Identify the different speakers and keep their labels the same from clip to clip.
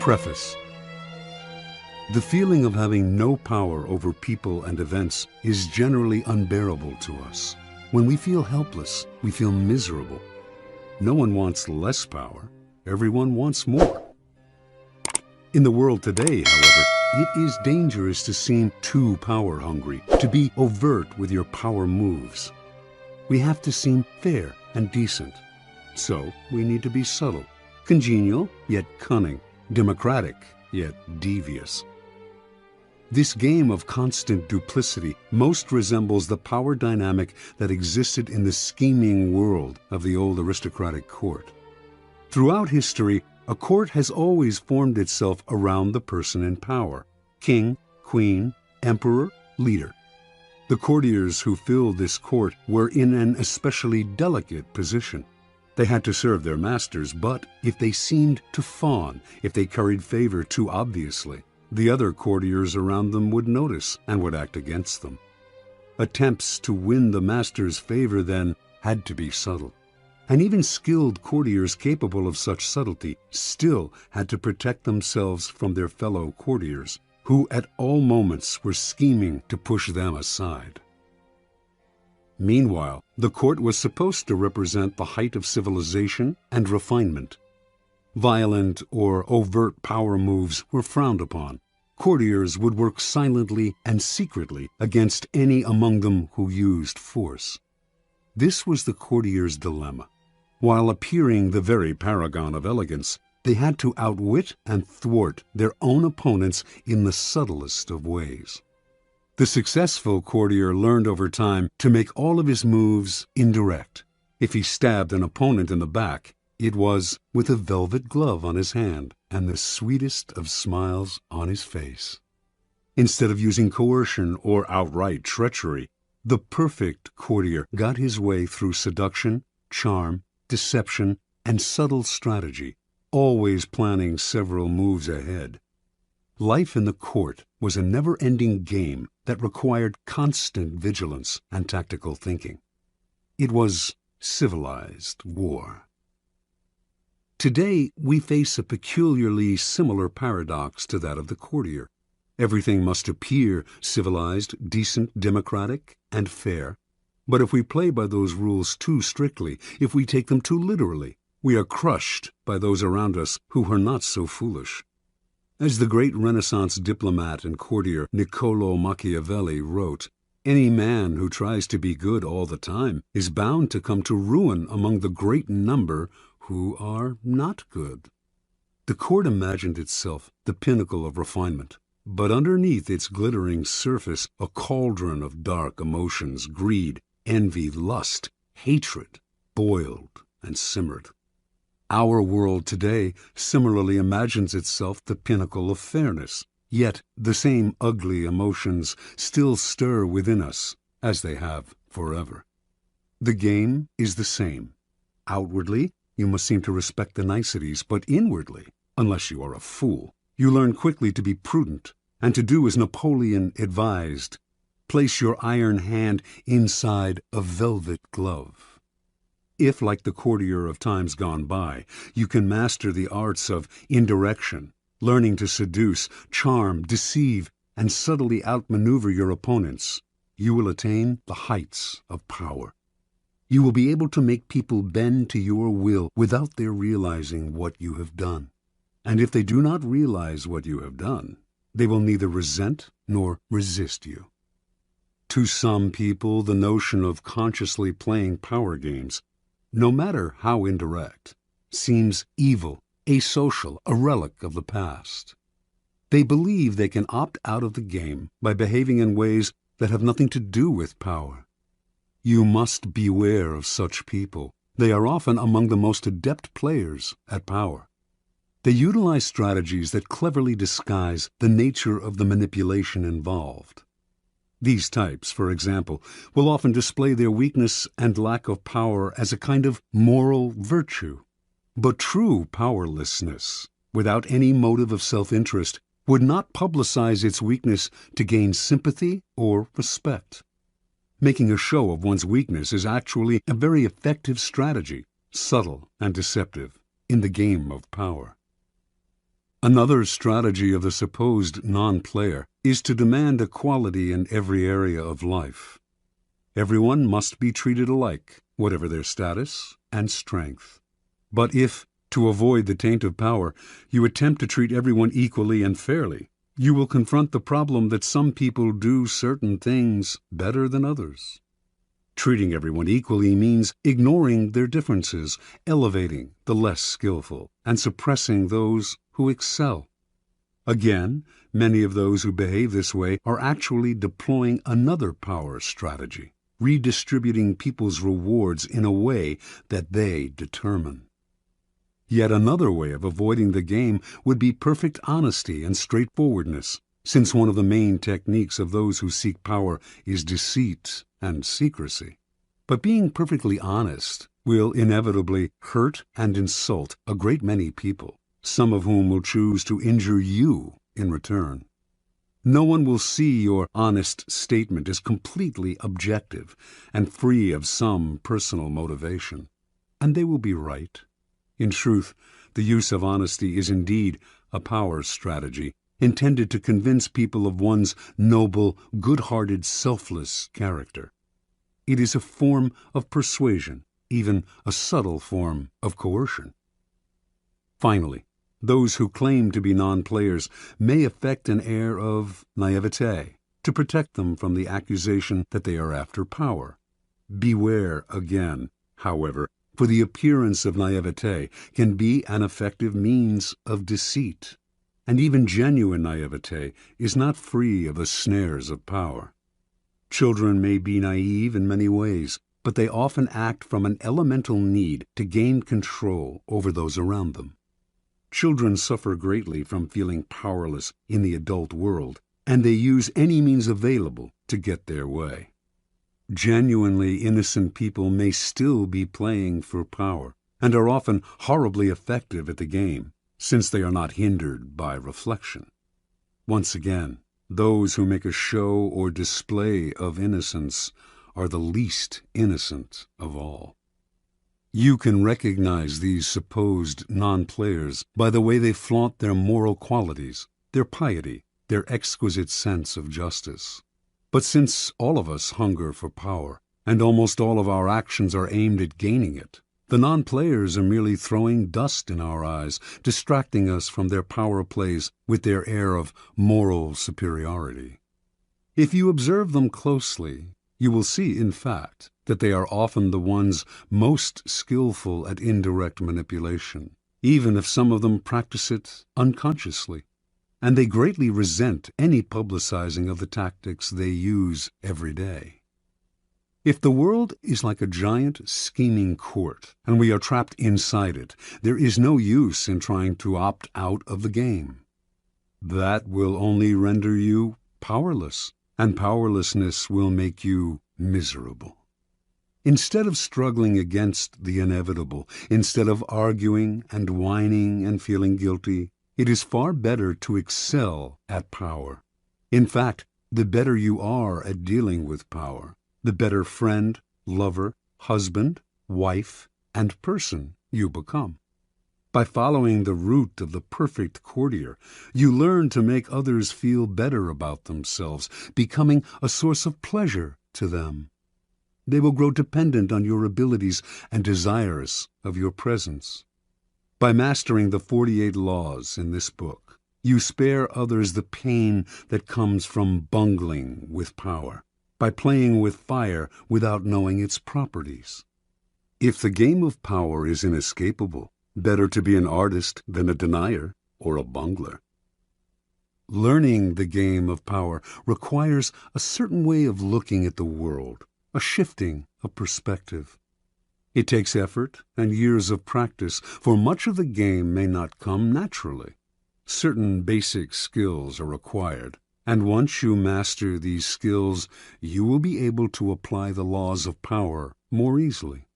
Speaker 1: Preface. The feeling of having no power over people and events is generally unbearable to us. When we feel helpless, we feel miserable. No one wants less power. Everyone wants more. In the world today, however, it is dangerous to seem too power-hungry, to be overt with your power moves. We have to seem fair and decent. So we need to be subtle, congenial yet cunning, democratic yet devious. This game of constant duplicity most resembles the power dynamic that existed in the scheming world of the old aristocratic court. Throughout history, a court has always formed itself around the person in power: king, queen, emperor, leader. The courtiers who filled this court were in an especially delicate position. They had to serve their masters, but if they seemed to fawn, if they curried favor too obviously, the other courtiers around them would notice and would act against them. Attempts to win the master's favor then had to be subtle. And even skilled courtiers capable of such subtlety still had to protect themselves from their fellow courtiers, who at all moments were scheming to push them aside. Meanwhile, the court was supposed to represent the height of civilization and refinement. Violent or overt power moves were frowned upon. Courtiers would work silently and secretly against any among them who used force. This was the courtier's dilemma. While appearing the very paragon of elegance, they had to outwit and thwart their own opponents in the subtlest of ways. The successful courtier learned over time to make all of his moves indirect. If he stabbed an opponent in the back, it was with a velvet glove on his hand and the sweetest of smiles on his face. Instead of using coercion or outright treachery, the perfect courtier got his way through seduction, charm, deception, and subtle strategy, always planning several moves ahead. Life in the court was a never-ending game that required constant vigilance and tactical thinking. It was civilized war. Today, we face a peculiarly similar paradox to that of the courtier. Everything must appear civilized, decent, democratic, and fair. But if we play by those rules too strictly, if we take them too literally, we are crushed by those around us who are not so foolish. As the great Renaissance diplomat and courtier Niccolò Machiavelli wrote, "Any man who tries to be good all the time is bound to come to ruin among the great number who are not good." The court imagined itself the pinnacle of refinement, but underneath its glittering surface a cauldron of dark emotions, greed, envy, lust, hatred, boiled and simmered. Our world today similarly imagines itself the pinnacle of fairness, yet the same ugly emotions still stir within us, as they have forever. The game is the same. Outwardly, you must seem to respect the niceties, but inwardly, unless you are a fool, you learn quickly to be prudent and to do as Napoleon advised: place your iron hand inside a velvet glove. If, like the courtier of times gone by, you can master the arts of indirection, learning to seduce, charm, deceive, and subtly outmaneuver your opponents, you will attain the heights of power. You will be able to make people bend to your will without their realizing what you have done. And if they do not realize what you have done, they will neither resent nor resist you. To some people, the notion of consciously playing power games, no matter how indirect, seems evil, asocial, a relic of the past. They believe they can opt out of the game by behaving in ways that have nothing to do with power. You must beware of such people. They are often among the most adept players at power. They utilize strategies that cleverly disguise the nature of the manipulation involved. These types, for example, will often display their weakness and lack of power as a kind of moral virtue. But true powerlessness, without any motive of self-interest, would not publicize its weakness to gain sympathy or respect. Making a show of one's weakness is actually a very effective strategy, subtle and deceptive, in the game of power. Another strategy of the supposed non-player is to demand equality in every area of life. Everyone must be treated alike, whatever their status and strength. But if, to avoid the taint of power, you attempt to treat everyone equally and fairly, you will confront the problem that some people do certain things better than others. Treating everyone equally means ignoring their differences, elevating the less skillful, and suppressing those who excel. Again, many of those who behave this way are actually deploying another power strategy, redistributing people's rewards in a way that they determine. Yet another way of avoiding the game would be perfect honesty and straightforwardness, since one of the main techniques of those who seek power is deceit and secrecy. But being perfectly honest will inevitably hurt and insult a great many people, some of whom will choose to injure you in return. No one will see your honest statement as completely objective and free of some personal motivation. And they will be right. In truth, the use of honesty is indeed a power strategy intended to convince people of one's noble, good-hearted, selfless character. It is a form of persuasion, even a subtle form of coercion. Finally, those who claim to be non-players may affect an air of naivete to protect them from the accusation that they are after power. Beware again, however, for the appearance of naivete can be an effective means of deceit, and even genuine naivete is not free of the snares of power. Children may be naive in many ways, but they often act from an elemental need to gain control over those around them. Children suffer greatly from feeling powerless in the adult world, and they use any means available to get their way. Genuinely innocent people may still be playing for power, and are often horribly effective at the game, since they are not hindered by reflection. Once again, those who make a show or display of innocence are the least innocent of all. You can recognize these supposed non-players by the way they flaunt their moral qualities, their piety, their exquisite sense of justice. But since all of us hunger for power, and almost all of our actions are aimed at gaining it, the non-players are merely throwing dust in our eyes, distracting us from their power plays with their air of moral superiority. If you observe them closely, you will see, in fact, that they are often the ones most skillful at indirect manipulation, even if some of them practice it unconsciously, and they greatly resent any publicizing of the tactics they use every day. If the world is like a giant scheming court, and we are trapped inside it, there is no use in trying to opt out of the game. That will only render you powerless, and powerlessness will make you miserable. Instead of struggling against the inevitable, instead of arguing and whining and feeling guilty, it is far better to excel at power. In fact, the better you are at dealing with power, the better friend, lover, husband, wife, and person you become. By following the route of the perfect courtier, you learn to make others feel better about themselves, becoming a source of pleasure to them. They will grow dependent on your abilities and desirous of your presence. By mastering the 48 laws in this book, you spare others the pain that comes from bungling with power, by playing with fire without knowing its properties. If the game of power is inescapable, better to be an artist than a denier or a bungler. Learning the game of power requires a certain way of looking at the world, a shifting of perspective. It takes effort and years of practice, for much of the game may not come naturally. Certain basic skills are required, and once you master these skills, you will be able to apply the laws of power more easily.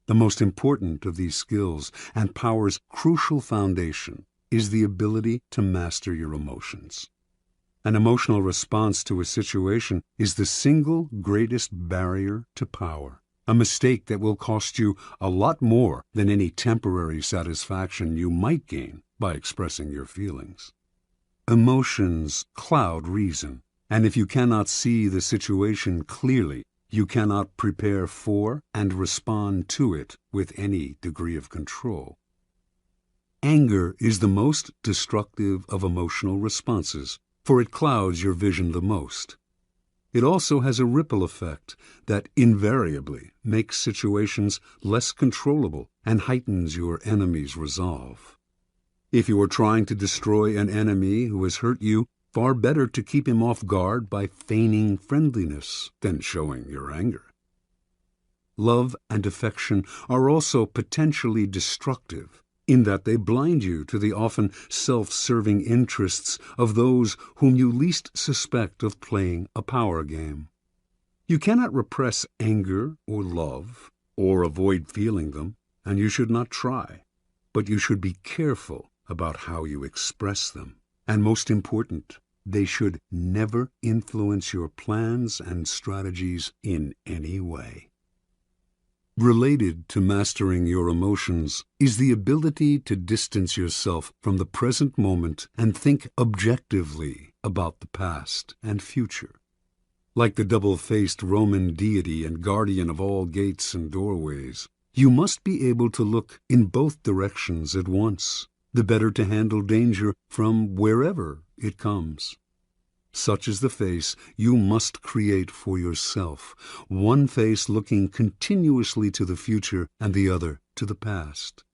Speaker 1: The most important of these skills, and power's crucial foundation, is the ability to master your emotions. An emotional response to a situation is the single greatest barrier to power, a mistake that will cost you a lot more than any temporary satisfaction you might gain by expressing your feelings. Emotions cloud reason, and if you cannot see the situation clearly, you cannot prepare for and respond to it with any degree of control. Anger is the most destructive of emotional responses, for it clouds your vision the most. It also has a ripple effect that invariably makes situations less controllable and heightens your enemy's resolve. If you are trying to destroy an enemy who has hurt you, far better to keep him off guard by feigning friendliness than showing your anger. Love and affection are also potentially destructive in that they blind you to the often self-serving interests of those whom you least suspect of playing a power game. You cannot repress anger or love, or avoid feeling them, and you should not try, but you should be careful about how you express them. And most important, they should never influence your plans and strategies in any way. Related to mastering your emotions is the ability to distance yourself from the present moment and think objectively about the past and future. Like the double-faced Roman deity and guardian of all gates and doorways, you must be able to look in both directions at once, the better to handle danger from wherever it comes. Such is the face you must create for yourself, one face looking continuously to the future and the other to the past.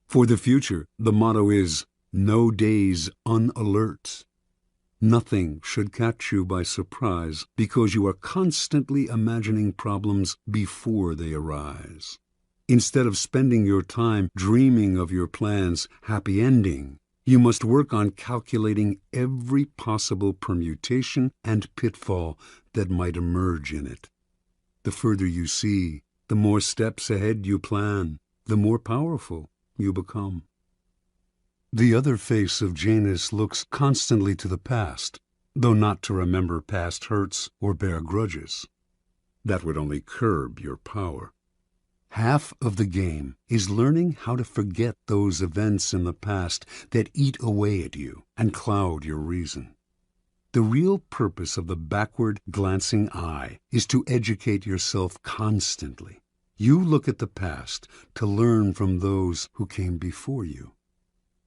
Speaker 1: For the future, the motto is, no days unalert. Nothing should catch you by surprise because you are constantly imagining problems before they arise. Instead of spending your time dreaming of your plan's happy ending, you must work on calculating every possible permutation and pitfall that might emerge in it. The further you see, the more steps ahead you plan, the more powerful you become. The other face of Janus looks constantly to the past, though not to remember past hurts or bear grudges. That would only curb your power. Half of the game is learning how to forget those events in the past that eat away at you and cloud your reason. The real purpose of the backward glancing eye is to educate yourself constantly. You look at the past to learn from those who came before you.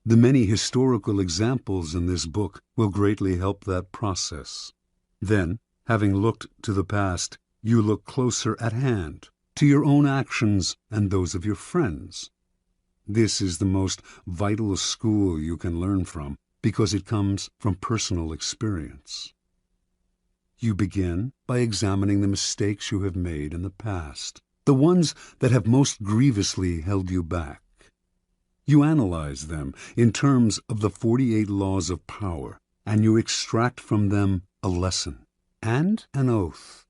Speaker 1: The many historical examples in this book will greatly help that process. Then, having looked to the past, you look closer at hand, to your own actions and those of your friends. This is the most vital school you can learn from because it comes from personal experience. You begin by examining the mistakes you have made in the past, the ones that have most grievously held you back. You analyze them in terms of the 48 laws of power, and you extract from them a lesson and an oath.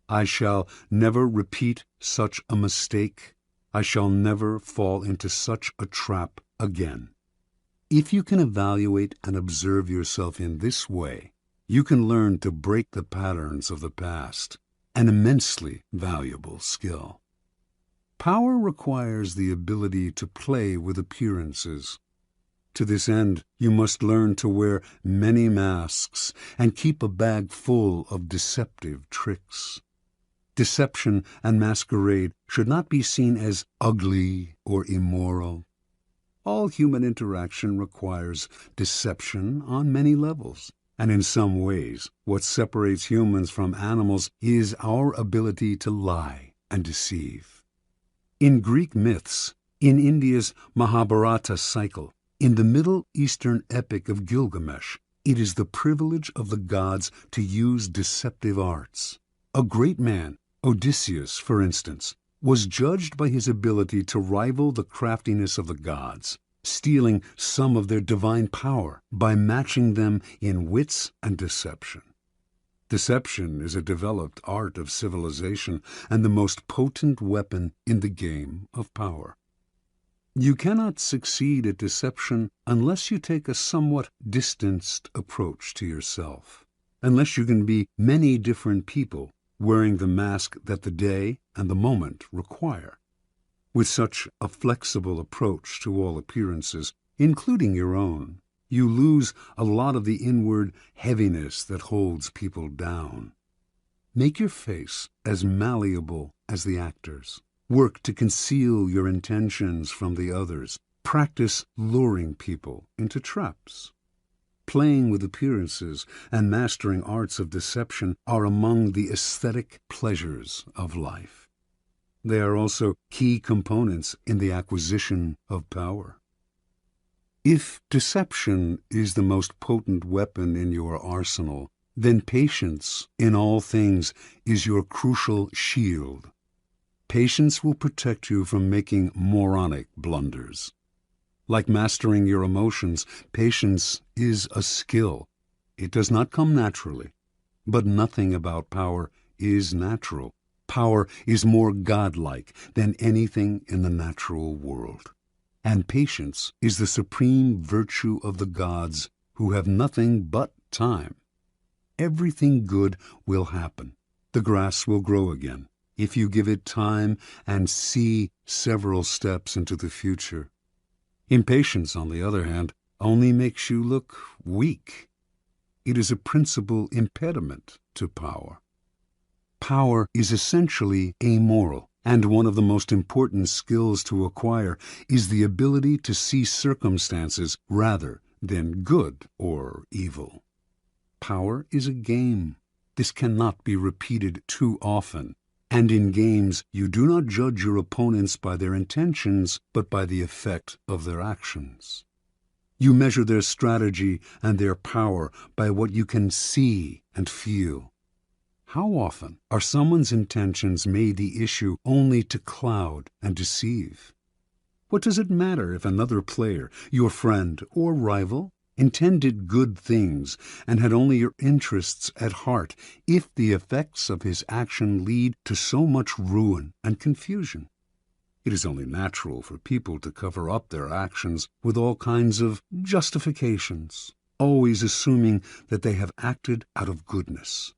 Speaker 1: I shall never repeat such a mistake. I shall never fall into such a trap again. If you can evaluate and observe yourself in this way, you can learn to break the patterns of the past, an immensely valuable skill. Power requires the ability to play with appearances. To this end, you must learn to wear many masks and keep a bag full of deceptive tricks. Deception and masquerade should not be seen as ugly or immoral. All human interaction requires deception on many levels, and in some ways, what separates humans from animals is our ability to lie and deceive. In Greek myths, in India's Mahabharata cycle, in the Middle Eastern epic of Gilgamesh, it is the privilege of the gods to use deceptive arts. A great man, Odysseus, for instance, was judged by his ability to rival the craftiness of the gods, stealing some of their divine power by matching them in wits and deception. Deception is a developed art of civilization and the most potent weapon in the game of power. You cannot succeed at deception unless you take a somewhat distanced approach to yourself, unless you can be many different people wearing the mask that the day and the moment require. With such a flexible approach to all appearances, including your own, you lose a lot of the inward heaviness that holds people down. Make your face as malleable as the actor's. Work to conceal your intentions from the others. Practice luring people into traps. Playing with appearances and mastering arts of deception are among the aesthetic pleasures of life. They are also key components in the acquisition of power. If deception is the most potent weapon in your arsenal, then patience in all things is your crucial shield. Patience will protect you from making moronic blunders. Like mastering your emotions, patience is a skill. It does not come naturally, but nothing about power is natural. Power is more godlike than anything in the natural world. And patience is the supreme virtue of the gods, who have nothing but time. Everything good will happen. The grass will grow again, if you give it time and see several steps into the future. Impatience, on the other hand, only makes you look weak. It is a principal impediment to power. Power is essentially amoral, and one of the most important skills to acquire is the ability to see circumstances rather than good or evil. Power is a game. This cannot be repeated too often. And in games, you do not judge your opponents by their intentions, but by the effect of their actions. You measure their strategy and their power by what you can see and feel. How often are someone's intentions made the issue only to cloud and deceive? What does it matter if another player, your friend or rival, intended good things and had only your interests at heart, if the effects of his action lead to so much ruin and confusion? It is only natural for people to cover up their actions with all kinds of justifications, always assuming that they have acted out of goodness.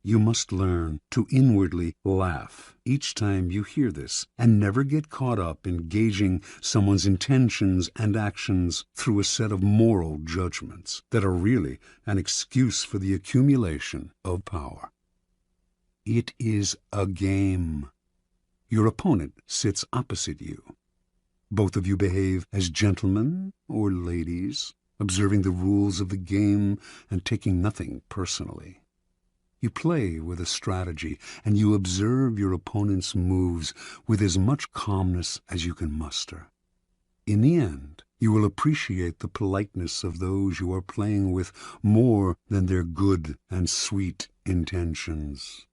Speaker 1: You must learn to inwardly laugh each time you hear this, and never get caught up in gauging someone's intentions and actions through a set of moral judgments that are really an excuse for the accumulation of power. It is a game. Your opponent sits opposite you. Both of you behave as gentlemen or ladies, observing the rules of the game and taking nothing personally. You play with a strategy, and you observe your opponent's moves with as much calmness as you can muster. In the end, you will appreciate the politeness of those you are playing with more than their good and sweet intentions.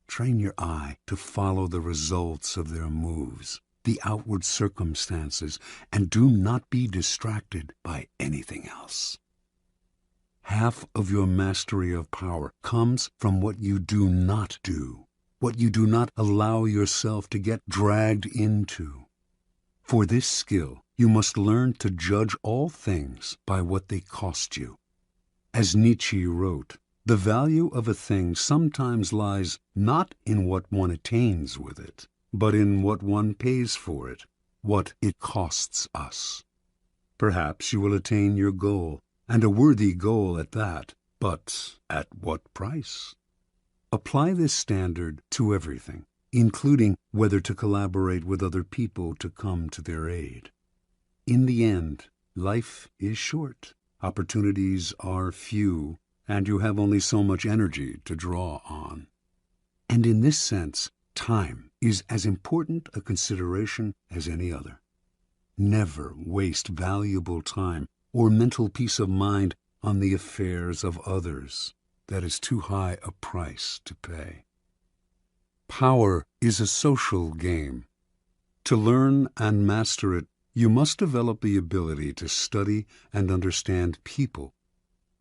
Speaker 1: Train your eye to follow the results of their moves, the outward circumstances, and do not be distracted by anything else. Half of your mastery of power comes from what you do not do, what you do not allow yourself to get dragged into. For this skill, you must learn to judge all things by what they cost you. As Nietzsche wrote, the value of a thing sometimes lies not in what one attains with it, but in what one pays for it, what it costs us. Perhaps you will attain your goal, and a worthy goal at that, but at what price? Apply this standard to everything, including whether to collaborate with other people to come to their aid. In the end, life is short, opportunities are few, and you have only so much energy to draw on. And in this sense, time is as important a consideration as any other. Never waste valuable time or mental peace of mind on the affairs of others. That is too high a price to pay. Power is a social game. To learn and master it, you must develop the ability to study and understand people.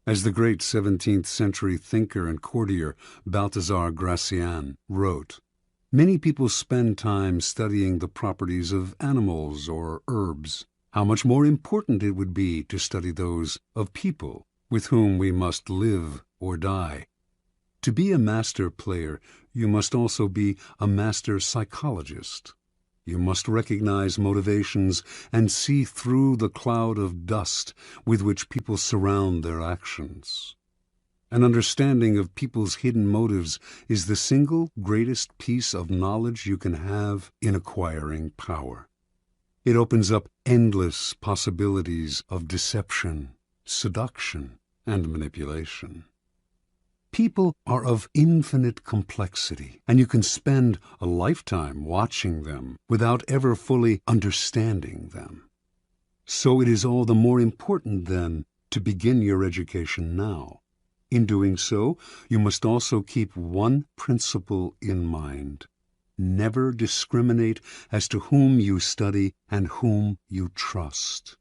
Speaker 1: As the great 17th century thinker and courtier Balthazar Gracian wrote, many people spend time studying the properties of animals or herbs. How much more important it would be to study those of people with whom we must live or die. To be a master player, you must also be a master psychologist. You must recognize motivations and see through the cloud of dust with which people surround their actions. An understanding of people's hidden motives is the single greatest piece of knowledge you can have in acquiring power. It opens up endless possibilities of deception, seduction, and manipulation. People are of infinite complexity, and you can spend a lifetime watching them without ever fully understanding them. So it is all the more important, then, to begin your education now. In doing so, you must also keep one principle in mind. Never discriminate as to whom you study and whom you trust.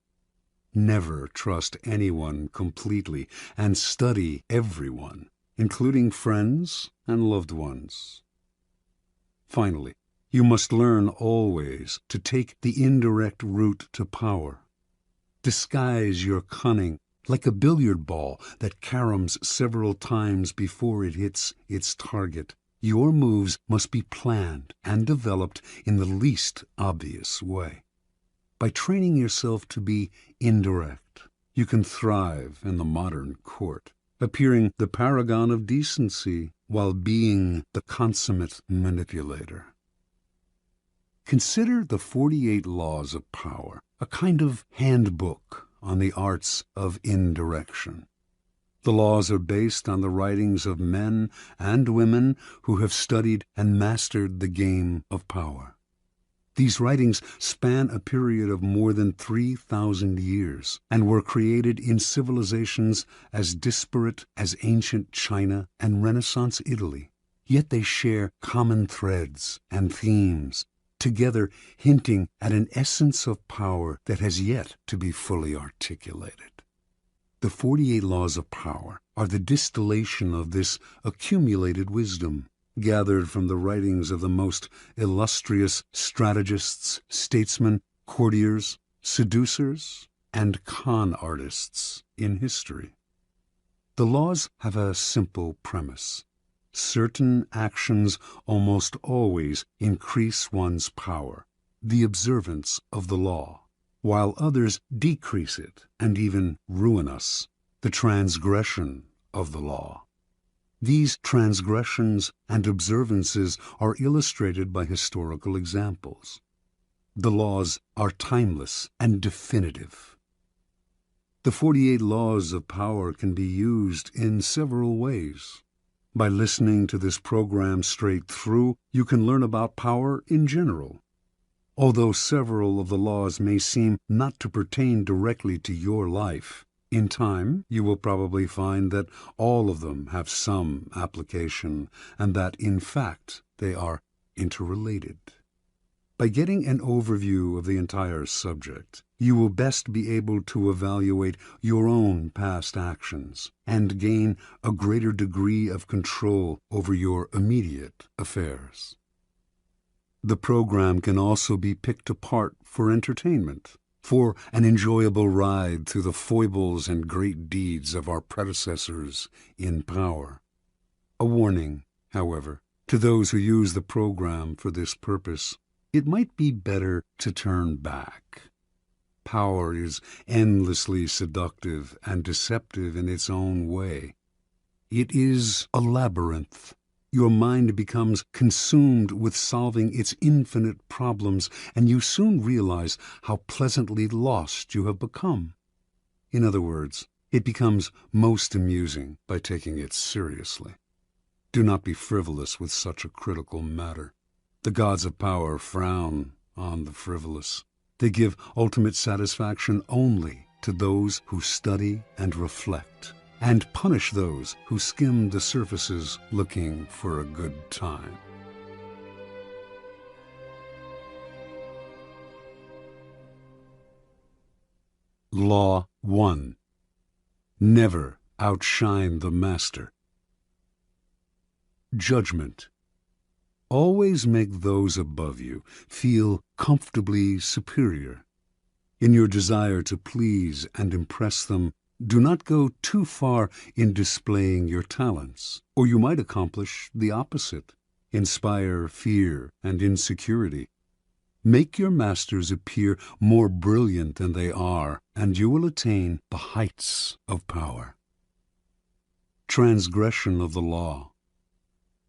Speaker 1: Never trust anyone completely, and study everyone, including friends and loved ones. Finally, you must learn always to take the indirect route to power. Disguise your cunning like a billiard ball that caroms several times before it hits its target. Your moves must be planned and developed in the least obvious way. By training yourself to be indirect, you can thrive in the modern court, appearing the paragon of decency while being the consummate manipulator. Consider the 48 Laws of Power, a kind of handbook on the arts of indirection. The laws are based on the writings of men and women who have studied and mastered the game of power. These writings span a period of more than 3,000 years and were created in civilizations as disparate as ancient China and Renaissance Italy. Yet they share common threads and themes, together hinting at an essence of power that has yet to be fully articulated. The 48 Laws of Power are the distillation of this accumulated wisdom, gathered from the writings of the most illustrious strategists, statesmen, courtiers, seducers, and con artists in history. The laws have a simple premise. Certain actions almost always increase one's power, the observance of the law, while others decrease it and even ruin us, the transgression of the law. These transgressions and observances are illustrated by historical examples. The laws are timeless and definitive. The 48 Laws of Power can be used in several ways. By listening to this program straight through, you can learn about power in general. Although several of the laws may seem not to pertain directly to your life, in time you will probably find that all of them have some application and that, in fact, they are interrelated. By getting an overview of the entire subject, you will best be able to evaluate your own past actions and gain a greater degree of control over your immediate affairs. The program can also be picked apart for entertainment, for an enjoyable ride through the foibles and great deeds of our predecessors in power. A warning, however, to those who use the program for this purpose: it might be better to turn back. Power is endlessly seductive and deceptive in its own way. It is a labyrinth. Your mind becomes consumed with solving its infinite problems, and you soon realize how pleasantly lost you have become. In other words, it becomes most amusing by taking it seriously. Do not be frivolous with such a critical matter. The gods of power frown on the frivolous. They give ultimate satisfaction only to those who study and reflect, and punish those who skim the surfaces looking for a good time. Law 1. Never outshine the master. Judgment. Always make those above you feel comfortably superior. In your desire to please and impress them, do not go too far in displaying your talents, or you might accomplish the opposite, inspire fear and insecurity. Make your masters appear more brilliant than they are, and you will attain the heights of power. Transgression of the law.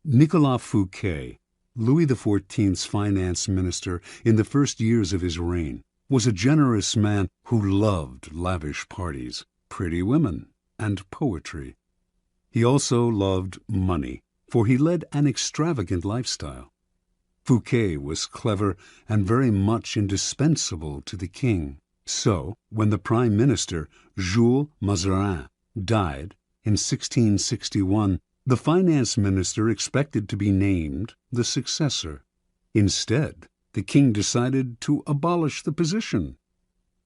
Speaker 1: Nicolas Fouquet, Louis XIV's finance minister in the first years of his reign, was a generous man who loved lavish parties, pretty women, and poetry. He also loved money, for he led an extravagant lifestyle. Fouquet was clever and very much indispensable to the king. So, when the prime minister, Jules Mazarin, died in 1661, the finance minister expected to be named the successor. Instead, the king decided to abolish the position.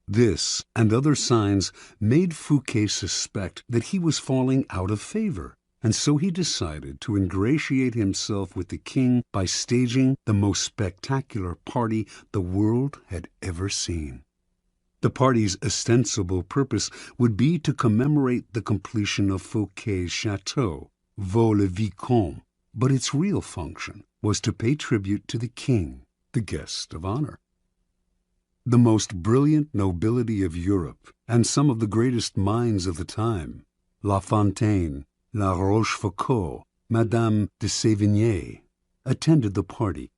Speaker 1: This and other signs made Fouquet suspect that he was falling out of favor, and so he decided to ingratiate himself with the king by staging the most spectacular party the world had ever seen. The party's ostensible purpose would be to commemorate the completion of Fouquet's chateau, Vaux-le-Vicomte, but its real function was to pay tribute to the king, the guest of honor. The most brilliant nobility of Europe and some of the greatest minds of the time, La Fontaine, La Rochefoucauld, Madame de Sévigné, attended the party.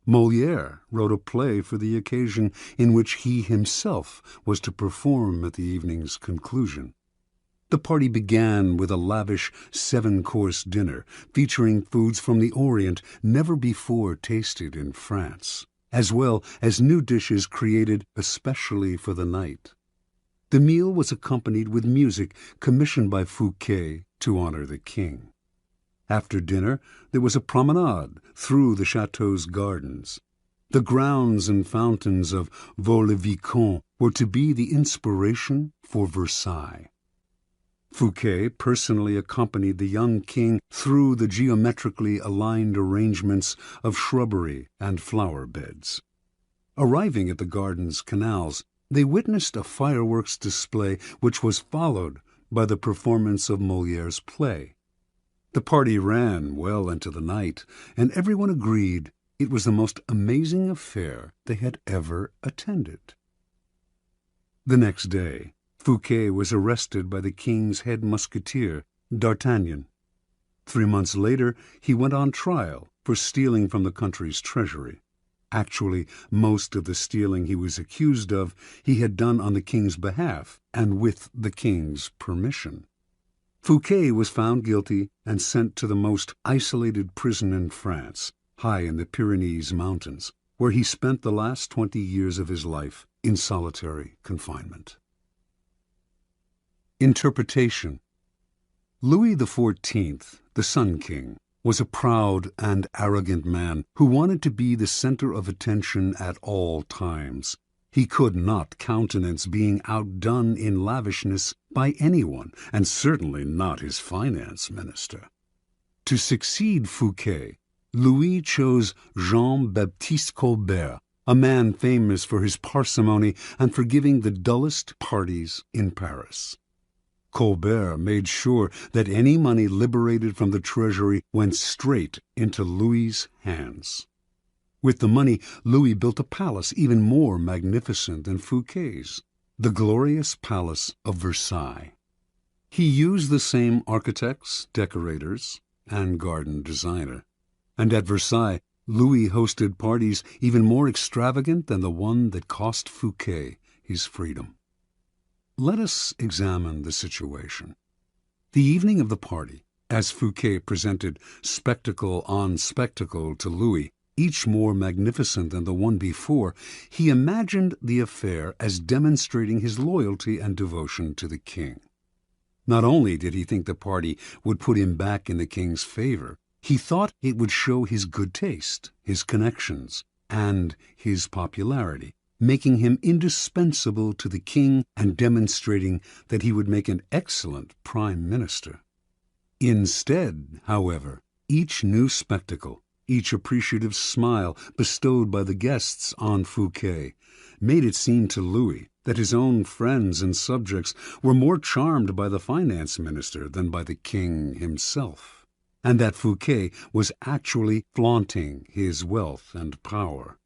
Speaker 1: Molière wrote a play for the occasion in which he himself was to perform at the evening's conclusion. The party began with a lavish 7-course dinner featuring foods from the Orient never before tasted in France, as well as new dishes created especially for the night. The meal was accompanied with music commissioned by Fouquet to honor the king. After dinner, there was a promenade through the chateau's gardens. The grounds and fountains of Vaux-le-Vicomte were to be the inspiration for Versailles. Fouquet personally accompanied the young king through the geometrically aligned arrangements of shrubbery and flower beds. Arriving at the garden's canals, they witnessed a fireworks display which was followed by the performance of Molière's play. The party ran well into the night, and everyone agreed it was the most amazing affair they had ever attended. The next day, Fouquet was arrested by the king's head musketeer, D'Artagnan. 3 months later, he went on trial for stealing from the country's treasury. Actually, most of the stealing he was accused of he had done on the king's behalf and with the king's permission. Fouquet was found guilty and sent to the most isolated prison in France, high in the Pyrenees Mountains, where he spent the last 20 years of his life in solitary confinement. Interpretation. Louis XIV, the Sun King, was a proud and arrogant man who wanted to be the center of attention at all times. He could not countenance being outdone in lavishness by anyone, and certainly not his finance minister. To succeed Fouquet, Louis chose Jean-Baptiste Colbert, a man famous for his parsimony and for giving the dullest parties in Paris. Colbert made sure that any money liberated from the treasury went straight into Louis's hands. With the money, Louis built a palace even more magnificent than Fouquet's, the glorious Palace of Versailles. He used the same architects, decorators, and garden designer. And at Versailles, Louis hosted parties even more extravagant than the one that cost Fouquet his freedom. Let us examine the situation. The evening of the party, as Fouquet presented spectacle on spectacle to Louis, each more magnificent than the one before, he imagined the affair as demonstrating his loyalty and devotion to the king. Not only did he think the party would put him back in the king's favor, he thought it would show his good taste, his connections, and his popularity, making him indispensable to the king and demonstrating that he would make an excellent prime minister. Instead, however, each new spectacle, each appreciative smile bestowed by the guests on Fouquet, made it seem to Louis that his own friends and subjects were more charmed by the finance minister than by the king himself, and that Fouquet was actually flaunting his wealth and power.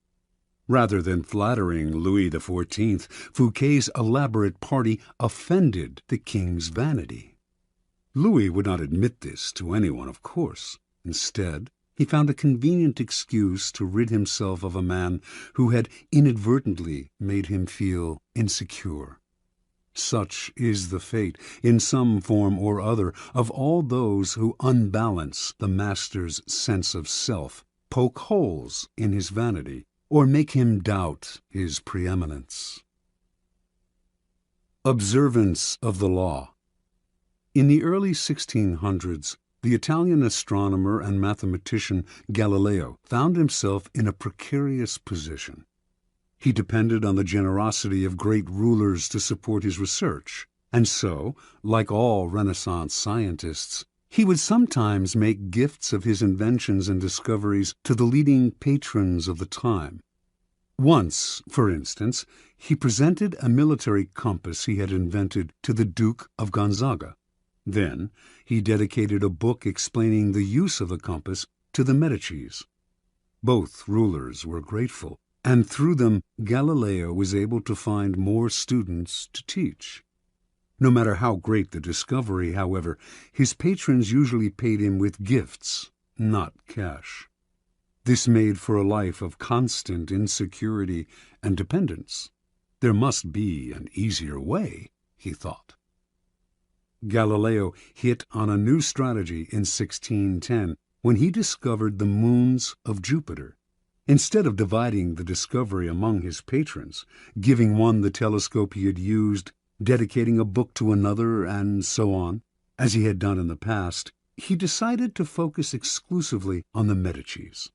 Speaker 1: Rather than flattering Louis XIV, Fouquet's elaborate party offended the king's vanity. Louis would not admit this to anyone, of course. Instead, he found a convenient excuse to rid himself of a man who had inadvertently made him feel insecure. Such is the fate, in some form or other, of all those who unbalance the master's sense of self, poke holes in his vanity, or make him doubt his preeminence. Observance of the law. In the early 1600s, the Italian astronomer and mathematician Galileo found himself in a precarious position. He depended on the generosity of great rulers to support his research, and so, like all Renaissance scientists, he would sometimes make gifts of his inventions and discoveries to the leading patrons of the time. Once, for instance, he presented a military compass he had invented to the Duke of Gonzaga. Then he dedicated a book explaining the use of the compass to the Medicis. Both rulers were grateful, and through them Galileo was able to find more students to teach. No matter how great the discovery, however, his patrons usually paid him with gifts, not cash. This made for a life of constant insecurity and dependence. There must be an easier way, he thought. Galileo hit on a new strategy in 1610 when he discovered the moons of Jupiter. Instead of dividing the discovery among his patrons, giving one the telescope he had used, dedicating a book to another, and so on, as he had done in the past, he decided to focus exclusively on the Medicis.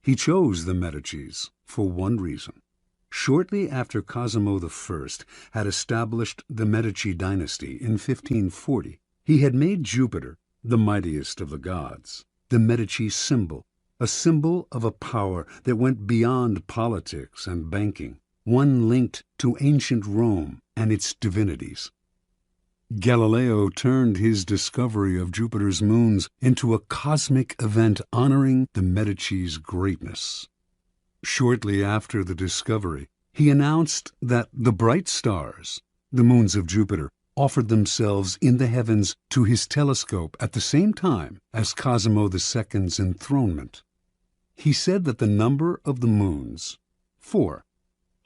Speaker 1: He chose the Medicis for one reason. Shortly after Cosimo I had established the Medici dynasty in 1540, he had made Jupiter, the mightiest of the gods, the Medici symbol, a symbol of a power that went beyond politics and banking, one linked to ancient Rome and its divinities. Galileo turned his discovery of Jupiter's moons into a cosmic event honoring the Medici's greatness. Shortly after the discovery, he announced that the bright stars, the moons of Jupiter, offered themselves in the heavens to his telescope at the same time as Cosimo II's enthronement. He said that the number of the moons, 4,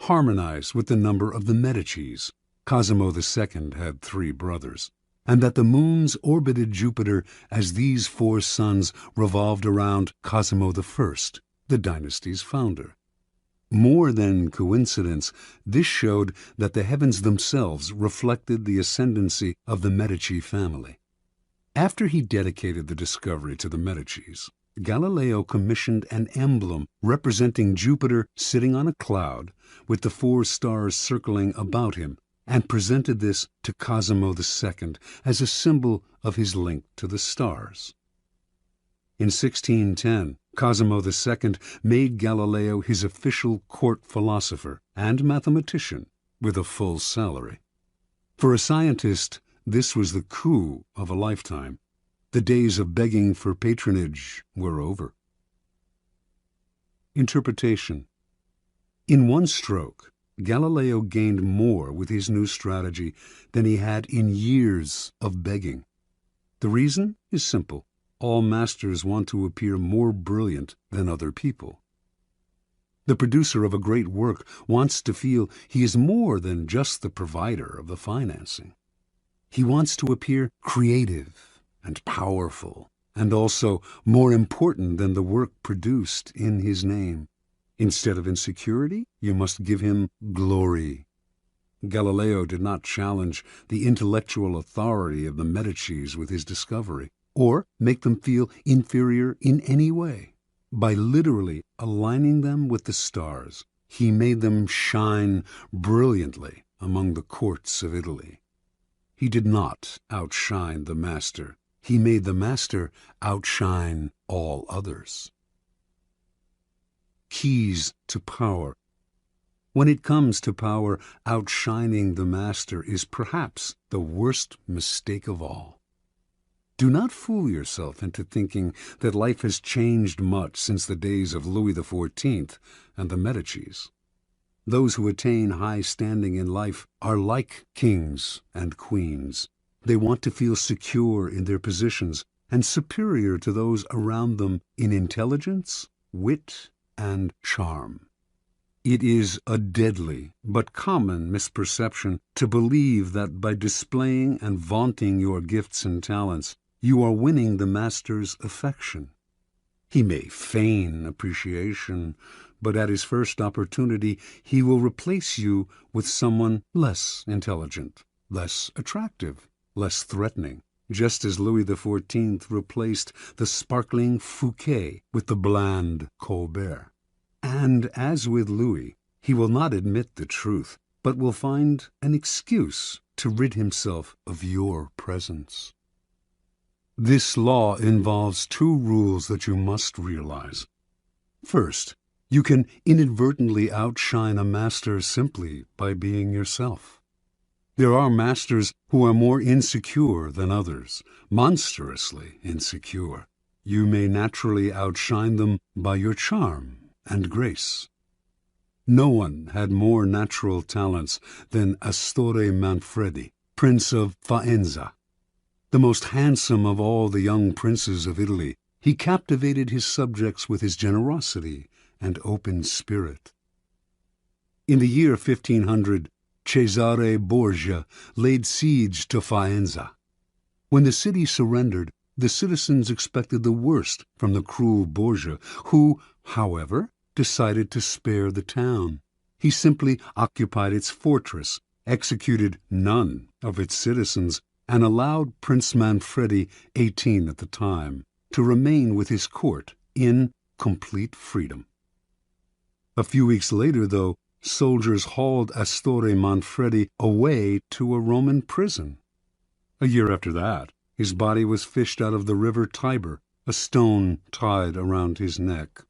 Speaker 1: harmonized with the number of the Medicis. Cosimo II had 3 brothers, and that the moons orbited Jupiter as these 4 suns revolved around Cosimo I, the dynasty's founder. More than coincidence, this showed that the heavens themselves reflected the ascendancy of the Medici family. After he dedicated the discovery to the Medicis, Galileo commissioned an emblem representing Jupiter sitting on a cloud with the 4 stars circling about him, and presented this to Cosimo II as a symbol of his link to the stars. In 1610, Cosimo II made Galileo his official court philosopher and mathematician with a full salary. For a scientist, this was the coup of a lifetime. The days of begging for patronage were over. Interpretation. In one stroke, Galileo gained more with his new strategy than he had in years of begging. The reason is simple. All masters want to appear more brilliant than other people. The producer of a great work wants to feel he is more than just the provider of the financing. He wants to appear creative and powerful, and also more important than the work produced in his name. Instead of insecurity, you must give him glory. Galileo did not challenge the intellectual authority of the Medicis with his discovery, or make them feel inferior in any way. By literally aligning them with the stars, he made them shine brilliantly among the courts of Italy. He did not outshine the master. He made the master outshine all others. Keys to power. When it comes to power, outshining the master is perhaps the worst mistake of all. Do not fool yourself into thinking that life has changed much since the days of Louis XIV and the Medicis. Those who attain high standing in life are like kings and queens. They want to feel secure in their positions and superior to those around them in intelligence, wit, and charm. It is a deadly but common misperception to believe that by displaying and vaunting your gifts and talents, you are winning the master's affection. He may feign appreciation, but at his first opportunity he will replace you with someone less intelligent, less attractive, less threatening, just as Louis XIV replaced the sparkling Fouquet with the bland Colbert. And as with Louis, he will not admit the truth, but will find an excuse to rid himself of your presence. This law involves two rules that you must realize. First, you can inadvertently outshine a master simply by being yourself. There are masters who are more insecure than others, monstrously insecure. You may naturally outshine them by your charm and grace. No one had more natural talents than Astorre Manfredi, Prince of Faenza. The most handsome of all the young princes of Italy, he captivated his subjects with his generosity and open spirit. In the year 1500, Cesare Borgia laid siege to Faenza. When the city surrendered, the citizens expected the worst from the cruel Borgia, who, however, decided to spare the town. He simply occupied its fortress, executed none of its citizens, and allowed Prince Manfredi, 18 at the time, to remain with his court in complete freedom. A few weeks later, though, soldiers hauled Astorre Manfredi away to a Roman prison. A year after that, his body was fished out of the river Tiber, a stone tied around his neck.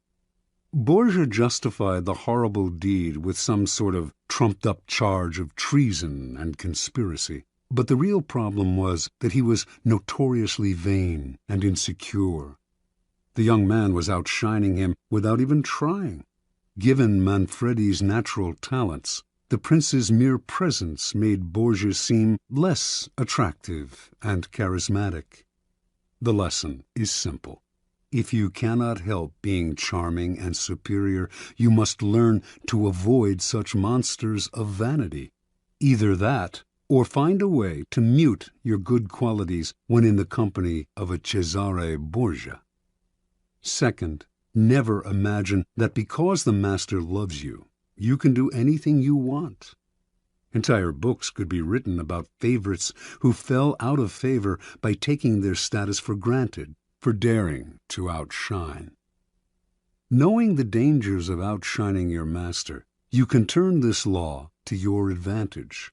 Speaker 1: Borgia justified the horrible deed with some sort of trumped-up charge of treason and conspiracy. But the real problem was that he was notoriously vain and insecure. The young man was outshining him without even trying. Given Manfredi's natural talents, the prince's mere presence made Borgia seem less attractive and charismatic. The lesson is simple. If you cannot help being charming and superior, you must learn to avoid such monsters of vanity. Either that, or find a way to mute your good qualities when in the company of a Cesare Borgia. Second, never imagine that because the master loves you, you can do anything you want. Entire books could be written about favorites who fell out of favor by taking their status for granted, for daring to outshine. Knowing the dangers of outshining your master, you can turn this law to your advantage.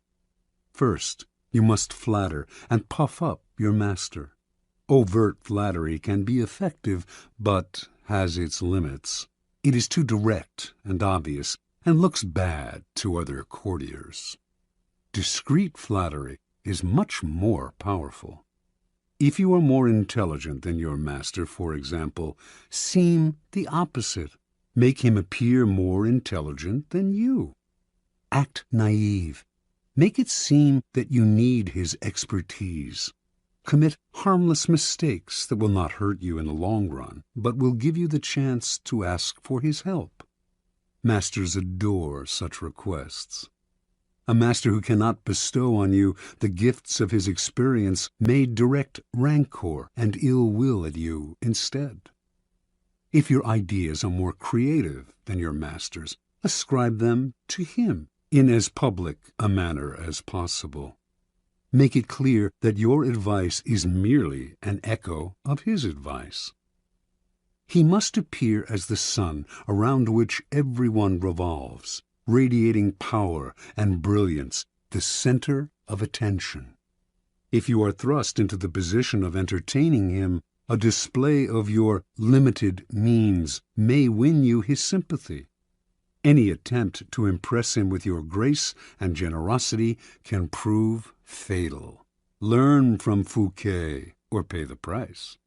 Speaker 1: First, you must flatter and puff up your master. Overt flattery can be effective, but has its limits. It is too direct and obvious, and looks bad to other courtiers. Discreet flattery is much more powerful. If you are more intelligent than your master, for example, seem the opposite. Make him appear more intelligent than you. Act naive. Make it seem that you need his expertise. Commit harmless mistakes that will not hurt you in the long run, but will give you the chance to ask for his help. Masters adore such requests. A master who cannot bestow on you the gifts of his experience may direct rancor and ill will at you instead. If your ideas are more creative than your master's, ascribe them to him in as public a manner as possible. Make it clear that your advice is merely an echo of his advice. He must appear as the sun around which everyone revolves, radiating power and brilliance, the center of attention. If you are thrust into the position of entertaining him, a display of your limited means may win you his sympathy. Any attempt to impress him with your grace and generosity can prove fatal. Learn from Fouquet. or pay the price.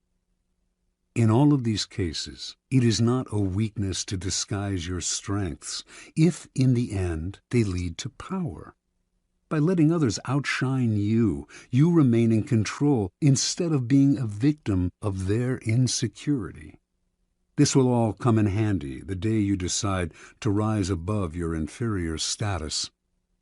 Speaker 1: In all of these cases, it is not a weakness to disguise your strengths if, in the end, they lead to power. By letting others outshine you, you remain in control instead of being a victim of their insecurity. This will all come in handy the day you decide to rise above your inferior status.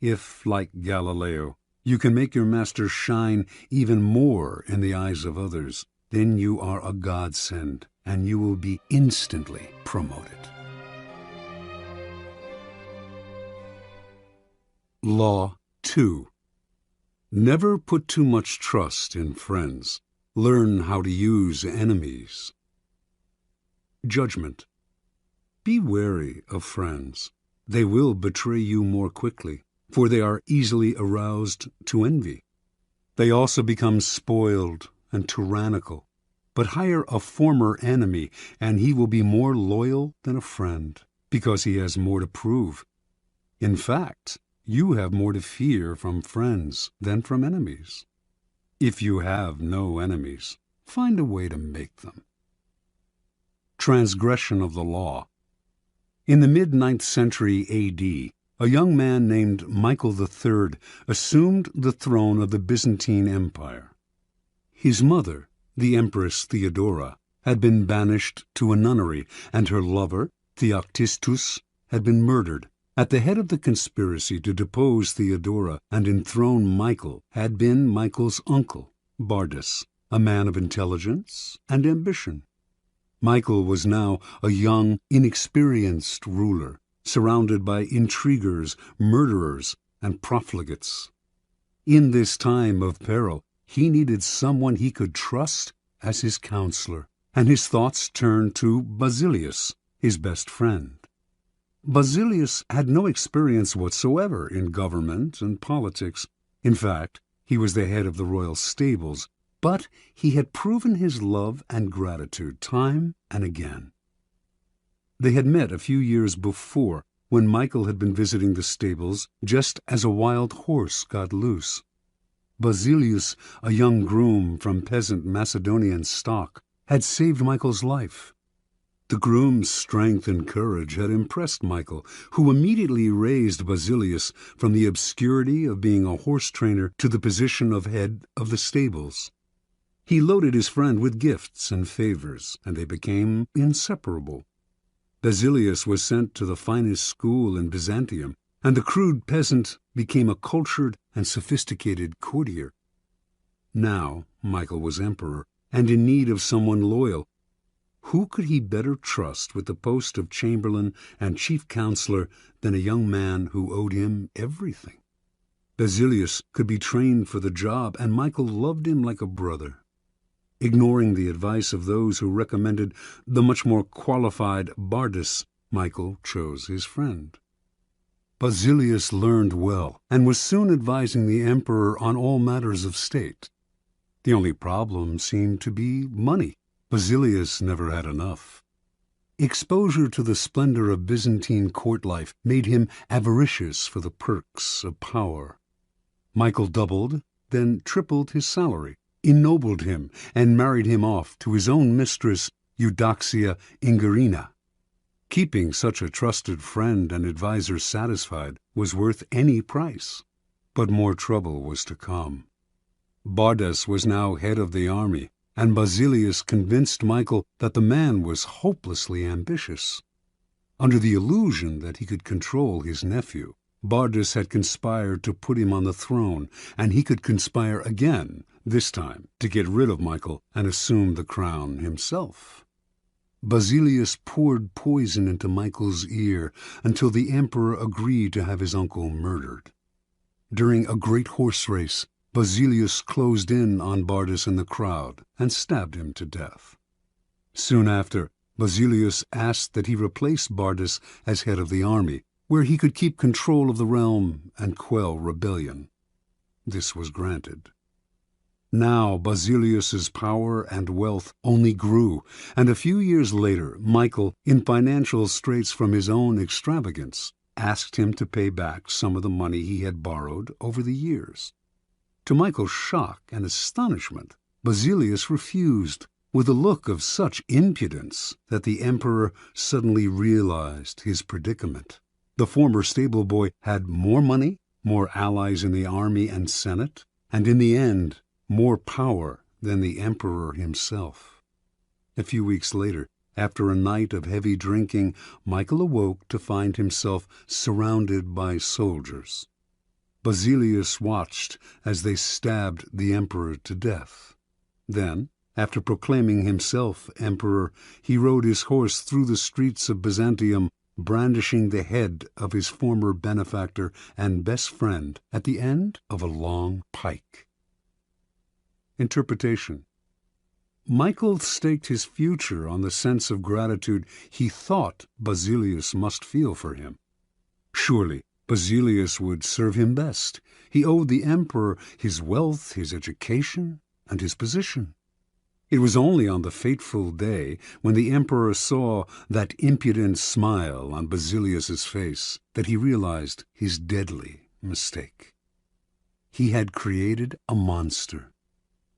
Speaker 1: If, like Galileo, you can make your master shine even more in the eyes of others, then you are a godsend, and you will be instantly promoted. Law 2. Never put too much trust in friends. Learn how to use enemies. Judgment. Be wary of friends. They will betray you more quickly, for they are easily aroused to envy. They also become spoiled and tyrannical. But hire a former enemy, and he will be more loyal than a friend, because he has more to prove. In fact, you have more to fear from friends than from enemies. If you have no enemies, find a way to make them. Transgression of the law. In the mid-9th century A.D., a young man named Michael III assumed the throne of the Byzantine Empire. His mother, the Empress Theodora, had been banished to a nunnery, and her lover, Theoctistus, had been murdered. At the head of the conspiracy to depose Theodora and enthrone Michael had been Michael's uncle, Bardas, a man of intelligence and ambition. Michael was now a young, inexperienced ruler, surrounded by intriguers, murderers, and profligates. In this time of peril, he needed someone he could trust as his counselor, and his thoughts turned to Basilius, his best friend. Basilius had no experience whatsoever in government and politics. In fact, he was the head of the royal stables, but he had proven his love and gratitude time and again. They had met a few years before, when Michael had been visiting the stables just as a wild horse got loose. Basilius, a young groom from peasant Macedonian stock, had saved Michael's life. The groom's strength and courage had impressed Michael, who immediately raised Basilius from the obscurity of being a horse trainer to the position of head of the stables. He loaded his friend with gifts and favors, and they became inseparable. Basilius was sent to the finest school in Byzantium, and the crude peasant became a cultured and sophisticated courtier. Now Michael was emperor, and in need of someone loyal. Who could he better trust with the post of chamberlain and chief counselor than a young man who owed him everything? Basilius could be trained for the job, and Michael loved him like a brother. Ignoring the advice of those who recommended the much more qualified Bardas, Michael chose his friend. Basilius learned well, and was soon advising the emperor on all matters of state. The only problem seemed to be money. Basilius never had enough. Exposure to the splendor of Byzantine court life made him avaricious for the perks of power. Michael doubled, then tripled his salary, ennobled him, and married him off to his own mistress, Eudoxia Ingerina. Keeping such a trusted friend and adviser satisfied was worth any price. But more trouble was to come. Bardas was now head of the army, and Basilius convinced Michael that the man was hopelessly ambitious. Under the illusion that he could control his nephew, Bardas had conspired to put him on the throne, and he could conspire again, this time to get rid of Michael and assume the crown himself. Basilius poured poison into Michael's ear until the emperor agreed to have his uncle murdered. During a great horse race, Basilius closed in on Bardas in the crowd and stabbed him to death. Soon after, Basilius asked that he replace Bardas as head of the army, where he could keep control of the realm and quell rebellion. This was granted. Now Basilius's power and wealth only grew, and a few years later Michael, in financial straits from his own extravagance, asked him to pay back some of the money he had borrowed over the years. To Michael's shock and astonishment, Basilius refused, with a look of such impudence that the emperor suddenly realized his predicament. The former stable boy had more money, more allies in the army and senate, and in the end, more power than the emperor himself. A few weeks later, after a night of heavy drinking, Michael awoke to find himself surrounded by soldiers. Basilius watched as they stabbed the emperor to death. Then, after proclaiming himself emperor, he rode his horse through the streets of Byzantium, brandishing the head of his former benefactor and best friend at the end of a long pike. Interpretation. Michael staked his future on the sense of gratitude he thought Basilius must feel for him. Surely Basilius would serve him best. He owed the emperor his wealth, his education, and his position. It was only on the fateful day when the emperor saw that impudent smile on Basilius's face that he realized his deadly mistake. He had created a monster.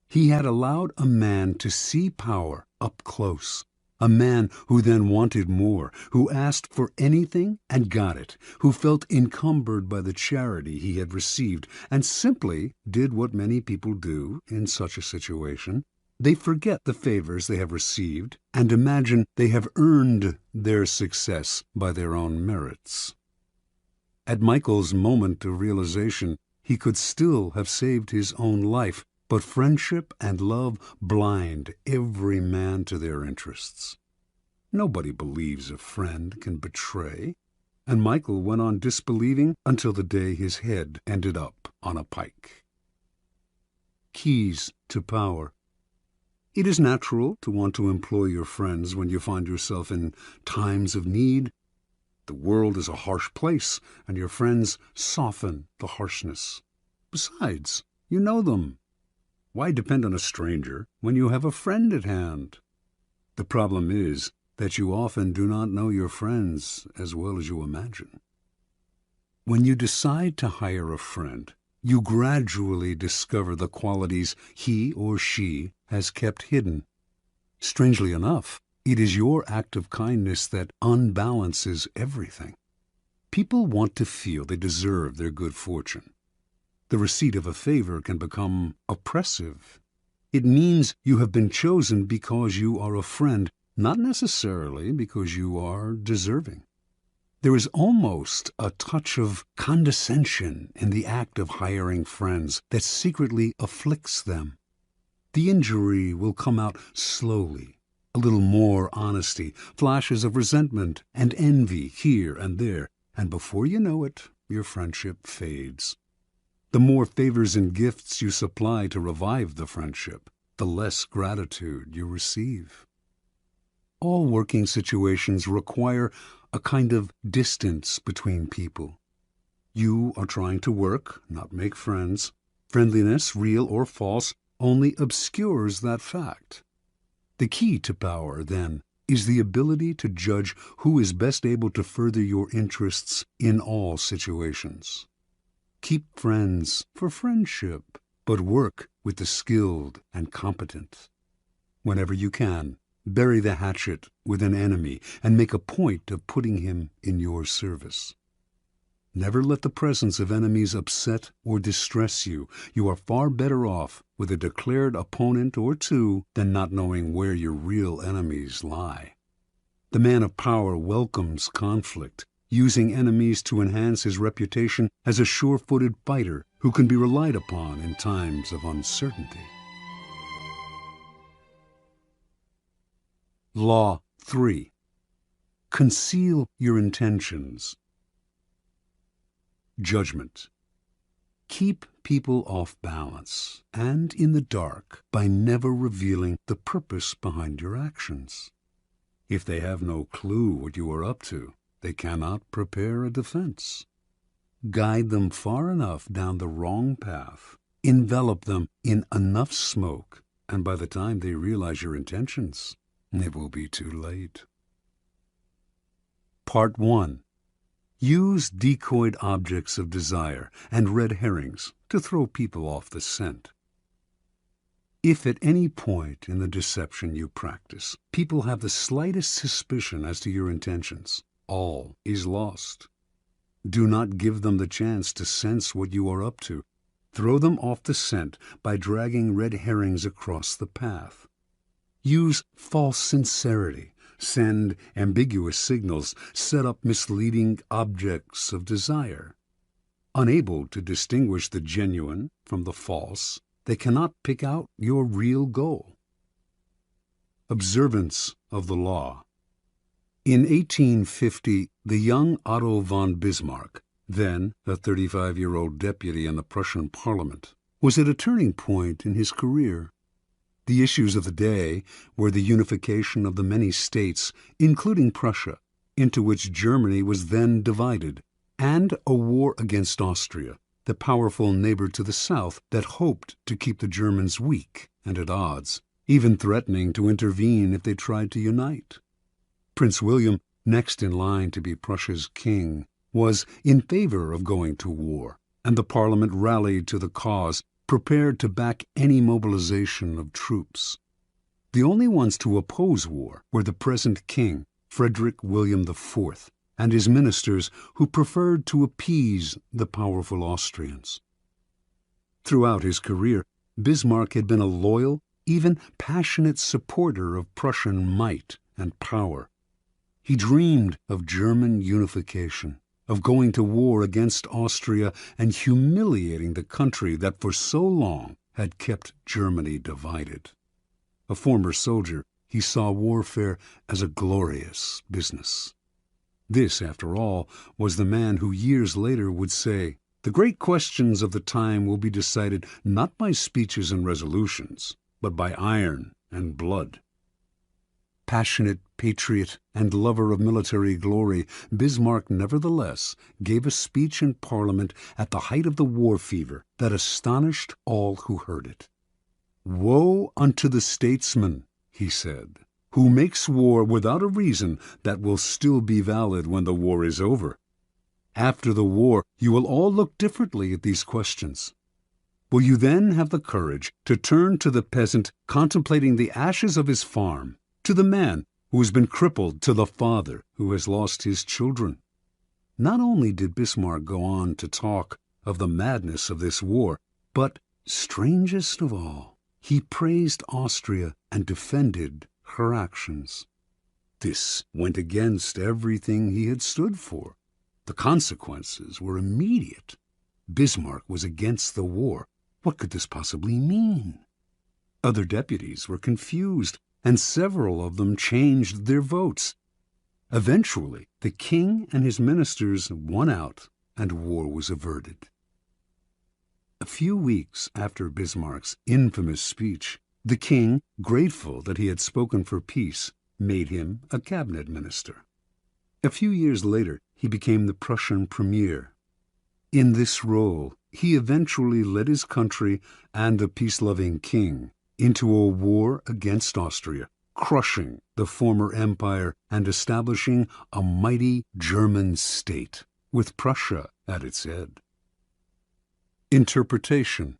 Speaker 1: He had allowed a man to see power up close, a man who then wanted more, who asked for anything and got it, who felt encumbered by the charity he had received, and simply did what many people do in such a situation. They forget the favors they have received and imagine they have earned their success by their own merits. At Michael's moment of realization, he could still have saved his own life, but friendship and love blind every man to their interests. Nobody believes a friend can betray, and Michael went on disbelieving until the day his head ended up on a pike. Keys to power. It is natural to want to employ your friends when you find yourself in times of need. The world is a harsh place, and your friends soften the harshness. Besides, you know them. Why depend on a stranger when you have a friend at hand? The problem is that you often do not know your friends as well as you imagine. When you decide to hire a friend, you gradually discover the qualities he or she has kept hidden. Strangely enough, it is your act of kindness that unbalances everything. People want to feel they deserve their good fortune. The receipt of a favor can become oppressive. It means you have been chosen because you are a friend, not necessarily because you are deserving. There is almost a touch of condescension in the act of hiring friends that secretly afflicts them. The injury will come out slowly, a little more honesty, flashes of resentment and envy here and there, and before you know it, your friendship fades. The more favors and gifts you supply to revive the friendship, the less gratitude you receive. All working situations require a kind of distance between people. You are trying to work, not make friends. Friendliness, real or false, only obscures that fact. The key to power, then, is the ability to judge who is best able to further your interests in all situations. Keep friends for friendship, but work with the skilled and competent. Whenever you can, bury the hatchet with an enemy and make a point of putting him in your service. Never let the presence of enemies upset or distress you. You are far better off with a declared opponent or two than not knowing where your real enemies lie. The man of power welcomes conflict, using enemies to enhance his reputation as a sure-footed fighter who can be relied upon in times of uncertainty. Law 3. Conceal your intentions. Judgment. Keep people off balance and in the dark by never revealing the purpose behind your actions. If they have no clue what you are up to, they cannot prepare a defense. Guide them far enough down the wrong path, envelop them in enough smoke, and by the time they realize your intentions, it will be too late. Part 1. Use decoyed objects of desire and red herrings to throw people off the scent. If at any point in the deception you practice, people have the slightest suspicion as to your intentions, all is lost. Do not give them the chance to sense what you are up to. Throw them off the scent by dragging red herrings across the path. Use false sincerity, send ambiguous signals, set up misleading objects of desire. Unable to distinguish the genuine from the false, they cannot pick out your real goal. Observance of the law. In 1850, the young Otto von Bismarck, then a 35-year-old deputy in the Prussian parliament, was at a turning point in his career. The issues of the day were the unification of the many states, including Prussia, into which Germany was then divided, and a war against Austria, the powerful neighbor to the south that hoped to keep the Germans weak and at odds, even threatening to intervene if they tried to unite. Prince William, next in line to be Prussia's king, was in favor of going to war, and the Parliament rallied to the cause, prepared to back any mobilization of troops. The only ones to oppose war were the present king, Frederick William IV, and his ministers, who preferred to appease the powerful Austrians. Throughout his career, Bismarck had been a loyal, even passionate supporter of Prussian might and power. He dreamed of German unification, of going to war against Austria and humiliating the country that for so long had kept Germany divided. A former soldier, he saw warfare as a glorious business. This, after all, was the man who years later would say, "The great questions of the time will be decided not by speeches and resolutions, but by iron and blood." Passionate patriot and lover of military glory, Bismarck nevertheless gave a speech in Parliament at the height of the war fever that astonished all who heard it. "Woe unto the statesman," he said, "who makes war without a reason that will still be valid when the war is over. After the war, you will all look differently at these questions. Will you then have the courage to turn to the peasant contemplating the ashes of his farm, to the man who has been crippled, to the father who has lost his children?" Not only did Bismarck go on to talk of the madness of this war, but, strangest of all, he praised Austria and defended her actions. This went against everything he had stood for. The consequences were immediate. Bismarck was against the war. What could this possibly mean? Other deputies were confused, and several of them changed their votes. Eventually, the king and his ministers won out, and war was averted. A few weeks after Bismarck's infamous speech, the king, grateful that he had spoken for peace, made him a cabinet minister. A few years later, he became the Prussian premier. In this role, he eventually led his country and the peace-loving king into a war against Austria, crushing the former empire and establishing a mighty German state, with Prussia at its head. Interpretation.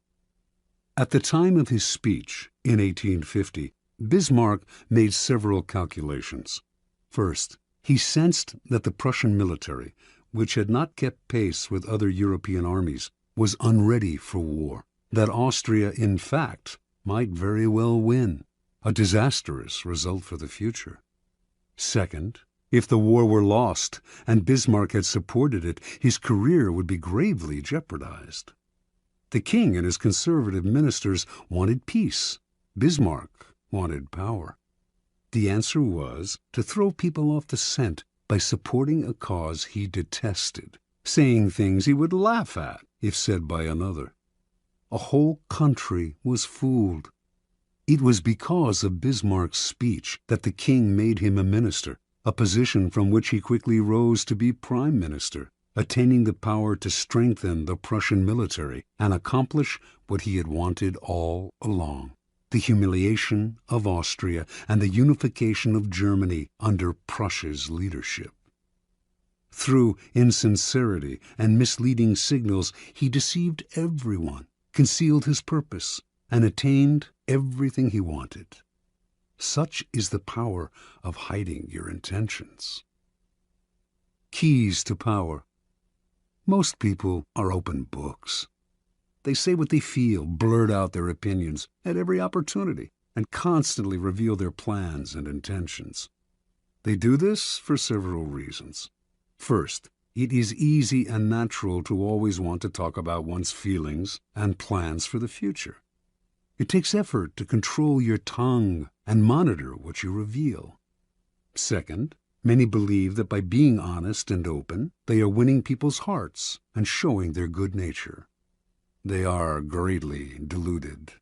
Speaker 1: At the time of his speech, in 1850, Bismarck made several calculations. First, he sensed that the Prussian military, which had not kept pace with other European armies, was unready for war, that Austria, in fact, might very well win, a disastrous result for the future. Second, if the war were lost and Bismarck had supported it, his career would be gravely jeopardized. The king and his conservative ministers wanted peace. Bismarck wanted power. The answer was to throw people off the scent by supporting a cause he detested, saying things he would laugh at if said by another. A whole country was fooled. It was because of Bismarck's speech that the king made him a minister, a position from which he quickly rose to be prime minister, attaining the power to strengthen the Prussian military and accomplish what he had wanted all along: the humiliation of Austria and the unification of Germany under Prussia's leadership. Through insincerity and misleading signals, he deceived everyone, concealed his purpose, and attained everything he wanted. Such is the power of hiding your intentions. Keys to power. Most people are open books. They say what they feel, blurt out their opinions at every opportunity, and constantly reveal their plans and intentions. They do this for several reasons. First, it is easy and natural to always want to talk about one's feelings and plans for the future. It takes effort to control your tongue and monitor what you reveal. Second, many believe that by being honest and open, they are winning people's hearts and showing their good nature. They are greatly deluded.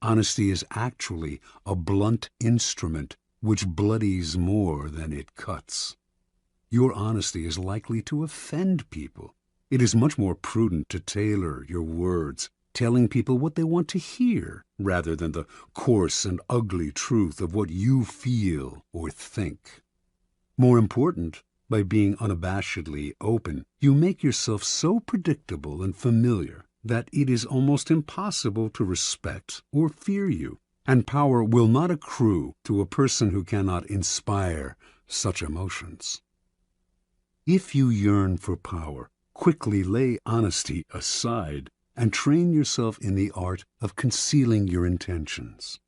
Speaker 1: Honesty is actually a blunt instrument which bloodies more than it cuts. Your honesty is likely to offend people. It is much more prudent to tailor your words, telling people what they want to hear, rather than the coarse and ugly truth of what you feel or think. More important, by being unabashedly open, you make yourself so predictable and familiar that it is almost impossible to respect or fear you, and power will not accrue to a person who cannot inspire such emotions. If you yearn for power, quickly lay honesty aside and train yourself in the art of concealing your intentions.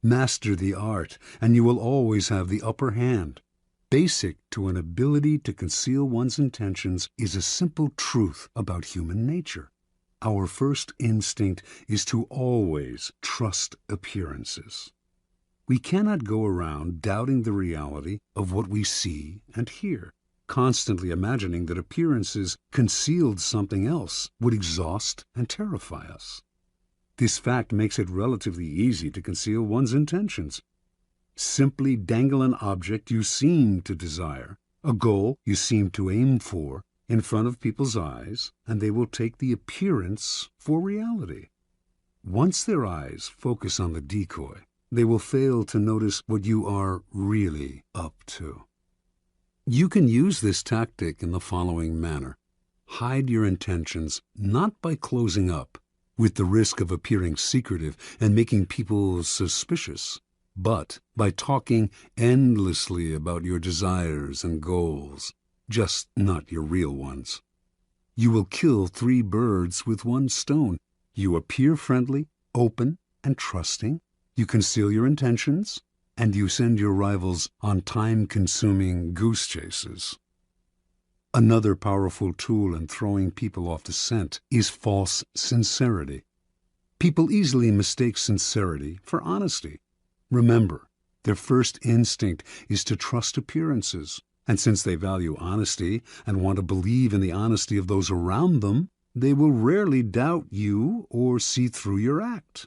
Speaker 1: Master the art, and you will always have the upper hand. Basic to an ability to conceal one's intentions is a simple truth about human nature. Our first instinct is to always trust appearances. We cannot go around doubting the reality of what we see and hear. Constantly imagining that appearances concealed something else would exhaust and terrify us. This fact makes it relatively easy to conceal one's intentions. Simply dangle an object you seem to desire, a goal you seem to aim for, in front of people's eyes, and they will take the appearance for reality. Once their eyes focus on the decoy, they will fail to notice what you are really up to. You can use this tactic in the following manner. Hide your intentions not by closing up, with the risk of appearing secretive and making people suspicious, but by talking endlessly about your desires and goals, just not your real ones. You will kill 3 birds with 1 stone. You appear friendly, open, and trusting. You conceal your intentions, and you send your rivals on time-consuming goose chases. Another powerful tool in throwing people off the scent is false sincerity. People easily mistake sincerity for honesty. Remember, their first instinct is to trust appearances, and since they value honesty and want to believe in the honesty of those around them, they will rarely doubt you or see through your act.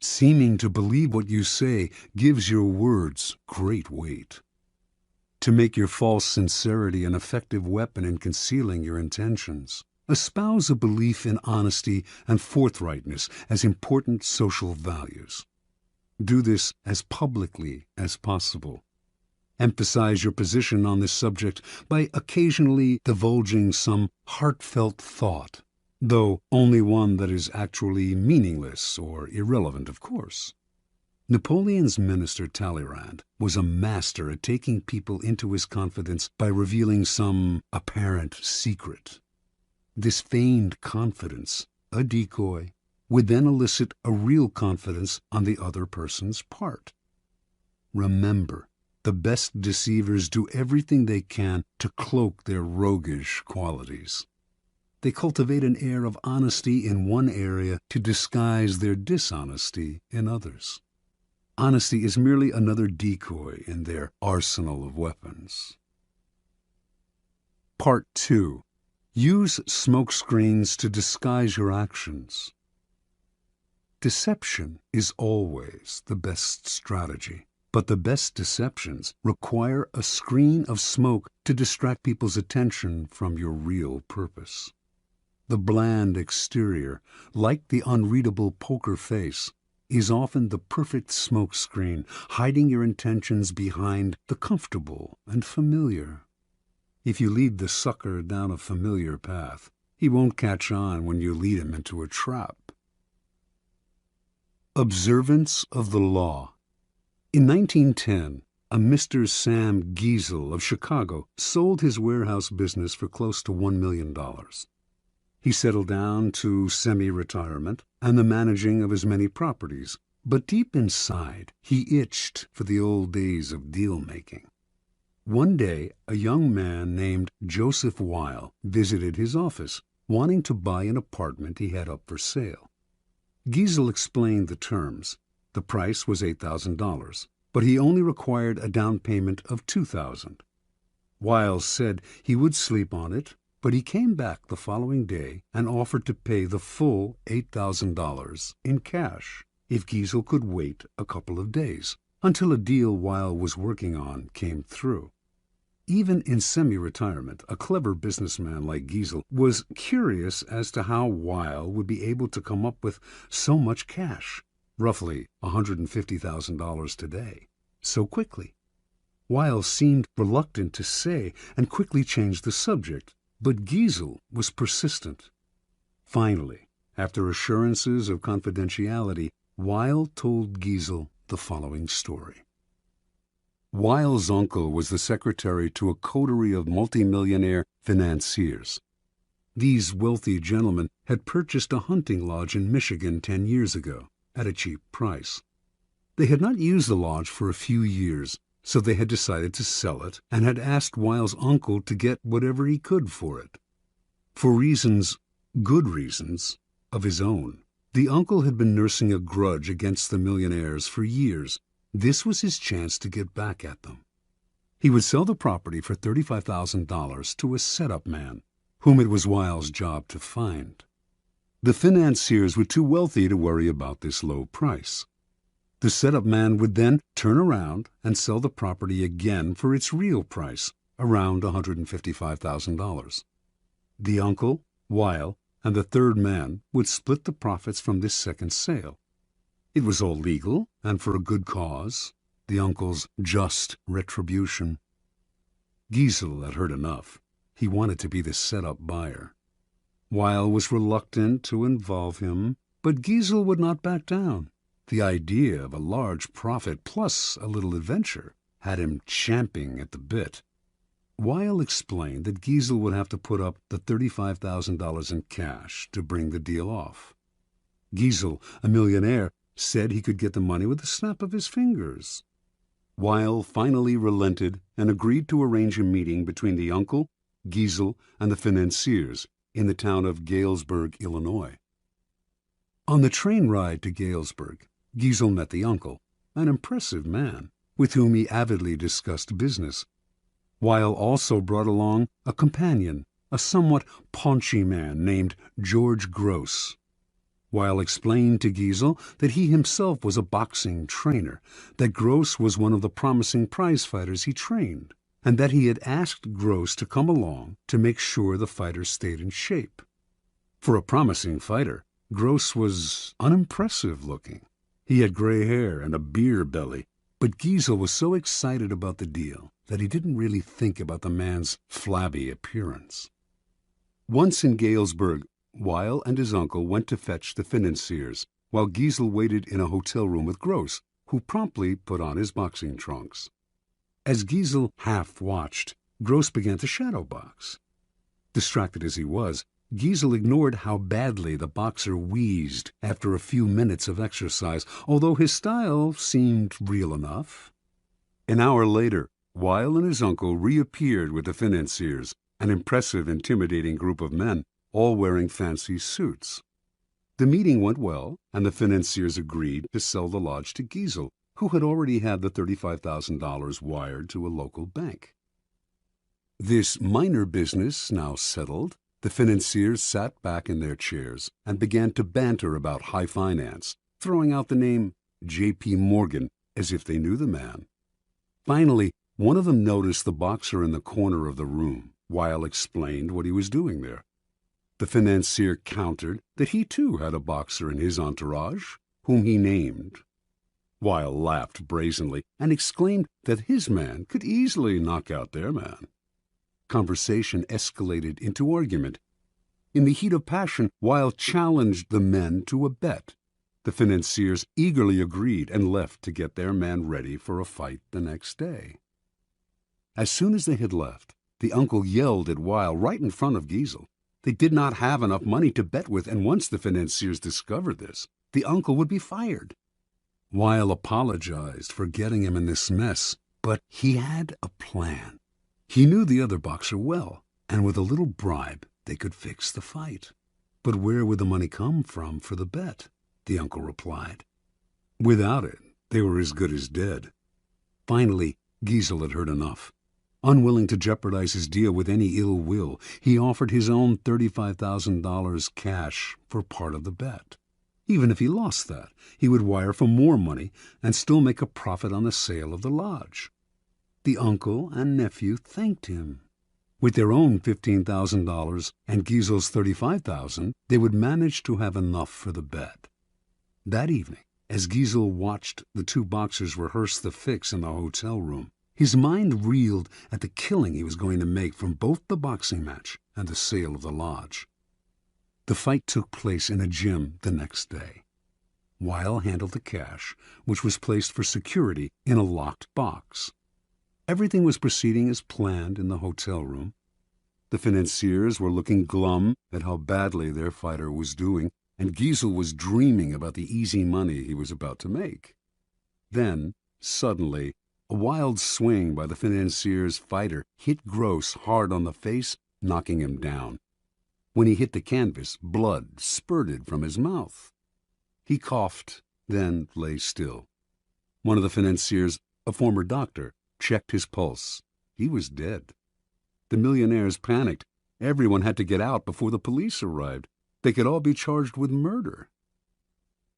Speaker 1: Seeming to believe what you say gives your words great weight. To make your false sincerity an effective weapon in concealing your intentions, espouse a belief in honesty and forthrightness as important social values. Do this as publicly as possible. Emphasize your position on this subject by occasionally divulging some heartfelt thought, though only one that is actually meaningless or irrelevant, of course. Napoleon's minister Talleyrand was a master at taking people into his confidence by revealing some apparent secret. This feigned confidence, a decoy, would then elicit a real confidence on the other person's part. Remember, the best deceivers do everything they can to cloak their roguish qualities. They cultivate an air of honesty in one area to disguise their dishonesty in others. Honesty is merely another decoy in their arsenal of weapons. Part 2. Use smoke screens to disguise your actions. Deception is always the best strategy, but the best deceptions require a screen of smoke to distract people's attention from your real purpose. The bland exterior, like the unreadable poker face, is often the perfect smoke screen, hiding your intentions behind the comfortable and familiar. If you lead the sucker down a familiar path, he won't catch on when you lead him into a trap. Observance of the law. In 1910, a Mr. Sam Giesel of Chicago sold his warehouse business for close to $1 million. He settled down to semi-retirement and the managing of his many properties, but deep inside he itched for the old days of deal-making. One day, a young man named Joseph Weil visited his office, wanting to buy an apartment he had up for sale. Giesel explained the terms. The price was $8,000, but he only required a down payment of $2,000. Weil said he would sleep on it, but he came back the following day and offered to pay the full $8,000 in cash if Giesel could wait a couple of days until a deal Weil was working on came through. Even in semi-retirement, a clever businessman like Giesel was curious as to how Weil would be able to come up with so much cash, roughly $150,000 today, so quickly. Weil seemed reluctant to say and quickly changed the subject, but Giesel was persistent. Finally, after assurances of confidentiality, Weil told Giesel the following story. Weil's uncle was the secretary to a coterie of multimillionaire financiers. These wealthy gentlemen had purchased a hunting lodge in Michigan 10 years ago at a cheap price. They had not used the lodge for a few years, so they had decided to sell it and had asked Weil's uncle to get whatever he could for it. For reasons, good reasons, of his own, the uncle had been nursing a grudge against the millionaires for years. This was his chance to get back at them. He would sell the property for $35,000 to a setup man, whom it was Weil's job to find. The financiers were too wealthy to worry about this low price. The setup man would then turn around and sell the property again for its real price, around $155,000. The uncle, Weil, and the third man would split the profits from this second sale. It was all legal and for a good cause, the uncle's just retribution. Giesel had heard enough. He wanted to be the set-up buyer. Weil was reluctant to involve him, but Giesel would not back down. The idea of a large profit plus a little adventure had him champing at the bit. Weil explained that Giesel would have to put up the $35,000 in cash to bring the deal off. Giesel, a millionaire, said he could get the money with a snap of his fingers. Weil finally relented and agreed to arrange a meeting between the uncle, Giesel, and the financiers in the town of Galesburg, Illinois. On the train ride to Galesburg, Giesel met the uncle, an impressive man, with whom he avidly discussed business. Weil also brought along a companion, a somewhat paunchy man named George Gross. Weil explained to Giesel that he himself was a boxing trainer, that Gross was one of the promising prize fighters he trained, and that he had asked Gross to come along to make sure the fighter stayed in shape. For a promising fighter, Gross was unimpressive looking. He had gray hair and a beer belly, but Giesel was so excited about the deal that he didn't really think about the man's flabby appearance. Once in Galesburg, Weil and his uncle went to fetch the financiers, while Giesel waited in a hotel room with Gross, who promptly put on his boxing trunks. As Giesel half-watched, Gross began to shadow box. Distracted as he was, Giesel ignored how badly the boxer wheezed after a few minutes of exercise, although his style seemed real enough. An hour later, Weil and his uncle reappeared with the financiers, an impressive, intimidating group of men, all wearing fancy suits. The meeting went well, and the financiers agreed to sell the lodge to Giesel, who had already had the $35,000 wired to a local bank. This minor business now settled, the financiers sat back in their chairs and began to banter about high finance, throwing out the name J.P. Morgan as if they knew the man. Finally, one of them noticed the boxer in the corner of the room. Weil explained what he was doing there. The financier countered that he too had a boxer in his entourage, whom he named. Weil laughed brazenly and exclaimed that his man could easily knock out their man. Conversation escalated into argument. In the heat of passion, Weil challenged the men to a bet. The financiers eagerly agreed and left to get their man ready for a fight the next day. As soon as they had left, the uncle yelled at Weil right in front of Giesel. They did not have enough money to bet with, and once the financiers discovered this, the uncle would be fired. Weil apologized for getting him in this mess, but he had a plan. He knew the other boxer well, and with a little bribe they could fix the fight. But where would the money come from for the bet? The uncle replied. Without it, they were as good as dead. Finally, Giesel had heard enough. Unwilling to jeopardize his deal with any ill will, he offered his own $35,000 cash for part of the bet. Even if he lost that, he would wire for more money and still make a profit on the sale of the lodge. The uncle and nephew thanked him. With their own $15,000 and Giesel's $35,000, they would manage to have enough for the bet. That evening, as Giesel watched the two boxers rehearse the fix in the hotel room, his mind reeled at the killing he was going to make from both the boxing match and the sale of the lodge. The fight took place in a gym the next day. Weil handled the cash, which was placed for security in a locked box. Everything was proceeding as planned in the hotel room. The financiers were looking glum at how badly their fighter was doing, and Giesel was dreaming about the easy money he was about to make. Then, suddenly, a wild swing by the financier's fighter hit Gross hard on the face, knocking him down. When he hit the canvas, blood spurted from his mouth. He coughed, then lay still. One of the financiers, a former doctor, checked his pulse. He was dead. The millionaires panicked. Everyone had to get out before the police arrived. They could all be charged with murder.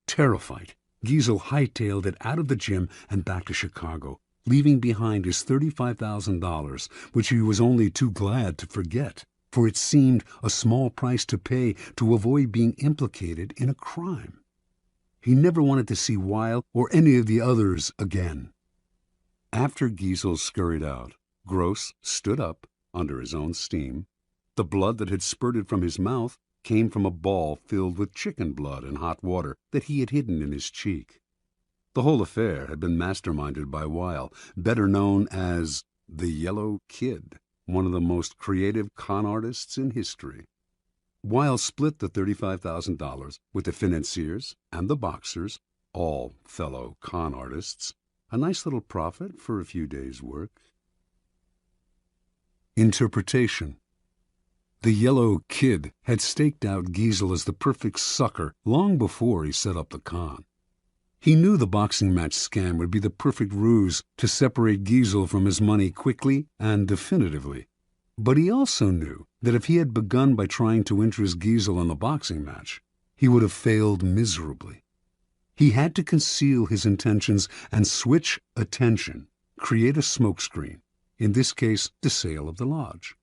Speaker 1: Terrified, Giesel hightailed it out of the gym and back to Chicago, leaving behind his $35,000, which he was only too glad to forget, for it seemed a small price to pay to avoid being implicated in a crime. He never wanted to see Weil or any of the others again. After Giesel scurried out, Gross stood up under his own steam. The blood that had spurted from his mouth came from a ball filled with chicken blood and hot water that he had hidden in his cheek. The whole affair had been masterminded by Weil, better known as the Yellow Kid, one of the most creative con artists in history. Weil split the $35,000 with the financiers and the boxers, all fellow con artists, a nice little profit for a few days' work. Interpretation. The Yellow Kid had staked out Giesel as the perfect sucker long before he set up the con. He knew the boxing match scam would be the perfect ruse to separate Giesel from his money quickly and definitively. But he also knew that if he had begun by trying to interest Giesel in the boxing match, he would have failed miserably. He had to conceal his intentions and switch attention, create a smokescreen, in this case the sale of the lodge.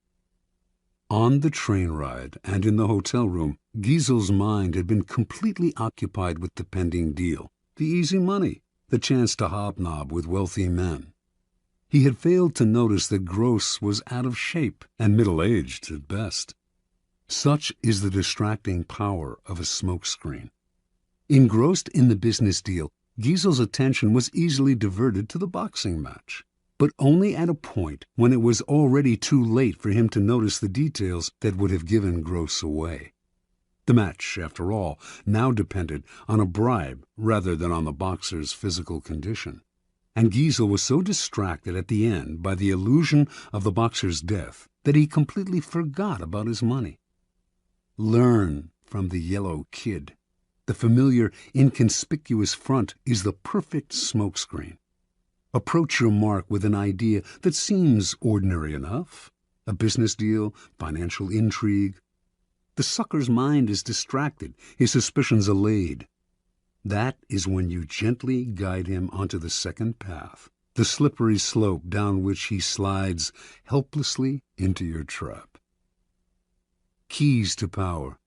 Speaker 1: On the train ride and in the hotel room, Giesel's mind had been completely occupied with the pending deal, the easy money, the chance to hobnob with wealthy men. He had failed to notice that Gross was out of shape and middle-aged at best. Such is the distracting power of a smokescreen. Engrossed in the business deal, Giesel's attention was easily diverted to the boxing match, but only at a point when it was already too late for him to notice the details that would have given Gross away. The match, after all, now depended on a bribe rather than on the boxer's physical condition, and Giesel was so distracted at the end by the illusion of the boxer's death that he completely forgot about his money. Learn from the Yellow Kid. The familiar, inconspicuous front is the perfect smokescreen. Approach your mark with an idea that seems ordinary enough, a business deal, financial intrigue. The sucker's mind is distracted, his suspicions allayed. That is when you gently guide him onto the second path, the slippery slope down which he slides helplessly into your trap. Keys to power.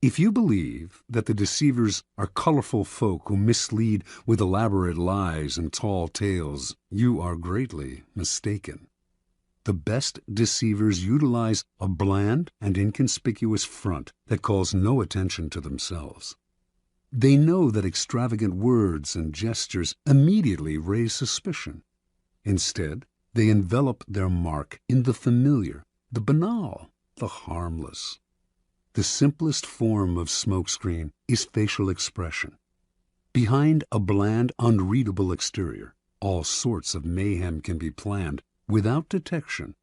Speaker 1: If you believe that the deceivers are colorful folk who mislead with elaborate lies and tall tales, you are greatly mistaken. The best deceivers utilize a bland and inconspicuous front that calls no attention to themselves. They know that extravagant words and gestures immediately raise suspicion. Instead, they envelop their mark in the familiar, the banal, the harmless. The simplest form of smokescreen is facial expression. Behind a bland, unreadable exterior, all sorts of mayhem can be planned without detection.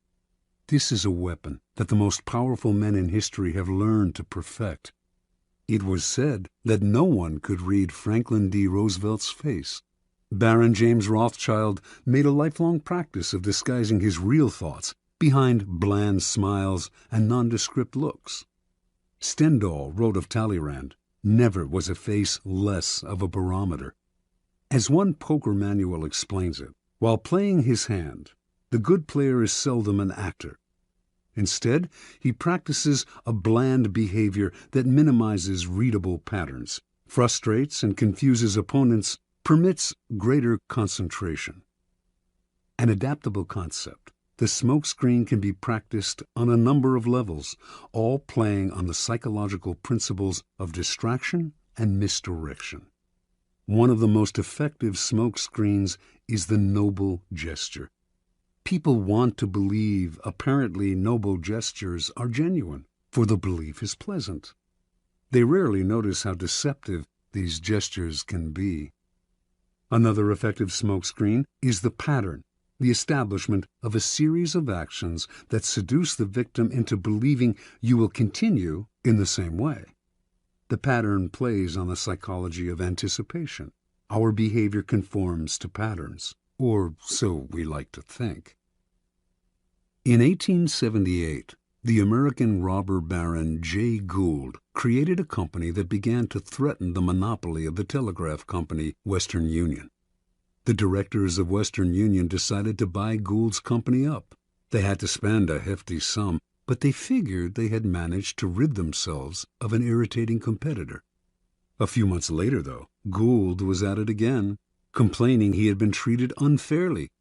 Speaker 1: This is a weapon that the most powerful men in history have learned to perfect. It was said that no one could read Franklin D. Roosevelt's face. Baron James Rothschild made a lifelong practice of disguising his real thoughts behind bland smiles and nondescript looks. Stendhal wrote of Talleyrand, "Never was a face less of a barometer." As one poker manual explains it, while playing his hand, the good player is seldom an actor. Instead, he practices a bland behavior that minimizes readable patterns, frustrates and confuses opponents, permits greater concentration. An adaptable concept, the smokescreen can be practiced on a number of levels, all playing on the psychological principles of distraction and misdirection. One of the most effective smokescreens is the noble gesture. People want to believe apparently noble gestures are genuine, for the belief is pleasant. They rarely notice how deceptive these gestures can be. Another effective smokescreen is the pattern, the establishment of a series of actions that seduce the victim into believing you will continue in the same way. The pattern plays on the psychology of anticipation. Our behavior conforms to patterns, or so we like to think. In 1878, the American robber baron Jay Gould created a company that began to threaten the monopoly of the telegraph company Western Union. The directors of Western Union decided to buy Gould's company up. They had to spend a hefty sum, but they figured they had managed to rid themselves of an irritating competitor. A few months later, though, Gould was at it again, complaining he had been treated unfairly.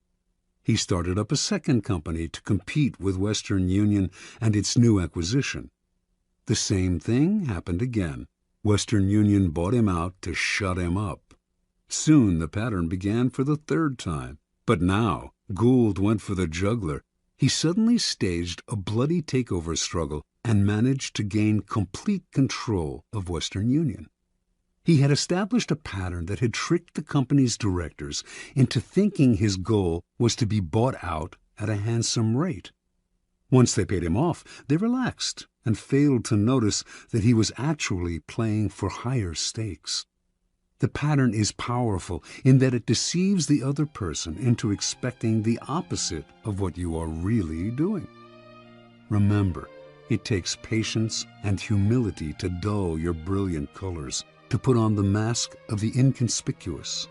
Speaker 1: He started up a second company to compete with Western Union and its new acquisition. The same thing happened again. Western Union bought him out to shut him up. Soon the pattern began for the third time, but now Gould went for the jugular. He suddenly staged a bloody takeover struggle and managed to gain complete control of Western Union. He had established a pattern that had tricked the company's directors into thinking his goal was to be bought out at a handsome rate. Once they paid him off, they relaxed and failed to notice that he was actually playing for higher stakes. The pattern is powerful in that it deceives the other person into expecting the opposite of what you are really doing. Remember, it takes patience and humility to dull your brilliant colors, to put on the mask of the inconspicuous.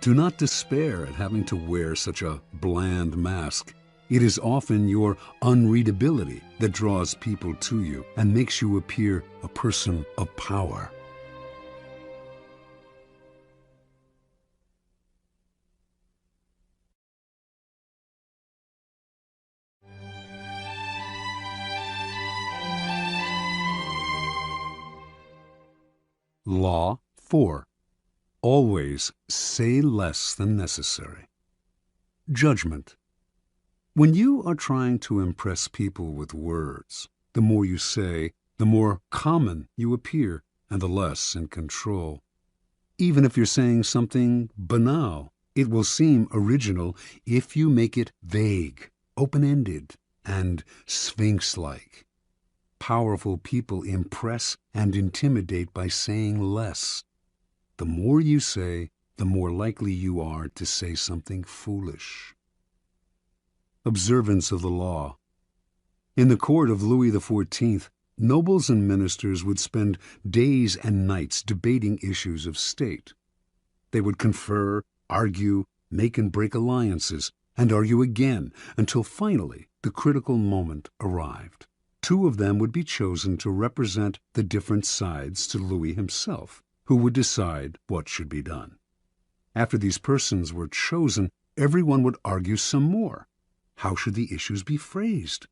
Speaker 1: Do not despair at having to wear such a bland mask. It is often your unreadability that draws people to you and makes you appear a person of power. Law 4. Always say less than necessary. Judgment. When you are trying to impress people with words, the more you say, the more common you appear and the less in control. Even if you're saying something banal, it will seem original if you make it vague, open-ended, and sphinx-like. Powerful people impress and intimidate by saying less. The more you say, the more likely you are to say something foolish. Observance of the law. In the court of Louis XIV, nobles and ministers would spend days and nights debating issues of state. They would confer, argue, make and break alliances, and argue again until finally the critical moment arrived. Two of them would be chosen to represent the different sides to Louis himself, who would decide what should be done. After these persons were chosen, everyone would argue some more. How should the issues be phrased?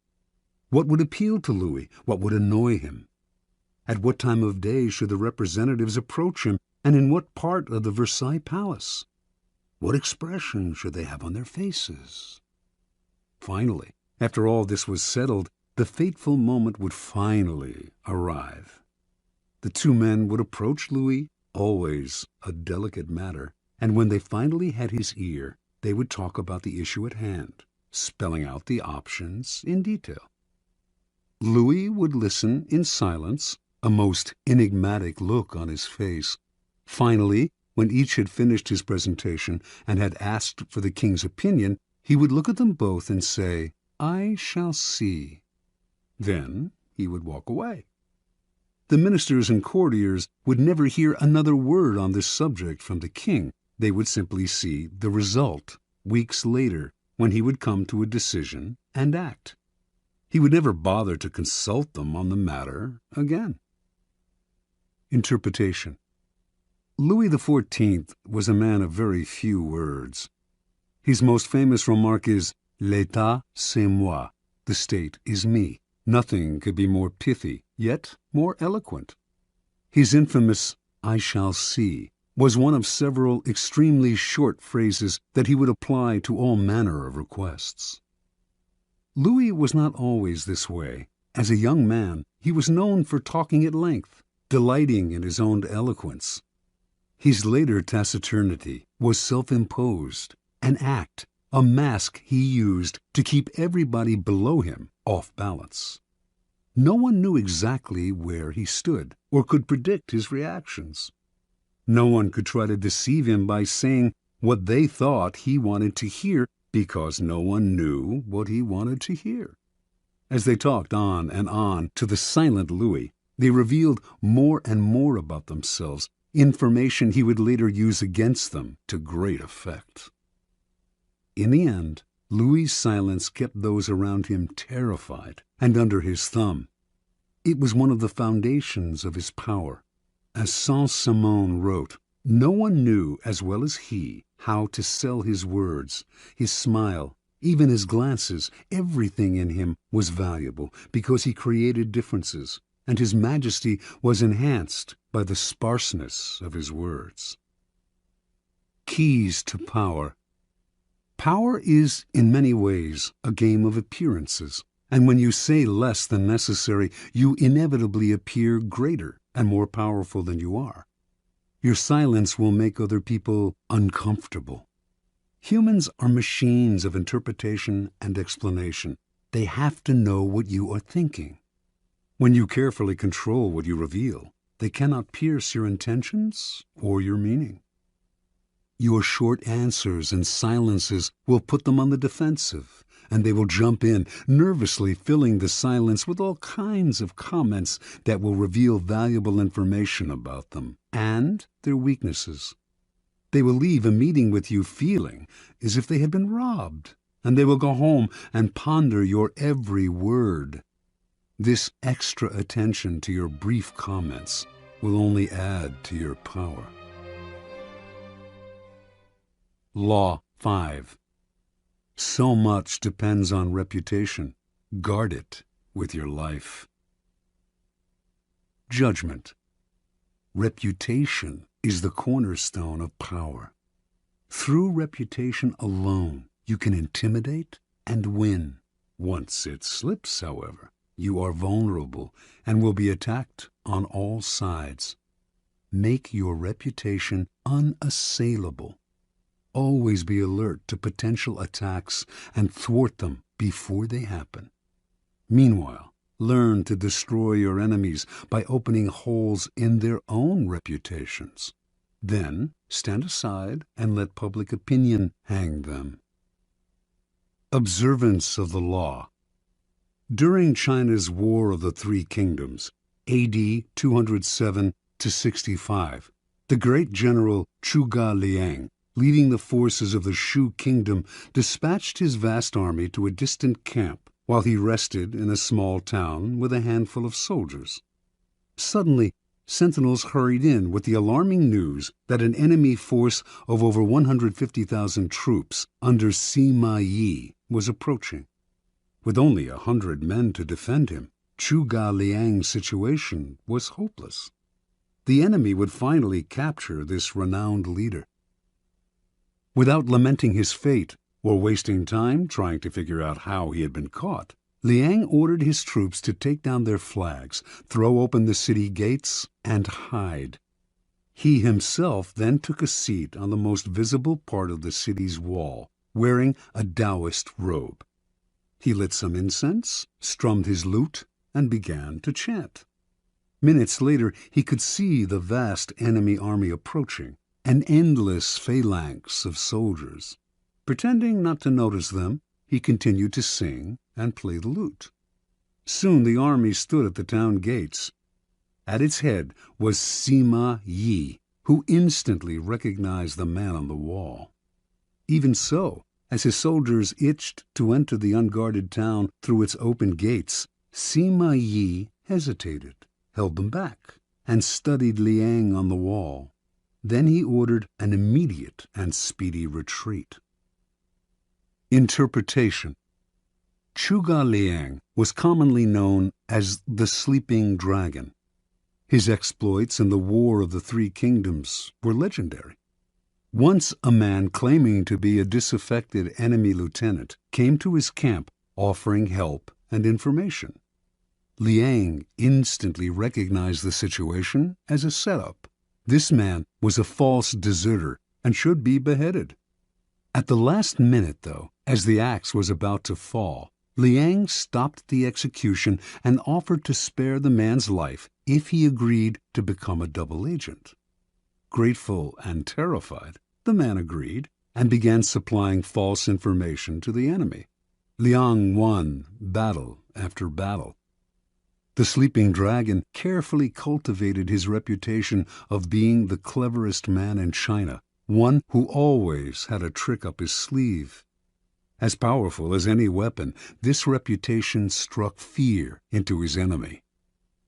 Speaker 1: What would appeal to Louis? What would annoy him? At what time of day should the representatives approach him, and in what part of the Versailles Palace? What expression should they have on their faces? Finally, after all this was settled, the fateful moment would finally arrive. The two men would approach Louis, always a delicate matter, and when they finally had his ear, they would talk about the issue at hand, spelling out the options in detail. Louis would listen in silence, a most enigmatic look on his face. Finally, when each had finished his presentation and had asked for the king's opinion, he would look at them both and say, "I shall see." Then he would walk away. The ministers and courtiers would never hear another word on this subject from the king. They would simply see the result weeks later, when he would come to a decision and act. He would never bother to consult them on the matter again. Interpretation. Louis XIV was a man of very few words. His most famous remark is, "L'État, c'est moi." The state is me. Nothing could be more pithy, yet more eloquent. His infamous, "I shall see," was one of several extremely short phrases that he would apply to all manner of requests. Louis was not always this way. As a young man, he was known for talking at length, delighting in his own eloquence. His later taciturnity was self-imposed, an act, a mask he used to keep everybody below him off balance. No one knew exactly where he stood or could predict his reactions. No one could try to deceive him by saying what they thought he wanted to hear, because no one knew what he wanted to hear. As they talked on and on to the silent Louis, they revealed more and more about themselves, information he would later use against them to great effect. In the end, Louis's silence kept those around him terrified and under his thumb. It was one of the foundations of his power. As Saint-Simon wrote, no one knew as well as he how to sell his words, his smile, even his glances. Everything in him was valuable because he created differences, and his majesty was enhanced by the sparseness of his words. Keys to power. Power is, in many ways, a game of appearances, and when you say less than necessary, you inevitably appear greater and more powerful than you are. Your silence will make other people uncomfortable. Humans are machines of interpretation and explanation. They have to know what you are thinking. When you carefully control what you reveal, they cannot pierce your intentions or your meaning. Your short answers and silences will put them on the defensive, and they will jump in, nervously filling the silence with all kinds of comments that will reveal valuable information about them and their weaknesses. They will leave a meeting with you feeling as if they had been robbed, and they will go home and ponder your every word. This extra attention to your brief comments will only add to your power. Law 5. So much depends on reputation. Guard it with your life. Judgment. Reputation is the cornerstone of power. Through reputation alone, you can intimidate and win. Once it slips, however, you are vulnerable and will be attacked on all sides. Make your reputation unassailable. Always be alert to potential attacks and thwart them before they happen. Meanwhile, learn to destroy your enemies by opening holes in their own reputations. Then stand aside and let public opinion hang them. Observance of the law. During China's War of the Three Kingdoms, AD 207 to 65, the great general Zhuge Liang, leading the forces of the Shu kingdom, dispatched his vast army to a distant camp while he rested in a small town with a handful of soldiers. Suddenly, sentinels hurried in with the alarming news that an enemy force of over 150,000 troops under Sima Yi was approaching. With only 100 men to defend him, Zhuge Liang's situation was hopeless. The enemy would finally capture this renowned leader. Without lamenting his fate or wasting time trying to figure out how he had been caught, Liang ordered his troops to take down their flags, throw open the city gates, and hide. He himself then took a seat on the most visible part of the city's wall, wearing a Taoist robe. He lit some incense, strummed his lute, and began to chant. Minutes later, he could see the vast enemy army approaching, an endless phalanx of soldiers. Pretending not to notice them, he continued to sing and play the lute. Soon the army stood at the town gates. At its head was Sima Yi, who instantly recognized the man on the wall. Even so, as his soldiers itched to enter the unguarded town through its open gates, Sima Yi hesitated, held them back, and studied Liang on the wall. Then he ordered an immediate and speedy retreat. Interpretation. Zhuge Liang was commonly known as the Sleeping Dragon. His exploits in the War of the Three Kingdoms were legendary. Once a man claiming to be a disaffected enemy lieutenant came to his camp offering help and information. Liang instantly recognized the situation as a setup. This man was a false deserter and should be beheaded. At the last minute, though, as the axe was about to fall, Liang stopped the execution and offered to spare the man's life if he agreed to become a double agent. Grateful and terrified, the man agreed and began supplying false information to the enemy. Liang won battle after battle. The Sleeping Dragon carefully cultivated his reputation of being the cleverest man in China, one who always had a trick up his sleeve. As powerful as any weapon, this reputation struck fear into his enemy.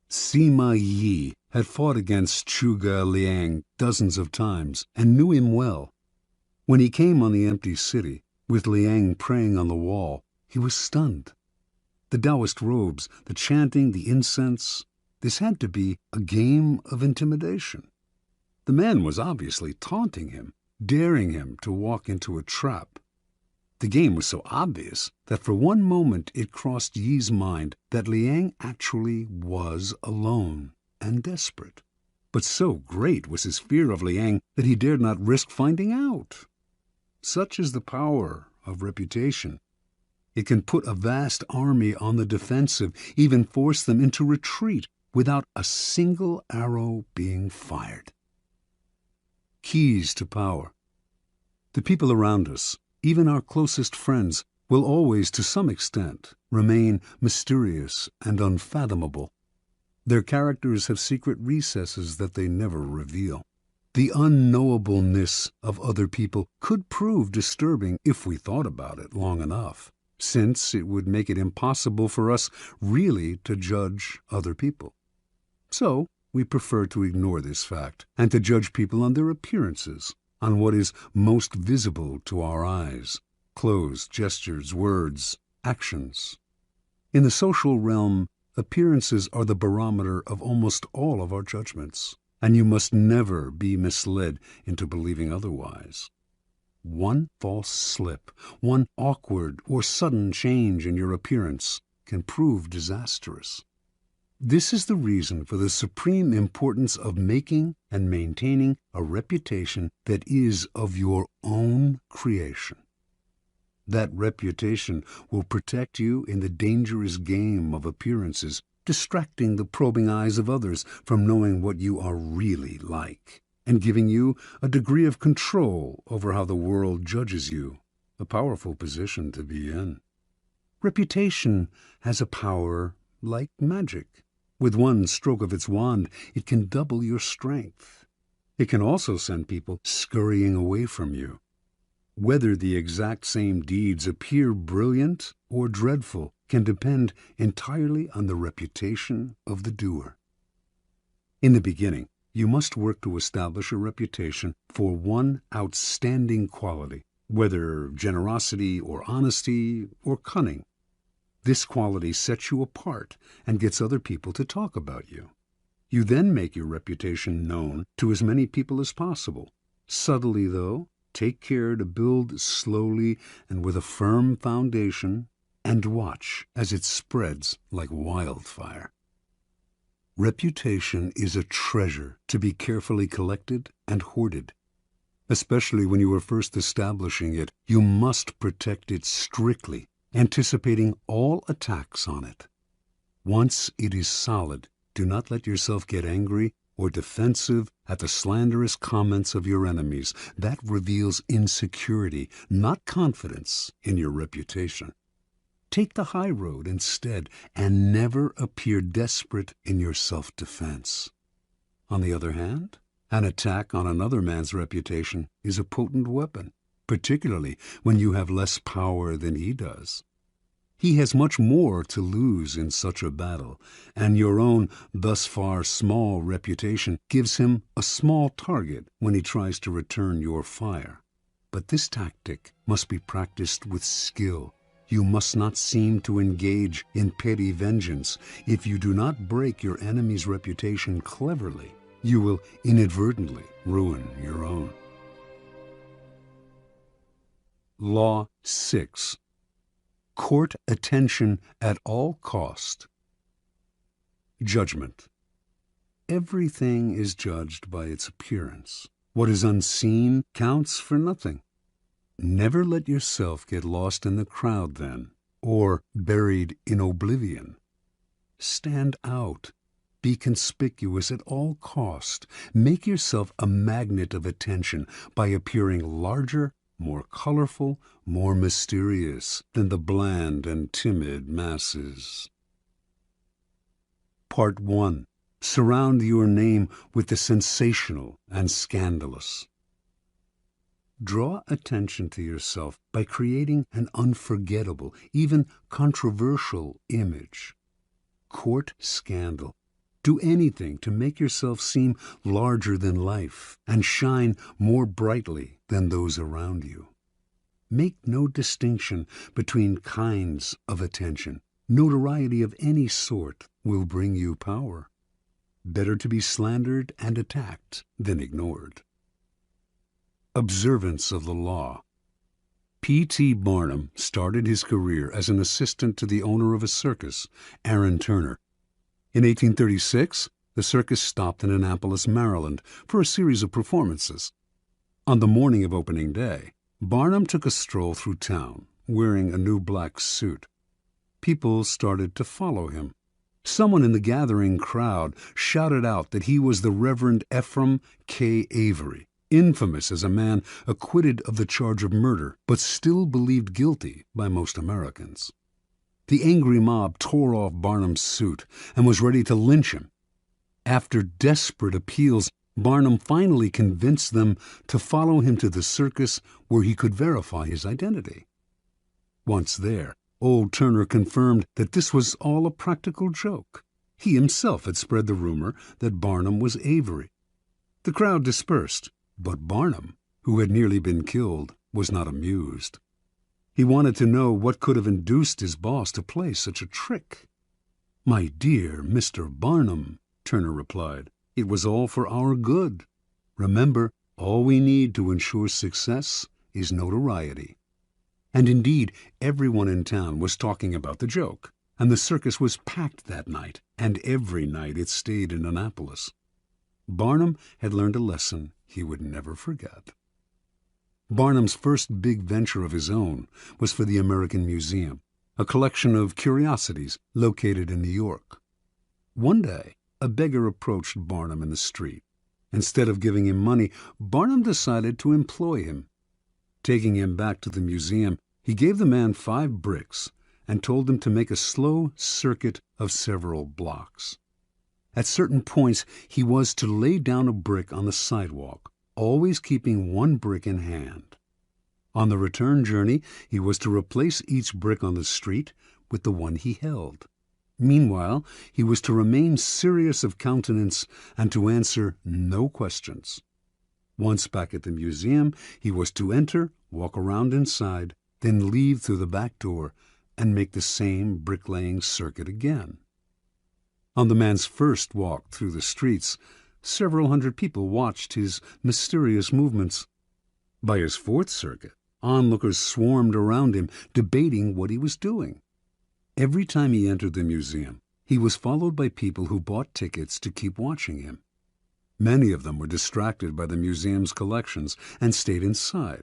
Speaker 1: Sima Yi had fought against Zhuge Liang dozens of times and knew him well. When he came on the empty city, with Liang praying on the wall, he was stunned. The Taoist robes, the chanting, the incense, this had to be a game of intimidation. The man was obviously taunting him, daring him to walk into a trap. The game was so obvious that for one moment it crossed Yi's mind that Liang actually was alone and desperate. But so great was his fear of Liang that he dared not risk finding out. Such is the power of reputation. It can put a vast army on the defensive, even force them into retreat without a single arrow being fired. Keys to power. The people around us, even our closest friends, will always, to some extent, remain mysterious and unfathomable. Their characters have secret recesses that they never reveal. The unknowableness of other people could prove disturbing if we thought about it long enough, since it would make it impossible for us really to judge other people. So, we prefer to ignore this fact and to judge people on their appearances, on what is most visible to our eyes: clothes, gestures, words, actions. In the social realm, appearances are the barometer of almost all of our judgments, and you must never be misled into believing otherwise. One false slip, one awkward or sudden change in your appearance can prove disastrous. This is the reason for the supreme importance of making and maintaining a reputation that is of your own creation. That reputation will protect you in the dangerous game of appearances, distracting the probing eyes of others from knowing what you are really like, and giving you a degree of control over how the world judges you, a powerful position to be in. Reputation has a power like magic. With one stroke of its wand, it can double your strength. It can also send people scurrying away from you. Whether the exact same deeds appear brilliant or dreadful can depend entirely on the reputation of the doer. In the beginning, you must work to establish a reputation for one outstanding quality, whether generosity or honesty or cunning. This quality sets you apart and gets other people to talk about you. You then make your reputation known to as many people as possible. Subtly, though, take care to build slowly and with a firm foundation, and watch as it spreads like wildfire. Reputation is a treasure to be carefully collected and hoarded. Especially when you are first establishing it, you must protect it strictly, anticipating all attacks on it. Once it is solid, do not let yourself get angry or defensive at the slanderous comments of your enemies. That reveals insecurity, not confidence in your reputation. Take the high road instead, and never appear desperate in your self-defense. On the other hand, an attack on another man's reputation is a potent weapon, particularly when you have less power than he does. He has much more to lose in such a battle, and your own thus far small reputation gives him a small target when he tries to return your fire. But this tactic must be practiced with skill. You must not seem to engage in petty vengeance. If you do not break your enemy's reputation cleverly, you will inadvertently ruin your own. Law 6. Court attention at all cost. Judgment. Everything is judged by its appearance. What is unseen counts for nothing. Never let yourself get lost in the crowd then, or buried in oblivion. Stand out. Be conspicuous at all cost. Make yourself a magnet of attention by appearing larger, more colorful, more mysterious than the bland and timid masses. Part 1. Surround your name with the sensational and scandalous. Draw attention to yourself by creating an unforgettable, even controversial image. Court scandal. Do anything to make yourself seem larger than life and shine more brightly than those around you. Make no distinction between kinds of attention. Notoriety of any sort will bring you power. Better to be slandered and attacked than ignored. Observance of the law. P.T. Barnum started his career as an assistant to the owner of a circus, Aaron Turner. In 1836, the circus stopped in Annapolis, Maryland, for a series of performances. On the morning of opening day, Barnum took a stroll through town, wearing a new black suit. People started to follow him. Someone in the gathering crowd shouted out that he was the Reverend Ephraim K. Avery, infamous as a man acquitted of the charge of murder, but still believed guilty by most Americans. The angry mob tore off Barnum's suit and was ready to lynch him. After desperate appeals, Barnum finally convinced them to follow him to the circus where he could verify his identity. Once there, old Turner confirmed that this was all a practical joke. He himself had spread the rumor that Barnum was Avery. The crowd dispersed, but Barnum, who had nearly been killed, was not amused. He wanted to know what could have induced his boss to play such a trick. "My dear Mr. Barnum," Turner replied, "it was all for our good. Remember, all we need to ensure success is notoriety." And indeed, everyone in town was talking about the joke, and the circus was packed that night, and every night it stayed in Annapolis. Barnum had learned a lesson he would never forget. Barnum's first big venture of his own was for the American Museum, a collection of curiosities located in New York. One day, a beggar approached Barnum in the street. Instead of giving him money, Barnum decided to employ him. Taking him back to the museum, he gave the man 5 bricks and told him to make a slow circuit of several blocks. At certain points, he was to lay down a brick on the sidewalk, always keeping 1 brick in hand. On the return journey, he was to replace each brick on the street with the one he held. Meanwhile, he was to remain serious of countenance and to answer no questions. Once back at the museum, he was to enter, walk around inside, then leave through the back door, and make the same bricklaying circuit again. On the man's first walk through the streets, several hundred people watched his mysterious movements. By his fourth circuit, onlookers swarmed around him, debating what he was doing. Every time he entered the museum, he was followed by people who bought tickets to keep watching him. Many of them were distracted by the museum's collections and stayed inside.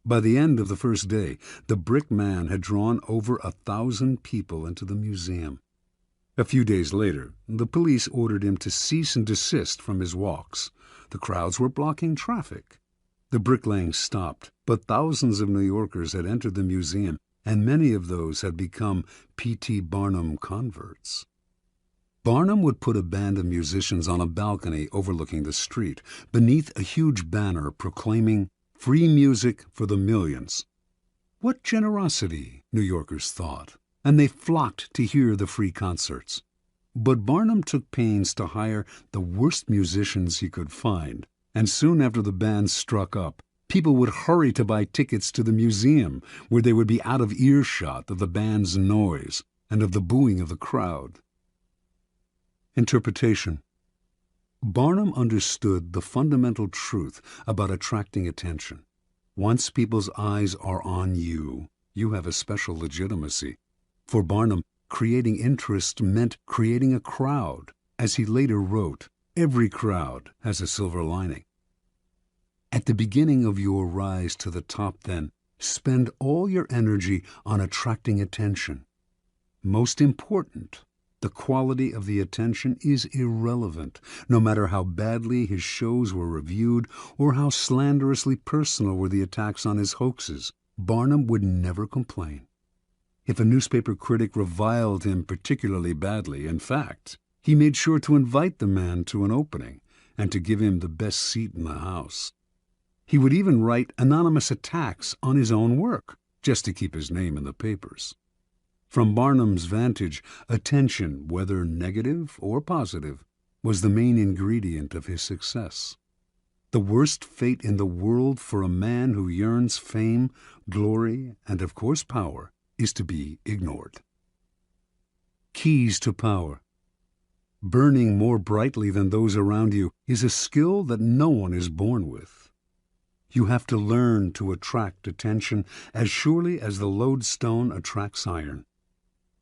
Speaker 1: By the end of the first day, the brick man had drawn over 1,000 people into the museum. A few days later, the police ordered him to cease and desist from his walks. The crowds were blocking traffic. The bricklaying stopped, but thousands of New Yorkers had entered the museum, and many of those had become P.T. Barnum converts. Barnum would put a band of musicians on a balcony overlooking the street, beneath a huge banner proclaiming "Free music for the millions." What generosity, New Yorkers thought, and they flocked to hear the free concerts. But Barnum took pains to hire the worst musicians he could find, and soon after the band struck up, people would hurry to buy tickets to the museum, where they would be out of earshot of the band's noise and of the booing of the crowd. Interpretation. Barnum understood the fundamental truth about attracting attention. Once people's eyes are on you, you have a special legitimacy. For Barnum, creating interest meant creating a crowd. As he later wrote, every crowd has a silver lining. At the beginning of your rise to the top, then, spend all your energy on attracting attention. Most important, the quality of the attention is irrelevant, no matter how badly his shows were reviewed or how slanderously personal were the attacks on his hoaxes. Barnum would never complain. If a newspaper critic reviled him particularly badly, in fact, he made sure to invite the man to an opening and to give him the best seat in the house. He would even write anonymous attacks on his own work, just to keep his name in the papers. From Barnum's vantage, attention, whether negative or positive, was the main ingredient of his success. The worst fate in the world for a man who yearns fame, glory, and of course power, is to be ignored. Keys to power. Burning more brightly than those around you is a skill that no one is born with. You have to learn to attract attention as surely as the lodestone attracts iron.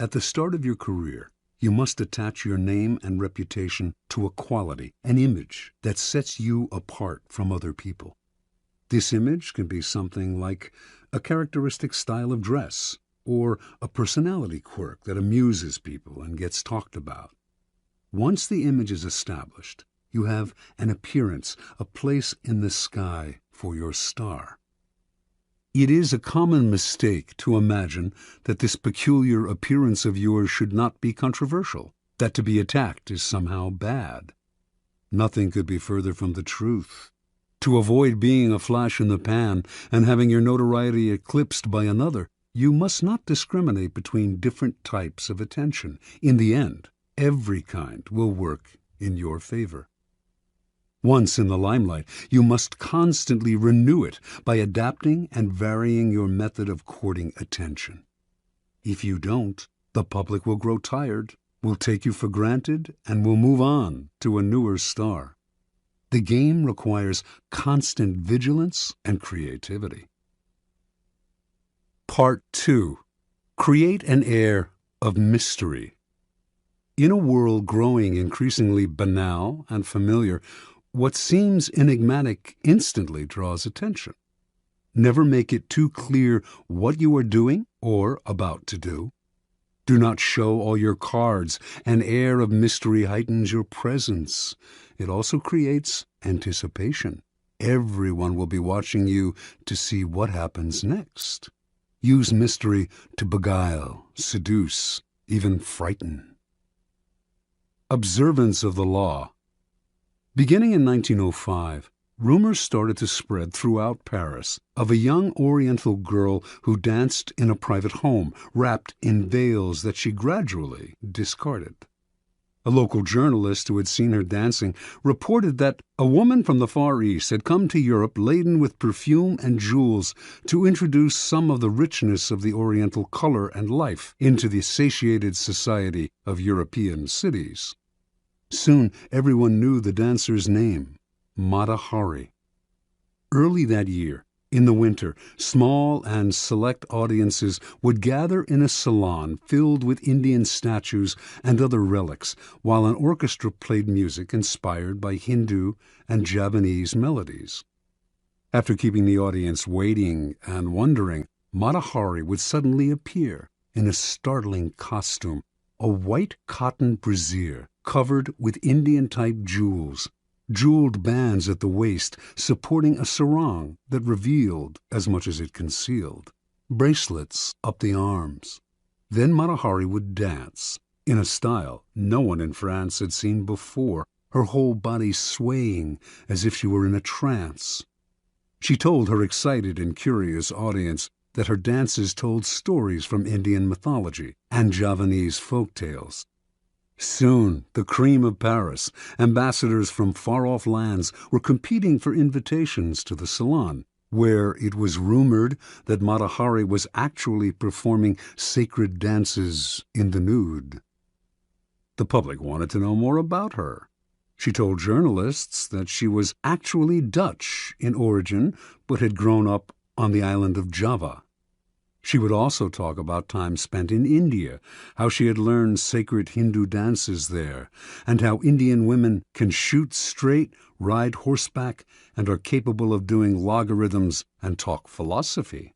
Speaker 1: At the start of your career, you must attach your name and reputation to a quality, an image that sets you apart from other people. This image can be something like a characteristic style of dress or a personality quirk that amuses people and gets talked about. Once the image is established, you have an appearance, a place in the sky for your star. It is a common mistake to imagine that this peculiar appearance of yours should not be controversial, that to be attacked is somehow bad. Nothing could be further from the truth. To avoid being a flash in the pan and having your notoriety eclipsed by another, you must not discriminate between different types of attention. In the end, every kind will work in your favor. Once in the limelight, you must constantly renew it by adapting and varying your method of courting attention. If you don't, the public will grow tired, will take you for granted, and will move on to a newer star. The game requires constant vigilance and creativity. Part 2. Create an air of mystery. In a world growing increasingly banal and familiar, what seems enigmatic instantly draws attention. Never make it too clear what you are doing or about to do. Do not show all your cards. An air of mystery heightens your presence. It also creates anticipation. Everyone will be watching you to see what happens next. Use mystery to beguile, seduce, even frighten. Observance of the law. Beginning in 1905, rumors started to spread throughout Paris of a young Oriental girl who danced in a private home, wrapped in veils that she gradually discarded. A local journalist who had seen her dancing reported that a woman from the Far East had come to Europe laden with perfume and jewels to introduce some of the richness of the Oriental color and life into the satiated society of European cities. Soon everyone knew the dancer's name, Mata Hari. Early that year, in the winter, small and select audiences would gather in a salon filled with Indian statues and other relics, while an orchestra played music inspired by Hindu and Javanese melodies. After keeping the audience waiting and wondering, Mata Hari would suddenly appear in a startling costume, a white cotton brassiere covered with Indian-type jewels, jeweled bands at the waist supporting a sarong that revealed as much as it concealed, bracelets up the arms. Then Mata Hari would dance, in a style no one in France had seen before, her whole body swaying as if she were in a trance. She told her excited and curious audience that her dances told stories from Indian mythology and Javanese folk tales. Soon, the cream of Paris, ambassadors from far-off lands, were competing for invitations to the salon, where it was rumored that Mata Hari was actually performing sacred dances in the nude. The public wanted to know more about her. She told journalists that she was actually Dutch in origin, but had grown up on the island of Java. She would also talk about time spent in India, how she had learned sacred Hindu dances there, and how Indian women can shoot straight, ride horseback, and are capable of doing logarithms and talk philosophy.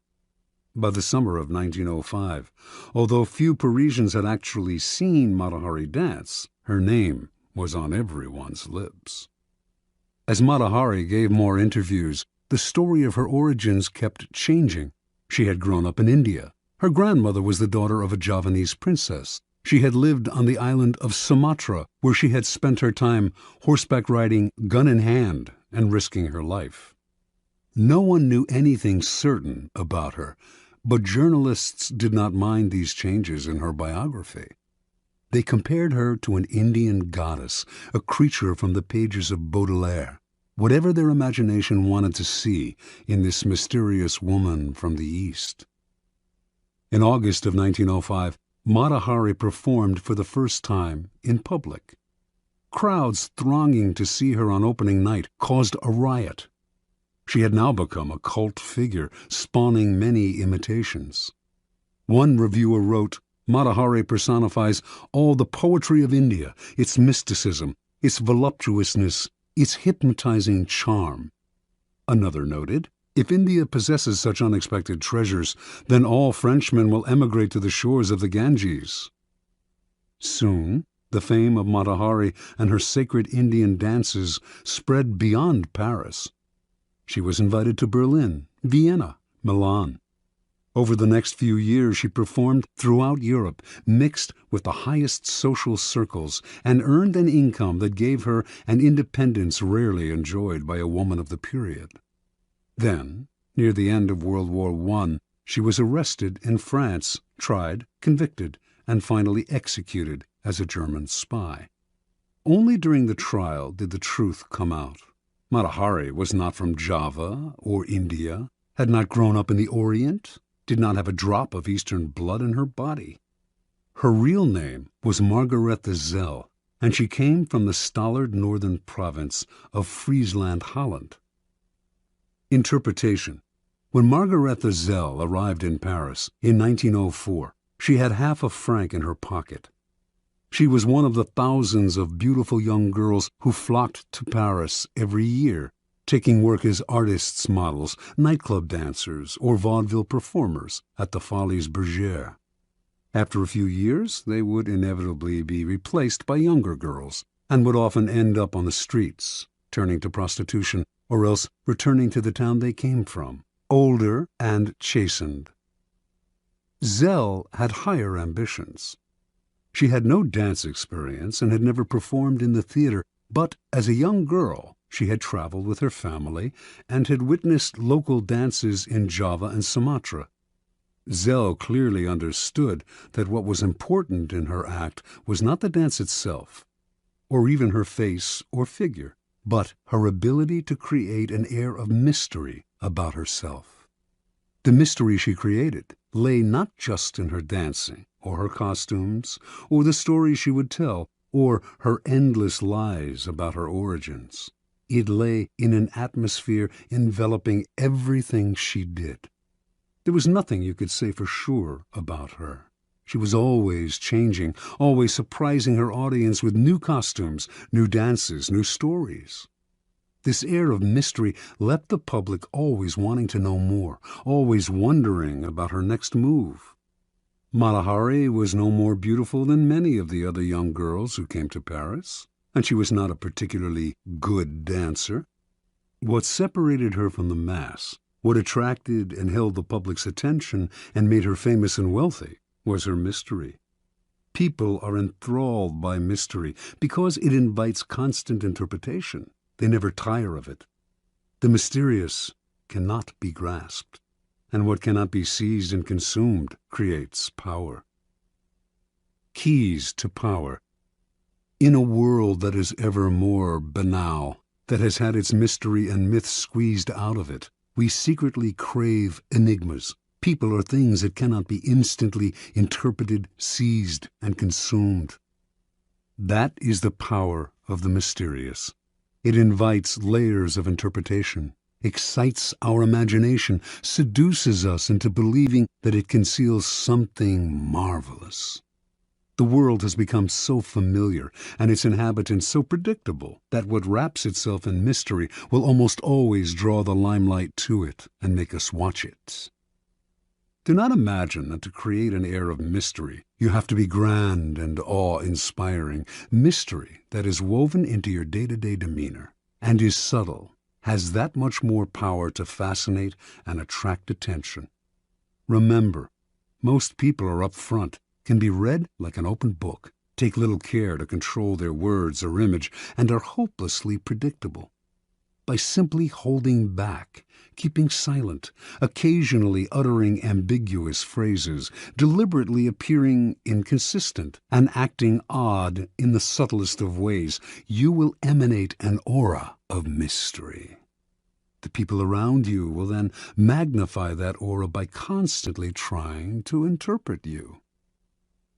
Speaker 1: By the summer of 1905, although few Parisians had actually seen Mata Hari dance, her name was on everyone's lips. As Mata Hari gave more interviews, the story of her origins kept changing. She had grown up in India. Her grandmother was the daughter of a Javanese princess. She had lived on the island of Sumatra, where she had spent her time horseback riding, gun in hand, and risking her life. No one knew anything certain about her, but journalists did not mind these changes in her biography. They compared her to an Indian goddess, a creature from the pages of Baudelaire. Whatever their imagination wanted to see in this mysterious woman from the East. In August of 1905, Mata Hari performed for the first time in public. Crowds thronging to see her on opening night caused a riot. She had now become a cult figure, spawning many imitations. One reviewer wrote, "Mata Hari personifies all the poetry of India, its mysticism, its voluptuousness, its hypnotizing charm." Another noted, "If India possesses such unexpected treasures, then all Frenchmen will emigrate to the shores of the Ganges." Soon, the fame of Mata Hari and her sacred Indian dances spread beyond Paris. She was invited to Berlin, Vienna, Milan. Over the next few years she performed throughout Europe, mixed with the highest social circles, and earned an income that gave her an independence rarely enjoyed by a woman of the period. Then, near the end of World War I, she was arrested in France, tried, convicted, and finally executed as a German spy. Only during the trial did the truth come out. Mata Hari was not from Java or India, had not grown up in the Orient, did not have a drop of Eastern blood in her body. Her real name was Margaretha Zell, and she came from the stolid northern province of Friesland, Holland. Interpretation. When Margaretha Zell arrived in Paris in 1904, she had half a franc in her pocket. She was one of the thousands of beautiful young girls who flocked to Paris every year, taking work as artists' models, nightclub dancers, or vaudeville performers at the Folies Bergère. After a few years, they would inevitably be replaced by younger girls, and would often end up on the streets, turning to prostitution, or else returning to the town they came from, older and chastened. Zell had higher ambitions. She had no dance experience and had never performed in the theater, but as a young girl, she had traveled with her family and had witnessed local dances in Java and Sumatra. Zell clearly understood that what was important in her act was not the dance itself, or even her face or figure, but her ability to create an air of mystery about herself. The mystery she created lay not just in her dancing, or her costumes, or the stories she would tell, or her endless lies about her origins. It lay in an atmosphere enveloping everything she did. There was nothing you could say for sure about her. She was always changing, always surprising her audience with new costumes, new dances, new stories. This air of mystery left the public always wanting to know more, always wondering about her next move. Mata Hari was no more beautiful than many of the other young girls who came to Paris, and she was not a particularly good dancer. What separated her from the mass, what attracted and held the public's attention and made her famous and wealthy, was her mystery. People are enthralled by mystery because it invites constant interpretation. They never tire of it. The mysterious cannot be grasped, and what cannot be seized and consumed creates power. Keys to power. In a world that is ever more banal, that has had its mystery and myth squeezed out of it, we secretly crave enigmas, people or things that cannot be instantly interpreted, seized, and consumed. That is the power of the mysterious. It invites layers of interpretation, excites our imagination, seduces us into believing that it conceals something marvelous. The world has become so familiar and its inhabitants so predictable that what wraps itself in mystery will almost always draw the limelight to it and make us watch it. Do not imagine that to create an air of mystery, you have to be grand and awe-inspiring. Mystery that is woven into your day-to-day demeanor and is subtle has that much more power to fascinate and attract attention. Remember, most people are up front, can be read like an open book, take little care to control their words or image, and are hopelessly predictable. By simply holding back, keeping silent, occasionally uttering ambiguous phrases, deliberately appearing inconsistent, and acting odd in the subtlest of ways, you will emanate an aura of mystery. The people around you will then magnify that aura by constantly trying to interpret you.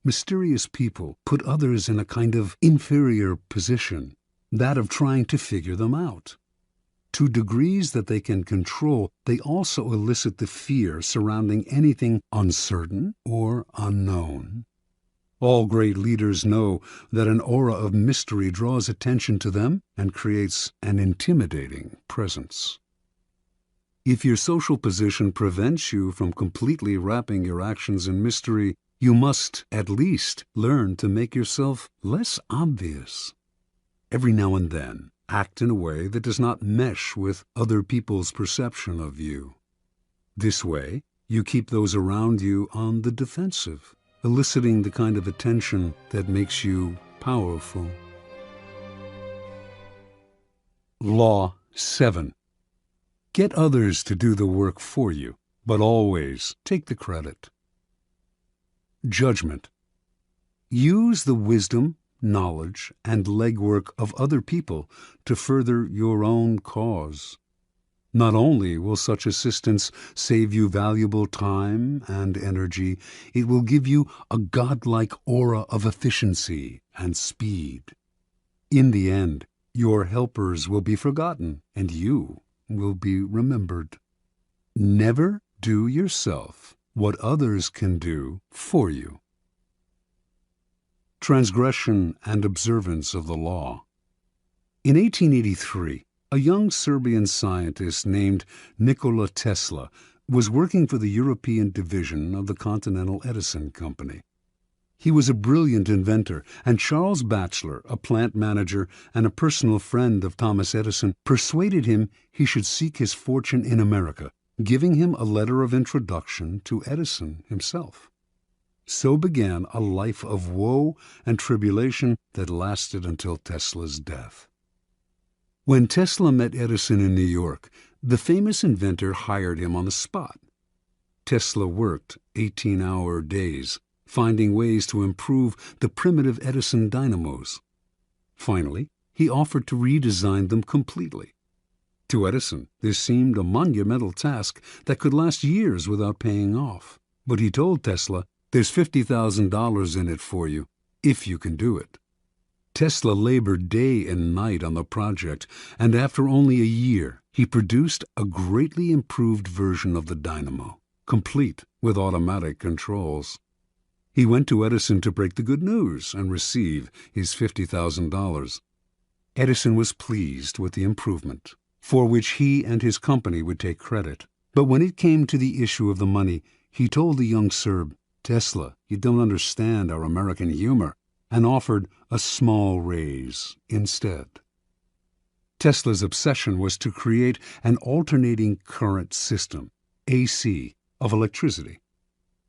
Speaker 1: Mysterious people put others in a kind of inferior position, that of trying to figure them out. To degrees that they can control, they also elicit the fear surrounding anything uncertain or unknown. All great leaders know that an aura of mystery draws attention to them and creates an intimidating presence. If your social position prevents you from completely wrapping your actions in mystery, you must at least learn to make yourself less obvious. Every now and then, act in a way that does not mesh with other people's perception of you. This way, you keep those around you on the defensive, eliciting the kind of attention that makes you powerful. Law 7. Get others to do the work for you, but always take the credit. Judgment. Use the wisdom, knowledge, and legwork of other people to further your own cause. Not only will such assistance save you valuable time and energy, it will give you a godlike aura of efficiency and speed. In the end, your helpers will be forgotten, and you will be remembered. Never do yourself what others can do for you. Transgression and observance of the law. In 1883, a young Serbian scientist named Nikola Tesla was working for the European division of the Continental Edison Company. He was a brilliant inventor, and Charles Batchelor, a plant manager and a personal friend of Thomas Edison, persuaded him he should seek his fortune in America, giving him a letter of introduction to Edison himself. So began a life of woe and tribulation that lasted until Tesla's death. When Tesla met Edison in New York, the famous inventor hired him on the spot. Tesla worked 18-hour days, finding ways to improve the primitive Edison dynamos. Finally, he offered to redesign them completely. To Edison, this seemed a monumental task that could last years without paying off. But he told Tesla, "There's $50,000 in it for you, if you can do it." Tesla labored day and night on the project, and after only a year, he produced a greatly improved version of the dynamo, complete with automatic controls. He went to Edison to break the good news and receive his $50,000. Edison was pleased with the improvement, for which he and his company would take credit. But when it came to the issue of the money, he told the young Serb, "Tesla, you don't understand our American humor," and offered a small raise instead. Tesla's obsession was to create an alternating current system, AC, of electricity.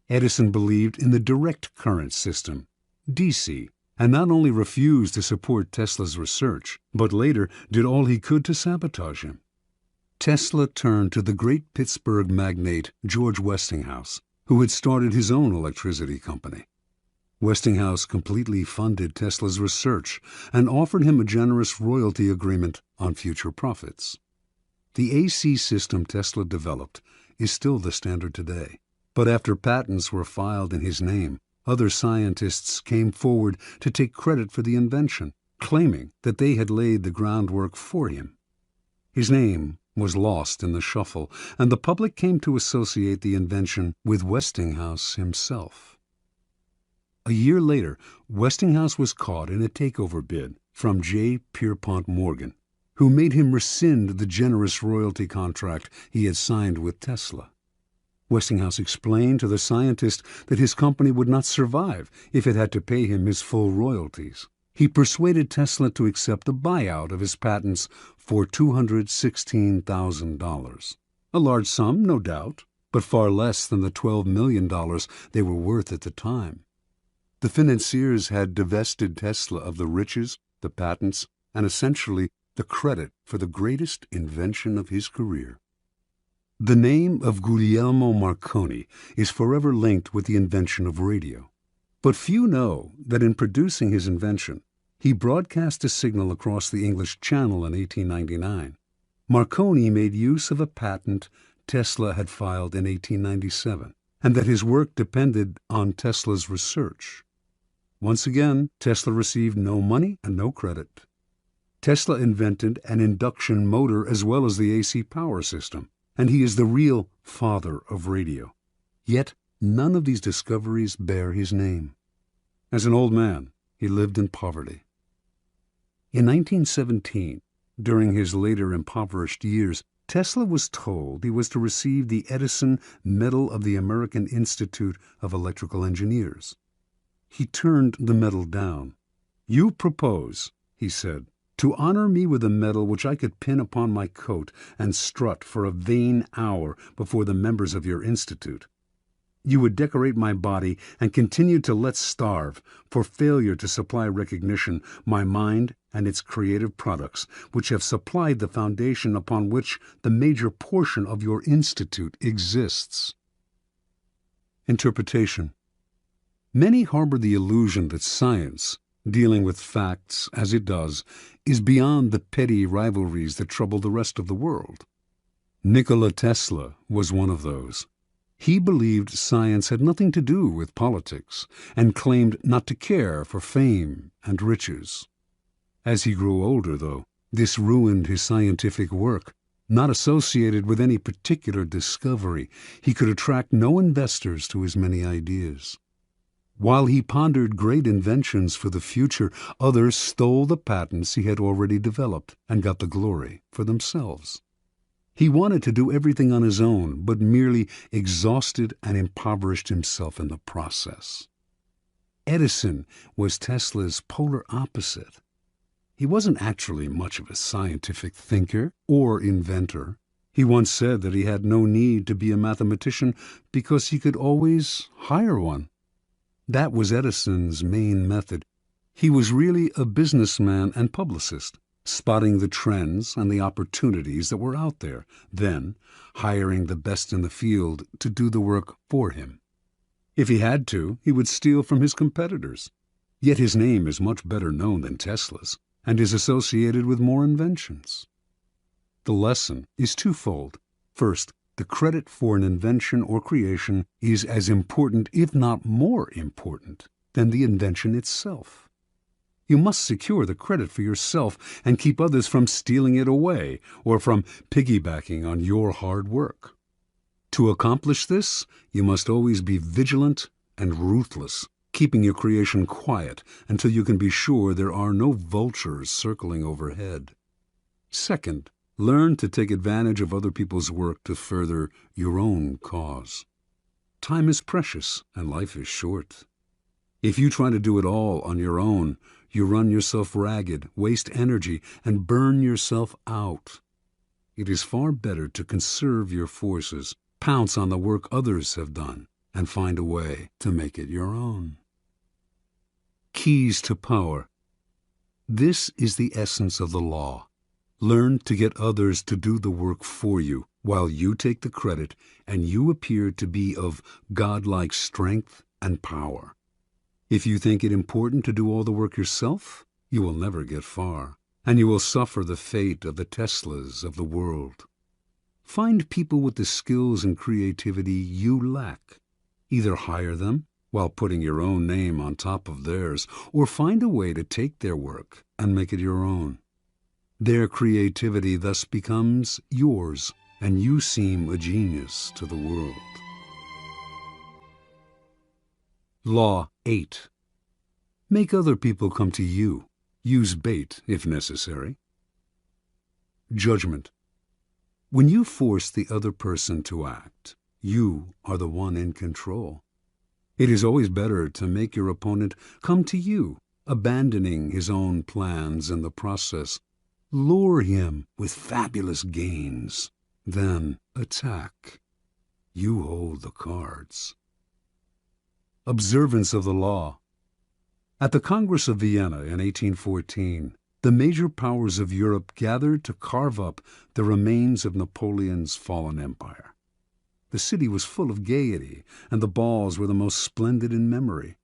Speaker 1: Edison believed in the direct current system, DC, and not only refused to support Tesla's research, but later did all he could to sabotage him. Tesla turned to the great Pittsburgh magnate George Westinghouse, who had started his own electricity company. Westinghouse completely funded Tesla's research and offered him a generous royalty agreement on future profits. The AC system Tesla developed is still the standard today, but after patents were filed in his name, other scientists came forward to take credit for the invention, claiming that they had laid the groundwork for him. His name was lost in the shuffle, and the public came to associate the invention with Westinghouse himself. A year later, Westinghouse was caught in a takeover bid from J. Pierpont Morgan, who made him rescind the generous royalty contract he had signed with Tesla. Westinghouse explained to the scientist that his company would not survive if it had to pay him his full royalties. He persuaded Tesla to accept a buyout of his patents for $216,000. A large sum, no doubt, but far less than the $12 million they were worth at the time. The financiers had divested Tesla of the riches, the patents, and essentially the credit for the greatest invention of his career. The name of Guglielmo Marconi is forever linked with the invention of radio. But few know that in producing his invention, he broadcast a signal across the English Channel in 1899. Marconi made use of a patent Tesla had filed in 1897, and that his work depended on Tesla's research. Once again, Tesla received no money and no credit. Tesla invented an induction motor as well as the AC power system, and he is the real father of radio. Yet none of these discoveries bear his name. As an old man, he lived in poverty. In 1917, during his later impoverished years, Tesla was told he was to receive the Edison Medal of the American Institute of Electrical Engineers. He turned the medal down. "You propose," he said, "to honor me with a medal which I could pin upon my coat and strut for a vain hour before the members of your institute. You would decorate my body and continue to let starve for failure to supply recognition my mind and its creative products, which have supplied the foundation upon which the major portion of your institute exists." Interpretation. Many harbor the illusion that science, dealing with facts as it does, is beyond the petty rivalries that trouble the rest of the world. Nikola Tesla was one of those. He believed science had nothing to do with politics, and claimed not to care for fame and riches. As he grew older, though, this ruined his scientific work. Not associated with any particular discovery, he could attract no investors to his many ideas. While he pondered great inventions for the future, others stole the patents he had already developed and got the glory for themselves. He wanted to do everything on his own, but merely exhausted and impoverished himself in the process. Edison was Tesla's polar opposite. He wasn't actually much of a scientific thinker or inventor. He once said that he had no need to be a mathematician because he could always hire one. That was Edison's main method. He was really a businessman and publicist, spotting the trends and the opportunities that were out there, then hiring the best in the field to do the work for him. If he had to, he would steal from his competitors. Yet his name is much better known than Tesla's. and is associated with more inventions. The lesson is twofold. First, the credit for an invention or creation is as important, if not more important, than the invention itself. You must secure the credit for yourself and keep others from stealing it away or from piggybacking on your hard work. To accomplish this, you must always be vigilant and ruthless, keeping your creation quiet until you can be sure there are no vultures circling overhead. Second, learn to take advantage of other people's work to further your own cause. Time is precious and life is short. If you try to do it all on your own, you run yourself ragged, waste energy, and burn yourself out. It is far better to conserve your forces, pounce on the work others have done, and find a way to make it your own. Keys to power. This is the essence of the law. Learn to get others to do the work for you, while you take the credit and you appear to be of godlike strength and power. If you think it important to do all the work yourself, you will never get far, and you will suffer the fate of the Teslas of the world. Find people with the skills and creativity you lack. Either hire them while putting your own name on top of theirs, or find a way to take their work and make it your own. Their creativity thus becomes yours, and you seem a genius to the world. Law 8. Make other people come to you. Use bait if necessary. Judgment. When you force the other person to act, you are the one in control. It is always better to make your opponent come to you, abandoning his own plans in the process. Lure him with fabulous gains, then attack. You hold the cards. Observance of the law. At the Congress of Vienna in 1814, the major powers of Europe gathered to carve up the remains of Napoleon's fallen empire. The city was full of gaiety, and the balls were the most splendid in memory.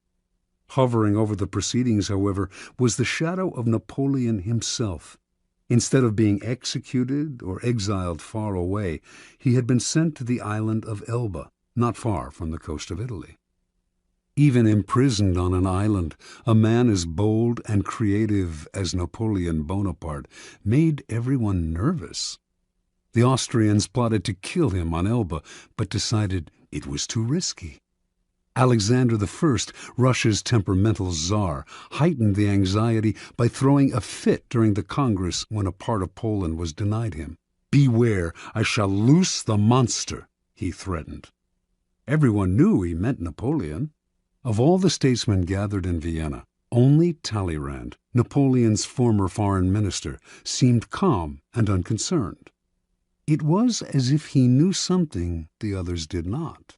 Speaker 1: Hovering over the proceedings, however, was the shadow of Napoleon himself. Instead of being executed or exiled far away, he had been sent to the island of Elba, not far from the coast of Italy. Even imprisoned on an island, a man as bold and creative as Napoleon Bonaparte made everyone nervous. The Austrians plotted to kill him on Elba, but decided it was too risky. Alexander I, Russia's temperamental czar, heightened the anxiety by throwing a fit during the Congress when a part of Poland was denied him. "Beware, I shall loose the monster," he threatened. Everyone knew he meant Napoleon. Of all the statesmen gathered in Vienna, only Talleyrand, Napoleon's former foreign minister, seemed calm and unconcerned. It was as if he knew something the others did not.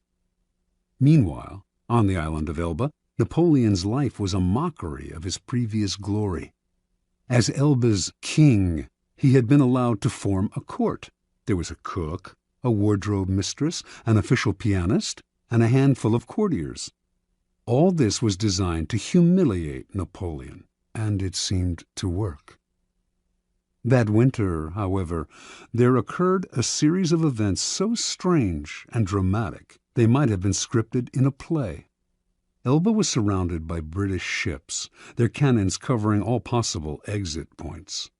Speaker 1: Meanwhile, on the island of Elba, Napoleon's life was a mockery of his previous glory. As Elba's king, he had been allowed to form a court. There was a cook, a wardrobe mistress, an official pianist, and a handful of courtiers. All this was designed to humiliate Napoleon, and it seemed to work. That winter, however, there occurred a series of events so strange and dramatic they might have been scripted in a play. Elba was surrounded by British ships, their cannons covering all possible exit points.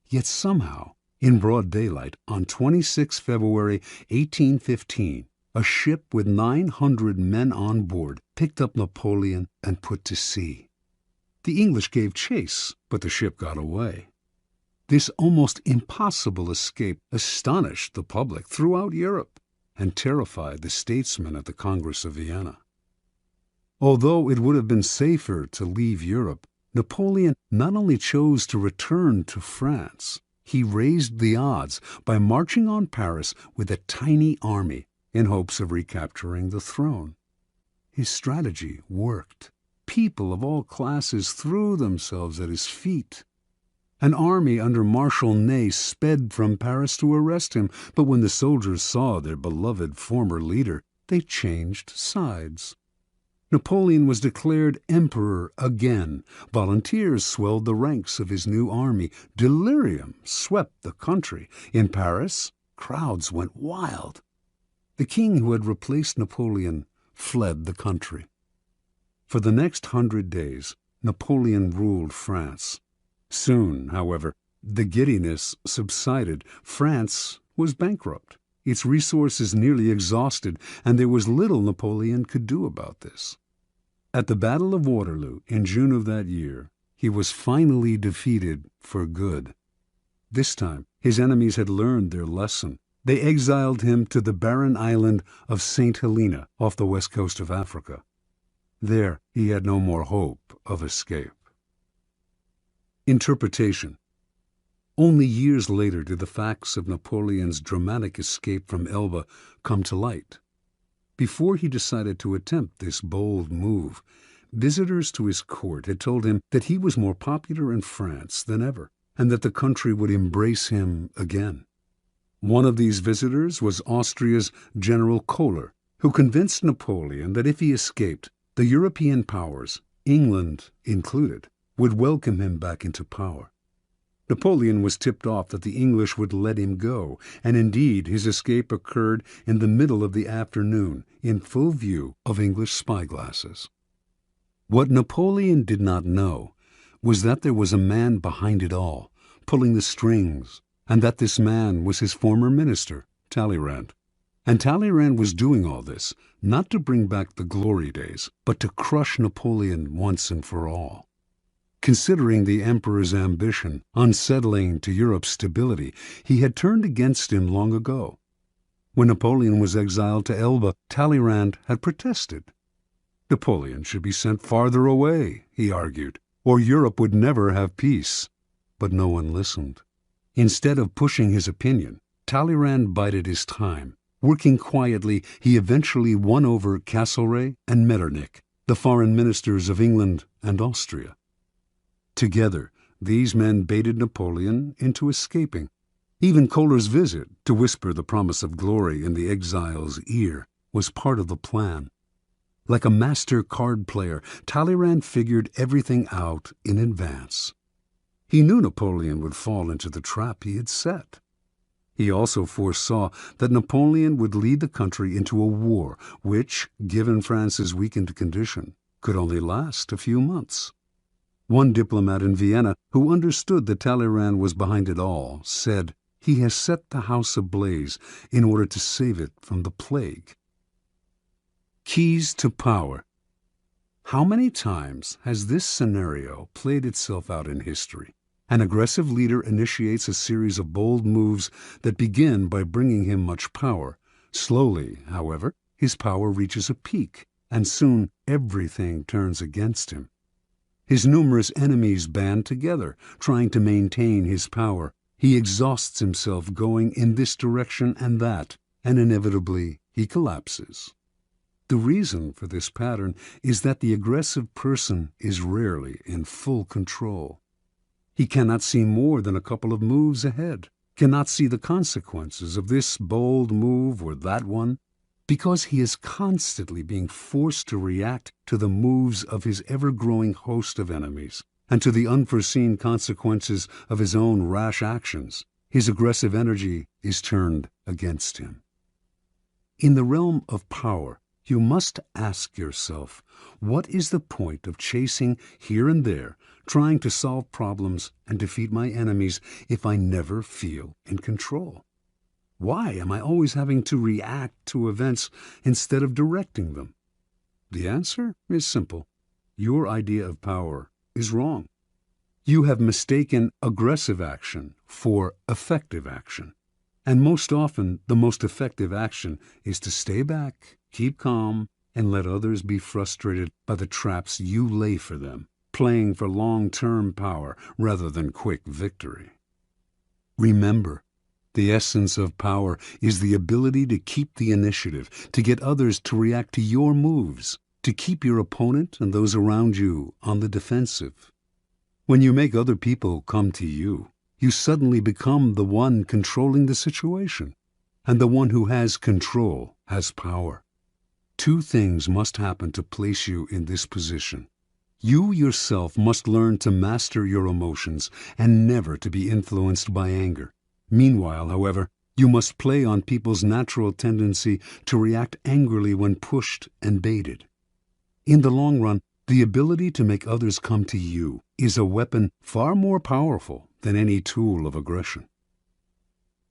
Speaker 1: Yet somehow, in broad daylight, on 26 February 1815, a ship with 900 men on board picked up Napoleon and put to sea. The English gave chase, but the ship got away. This almost impossible escape astonished the public throughout Europe and terrified the statesmen at the Congress of Vienna. Although it would have been safer to leave Europe, Napoleon not only chose to return to France, he raised the odds by marching on Paris with a tiny army in hopes of recapturing the throne. His strategy worked. People of all classes threw themselves at his feet. An army under Marshal Ney sped from Paris to arrest him, but when the soldiers saw their beloved former leader, they changed sides. Napoleon was declared emperor again. Volunteers swelled the ranks of his new army. Delirium swept the country. In Paris, crowds went wild. The king who had replaced Napoleon fled the country. For the next 100 days, Napoleon ruled France. Soon, however, the giddiness subsided. France was bankrupt, its resources nearly exhausted, and there was little Napoleon could do about this. At the Battle of Waterloo in June of that year, he was finally defeated for good. This time, his enemies had learned their lesson. They exiled him to the barren island of St. Helena off the west coast of Africa. There, he had no more hope of escape. Interpretation. Only years later did the facts of Napoleon's dramatic escape from Elba come to light. Before he decided to attempt this bold move, visitors to his court had told him that he was more popular in France than ever, and that the country would embrace him again. One of these visitors was Austria's General Kohler, who convinced Napoleon that if he escaped, the European powers, England included, would welcome him back into power. Napoleon was tipped off that the English would let him go, and indeed his escape occurred in the middle of the afternoon, in full view of English spyglasses. What Napoleon did not know was that there was a man behind it all, pulling the strings, and that this man was his former minister, Talleyrand. And Talleyrand was doing all this, not to bring back the glory days, but to crush Napoleon once and for all. Considering the emperor's ambition unsettling to Europe's stability, he had turned against him long ago. When Napoleon was exiled to Elba, Talleyrand had protested. Napoleon should be sent farther away, he argued, or Europe would never have peace. But no one listened. Instead of pushing his opinion, Talleyrand bided his time. Working quietly, he eventually won over Castlereagh and Metternich, the foreign ministers of England and Austria. Together, these men baited Napoleon into escaping. Even Kohler's visit, to whisper the promise of glory in the exile's ear, was part of the plan. Like a master card player, Talleyrand figured everything out in advance. He knew Napoleon would fall into the trap he had set. He also foresaw that Napoleon would lead the country into a war which, given France's weakened condition, could only last a few months. One diplomat in Vienna, who understood that Talleyrand was behind it all, said, "He has set the house ablaze in order to save it from the plague." Keys to power. How many times has this scenario played itself out in history? An aggressive leader initiates a series of bold moves that begin by bringing him much power. Slowly, however, his power reaches a peak, and soon everything turns against him. His numerous enemies band together, trying to maintain his power. He exhausts himself going in this direction and that, and inevitably he collapses. The reason for this pattern is that the aggressive person is rarely in full control. He cannot see more than a couple of moves ahead, cannot see the consequences of this bold move or that one, because he is constantly being forced to react to the moves of his ever-growing host of enemies, and to the unforeseen consequences of his own rash actions. His aggressive energy is turned against him. In the realm of power, you must ask yourself, what is the point of chasing here and there, trying to solve problems and defeat my enemies if I never feel in control? Why am I always having to react to events instead of directing them? The answer is simple. Your idea of power is wrong. You have mistaken aggressive action for effective action. And most often, the most effective action is to stay back, keep calm, and let others be frustrated by the traps you lay for them, playing for long-term power rather than quick victory. Remember, the essence of power is the ability to keep the initiative, to get others to react to your moves, to keep your opponent and those around you on the defensive. When you make other people come to you, you suddenly become the one controlling the situation, and the one who has control has power. Two things must happen to place you in this position. You yourself must learn to master your emotions and never to be influenced by anger. Meanwhile, however, you must play on people's natural tendency to react angrily when pushed and baited. In the long run, the ability to make others come to you is a weapon far more powerful than any tool of aggression.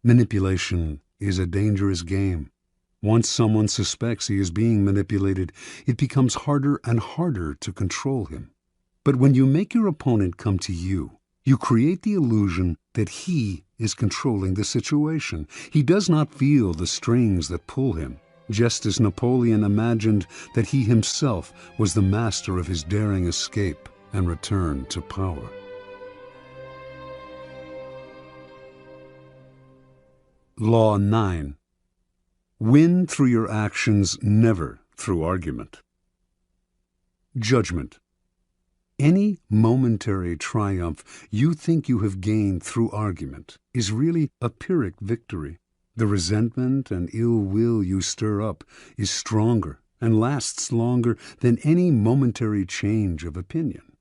Speaker 1: Manipulation is a dangerous game. Once someone suspects he is being manipulated, it becomes harder and harder to control him. But when you make your opponent come to you, you create the illusion that he is controlling the situation. He does not feel the strings that pull him, just as Napoleon imagined that he himself was the master of his daring escape and return to power. Law 9. Win through your actions, never through argument. Judgment. Any momentary triumph you think you have gained through argument is really a Pyrrhic victory. The resentment and ill will you stir up is stronger and lasts longer than any momentary change of opinion.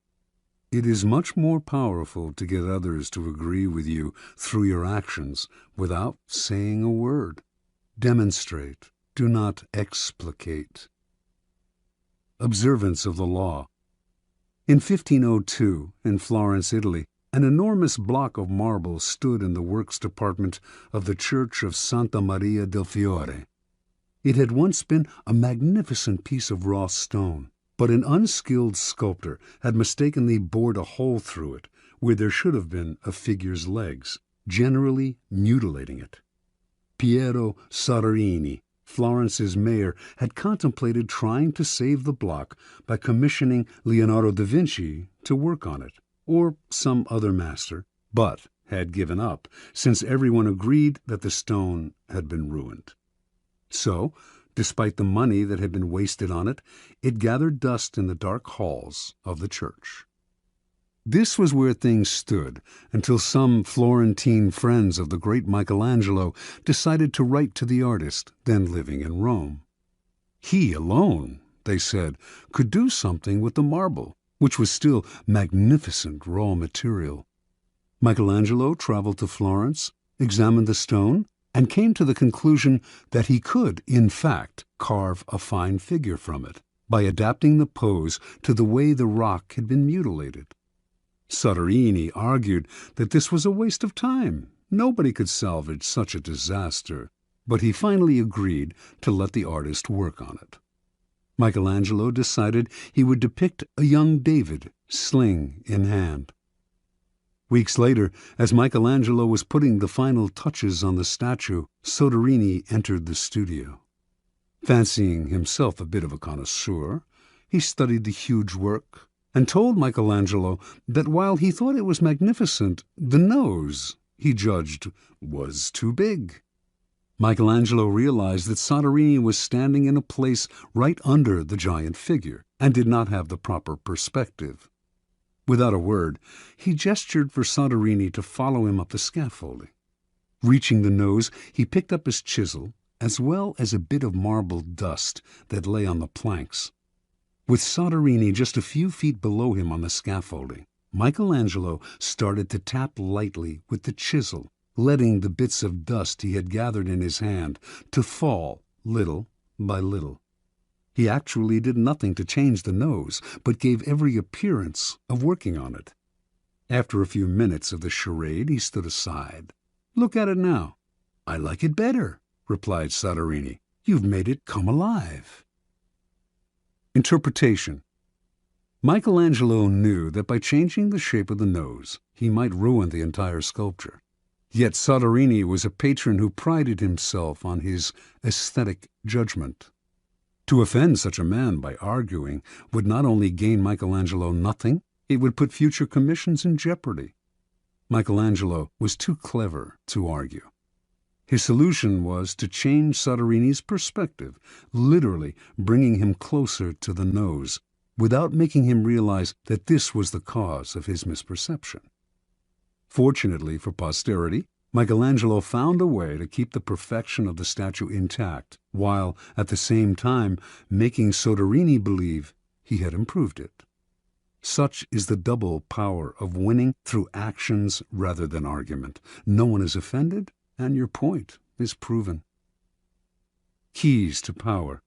Speaker 1: It is much more powerful to get others to agree with you through your actions without saying a word. Demonstrate, do not explicate. Observance of the law. In 1502, in Florence, Italy, an enormous block of marble stood in the works department of the Church of Santa Maria del Fiore. It had once been a magnificent piece of raw stone, but an unskilled sculptor had mistakenly bored a hole through it where there should have been a figure's legs, generally mutilating it. Piero Soderini, Florence's mayor, had contemplated trying to save the block by commissioning Leonardo da Vinci to work on it, or some other master, but had given up, since everyone agreed that the stone had been ruined. So, despite the money that had been wasted on it, it gathered dust in the dark halls of the church. This was where things stood until some Florentine friends of the great Michelangelo decided to write to the artist, then living in Rome. He alone, they said, could do something with the marble, which was still magnificent raw material. Michelangelo traveled to Florence, examined the stone, and came to the conclusion that he could, in fact, carve a fine figure from it by adapting the pose to the way the rock had been mutilated. Soderini argued that this was a waste of time. Nobody could salvage such a disaster, but he finally agreed to let the artist work on it. Michelangelo decided he would depict a young David, sling in hand. Weeks later, as Michelangelo was putting the final touches on the statue, Soderini entered the studio. Fancying himself a bit of a connoisseur, he studied the huge work and told Michelangelo that while he thought it was magnificent, the nose, he judged, was too big. Michelangelo realized that Soderini was standing in a place right under the giant figure and did not have the proper perspective. Without a word, he gestured for Soderini to follow him up the scaffolding. Reaching the nose, he picked up his chisel, as well as a bit of marble dust that lay on the planks. With Soderini just a few feet below him on the scaffolding, Michelangelo started to tap lightly with the chisel, letting the bits of dust he had gathered in his hand to fall little by little. He actually did nothing to change the nose, but gave every appearance of working on it. After a few minutes of the charade, he stood aside. "Look at it now." "I like it better," replied Soderini. "You've made it come alive." Interpretation. Michelangelo knew that by changing the shape of the nose, he might ruin the entire sculpture. Yet Soderini was a patron who prided himself on his aesthetic judgment. To offend such a man by arguing would not only gain Michelangelo nothing, it would put future commissions in jeopardy. Michelangelo was too clever to argue. His solution was to change Soderini's perspective, literally bringing him closer to the nose, without making him realize that this was the cause of his misperception. Fortunately for posterity, Michelangelo found a way to keep the perfection of the statue intact, while, at the same time, making Soderini believe he had improved it. Such is the double power of winning through actions rather than argument. No one is offended, and your point is proven. Keys to power.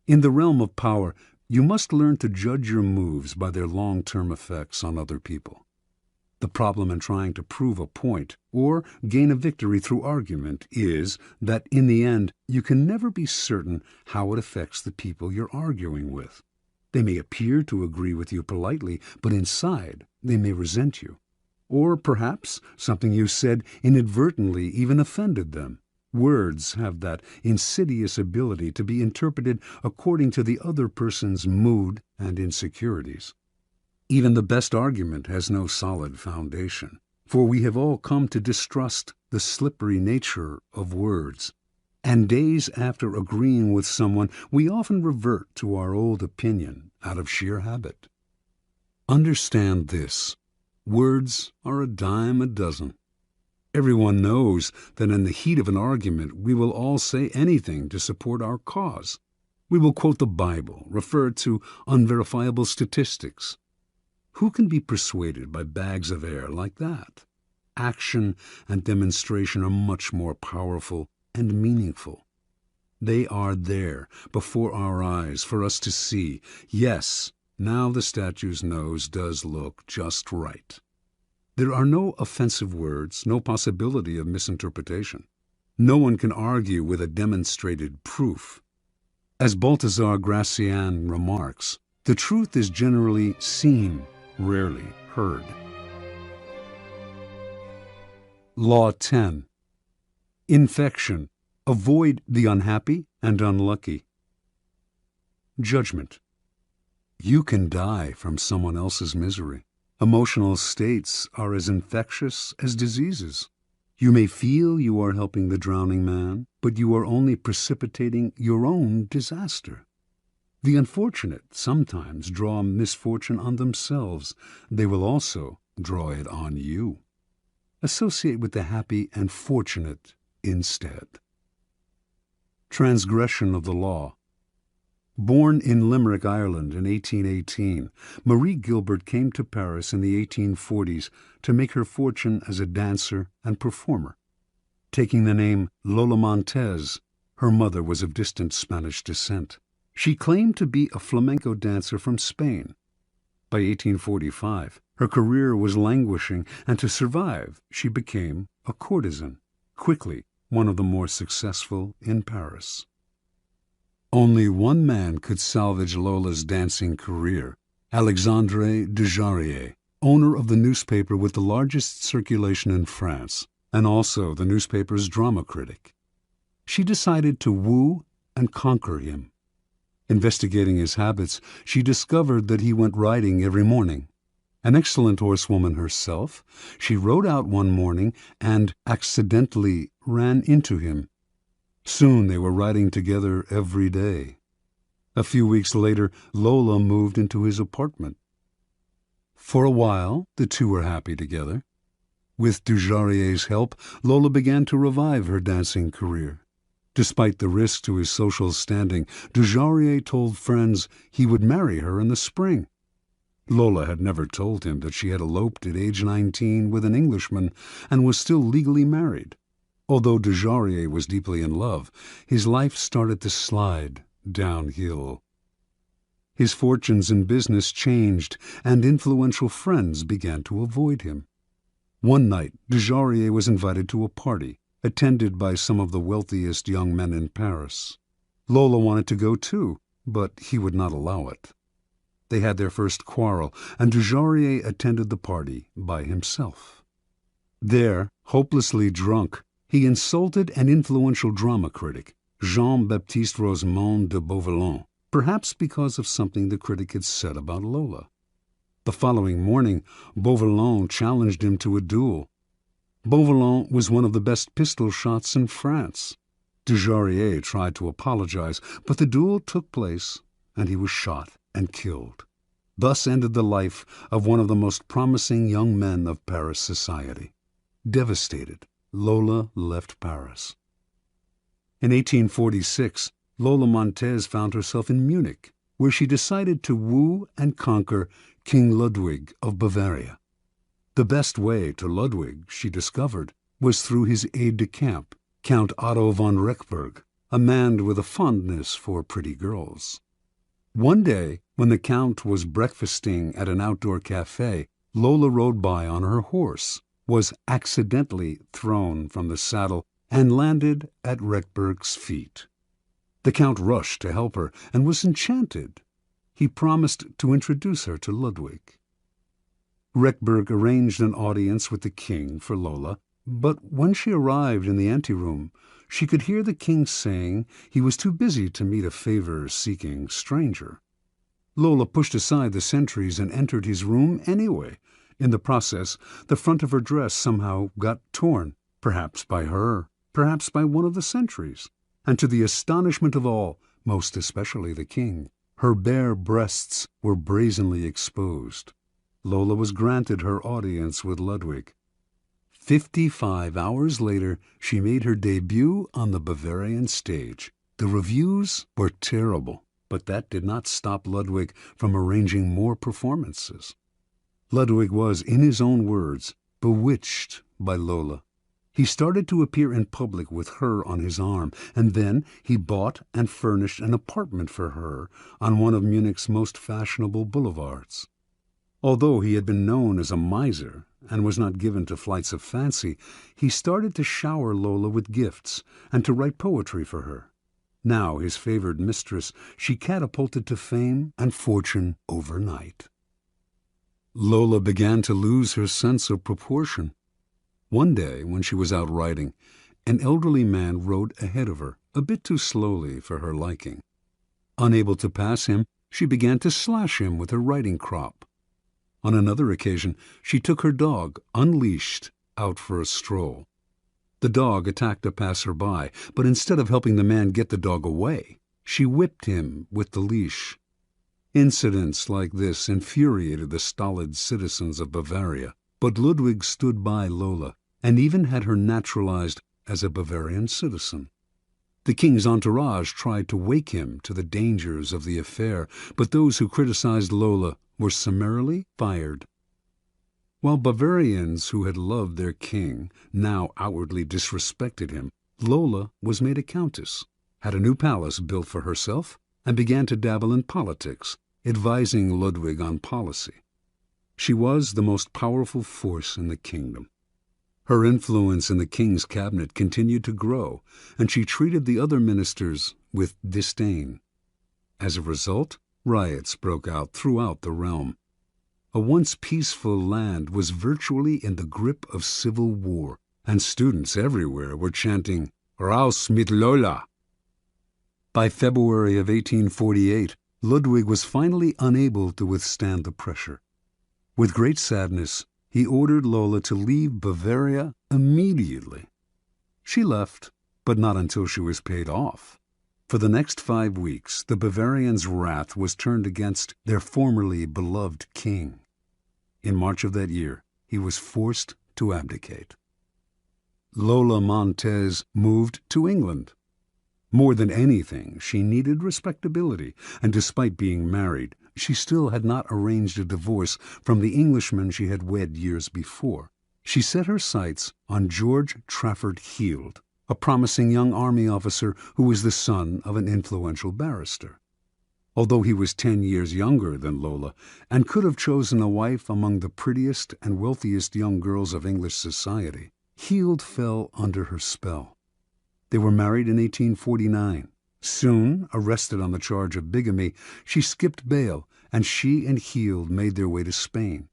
Speaker 1: In the realm of power, you must learn to judge your moves by their long-term effects on other people. The problem in trying to prove a point or gain a victory through argument is that in the end you can never be certain how it affects the people you're arguing with. They may appear to agree with you politely, but inside they may resent you. Or perhaps something you said inadvertently even offended them. Words have that insidious ability to be interpreted according to the other person's mood and insecurities. Even the best argument has no solid foundation, for we have all come to distrust the slippery nature of words. And days after agreeing with someone, we often revert to our old opinion out of sheer habit. Understand this: words are a dime a dozen. Everyone knows that in the heat of an argument we will all say anything to support our cause. We will quote the Bible, refer to unverifiable statistics. Who can be persuaded by bags of air like that? Action and demonstration are much more powerful and meaningful. They are there before our eyes for us to see. Yes, now the statue's nose does look just right. There are no offensive words, no possibility of misinterpretation. No one can argue with a demonstrated proof. As Balthazar Gracian remarks, the truth is generally seen, rarely heard. Law 10. Infection. Avoid the unhappy and unlucky. Judgment. You can die from someone else's misery. Emotional states are as infectious as diseases. You may feel you are helping the drowning man, but you are only precipitating your own disaster. The unfortunate sometimes draw misfortune on themselves. They will also draw it on you. Associate with the happy and fortunate instead. Transgression of the law. Born in Limerick, Ireland in 1818, Marie Gilbert came to Paris in the 1840s to make her fortune as a dancer and performer. Taking the name Lola Montez, her mother was of distant Spanish descent. She claimed to be a flamenco dancer from Spain. By 1845, her career was languishing, and to survive, she became a courtesan, quickly one of the more successful in Paris. Only one man could salvage Lola's dancing career: Alexandre Dujarier, owner of the newspaper with the largest circulation in France, and also the newspaper's drama critic. She decided to woo and conquer him. Investigating his habits, she discovered that he went riding every morning. An excellent horsewoman herself, she rode out one morning and accidentally ran into him. Soon they were riding together every day. A few weeks later, Lola moved into his apartment. For a while, the two were happy together. With Dujarrier's help, Lola began to revive her dancing career. Despite the risk to his social standing, Dujarrier told friends he would marry her in the spring. Lola had never told him that she had eloped at age 19 with an Englishman and was still legally married. Although Dujarrier was deeply in love, his life started to slide downhill. His fortunes in business changed, and influential friends began to avoid him. One night, Dujarrier was invited to a party, attended by some of the wealthiest young men in Paris. Lola wanted to go too, but he would not allow it. They had their first quarrel, and Dujarrier attended the party by himself. There, hopelessly drunk, he insulted an influential drama critic, Jean-Baptiste Rosemond de Beauvalon, perhaps because of something the critic had said about Lola. The following morning, Beauvalon challenged him to a duel. Beauvalon was one of the best pistol shots in France. Dujarrier tried to apologize, but the duel took place, and he was shot and killed. Thus ended the life of one of the most promising young men of Paris society. Devastated, Lola left Paris. In 1846, Lola Montez found herself in Munich, where she decided to woo and conquer King Ludwig of Bavaria. The best way to Ludwig, she discovered, was through his aide-de-camp, Count Otto von Rechberg, a man with a fondness for pretty girls. One day, when the Count was breakfasting at an outdoor cafe, Lola rode by on her horse, was accidentally thrown from the saddle, and landed at Rechberg's feet. The Count rushed to help her and was enchanted. He promised to introduce her to Ludwig. Rechberg arranged an audience with the king for Lola, but when she arrived in the anteroom, she could hear the king saying he was too busy to meet a favor-seeking stranger. Lola pushed aside the sentries and entered his room anyway. In the process, the front of her dress somehow got torn, perhaps by her, perhaps by one of the sentries, and to the astonishment of all, most especially the king, her bare breasts were brazenly exposed. Lola was granted her audience with Ludwig. 55 hours later, she made her debut on the Bavarian stage. The reviews were terrible, but that did not stop Ludwig from arranging more performances. Ludwig was, in his own words, bewitched by Lola. He started to appear in public with her on his arm, and then he bought and furnished an apartment for her on one of Munich's most fashionable boulevards. Although he had been known as a miser and was not given to flights of fancy, he started to shower Lola with gifts and to write poetry for her. Now his favored mistress, she catapulted to fame and fortune overnight. Lola began to lose her sense of proportion. One day, when she was out riding, an elderly man rode ahead of her, a bit too slowly for her liking. Unable to pass him, she began to slash him with her riding crop. On another occasion, she took her dog, unleashed, out for a stroll. The dog attacked a passer-by, but instead of helping the man get the dog away, she whipped him with the leash. Incidents like this infuriated the stolid citizens of Bavaria, but Ludwig stood by Lola and even had her naturalized as a Bavarian citizen. The king's entourage tried to wake him to the dangers of the affair, but those who criticized Lola were summarily fired. While Bavarians who had loved their king now outwardly disrespected him, Lola was made a countess, had a new palace built for herself, and began to dabble in politics, advising Ludwig on policy. She was the most powerful force in the kingdom. Her influence in the king's cabinet continued to grow, and she treated the other ministers with disdain. As a result, riots broke out throughout the realm. A once peaceful land was virtually in the grip of civil war, and students everywhere were chanting, "Raus mit Lola!" By February of 1848, Ludwig was finally unable to withstand the pressure. With great sadness, he ordered Lola to leave Bavaria immediately. She left, but not until she was paid off. For the next 5 weeks, the Bavarians' wrath was turned against their formerly beloved king. In March of that year, he was forced to abdicate. Lola Montez moved to England. More than anything, she needed respectability, and despite being married, she still had not arranged a divorce from the Englishman she had wed years before. She set her sights on George Trafford Heald, a promising young army officer who was the son of an influential barrister. Although he was 10 years younger than Lola and could have chosen a wife among the prettiest and wealthiest young girls of English society, Heald fell under her spell. They were married in 1849. Soon, arrested on the charge of bigamy, she skipped bail, and she and Heald made their way to Spain.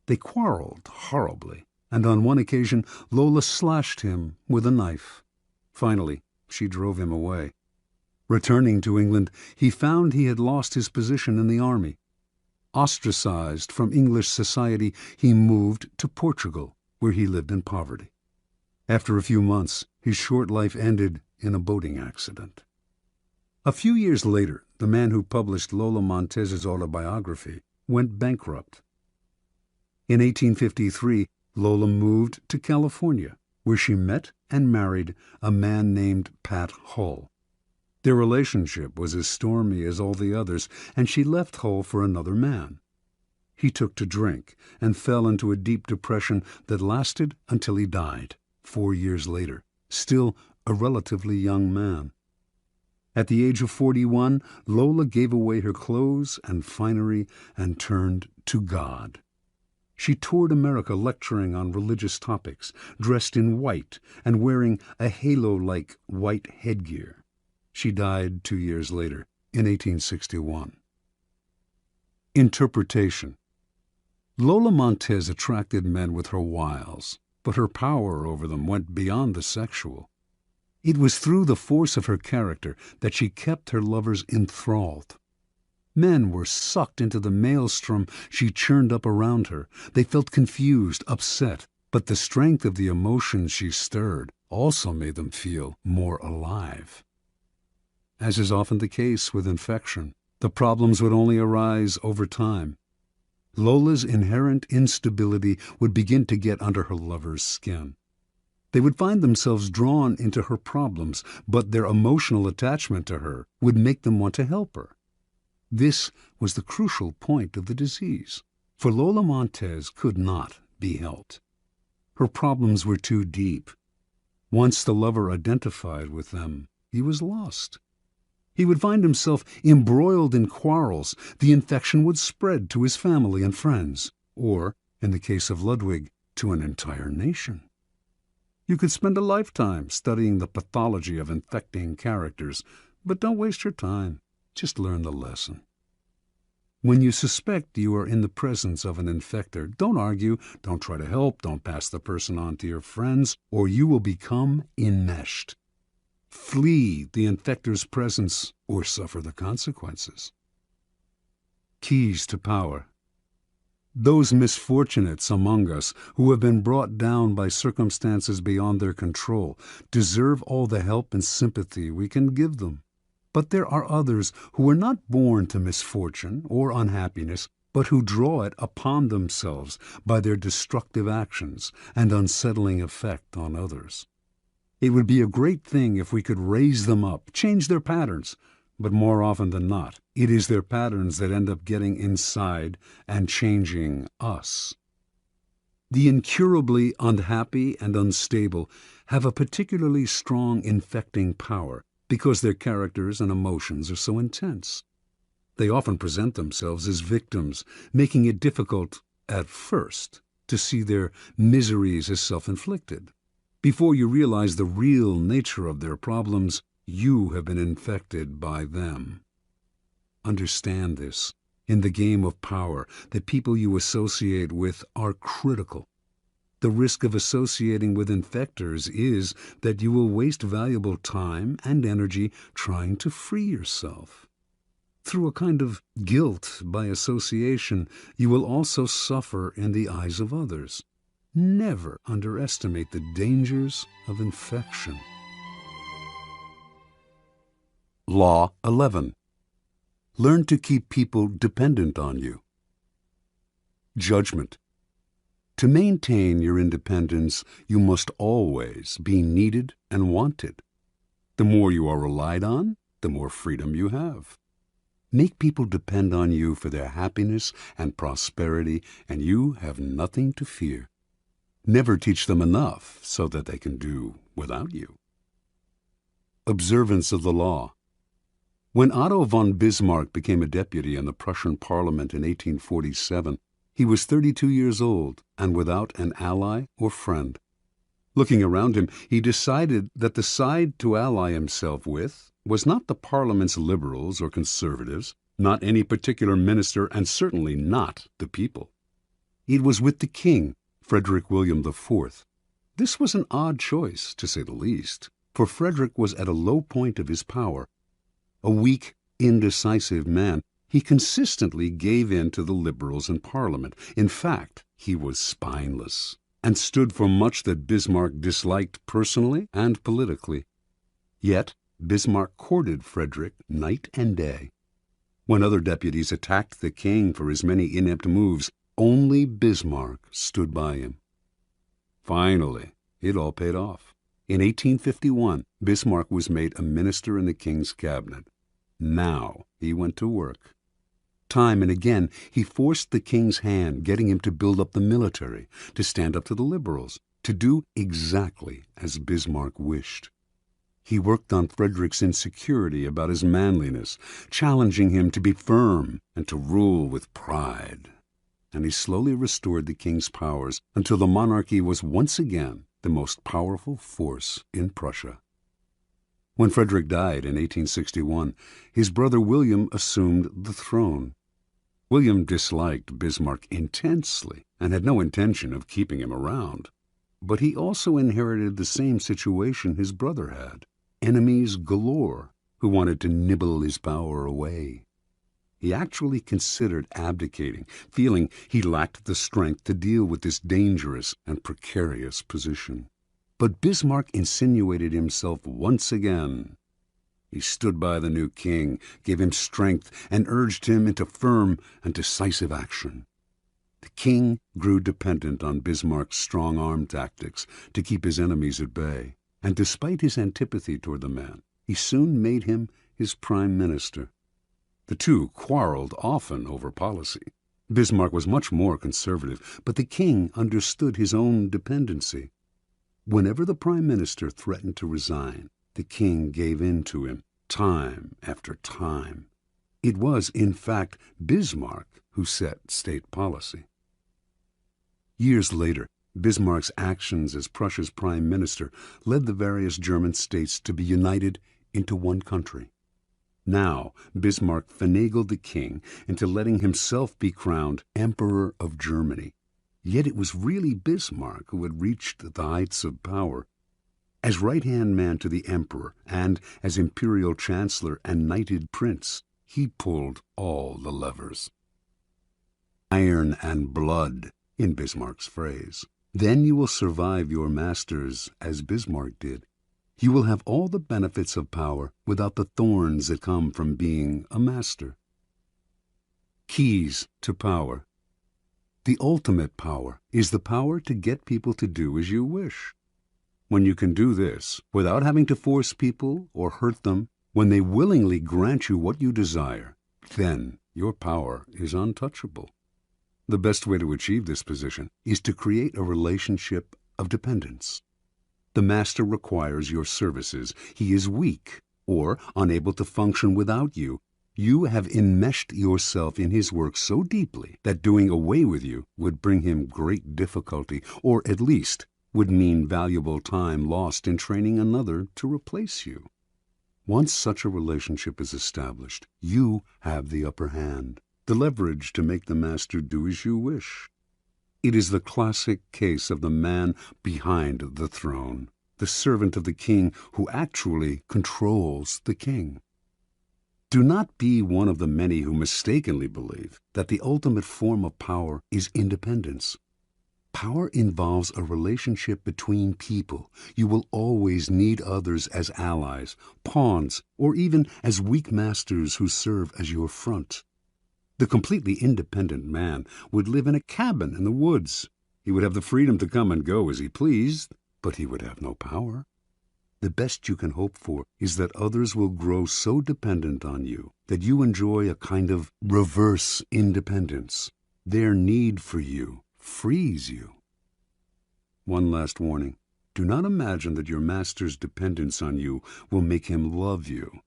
Speaker 1: They quarreled horribly, and on one occasion Lola slashed him with a knife. Finally, she drove him away. Returning to England, he found he had lost his position in the army. Ostracized from English society, he moved to Portugal, where he lived in poverty. After a few months, his short life ended in a boating accident. A few years later, the man who published Lola Montez's autobiography went bankrupt. In 1853, Lola moved to California, where she met and married a man named Pat Hull. Their relationship was as stormy as all the others, and she left Hull for another man. He took to drink and fell into a deep depression that lasted until he died 4 years later, still a relatively young man. At the age of 41, Lola gave away her clothes and finery and turned to God. She toured America lecturing on religious topics, dressed in white and wearing a halo-like white headgear. She died 2 years later, in 1861. Interpretation. Lola Montez attracted men with her wiles, but her power over them went beyond the sexual. It was through the force of her character that she kept her lovers enthralled. Men were sucked into the maelstrom she churned up around her. They felt confused, upset, but the strength of the emotions she stirred also made them feel more alive. As is often the case with infection, the problems would only arise over time. Lola's inherent instability would begin to get under her lover's skin. They would find themselves drawn into her problems, but their emotional attachment to her would make them want to help her. This was the crucial point of the disease, for Lola Montez could not be helped. Her problems were too deep. Once the lover identified with them, he was lost. He would find himself embroiled in quarrels. The infection would spread to his family and friends, or, in the case of Ludwig, to an entire nation. You could spend a lifetime studying the pathology of infecting characters, but don't waste your time. Just learn the lesson. When you suspect you are in the presence of an infector, don't argue, don't try to help, don't pass the person on to your friends, or you will become enmeshed. Flee the infector's presence or suffer the consequences. Keys to power. Those misfortunates among us who have been brought down by circumstances beyond their control deserve all the help and sympathy we can give them. But there are others who are not born to misfortune or unhappiness, but who draw it upon themselves by their destructive actions and unsettling effect on others. It would be a great thing if we could raise them up, change their patterns, but more often than not, it is their patterns that end up getting inside and changing us. The incurably unhappy and unstable have a particularly strong infecting power because their characters and emotions are so intense. They often present themselves as victims, making it difficult, at first, to see their miseries as self-inflicted. Before you realize the real nature of their problems, you have been infected by them. Understand this. In the game of power, the people you associate with are critical. The risk of associating with infectors is that you will waste valuable time and energy trying to free yourself. Through a kind of guilt by association, you will also suffer in the eyes of others. Never underestimate the dangers of infection. Law 11. Learn to keep people dependent on you. Judgment. To maintain your independence, you must always be needed and wanted. The more you are relied on, the more freedom you have. Make people depend on you for their happiness and prosperity, and you have nothing to fear. Never teach them enough so that they can do without you. Observance of the law. When Otto von Bismarck became a deputy in the Prussian Parliament in 1847, he was 32 years old and without an ally or friend. Looking around him, he decided that the side to ally himself with was not the Parliament's liberals or conservatives, not any particular minister, and certainly not the people. It was with the king, Frederick William IV. This was an odd choice, to say the least, for Frederick was at a low point of his power. A weak, indecisive man, he consistently gave in to the liberals in Parliament. In fact, he was spineless and stood for much that Bismarck disliked personally and politically. Yet Bismarck courted Frederick night and day. When other deputies attacked the king for his many inept moves, only Bismarck stood by him. Finally, It all paid off. In 1851, Bismarck was made a minister in the king's cabinet. Now he went to work. Time and again, he forced the king's hand, getting him to build up the military, to stand up to the liberals, to do exactly as Bismarck wished. He worked on Frederick's insecurity about his manliness, challenging him to be firm and to rule with pride. And he slowly restored the king's powers until the monarchy was once again the most powerful force in Prussia. When Frederick died in 1861, his brother William assumed the throne. William disliked Bismarck intensely and had no intention of keeping him around. But he also inherited the same situation his brother had: enemies galore who wanted to nibble his power away. He actually considered abdicating, feeling he lacked the strength to deal with this dangerous and precarious position. But Bismarck insinuated himself once again. He stood by the new king, gave him strength, and urged him into firm and decisive action. The king grew dependent on Bismarck's strong-arm tactics to keep his enemies at bay, and despite his antipathy toward the man, he soon made him his prime minister. The two quarreled often over policy. Bismarck was much more conservative, but the king understood his own dependency. Whenever the prime minister threatened to resign, the king gave in to him, time after time. It was, in fact, Bismarck who set state policy. Years later, Bismarck's actions as Prussia's prime minister led the various German states to be united into one country. Now, Bismarck finagled the king into letting himself be crowned Emperor of Germany. Yet it was really Bismarck who had reached the heights of power. As right-hand man to the emperor and as imperial chancellor and knighted prince, he pulled all the levers. Iron and blood, in Bismarck's phrase. Then you will survive your masters as Bismarck did. You will have all the benefits of power without the thorns that come from being a master. Keys to power. The ultimate power is the power to get people to do as you wish. When you can do this without having to force people or hurt them, when they willingly grant you what you desire, then your power is untouchable. The best way to achieve this position is to create a relationship of dependence. The master requires your services. He is weak or unable to function without you. You have enmeshed yourself in his work so deeply that doing away with you would bring him great difficulty, or at least would mean valuable time lost in training another to replace you. Once such a relationship is established, you have the upper hand, the leverage to make the master do as you wish. It is the classic case of the man behind the throne, the servant of the king who actually controls the king. Do not be one of the many who mistakenly believe that the ultimate form of power is independence. Power involves a relationship between people. You will always need others as allies, pawns, or even as weak masters who serve as your front. The completely independent man would live in a cabin in the woods. He would have the freedom to come and go as he pleased, but he would have no power. The best you can hope for is that others will grow so dependent on you that you enjoy a kind of reverse independence. Their need for you frees you. One last warning. Do not imagine that your master's dependence on you will make him love you.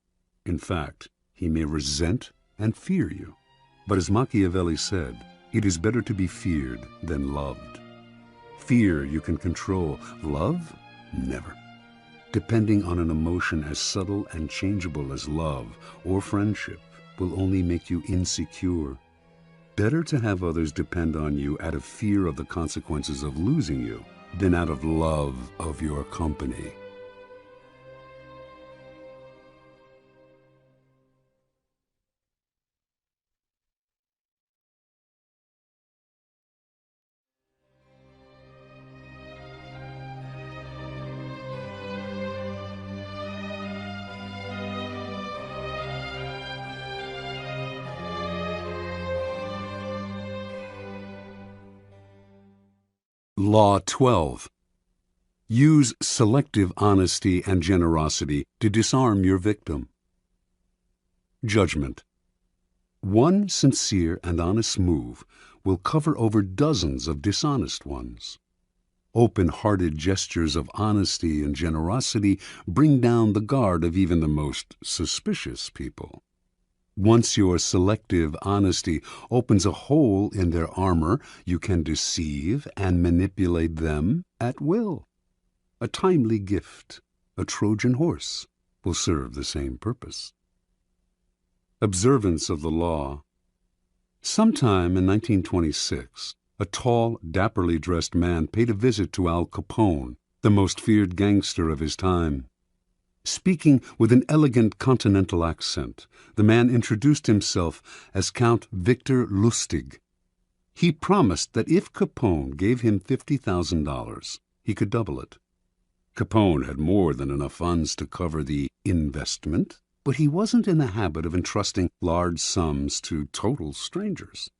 Speaker 1: In fact, he may resent and fear you. But as Machiavelli said, it is better to be feared than loved. Fear you can control. Love? Never. Depending on an emotion as subtle and changeable as love or friendship will only make you insecure. Better to have others depend on you out of fear of the consequences of losing you than out of love of your company. Law 12. Use selective honesty and generosity to disarm your victim. Judgment. One sincere and honest move will cover over dozens of dishonest ones. Open-hearted gestures of honesty and generosity bring down the guard of even the most suspicious people. Once your selective honesty opens a hole in their armor, you can deceive and manipulate them at will. A timely gift, a Trojan horse, will serve the same purpose. Observance of the law. Sometime in 1926, a tall, dapperly dressed man paid a visit to Al Capone, the most feared gangster of his time. Speaking with an elegant continental accent, the man introduced himself as Count Victor Lustig. He promised that if Capone gave him $50,000, he could double it. Capone had more than enough funds to cover the investment, but he wasn't in the habit of entrusting large sums to total strangers.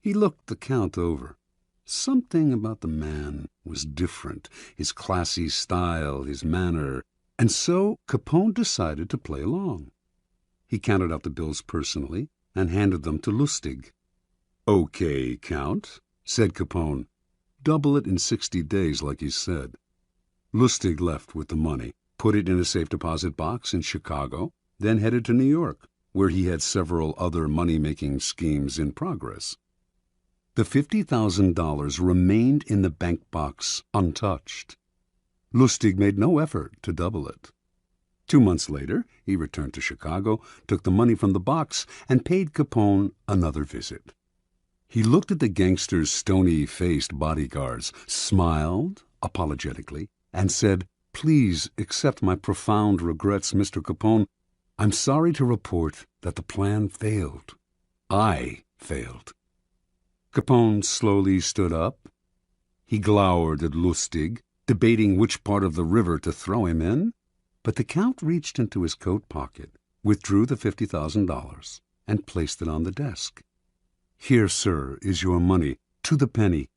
Speaker 1: He looked the Count over. Something about the man was different, his classy style, his manner, and so Capone decided to play along. He counted out the bills personally and handed them to Lustig. "Okay, Count," said Capone. "Double it in 60 days like you said." Lustig left with the money, put it in a safe deposit box in Chicago, then headed to New York, where he had several other money-making schemes in progress. The $50,000 remained in the bank box untouched. Lustig made no effort to double it. 2 months later, he returned to Chicago, took the money from the box, and paid Capone another visit. He looked at the gangster's stony-faced bodyguards, smiled apologetically, and said, "Please accept my profound regrets, Mr. Capone. I'm sorry to report that the plan failed. I failed." Capone slowly stood up. He glowered at Lustig, debating which part of the river to throw him in, but the Count reached into his coat pocket, withdrew the $50,000, and placed it on the desk. "Here, sir, is your money, to the penny.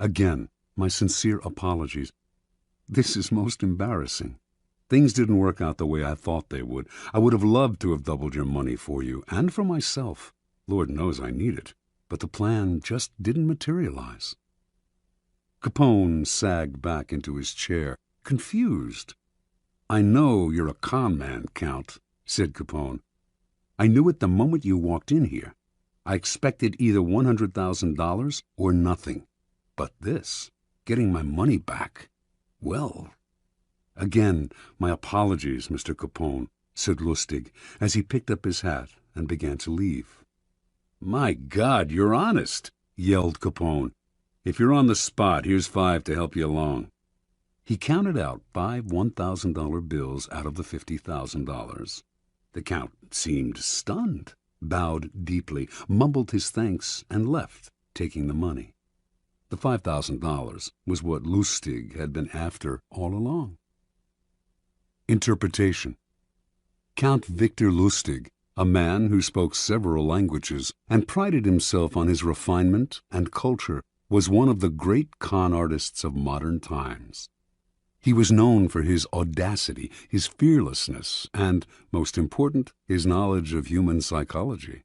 Speaker 1: Again, my sincere apologies. This is most embarrassing. Things didn't work out the way I thought they would. I would have loved to have doubled your money for you and for myself. Lord knows I need it, but the plan just didn't materialize." Capone sagged back into his chair, confused. "I know you're a con man, Count," said Capone. "I knew it the moment you walked in here. I expected either $100,000 or nothing. But this, getting my money back, well... Again, my apologies, Mr. Capone," said Lustig, as he picked up his hat and began to leave. "My God, you're honest," yelled Capone. "If you're on the spot, here's 5 to help you along." He counted out 5 $1,000 bills out of the $50,000. The Count seemed stunned, bowed deeply, mumbled his thanks, and left, taking the money. The $5,000 was what Lustig had been after all along. Interpretation. Count Victor Lustig, a man who spoke several languages and prided himself on his refinement and culture, was one of the great con artists of modern times. He was known for his audacity, his fearlessness, and, most important, his knowledge of human psychology.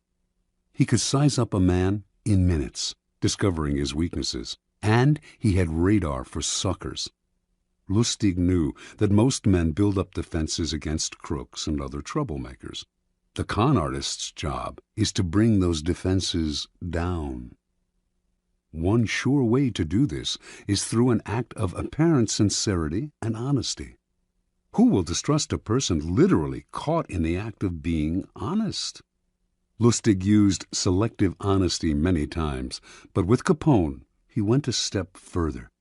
Speaker 1: He could size up a man in minutes, discovering his weaknesses, and he had radar for suckers. Lustig knew that most men build up defenses against crooks and other troublemakers. The con artist's job is to bring those defenses down. One sure way to do this is through an act of apparent sincerity and honesty. Who will distrust a person literally caught in the act of being honest? Lustig used selective honesty many times, but with Capone he went a step further.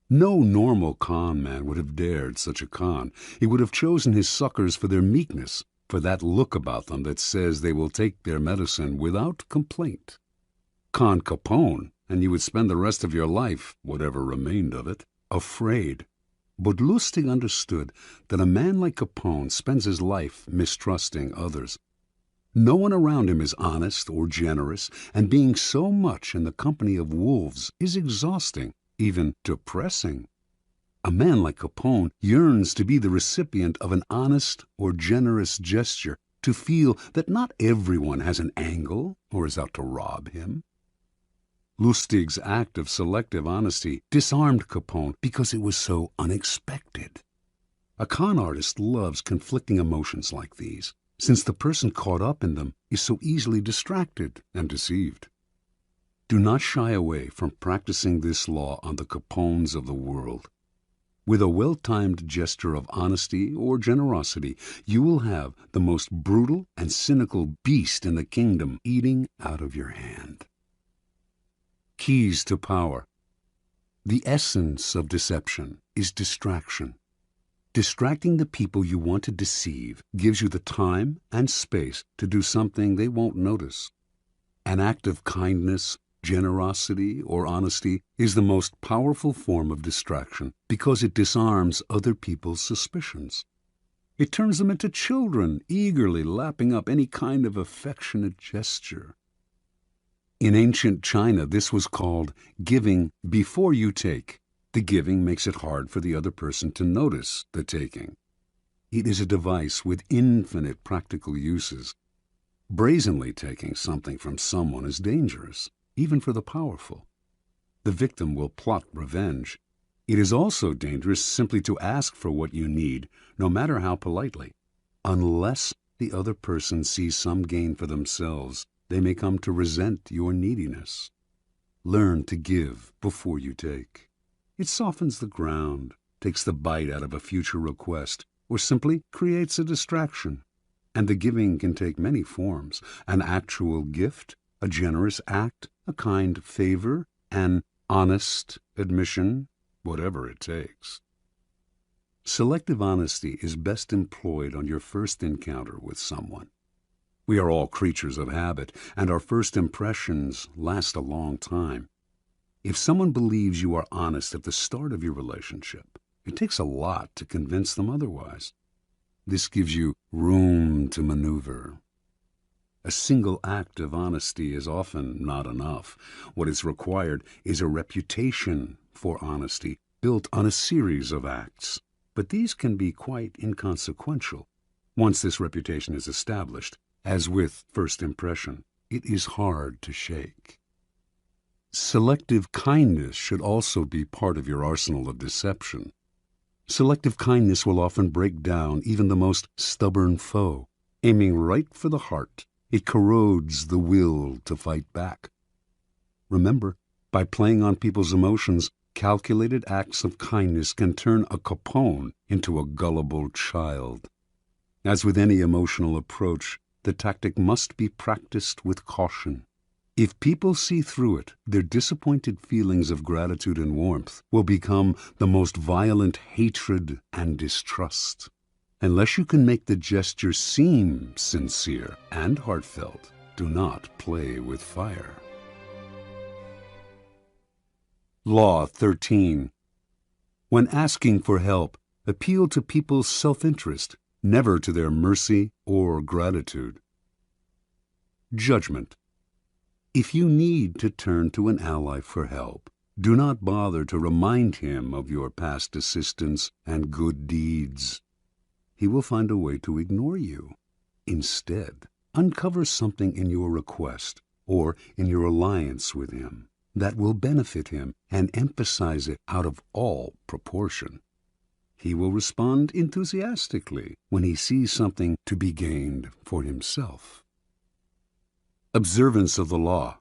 Speaker 1: No normal con man would have dared such a con. He would have chosen his suckers for their meekness, for that look about them that says they will take their medicine without complaint. Con Capone, and you would spend the rest of your life, whatever remained of it, afraid. But Lustig understood that a man like Capone spends his life mistrusting others. No one around him is honest or generous, and being so much in the company of wolves is exhausting, even depressing. A man like Capone yearns to be the recipient of an honest or generous gesture, to feel that not everyone has an angle or is out to rob him. Lustig's act of selective honesty disarmed Capone because it was so unexpected. A con artist loves conflicting emotions like these, since the person caught up in them is so easily distracted and deceived. Do not shy away from practicing this law on the Capones of the world. With a well-timed gesture of honesty or generosity, you will have the most brutal and cynical beast in the kingdom eating out of your hand. Keys to power. The essence of deception is distraction. Distracting the people you want to deceive gives you the time and space to do something they won't notice. An act of kindness, generosity, or honesty is the most powerful form of distraction because it disarms other people's suspicions. It turns them into children, eagerly lapping up any kind of affectionate gesture. In ancient China, this was called giving before you take. The giving makes it hard for the other person to notice the taking. It is a device with infinite practical uses. Brazenly taking something from someone is dangerous, even for the powerful. The victim will plot revenge. It is also dangerous simply to ask for what you need, no matter how politely. Unless the other person sees some gain for themselves, they may come to resent your neediness. Learn to give before you take. It softens the ground, takes the bite out of a future request, or simply creates a distraction. And the giving can take many forms: an actual gift, a generous act, a kind favor, an honest admission, whatever it takes. Selective honesty is best employed on your first encounter with someone. We are all creatures of habit, and our first impressions last a long time. If someone believes you are honest at the start of your relationship, it takes a lot to convince them otherwise. This gives you room to maneuver. A single act of honesty is often not enough. What is required is a reputation for honesty built on a series of acts. But these can be quite inconsequential. Once this reputation is established, as with first impression, it is hard to shake. Selective kindness should also be part of your arsenal of deception. Selective kindness will often break down even the most stubborn foe. Aiming right for the heart, it corrodes the will to fight back. Remember, by playing on people's emotions, calculated acts of kindness can turn a Capone into a gullible child. As with any emotional approach, the tactic must be practiced with caution. If people see through it, their disappointed feelings of gratitude and warmth will become the most violent hatred and distrust. Unless you can make the gesture seem sincere and heartfelt, do not play with fire. Law 13. When asking for help, appeal to people's self-interest, never to their mercy or gratitude. Judgment. If you need to turn to an ally for help, do not bother to remind him of your past assistance and good deeds. He will find a way to ignore you. Instead, uncover something in your request or in your alliance with him that will benefit him and emphasize it out of all proportion. He will respond enthusiastically when he sees something to be gained for himself. Observance of the law.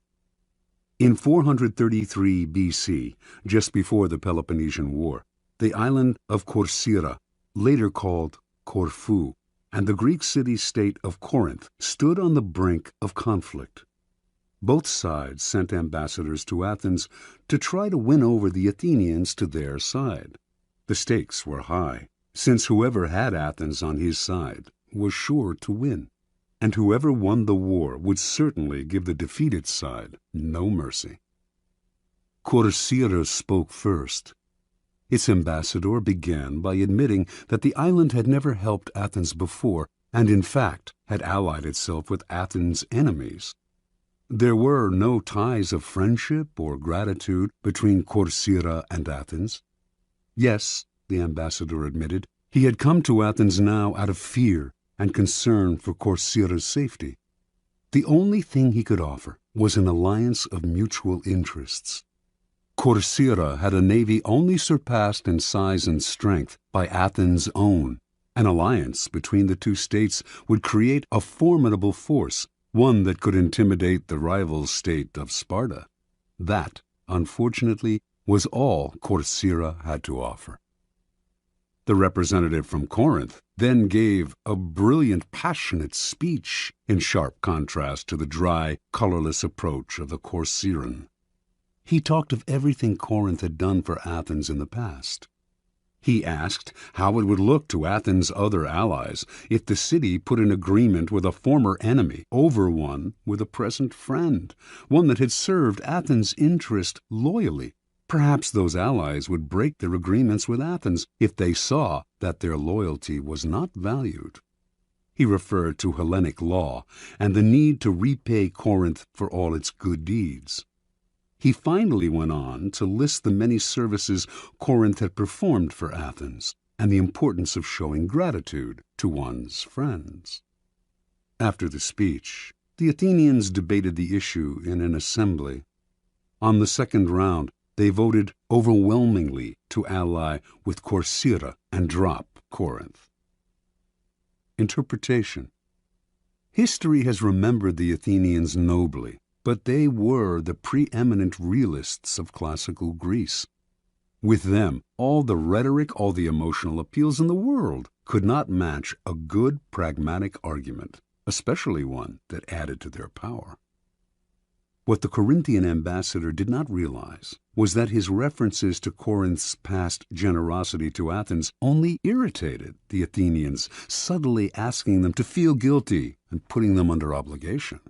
Speaker 1: In 433 BC, just before the Peloponnesian War, the island of Corcyra, later called Corfu, and the Greek city-state of Corinth stood on the brink of conflict. Both sides sent ambassadors to Athens to try to win over the Athenians to their side. The stakes were high, since whoever had Athens on his side was sure to win, and whoever won the war would certainly give the defeated side no mercy. Corcyra spoke first. Its ambassador began by admitting that the island had never helped Athens before, and in fact had allied itself with Athens' enemies. There were no ties of friendship or gratitude between Corcyra and Athens. Yes, the ambassador admitted. He had come to Athens now out of fear and concern for Corcyra's safety. The only thing he could offer was an alliance of mutual interests. Corcyra had a navy only surpassed in size and strength by Athens' own. An alliance between the two states would create a formidable force, one that could intimidate the rival state of Sparta. That, unfortunately, was all Corcyra had to offer. The representative from Corinth then gave a brilliant, passionate speech in sharp contrast to the dry, colorless approach of the Corcyran. He talked of everything Corinth had done for Athens in the past. He asked how it would look to Athens' other allies if the city put an agreement with a former enemy over one with a present friend, one that had served Athens' interest loyally. Perhaps those allies would break their agreements with Athens if they saw that their loyalty was not valued. He referred to Hellenic law and the need to repay Corinth for all its good deeds. He finally went on to list the many services Corinth had performed for Athens and the importance of showing gratitude to one's friends. After the speech, the Athenians debated the issue in an assembly. On the second round, they voted overwhelmingly to ally with Corcyra and drop Corinth. Interpretation. History has remembered the Athenians nobly, but they were the preeminent realists of classical Greece. With them, all the rhetoric, all the emotional appeals in the world could not match a good pragmatic argument, especially one that added to their power. What the Corinthian ambassador did not realize was that his references to Corinth's past generosity to Athens only irritated the Athenians, subtly asking them to feel guilty and putting them under obligation.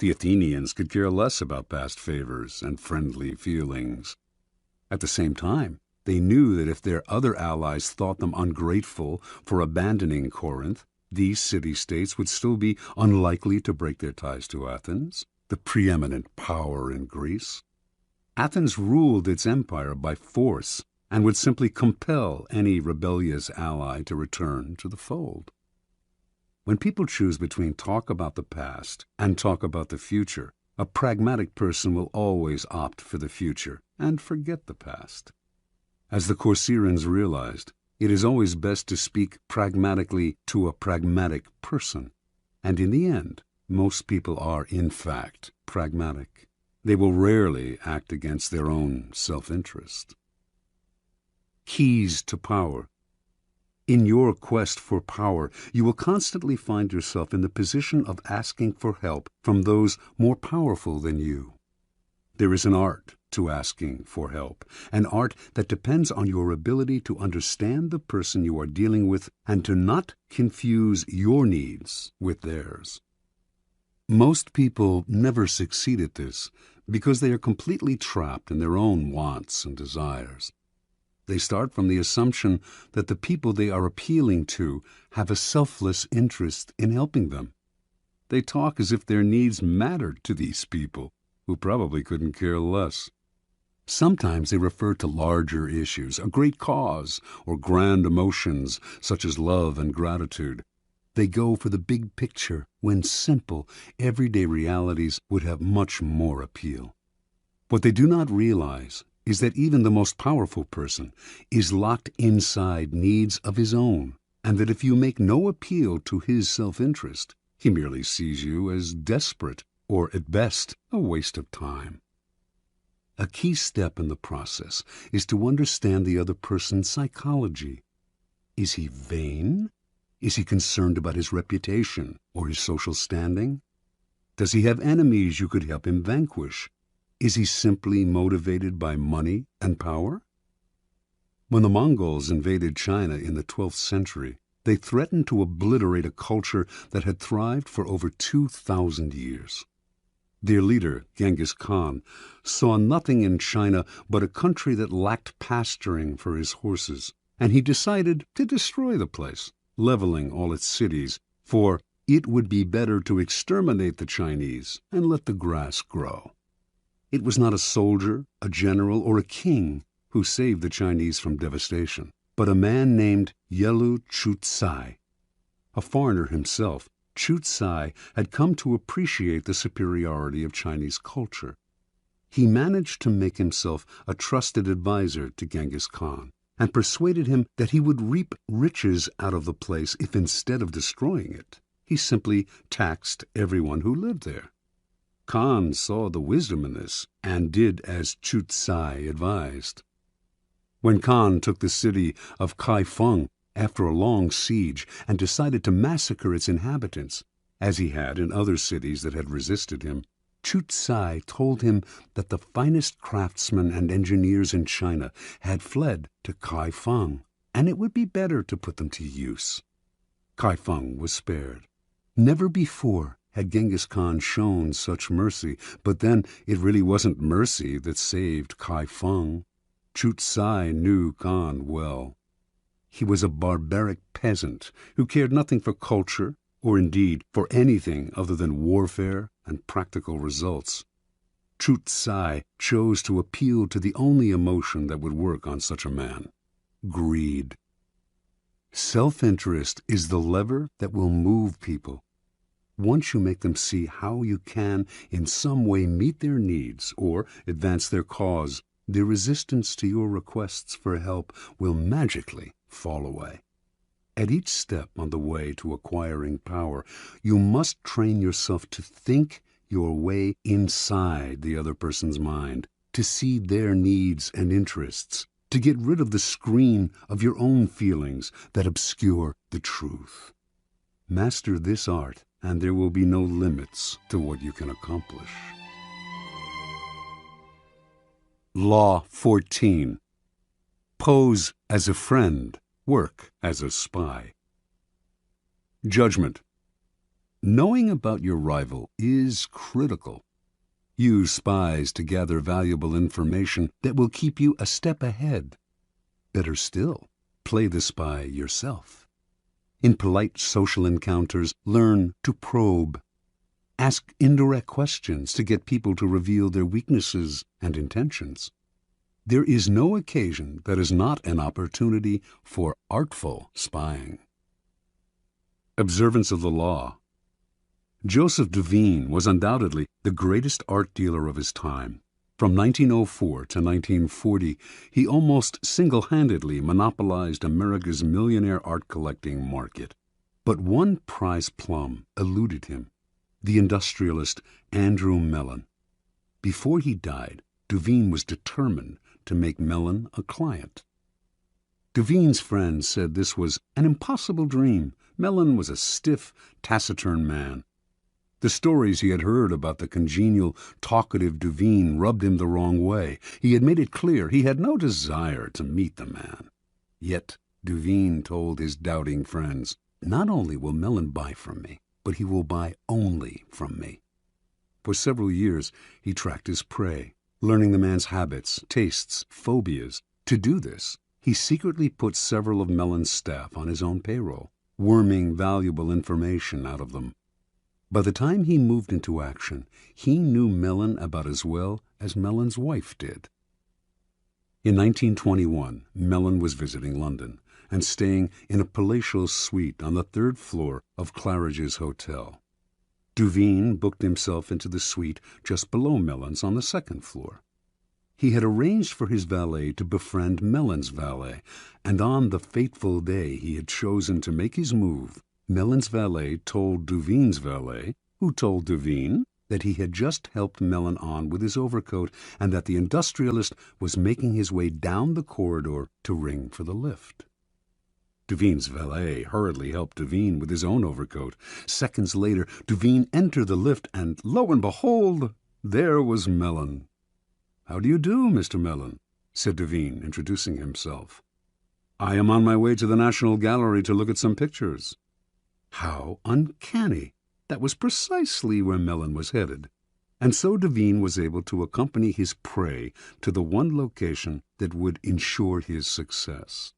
Speaker 1: The Athenians could care less about past favors and friendly feelings. At the same time, they knew that if their other allies thought them ungrateful for abandoning Corinth, these city-states would still be unlikely to break their ties to Athens, the preeminent power in Greece. Athens ruled its empire by force and would simply compel any rebellious ally to return to the fold. When people choose between talk about the past and talk about the future, a pragmatic person will always opt for the future and forget the past. As the Corcyrans realized, it is always best to speak pragmatically to a pragmatic person, and in the end, most people are, in fact, pragmatic. They will rarely act against their own self-interest. Keys to power. In your quest for power, you will constantly find yourself in the position of asking for help from those more powerful than you. There is an art to asking for help, an art that depends on your ability to understand the person you are dealing with and to not confuse your needs with theirs. Most people never succeed at this because they are completely trapped in their own wants and desires. They start from the assumption that the people they are appealing to have a selfless interest in helping them. They talk as if their needs mattered to these people, who probably couldn't care less. Sometimes they refer to larger issues, a great cause, or grand emotions such as love and gratitude. They go for the big picture when simple, everyday realities would have much more appeal. What they do not realize is that even the most powerful person is locked inside needs of his own, and that if you make no appeal to his self-interest, he merely sees you as desperate or, at best, a waste of time. A key step in the process is to understand the other person's psychology. Is he vain? Is he concerned about his reputation or his social standing? Does he have enemies you could help him vanquish? Is he simply motivated by money and power? When the Mongols invaded China in the 12th century, they threatened to obliterate a culture that had thrived for over 2,000 years. Their leader, Genghis Khan, saw nothing in China but a country that lacked pasturing for his horses, and he decided to destroy the place, leveling all its cities, for it would be better to exterminate the Chinese and let the grass grow. It was not a soldier, a general, or a king who saved the Chinese from devastation, but a man named Yelu Chutsai. A foreigner himself, Chutsai had come to appreciate the superiority of Chinese culture. He managed to make himself a trusted advisor to Genghis Khan and persuaded him that he would reap riches out of the place if, instead of destroying it, he simply taxed everyone who lived there. Khan saw the wisdom in this and did as Chutsai advised. When Khan took the city of Kaifeng after a long siege and decided to massacre its inhabitants, as he had in other cities that had resisted him, Chutsai told him that the finest craftsmen and engineers in China had fled to Kaifeng, and it would be better to put them to use. Kaifeng was spared. Never before had Genghis Khan shown such mercy, but then it really wasn't mercy that saved Kaifeng. Chutsai knew Khan well. He was a barbaric peasant who cared nothing for culture, or indeed for anything other than warfare and practical results. Chutsai chose to appeal to the only emotion that would work on such a man: greed. Self-interest is the lever that will move people. Once you make them see how you can in some way meet their needs or advance their cause, their resistance to your requests for help will magically fall away. At each step on the way to acquiring power, you must train yourself to think your way inside the other person's mind, to see their needs and interests, to get rid of the screen of your own feelings that obscure the truth. Master this art, and there will be no limits to what you can accomplish. Law 14. Pose as a friend, work as a spy. Judgment. Knowing about your rival is critical. Use spies to gather valuable information that will keep you a step ahead. Better still, play the spy yourself. In polite social encounters, learn to probe. Ask indirect questions to get people to reveal their weaknesses and intentions. There is no occasion that is not an opportunity for artful spying. Observance of the law. Joseph Devine was undoubtedly the greatest art dealer of his time. From 1904 to 1940, he almost single-handedly monopolized America's millionaire art collecting market. But one prize plum eluded him: the industrialist Andrew Mellon. Before he died, Devine was determined to make Mellon a client. Devine's friends said this was an impossible dream. Mellon was a stiff, taciturn man. The stories he had heard about the congenial, talkative Devine rubbed him the wrong way. He had made it clear he had no desire to meet the man. Yet Devine told his doubting friends, "Not only will Mellon buy from me, but he will buy only from me." For several years he tracked his prey, learning the man's habits, tastes, phobias. To do this, he secretly put several of Mellon's staff on his own payroll, worming valuable information out of them. By the time he moved into action, he knew Mellon about as well as Mellon's wife did. In 1921, Mellon was visiting London and staying in a palatial suite on the third floor of Claridge's Hotel. Devine booked himself into the suite just below Mellon's on the second floor. He had arranged for his valet to befriend Mellon's valet, and on the fateful day he had chosen to make his move, Mellon's valet told Devine's valet, who told Devine, that he had just helped Mellon on with his overcoat and that the industrialist was making his way down the corridor to ring for the lift. Devine's valet hurriedly helped Devine with his own overcoat. Seconds later, Devine entered the lift, and lo and behold, there was Mellon. "How do you do, Mr. Mellon?" said Devine, introducing himself. "I am on my way to the National Gallery to look at some pictures." How uncanny! That was precisely where Mellon was headed. And so Devine was able to accompany his prey to the one location that would ensure his success.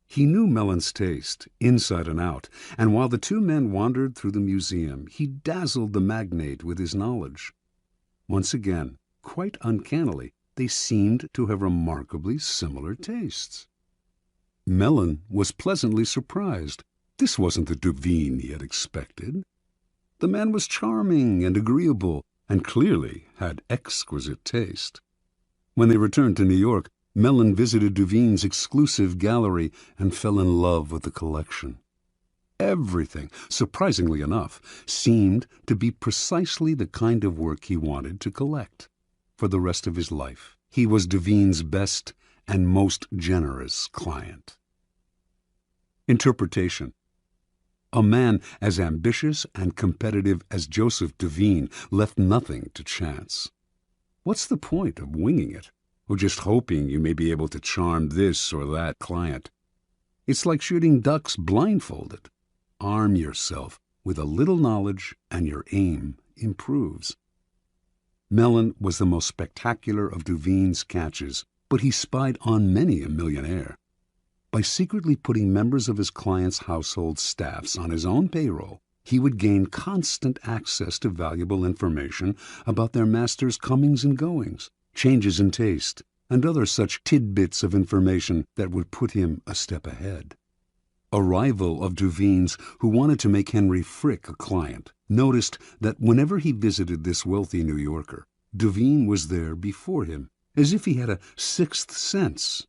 Speaker 1: He knew Mellon's taste, inside and out, and while the two men wandered through the museum, he dazzled the magnate with his knowledge. Once again, quite uncannily, they seemed to have remarkably similar tastes. Mellon was pleasantly surprised. This wasn't the Duveen he had expected. The man was charming and agreeable, and clearly had exquisite taste. When they returned to New York, Mellon visited Duveen's exclusive gallery and fell in love with the collection. Everything, surprisingly enough, seemed to be precisely the kind of work he wanted to collect. For the rest of his life, he was Duveen's best and most generous client. Interpretation. A man as ambitious and competitive as Joseph Duveen left nothing to chance. What's the point of winging it, or just hoping you may be able to charm this or that client? It's like shooting ducks blindfolded. Arm yourself with a little knowledge and your aim improves. Mellon was the most spectacular of Duveen's catches, but he spied on many a millionaire. By secretly putting members of his clients' household staffs on his own payroll, he would gain constant access to valuable information about their master's comings and goings, changes in taste, and other such tidbits of information that would put him a step ahead. A rival of Duveen's, who wanted to make Henry Frick a client, noticed that whenever he visited this wealthy New Yorker, Duveen was there before him, as if he had a sixth sense.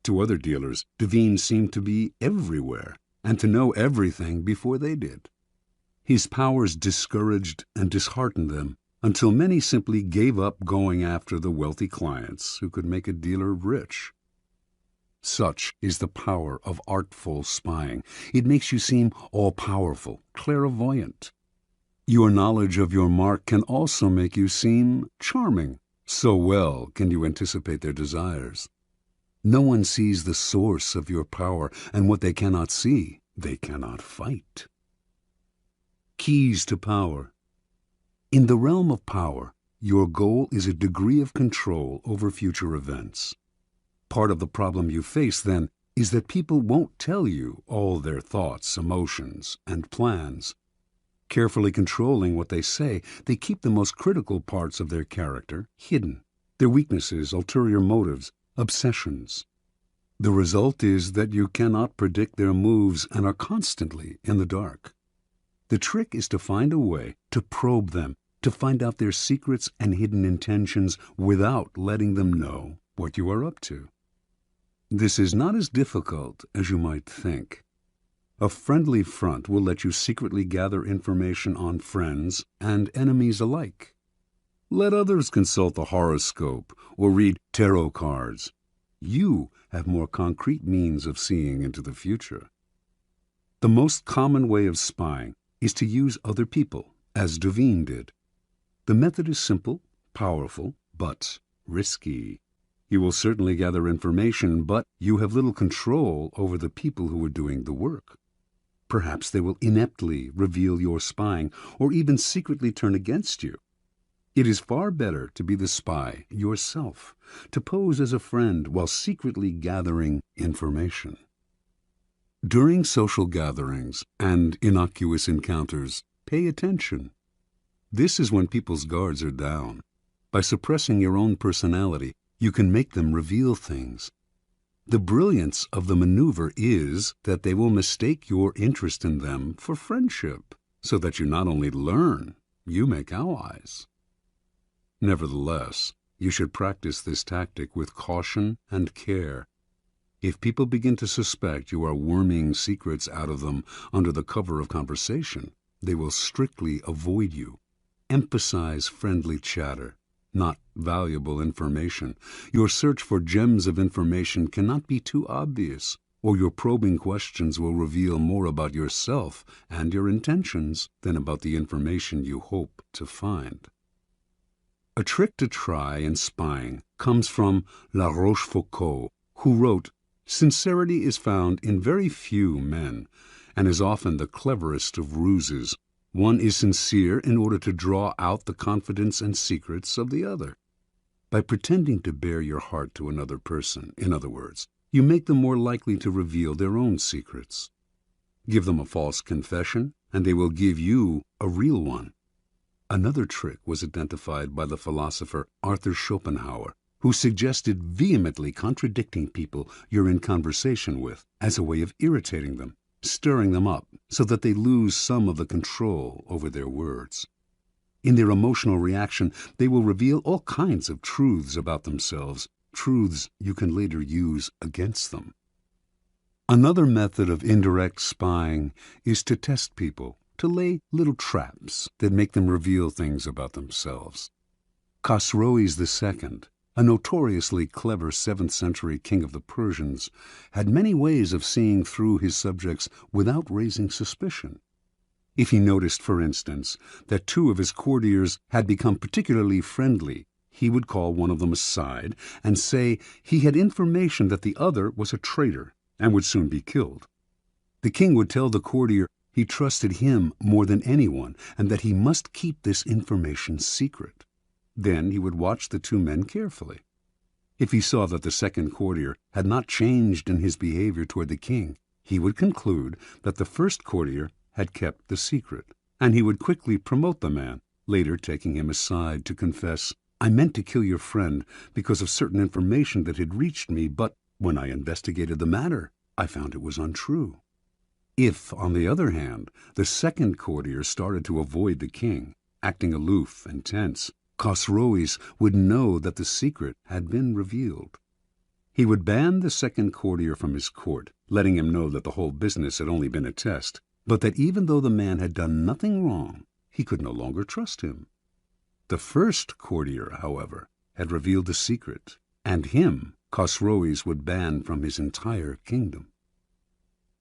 Speaker 1: To other dealers, Duveen seemed to be everywhere, and to know everything before they did. His powers discouraged and disheartened them, until many simply gave up going after the wealthy clients who could make a dealer rich. Such is the power of artful spying. It makes you seem all-powerful, clairvoyant. Your knowledge of your mark can also make you seem charming. So well can you anticipate their desires. No one sees the source of your power, and what they cannot see, they cannot fight. Keys to power. In the realm of power, your goal is a degree of control over future events. Part of the problem you face, then, is that people won't tell you all their thoughts, emotions, and plans. Carefully controlling what they say, they keep the most critical parts of their character hidden, their weaknesses, ulterior motives, obsessions. The result is that you cannot predict their moves and are constantly in the dark. The trick is to find a way to probe them, to find out their secrets and hidden intentions without letting them know what you are up to. This is not as difficult as you might think. A friendly front will let you secretly gather information on friends and enemies alike. Let others consult the horoscope or read tarot cards. You have more concrete means of seeing into the future. The most common way of spying is to use other people, as Duveen did. The method is simple, powerful, but risky. You will certainly gather information, but you have little control over the people who are doing the work. Perhaps they will ineptly reveal your spying, or even secretly turn against you. It is far better to be the spy yourself, to pose as a friend while secretly gathering information. During social gatherings and innocuous encounters, pay attention. This is when people's guards are down. By suppressing your own personality, you can make them reveal things. The brilliance of the maneuver is that they will mistake your interest in them for friendship, so that you not only learn, you make allies. Nevertheless, you should practice this tactic with caution and care. If people begin to suspect you are worming secrets out of them under the cover of conversation, they will strictly avoid you. Emphasize friendly chatter, not valuable information. Your search for gems of information cannot be too obvious, or your probing questions will reveal more about yourself and your intentions than about the information you hope to find. A trick to try in spying comes from La Rochefoucauld, who wrote, "Sincerity is found in very few men, and is often the cleverest of ruses. One is sincere in order to draw out the confidence and secrets of the other. By pretending to bare your heart to another person, in other words, you make them more likely to reveal their own secrets. Give them a false confession, and they will give you a real one." Another trick was identified by the philosopher Arthur Schopenhauer, who suggested vehemently contradicting people you're in conversation with as a way of irritating them, stirring them up so that they lose some of the control over their words. In their emotional reaction, they will reveal all kinds of truths about themselves, truths you can later use against them. Another method of indirect spying is to test people, to lay little traps that make them reveal things about themselves. Khosroes II, a notoriously clever 7th century king of the Persians, had many ways of seeing through his subjects without raising suspicion. If he noticed, for instance, that 2 of his courtiers had become particularly friendly, he would call one of them aside and say he had information that the other was a traitor and would soon be killed. The king would tell the courtier he trusted him more than anyone and that he must keep this information secret. Then he would watch the 2 men carefully. If he saw that the second courtier had not changed in his behavior toward the king, he would conclude that the first courtier had kept the secret, and he would quickly promote the man, later taking him aside to confess, "I meant to kill your friend because of certain information that had reached me, but when I investigated the matter, I found it was untrue." If, on the other hand, the second courtier started to avoid the king, acting aloof and tense, Khosroes would know that the secret had been revealed. He would ban the second courtier from his court, letting him know that the whole business had only been a test, but that even though the man had done nothing wrong, he could no longer trust him. The first courtier, however, had revealed the secret, and him Khosroes would ban from his entire kingdom.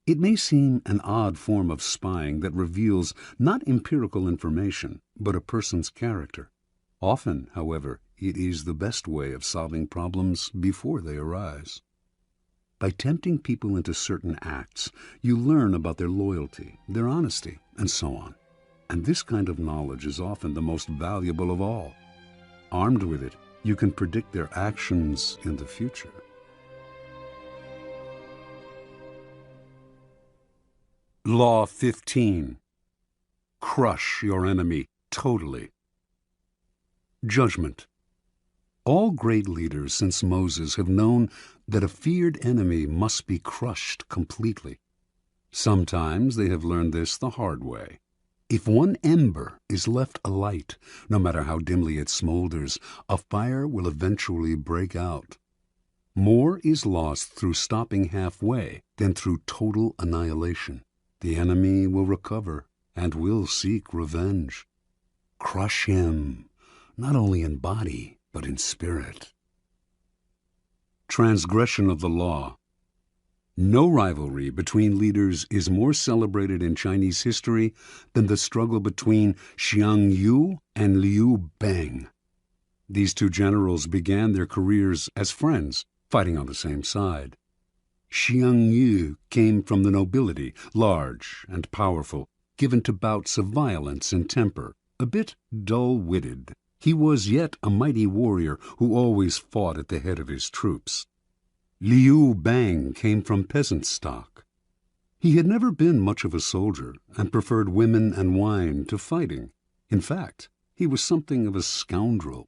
Speaker 1: It may seem an odd form of spying that reveals not empirical information, but a person's character. Often, however, it is the best way of solving problems before they arise. By tempting people into certain acts, you learn about their loyalty, their honesty, and so on. And this kind of knowledge is often the most valuable of all. Armed with it, you can predict their actions in the future. Law 15. Crush your enemy totally. Judgment. All great leaders since Moses have known that a feared enemy must be crushed completely. Sometimes they have learned this the hard way. If one ember is left alight, no matter how dimly it smolders, a fire will eventually break out. More is lost through stopping halfway than through total annihilation. The enemy will recover and will seek revenge. Crush him, not only in body, but in spirit. Transgression of the law. No rivalry between leaders is more celebrated in Chinese history than the struggle between Xiang Yu and Liu Bang. These 2 generals began their careers as friends, fighting on the same side. Xiang Yu came from the nobility, large and powerful, given to bouts of violence and temper, a bit dull-witted. He was yet a mighty warrior who always fought at the head of his troops. Liu Bang came from peasant stock. He had never been much of a soldier and preferred women and wine to fighting. In fact, he was something of a scoundrel.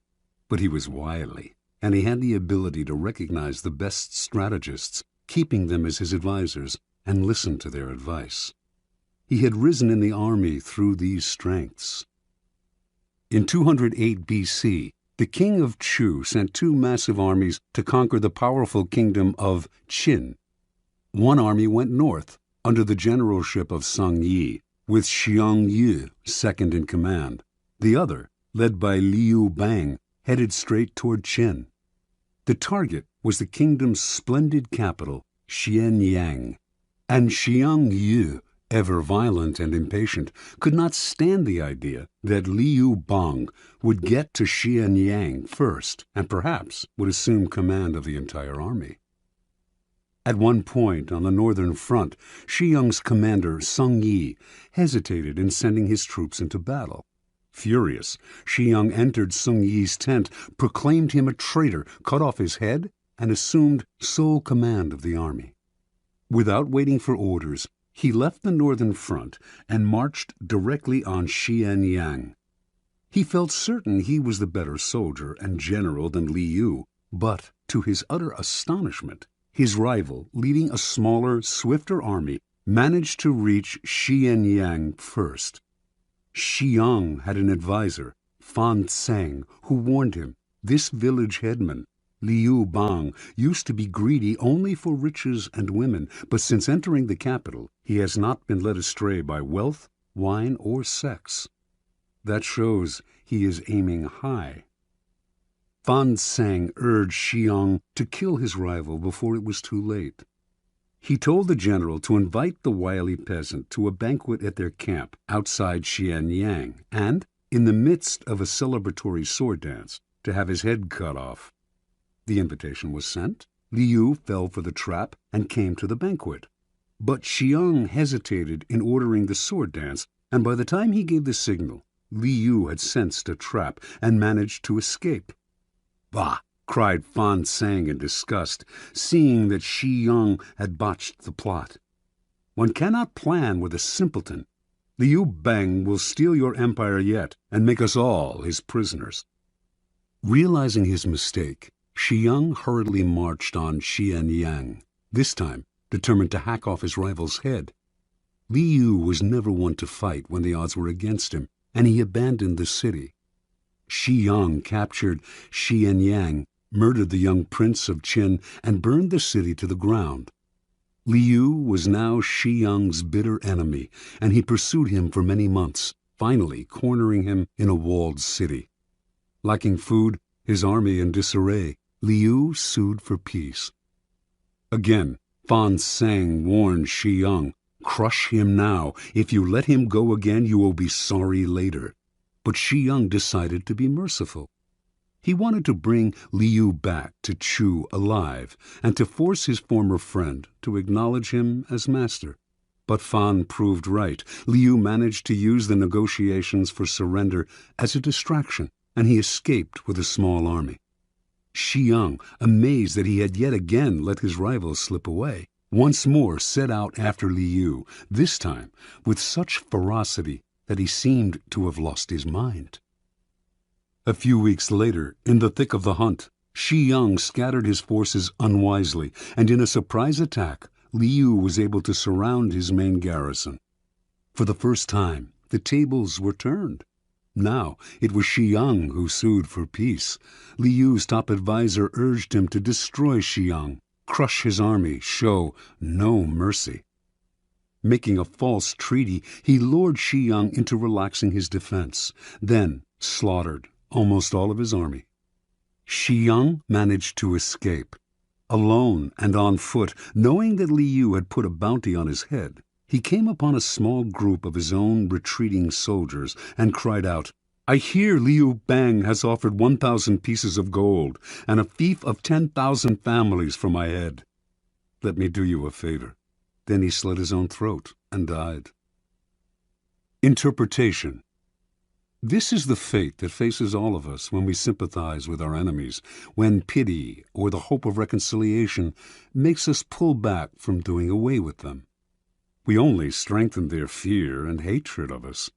Speaker 1: But he was wily, and he had the ability to recognize the best strategists, keeping them as his advisors, and listen to their advice. He had risen in the army through these strengths. In 208 B.C., the king of Chu sent 2 massive armies to conquer the powerful kingdom of Qin. One army went north, under the generalship of Sung Yi, with Xiang Yu second in command. The other, led by Liu Bang, headed straight toward Qin. The target was the kingdom's splendid capital, Xianyang, and Xiang Yu, ever violent and impatient, could not stand the idea that Liu Bang would get to Xianyang first and perhaps would assume command of the entire army. At one point on the northern front, Xiang's commander, Sung Yi, hesitated in sending his troops into battle. Furious, Xiang entered Sung Yi's tent, proclaimed him a traitor, cut off his head, and assumed sole command of the army. Without waiting for orders, he left the northern front and marched directly on Xianyang. He felt certain he was the better soldier and general than Liu, But, to his utter astonishment, his rival, leading a smaller, swifter army, managed to reach Xianyang first. Xiang had an advisor, Fan Tseng, who warned him, this village headman, Liu Bang, used to be greedy only for riches and women, but since entering the capital, he has not been led astray by wealth, wine, or sex. That shows he is aiming high. Fan Tseng urged Xiang to kill his rival before it was too late. He told the general to invite the wily peasant to a banquet at their camp outside Xianyang, and, in the midst of a celebratory sword dance, to have his head cut off. The invitation was sent. Liu fell for the trap and came to the banquet. But Xiang hesitated in ordering the sword dance, and by the time he gave the signal, Liu had sensed a trap and managed to escape. "Bah!" cried Fan Tseng in disgust, seeing that Xiang had botched the plot. "One cannot plan with a simpleton. Liu Bang will steal your empire yet and make us all his prisoners." Realizing his mistake, Xiang hurriedly marched on Xianyang, this time determined to hack off his rival's head. Liu was never one to fight when the odds were against him, and he abandoned the city. Xiang captured Xianyang, murdered the young prince of Qin, and burned the city to the ground. Liu was now Xiang's bitter enemy, and he pursued him for many months, finally cornering him in a walled city. Lacking food, his army in disarray, Liu sued for peace. Again, Fan Tseng warned Xiang, "Crush him now. If you let him go again, you will be sorry later." But Xiang decided to be merciful. He wanted to bring Liu back to Chu alive, and to force his former friend to acknowledge him as master. But Fan proved right. Liu managed to use the negotiations for surrender as a distraction, and he escaped with a small army. Xiang, amazed that he had yet again let his rival slip away, once more set out after Liu, this time with such ferocity that he seemed to have lost his mind. A few weeks later, in the thick of the hunt, Xiang scattered his forces unwisely, and in a surprise attack, Liu was able to surround his main garrison. For the first time, the tables were turned. Now it was Xiang who sued for peace. Liu's top advisor urged him to destroy Xiang, crush his army, show no mercy. Making a false treaty, he lured Xiang into relaxing his defense, then slaughtered almost all of his army. Xiang managed to escape. Alone and on foot, knowing that Liu had put a bounty on his head, he came upon a small group of his own retreating soldiers and cried out, "I hear Liu Bang has offered 1,000 pieces of gold and a fief of 10,000 families for my head. Let me do you a favor." Then he slit his own throat and died. Interpretation. This is the fate that faces all of us when we sympathize with our enemies, when pity or the hope of reconciliation makes us pull back from doing away with them. We only strengthen their fear and hatred of us.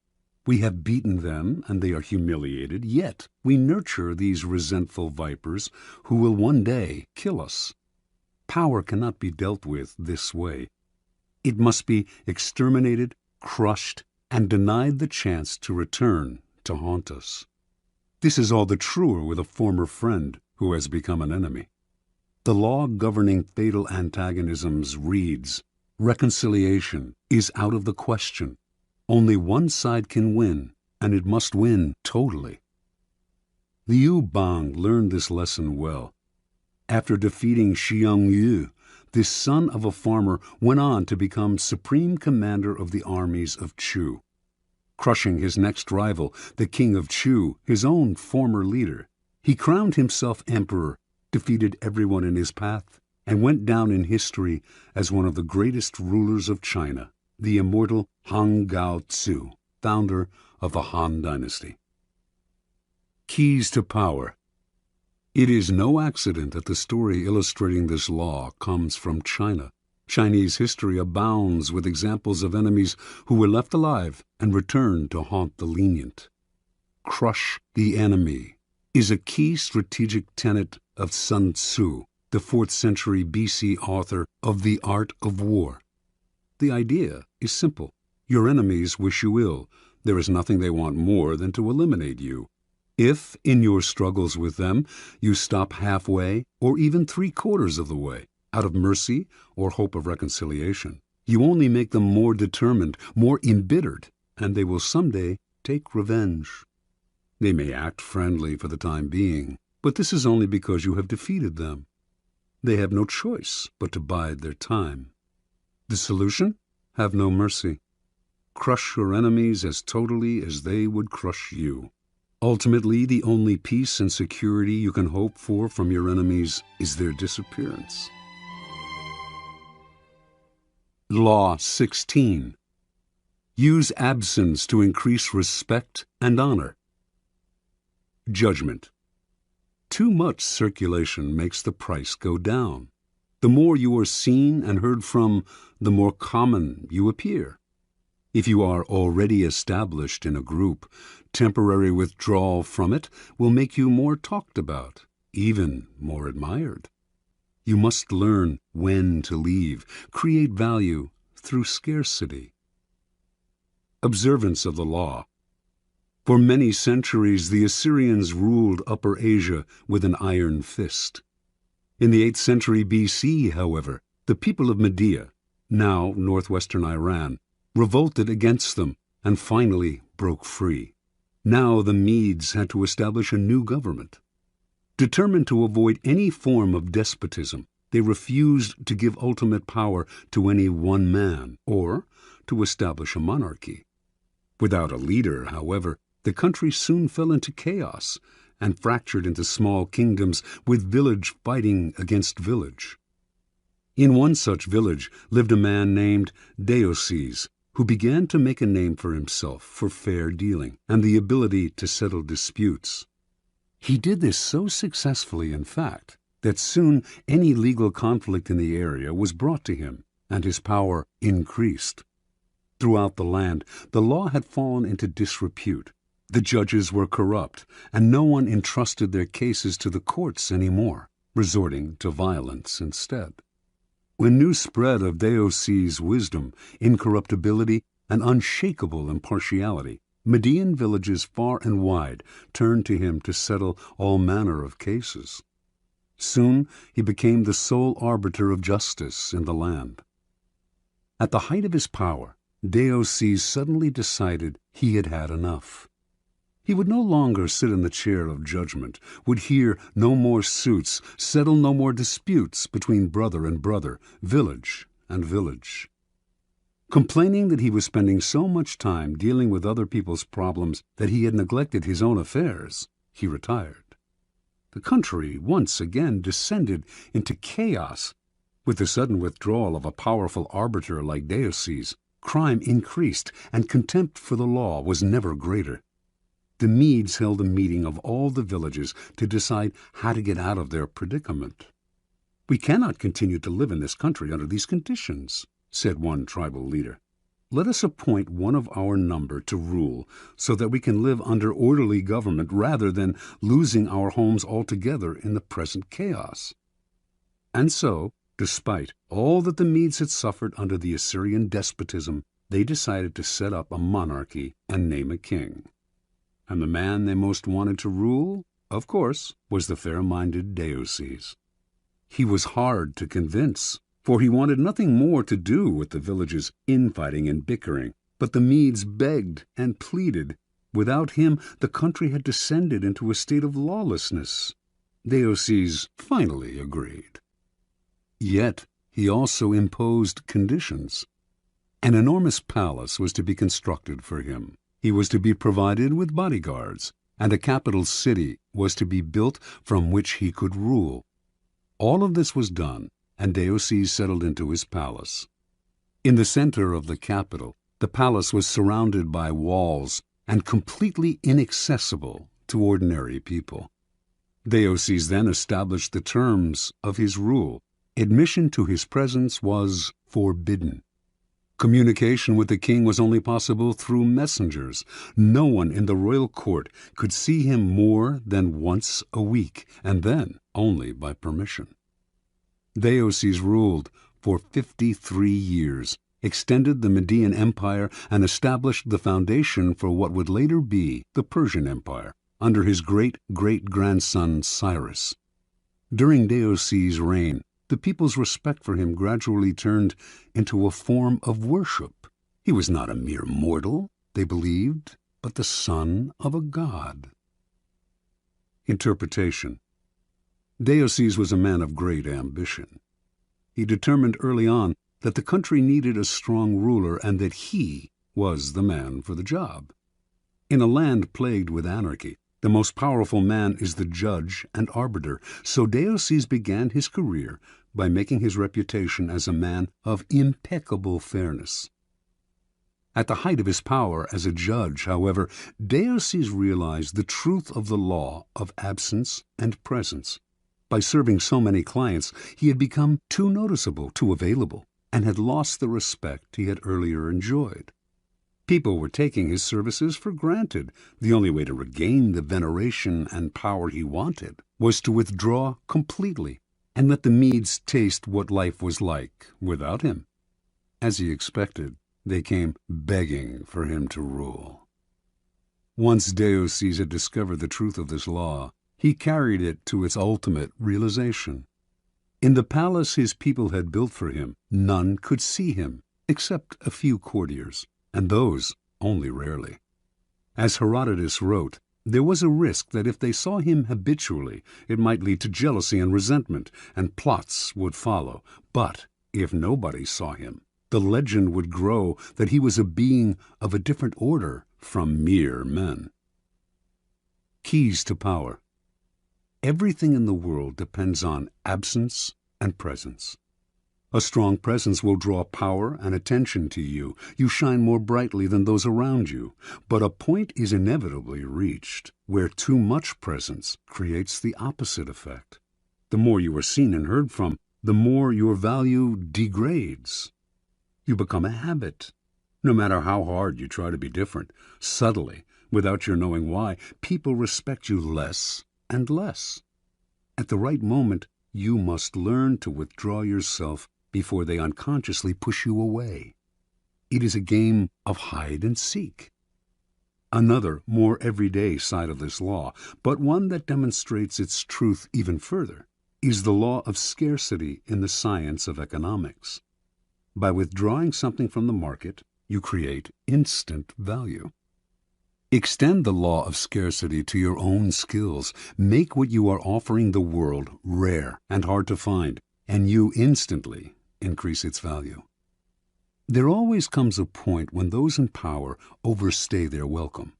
Speaker 1: We have beaten them and they are humiliated, yet we nurture these resentful vipers who will one day kill us. Power cannot be dealt with this way. It must be exterminated, crushed, and denied the chance to return to haunt us. This is all the truer with a former friend who has become an enemy. The law governing fatal antagonisms reads, "Reconciliation is out of the question. Only one side can win, and it must win totally." Liu Bang learned this lesson well. After defeating Xiang Yu, this son of a farmer went on to become supreme commander of the armies of Chu. Crushing his next rival, the king of Chu, his own former leader, he crowned himself emperor, defeated everyone in his path, and went down in history as one of the greatest rulers of China, the immortal Han Gao Tzu, founder of the Han Dynasty. Keys to Power. It is no accident that the story illustrating this law comes from China. Chinese history abounds with examples of enemies who were left alive and returned to haunt the lenient. Crush the enemy is a key strategic tenet of Sun Tzu, the 4th century BC author of The Art of War. The idea is simple. Your enemies wish you ill. There is nothing they want more than to eliminate you. If, in your struggles with them, you stop halfway or even 3/4 of the way, out of mercy or hope of reconciliation, you only make them more determined, more embittered, and they will someday take revenge. They may act friendly for the time being, but this is only because you have defeated them. They have no choice but to bide their time. The solution? Have no mercy. Crush your enemies as totally as they would crush you. Ultimately, the only peace and security you can hope for from your enemies is their disappearance. Law 16. Use absence to increase respect and honor. Judgment. Too much circulation makes the price go down. The more you are seen and heard from, the more common you appear. If you are already established in a group, temporary withdrawal from it will make you more talked about, even more admired. You must learn when to leave, create value through scarcity. Observance of the law. For many centuries, the Assyrians ruled Upper Asia with an iron fist. In the 8th century BC, however, the people of Media, now northwestern Iran, revolted against them and finally broke free. Now the Medes had to establish a new government. Determined to avoid any form of despotism, they refused to give ultimate power to any one man or to establish a monarchy. Without a leader, however, the country soon fell into chaos and fractured into small kingdoms with village fighting against village. In one such village lived a man named Deioces, who began to make a name for himself for fair dealing and the ability to settle disputes. He did this so successfully, in fact, that soon any legal conflict in the area was brought to him, and his power increased. Throughout the land, the law had fallen into disrepute. The judges were corrupt, and no one entrusted their cases to the courts anymore, resorting to violence instead. When news spread of Deioces' wisdom, incorruptibility, and unshakable impartiality, Median villages far and wide turned to him to settle all manner of cases. Soon he became the sole arbiter of justice in the land. At the height of his power, Deioces suddenly decided he had had enough. He would no longer sit in the chair of judgment, would hear no more suits, settle no more disputes between brother and brother, village and village. Complaining that he was spending so much time dealing with other people's problems that he had neglected his own affairs, he retired. The country once again descended into chaos. With the sudden withdrawal of a powerful arbiter like Deioces, crime increased, and contempt for the law was never greater. The Medes held a meeting of all the villages to decide how to get out of their predicament. "We cannot continue to live in this country under these conditions," said one tribal leader. "Let us appoint one of our number to rule so that we can live under orderly government rather than losing our homes altogether in the present chaos." And so, despite all that the Medes had suffered under the Assyrian despotism, they decided to set up a monarchy and name a king. And the man they most wanted to rule, of course, was the fair-minded Deioces. He was hard to convince, for he wanted nothing more to do with the village's infighting and bickering. But the Medes begged and pleaded. Without him, the country had descended into a state of lawlessness. Deioces finally agreed. Yet he also imposed conditions. An enormous palace was to be constructed for him. He was to be provided with bodyguards, and a capital city was to be built from which he could rule. All of this was done, and Deioces settled into his palace. In the center of the capital, the palace was surrounded by walls and completely inaccessible to ordinary people. Deioces then established the terms of his rule. Admission to his presence was forbidden. Communication with the king was only possible through messengers. No one in the royal court could see him more than once a week, and then only by permission. Deioces ruled for 53 years, extended the Median Empire, and established the foundation for what would later be the Persian Empire under his great-great-grandson Cyrus. During Deioces' reign, the people's respect for him gradually turned into a form of worship. He was not a mere mortal, they believed, but the son of a god. Interpretation. Deioces was a man of great ambition. He determined early on that the country needed a strong ruler and that he was the man for the job. In a land plagued with anarchy, the most powerful man is the judge and arbiter, so Deioces began his career by making his reputation as a man of impeccable fairness. At the height of his power as a judge, however, Deioces realized the truth of the law of absence and presence. By serving so many clients, he had become too noticeable, too available, and had lost the respect he had earlier enjoyed. People were taking his services for granted. The only way to regain the veneration and power he wanted was to withdraw completely and let the Medes taste what life was like without him. As he expected, they came begging for him to rule. Once Deioces had discovered the truth of this law, he carried it to its ultimate realization. In the palace his people had built for him, none could see him, except a few courtiers, and those only rarely. As Herodotus wrote, there was a risk that if they saw him habitually, it might lead to jealousy and resentment, and plots would follow. But if nobody saw him, the legend would grow that he was a being of a different order from mere men. Keys to power. Everything in the world depends on absence and presence. A strong presence will draw power and attention to you. You shine more brightly than those around you. But a point is inevitably reached where too much presence creates the opposite effect. The more you are seen and heard from, the more your value degrades. You become a habit. No matter how hard you try to be different, subtly, without your knowing why, people respect you less and less. At the right moment, you must learn to withdraw yourself before they unconsciously push you away. It is a game of hide and seek. Another, more everyday side of this law, but one that demonstrates its truth even further, is the law of scarcity in the science of economics. By withdrawing something from the market, you create instant value. Extend the law of scarcity to your own skills. Make what you are offering the world rare and hard to find, and you instantly increase its value. There always comes a point when those in power overstay their welcome.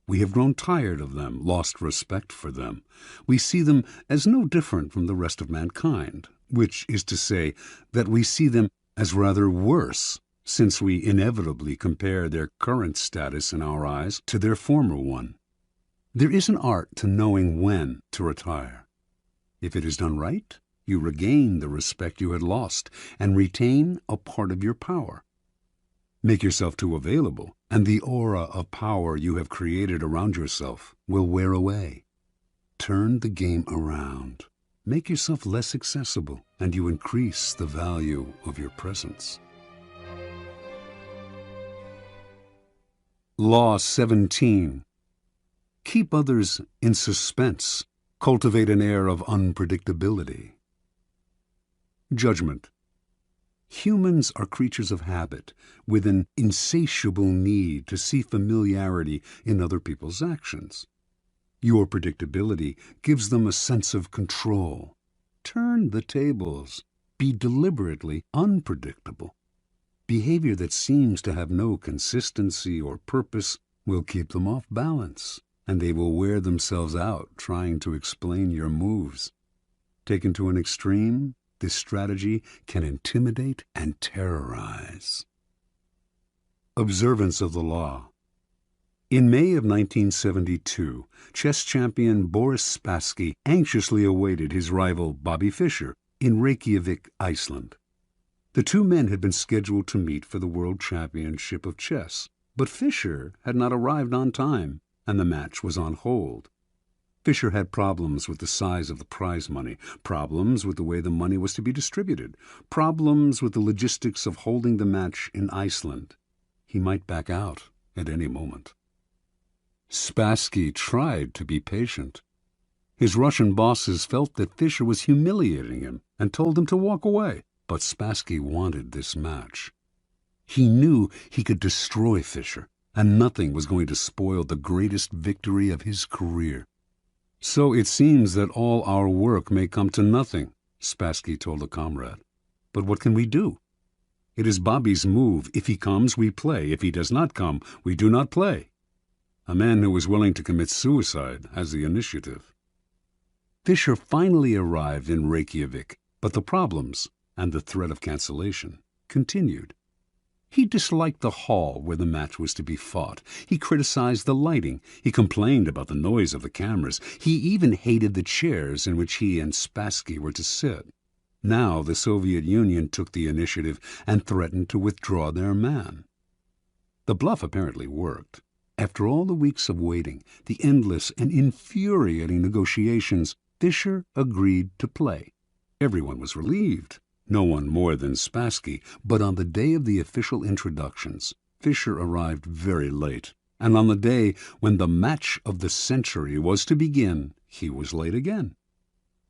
Speaker 1: We have grown tired of them, lost respect for them. We see them as no different from the rest of mankind, which is to say that we see them as rather worse, since we inevitably compare their current status in our eyes to their former one. There is an art to knowing when to retire. If it is done right, you regain the respect you had lost and retain a part of your power. Make yourself too available, and the aura of power you have created around yourself will wear away. Turn the game around. Make yourself less accessible, and you increase the value of your presence. Law 17. Keep others in suspense. Cultivate an air of unpredictability. Judgment. Humans are creatures of habit, with an insatiable need to see familiarity in other people's actions. Your predictability gives them a sense of control. Turn the tables. Be deliberately unpredictable. Behavior that seems to have no consistency or purpose will keep them off balance, and they will wear themselves out trying to explain your moves. Taken to an extreme, this strategy can intimidate and terrorize. Observance of the law. In May of 1972, chess champion Boris Spassky anxiously awaited his rival Bobby Fischer in Reykjavik, Iceland. The two men had been scheduled to meet for the World Championship of Chess, but Fischer had not arrived on time, and the match was on hold. Fischer had problems with the size of the prize money, problems with the way the money was to be distributed, problems with the logistics of holding the match in Iceland. He might back out at any moment. Spassky tried to be patient. His Russian bosses felt that Fischer was humiliating him and told him to walk away, but Spassky wanted this match. He knew he could destroy Fischer, and nothing was going to spoil the greatest victory of his career. "So it seems that all our work may come to nothing," Spassky told a comrade. "But what can we do? It is Bobby's move. If he comes, we play. If he does not come, we do not play. A man who is willing to commit suicide has the initiative." Fischer finally arrived in Reykjavik, but the problems and the threat of cancellation continued. He disliked the hall where the match was to be fought. He criticized the lighting. He complained about the noise of the cameras. He even hated the chairs in which he and Spassky were to sit. Now the Soviet Union took the initiative and threatened to withdraw their man. The bluff apparently worked. After all the weeks of waiting, the endless and infuriating negotiations, Fischer agreed to play. Everyone was relieved. No one more than Spassky, but on the day of the official introductions, Fischer arrived very late, and on the day when the match of the century was to begin, he was late again.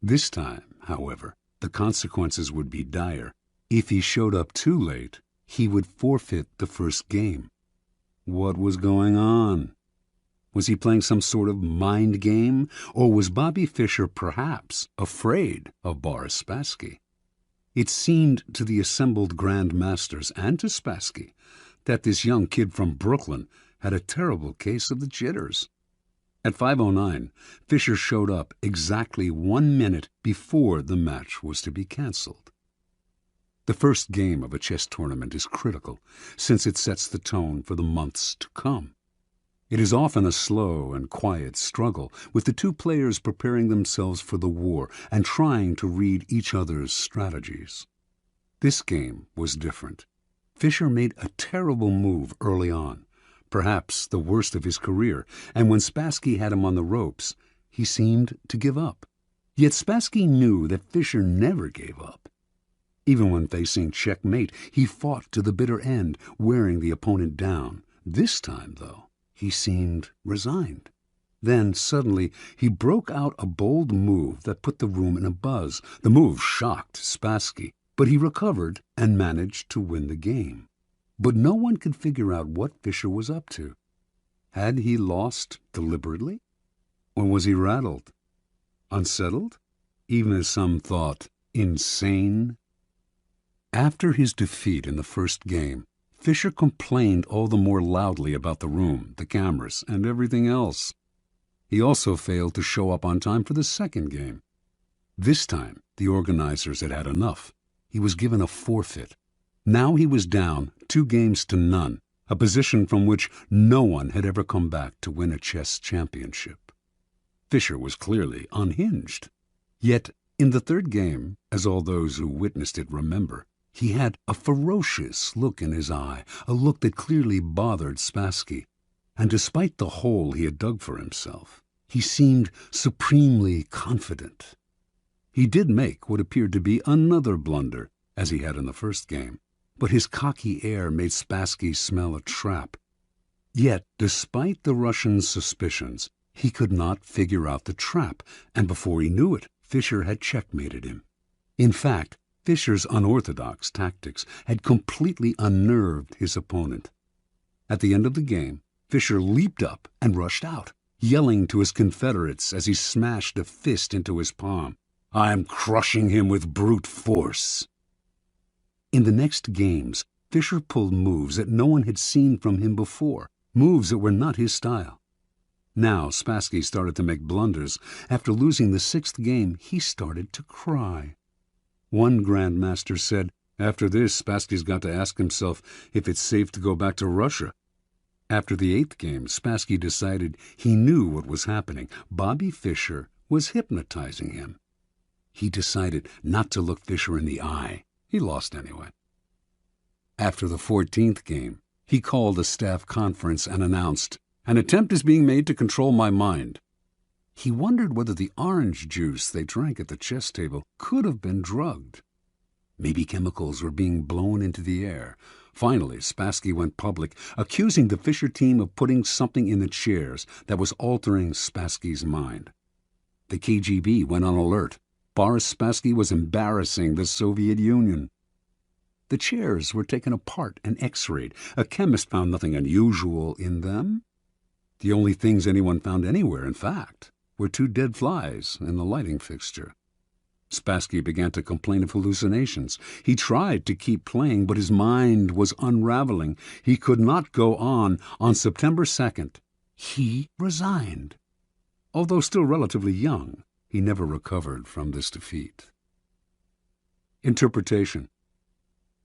Speaker 1: This time, however, the consequences would be dire. If he showed up too late, he would forfeit the first game. What was going on? Was he playing some sort of mind game, or was Bobby Fischer perhaps afraid of Boris Spassky? It seemed to the assembled Grand Masters and to Spassky that this young kid from Brooklyn had a terrible case of the jitters. At 5:09, Fischer showed up exactly 1 minute before the match was to be cancelled. The first game of a chess tournament is critical, since it sets the tone for the months to come. It is often a slow and quiet struggle, with the two players preparing themselves for the war and trying to read each other's strategies. This game was different. Fischer made a terrible move early on, perhaps the worst of his career, and when Spassky had him on the ropes, he seemed to give up. Yet Spassky knew that Fischer never gave up. Even when facing checkmate, he fought to the bitter end, wearing the opponent down. This time, though, he seemed resigned. Then, suddenly, he broke out a bold move that put the room in a buzz. The move shocked Spassky, but he recovered and managed to win the game. But no one could figure out what Fischer was up to. Had he lost deliberately? Or was he rattled? Unsettled? Even as some thought, insane? After his defeat in the first game, Fischer complained all the more loudly about the room, the cameras, and everything else. He also failed to show up on time for the second game. This time, the organizers had had enough. He was given a forfeit. Now he was down 2-0, a position from which no one had ever come back to win a chess championship. Fischer was clearly unhinged. Yet, in the third game, as all those who witnessed it remember, he had a ferocious look in his eye, a look that clearly bothered Spassky. And despite the hole he had dug for himself, he seemed supremely confident. He did make what appeared to be another blunder, as he had in the first game, but his cocky air made Spassky smell a trap. Yet, despite the Russian's suspicions, he could not figure out the trap, and before he knew it, Fischer had checkmated him. In fact, Fischer's unorthodox tactics had completely unnerved his opponent. At the end of the game, Fischer leaped up and rushed out, yelling to his confederates as he smashed a fist into his palm, "I'm crushing him with brute force." In the next games, Fischer pulled moves that no one had seen from him before, moves that were not his style. Now Spassky started to make blunders. After losing the sixth game, he started to cry. One grandmaster said, "After this, Spassky's got to ask himself if it's safe to go back to Russia." After the eighth game, Spassky decided he knew what was happening. Bobby Fischer was hypnotizing him. He decided not to look Fischer in the eye. He lost anyway. After the 14th game, he called a staff conference and announced, "An attempt is being made to control my mind." He wondered whether the orange juice they drank at the chess table could have been drugged. Maybe chemicals were being blown into the air. Finally, Spassky went public, accusing the Fischer team of putting something in the chairs that was altering Spassky's mind. The KGB went on alert. Boris Spassky was embarrassing the Soviet Union. The chairs were taken apart and x-rayed. A chemist found nothing unusual in them. The only things anyone found anywhere, in fact, were 2 dead flies in the lighting fixture. Spassky began to complain of hallucinations. He tried to keep playing, but his mind was unraveling. He could not go on. On September 2nd, he resigned. Although still relatively young, he never recovered from this defeat. Interpretation.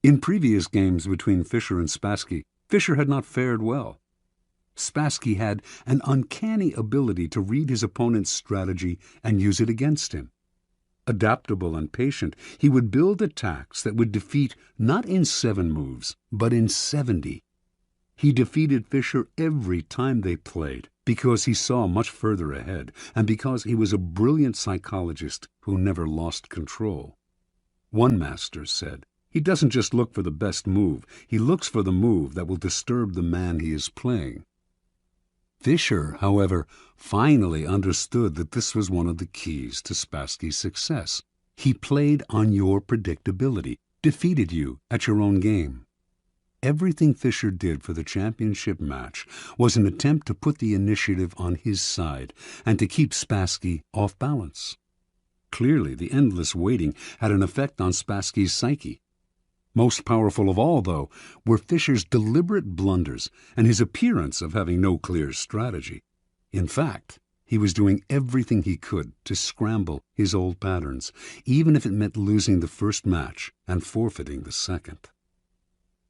Speaker 1: In previous games between Fischer and Spassky, Fischer had not fared well. Spassky had an uncanny ability to read his opponent's strategy and use it against him. Adaptable and patient, he would build attacks that would defeat not in 7 moves, but in 70. He defeated Fischer every time they played because he saw much further ahead and because he was a brilliant psychologist who never lost control. One master said, "He doesn't just look for the best move, he looks for the move that will disturb the man he is playing." Fischer, however, finally understood that this was one of the keys to Spassky's success. He played on your predictability, defeated you at your own game. Everything Fischer did for the championship match was an attempt to put the initiative on his side and to keep Spassky off balance. Clearly, the endless waiting had an effect on Spassky's psyche. Most powerful of all, though, were Fischer's deliberate blunders and his appearance of having no clear strategy. In fact, he was doing everything he could to scramble his old patterns, even if it meant losing the first match and forfeiting the second.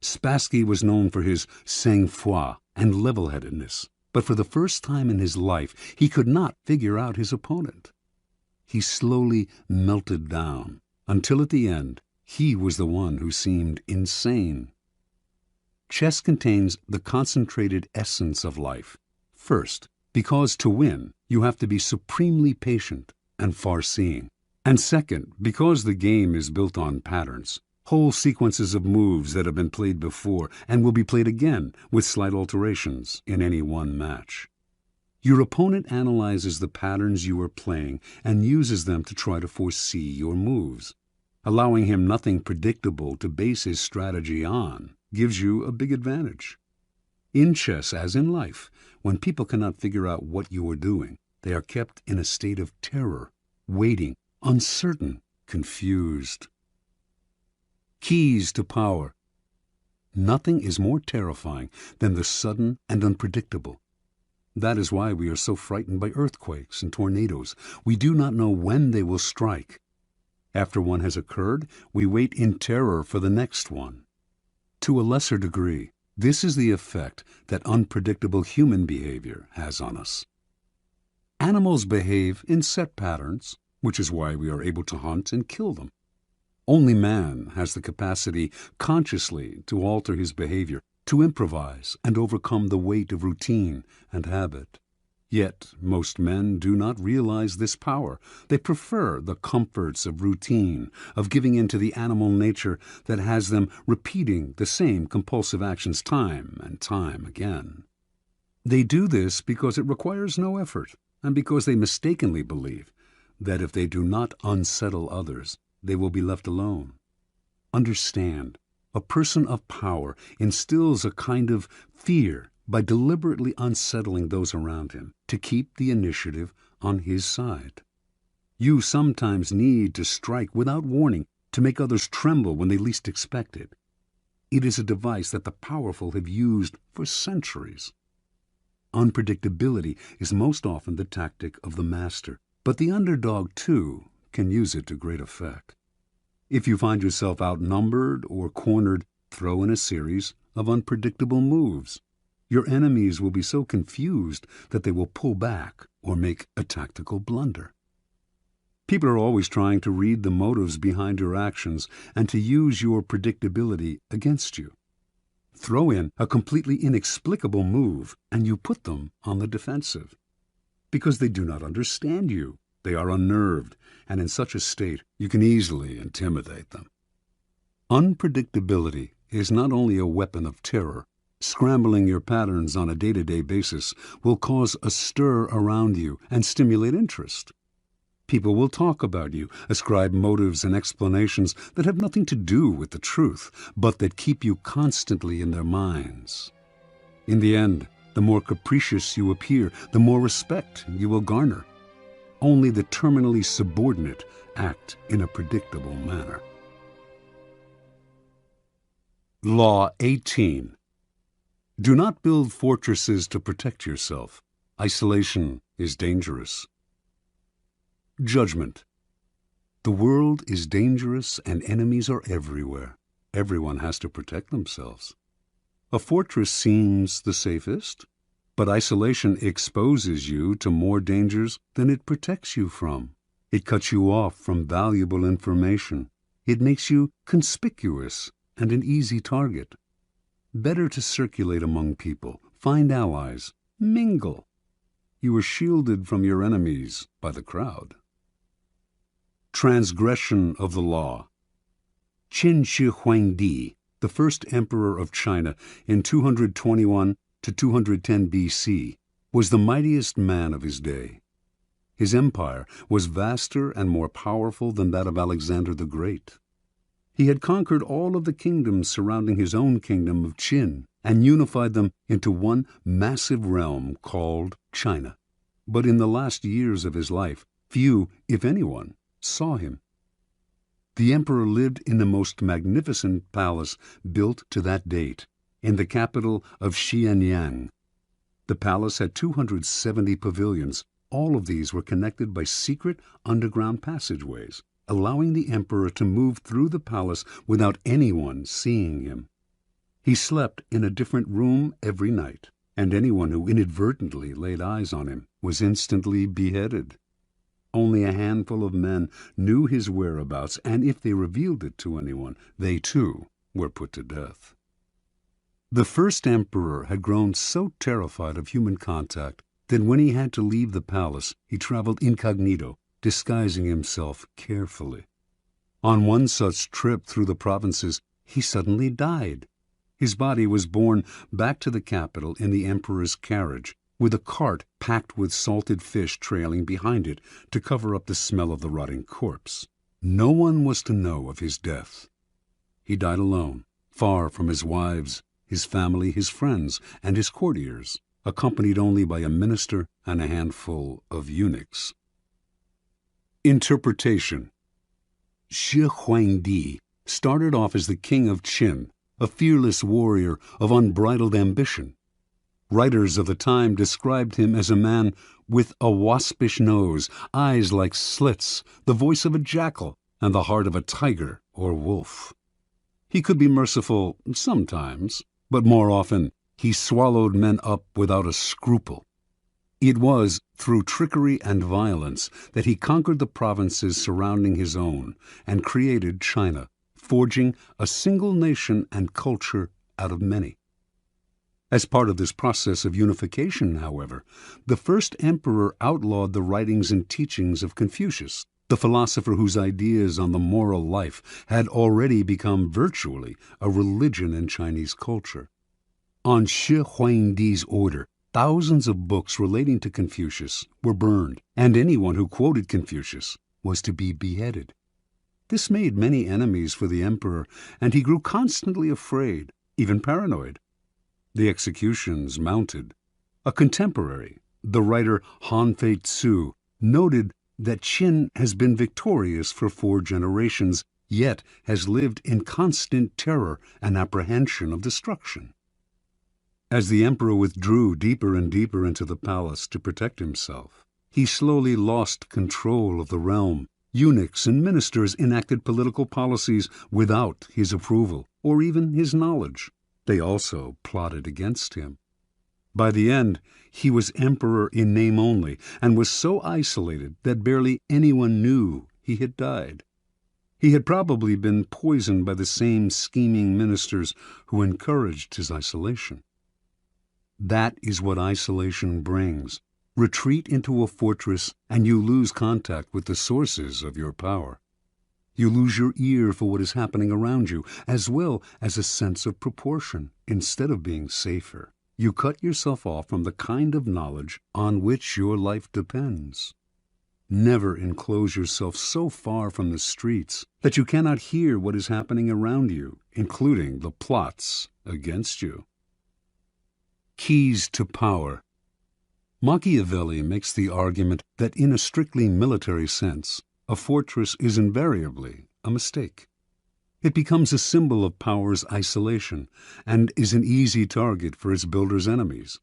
Speaker 1: Spassky was known for his sang-froid and level-headedness, but for the first time in his life he could not figure out his opponent. He slowly melted down, until at the end he was the one who seemed insane. Chess contains the concentrated essence of life. First, because to win, you have to be supremely patient and far-seeing. And second, because the game is built on patterns, whole sequences of moves that have been played before and will be played again with slight alterations in any one match. Your opponent analyzes the patterns you are playing and uses them to try to foresee your moves. Allowing him nothing predictable to base his strategy on gives you a big advantage. In chess, as in life, when people cannot figure out what you are doing, they are kept in a state of terror, waiting, uncertain, confused. Keys to power. Nothing is more terrifying than the sudden and unpredictable. That is why we are so frightened by earthquakes and tornadoes. We do not know when they will strike. After one has occurred, we wait in terror for the next one. To a lesser degree, this is the effect that unpredictable human behavior has on us. Animals behave in set patterns, which is why we are able to hunt and kill them. Only man has the capacity consciously to alter his behavior, to improvise and overcome the weight of routine and habit. Yet most men do not realize this power. They prefer the comforts of routine, of giving in to the animal nature that has them repeating the same compulsive actions time and time again. They do this because it requires no effort, and because they mistakenly believe that if they do not unsettle others, they will be left alone. Understand, a person of power instills a kind of fear by deliberately unsettling those around him to keep the initiative on his side. You sometimes need to strike without warning to make others tremble when they least expect it. It is a device that the powerful have used for centuries. Unpredictability is most often the tactic of the master, but the underdog, too, can use it to great effect. If you find yourself outnumbered or cornered, throw in a series of unpredictable moves. Your enemies will be so confused that they will pull back or make a tactical blunder. People are always trying to read the motives behind your actions and to use your predictability against you. Throw in a completely inexplicable move and you put them on the defensive. because they do not understand you. They are unnerved, and in such a state you can easily intimidate them. Unpredictability is not only a weapon of terror. Scrambling your patterns on a day-to-day basis will cause a stir around you and stimulate interest. People will talk about you, ascribe motives and explanations that have nothing to do with the truth, but that keep you constantly in their minds. In the end, the more capricious you appear, the more respect you will garner. Only the terminally subordinate act in a predictable manner. Law 18. Do not build fortresses to protect yourself. Isolation is dangerous. Judgment. The world is dangerous and enemies are everywhere. Everyone has to protect themselves. A fortress seems the safest, but isolation exposes you to more dangers than it protects you from. It cuts you off from valuable information. It makes you conspicuous and an easy target. Better to circulate among people, find allies, mingle. You are shielded from your enemies by the crowd. Transgression of the law. Qin Shi Huangdi, the first emperor of China in 221 to 210 B.C., was the mightiest man of his day. His empire was vaster and more powerful than that of Alexander the Great. He had conquered all of the kingdoms surrounding his own kingdom of Qin and unified them into one massive realm called China. But in the last years of his life, few, if anyone, saw him. The emperor lived in the most magnificent palace built to that date, in the capital of Xianyang. The palace had 270 pavilions. All of these were connected by secret underground passageways, allowing the emperor to move through the palace without anyone seeing him. He slept in a different room every night, and anyone who inadvertently laid eyes on him was instantly beheaded. Only a handful of men knew his whereabouts, and if they revealed it to anyone, they too were put to death. The first emperor had grown so terrified of human contact that when he had to leave the palace, he traveled incognito, disguising himself carefully. On one such trip through the provinces, he suddenly died. His body was borne back to the capital in the emperor's carriage, with a cart packed with salted fish trailing behind it to cover up the smell of the rotting corpse. No one was to know of his death. He died alone, far from his wives, his family, his friends, and his courtiers, accompanied only by a minister and a handful of eunuchs. Interpretation. Shi Huangdi started off as the king of Qin, a fearless warrior of unbridled ambition. Writers of the time described him as a man with a waspish nose, eyes like slits, the voice of a jackal, and the heart of a tiger or wolf. He could be merciful sometimes, but more often he swallowed men up without a scruple. It was through trickery and violence that he conquered the provinces surrounding his own and created China, forging a single nation and culture out of many. As part of this process of unification, however, the first emperor outlawed the writings and teachings of Confucius, the philosopher whose ideas on the moral life had already become virtually a religion in Chinese culture. On Shi Huangdi's order, thousands of books relating to Confucius were burned, and anyone who quoted Confucius was to be beheaded. This made many enemies for the emperor, and he grew constantly afraid, even paranoid. The executions mounted. A contemporary, the writer Han Fei Tzu, noted that Qin has been victorious for 4 generations, yet has lived in constant terror and apprehension of destruction. As the emperor withdrew deeper and deeper into the palace to protect himself, he slowly lost control of the realm. Eunuchs and ministers enacted political policies without his approval or even his knowledge. They also plotted against him. By the end, he was emperor in name only, and was so isolated that barely anyone knew he had died. He had probably been poisoned by the same scheming ministers who encouraged his isolation. That is what isolation brings: Retreat into a fortress and you lose contact with the sources of your power. You lose your ear for what is happening around you, as well as a sense of proportion. Instead of being safer, you cut yourself off from the kind of knowledge on which your life depends. Never enclose yourself so far from the streets that you cannot hear what is happening around you, including the plots against you. Keys to power. Machiavelli makes the argument that in a strictly military sense, a fortress is invariably a mistake. It becomes a symbol of power's isolation and is an easy target for its builder's enemies.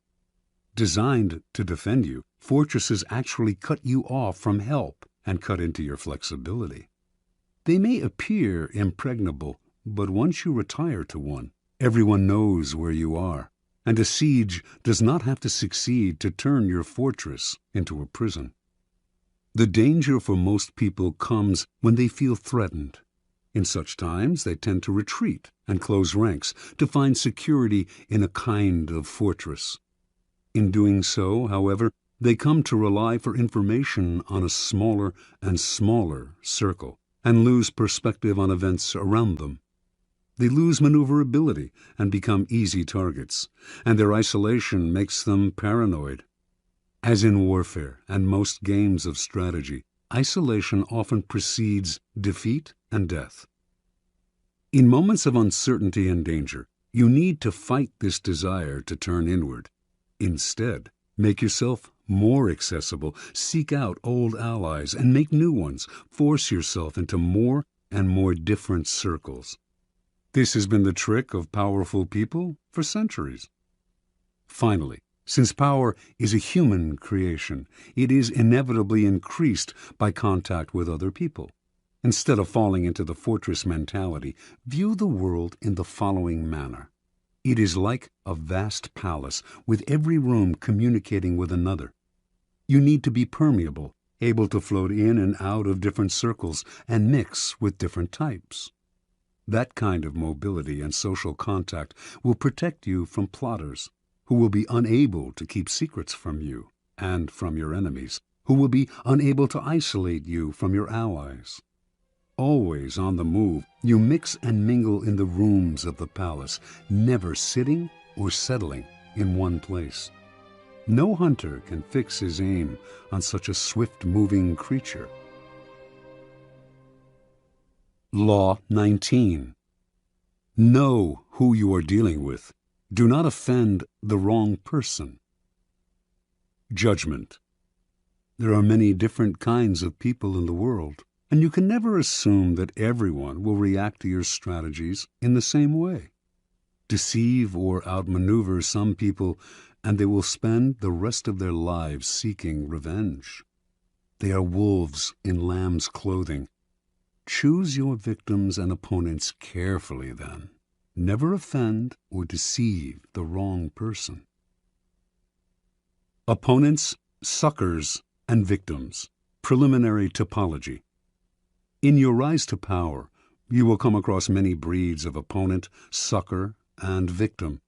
Speaker 1: Designed to defend you, fortresses actually cut you off from help and cut into your flexibility. They may appear impregnable, but once you retire to one, everyone knows where you are, and a siege does not have to succeed to turn your fortress into a prison. The danger for most people comes when they feel threatened. In such times, they tend to retreat and close ranks to find security in a kind of fortress. In doing so, however, they come to rely for information on a smaller and smaller circle and lose perspective on events around them. They lose maneuverability and become easy targets, and their isolation makes them paranoid. As in warfare and most games of strategy, isolation often precedes defeat and death. In moments of uncertainty and danger, you need to fight this desire to turn inward. Instead, make yourself more accessible, seek out old allies, and make new ones. Force yourself into more and more different circles. This has been the trick of powerful people for centuries. Finally, since power is a human creation, it is inevitably increased by contact with other people. Instead of falling into the fortress mentality, view the world in the following manner. It is like a vast palace, with every room communicating with another. You need to be permeable, able to float in and out of different circles and mix with different types. That kind of mobility and social contact will protect you from plotters, who will be unable to keep secrets from you and from your enemies, who will be unable to isolate you from your allies. Always on the move, you mix and mingle in the rooms of the palace, never sitting or settling in one place. No hunter can fix his aim on such a swift-moving creature. Law 19. Know who you are dealing with. Do not offend the wrong person. Judgment. There are many different kinds of people in the world, and you can never assume that everyone will react to your strategies in the same way. Deceive or outmaneuver some people, and they will spend the rest of their lives seeking revenge. They are wolves in lamb's clothing. Choose your victims and opponents carefully then. Never offend or deceive the wrong person. Opponents, suckers, and victims. Preliminary typology. In your rise to power, you will come across many breeds of opponent, sucker, and victim.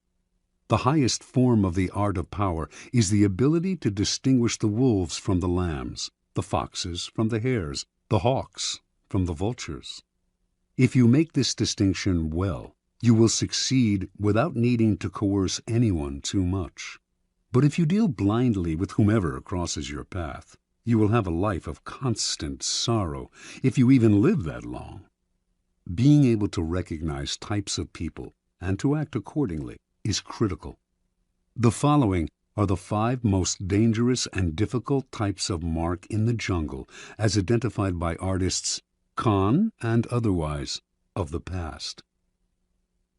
Speaker 1: The highest form of the art of power is the ability to distinguish the wolves from the lambs, the foxes from the hares, the hawks from the vultures. If you make this distinction well, you will succeed without needing to coerce anyone too much. But if you deal blindly with whomever crosses your path, you will have a life of constant sorrow, if you even live that long. Being able to recognize types of people and to act accordingly is critical. The following are the 5 most dangerous and difficult types of mark in the jungle as identified by artists, con and otherwise, of the past.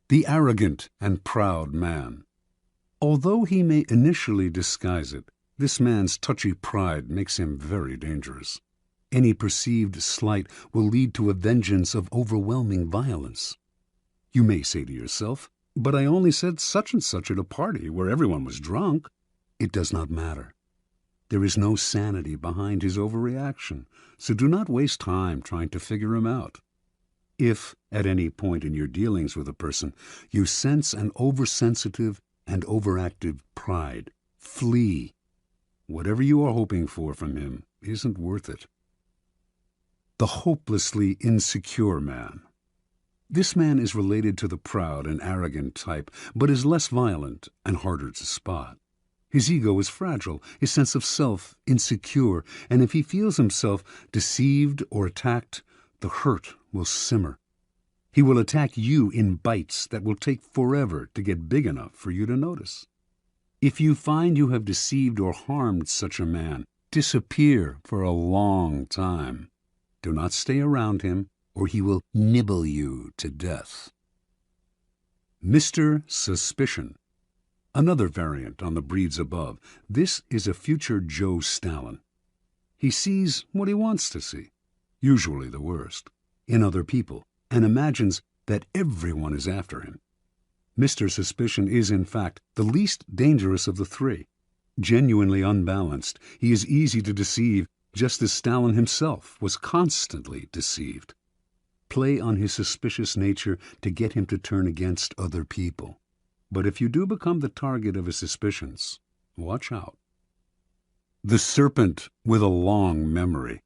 Speaker 1: The arrogant and proud man. Although he may initially disguise it, this man's touchy pride makes him very dangerous. Any perceived slight will lead to a vengeance of overwhelming violence. You may say to yourself, "But I only said such and such at a party where everyone was drunk." It does not matter. There is no sanity behind his overreaction, so do not waste time trying to figure him out. If, at any point in your dealings with a person, you sense an oversensitive and overactive pride, flee. whatever you are hoping for from him isn't worth it. The hopelessly insecure man. This man is related to the proud and arrogant type, but is less violent and harder to spot. His ego is fragile, his sense of self insecure, and if he feels himself deceived or attacked, the hurt will simmer. He will attack you in bites that will take forever to get big enough for you to notice. If you find you have deceived or harmed such a man, disappear for a long time. Do not stay around him, or he will nibble you to death. Mr. Suspicion. Another variant on the breeds above. This is a future Joe Stalin. He sees what he wants to see, usually the worst, in other people, and imagines that everyone is after him. Mr. Suspicion is, in fact, the least dangerous of the three. Genuinely unbalanced, he is easy to deceive, just as Stalin himself was constantly deceived. Play on his suspicious nature to get him to turn against other people. But if you do become the target of his suspicions, watch out. The serpent with a long memory.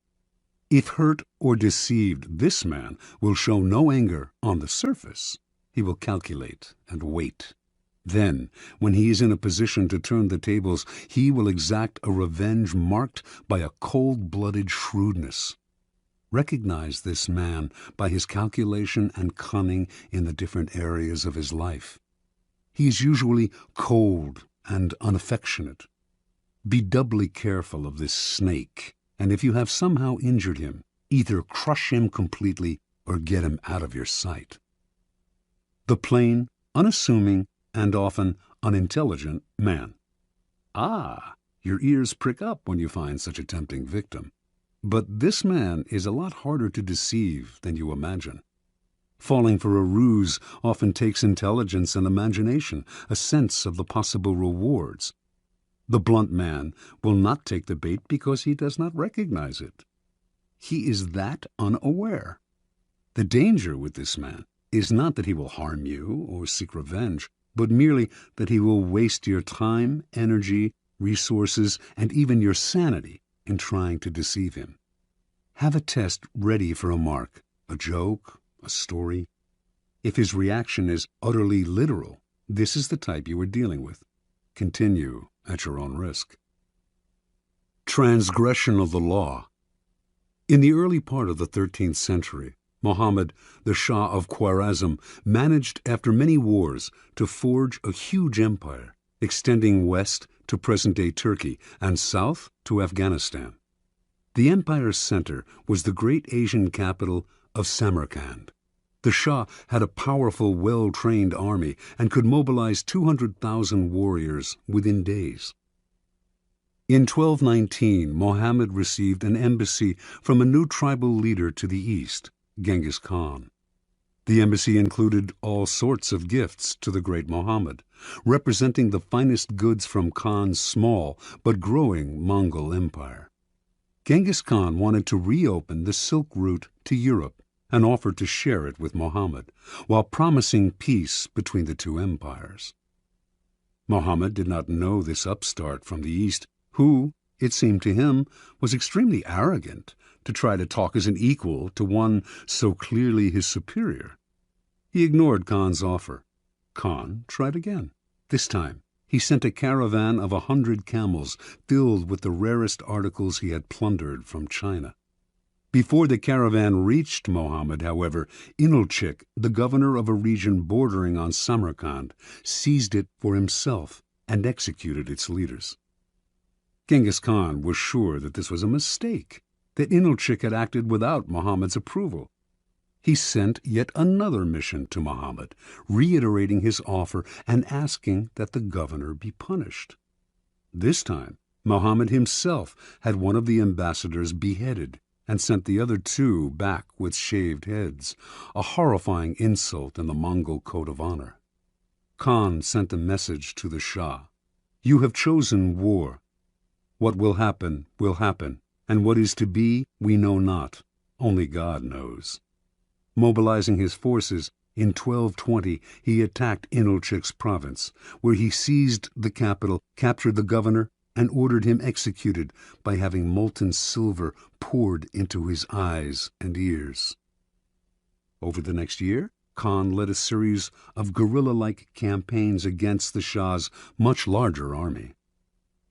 Speaker 1: If hurt or deceived, this man will show no anger on the surface. He will calculate and wait. Then, when he is in a position to turn the tables, he will exact a revenge marked by a cold-blooded shrewdness. Recognize this man by his calculation and cunning in the different areas of his life. He is usually cold and unaffectionate. Be doubly careful of this snake, and if you have somehow injured him, either crush him completely or get him out of your sight. The plain, unassuming, and often unintelligent man. Ah, your ears prick up when you find such a tempting victim. But this man is a lot harder to deceive than you imagine. Falling for a ruse often takes intelligence and imagination, a sense of the possible rewards. The blunt man will not take the bait because he does not recognize it. He is that unaware. The danger with this man is not that he will harm you or seek revenge, but merely that he will waste your time, energy, resources, and even your sanity in trying to deceive him. Have a test ready for a mark, a joke, a story. If his reaction is utterly literal, this is the type you are dealing with. Continue at your own risk. Transgression of the law. In the early part of the 13th century, Muhammad, the Shah of Khwarezm, managed after many wars to forge a huge empire, extending west to present-day Turkey and south to Afghanistan. The empire's center was the great Asian capital of Samarkand. The Shah had a powerful, well-trained army and could mobilize 200,000 warriors within days. In 1219, Muhammad received an embassy from a new tribal leader to the east, Genghis Khan. The embassy included all sorts of gifts to the great Muhammad, representing the finest goods from Khan's small but growing Mongol empire. Genghis Khan wanted to reopen the Silk Route to Europe and offered to share it with Muhammad, while promising peace between the two empires. Muhammad did not know this upstart from the east, who, it seemed to him, was extremely arrogant to try to talk as an equal to one so clearly his superior. He ignored Khan's offer. Khan tried again. This time, he sent a caravan of 100 camels filled with the rarest articles he had plundered from China. Before the caravan reached Muhammad, however, Inalchik, the governor of a region bordering on Samarkand, seized it for himself and executed its leaders. Genghis Khan was sure that this was a mistake, that Inalchik had acted without Muhammad's approval. He sent yet another mission to Muhammad, reiterating his offer and asking that the governor be punished. This time, Muhammad himself had one of the ambassadors beheaded and sent the other two back with shaved heads, a horrifying insult in the Mongol code of honor. Khan sent a message to the Shah. "You have chosen war. What will happen, and what is to be, we know not. Only God knows." Mobilizing his forces, in 1220 he attacked Inalchik's province, where he seized the capital, captured the governor, and ordered him executed by having molten silver poured into his eyes and ears. Over the next year, Khan led a series of guerrilla-like campaigns against the Shah's much larger army.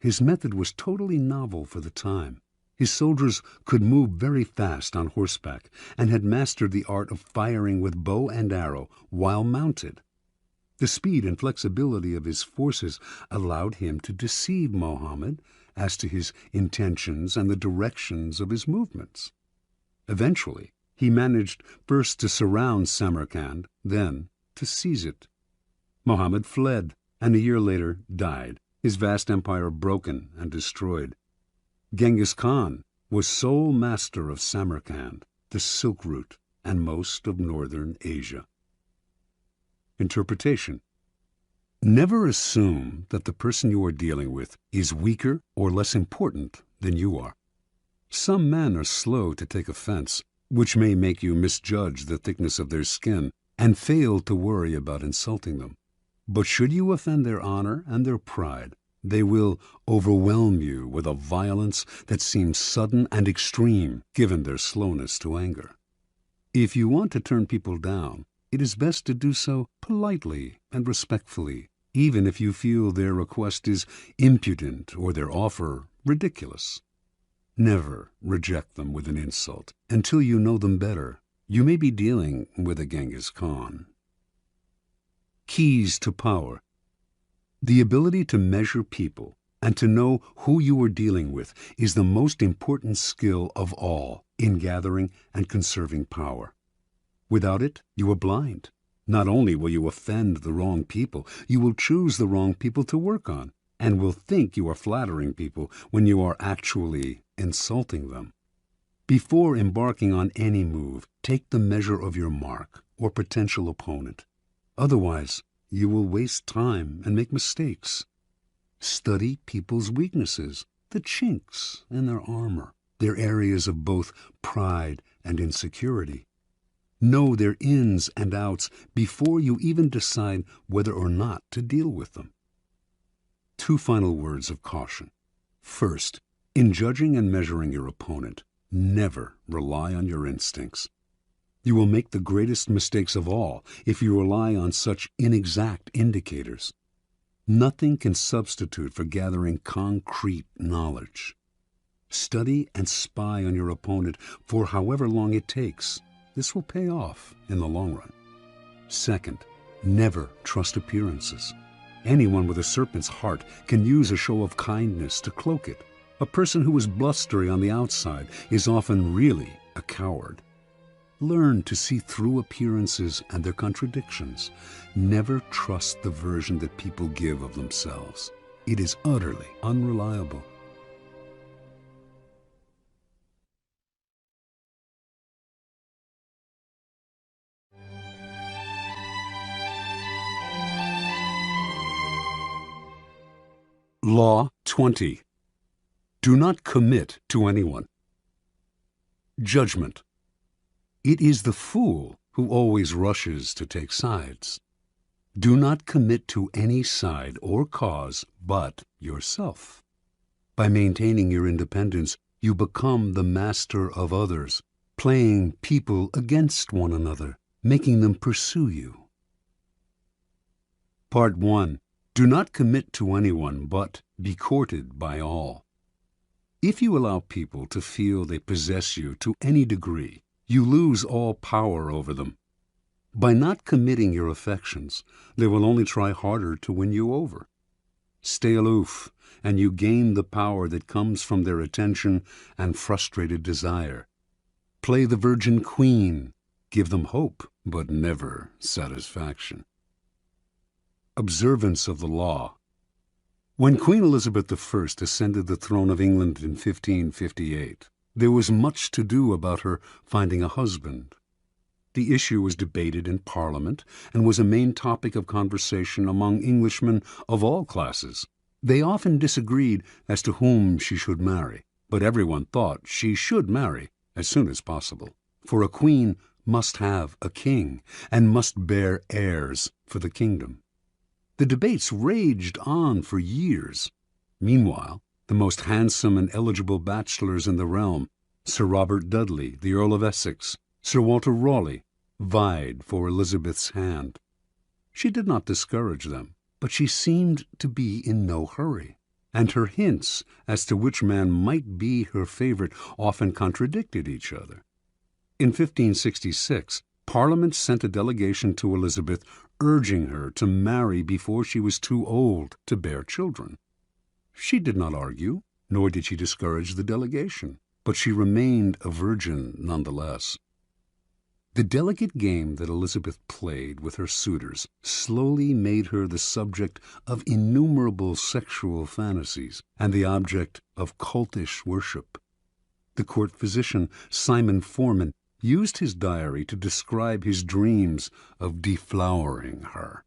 Speaker 1: His method was totally novel for the time. His soldiers could move very fast on horseback and had mastered the art of firing with bow and arrow while mounted. The speed and flexibility of his forces allowed him to deceive Mohammed as to his intentions and the directions of his movements. Eventually, he managed first to surround Samarkand, then to seize it. Mohammed fled, and a year later died, his vast empire broken and destroyed. Genghis Khan was sole master of Samarkand, the Silk Route, and most of northern Asia. Interpretation. Never assume that the person you are dealing with is weaker or less important than you are. Some men are slow to take offense, which may make you misjudge the thickness of their skin and fail to worry about insulting them. But should you offend their honor and their pride, they will overwhelm you with a violence that seems sudden and extreme, given their slowness to anger. If you want to turn people down, it is best to do so politely and respectfully, even if you feel their request is impudent or their offer ridiculous. Never reject them with an insult until you know them better. You may be dealing with a Genghis Khan. Keys to power. The ability to measure people and to know who you are dealing with is the most important skill of all in gathering and conserving power. Without it, you are blind. Not only will you offend the wrong people, you will choose the wrong people to work on, and will think you are flattering people when you are actually insulting them. Before embarking on any move, take the measure of your mark or potential opponent. Otherwise, you will waste time and make mistakes. Study people's weaknesses, the chinks in their armor, their areas of both pride and insecurity. Know their ins and outs before you even decide whether or not to deal with them. 2 final words of caution. First, in judging and measuring your opponent, never rely on your instincts. You will make the greatest mistakes of all if you rely on such inexact indicators. Nothing can substitute for gathering concrete knowledge. Study and spy on your opponent for however long it takes. This will pay off in the long run. Second, never trust appearances. Anyone with a serpent's heart can use a show of kindness to cloak it. A person who is blustery on the outside is often really a coward. Learn to see through appearances and their contradictions. Never trust the version that people give of themselves. It is utterly unreliable. Law 20. Do not commit to anyone. Judgment. It is the fool who always rushes to take sides. Do not commit to any side or cause but yourself. By maintaining your independence, you become the master of others, playing people against one another, making them pursue you. Part 1. Do not commit to anyone, but be courted by all. If you allow people to feel they possess you to any degree, you lose all power over them. By not committing your affections, they will only try harder to win you over. Stay aloof, and you gain the power that comes from their attention and frustrated desire. Play the virgin queen. Give them hope, but never satisfaction. Observance of the law. When Queen Elizabeth I ascended the throne of England in 1558, there was much to do about her finding a husband. The issue was debated in Parliament and was a main topic of conversation among Englishmen of all classes. They often disagreed as to whom she should marry, but everyone thought she should marry as soon as possible, for a queen must have a king and must bear heirs for the kingdom. The debates raged on for years. Meanwhile, The most handsome and eligible bachelors in the realm, Sir Robert Dudley, the Earl of Essex, Sir Walter Raleigh, vied for Elizabeth's hand. She did not discourage them, but she seemed to be in no hurry, and her hints as to which man might be her favorite often contradicted each other. In 1566, Parliament sent a delegation to Elizabeth urging her to marry before she was too old to bear children. She did not argue, nor did she discourage the delegation, but she remained a virgin nonetheless. The delicate game that Elizabeth played with her suitors slowly made her the subject of innumerable sexual fantasies and the object of cultish worship. The court physician, Simon Forman, used his diary to describe his dreams of deflowering her.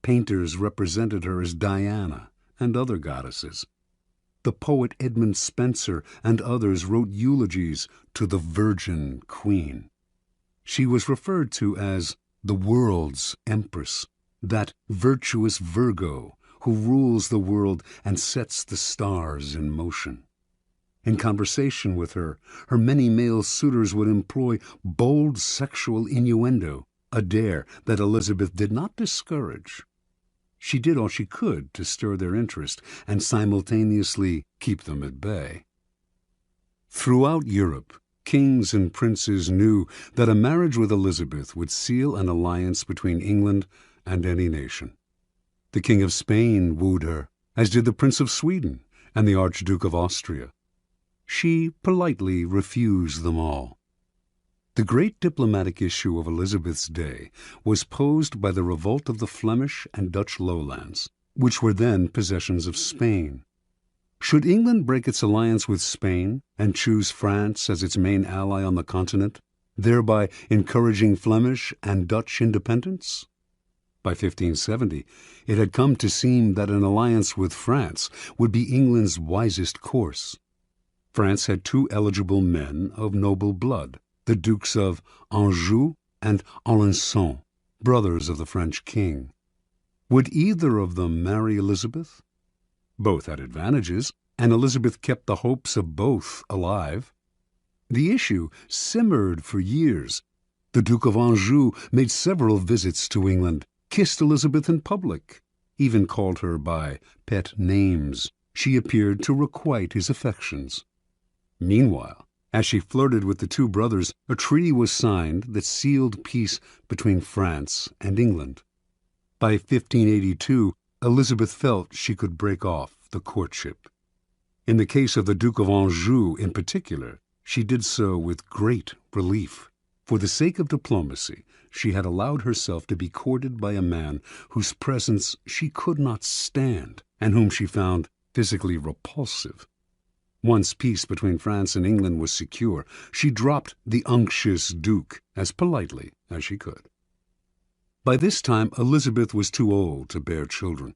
Speaker 1: Painters represented her as Diana and other goddesses. The poet Edmund Spenser and others wrote eulogies to the Virgin Queen. She was referred to as the world's empress, that virtuous Virgo who rules the world and sets the stars in motion. In conversation with her, her many male suitors would employ bold sexual innuendo, a dare that Elizabeth did not discourage. She did all she could to stir their interest and simultaneously keep them at bay. Throughout Europe, kings and princes knew that a marriage with Elizabeth would seal an alliance between England and any nation. The King of Spain wooed her, as did the Prince of Sweden and the Archduke of Austria. She politely refused them all. The great diplomatic issue of Elizabeth's day was posed by the revolt of the Flemish and Dutch lowlands, which were then possessions of Spain. Should England break its alliance with Spain and choose France as its main ally on the continent, thereby encouraging Flemish and Dutch independence? By 1570, it had come to seem that an alliance with France would be England's wisest course. France had two eligible men of noble blood, the Dukes of Anjou and Alençon, brothers of the French king. Would either of them marry Elizabeth? Both had advantages, and Elizabeth kept the hopes of both alive. The issue simmered for years. The Duke of Anjou made several visits to England, kissed Elizabeth in public, even called her by pet names. She appeared to requite his affections. Meanwhile, as she flirted with the two brothers, a treaty was signed that sealed peace between France and England. By 1582, Elizabeth felt she could break off the courtship. In the case of the Duke of Anjou in particular, she did so with great relief. For the sake of diplomacy, she had allowed herself to be courted by a man whose presence she could not stand and whom she found physically repulsive. Once peace between France and England was secure, she dropped the unctuous Duke as politely as she could. By this time, Elizabeth was too old to bear children.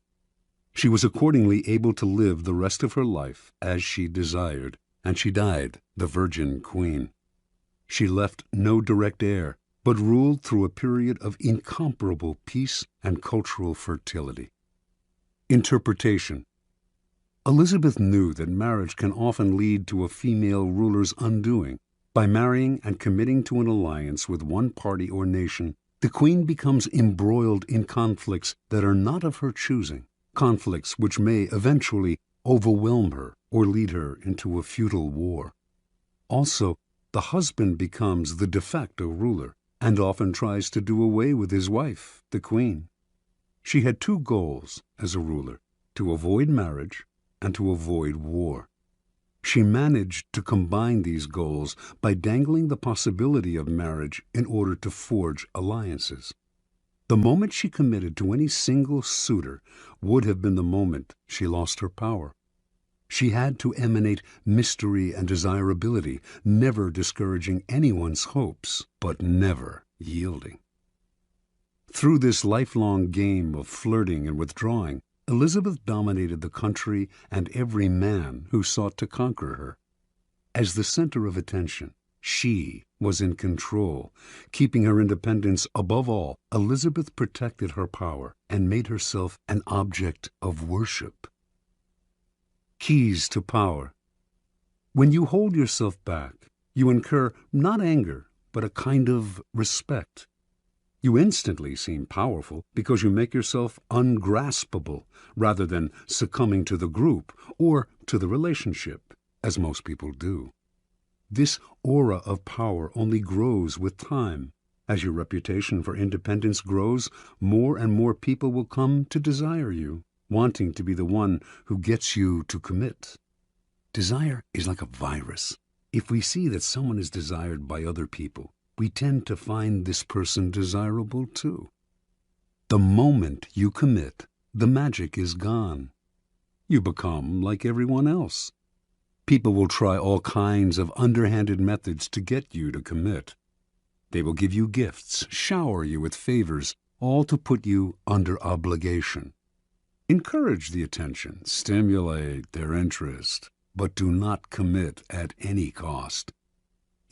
Speaker 1: She was accordingly able to live the rest of her life as she desired, and she died the Virgin Queen. She left no direct heir, but ruled through a period of incomparable peace and cultural fertility. Interpretation. Elizabeth knew that marriage can often lead to a female ruler's undoing. By marrying and committing to an alliance with one party or nation, the queen becomes embroiled in conflicts that are not of her choosing, conflicts which may eventually overwhelm her or lead her into a futile war. Also, the husband becomes the de facto ruler and often tries to do away with his wife, the queen. She had two goals as a ruler: to avoid marriage and to avoid war. She managed to combine these goals by dangling the possibility of marriage in order to forge alliances. The moment she committed to any single suitor would have been the moment she lost her power. She had to emanate mystery and desirability, never discouraging anyone's hopes, but never yielding. Through this lifelong game of flirting and withdrawing, Elizabeth dominated the country and every man who sought to conquer her. As the center of attention, she was in control. Keeping her independence above all, Elizabeth protected her power and made herself an object of worship. keys to power. When you hold yourself back, you incur not anger, but a kind of respect. You instantly seem powerful because you make yourself ungraspable rather than succumbing to the group or to the relationship, as most people do. This aura of power only grows with time. As your reputation for independence grows, more and more people will come to desire you, wanting to be the one who gets you to commit. Desire is like a virus. If we see that someone is desired by other people, we tend to find this person desirable too. The moment you commit, the magic is gone. You become like everyone else. People will try all kinds of underhanded methods to get you to commit. They will give you gifts, shower you with favors, all to put you under obligation. Encourage the attention, stimulate their interest, but do not commit at any cost.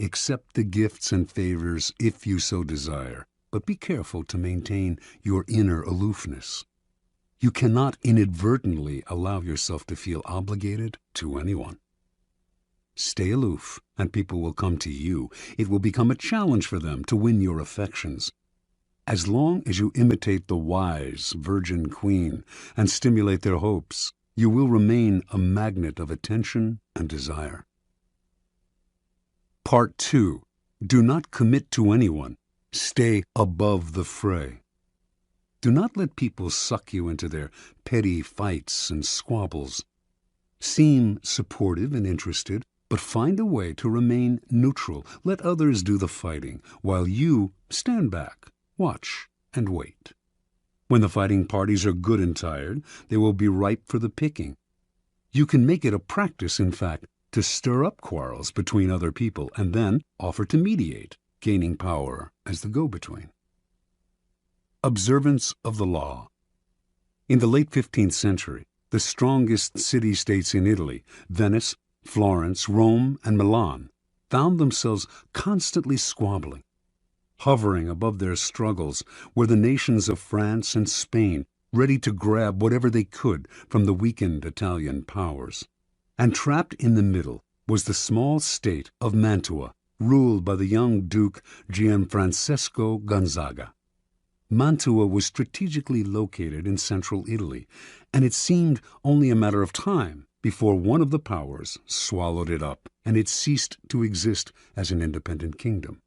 Speaker 1: Accept the gifts and favors if you so desire, but be careful to maintain your inner aloofness. You cannot inadvertently allow yourself to feel obligated to anyone. Stay aloof, and people will come to you. It will become a challenge for them to win your affections. As long as you imitate the wise virgin queen and stimulate their hopes, you will remain a magnet of attention and desire. Part 2. Do not commit to anyone. Stay above the fray. Do not let people suck you into their petty fights and squabbles. Seem supportive and interested, but find a way to remain neutral. Let others do the fighting, while you stand back, watch, and wait. When the fighting parties are good and tired, they will be ripe for the picking. You can make it a practice, in fact, to stir up quarrels between other people and then offer to mediate, gaining power as the go-between. Observance of the law. In the late 15th century, the strongest city-states in Italy, Venice, Florence, Rome, and Milan, found themselves constantly squabbling. Hovering above their struggles were the nations of France and Spain, ready to grab whatever they could from the weakened Italian powers. And trapped in the middle was the small state of Mantua, ruled by the young Duke Gianfrancesco Gonzaga. Mantua was strategically located in central Italy, and it seemed only a matter of time before one of the powers swallowed it up, and it ceased to exist as an independent kingdom.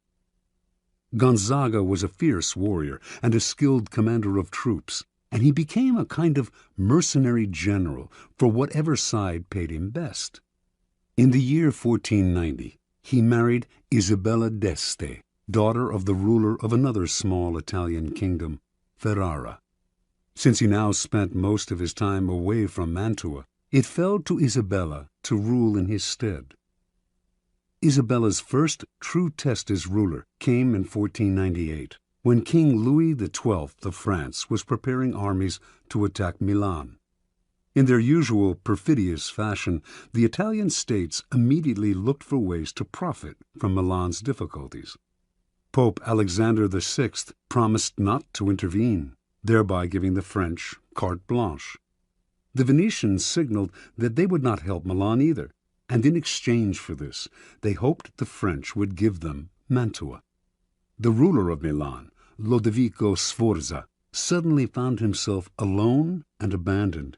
Speaker 1: Gonzaga was a fierce warrior and a skilled commander of troops, and he became a kind of mercenary general for whatever side paid him best. In the year 1490, he married Isabella d'Este, daughter of the ruler of another small Italian kingdom, Ferrara. Since he now spent most of his time away from Mantua, it fell to Isabella to rule in his stead. Isabella's first true test as ruler came in 1498, when King Louis XII of France was preparing armies to attack Milan. In their usual perfidious fashion, the Italian states immediately looked for ways to profit from Milan's difficulties. Pope Alexander VI promised not to intervene, thereby giving the French carte blanche. The Venetians signaled that they would not help Milan either, and in exchange for this, they hoped the French would give them Mantua. The ruler of Milan, Lodovico Sforza, suddenly found himself alone and abandoned.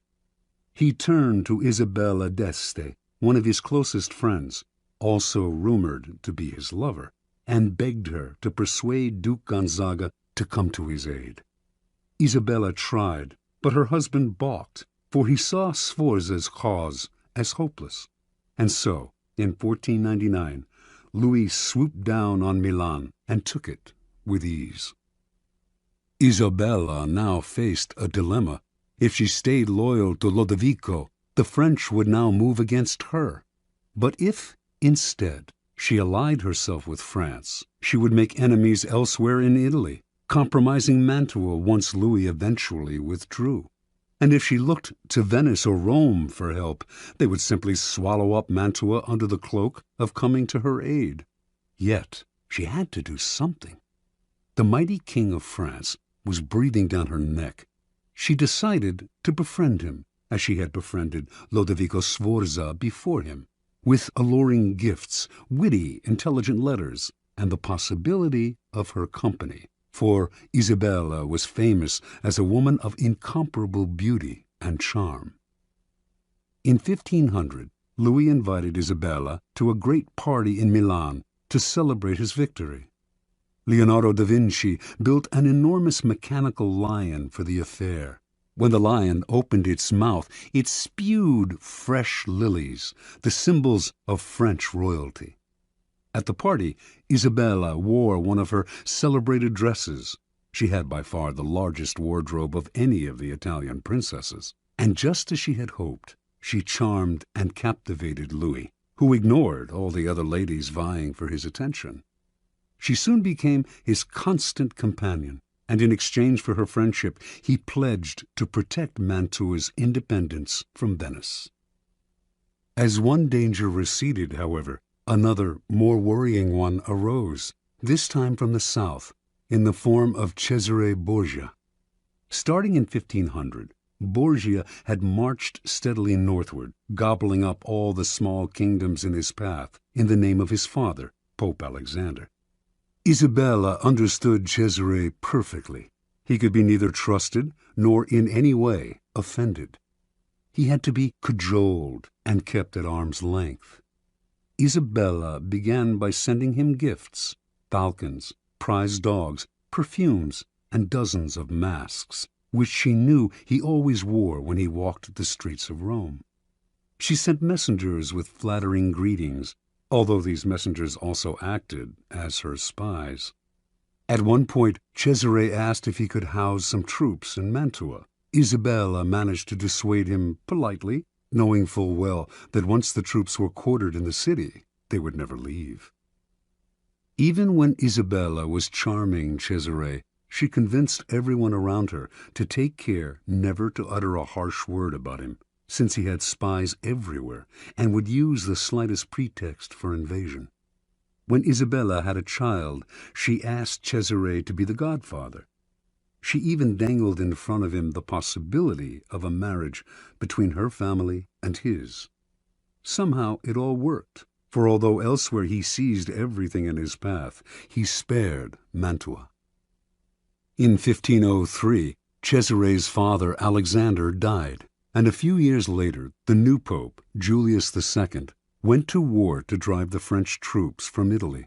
Speaker 1: He turned to Isabella d'Este, one of his closest friends, also rumored to be his lover, and begged her to persuade Duke Gonzaga to come to his aid. Isabella tried, but her husband balked, for he saw Sforza's cause as hopeless. And so, in 1499, Louis swooped down on Milan and took it with ease. Isabella now faced a dilemma. If she stayed loyal to Lodovico, the French would now move against her. But if, instead, she allied herself with France, she would make enemies elsewhere in Italy, compromising Mantua once Louis eventually withdrew. And if she looked to Venice or Rome for help, they would simply swallow up Mantua under the cloak of coming to her aid. Yet she had to do something. The mighty king of France was breathing down her neck. She decided to befriend him as she had befriended Lodovico Sforza before him, with alluring gifts, witty, intelligent letters, and the possibility of her company. For Isabella was famous as a woman of incomparable beauty and charm. In 1500, Louis invited Isabella to a great party in Milan to celebrate his victory. Leonardo da Vinci built an enormous mechanical lion for the affair. When the lion opened its mouth, it spewed fresh lilies, the symbols of French royalty. At the party, Isabella wore one of her celebrated dresses. She had by far the largest wardrobe of any of the Italian princesses. And just as she had hoped, she charmed and captivated Louis, who ignored all the other ladies vying for his attention. She soon became his constant companion, and in exchange for her friendship, he pledged to protect Mantua's independence from Venice. As one danger receded, however, another, more worrying one arose, this time from the south, in the form of Cesare Borgia. Starting in 1500, Borgia had marched steadily northward, gobbling up all the small kingdoms in his path in the name of his father, Pope Alexander. Isabella understood Cesare perfectly. He could be neither trusted nor in any way offended. He had to be cajoled and kept at arm's length. Isabella began by sending him gifts, falcons, prize dogs, perfumes, and dozens of masks, which she knew he always wore when he walked the streets of Rome. She sent messengers with flattering greetings, although these messengers also acted as her spies. At one point, Cesare asked if he could house some troops in Mantua. Isabella managed to dissuade him politely, knowing full well that once the troops were quartered in the city, they would never leave. Even when Isabella was charming Cesare, she convinced everyone around her to take care never to utter a harsh word about him, since he had spies everywhere and would use the slightest pretext for invasion. When Isabella had a child, she asked Cesare to be the godfather. She even dangled in front of him the possibility of a marriage between her family and his. Somehow it all worked, for although elsewhere he seized everything in his path, he spared Mantua. In 1503, Cesare's father Alexander died, and a few years later the new pope, Julius II, went to war to drive the French troops from Italy.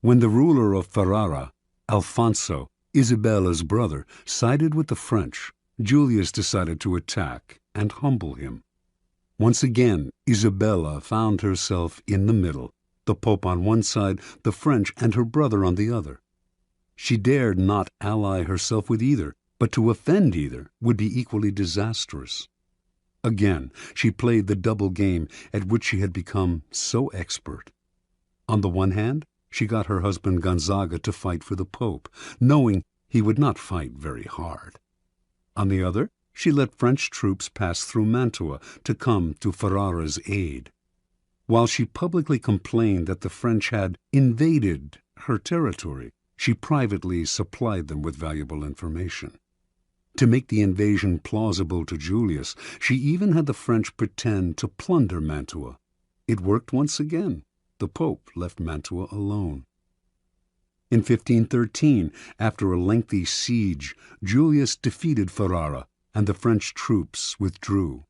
Speaker 1: When the ruler of Ferrara, Alfonso, Isabella's brother, sided with the French, Julius decided to attack and humble him. Once again, Isabella found herself in the middle, the Pope on one side, the French and her brother on the other. She dared not ally herself with either, but to offend either would be equally disastrous. Again, she played the double game at which she had become so expert. On the one hand, she got her husband Gonzaga to fight for the Pope, knowing he would not fight very hard. On the other, she let French troops pass through Mantua to come to Ferrara's aid. While she publicly complained that the French had invaded her territory, she privately supplied them with valuable information. To make the invasion plausible to Julius, she even had the French pretend to plunder Mantua. It worked once again. The Pope left Mantua alone. In 1513, after a lengthy siege, Julius defeated Ferrara, and the French troops withdrew.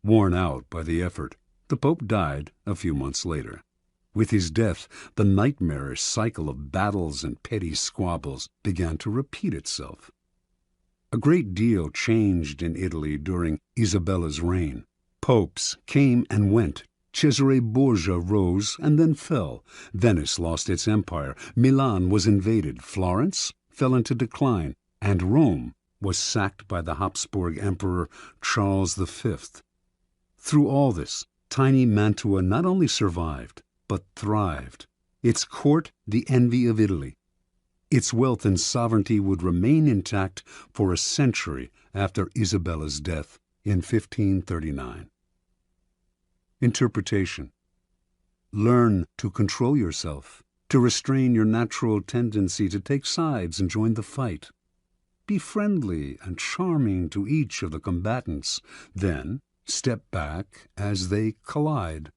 Speaker 1: Worn out by the effort, the Pope died a few months later. With his death, the nightmarish cycle of battles and petty squabbles began to repeat itself. A great deal changed in Italy during Isabella's reign. Popes came and went. Cesare Borgia rose and then fell. Venice lost its empire. Milan was invaded. Florence fell into decline. And Rome was sacked by the Habsburg Emperor Charles V. Through all this, tiny Mantua not only survived, but thrived. Its court the envy of Italy. Its wealth and sovereignty would remain intact for a century after Isabella's death in 1539. Interpretation. Learn to control yourself, to restrain your natural tendency to take sides and join the fight. Be friendly and charming to each of the combatants, then step back as they collide.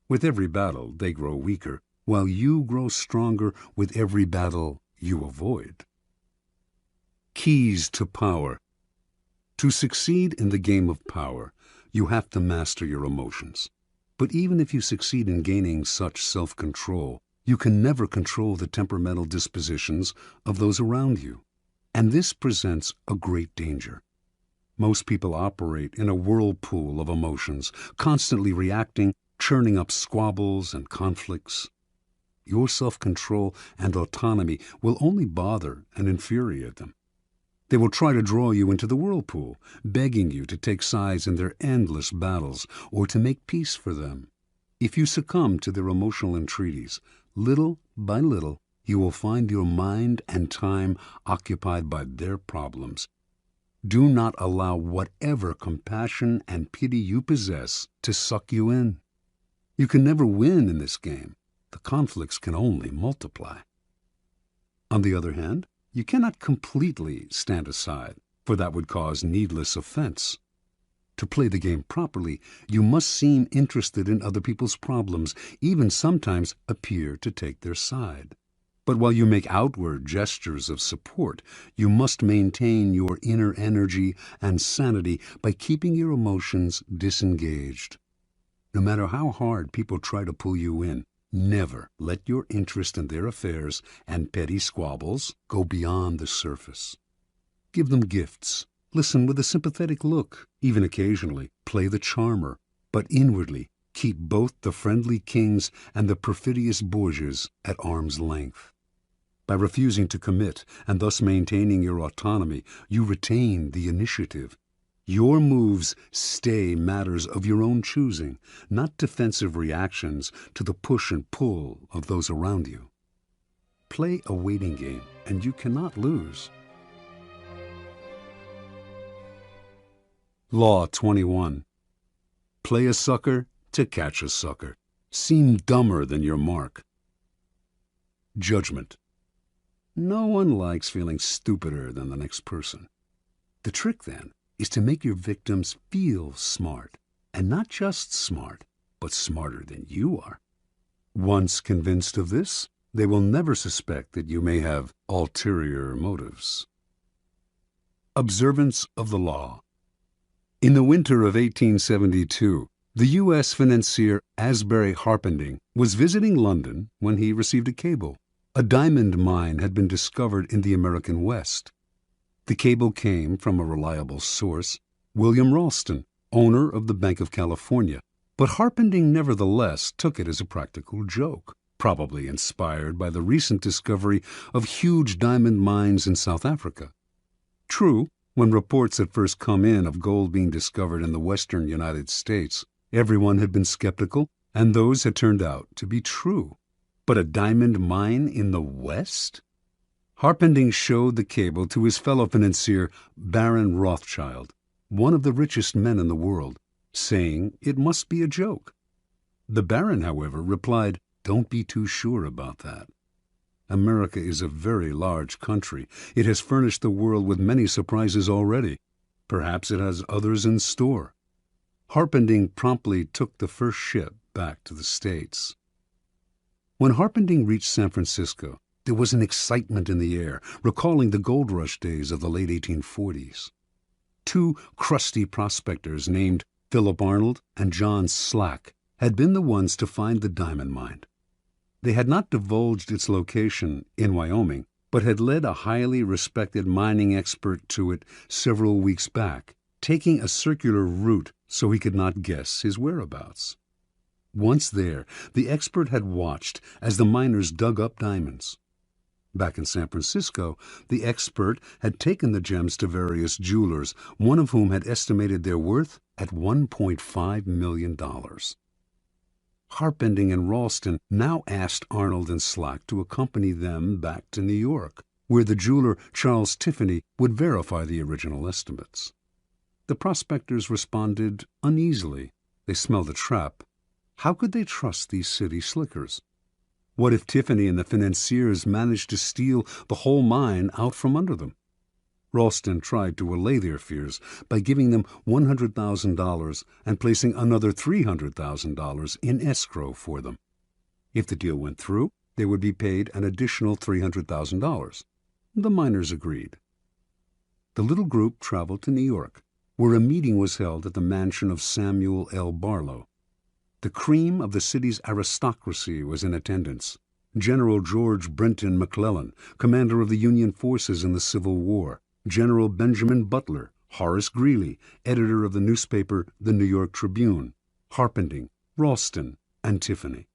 Speaker 1: With every battle, they grow weaker, while you grow stronger with every battle you avoid. Keys to power. To succeed in the game of power, you have to master your emotions. But even if you succeed in gaining such self-control, you can never control the temperamental dispositions of those around you. And this presents a great danger. Most people operate in a whirlpool of emotions, constantly reacting, churning up squabbles and conflicts. Your self-control and autonomy will only bother and infuriate them. They will try to draw you into the whirlpool, begging you to take sides in their endless battles or to make peace for them. If you succumb to their emotional entreaties, little by little, you will find your mind and time occupied by their problems. Do not allow whatever compassion and pity you possess to suck you in. You can never win in this game. The conflicts can only multiply. On the other hand, you cannot completely stand aside, for that would cause needless offense. To play the game properly, you must seem interested in other people's problems, even sometimes appear to take their side. But while you make outward gestures of support, you must maintain your inner energy and sanity by keeping your emotions disengaged. No matter how hard people try to pull you in, never let your interest in their affairs and petty squabbles go beyond the surface. Give them gifts. Listen with a sympathetic look. Even occasionally, play the charmer. But inwardly, keep both the friendly kings and the perfidious Borgias at arm's length. By refusing to commit and thus maintaining your autonomy, you retain the initiative. Your moves stay matters of your own choosing, not defensive reactions to the push and pull of those around you. Play a waiting game, and you cannot lose. Law 21. Play a sucker to catch a sucker. Seem dumber than your mark. Judgment. No one likes feeling stupider than the next person. The trick, then, is to make your victims feel smart, and not just smart, but smarter than you are. Once convinced of this, they will never suspect that you may have ulterior motives. Observance of the law. In the winter of 1872, the U.S. financier Asbury Harpending was visiting London when he received a cable. A diamond mine had been discovered in the American West. The cable came from a reliable source, William Ralston, owner of the Bank of California, but Harpending nevertheless took it as a practical joke, probably inspired by the recent discovery of huge diamond mines in South Africa. True, when reports had first come in of gold being discovered in the western United States, everyone had been skeptical, and those had turned out to be true. But a diamond mine in the West? Harpending showed the cable to his fellow financier, Baron Rothschild, one of the richest men in the world, saying it must be a joke. The Baron, however, replied, "Don't be too sure about that. America is a very large country. It has furnished the world with many surprises already. Perhaps it has others in store." Harpending promptly took the first ship back to the States. When Harpending reached San Francisco, there was an excitement in the air, recalling the gold rush days of the late 1840s. Two crusty prospectors named Philip Arnold and John Slack had been the ones to find the diamond mine. They had not divulged its location in Wyoming, but had led a highly respected mining expert to it several weeks back, taking a circular route so he could not guess his whereabouts. Once there, the expert had watched as the miners dug up diamonds. Back in San Francisco, the expert had taken the gems to various jewelers, one of whom had estimated their worth at $1.5 million. Harpending and Ralston now asked Arnold and Slack to accompany them back to New York, where the jeweler Charles Tiffany would verify the original estimates. The prospectors responded uneasily. They smelled a trap. How could they trust these city slickers? What if Tiffany and the financiers managed to steal the whole mine out from under them? Ralston tried to allay their fears by giving them $100,000 and placing another $300,000 in escrow for them. If the deal went through, they would be paid an additional $300,000. The miners agreed. The little group traveled to New York, where a meeting was held at the mansion of Samuel L. Barlow. The cream of the city's aristocracy was in attendance. General George Brenton McClellan, commander of the Union forces in the Civil War, General Benjamin Butler, Horace Greeley, editor of the newspaper The New York Tribune, Harpending, Ralston, and Tiffany.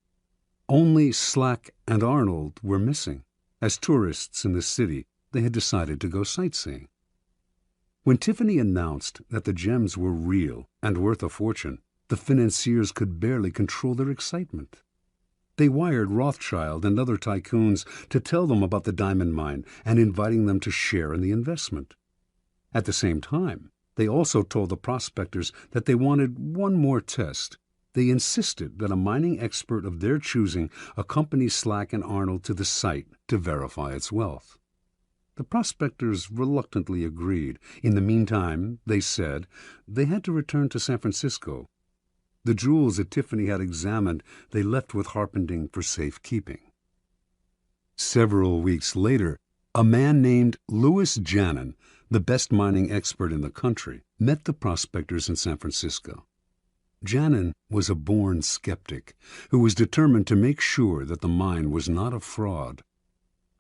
Speaker 1: Only Slack and Arnold were missing. As tourists in the city, they had decided to go sightseeing. When Tiffany announced that the gems were real and worth a fortune, the financiers could barely control their excitement. They wired Rothschild and other tycoons to tell them about the diamond mine and inviting them to share in the investment. At the same time, they also told the prospectors that they wanted one more test. They insisted that a mining expert of their choosing accompany Slack and Arnold to the site to verify its wealth. The prospectors reluctantly agreed. In the meantime, they said, they had to return to San Francisco. The jewels that Tiffany had examined they left with Harpending for safekeeping. Several weeks later, a man named Louis Janin, the best mining expert in the country, met the prospectors in San Francisco. Janin was a born skeptic who was determined to make sure that the mine was not a fraud.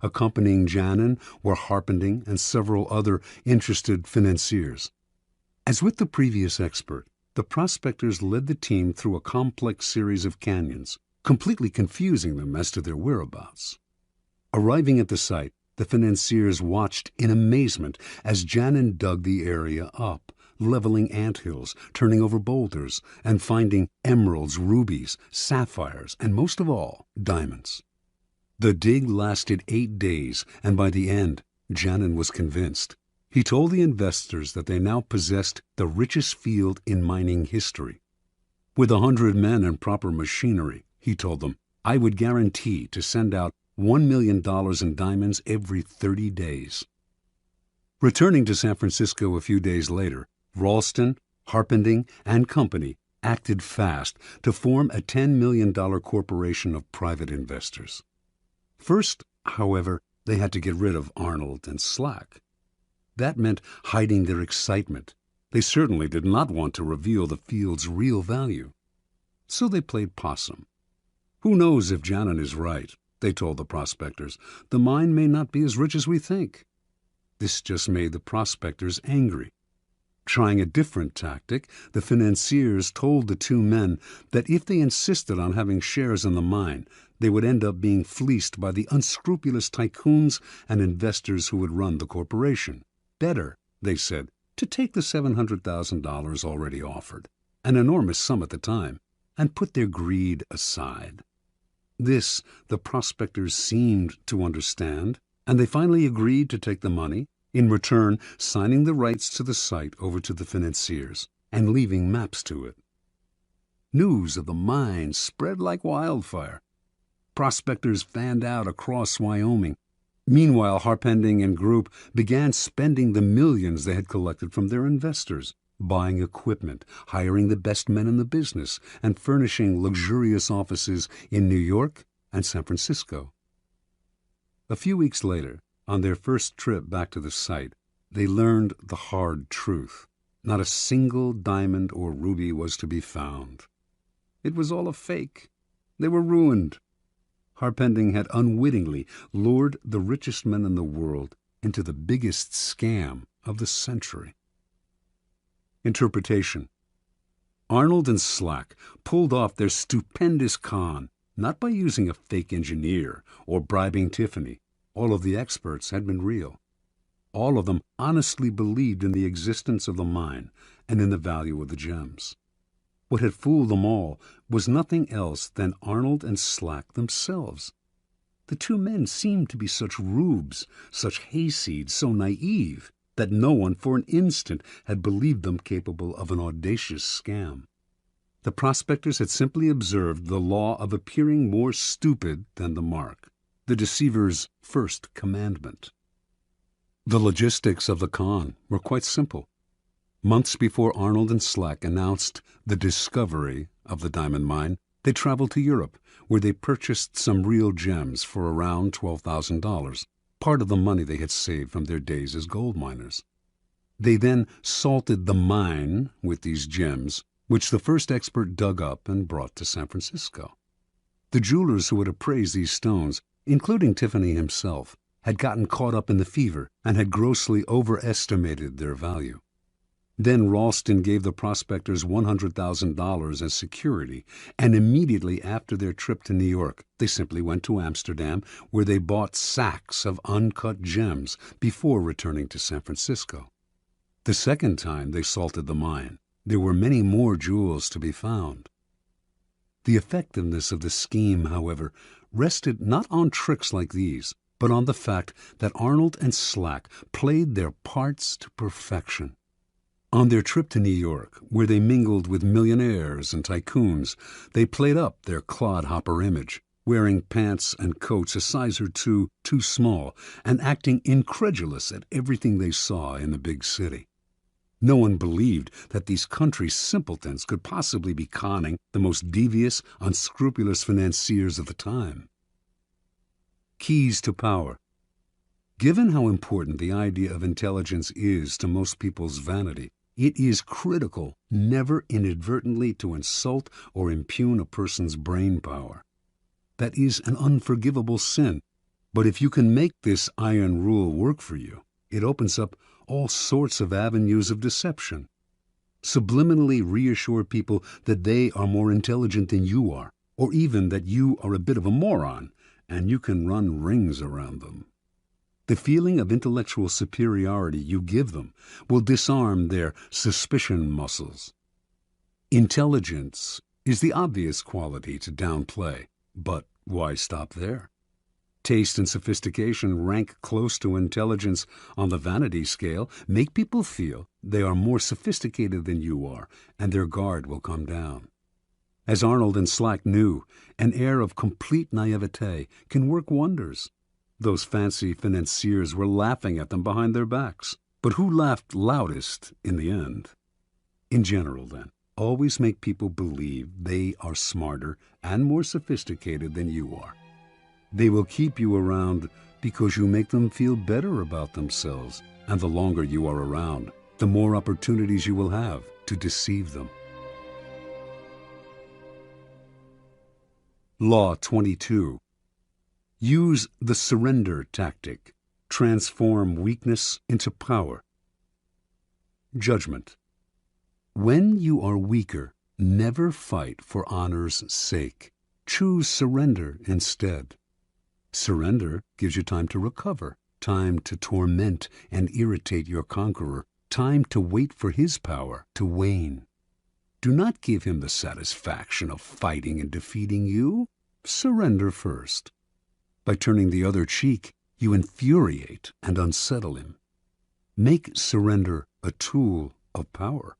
Speaker 1: Accompanying Janin were Harpending and several other interested financiers. As with the previous expert, the prospectors led the team through a complex series of canyons, completely confusing them as to their whereabouts. Arriving at the site, the financiers watched in amazement as Janin dug the area up, leveling anthills, turning over boulders, and finding emeralds, rubies, sapphires, and most of all, diamonds. The dig lasted 8 days, and by the end, Janin was convinced. He told the investors that they now possessed the richest field in mining history. With 100 men and proper machinery, he told them, I would guarantee to send out $1 million in diamonds every 30 days. Returning to San Francisco a few days later, Ralston, Harpending, and Company acted fast to form a $10 million corporation of private investors. First, however, they had to get rid of Arnold and Slack. That meant hiding their excitement. They certainly did not want to reveal the field's real value. So they played possum. Who knows if Janin is right, they told the prospectors. The mine may not be as rich as we think. This just made the prospectors angry. Trying a different tactic, the financiers told the two men that if they insisted on having shares in the mine, they would end up being fleeced by the unscrupulous tycoons and investors who would run the corporation. Better, they said, to take the $700,000 already offered, an enormous sum at the time, and put their greed aside. This the prospectors seemed to understand, and they finally agreed to take the money, in return signing the rights to the site over to the financiers and leaving maps to it. News of the mine spread like wildfire. Prospectors fanned out across Wyoming. Meanwhile, Harpending and group began spending the millions they had collected from their investors, buying equipment, hiring the best men in the business, and furnishing luxurious offices in New York and San Francisco. A few weeks later, on their first trip back to the site, they learned the hard truth. Not a single diamond or ruby was to be found. It was all a fake. They were ruined. Harpending had unwittingly lured the richest men in the world into the biggest scam of the century. Interpretation. Arnold and Slack pulled off their stupendous con, not by using a fake engineer or bribing Tiffany. All of the experts had been real. All of them honestly believed in the existence of the mine and in the value of the gems. What had fooled them all was nothing else than Arnold and Slack themselves. The two men seemed to be such rubes, such hayseeds, so naive, that no one for an instant had believed them capable of an audacious scam. The prospectors had simply observed the law of appearing more stupid than the mark, the deceiver's first commandment. The logistics of the con were quite simple. Months before Arnold and Slack announced the discovery of the diamond mine, they traveled to Europe, where they purchased some real gems for around $12,000, part of the money they had saved from their days as gold miners. They then salted the mine with these gems, which the first expert dug up and brought to San Francisco. The jewelers who had appraised these stones, including Tiffany himself, had gotten caught up in the fever and had grossly overestimated their value. Then Ralston gave the prospectors $100,000 as security, and immediately after their trip to New York, they simply went to Amsterdam, where they bought sacks of uncut gems before returning to San Francisco. The second time they salted the mine, there were many more jewels to be found. The effectiveness of the scheme, however, rested not on tricks like these, but on the fact that Arnold and Slack played their parts to perfection. On their trip to New York, where they mingled with millionaires and tycoons, they played up their clodhopper image, wearing pants and coats a size or two too small and acting incredulous at everything they saw in the big city. No one believed that these country simpletons could possibly be conning the most devious, unscrupulous financiers of the time. Keys to power. Given how important the idea of intelligence is to most people's vanity, it is critical never inadvertently to insult or impugn a person's brain power. That is an unforgivable sin, but if you can make this iron rule work for you, it opens up all sorts of avenues of deception. Subliminally reassure people that they are more intelligent than you are, or even that you are a bit of a moron, and you can run rings around them. The feeling of intellectual superiority you give them will disarm their suspicion muscles. Intelligence is the obvious quality to downplay, but why stop there? Taste and sophistication rank close to intelligence on the vanity scale, make people feel they are more sophisticated than you are, and their guard will come down. As Arnold and Slack knew, an air of complete naivete can work wonders. Those fancy financiers were laughing at them behind their backs. But who laughed loudest in the end? In general, then, always make people believe they are smarter and more sophisticated than you are. They will keep you around because you make them feel better about themselves, and the longer you are around, the more opportunities you will have to deceive them. Law 22. Use the surrender tactic. Transform weakness into power. Judgment. When you are weaker, never fight for honor's sake. Choose surrender instead. Surrender gives you time to recover, time to torment and irritate your conqueror, time to wait for his power to wane. Do not give him the satisfaction of fighting and defeating you. Surrender first. By turning the other cheek, you infuriate and unsettle him. Make surrender a tool of power.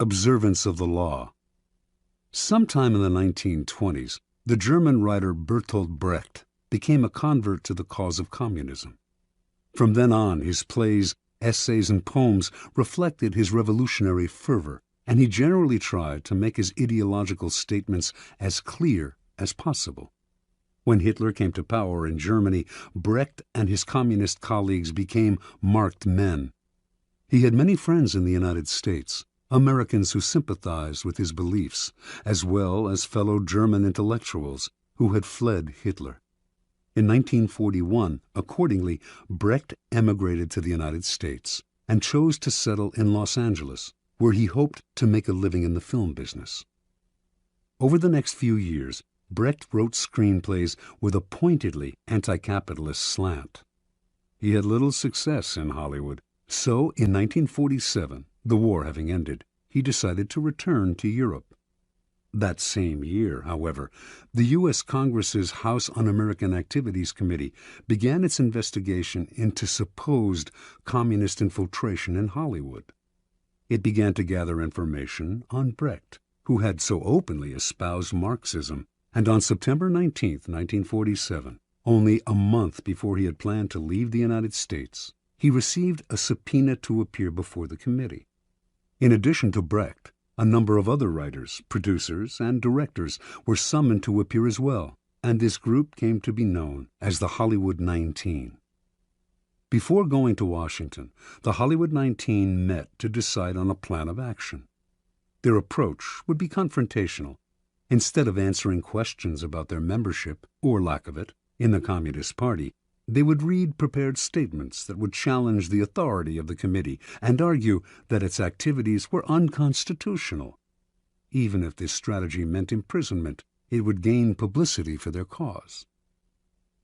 Speaker 1: Observance of the law. Sometime in the 1920s, the German writer Bertolt Brecht became a convert to the cause of communism. From then on, his plays, essays, and poems reflected his revolutionary fervor, and he generally tried to make his ideological statements as clear as possible. When Hitler came to power in Germany, Brecht and his communist colleagues became marked men. He had many friends in the United States, Americans who sympathized with his beliefs, as well as fellow German intellectuals who had fled Hitler. In 1941, accordingly, Brecht emigrated to the United States and chose to settle in Los Angeles, where he hoped to make a living in the film business. Over the next few years, Brecht wrote screenplays with a pointedly anti-capitalist slant. He had little success in Hollywood, so in 1947, the war having ended, he decided to return to Europe. That same year, however, the U.S. Congress's House Un-American Activities Committee began its investigation into supposed communist infiltration in Hollywood. It began to gather information on Brecht, who had so openly espoused Marxism, and on September 19, 1947, Only a month before he had planned to leave the United States, he received a subpoena to appear before the committee. In addition to Brecht, a number of other writers, producers, and directors were summoned to appear as well, and this group came to be known as the Hollywood 19. Before going to Washington, the Hollywood 19 met to decide on a plan of action. Their approach would be confrontational. Instead of answering questions about their membership, or lack of it, in the Communist Party, they would read prepared statements that would challenge the authority of the committee and argue that its activities were unconstitutional. Even if this strategy meant imprisonment, it would gain publicity for their cause.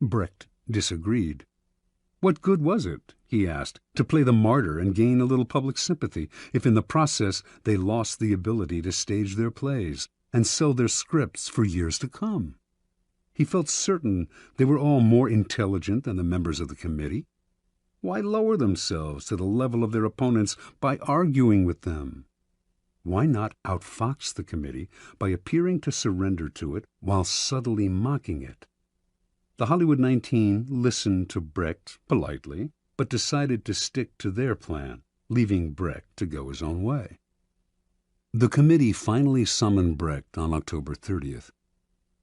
Speaker 1: Brecht disagreed. What good was it, he asked, to play the martyr and gain a little public sympathy if in the process they lost the ability to stage their plays and sell their scripts for years to come? He felt certain they were all more intelligent than the members of the committee. Why lower themselves to the level of their opponents by arguing with them? Why not outfox the committee by appearing to surrender to it while subtly mocking it? The Hollywood 19 listened to Brecht politely, but decided to stick to their plan, leaving Brecht to go his own way. The committee finally summoned Brecht on October 30th.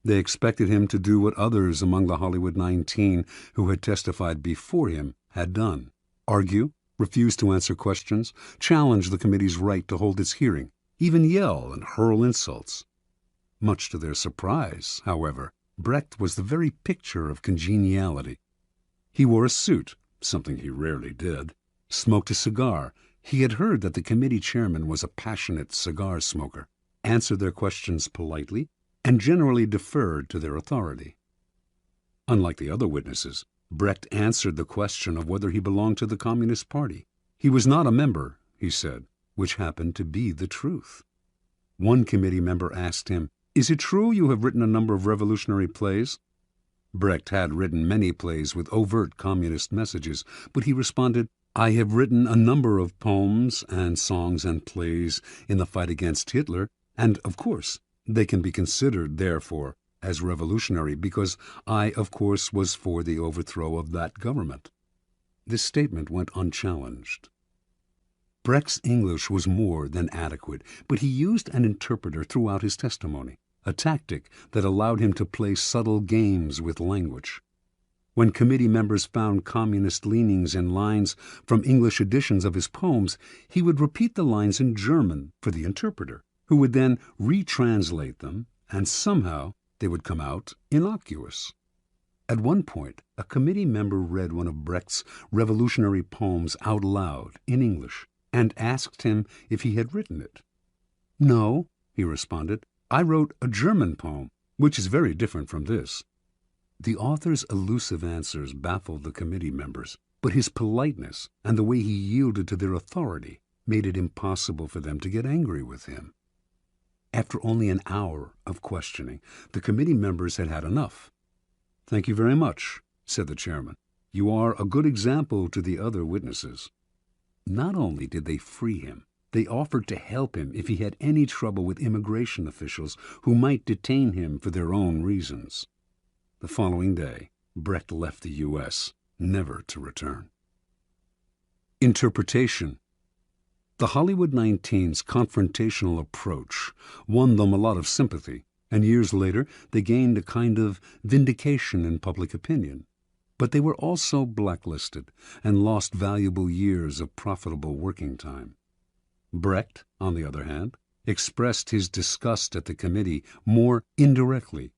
Speaker 1: They expected him to do what others among the Hollywood 19 who had testified before him had done: argue, refuse to answer questions, challenge the committee's right to hold its hearing, even yell and hurl insults. Much to their surprise, however, Brecht was the very picture of congeniality. He wore a suit, something he rarely did, smoked a cigar. He had heard that the committee chairman was a passionate cigar smoker, answered their questions politely, and generally deferred to their authority. Unlike the other witnesses, Brecht answered the question of whether he belonged to the Communist Party. He was not a member, he said, which happened to be the truth. One committee member asked him, "Is it true you have written a number of revolutionary plays?" Brecht had written many plays with overt communist messages, but he responded, "I have written a number of poems and songs and plays in the fight against Hitler, and, of course, they can be considered, therefore, as revolutionary because I, of course, was for the overthrow of that government." This statement went unchallenged. Brecht's English was more than adequate, but he used an interpreter throughout his testimony, a tactic that allowed him to play subtle games with language. When committee members found communist leanings in lines from English editions of his poems, he would repeat the lines in German for the interpreter, who would then retranslate them, and somehow they would come out innocuous. At one point, a committee member read one of Brecht's revolutionary poems out loud in English and asked him if he had written it. "No," he responded, "I wrote a German poem, which is very different from this." The author's elusive answers baffled the committee members, but his politeness and the way he yielded to their authority made it impossible for them to get angry with him. After only an hour of questioning, the committee members had had enough. "Thank you very much," said the chairman. "You are a good example to the other witnesses." Not only did they free him, they offered to help him if he had any trouble with immigration officials who might detain him for their own reasons. The following day, Brecht left the U.S., never to return. Interpretation. The Hollywood 19's confrontational approach won them a lot of sympathy, and years later they gained a kind of vindication in public opinion. But they were also blacklisted and lost valuable years of profitable working time. Brecht, on the other hand, expressed his disgust at the committee more indirectly.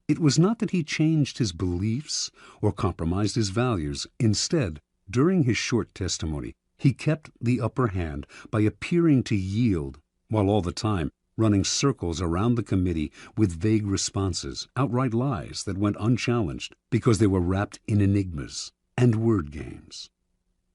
Speaker 1: It was not that he changed his beliefs or compromised his values. Instead, during his short testimony, he kept the upper hand by appearing to yield, while all the time running circles around the committee with vague responses, outright lies that went unchallenged because they were wrapped in enigmas and word games.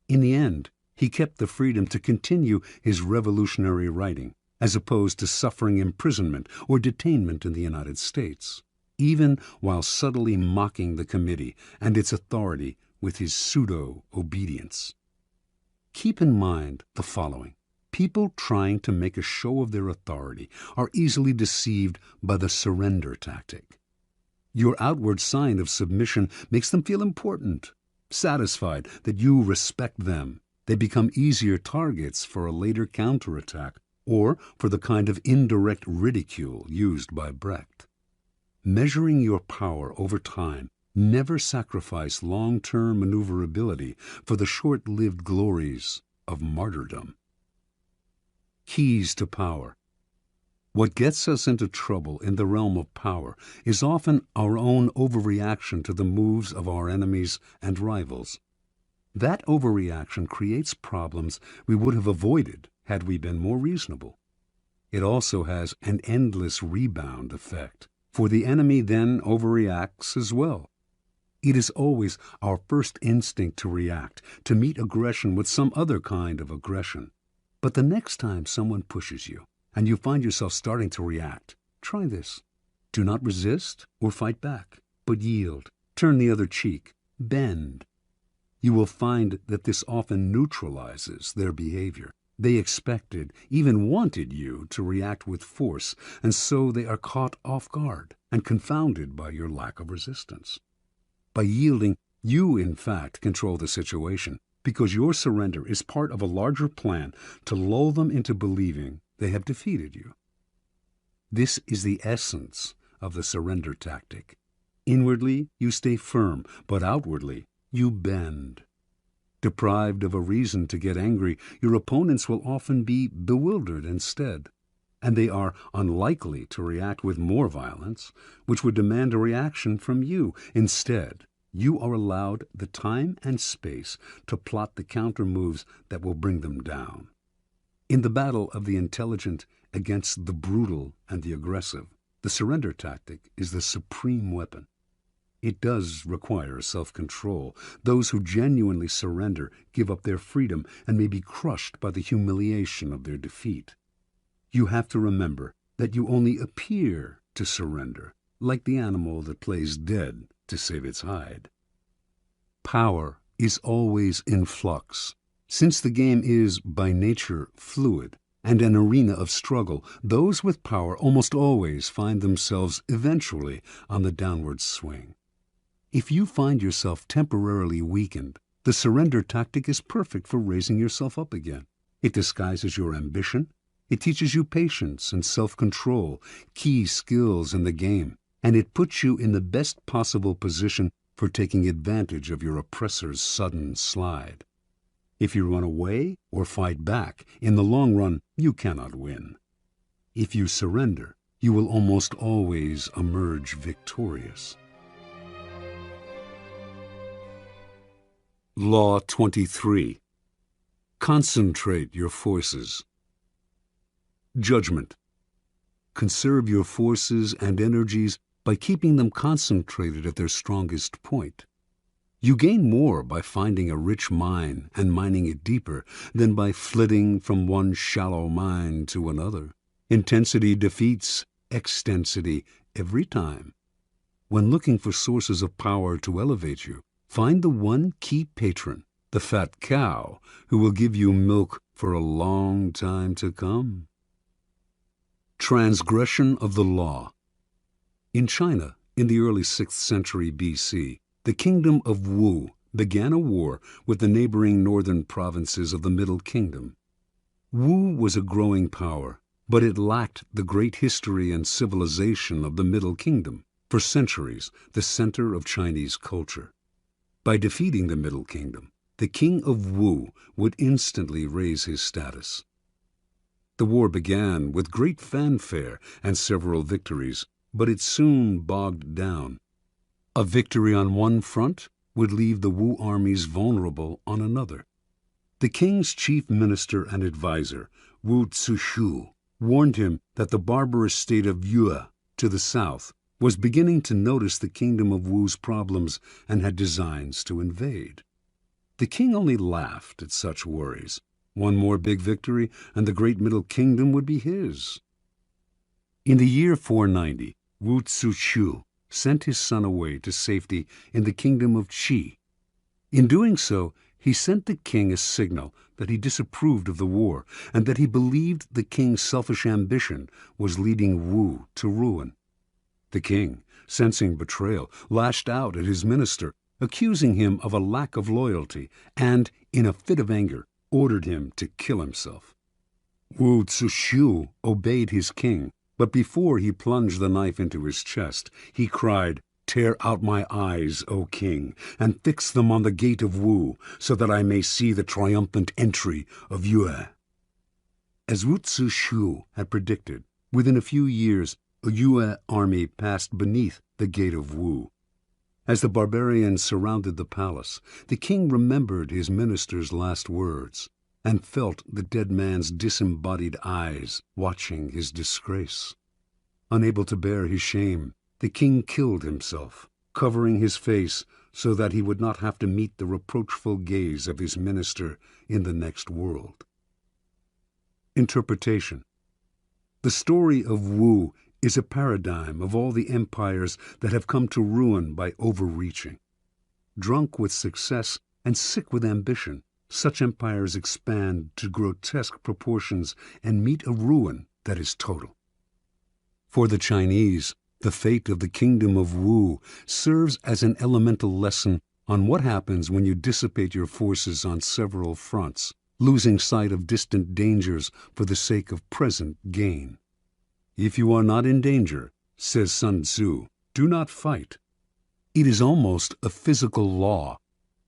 Speaker 1: In the end, he kept the freedom to continue his revolutionary writing, as opposed to suffering imprisonment or detainment in the United States, even while subtly mocking the committee and its authority with his pseudo-obedience. Keep in mind the following. People trying to make a show of their authority are easily deceived by the surrender tactic. Your outward sign of submission makes them feel important. Satisfied that you respect them, they become easier targets for a later counterattack or for the kind of indirect ridicule used by Brecht. Measuring your power over time, never sacrifice long-term maneuverability for the short-lived glories of martyrdom. Keys to power. What gets us into trouble in the realm of power is often our own overreaction to the moves of our enemies and rivals. That overreaction creates problems we would have avoided had we been more reasonable. It also has an endless rebound effect, for the enemy then overreacts as well. It is always our first instinct to react, to meet aggression with some other kind of aggression. But the next time someone pushes you, and you find yourself starting to react, try this. Do not resist or fight back, but yield, turn the other cheek, bend. You will find that this often neutralizes their behavior. They expected, even wanted you to react with force, and so they are caught off guard and confounded by your lack of resistance. By yielding, you in fact control the situation, because your surrender is part of a larger plan to lull them into believing they have defeated you. This is the essence of the surrender tactic. Inwardly, you stay firm, but outwardly, you bend. Deprived of a reason to get angry, your opponents will often be bewildered instead, and they are unlikely to react with more violence, which would demand a reaction from you. Instead, you are allowed the time and space to plot the counter moves that will bring them down. In the battle of the intelligent against the brutal and the aggressive, the surrender tactic is the supreme weapon. It does require self-control. Those who genuinely surrender give up their freedom and may be crushed by the humiliation of their defeat. You have to remember that you only appear to surrender, like the animal that plays dead to save its hide. Power is always in flux. Since the game is, by nature, fluid and an arena of struggle, those with power almost always find themselves eventually on the downward swing. If you find yourself temporarily weakened, the surrender tactic is perfect for raising yourself up again. It disguises your ambition. It teaches you patience and self-control, key skills in the game, and it puts you in the best possible position for taking advantage of your oppressor's sudden slide. If you run away or fight back, in the long run, you cannot win. If you surrender, you will almost always emerge victorious. Law 23. Concentrate your forces. Judgment. Conserve your forces and energies by keeping them concentrated at their strongest point. You gain more by finding a rich mine and mining it deeper than by flitting from one shallow mine to another. Intensity defeats extensity every time. When looking for sources of power to elevate you, find the one key patron, the fat cow, who will give you milk for a long time to come. Transgression of the law. In China, in the early 6th century B.C., the kingdom of Wu began a war with the neighboring northern provinces of the Middle Kingdom. Wu was a growing power, but it lacked the great history and civilization of the Middle Kingdom, for centuries the center of Chinese culture. By defeating the Middle Kingdom, the king of Wu would instantly raise his status. The war began with great fanfare and several victories, but it soon bogged down. A victory on one front would leave the Wu armies vulnerable on another. The king's chief minister and advisor, Wu Zishu, warned him that the barbarous state of Yue to the south was beginning to notice the kingdom of Wu's problems and had designs to invade. The king only laughed at such worries. One more big victory, and the great Middle Kingdom would be his. In the year 490, Wu Zishu sent his son away to safety in the kingdom of Qi. In doing so, he sent the king a signal that he disapproved of the war and that he believed the king's selfish ambition was leading Wu to ruin. The king, sensing betrayal, lashed out at his minister, accusing him of a lack of loyalty, and, in a fit of anger, ordered him to kill himself. Wu Zixu obeyed his king, but before he plunged the knife into his chest, he cried, "Tear out my eyes, O king, and fix them on the gate of Wu, so that I may see the triumphant entry of Yue." As Wu Zixu had predicted, within a few years a Yue army passed beneath the gate of Wu. As the barbarians surrounded the palace, the king remembered his minister's last words, and felt the dead man's disembodied eyes watching his disgrace. Unable to bear his shame, the king killed himself, covering his face so that he would not have to meet the reproachful gaze of his minister in the next world. Interpretation. The story of Wu is a paradigm of all the empires that have come to ruin by overreaching. Drunk with success and sick with ambition, such empires expand to grotesque proportions and meet a ruin that is total. For the Chinese, the fate of the kingdom of Wu serves as an elemental lesson on what happens when you dissipate your forces on several fronts, losing sight of distant dangers for the sake of present gain. If you are not in danger, says Sun Tzu, do not fight. It is almost a physical law.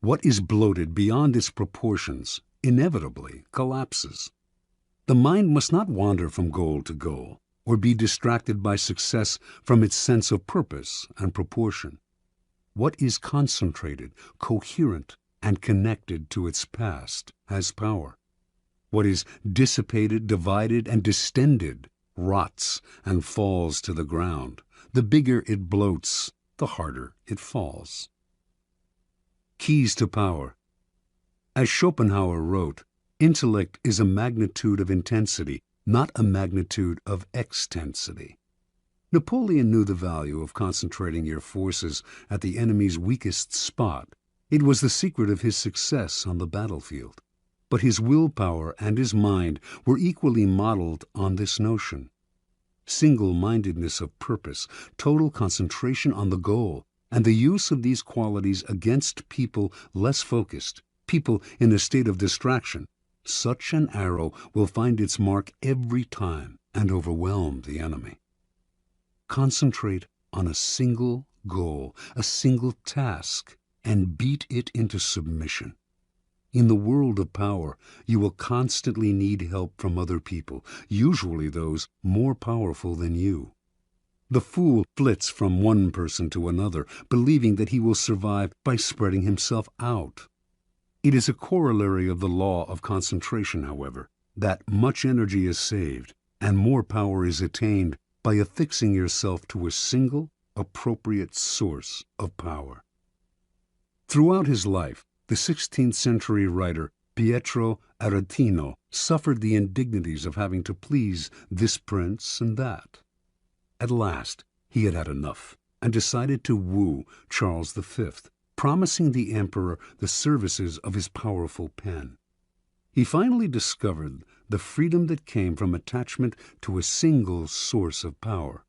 Speaker 1: What is bloated beyond its proportions inevitably collapses. The mind must not wander from goal to goal, or be distracted by success from its sense of purpose and proportion. What is concentrated, coherent, and connected to its past has power. What is dissipated, divided, and distended rots and falls to the ground. The bigger it bloats, the harder it falls. Keys to power. As Schopenhauer wrote, intellect is a magnitude of intensity, not a magnitude of extensity. Napoleon knew the value of concentrating your forces at the enemy's weakest spot. It was the secret of his success on the battlefield. But his willpower and his mind were equally modeled on this notion. Single-mindedness of purpose, total concentration on the goal, and the use of these qualities against people less focused, people in a state of distraction, such an arrow will find its mark every time and overwhelm the enemy. Concentrate on a single goal, a single task, and beat it into submission. In the world of power, you will constantly need help from other people, usually those more powerful than you. The fool flits from one person to another, believing that he will survive by spreading himself out. It is a corollary of the law of concentration, however, that much energy is saved and more power is attained by affixing yourself to a single, appropriate source of power. Throughout his life, the 16th century writer Pietro Aretino suffered the indignities of having to please this prince and that. At last, he had had enough and decided to woo Charles V, promising the emperor the services of his powerful pen. He finally discovered the freedom that came from attachment to a single source of power.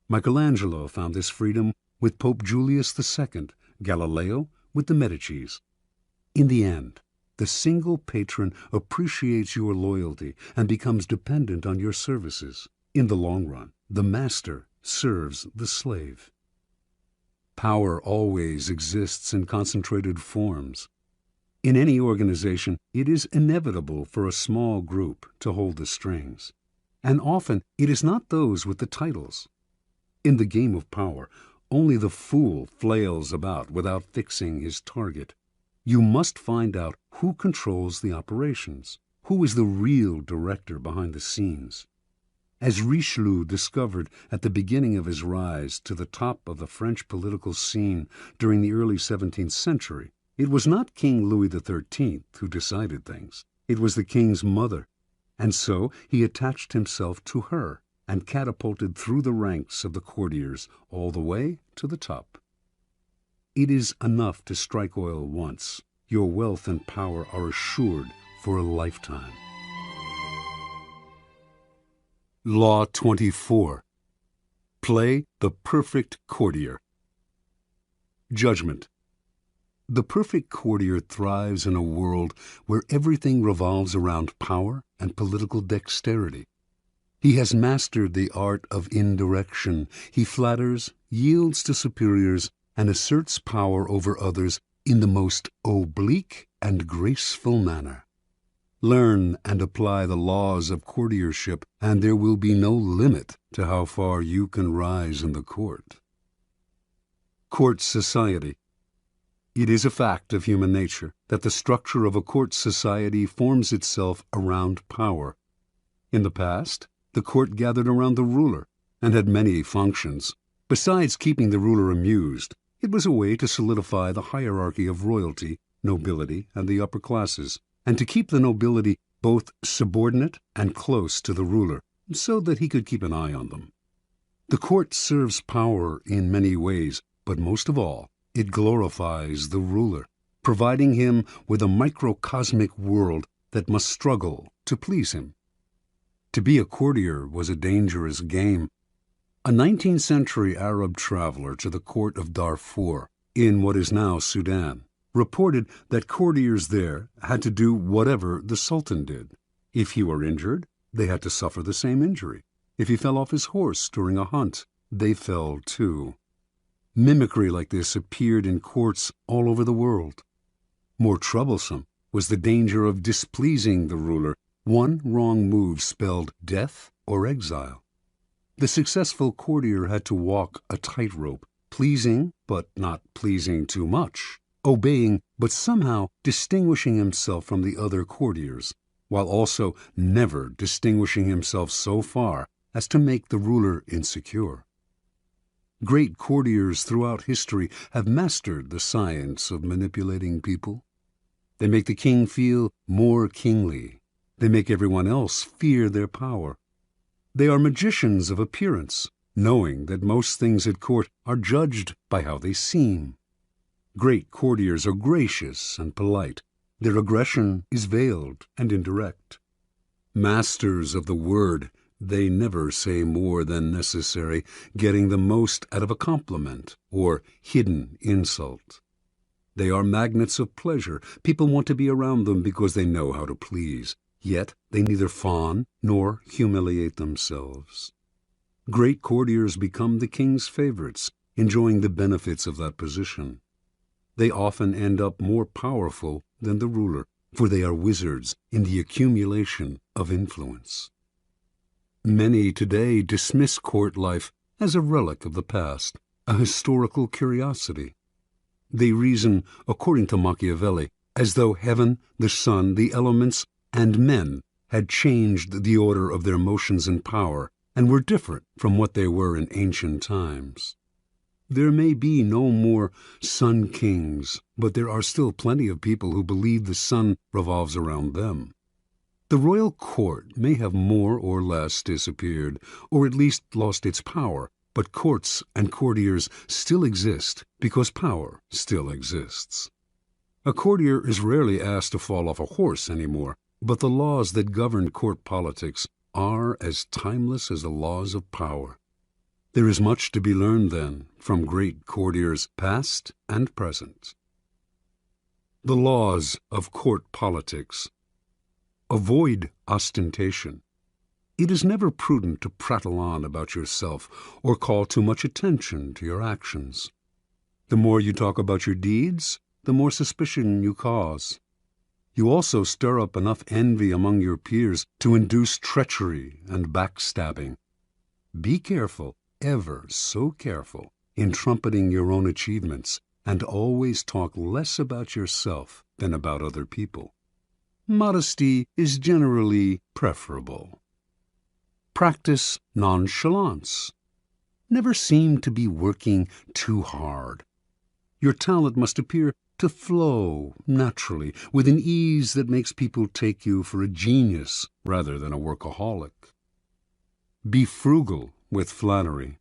Speaker 1: Michelangelo found this freedom with Pope Julius II, Galileo with the Medicis. In the end, the single patron appreciates your loyalty and becomes dependent on your services. In the long run, the master serves the slave. Power always exists in concentrated forms. In any organization, it is inevitable for a small group to hold the strings, and often it is not those with the titles. In the game of power, only the fool flails about without fixing his target. You must find out who controls the operations, who is the real director behind the scenes. As Richelieu discovered at the beginning of his rise to the top of the French political scene during the early 17th century, it was not King Louis XIII who decided things. It was the king's mother, and so he attached himself to her and catapulted through the ranks of the courtiers all the way to the top. It is enough to strike oil once. Your wealth and power are assured for a lifetime. Law 24. Play the perfect courtier. Judgment. The perfect courtier thrives in a world where everything revolves around power and political dexterity. He has mastered the art of indirection. He flatters, yields to superiors, and asserts power over others in the most oblique and graceful manner. Learn and apply the laws of courtiership, and there will be no limit to how far you can rise in the court. Court society. It is a fact of human nature that the structure of a court society forms itself around power. In the past, the court gathered around the ruler and had many functions. Besides keeping the ruler amused, it was a way to solidify the hierarchy of royalty, nobility, and the upper classes, and to keep the nobility both subordinate and close to the ruler, so that he could keep an eye on them. The court serves power in many ways, but most of all, it glorifies the ruler, providing him with a microcosmic world that must struggle to please him. To be a courtier was a dangerous game. A 19th century Arab traveler to the court of Darfur, in what is now Sudan, reported that courtiers there had to do whatever the Sultan did. If he were injured, they had to suffer the same injury. If he fell off his horse during a hunt, they fell too. Mimicry like this appeared in courts all over the world. More troublesome was the danger of displeasing the ruler. One wrong move spelled death or exile. The successful courtier had to walk a tightrope, pleasing but not pleasing too much, obeying but somehow distinguishing himself from the other courtiers, while also never distinguishing himself so far as to make the ruler insecure. Great courtiers throughout history have mastered the science of manipulating people. They make the king feel more kingly. They make everyone else fear their power. They are magicians of appearance, knowing that most things at court are judged by how they seem. Great courtiers are gracious and polite. Their aggression is veiled and indirect. Masters of the word, they never say more than necessary, getting the most out of a compliment or hidden insult. They are magnets of pleasure. People want to be around them because they know how to please. Yet they neither fawn nor humiliate themselves. Great courtiers become the king's favorites, enjoying the benefits of that position. They often end up more powerful than the ruler, for they are wizards in the accumulation of influence. Many today dismiss court life as a relic of the past, a historical curiosity. They reason, according to Machiavelli, as though heaven, the sun, the elements, and men had changed the order of their motions and power, and were different from what they were in ancient times. There may be no more sun kings, but there are still plenty of people who believe the sun revolves around them. The royal court may have more or less disappeared, or at least lost its power, but courts and courtiers still exist because power still exists. A courtier is rarely asked to fall off a horse anymore, but the laws that govern court politics are as timeless as the laws of power. There is much to be learned, then, from great courtiers past and present. The laws of court politics. Avoid ostentation. It is never prudent to prattle on about yourself or call too much attention to your actions. The more you talk about your deeds, the more suspicion you cause. You also stir up enough envy among your peers to induce treachery and backstabbing. Be careful, ever so careful, in trumpeting your own achievements, and always talk less about yourself than about other people. Modesty is generally preferable. Practice nonchalance. Never seem to be working too hard. Your talent must appear to flow naturally, with an ease that makes people take you for a genius rather than a workaholic. Be frugal with flattery.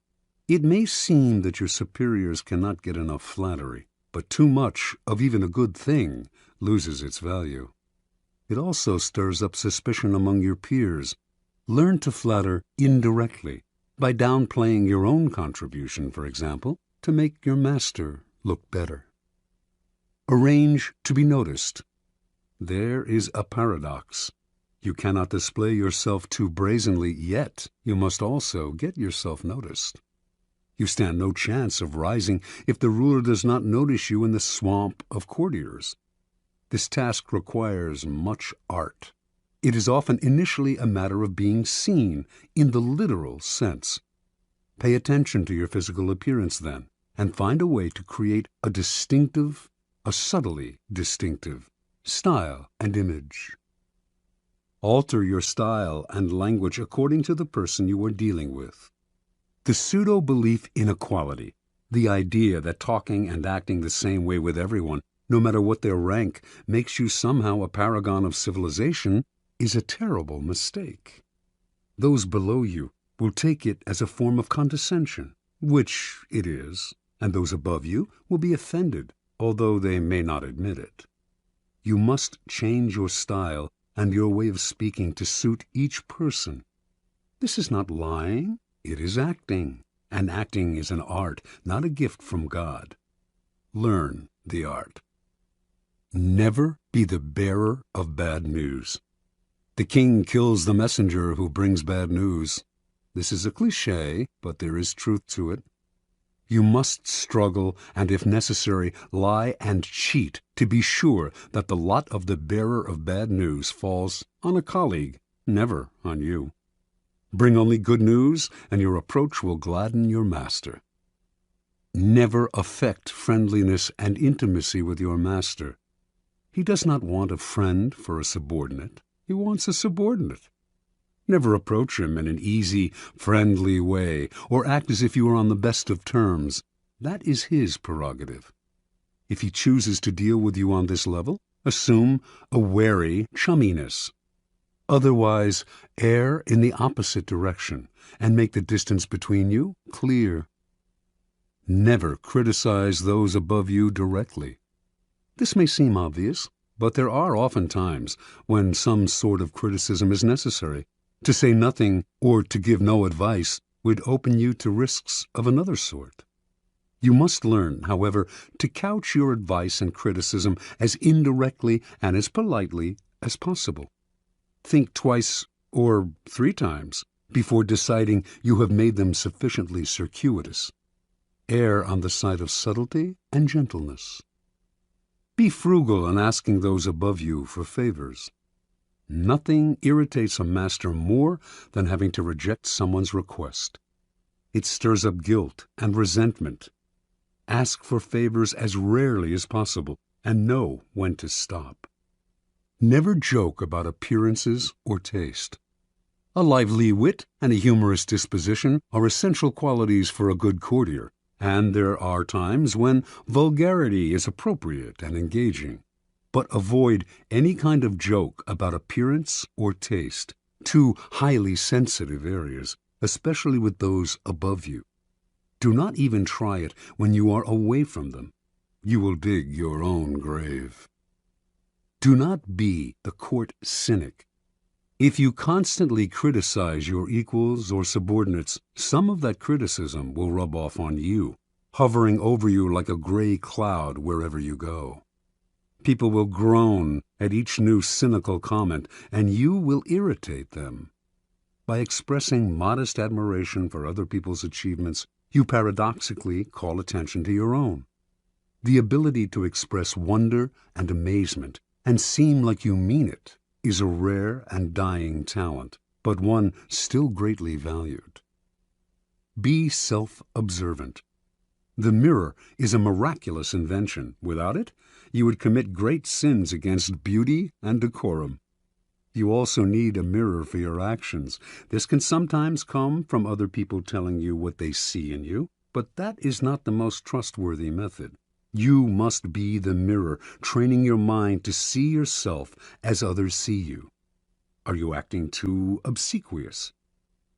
Speaker 1: It may seem that your superiors cannot get enough flattery, but too much of even a good thing loses its value. It also stirs up suspicion among your peers. Learn to flatter indirectly. by downplaying your own contribution, for example, to make your master look better. Arrange to be noticed. There is a paradox. You cannot display yourself too brazenly, yet you must also get yourself noticed. You stand no chance of rising if the ruler does not notice you in the swamp of courtiers. This task requires much art. It is often initially a matter of being seen in the literal sense. Pay attention to your physical appearance then, and find a way to create a distinctive, a subtly distinctive, style and image. Alter your style and language according to the person you are dealing with. The pseudo-belief in equality, the idea that talking and acting the same way with everyone, no matter what their rank, makes you somehow a paragon of civilization, is a terrible mistake. Those below you will take it as a form of condescension, which it is, and those above you will be offended, although they may not admit it. You must change your style and your way of speaking to suit each person. This is not lying, it is acting, and acting is an art, not a gift from God. Learn the art. Never be the bearer of bad news. The king kills the messenger who brings bad news. This is a cliché, but there is truth to it. You must struggle and, if necessary, lie and cheat to be sure that the lot of the bearer of bad news falls on a colleague, never on you. Bring only good news, and your approach will gladden your master. Never affect friendliness and intimacy with your master. He does not want a friend for a subordinate. He wants a subordinate. Never approach him in an easy, friendly way, or act as if you are on the best of terms. That is his prerogative. If he chooses to deal with you on this level, assume a wary chumminess. Otherwise, err in the opposite direction, and make the distance between you clear. Never criticize those above you directly. This may seem obvious, but there are often times when some sort of criticism is necessary. To say nothing or to give no advice would open you to risks of another sort. You must learn, however, to couch your advice and criticism as indirectly and as politely as possible. Think twice or 3 times before deciding you have made them sufficiently circuitous. Err on the side of subtlety and gentleness. Be frugal in asking those above you for favors. Nothing irritates a master more than having to reject someone's request. It stirs up guilt and resentment. Ask for favors as rarely as possible, and know when to stop. Never joke about appearances or taste. A lively wit and a humorous disposition are essential qualities for a good courtier, and there are times when vulgarity is appropriate and engaging. But avoid any kind of joke about appearance or taste, 2 highly sensitive areas, especially with those above you. Do not even try it when you are away from them. You will dig your own grave. Do not be the court cynic. If you constantly criticize your equals or subordinates, some of that criticism will rub off on you, hovering over you like a gray cloud wherever you go. People will groan at each new cynical comment, and you will irritate them. By expressing modest admiration for other people's achievements, you paradoxically call attention to your own. The ability to express wonder and amazement and seem like you mean it is a rare and dying talent, but one still greatly valued. Be self-observant. The mirror is a miraculous invention. Without it, you would commit great sins against beauty and decorum. You also need a mirror for your actions. This can sometimes come from other people telling you what they see in you, but that is not the most trustworthy method. You must be the mirror, training your mind to see yourself as others see you. Are you acting too obsequious?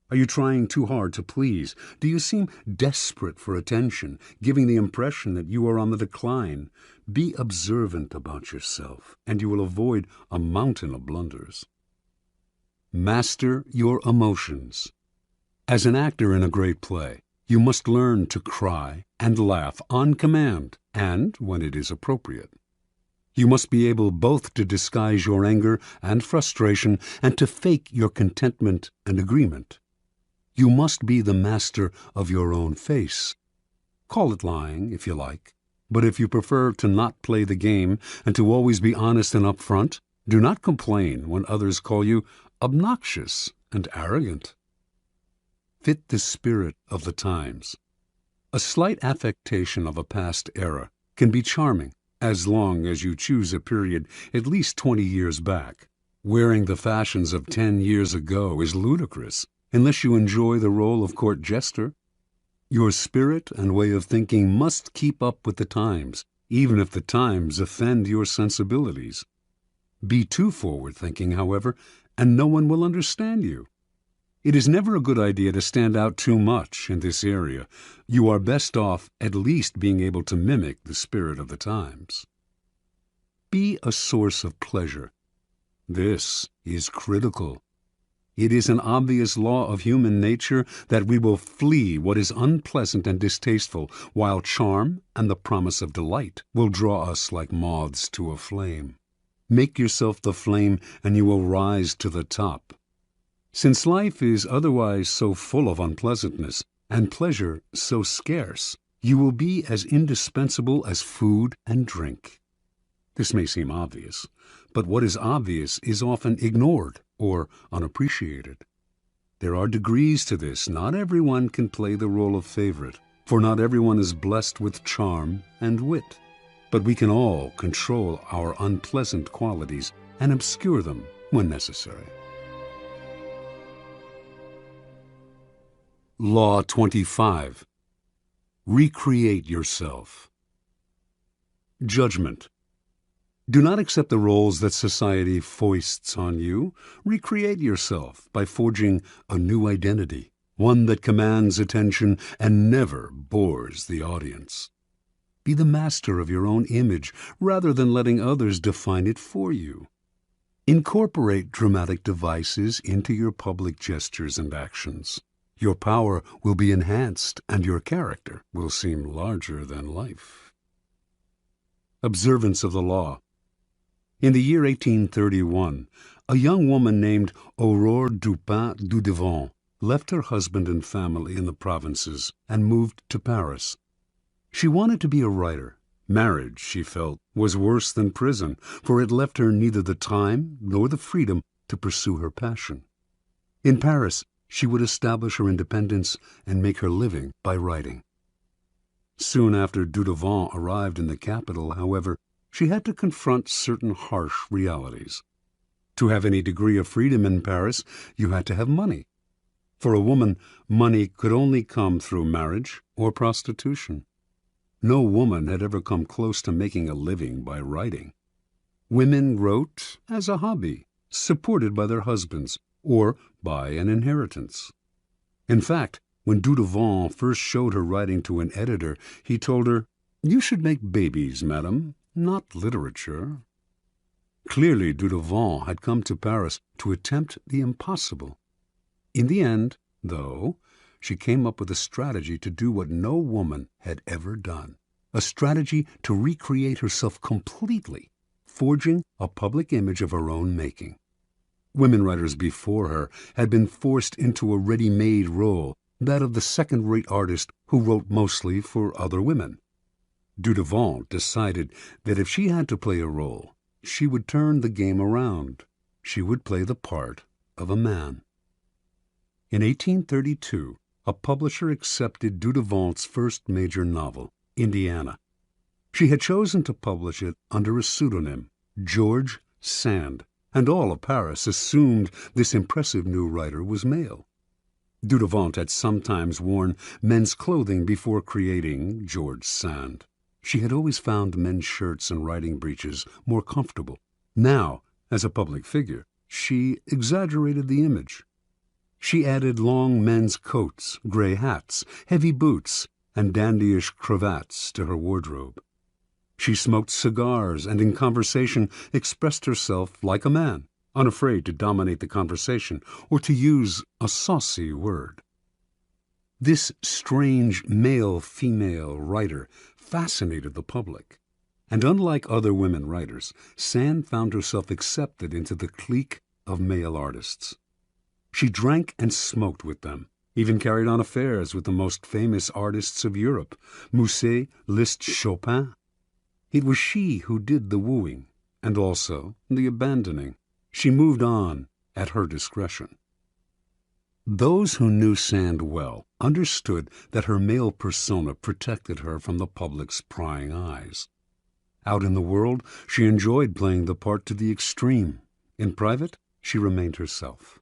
Speaker 1: Are you trying too hard to please? Do you seem desperate for attention, giving the impression that you are on the decline? Be observant about yourself, and you will avoid a mountain of blunders. Master your emotions. As an actor in a great play, you must learn to cry and laugh on command and when it is appropriate. You must be able both to disguise your anger and frustration and to fake your contentment and agreement. You must be the master of your own face. Call it lying, if you like, but if you prefer to not play the game and to always be honest and upfront, do not complain when others call you obnoxious and arrogant. Fit the spirit of the times. A slight affectation of a past era can be charming as long as you choose a period at least 20 years back. Wearing the fashions of 10 years ago is ludicrous unless you enjoy the role of court jester. Your spirit and way of thinking must keep up with the times, even if the times offend your sensibilities. Be too forward-thinking, however, and no one will understand you. It is never a good idea to stand out too much in this area. You are best off at least being able to mimic the spirit of the times. Be a source of pleasure. This is critical. It is an obvious law of human nature that we will flee what is unpleasant and distasteful, while charm and the promise of delight will draw us like moths to a flame. Make yourself the flame, and you will rise to the top. Since life is otherwise so full of unpleasantness, and pleasure so scarce, you will be as indispensable as food and drink. This may seem obvious, but what is obvious is often ignored or unappreciated. There are degrees to this. Not everyone can play the role of favorite, for not everyone is blessed with charm and wit. But we can all control our unpleasant qualities and obscure them when necessary. Law 25. Recreate yourself. Judgment. Do not accept the roles that society foists on you. Recreate yourself by forging a new identity, one that commands attention and never bores the audience. Be the master of your own image rather than letting others define it for you. Incorporate dramatic devices into your public gestures and actions. Your power will be enhanced and your character will seem larger than life. Observance of the law. In the year 1831, a young woman named Aurore Dupin Dudevant left her husband and family in the provinces and moved to Paris. She wanted to be a writer. Marriage, she felt, was worse than prison, for it left her neither the time nor the freedom to pursue her passion. In Paris, she would establish her independence and make her living by writing. Soon after Dudevant arrived in the capital, however, she had to confront certain harsh realities. To have any degree of freedom in Paris, you had to have money. For a woman, money could only come through marriage or prostitution. No woman had ever come close to making a living by writing. Women wrote as a hobby, supported by their husbands, or by an inheritance. In fact, when Dudevant first showed her writing to an editor, he told her, "You should make babies, madam, not literature." Clearly, Dudevant had come to Paris to attempt the impossible. In the end, though, she came up with a strategy to do what no woman had ever done, a strategy to recreate herself completely, forging a public image of her own making. Women writers before her had been forced into a ready-made role, that of the second-rate artist who wrote mostly for other women. Dudevant decided that if she had to play a role, she would turn the game around. She would play the part of a man. In 1832, a publisher accepted Dudevant's first major novel, Indiana. She had chosen to publish it under a pseudonym, George Sand, and all of Paris assumed this impressive new writer was male. Dudevant had sometimes worn men's clothing before creating George Sand. She had always found men's shirts and riding breeches more comfortable. Now, as a public figure, she exaggerated the image. She added long men's coats, gray hats, heavy boots, and dandyish cravats to her wardrobe. She smoked cigars and in conversation expressed herself like a man, unafraid to dominate the conversation or to use a saucy word. This strange male-female writer fascinated the public, and unlike other women writers, Sand found herself accepted into the clique of male artists. She drank and smoked with them, even carried on affairs with the most famous artists of Europe, Musset, Liszt, Chopin. It was she who did the wooing, and also the abandoning. She moved on at her discretion. Those who knew Sand well understood that her male persona protected her from the public's prying eyes. Out in the world, she enjoyed playing the part to the extreme. In private, she remained herself.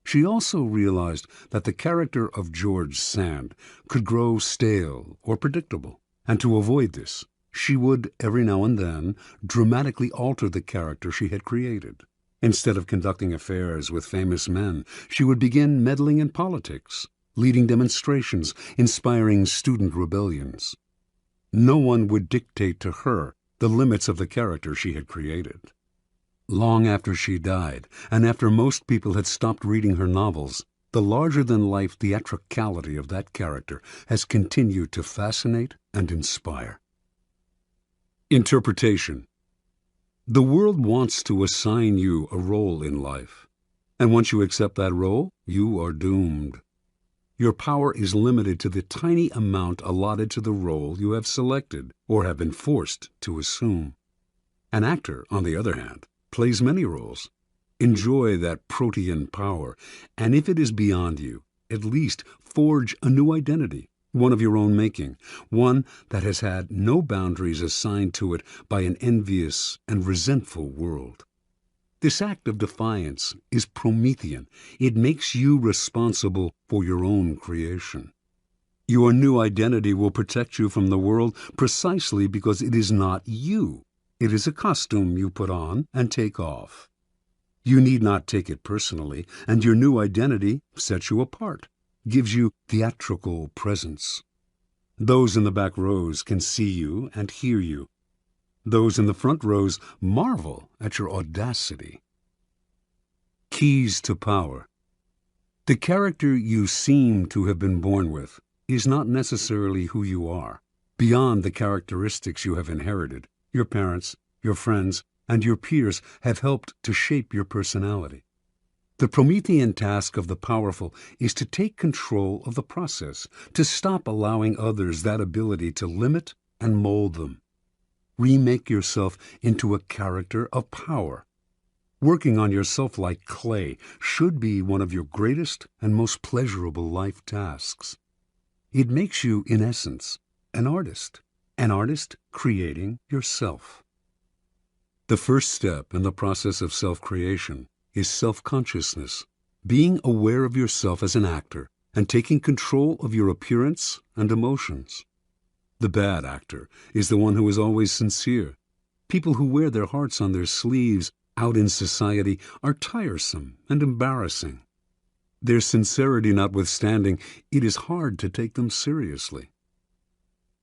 Speaker 1: She also realized that the character of George Sand could grow stale or predictable, and to avoid this, she would, every now and then, dramatically alter the character she had created. Instead of conducting affairs with famous men, she would begin meddling in politics, leading demonstrations, inspiring student rebellions. No one would dictate to her the limits of the character she had created. Long after she died, and after most people had stopped reading her novels, the larger-than-life theatricality of that character has continued to fascinate and inspire. Interpretation. The world wants to assign you a role in life, and once you accept that role, you are doomed. Your power is limited to the tiny amount allotted to the role you have selected or have been forced to assume. An actor, on the other hand, plays many roles. Enjoy that protean power, and if it is beyond you, at least forge a new identity, one of your own making, one that has had no boundaries assigned to it by an envious and resentful world. This act of defiance is Promethean. It makes you responsible for your own creation. Your new identity will protect you from the world precisely because it is not you. It is a costume you put on and take off. You need not take it personally, and your new identity sets you apart, gives you theatrical presence. Those in the back rows can see you and hear you. Those in the front rows marvel at your audacity. Keys to power. The character you seem to have been born with is not necessarily who you are. Beyond the characteristics you have inherited, your parents, your friends, and your peers have helped to shape your personality. The Promethean task of the powerful is to take control of the process, to stop allowing others that ability to limit and mold them. Remake yourself into a character of power. Working on yourself like clay should be one of your greatest and most pleasurable life tasks. It makes you, in essence, an artist creating yourself. The first step in the process of self-creation is self-consciousness, being aware of yourself as an actor and taking control of your appearance and emotions. The bad actor is the one who is always sincere. People who wear their hearts on their sleeves out in society are tiresome and embarrassing. Their sincerity notwithstanding, it is hard to take them seriously.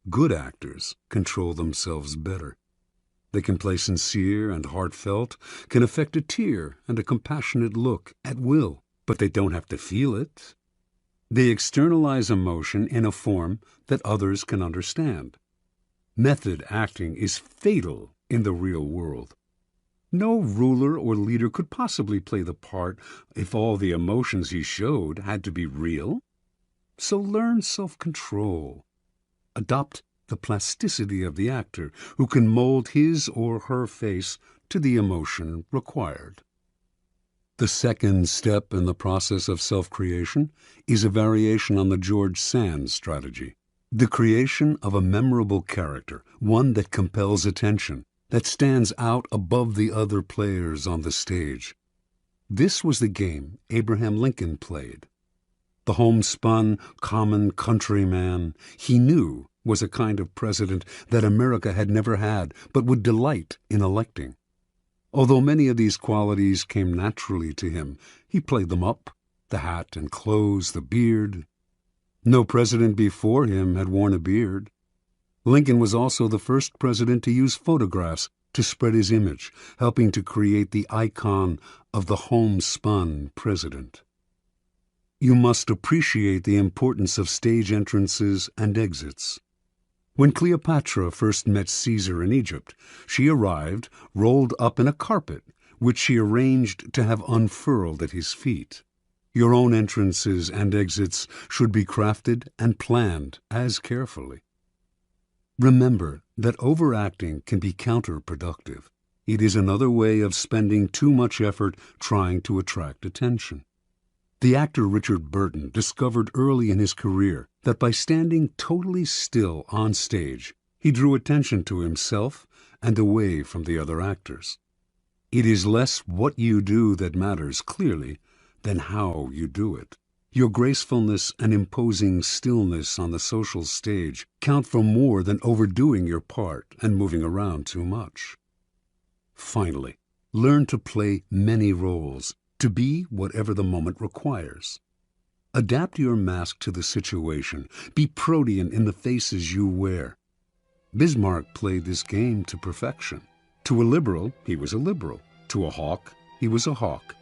Speaker 1: Good actors control themselves better. They can play sincere and heartfelt, can affect a tear and a compassionate look at will, but they don't have to feel it. They externalize emotion in a form that others can understand. Method acting is fatal in the real world. No ruler or leader could possibly play the part if all the emotions he showed had to be real. So learn self-control. Adopt the plasticity of the actor who can mold his or her face to the emotion required. The second step in the process of self-creation is a variation on the George Sand strategy. The creation of a memorable character, one that compels attention, that stands out above the other players on the stage. This was the game Abraham Lincoln played. The homespun, common countryman he knew was a kind of president that America had never had but would delight in electing. Although many of these qualities came naturally to him, he played them up, the hat and clothes, the beard. No president before him had worn a beard. Lincoln was also the first president to use photographs to spread his image, helping to create the icon of the homespun president. You must appreciate the importance of stage entrances and exits. When Cleopatra first met Caesar in Egypt, she arrived rolled up in a carpet, which she arranged to have unfurled at his feet. Your own entrances and exits should be crafted and planned as carefully. Remember that overacting can be counterproductive. It is another way of spending too much effort trying to attract attention. The actor Richard Burton discovered early in his career that by standing totally still on stage, he drew attention to himself and away from the other actors. It is less what you do that matters clearly than how you do it. Your gracefulness and imposing stillness on the social stage count for more than overdoing your part and moving around too much. Finally, learn to play many roles, to be whatever the moment requires. Adapt your mask to the situation. Be protean in the faces you wear. Bismarck played this game to perfection. To a liberal, he was a liberal. To a hawk, he was a hawk.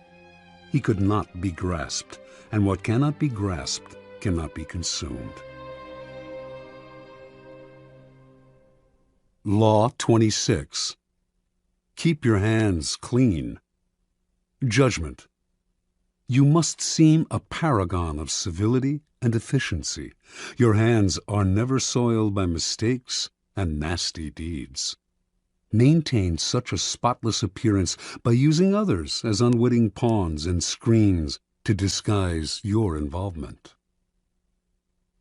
Speaker 1: He could not be grasped, and what cannot be grasped cannot be consumed. Law 26. Keep your hands clean. Judgment. You must seem a paragon of civility and efficiency. Your hands are never soiled by mistakes and nasty deeds. Maintain such a spotless appearance by using others as unwitting pawns and screens to disguise your involvement.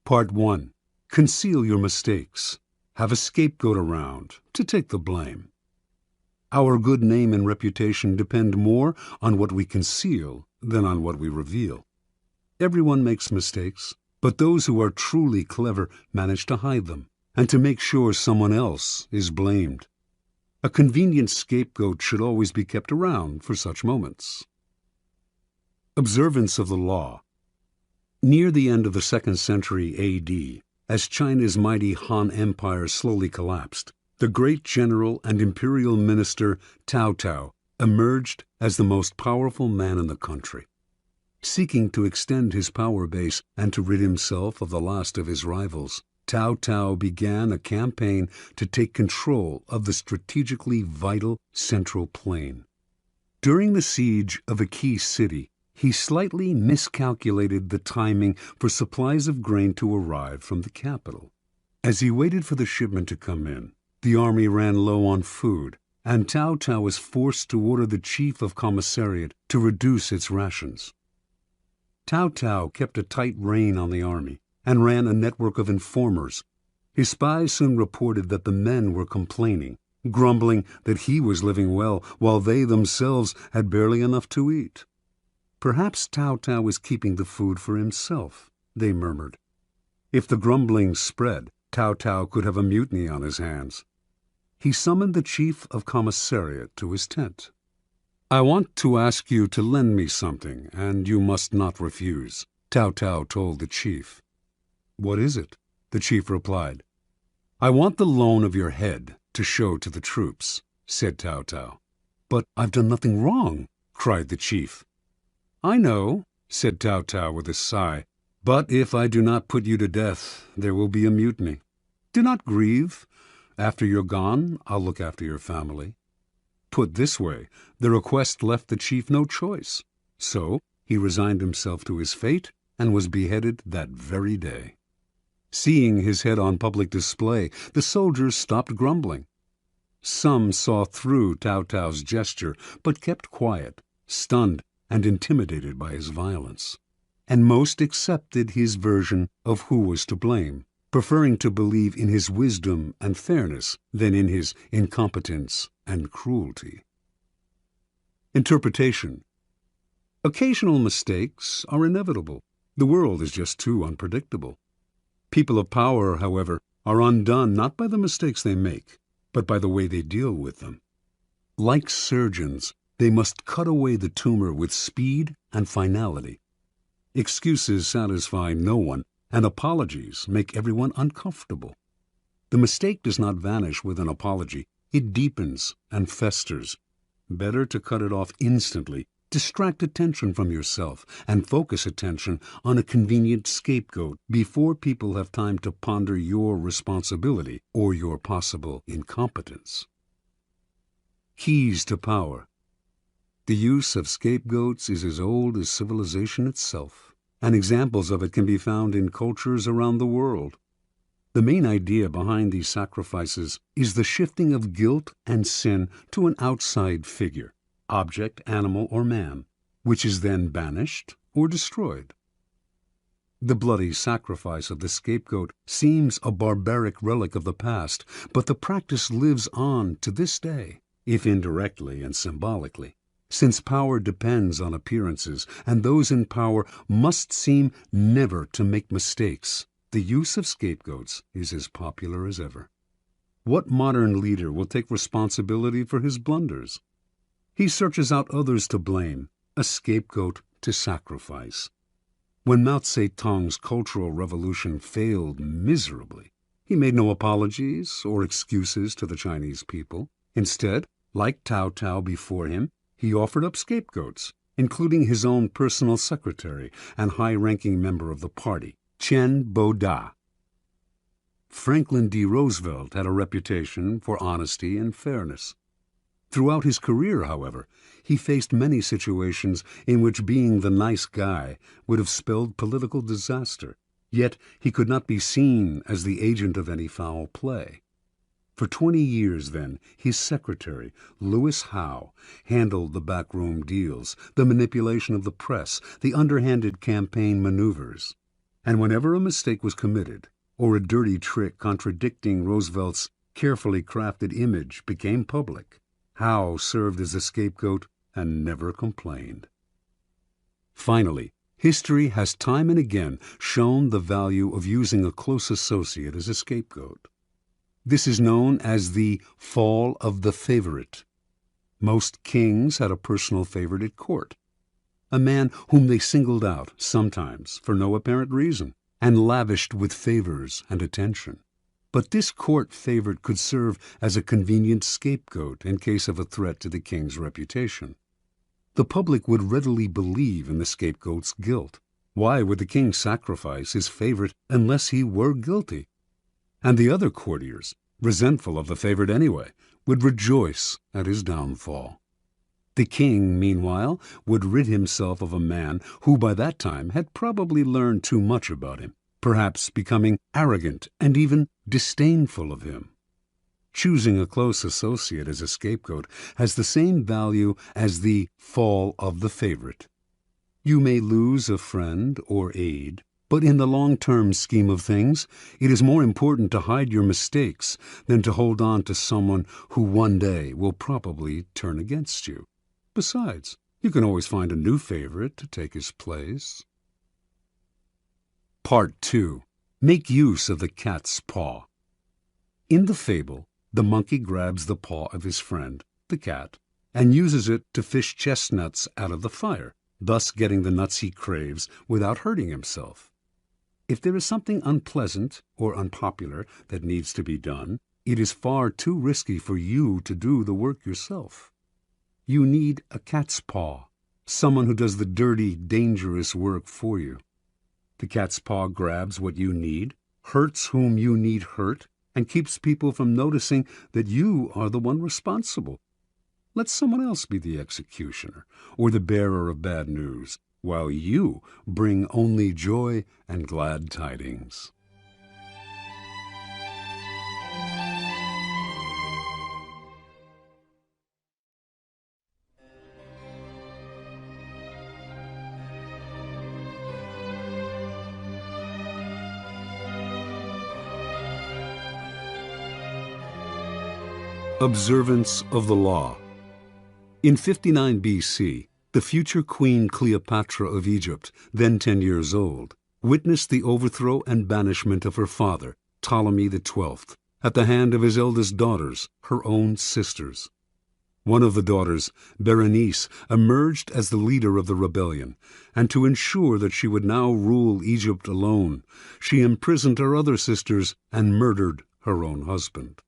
Speaker 1: Part 1. Conceal your mistakes. Have a scapegoat around to take the blame. Our good name and reputation depend more on what we conceal than on what we reveal. Everyone makes mistakes, but those who are truly clever manage to hide them and to make sure someone else is blamed. A convenient scapegoat should always be kept around for such moments. Observance of the law. Near the end of the 2nd century A.D., as China's mighty Han Empire slowly collapsed, the great general and imperial minister Cao Cao emerged as the most powerful man in the country. Seeking to extend his power base and to rid himself of the last of his rivals, Cao Cao began a campaign to take control of the strategically vital Central Plain. During the siege of a key city, he slightly miscalculated the timing for supplies of grain to arrive from the capital. As he waited for the shipment to come in, the army ran low on food, and Cao Cao was forced to order the chief of commissariat to reduce its rations. Cao Cao kept a tight rein on the army and ran a network of informers. His spies soon reported that the men were complaining, grumbling that he was living well while they themselves had barely enough to eat. Perhaps Cao Cao was keeping the food for himself, they murmured. If the grumbling spread, Cao Cao could have a mutiny on his hands. He summoned the chief of commissariat to his tent. "I want to ask you to lend me something, and you must not refuse," Cao Cao told the chief. "What is it?" the chief replied. "I want the loan of your head to show to the troops," said Cao Cao. "But I've done nothing wrong," cried the chief. "I know," said Cao Cao with a sigh, "but if I do not put you to death, there will be a mutiny. Do not grieve. After you're gone, I'll look after your family." Put this way, the request left the chief no choice. So he resigned himself to his fate and was beheaded that very day. Seeing his head on public display, the soldiers stopped grumbling. Some saw through Cao Cao's gesture, but kept quiet, stunned and intimidated by his violence. And most accepted his version of who was to blame, preferring to believe in his wisdom and fairness than in his incompetence and cruelty. Interpretation. Occasional mistakes are inevitable. The world is just too unpredictable. People of power, however, are undone not by the mistakes they make, but by the way they deal with them. Like surgeons, they must cut away the tumor with speed and finality. Excuses satisfy no one, and apologies make everyone uncomfortable. The mistake does not vanish with an apology. It deepens and festers. Better to cut it off instantly, Distract attention from yourself and focus attention on a convenient scapegoat before people have time to ponder your responsibility or your possible incompetence. Keys to power. The use of scapegoats is as old as civilization itself, and examples of it can be found in cultures around the world. The main idea behind these sacrifices is the shifting of guilt and sin to an outside figure, object, animal, or man, which is then banished or destroyed. The bloody sacrifice of the scapegoat seems a barbaric relic of the past, but the practice lives on to this day, if indirectly and symbolically. Since power depends on appearances, and those in power must seem never to make mistakes, the use of scapegoats is as popular as ever. What modern leader will take responsibility for his blunders? He searches out others to blame, a scapegoat to sacrifice. When Mao Zedong's Cultural Revolution failed miserably, he made no apologies or excuses to the Chinese people. Instead, like Cao Cao before him, he offered up scapegoats, including his own personal secretary and high-ranking member of the party, Chen Bo-da. Franklin D. Roosevelt had a reputation for honesty and fairness. Throughout his career, however, he faced many situations in which being the nice guy would have spelled political disaster, yet he could not be seen as the agent of any foul play. For 20 years, then, his secretary, Lewis Howe, handled the backroom deals, the manipulation of the press, the underhanded campaign maneuvers. And whenever a mistake was committed, or a dirty trick contradicting Roosevelt's carefully crafted image became public, Howe served as a scapegoat and never complained. Finally, history has time and again shown the value of using a close associate as a scapegoat. This is known as the fall of the favorite. Most kings had a personal favorite at court, a man whom they singled out, sometimes for no apparent reason, and lavished with favors and attention. But this court favorite could serve as a convenient scapegoat in case of a threat to the king's reputation. The public would readily believe in the scapegoat's guilt. Why would the king sacrifice his favorite unless he were guilty? And the other courtiers, resentful of the favorite anyway, would rejoice at his downfall. The king, meanwhile, would rid himself of a man who by that time had probably learned too much about him, perhaps becoming arrogant and even disdainful of him. Choosing a close associate as a scapegoat has the same value as the fall of the favorite. You may lose a friend or aide, but in the long-term scheme of things, it is more important to hide your mistakes than to hold on to someone who one day will probably turn against you. Besides, you can always find a new favorite to take his place. Part 2. Make use of the cat's paw. In the fable, the monkey grabs the paw of his friend, the cat, and uses it to fish chestnuts out of the fire, thus getting the nuts he craves without hurting himself. If there is something unpleasant or unpopular that needs to be done, it is far too risky for you to do the work yourself. You need a cat's paw, someone who does the dirty, dangerous work for you. The cat's paw grabs what you need, hurts whom you need hurt, and keeps people from noticing that you are the one responsible. Let someone else be the executioner or the bearer of bad news, while you bring only joy and glad tidings. Observance of the law. In 59 B.C., the future Queen Cleopatra of Egypt, then 10 years old, witnessed the overthrow and banishment of her father, Ptolemy XII, at the hand of his eldest daughters, her own sisters. One of the daughters, Berenice, emerged as the leader of the rebellion, and to ensure that she would now rule Egypt alone, she imprisoned her other sisters and murdered her own husband.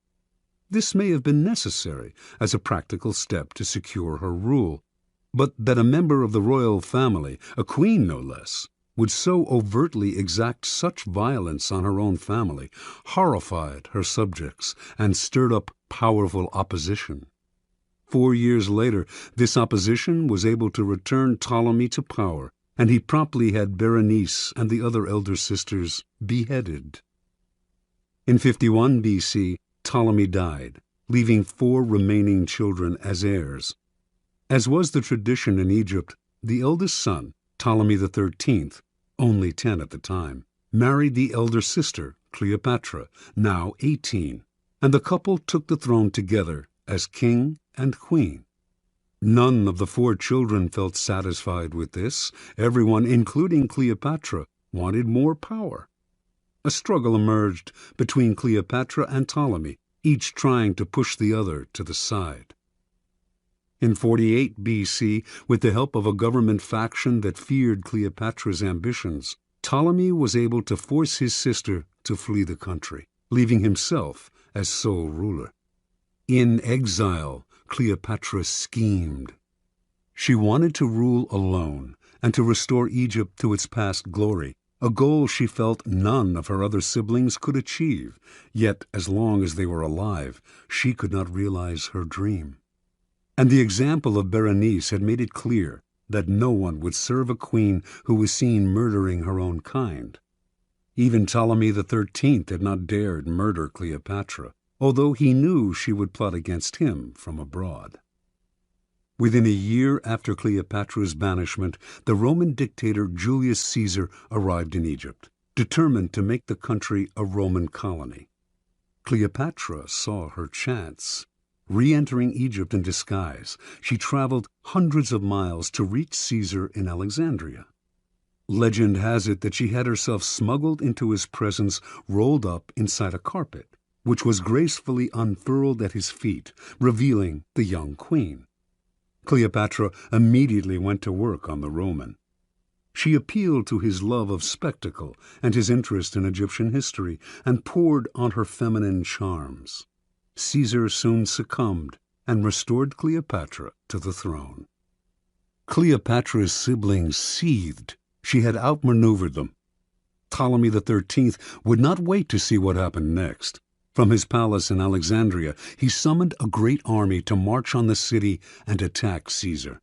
Speaker 1: This may have been necessary as a practical step to secure her rule, but that a member of the royal family, a queen no less, would so overtly exact such violence on her own family horrified her subjects and stirred up powerful opposition. 4 years later, this opposition was able to return Ptolemy to power, and he promptly had Berenice and the other elder sisters beheaded. In 51 BC, Ptolemy died, leaving 4 remaining children as heirs. As was the tradition in Egypt, the eldest son, Ptolemy XIII, only 10 at the time, married the elder sister, Cleopatra, now 18, and the couple took the throne together as king and queen. None of the 4 children felt satisfied with this. Everyone, including Cleopatra, wanted more power. A struggle emerged between Cleopatra and Ptolemy, each trying to push the other to the side. In 48 BC, with the help of a government faction that feared Cleopatra's ambitions, Ptolemy was able to force his sister to flee the country, leaving himself as sole ruler. In exile, Cleopatra schemed. She wanted to rule alone and to restore Egypt to its past glory, a goal she felt none of her other siblings could achieve, yet as long as they were alive, she could not realize her dream. And the example of Berenice had made it clear that no one would serve a queen who was seen murdering her own kind. Even Ptolemy XIII had not dared murder Cleopatra, although he knew she would plot against him from abroad. Within a year after Cleopatra's banishment, the Roman dictator Julius Caesar arrived in Egypt, determined to make the country a Roman colony. Cleopatra saw her chance. Re-entering Egypt in disguise, she traveled hundreds of miles to reach Caesar in Alexandria. Legend has it that she had herself smuggled into his presence rolled up inside a carpet, which was gracefully unfurled at his feet, revealing the young queen. Cleopatra immediately went to work on the Roman. She appealed to his love of spectacle and his interest in Egyptian history, and poured on her feminine charms. Caesar soon succumbed and restored Cleopatra to the throne. Cleopatra's siblings seethed. She had outmaneuvered them. Ptolemy XIII would not wait to see what happened next. From his palace in Alexandria, he summoned a great army to march on the city and attack Caesar.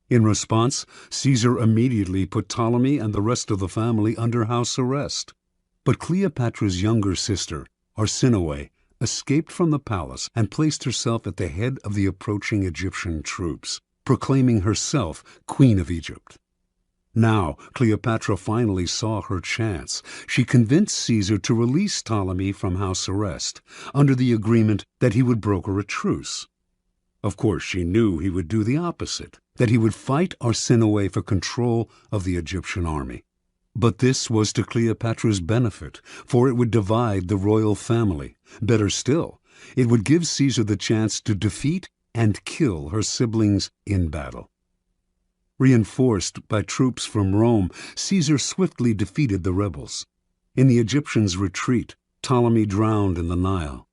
Speaker 1: In response, Caesar immediately put Ptolemy and the rest of the family under house arrest. But Cleopatra's younger sister, Arsinoe, escaped from the palace and placed herself at the head of the approaching Egyptian troops, proclaiming herself Queen of Egypt. Now Cleopatra finally saw her chance. She convinced Caesar to release Ptolemy from house arrest, under the agreement that he would broker a truce. Of course, she knew he would do the opposite, that he would fight Arsinoe for control of the Egyptian army. But this was to Cleopatra's benefit, for it would divide the royal family. Better still, it would give Caesar the chance to defeat and kill her siblings in battle. Reinforced by troops from Rome, Caesar swiftly defeated the rebels. In the Egyptians' retreat, Ptolemy drowned in the Nile.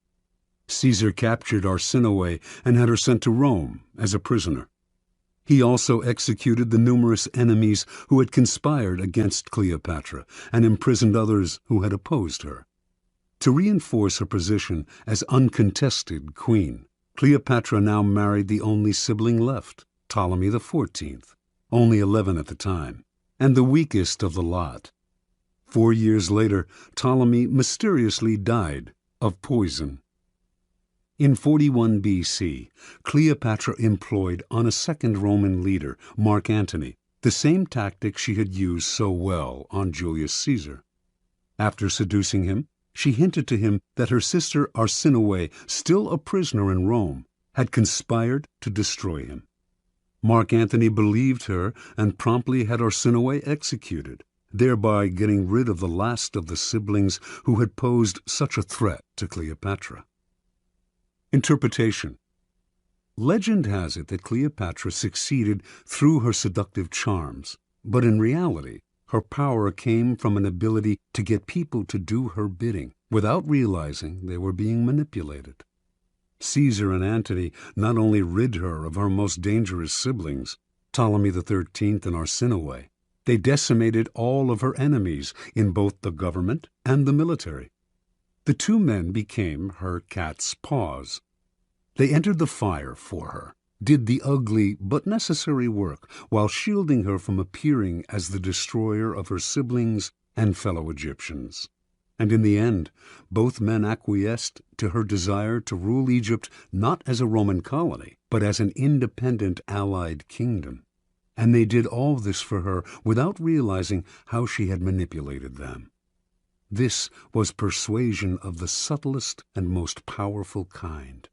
Speaker 1: Caesar captured Arsinoe and had her sent to Rome as a prisoner. He also executed the numerous enemies who had conspired against Cleopatra and imprisoned others who had opposed her. To reinforce her position as uncontested queen, Cleopatra now married the only sibling left, Ptolemy XIV, only 11 at the time, and the weakest of the lot. 4 years later, Ptolemy mysteriously died of poison. In 41 BC, Cleopatra employed on a second Roman leader, Mark Antony, the same tactic she had used so well on Julius Caesar. After seducing him, she hinted to him that her sister Arsinoe, still a prisoner in Rome, had conspired to destroy him. Mark Antony believed her and promptly had Arsinoe executed, thereby getting rid of the last of the siblings who had posed such a threat to Cleopatra. Interpretation. Legend has it that Cleopatra succeeded through her seductive charms, but in reality, her power came from an ability to get people to do her bidding without realizing they were being manipulated. Caesar and Antony not only rid her of her most dangerous siblings, Ptolemy XIII and Arsinoe. They decimated all of her enemies in both the government and the military. The two men became her cat's paws. They entered the fire for her, did the ugly but necessary work, while shielding her from appearing as the destroyer of her siblings and fellow Egyptians. And in the end, both men acquiesced to her desire to rule Egypt not as a Roman colony, but as an independent allied kingdom. And they did all this for her without realizing how she had manipulated them. This was persuasion of the subtlest and most powerful kind.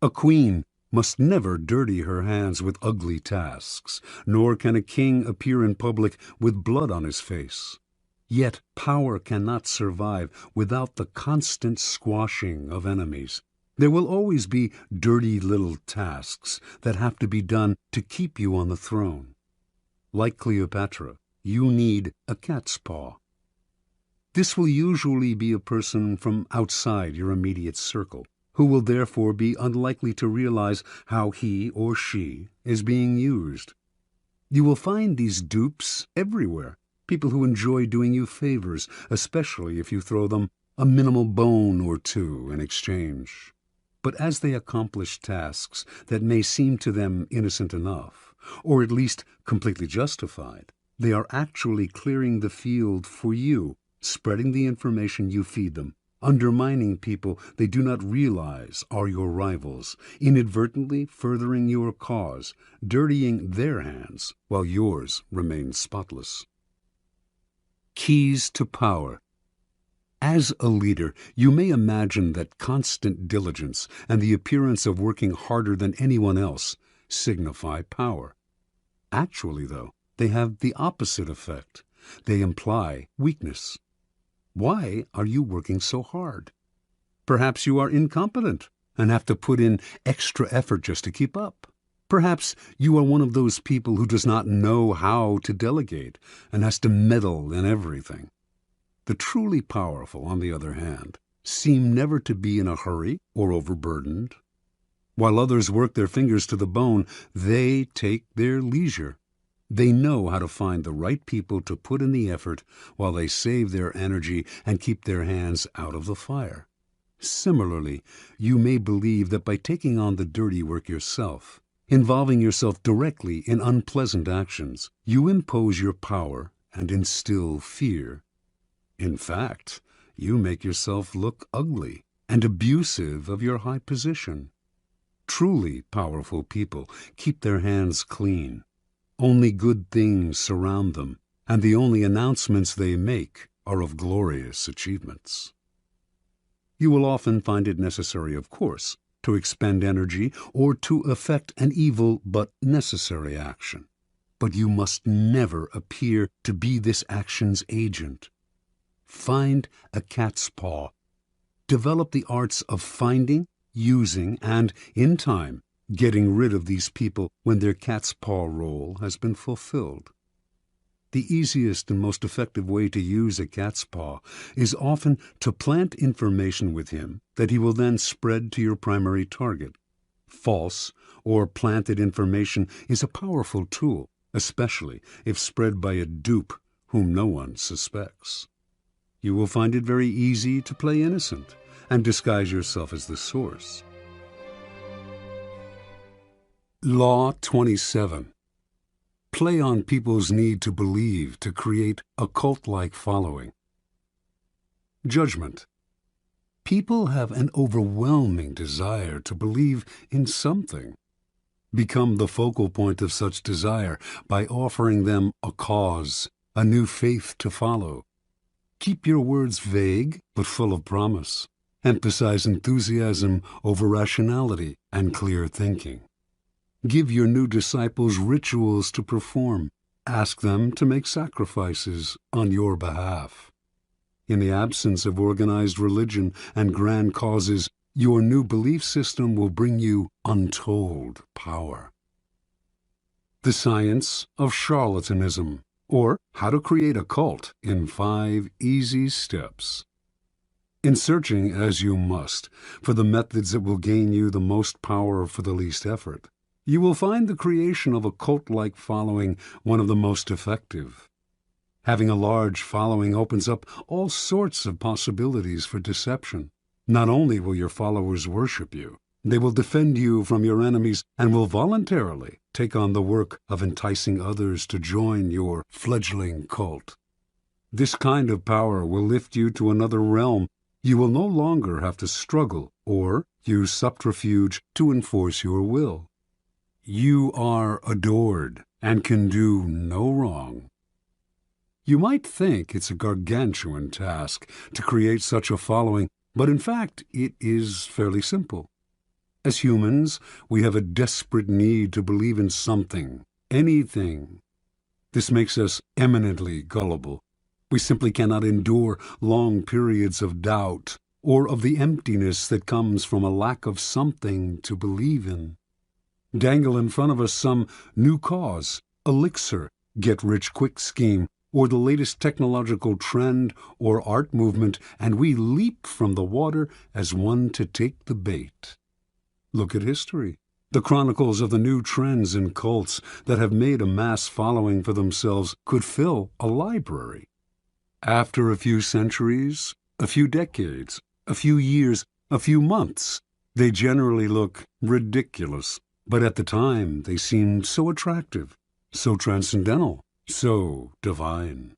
Speaker 1: A queen must never dirty her hands with ugly tasks, nor can a king appear in public with blood on his face. Yet power cannot survive without the constant squashing of enemies. There will always be dirty little tasks that have to be done to keep you on the throne. Like Cleopatra, you need a cat's paw. This will usually be a person from outside your immediate circle, who will therefore be unlikely to realize how he or she is being used. You will find these dupes everywhere, people who enjoy doing you favors, especially if you throw them a minimal bone or two in exchange. But as they accomplish tasks that may seem to them innocent enough, or at least completely justified, they are actually clearing the field for you, spreading the information you feed them, undermining people they do not realize are your rivals, inadvertently furthering your cause, dirtying their hands while yours remain spotless. Keys to power. As a leader, you may imagine that constant diligence and the appearance of working harder than anyone else signify power. Actually, though, they have the opposite effect. They imply weakness. Why are you working so hard? Perhaps you are incompetent and have to put in extra effort just to keep up. Perhaps you are one of those people who does not know how to delegate and has to meddle in everything. The truly powerful, on the other hand, seem never to be in a hurry or overburdened. While others work their fingers to the bone, they take their leisure. They know how to find the right people to put in the effort while they save their energy and keep their hands out of the fire. Similarly, you may believe that by taking on the dirty work yourself, involving yourself directly in unpleasant actions, you impose your power and instill fear. In fact, you make yourself look ugly and abusive of your high position. Truly powerful people keep their hands clean. Only good things surround them, and the only announcements they make are of glorious achievements. You will often find it necessary, of course, to expend energy or to effect an evil but necessary action. But you must never appear to be this action's agent. Find a cat's paw. Develop the arts of finding, using, and, in time, getting rid of these people when their cat's paw role has been fulfilled. The easiest and most effective way to use a cat's paw is often to plant information with him that he will then spread to your primary target. False or planted information is a powerful tool, especially if spread by a dupe whom no one suspects. You will find it very easy to play innocent and disguise yourself as the source. Law 27. Play on people's need to believe to create a cult-like following. Judgment. People have an overwhelming desire to believe in something. Become the focal point of such desire by offering them a cause, a new faith to follow. Keep your words vague but full of promise. Emphasize enthusiasm over rationality and clear thinking. Give your new disciples rituals to perform. Ask them to make sacrifices on your behalf. In the absence of organized religion and grand causes, your new belief system will bring you untold power. The Science of Charlatanism, or How to Create a Cult in 5 Easy Steps. In searching, as you must, for the methods that will gain you the most power for the least effort, You will find the creation of a cult-like following one of the most effective. Having a large following opens up all sorts of possibilities for deception. Not only will your followers worship you, they will defend you from your enemies and will voluntarily take on the work of enticing others to join your fledgling cult. This kind of power will lift you to another realm. You will no longer have to struggle or use subterfuge to enforce your will. You are adored and can do no wrong. You might think it's a gargantuan task to create such a following, but in fact it is fairly simple. As humans, we have a desperate need to believe in something, anything. This makes us eminently gullible. We simply cannot endure long periods of doubt or of the emptiness that comes from a lack of something to believe in. Dangle in front of us some new cause, elixir, get-rich-quick scheme, or the latest technological trend or art movement, and we leap from the water as one to take the bait. Look at history, the chronicles of the new trends in cults that have made a mass following for themselves could fill a library. After a few centuries, a few decades, a few years, a few months, they generally look ridiculous. But at the time, they seemed so attractive, so transcendental, so divine.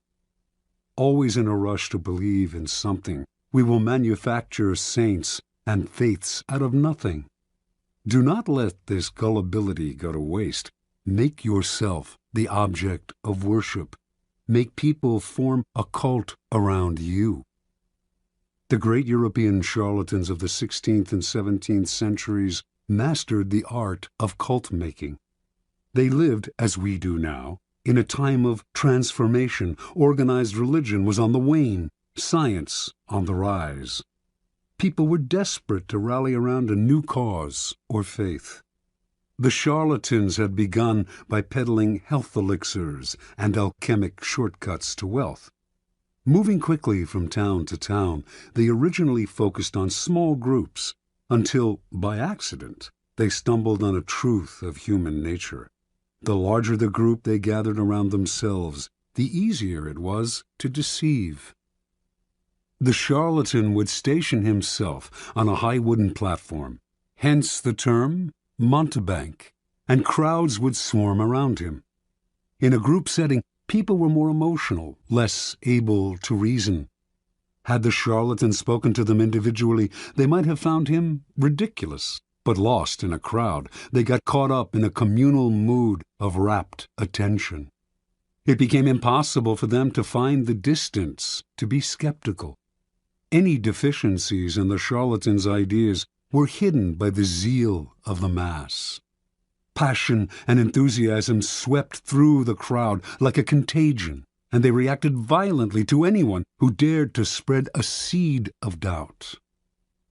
Speaker 1: Always in a rush to believe in something, we will manufacture saints and faiths out of nothing. Do not let this gullibility go to waste. Make yourself the object of worship. Make people form a cult around you. The great European charlatans of the 16th and 17th centuries mastered the art of cult-making. They lived, as we do now, in a time of transformation. Organized religion was on the wane, science on the rise. People were desperate to rally around a new cause or faith. The charlatans had begun by peddling health elixirs and alchemic shortcuts to wealth. Moving quickly from town to town, they originally focused on small groups, until, by accident, they stumbled on a truth of human nature. The larger the group they gathered around themselves, the easier it was to deceive. The charlatan would station himself on a high wooden platform, hence the term mountebank, and crowds would swarm around him. In a group setting, people were more emotional, less able to reason. Had the charlatan spoken to them individually, they might have found him ridiculous, but lost in a crowd, they got caught up in a communal mood of rapt attention. It became impossible for them to find the distance, to be skeptical. Any deficiencies in the charlatan's ideas were hidden by the zeal of the mass. Passion and enthusiasm swept through the crowd like a contagion, and they reacted violently to anyone who dared to spread a seed of doubt.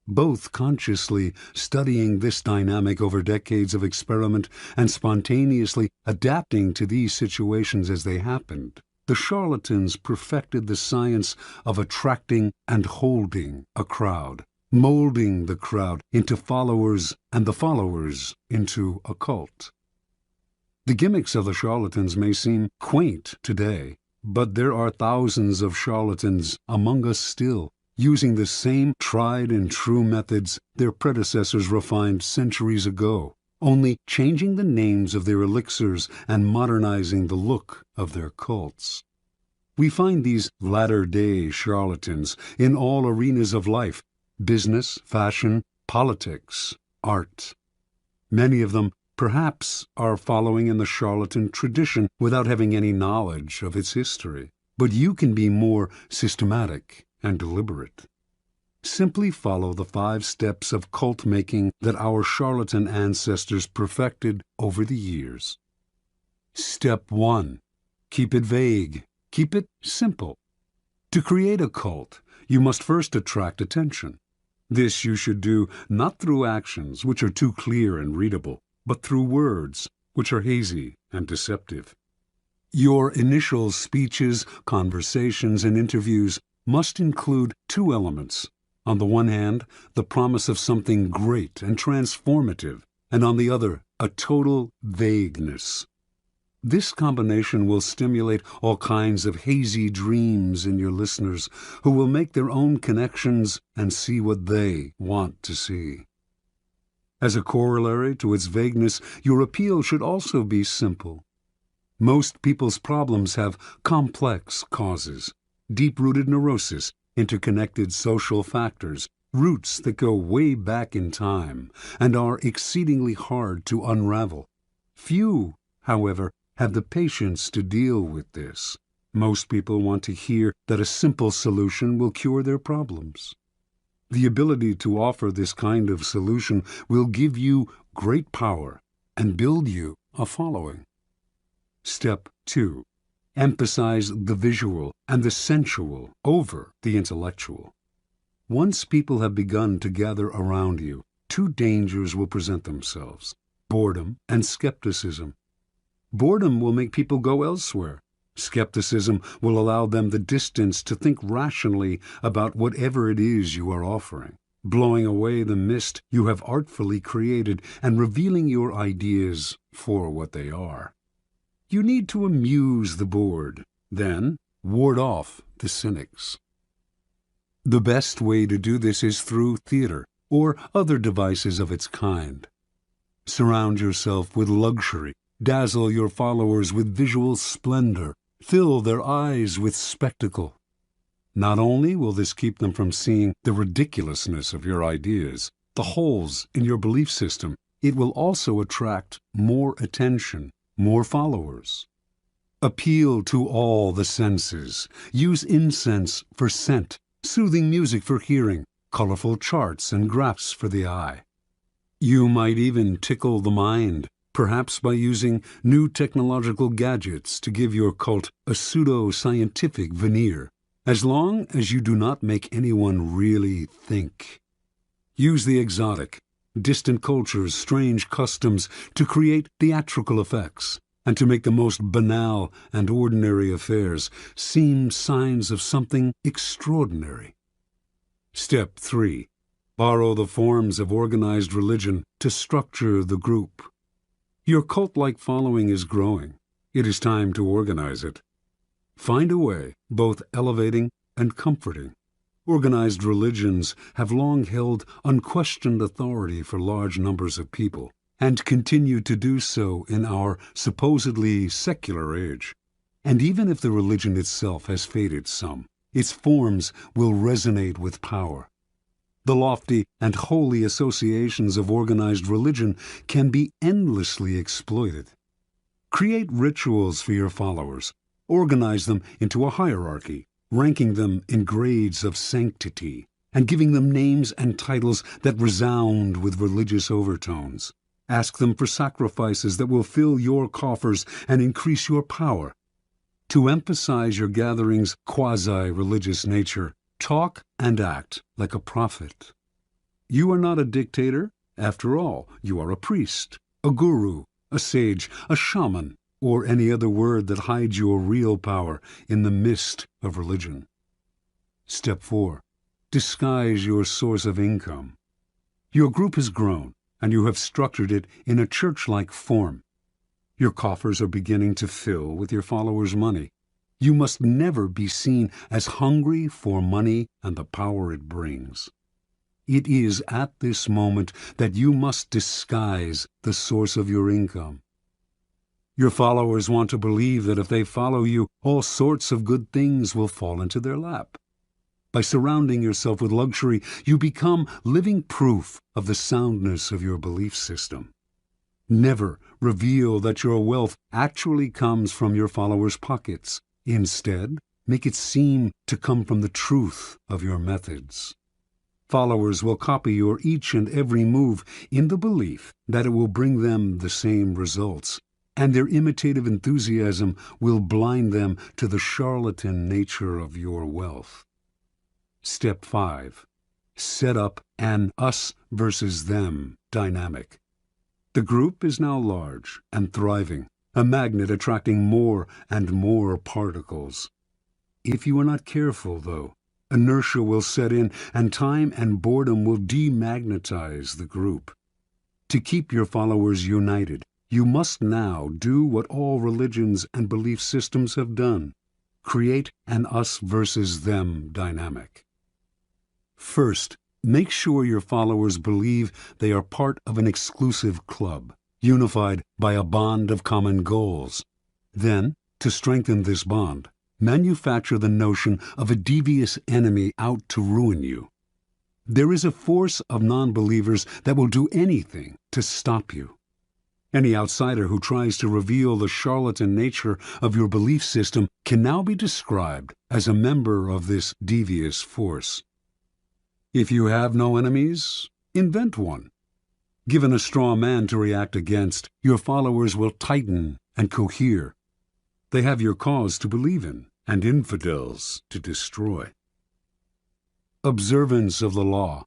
Speaker 1: Both consciously studying this dynamic over decades of experiment and spontaneously adapting to these situations as they happened, the charlatans perfected the science of attracting and holding a crowd, molding the crowd into followers and the followers into a cult. The gimmicks of the charlatans may seem quaint today, but there are thousands of charlatans among us still, using the same tried and true methods their predecessors refined centuries ago, only changing the names of their elixirs and modernizing the look of their cults. We find these latter-day charlatans in all arenas of life: business, fashion, politics, art. Many of them perhaps are following in the charlatan tradition without having any knowledge of its history. But you can be more systematic and deliberate. Simply follow the 5 steps of cult-making that our charlatan ancestors perfected over the years. Step 1. Keep it vague. Keep it simple. To create a cult, you must first attract attention. This you should do not through actions, which are too clear and readable, but through words, which are hazy and deceptive. Your initial speeches, conversations, and interviews must include 2 elements. On the one hand, the promise of something great and transformative, and on the other, a total vagueness. This combination will stimulate all kinds of hazy dreams in your listeners, who will make their own connections and see what they want to see. As a corollary to its vagueness, your appeal should also be simple. Most people's problems have complex causes, deep-rooted neurosis, interconnected social factors, roots that go way back in time and are exceedingly hard to unravel. Few, however, have the patience to deal with this. Most people want to hear that a simple solution will cure their problems. The ability to offer this kind of solution will give you great power and build you a following. Step 2. Emphasize the visual and the sensual over the intellectual. Once people have begun to gather around you, two dangers will present themselves: boredom and skepticism. Boredom will make people go elsewhere. Skepticism will allow them the distance to think rationally about whatever it is you are offering, blowing away the mist you have artfully created and revealing your ideas for what they are. You need to amuse the bored, then ward off the cynics. The best way to do this is through theater or other devices of its kind. Surround yourself with luxury. Dazzle your followers with visual splendor. Fill their eyes with spectacle. Not only will this keep them from seeing the ridiculousness of your ideas, the holes in your belief system, it will also attract more attention, more followers. Appeal to all the senses. Use incense for scent, soothing music for hearing, colorful charts and graphs for the eye. You might even tickle the mind, perhaps by using new technological gadgets to give your cult a pseudo-scientific veneer, as long as you do not make anyone really think. Use the exotic, distant culture's strange customs to create theatrical effects, and to make the most banal and ordinary affairs seem signs of something extraordinary. Step 3. Borrow the forms of organized religion to structure the group. Your cult-like following is growing. It is time to organize it. Find a way, both elevating and comforting. Organized religions have long held unquestioned authority for large numbers of people, and continue to do so in our supposedly secular age. And even if the religion itself has faded some, its forms will resonate with power. The lofty and holy associations of organized religion can be endlessly exploited. Create rituals for your followers. Organize them into a hierarchy, ranking them in grades of sanctity, and giving them names and titles that resound with religious overtones. Ask them for sacrifices that will fill your coffers and increase your power. To emphasize your gathering's quasi-religious nature, talk and act like a prophet. You are not a dictator. After all, you are a priest, a guru, a sage, a shaman, or any other word that hides your real power in the mist of religion. Step 4. Disguise your source of income. Your group has grown, and you have structured it in a church-like form. Your coffers are beginning to fill with your followers' money. You must never be seen as hungry for money and the power it brings. It is at this moment that you must disguise the source of your income. Your followers want to believe that if they follow you, all sorts of good things will fall into their lap. By surrounding yourself with luxury, you become living proof of the soundness of your belief system. Never reveal that your wealth actually comes from your followers' pockets. Instead, make it seem to come from the truth of your methods. Followers will copy your each and every move in the belief that it will bring them the same results, and their imitative enthusiasm will blind them to the charlatan nature of your wealth. Step 5. Set up an us versus them dynamic. The group is now large and thriving, a magnet attracting more and more particles. If you are not careful, though, inertia will set in, and time and boredom will demagnetize the group. To keep your followers united, you must now do what all religions and belief systems have done: create an us versus them dynamic. First, make sure your followers believe they are part of an exclusive club, unified by a bond of common goals. Then, to strengthen this bond, manufacture the notion of a devious enemy out to ruin you. There is a force of non-believers that will do anything to stop you. Any outsider who tries to reveal the charlatan nature of your belief system can now be described as a member of this devious force. If you have no enemies, invent one. Given a straw man to react against, your followers will tighten and cohere. They have your cause to believe in, and infidels to destroy. Observance of the law.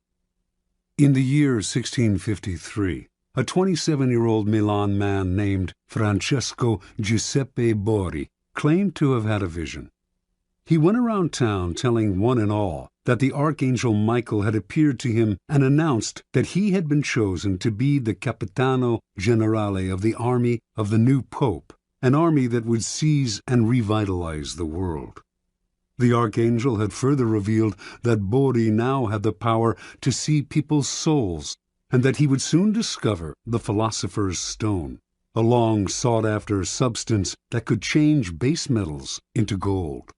Speaker 1: In the year 1653, a 27-year-old Milan man named Francesco Giuseppe Borri claimed to have had a vision. He went around town telling one and all that the Archangel Michael had appeared to him and announced that he had been chosen to be the Capitano Generale of the army of the new Pope, an army that would seize and revitalize the world. The Archangel had further revealed that Borri now had the power to see people's souls, and that he would soon discover the philosopher's stone, a long sought-after substance that could change base metals into gold.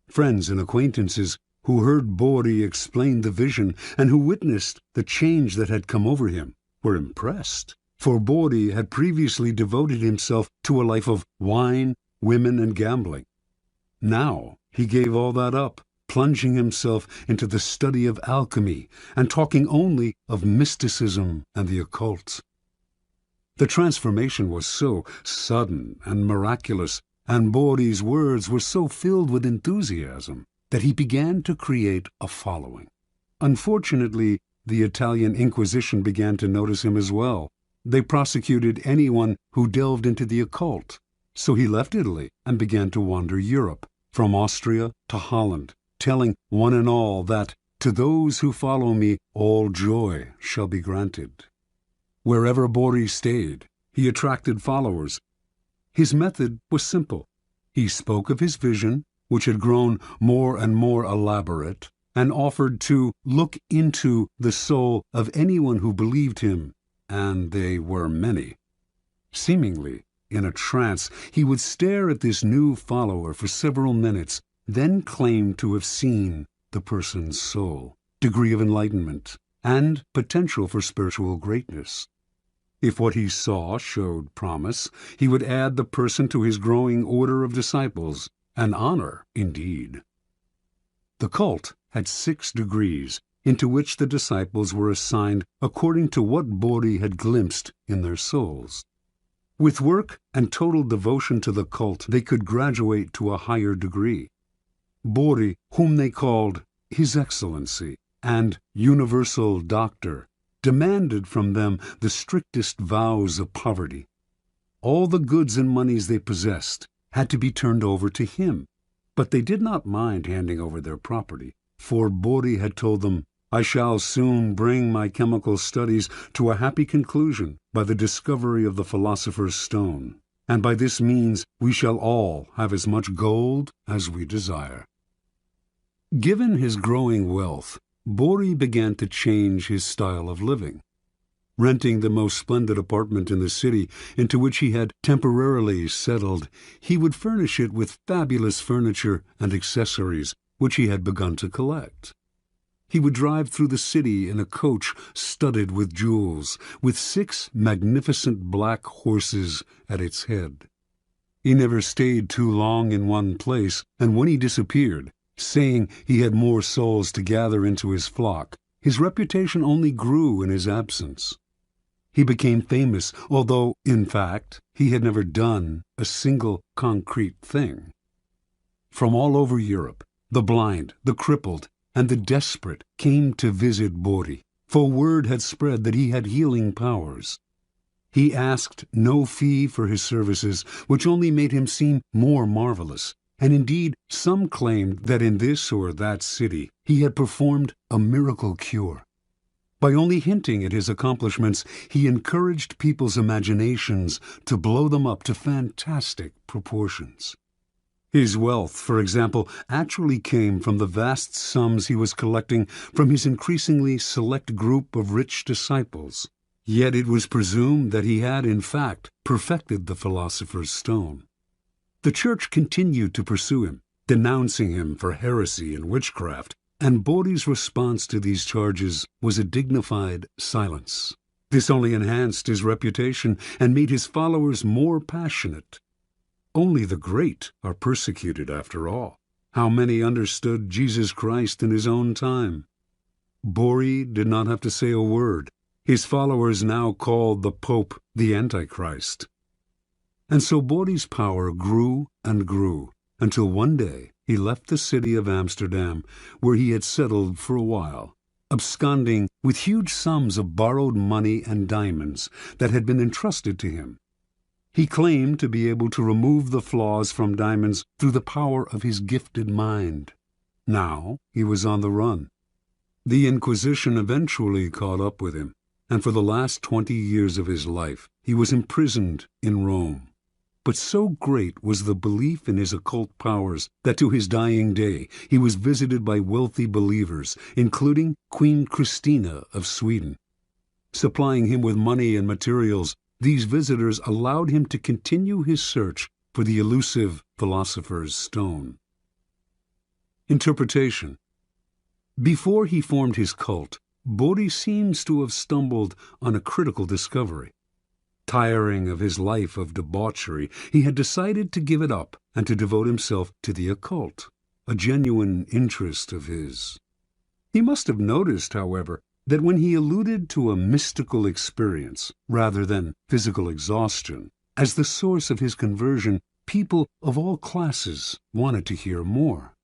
Speaker 1: Friends and acquaintances who heard Borri explain the vision and who witnessed the change that had come over him were impressed, for Borri had previously devoted himself to a life of wine, women, and gambling. Now he gave all that up, plunging himself into the study of alchemy and talking only of mysticism and the occult. The transformation was so sudden and miraculous, and Borri's words were so filled with enthusiasm, that he began to create a following. Unfortunately, the Italian Inquisition began to notice him as well. They prosecuted anyone who delved into the occult, so he left Italy and began to wander Europe, from Austria to Holland, telling one and all that, "To those who follow me, all joy shall be granted." Wherever Borri stayed, he attracted followers. His method was simple. He spoke of his vision, which had grown more and more elaborate, and offered to look into the soul of anyone who believed him, and they were many. Seemingly in a trance, he would stare at this new follower for several minutes, then claim to have seen the person's soul, degree of enlightenment, and potential for spiritual greatness. If what he saw showed promise, he would add the person to his growing order of disciples, an honor indeed. The cult had 6 degrees, into which the disciples were assigned according to what Borri had glimpsed in their souls. With work and total devotion to the cult, they could graduate to a higher degree. Borri, whom they called His Excellency and Universal Doctor, demanded from them the strictest vows of poverty. All the goods and monies they possessed had to be turned over to him, but they did not mind handing over their property, for Borri had told them, "I shall soon bring my chemical studies to a happy conclusion by the discovery of the philosopher's stone, and by this means we shall all have as much gold as we desire." Given his growing wealth, Borri began to change his style of living. Renting the most splendid apartment in the city into which he had temporarily settled, he would furnish it with fabulous furniture and accessories which he had begun to collect. He would drive through the city in a coach studded with jewels, with 6 magnificent black horses at its head. He never stayed too long in one place, and when he disappeared, saying he had more souls to gather into his flock, his reputation only grew in his absence. He became famous, although, in fact, he had never done a single concrete thing. From all over Europe, the blind, the crippled, and the desperate came to visit Borri, for word had spread that he had healing powers. He asked no fee for his services, which only made him seem more marvelous, and indeed some claimed that in this or that city he had performed a miracle cure. By only hinting at his accomplishments, he encouraged people's imaginations to blow them up to fantastic proportions. His wealth, for example, actually came from the vast sums he was collecting from his increasingly select group of rich disciples. Yet it was presumed that he had, in fact, perfected the philosopher's stone. The Church continued to pursue him, denouncing him for heresy and witchcraft, and Bodhi's response to these charges was a dignified silence. This only enhanced his reputation and made his followers more passionate. Only the great are persecuted, after all. How many understood Jesus Christ in his own time? Bodhi did not have to say a word. His followers now called the Pope the Antichrist. And so Bodhi's power grew and grew, until one day he left the city of Amsterdam, where he had settled for a while, absconding with huge sums of borrowed money and diamonds that had been entrusted to him. He claimed to be able to remove the flaws from diamonds through the power of his gifted mind. Now he was on the run. The Inquisition eventually caught up with him, and for the last 20 years of his life he was imprisoned in Rome. But so great was the belief in his occult powers that to his dying day he was visited by wealthy believers, including Queen Christina of Sweden. Supplying him with money and materials, these visitors allowed him to continue his search for the elusive philosopher's stone. Interpretation. Before he formed his cult, Bodhi seems to have stumbled on a critical discovery. Tiring of his life of debauchery, he had decided to give it up and to devote himself to the occult, a genuine interest of his. He must have noticed, however, that when he alluded to a mystical experience, rather than physical exhaustion, as the source of his conversion, people of all classes wanted to hear more.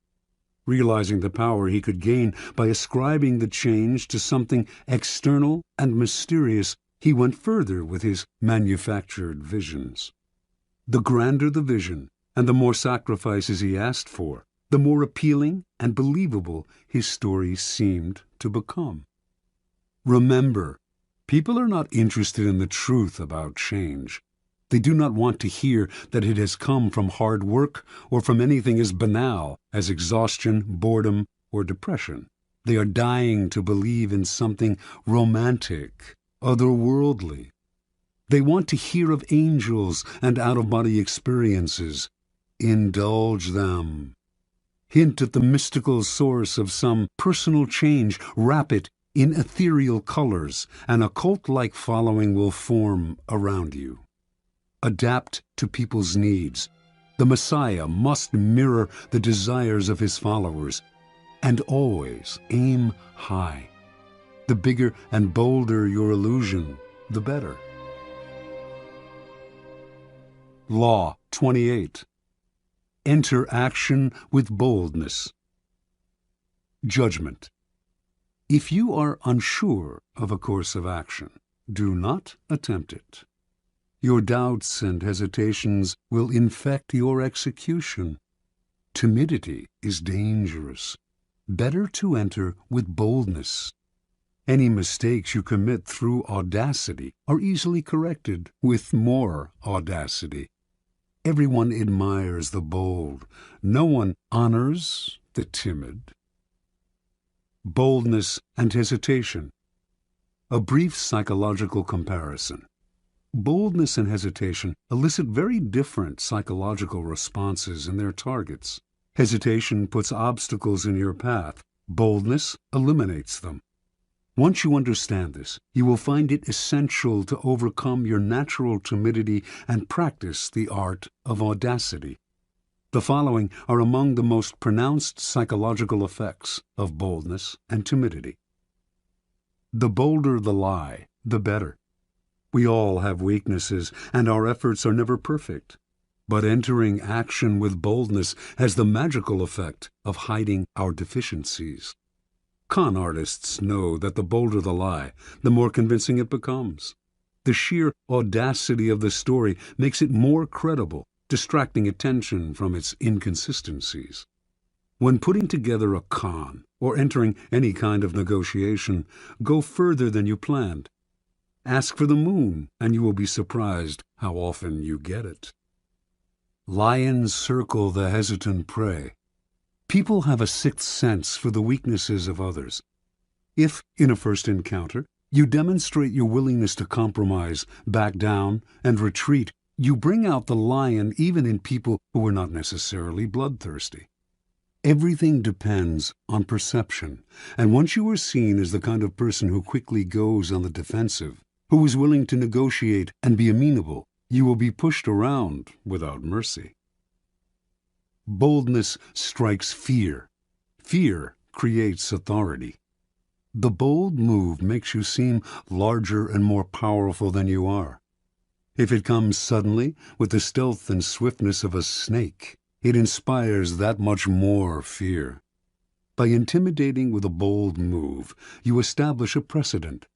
Speaker 1: Realizing the power he could gain by ascribing the change to something external and mysterious, he went further with his manufactured visions. The grander the vision, and the more sacrifices he asked for, the more appealing and believable his story seemed to become. Remember, people are not interested in the truth about change. They do not want to hear that it has come from hard work or from anything as banal as exhaustion, boredom, or depression. They are dying to believe in something romantic, otherworldly. They want to hear of angels and out-of-body experiences. Indulge them. Hint at the mystical source of some personal change. Wrap it in ethereal colors, and a cult-like following will form around you. Adapt to people's needs. The Messiah must mirror the desires of his followers, and always aim high. The bigger and bolder your illusion, the better. Law 28. Enter action with boldness. Judgment. If you are unsure of a course of action, do not attempt it. Your doubts and hesitations will infect your execution. Timidity is dangerous. Better to enter with boldness. Any mistakes you commit through audacity are easily corrected with more audacity. Everyone admires the bold. No one honors the timid. Boldness and hesitation. A brief psychological comparison. Boldness and hesitation elicit very different psychological responses in their targets. Hesitation puts obstacles in your path. Boldness eliminates them. Once you understand this, you will find it essential to overcome your natural timidity and practice the art of audacity. The following are among the most pronounced psychological effects of boldness and timidity. The bolder the lie, the better. We all have weaknesses, and our efforts are never perfect. But entering action with boldness has the magical effect of hiding our deficiencies. Con artists know that the bolder the lie, the more convincing it becomes. The sheer audacity of the story makes it more credible, distracting attention from its inconsistencies. When putting together a con or entering any kind of negotiation, go further than you planned. Ask for the moon, and you will be surprised how often you get it. Lions circle the hesitant prey. People have a sixth sense for the weaknesses of others. If, in a first encounter, you demonstrate your willingness to compromise, back down, and retreat, you bring out the lion even in people who are not necessarily bloodthirsty. Everything depends on perception, and once you are seen as the kind of person who quickly goes on the defensive, who is willing to negotiate and be amenable, you will be pushed around without mercy. Boldness strikes fear. Fear creates authority. The bold move makes you seem larger and more powerful than you are. If it comes suddenly, with the stealth and swiftness of a snake, it inspires that much more fear. By intimidating with a bold move, you establish a precedent.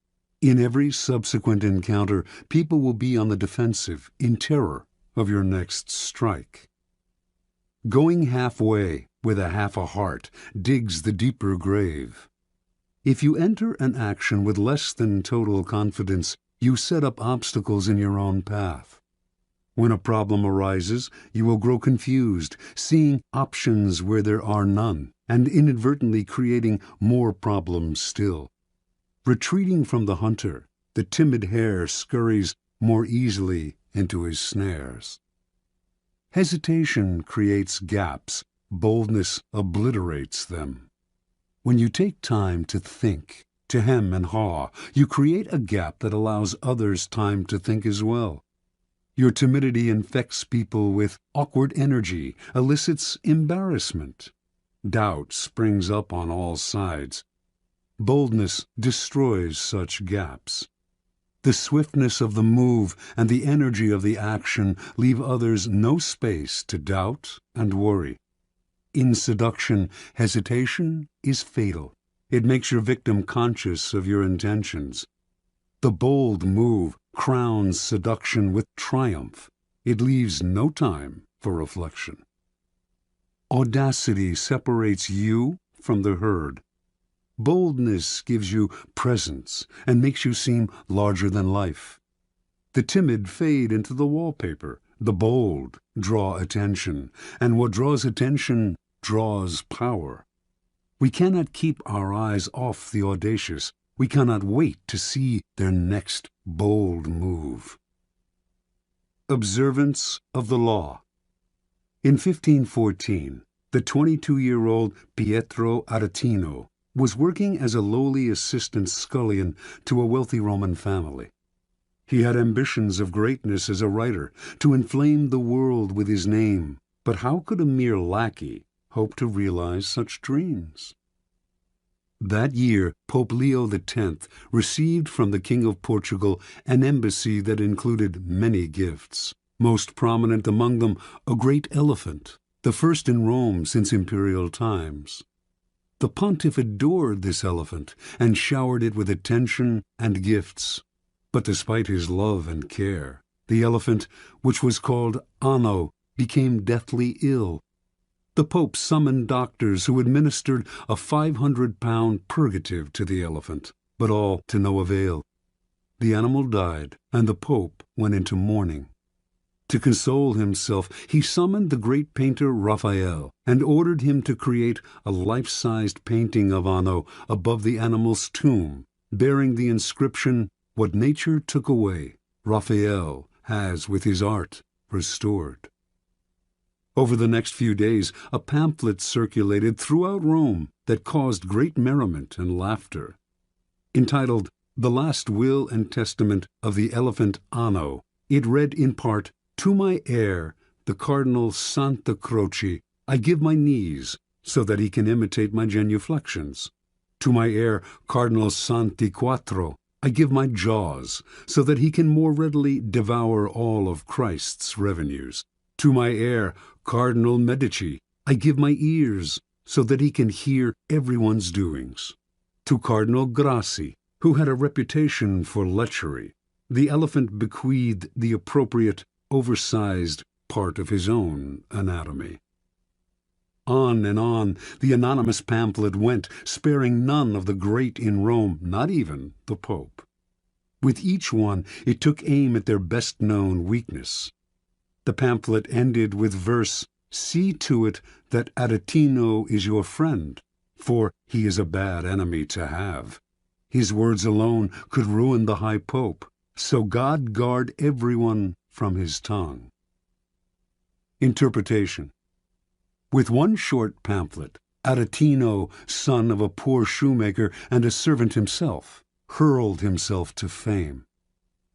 Speaker 1: In every subsequent encounter, people will be on the defensive, in terror of your next strike. Going halfway with a half a heart digs the deeper grave. If you enter an action with less than total confidence, you set up obstacles in your own path. When a problem arises, you will grow confused, seeing options where there are none, and inadvertently creating more problems still. Retreating from the hunter, the timid hare scurries more easily into his snares. Hesitation creates gaps. Boldness obliterates them. When you take time to think, to hem and haw, you create a gap that allows others time to think as well. Your timidity infects people with awkward energy, elicits embarrassment. Doubt springs up on all sides. Boldness destroys such gaps. The swiftness of the move and the energy of the action leave others no space to doubt and worry. In seduction, hesitation is fatal. It makes your victim conscious of your intentions. The bold move crowns seduction with triumph. It leaves no time for reflection. Audacity separates you from the herd. Boldness gives you presence and makes you seem larger than life. The timid fade into the wallpaper. The bold draw attention, and what draws attention draws power. We cannot keep our eyes off the audacious. We cannot wait to see their next bold move. Observance of the law. In 1514, the 22-year-old Pietro Aretino was working as a lowly assistant scullion to a wealthy Roman family. He had ambitions of greatness as a writer, to inflame the world with his name, but how could a mere lackey hope to realize such dreams? That year, Pope Leo X received from the King of Portugal an embassy that included many gifts, most prominent among them a great elephant, the first in Rome since imperial times. The pontiff adored this elephant and showered it with attention and gifts. But despite his love and care, the elephant, which was called Anno, became deathly ill. The Pope summoned doctors who administered a 500-pound purgative to the elephant, but all to no avail. The animal died, and the Pope went into mourning. To console himself, he summoned the great painter Raphael and ordered him to create a life-sized painting of Anno above the animal's tomb, bearing the inscription, "What nature took away, Raphael has with his art restored." Over the next few days, a pamphlet circulated throughout Rome that caused great merriment and laughter. Entitled, "The Last Will and Testament of the Elephant Anno," it read in part, "To my heir, the Cardinal Santa Croce, I give my knees, so that he can imitate my genuflections. To my heir, Cardinal Santi Quattro, I give my jaws, so that he can more readily devour all of Christ's revenues. To my heir, Cardinal Medici, I give my ears, so that he can hear everyone's doings. To Cardinal Grassi, who had a reputation for lechery, the elephant bequeathed the appropriate, oversized part of his own anatomy." On and on the anonymous pamphlet went, sparing none of the great in Rome, not even the Pope. With each one it took aim at their best-known weakness. The pamphlet ended with verse, "See to it that Aretino is your friend, for he is a bad enemy to have. His words alone could ruin the high Pope, so God guard everyone from his tongue." Interpretation. With one short pamphlet, Aretino, son of a poor shoemaker and a servant himself, hurled himself to fame.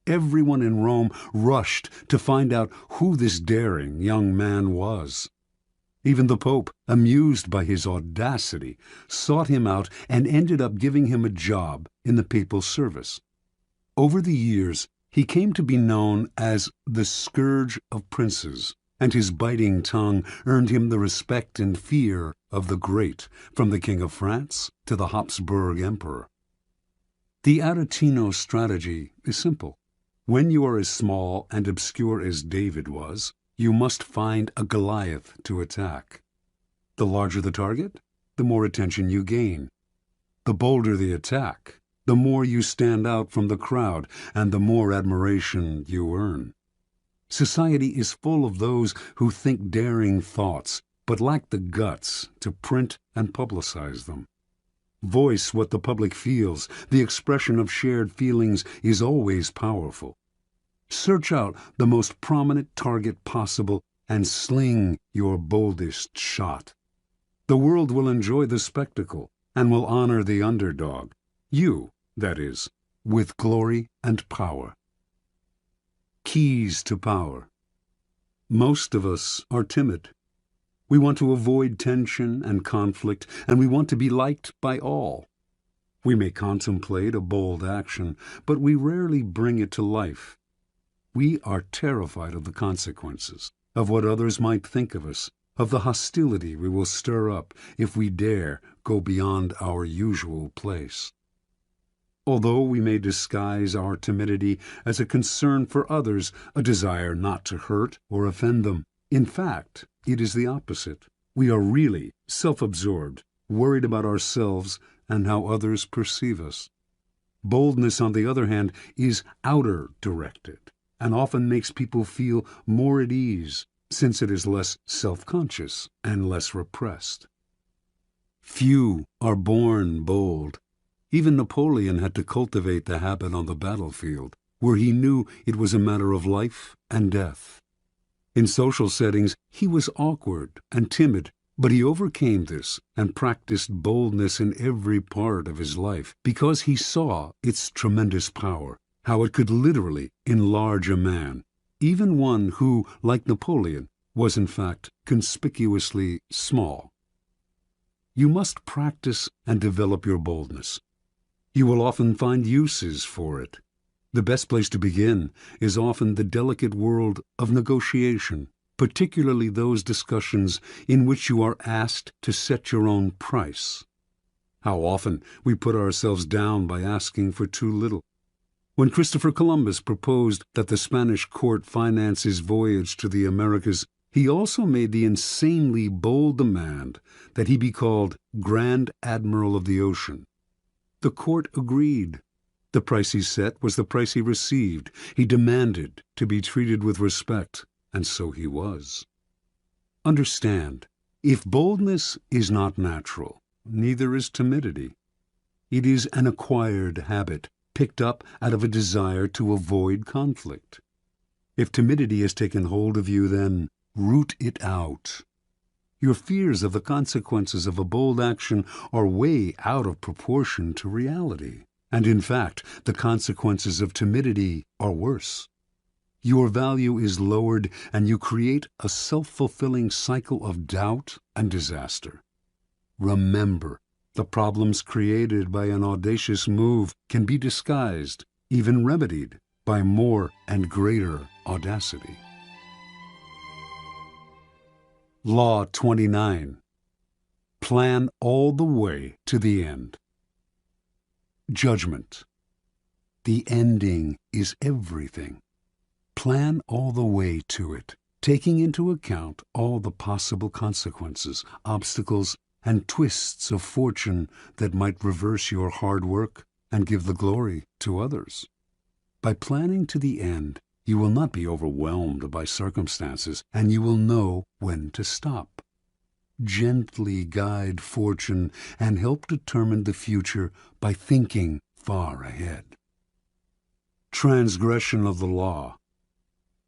Speaker 1: Everyone in Rome rushed to find out who this daring young man was. Even the Pope, amused by his audacity, sought him out and ended up giving him a job in the papal service. Over the years, he came to be known as the scourge of princes, and his biting tongue earned him the respect and fear of the great, from the King of France to the Habsburg Emperor. The Aretino strategy is simple. When you are as small and obscure as David was, you must find a Goliath to attack. The larger the target, the more attention you gain. The bolder the attack, the more you stand out from the crowd, and the more admiration you earn. Society is full of those who think daring thoughts, but lack the guts to print and publicize them. Voice what the public feels. The expression of shared feelings is always powerful. Search out the most prominent target possible and sling your boldest shot. The world will enjoy the spectacle and will honor the underdog. You, that is, with glory and power. Keys to power. Most of us are timid. We want to avoid tension and conflict, and we want to be liked by all. We may contemplate a bold action, but we rarely bring it to life. We are terrified of the consequences, of what others might think of us, of the hostility we will stir up if we dare go beyond our usual place. Although we may disguise our timidity as a concern for others, a desire not to hurt or offend them, in fact, it is the opposite. We are really self-absorbed, worried about ourselves and how others perceive us. Boldness, on the other hand, is outer-directed and often makes people feel more at ease, since it is less self-conscious and less repressed. Few are born bold. Even Napoleon had to cultivate the habit on the battlefield, where he knew it was a matter of life and death. In social settings, he was awkward and timid, but he overcame this and practiced boldness in every part of his life because he saw its tremendous power, how it could literally enlarge a man, even one who, like Napoleon, was in fact conspicuously small. You must practice and develop your boldness. You will often find uses for it. The best place to begin is often the delicate world of negotiation, particularly those discussions in which you are asked to set your own price. How often we put ourselves down by asking for too little. When Christopher Columbus proposed that the Spanish court finance his voyage to the Americas, he also made the insanely bold demand that he be called Grand Admiral of the Ocean. The court agreed. The price he set was the price he received. He demanded to be treated with respect, and so he was. Understand, if boldness is not natural, neither is timidity. It is an acquired habit, picked up out of a desire to avoid conflict. If timidity has taken hold of you, then root it out. Your fears of the consequences of a bold action are way out of proportion to reality. And in fact, the consequences of timidity are worse. Your value is lowered, and you create a self-fulfilling cycle of doubt and disaster. Remember, the problems created by an audacious move can be disguised, even remedied, by more and greater audacity. Law 29. Plan all the way to the end. Judgment. The ending is everything. Plan all the way to it. taking into account all the possible consequences, obstacles, and twists of fortune that might reverse your hard work and give the glory to others. By planning to the end, you will not be overwhelmed by circumstances, and you will know when to stop. Gently guide fortune and help determine the future by thinking far ahead. Transgression of the law.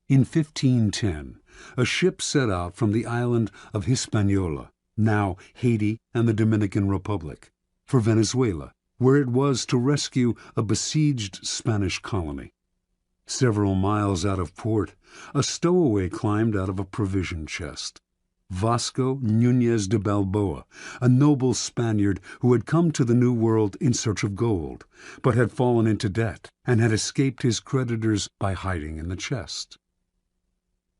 Speaker 1: In 1510, a ship set out from the island of Hispaniola, now Haiti and the Dominican Republic, for Venezuela, where it was to rescue a besieged Spanish colony. Several miles out of port, a stowaway climbed out of a provision chest. Vasco Núñez de Balboa, a noble Spaniard who had come to the New World in search of gold, but had fallen into debt and had escaped his creditors by hiding in the chest.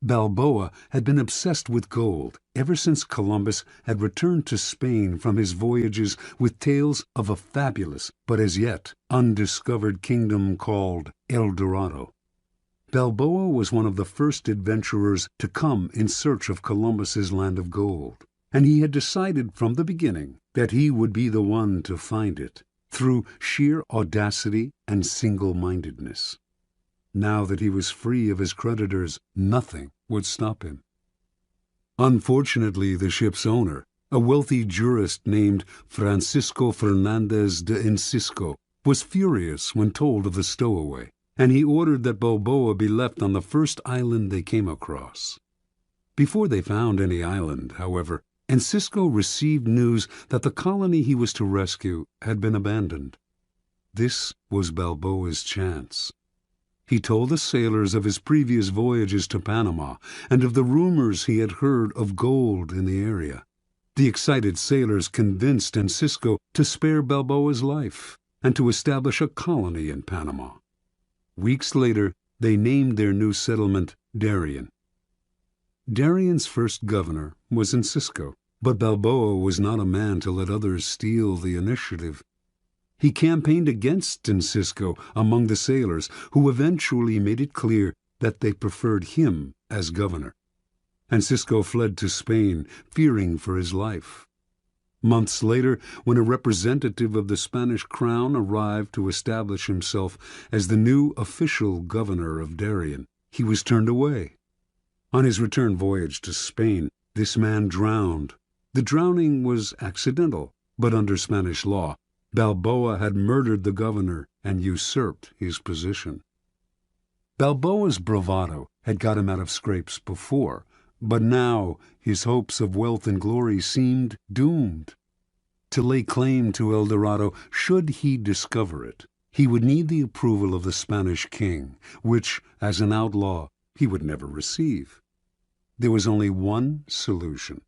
Speaker 1: Balboa had been obsessed with gold ever since Columbus had returned to Spain from his voyages with tales of a fabulous but as yet undiscovered kingdom called El Dorado. Balboa was one of the first adventurers to come in search of Columbus's land of gold, and he had decided from the beginning that he would be the one to find it, through sheer audacity and single-mindedness. Now that he was free of his creditors, nothing would stop him. Unfortunately, the ship's owner, a wealthy jurist named Francisco Fernandez de Incisco, was furious when told of the stowaway, and he ordered that Balboa be left on the first island they came across. Before they found any island, however, Incisco received news that the colony he was to rescue had been abandoned. This was Balboa's chance. He told the sailors of his previous voyages to Panama and of the rumors he had heard of gold in the area. The excited sailors convinced Incisco to spare Balboa's life and to establish a colony in Panama. Weeks later, they named their new settlement Darien. Darien's first governor was Incisco, but Balboa was not a man to let others steal the initiative. He campaigned against Incisco among the sailors, who eventually made it clear that they preferred him as governor. Incisco fled to Spain, fearing for his life. Months later, when a representative of the Spanish crown arrived to establish himself as the new official governor of Darien, he was turned away. On his return voyage to Spain, this man drowned. The drowning was accidental, but under Spanish law, Balboa had murdered the governor and usurped his position. Balboa's bravado had got him out of scrapes before, but now his hopes of wealth and glory seemed doomed. To lay claim to El Dorado, should he discover it, he would need the approval of the Spanish king, which, as an outlaw, he would never receive. There was only one solution.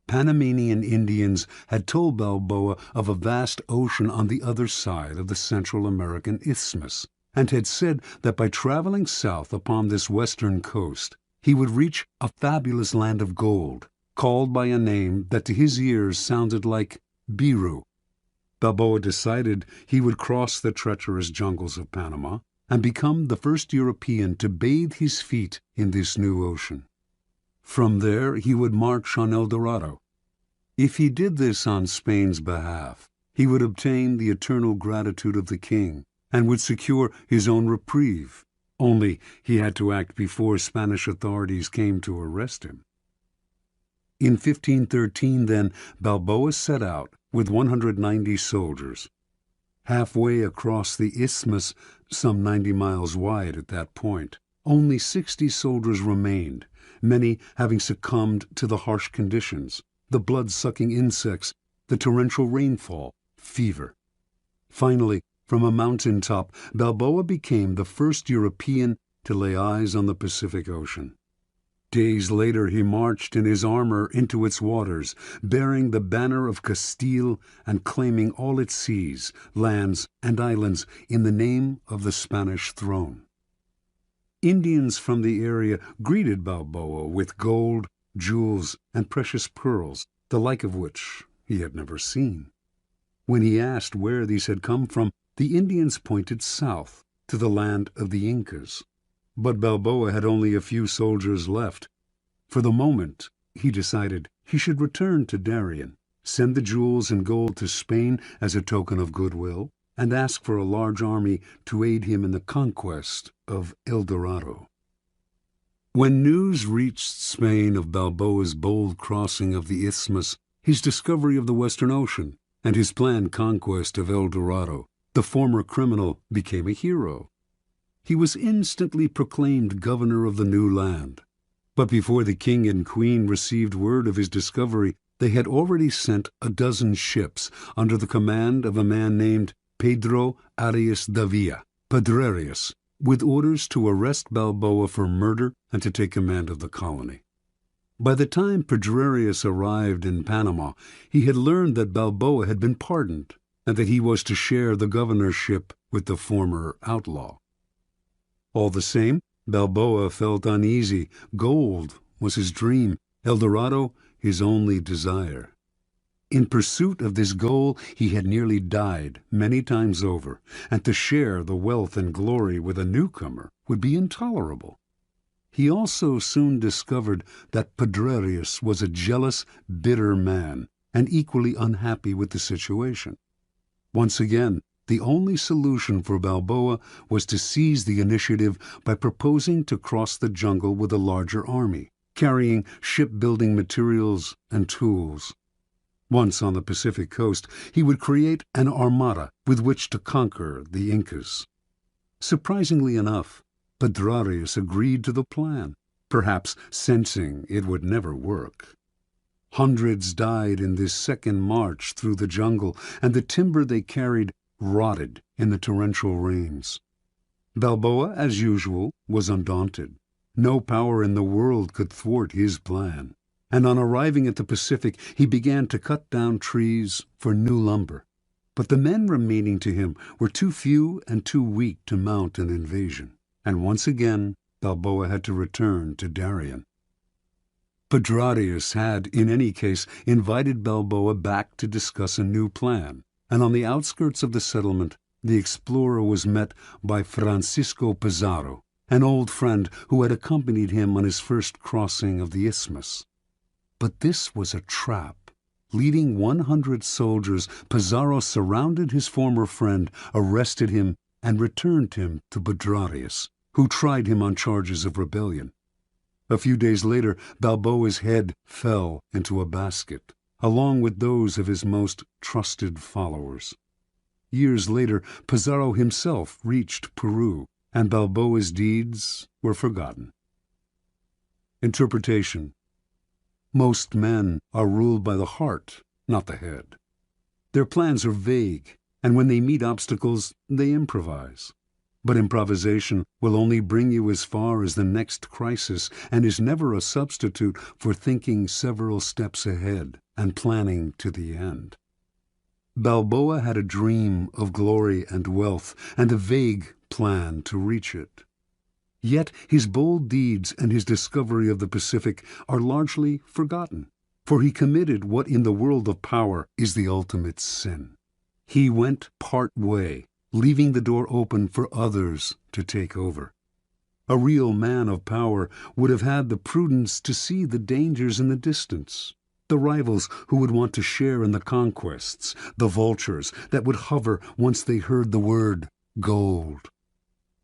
Speaker 1: Panamanian Indians had told Balboa of a vast ocean on the other side of the Central American Isthmus, and had said that by traveling south upon this western coast, he would reach a fabulous land of gold, called by a name that to his ears sounded like Biru. Balboa decided he would cross the treacherous jungles of Panama and become the first European to bathe his feet in this new ocean. From there he would march on El Dorado. If he did this on Spain's behalf, he would obtain the eternal gratitude of the king and would secure his own reprieve. Only he had to act before Spanish authorities came to arrest him. In 1513, then, Balboa set out with 190 soldiers. Halfway across the isthmus, some 90 miles wide at that point, only 60 soldiers remained, many having succumbed to the harsh conditions, the blood-sucking insects, the torrential rainfall, fever. Finally, from a mountaintop, Balboa became the first European to lay eyes on the Pacific Ocean. Days later he marched in his armor into its waters, bearing the banner of Castile and claiming all its seas, lands, and islands in the name of the Spanish throne. Indians from the area greeted Balboa with gold, jewels, and precious pearls, the like of which he had never seen. When he asked where these had come from, the Indians pointed south to the land of the Incas. But Balboa had only a few soldiers left, For the moment, he decided he should return to Darien, send the jewels and gold to Spain as a token of goodwill, and ask for a large army to aid him in the conquest of El Dorado. When news reached Spain of Balboa's bold crossing of the Isthmus, his discovery of the Western Ocean, and his planned conquest of El Dorado, the former criminal became a hero. He was instantly proclaimed governor of the new land. But before the king and queen received word of his discovery, they had already sent a dozen ships under the command of a man named Pedro Arias Davila, Pedrerius, with orders to arrest Balboa for murder and to take command of the colony. By the time Pedrerius arrived in Panama, he had learned that Balboa had been pardoned and that he was to share the governorship with the former outlaw. All the same, Balboa felt uneasy. Gold was his dream, El Dorado his only desire. In pursuit of this goal, he had nearly died many times over, and to share the wealth and glory with a newcomer would be intolerable. He also soon discovered that Pedrerius was a jealous, bitter man, and equally unhappy with the situation. Once again, the only solution for Balboa was to seize the initiative by proposing to cross the jungle with a larger army, carrying shipbuilding materials and tools. Once on the Pacific coast, he would create an armada with which to conquer the Incas. Surprisingly enough, Pedrerius agreed to the plan, perhaps sensing it would never work. Hundreds died in this second march through the jungle, and the timber they carried rotted in the torrential rains. Balboa, as usual, was undaunted. No power in the world could thwart his plan, and on arriving at the Pacific, he began to cut down trees for new lumber. But the men remaining to him were too few and too weak to mount an invasion, and once again Balboa had to return to Darien. Pedrerius had, in any case, invited Balboa back to discuss a new plan, and on the outskirts of the settlement, the explorer was met by Francisco Pizarro, an old friend who had accompanied him on his first crossing of the Isthmus. But this was a trap. Leading 100 soldiers, Pizarro surrounded his former friend, arrested him, and returned him to Pedrerius, who tried him on charges of rebellion. A few days later, Balboa's head fell into a basket, along with those of his most trusted followers. Years later, Pizarro himself reached Peru, and Balboa's deeds were forgotten. Interpretation. Most men are ruled by the heart, not the head. Their plans are vague, and when they meet obstacles, they improvise. But improvisation will only bring you as far as the next crisis, and is never a substitute for thinking several steps ahead and planning to the end. Balboa had a dream of glory and wealth, and a vague plan to reach it. Yet his bold deeds and his discovery of the Pacific are largely forgotten, for he committed what in the world of power is the ultimate sin. He went part way, leaving the door open for others to take over. A real man of power would have had the prudence to see the dangers in the distance, the rivals who would want to share in the conquests, the vultures that would hover once they heard the word gold.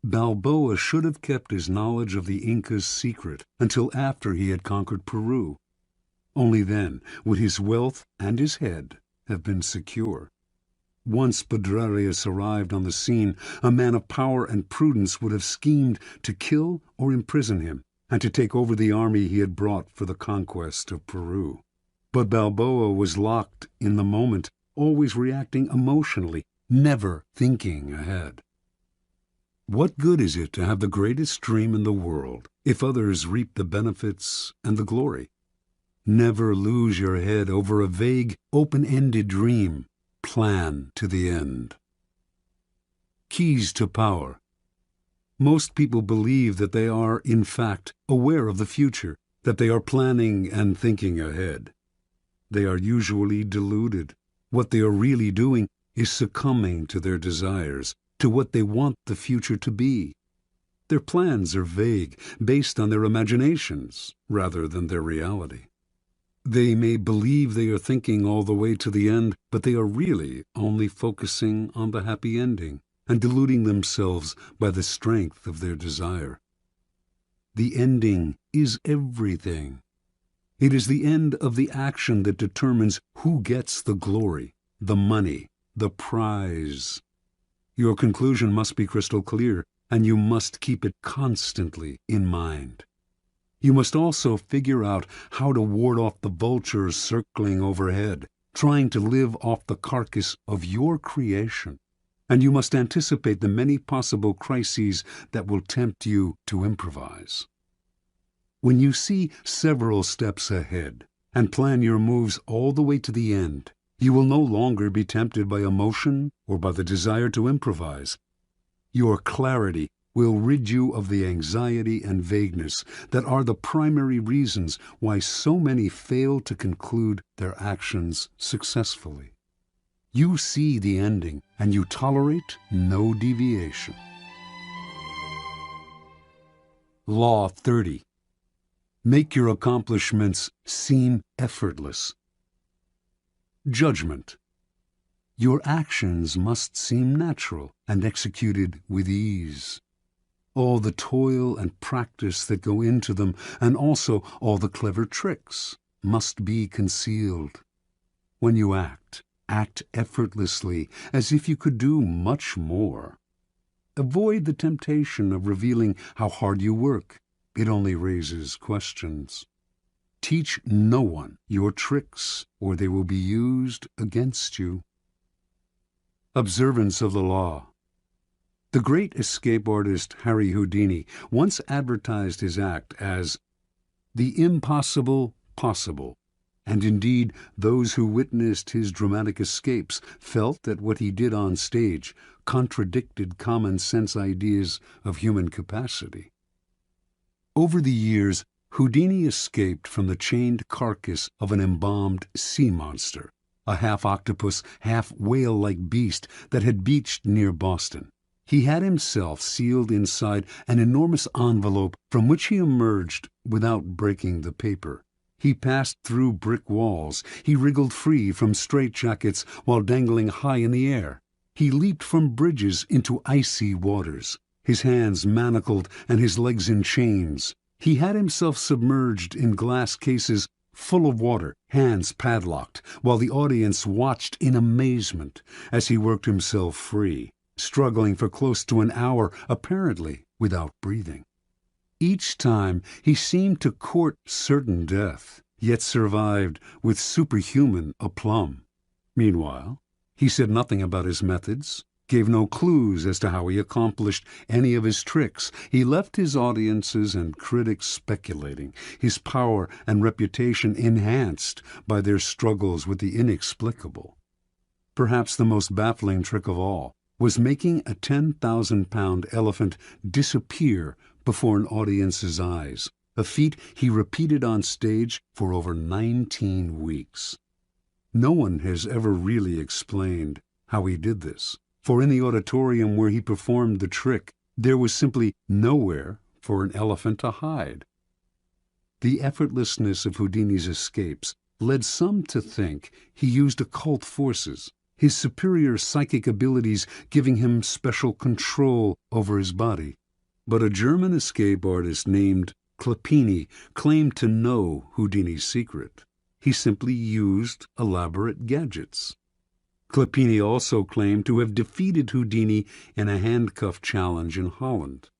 Speaker 1: Balboa should have kept his knowledge of the Incas secret until after he had conquered Peru. Only then would his wealth and his head have been secure. Once Pedrerius arrived on the scene, a man of power and prudence would have schemed to kill or imprison him, and to take over the army he had brought for the conquest of Peru. But Balboa was locked in the moment, always reacting emotionally, never thinking ahead. What good is it to have the greatest dream in the world if others reap the benefits and the glory? Never lose your head over a vague, open-ended dream. Plan to the end. Keys to power. Most people believe that they are, in fact, aware of the future, that they are planning and thinking ahead. They are usually deluded. What they are really doing is succumbing to their desires, to what they want the future to be. Their plans are vague, based on their imaginations rather than their reality. They may believe they are thinking all the way to the end, but they are really only focusing on the happy ending and deluding themselves by the strength of their desire. The ending is everything. It is the end of the action that determines who gets the glory, the money, the prize. Your conclusion must be crystal clear, and you must keep it constantly in mind. You must also figure out how to ward off the vultures circling overhead, trying to live off the carcass of your creation. And you must anticipate the many possible crises that will tempt you to improvise. When you see several steps ahead and plan your moves all the way to the end, you will no longer be tempted by emotion or by the desire to improvise. Your clarity will rid you of the anxiety and vagueness that are the primary reasons why so many fail to conclude their actions successfully. You see the ending, and you tolerate no deviation. Law 30. Make your accomplishments seem effortless. Judgment. Your actions must seem natural and executed with ease. All the toil and practice that go into them, and also all the clever tricks, must be concealed. When you act effortlessly, as if you could do much more. Avoid the temptation of revealing how hard you work. It only raises questions. Teach no one your tricks, or they will be used against you. Observance of the law. The great escape artist Harry Houdini once advertised his act as the impossible possible, and indeed those who witnessed his dramatic escapes felt that what he did on stage contradicted common-sense ideas of human capacity. Over the years, Houdini escaped from the chained carcass of an embalmed sea monster, a half-octopus, half-whale-like beast that had beached near Boston. He had himself sealed inside an enormous envelope from which he emerged without breaking the paper. He passed through brick walls. He wriggled free from straitjackets while dangling high in the air. He leaped from bridges into icy waters, his hands manacled and his legs in chains. He had himself submerged in glass cases full of water, hands padlocked, while the audience watched in amazement as he worked himself free, struggling for close to an hour, apparently without breathing. Each time he seemed to court certain death, yet survived with superhuman aplomb. Meanwhile, he said nothing about his methods, gave no clues as to how he accomplished any of his tricks. He left his audiences and critics speculating, his power and reputation enhanced by their struggles with the inexplicable. Perhaps the most baffling trick of all was making a 10,000-pound elephant disappear before an audience's eyes, a feat he repeated on stage for over 19 weeks. No one has ever really explained how he did this, for in the auditorium where he performed the trick, there was simply nowhere for an elephant to hide. The effortlessness of Houdini's escapes led some to think he used occult forces, his superior psychic abilities giving him special control over his body. But a German escape artist named Clapini claimed to know Houdini's secret. He simply used elaborate gadgets. Clapini also claimed to have defeated Houdini in a handcuff challenge in Holland.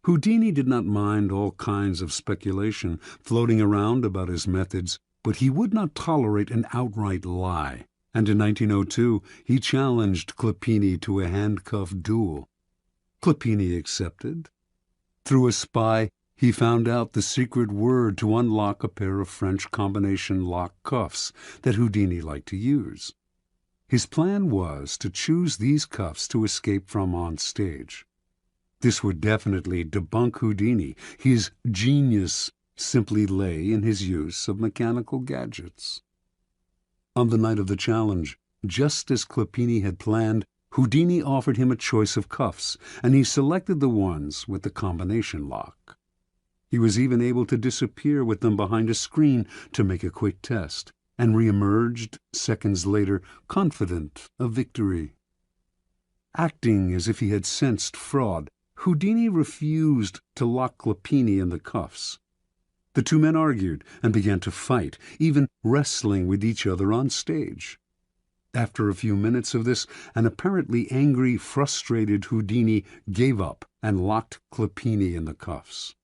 Speaker 1: Houdini did not mind all kinds of speculation floating around about his methods, but he would not tolerate an outright lie, and in 1902 he challenged Clapini to a handcuff duel. Clapini accepted. Through a spy, he found out the secret word to unlock a pair of French combination lock cuffs that Houdini liked to use. His plan was to choose these cuffs to escape from on stage. This would definitely debunk Houdini. His genius simply lay in his use of mechanical gadgets. On the night of the challenge, just as Clapini had planned, Houdini offered him a choice of cuffs, and he selected the ones with the combination lock. He was even able to disappear with them behind a screen to make a quick test, and re-emerged seconds later, confident of victory. Acting as if he had sensed fraud, Houdini refused to lock Clopini in the cuffs. The two men argued and began to fight, even wrestling with each other on stage. After a few minutes of this, an apparently angry, frustrated Houdini gave up and locked Clopini in the cuffs.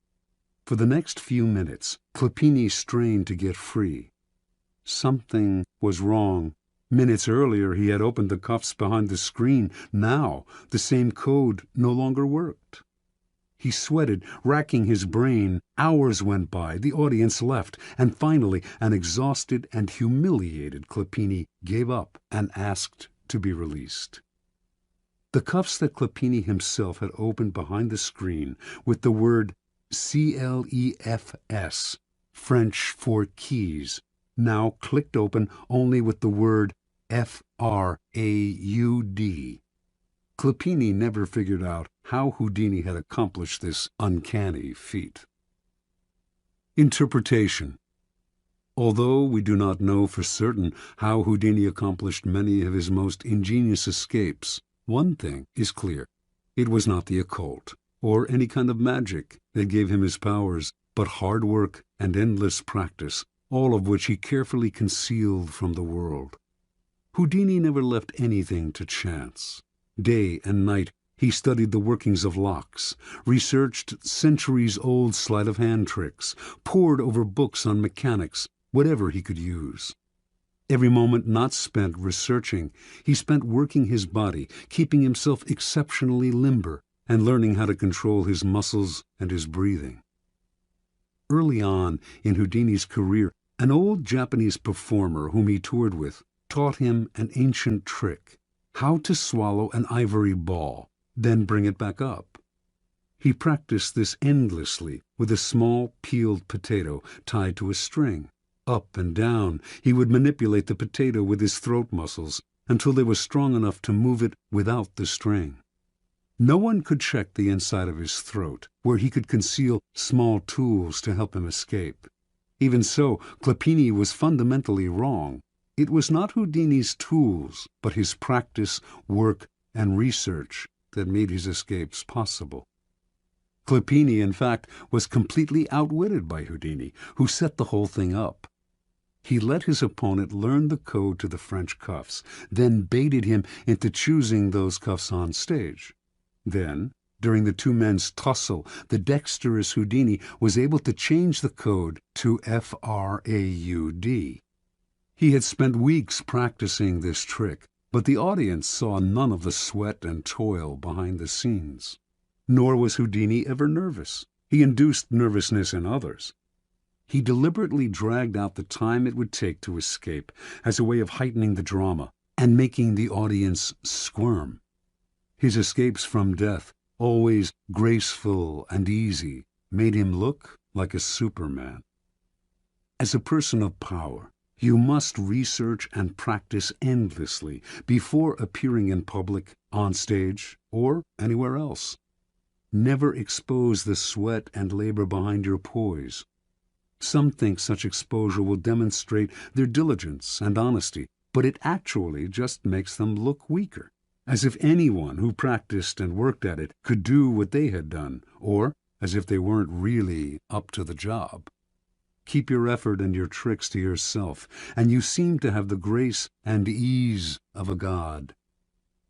Speaker 1: For the next few minutes, Clopini strained to get free. Something was wrong. Minutes earlier he had opened the cuffs behind the screen. Now the same code no longer worked. He sweated, racking his brain. Hours went by, the audience left, and finally an exhausted and humiliated Clopini gave up and asked to be released. The cuffs that Clopini himself had opened behind the screen with the word CLEFS, French for keys, now clicked open only with the word FRAUD. Clopini never figured out how Houdini had accomplished this uncanny feat. Interpretation. Although we do not know for certain how Houdini accomplished many of his most ingenious escapes, one thing is clear. It was not the occult or any kind of magic that gave him his powers, but hard work and endless practice, all of which he carefully concealed from the world. Houdini never left anything to chance. Day and night he studied the workings of locks, researched centuries-old sleight-of-hand tricks, pored over books on mechanics, whatever he could use. Every moment not spent researching, he spent working his body, keeping himself exceptionally limber, and learning how to control his muscles and his breathing. Early on in Houdini's career, an old Japanese performer whom he toured with taught him an ancient trick: how to swallow an ivory ball, then bring it back up. He practiced this endlessly with a small peeled potato tied to a string. Up and down he would manipulate the potato with his throat muscles until they were strong enough to move it without the string. No one could check the inside of his throat, where he could conceal small tools to help him escape. Even so, Clopini was fundamentally wrong. It was not Houdini's tools, but his practice, work, and research that made his escapes possible. Clopini, in fact, was completely outwitted by Houdini, who set the whole thing up. He let his opponent learn the code to the French cuffs, then baited him into choosing those cuffs on stage. Then, during the two men's tussle, the dexterous Houdini was able to change the code to FRAUD. He had spent weeks practicing this trick, but the audience saw none of the sweat and toil behind the scenes. Nor was Houdini ever nervous. He induced nervousness in others. He deliberately dragged out the time it would take to escape as a way of heightening the drama and making the audience squirm. His escapes from death, always graceful and easy, made him look like a Superman. As a person of power, you must research and practice endlessly before appearing in public, on stage, or anywhere else. Never expose the sweat and labor behind your poise. Some think such exposure will demonstrate their diligence and honesty, but it actually just makes them look weaker, as if anyone who practiced and worked at it could do what they had done, or as if they weren't really up to the job. Keep your effort and your tricks to yourself, and you seem to have the grace and ease of a god.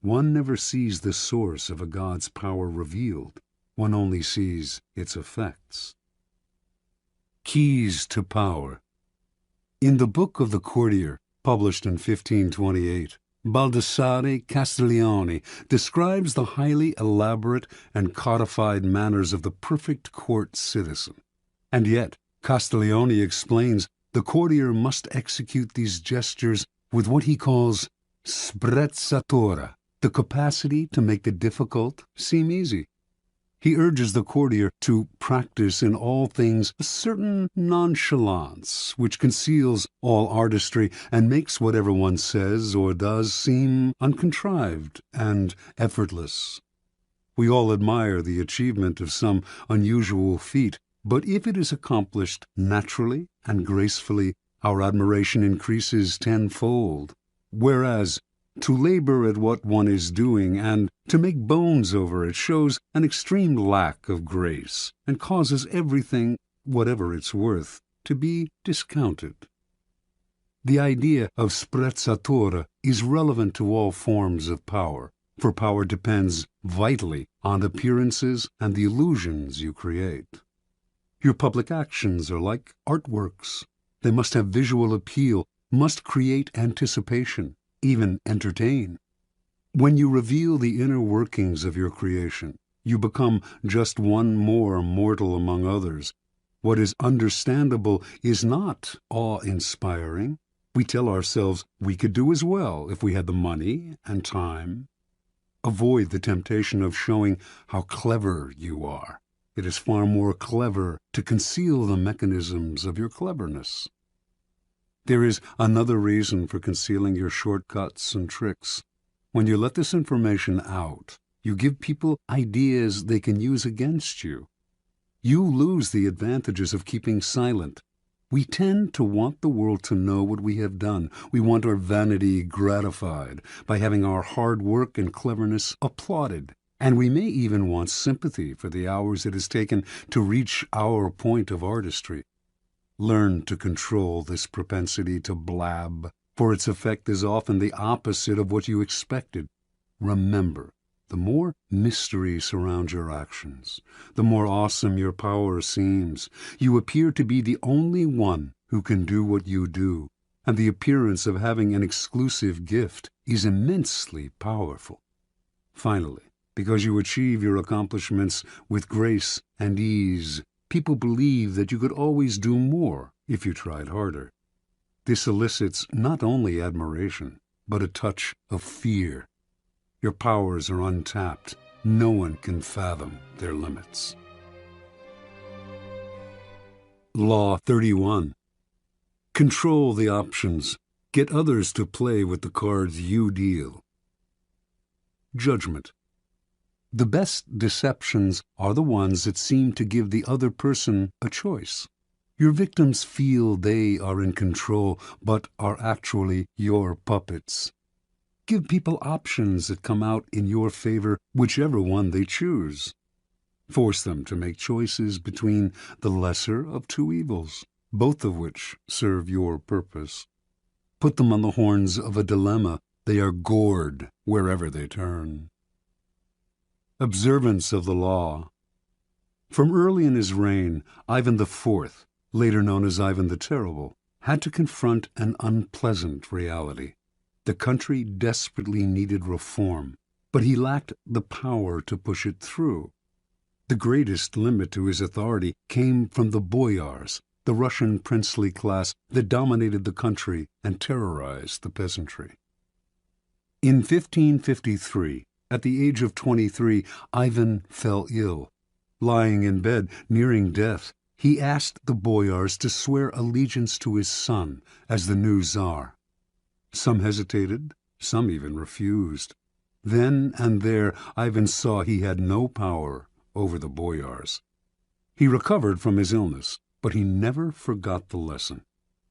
Speaker 1: One never sees the source of a god's power revealed. One only sees its effects. Keys to Power. In the Book of the Courtier, published in 1528, Baldassare Castiglione describes the highly elaborate and codified manners of the perfect court citizen. And yet, Castiglione explains the courtier must execute these gestures with what he calls sprezzatura, the capacity to make the difficult seem easy. He urges the courtier to practice in all things a certain nonchalance which conceals all artistry and makes whatever one says or does seem uncontrived and effortless. We all admire the achievement of some unusual feat, but if it is accomplished naturally and gracefully, our admiration increases tenfold. Whereas to labor at what one is doing and to make bones over it shows an extreme lack of grace and causes everything, whatever it's worth, to be discounted. The idea of sprezzatura is relevant to all forms of power, for power depends vitally on appearances and the illusions you create. Your public actions are like artworks. They must have visual appeal, must create anticipation, even entertain. When you reveal the inner workings of your creation, you become just one more mortal among others. What is understandable is not awe-inspiring. We tell ourselves we could do as well if we had the money and time. Avoid the temptation of showing how clever you are. It is far more clever to conceal the mechanisms of your cleverness. There is another reason for concealing your shortcuts and tricks. When you let this information out, you give people ideas they can use against you. You lose the advantages of keeping silent. We tend to want the world to know what we have done. We want our vanity gratified by having our hard work and cleverness applauded. And we may even want sympathy for the hours it has taken to reach our point of artistry. Learn to control this propensity to blab, for its effect is often the opposite of what you expected. Remember, the more mystery surrounds your actions, the more awesome your power seems. You appear to be the only one who can do what you do, and the appearance of having an exclusive gift is immensely powerful. Finally, because you achieve your accomplishments with grace and ease, people believe that you could always do more if you tried harder. This elicits not only admiration, but a touch of fear. Your powers are untapped. No one can fathom their limits. Law 31. Control the options. Get others to play with the cards you deal. Judgment. The best deceptions are the ones that seem to give the other person a choice. Your victims feel they are in control, but are actually your puppets. Give people options that come out in your favor, whichever one they choose. Force them to make choices between the lesser of two evils, both of which serve your purpose. Put them on the horns of a dilemma. They are gored wherever they turn. Observance of the law. From early in his reign, Ivan IV, later known as Ivan the Terrible, had to confront an unpleasant reality. The country desperately needed reform, but he lacked the power to push it through. The greatest limit to his authority came from the boyars, the Russian princely class that dominated the country and terrorized the peasantry. In 1553, at the age of 23, Ivan fell ill. Lying in bed, nearing death, he asked the boyars to swear allegiance to his son as the new Tsar. Some hesitated, some even refused. Then and there, Ivan saw he had no power over the boyars. He recovered from his illness, but he never forgot the lesson.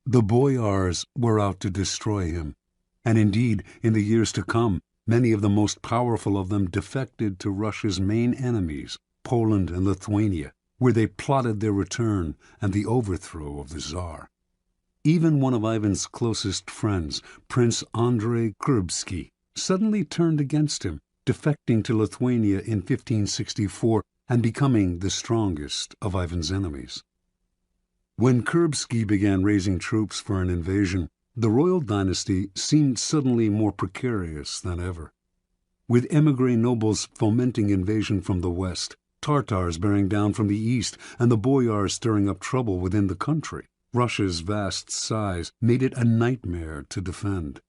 Speaker 1: The boyars were out to destroy him, and indeed, in the years to come, many of the most powerful of them defected to Russia's main enemies, Poland and Lithuania, where they plotted their return and the overthrow of the Tsar. Even one of Ivan's closest friends, Prince Andrei Kurbsky, suddenly turned against him, defecting to Lithuania in 1564 and becoming the strongest of Ivan's enemies. When Kurbsky began raising troops for an invasion, the royal dynasty seemed suddenly more precarious than ever. With émigré nobles fomenting invasion from the west, Tartars bearing down from the east, and the boyars stirring up trouble within the country, Russia's vast size made it a nightmare to defend.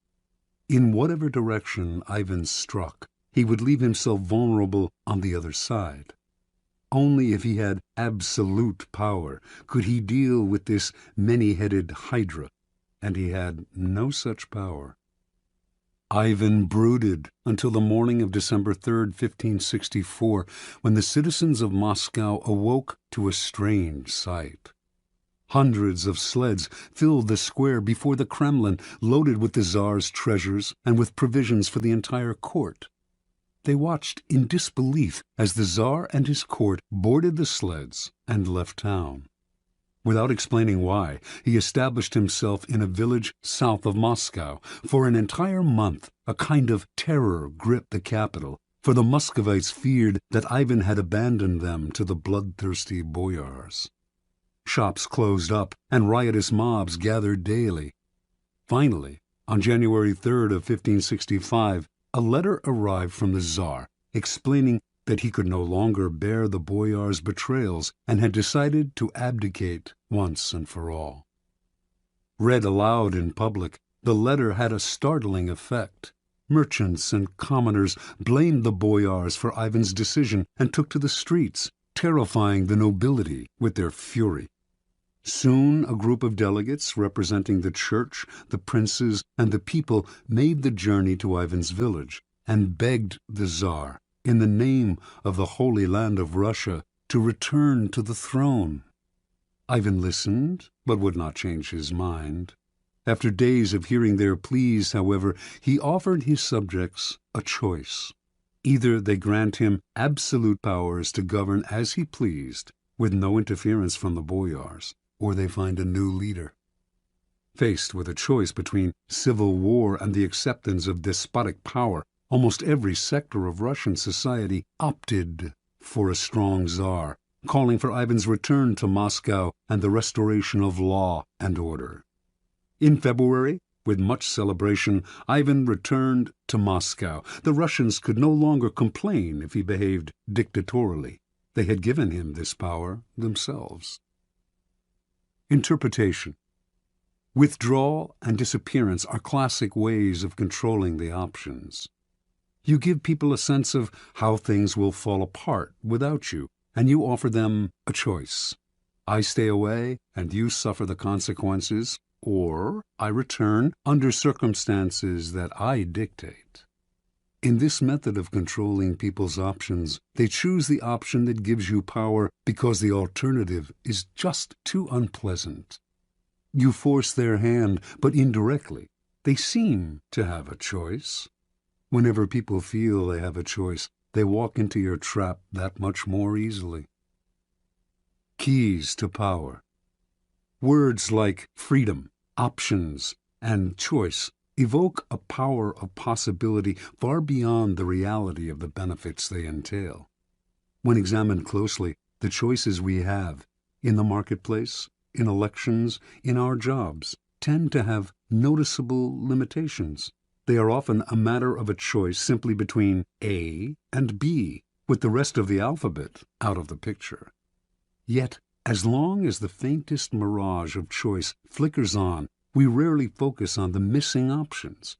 Speaker 1: In whatever direction Ivan struck, he would leave himself vulnerable on the other side. Only if he had absolute power could he deal with this many-headed hydra, and he had no such power. Ivan brooded until the morning of December 3rd, 1564, when the citizens of Moscow awoke to a strange sight. Hundreds of sleds filled the square before the Kremlin, loaded with the Tsar's treasures and with provisions for the entire court. They watched in disbelief as the Tsar and his court boarded the sleds and left town. Without explaining why, he established himself in a village south of Moscow. For an entire month, a kind of terror gripped the capital, for the Muscovites feared that Ivan had abandoned them to the bloodthirsty boyars. Shops closed up, and riotous mobs gathered daily. Finally, on January 3rd of 1565, a letter arrived from the Tsar explaining that he could no longer bear the boyars' betrayals and had decided to abdicate once and for all. Read aloud in public, the letter had a startling effect. Merchants and commoners blamed the boyars for Ivan's decision and took to the streets, terrifying the nobility with their fury. Soon a group of delegates representing the church, the princes, and the people made the journey to Ivan's village and begged the Tsar, in the name of the Holy Land of Russia, to return to the throne. Ivan listened, but would not change his mind. After days of hearing their pleas, however, he offered his subjects a choice. Either they grant him absolute powers to govern as he pleased, with no interference from the boyars, or they find a new leader. Faced with a choice between civil war and the acceptance of despotic power, almost every sector of Russian society opted for a strong Tsar, calling for Ivan's return to Moscow and the restoration of law and order. In February, with much celebration, Ivan returned to Moscow. The Russians could no longer complain if he behaved dictatorially. They had given him this power themselves. Interpretation. Withdrawal and disappearance are classic ways of controlling the options. You give people a sense of how things will fall apart without you, and you offer them a choice. I stay away and you suffer the consequences, or I return under circumstances that I dictate. In this method of controlling people's options, they choose the option that gives you power because the alternative is just too unpleasant. You force their hand, but indirectly. They seem to have a choice. Whenever people feel they have a choice, they walk into your trap that much more easily. Keys to power. Words like freedom, options, and choice evoke a power of possibility far beyond the reality of the benefits they entail. When examined closely, the choices we have in the marketplace, in elections, in our jobs, tend to have noticeable limitations. They are often a matter of a choice simply between A and B, with the rest of the alphabet out of the picture. Yet, as long as the faintest mirage of choice flickers on, we rarely focus on the missing options.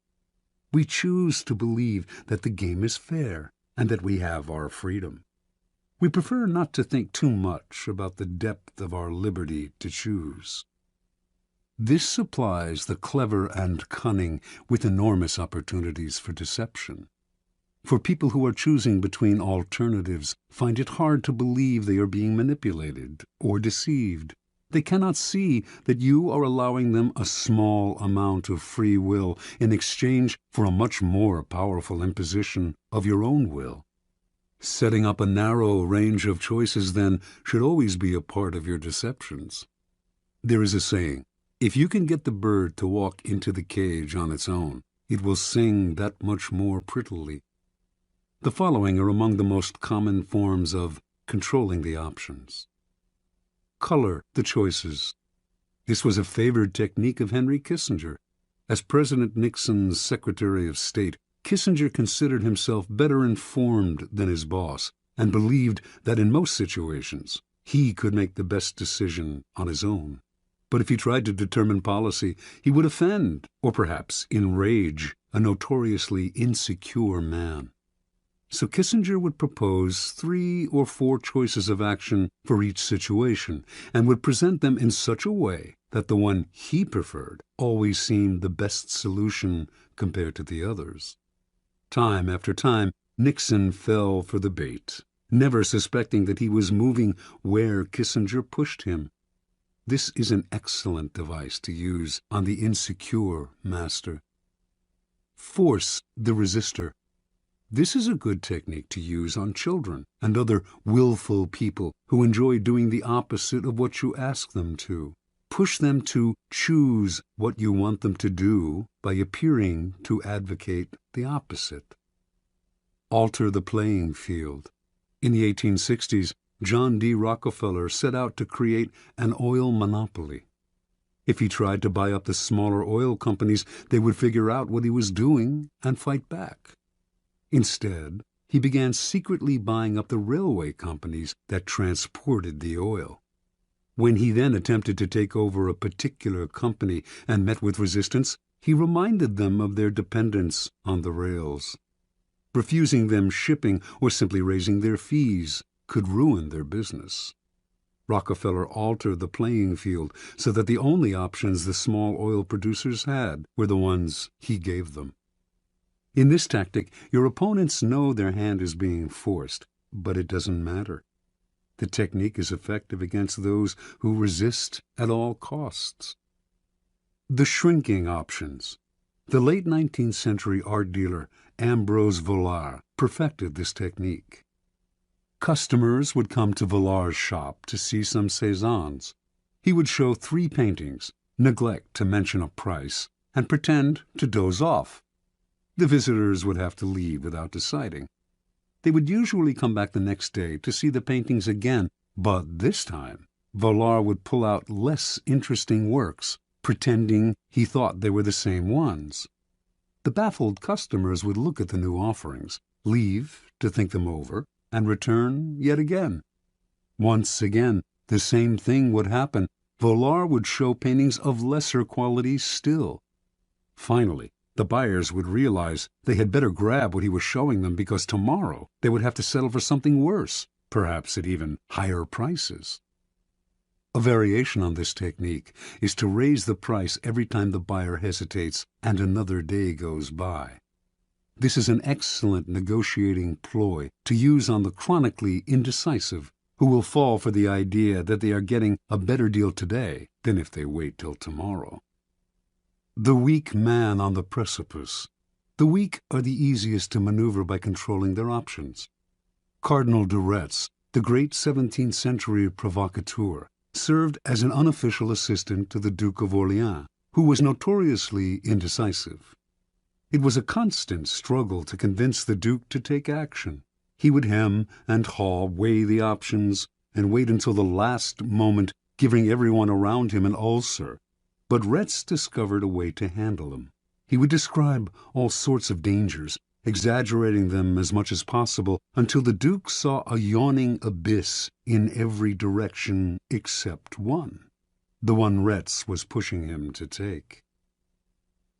Speaker 1: We choose to believe that the game is fair and that we have our freedom. We prefer not to think too much about the depth of our liberty to choose. This supplies the clever and cunning with enormous opportunities for deception. For people who are choosing between alternatives find it hard to believe they are being manipulated or deceived. They cannot see that you are allowing them a small amount of free will in exchange for a much more powerful imposition of your own will. Setting up a narrow range of choices, then, should always be a part of your deceptions. There is a saying, if you can get the bird to walk into the cage on its own, it will sing that much more prettily. The following are among the most common forms of controlling the options. Color the choices. This was a favored technique of Henry Kissinger. As President Nixon's Secretary of State, Kissinger considered himself better informed than his boss and believed that in most situations he could make the best decision on his own. But if he tried to determine policy, he would offend, or perhaps enrage, a notoriously insecure man. So Kissinger would propose 3 or 4 choices of action for each situation, and would present them in such a way that the one he preferred always seemed the best solution compared to the others. Time after time, Nixon fell for the bait, never suspecting that he was moving where Kissinger pushed him. This is an excellent device to use on the insecure master. Force the resistor. This is a good technique to use on children and other willful people who enjoy doing the opposite of what you ask them to. Push them to choose what you want them to do by appearing to advocate the opposite. Alter the playing field. In the 1860s, John D. Rockefeller set out to create an oil monopoly. If he tried to buy up the smaller oil companies, they would figure out what he was doing and fight back. Instead, he began secretly buying up the railway companies that transported the oil. When he then attempted to take over a particular company and met with resistance, he reminded them of their dependence on the rails. Refusing them shipping or simply raising their fees could ruin their business. Rockefeller altered the playing field so that the only options the small oil producers had were the ones he gave them. In this tactic, your opponents know their hand is being forced, but it doesn't matter. The technique is effective against those who resist at all costs. The shrinking options. The late 19th century art dealer Ambrose Vollard perfected this technique. Customers would come to Vollard's shop to see some Cézannes. He would show 3 paintings, neglect to mention a price, and pretend to doze off. The visitors would have to leave without deciding. They would usually come back the next day to see the paintings again, but this time Vollard would pull out less interesting works, pretending he thought they were the same ones. The baffled customers would look at the new offerings, leave to think them over, and return yet again. Once again, the same thing would happen. Vollard would show paintings of lesser quality still. Finally, the buyers would realize they had better grab what he was showing them because tomorrow they would have to settle for something worse, perhaps at even higher prices. A variation on this technique is to raise the price every time the buyer hesitates and another day goes by. This is an excellent negotiating ploy to use on the chronically indecisive, who will fall for the idea that they are getting a better deal today than if they wait till tomorrow. The weak man on the precipice. The weak are the easiest to maneuver by controlling their options. Cardinal de Retz, the great 17th century provocateur, served as an unofficial assistant to the Duke of Orleans, who was notoriously indecisive. It was a constant struggle to convince the Duke to take action. He would hem and haw, weigh the options, and wait until the last moment, giving everyone around him an ulcer. But Retz discovered a way to handle them. He would describe all sorts of dangers, exaggerating them as much as possible, until the Duke saw a yawning abyss in every direction except one, the one Retz was pushing him to take.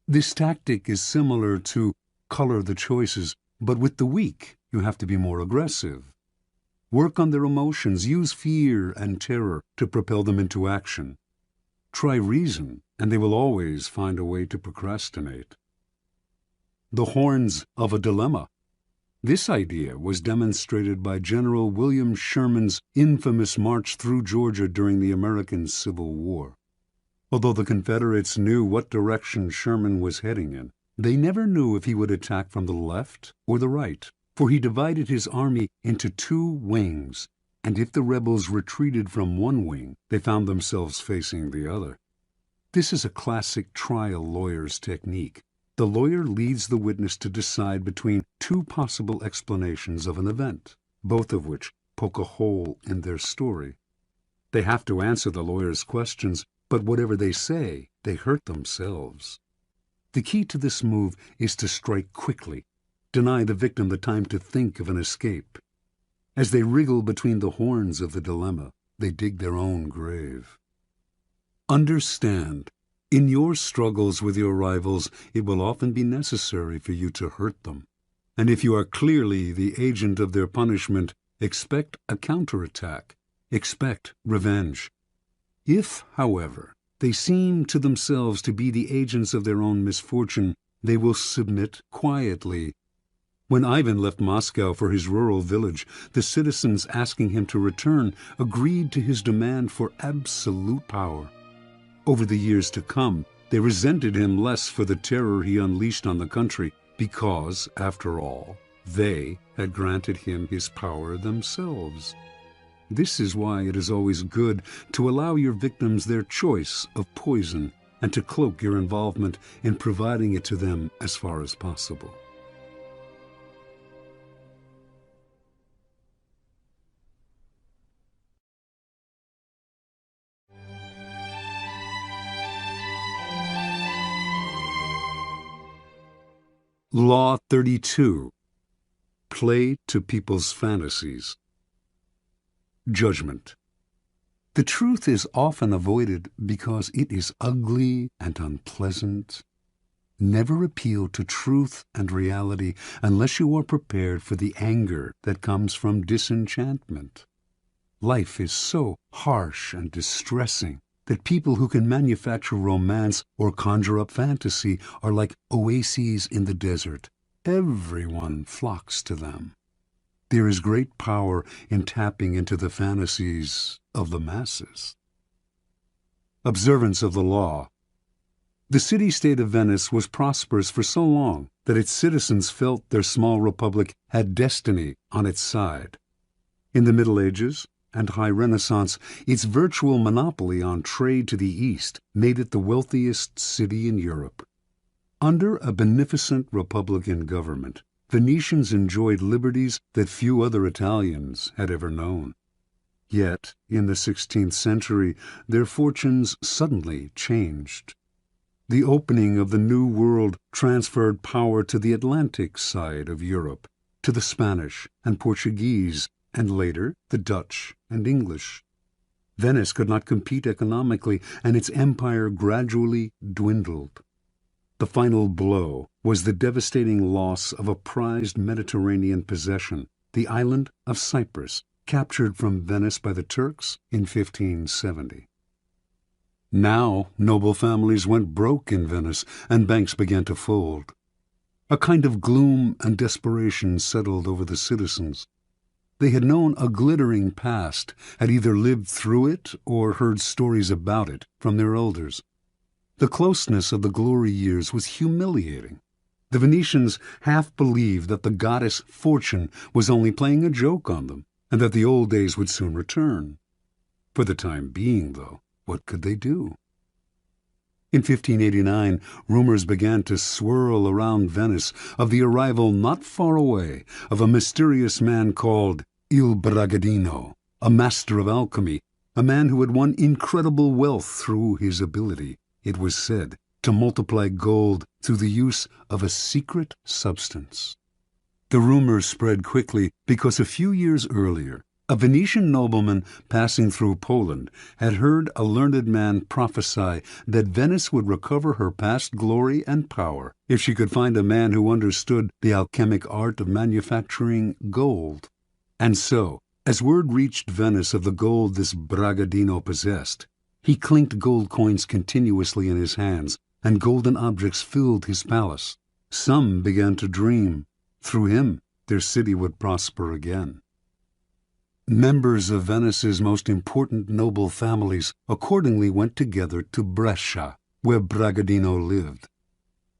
Speaker 1: This tactic is similar to color the choices, but with the weak you have to be more aggressive. Work on their emotions, use fear and terror to propel them into action. Try reason, and they will always find a way to procrastinate. The horns of a dilemma. This idea was demonstrated by General William Sherman's infamous march through Georgia during the American Civil War. Although the Confederates knew what direction Sherman was heading in, they never knew if he would attack from the left or the right, for he divided his army into 2 wings, and if the rebels retreated from one wing, they found themselves facing the other. This is a classic trial lawyer's technique. The lawyer leads the witness to decide between 2 possible explanations of an event, both of which poke a hole in their story. They have to answer the lawyer's questions, but whatever they say, they hurt themselves. The key to this move is to strike quickly, deny the victim the time to think of an escape. As they wriggle between the horns of the dilemma, they dig their own grave. Understand, in your struggles with your rivals, it will often be necessary for you to hurt them. and if you are clearly the agent of their punishment, expect a counterattack, expect revenge. If, however, they seem to themselves to be the agents of their own misfortune, they will submit quietly. When Ivan left Moscow for his rural village, the citizens asking him to return agreed to his demand for absolute power. Over the years to come, they resented him less for the terror he unleashed on the country, because, after all, they had granted him his power themselves. This is why it is always good to allow your victims their choice of poison and to cloak your involvement in providing it to them as far as possible. Law 32. Play to people's fantasies. Judgment. The truth is often avoided because it is ugly and unpleasant. Never appeal to truth and reality unless you are prepared for the anger that comes from disenchantment. Life is so harsh and distressing that people who can manufacture romance or conjure up fantasy are like oases in the desert. Everyone flocks to them. There is great power in tapping into the fantasies of the masses. Observance of the law. The city-state of Venice was prosperous for so long that its citizens felt their small republic had destiny on its side. In the Middle Ages and High Renaissance, its virtual monopoly on trade to the East made it the wealthiest city in Europe. Under a beneficent republican government, Venetians enjoyed liberties that few other Italians had ever known. Yet, in the 16th century, their fortunes suddenly changed. The opening of the New World transferred power to the Atlantic side of Europe, to the Spanish and Portuguese, and later the Dutch and English. Venice could not compete economically, and its empire gradually dwindled. The final blow was the devastating loss of a prized Mediterranean possession, the island of Cyprus, captured from Venice by the Turks in 1570. Now noble families went broke in Venice, and banks began to fold. A kind of gloom and desperation settled over the citizens. They had known a glittering past, had either lived through it or heard stories about it from their elders. The closeness of the glory years was humiliating. The Venetians half believed that the goddess Fortune was only playing a joke on them, and that the old days would soon return. For the time being, though, what could they do? In 1589, rumors began to swirl around Venice of the arrival not far away of a mysterious man called Il Bragadino, a master of alchemy, a man who had won incredible wealth through his ability, it was said, to multiply gold through the use of a secret substance. The rumors spread quickly because a few years earlier, a Venetian nobleman passing through Poland had heard a learned man prophesy that Venice would recover her past glory and power if she could find a man who understood the alchemic art of manufacturing gold. And so, as word reached Venice of the gold this Bragadino possessed, he clinked gold coins continuously in his hands, and golden objects filled his palace. Some began to dream. Through him, their city would prosper again. Members of Venice's most important noble families accordingly went together to Brescia, where Bragadino lived.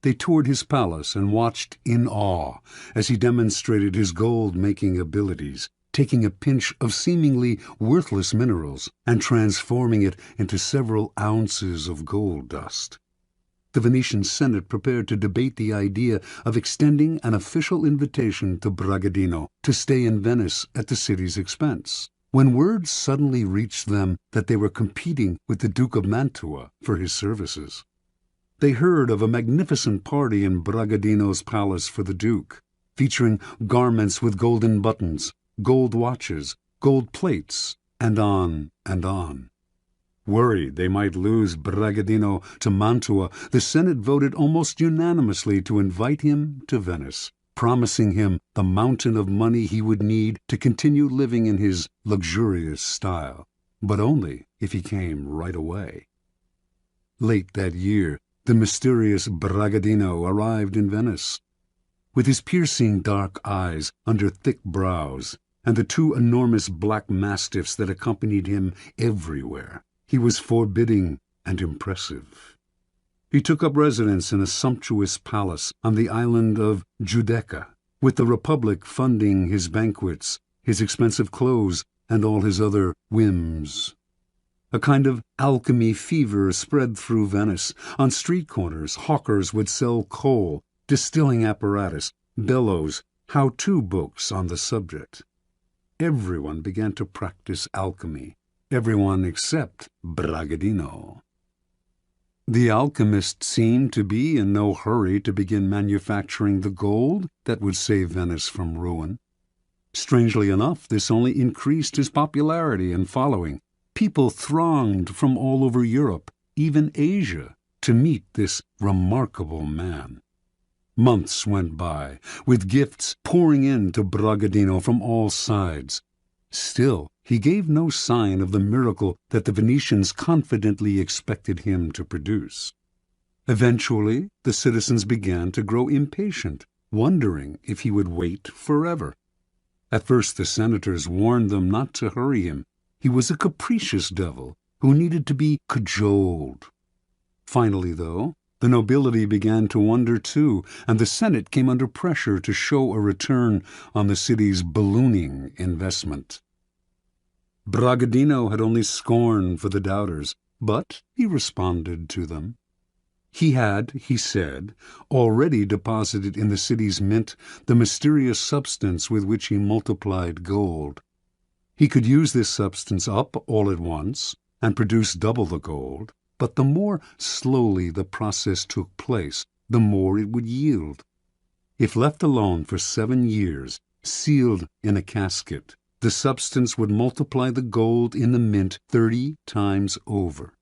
Speaker 1: They toured his palace and watched in awe as he demonstrated his gold-making abilities, taking a pinch of seemingly worthless minerals and transforming it into several ounces of gold dust. The Venetian Senate prepared to debate the idea of extending an official invitation to Bragadino to stay in Venice at the city's expense, when word suddenly reached them that they were competing with the Duke of Mantua for his services. They heard of a magnificent party in Bragadino's palace for the Duke, featuring garments with golden buttons, gold watches, gold plates, and on and on. Worried they might lose Bragadino to Mantua, the Senate voted almost unanimously to invite him to Venice. promising him the mountain of money he would need to continue living in his luxurious style, but only if he came right away. Late that year, the mysterious Bragadino arrived in Venice. With his piercing dark eyes under thick brows, and the two enormous black mastiffs that accompanied him everywhere, he was forbidding and impressive. He took up residence in a sumptuous palace on the island of Giudecca, with the Republic funding his banquets, his expensive clothes, and all his other whims. A kind of alchemy fever spread through Venice. On street corners, hawkers would sell coal, distilling apparatus, bellows, how-to books on the subject. Everyone began to practice alchemy, everyone except Bragadino. The alchemist seemed to be in no hurry to begin manufacturing the gold that would save Venice from ruin. Strangely enough, this only increased his popularity and following. People thronged from all over Europe, even Asia, to meet this remarkable man. Months went by, with gifts pouring in to Bragadino from all sides. Still, he gave no sign of the miracle that the Venetians confidently expected him to produce. Eventually, the citizens began to grow impatient, wondering if he would wait forever. At first the senators warned them not to hurry him. He was a capricious devil who needed to be cajoled. Finally, though, the nobility began to wonder too, and the Senate came under pressure to show a return on the city's ballooning investment. Bragadino had only scorn for the doubters, but he responded to them. He had, he said, already deposited in the city's mint the mysterious substance with which he multiplied gold. He could use this substance up all at once and produce double the gold, but the more slowly the process took place, the more it would yield. If left alone for 7 years, sealed in a casket, the substance would multiply the gold in the mint 30 times over.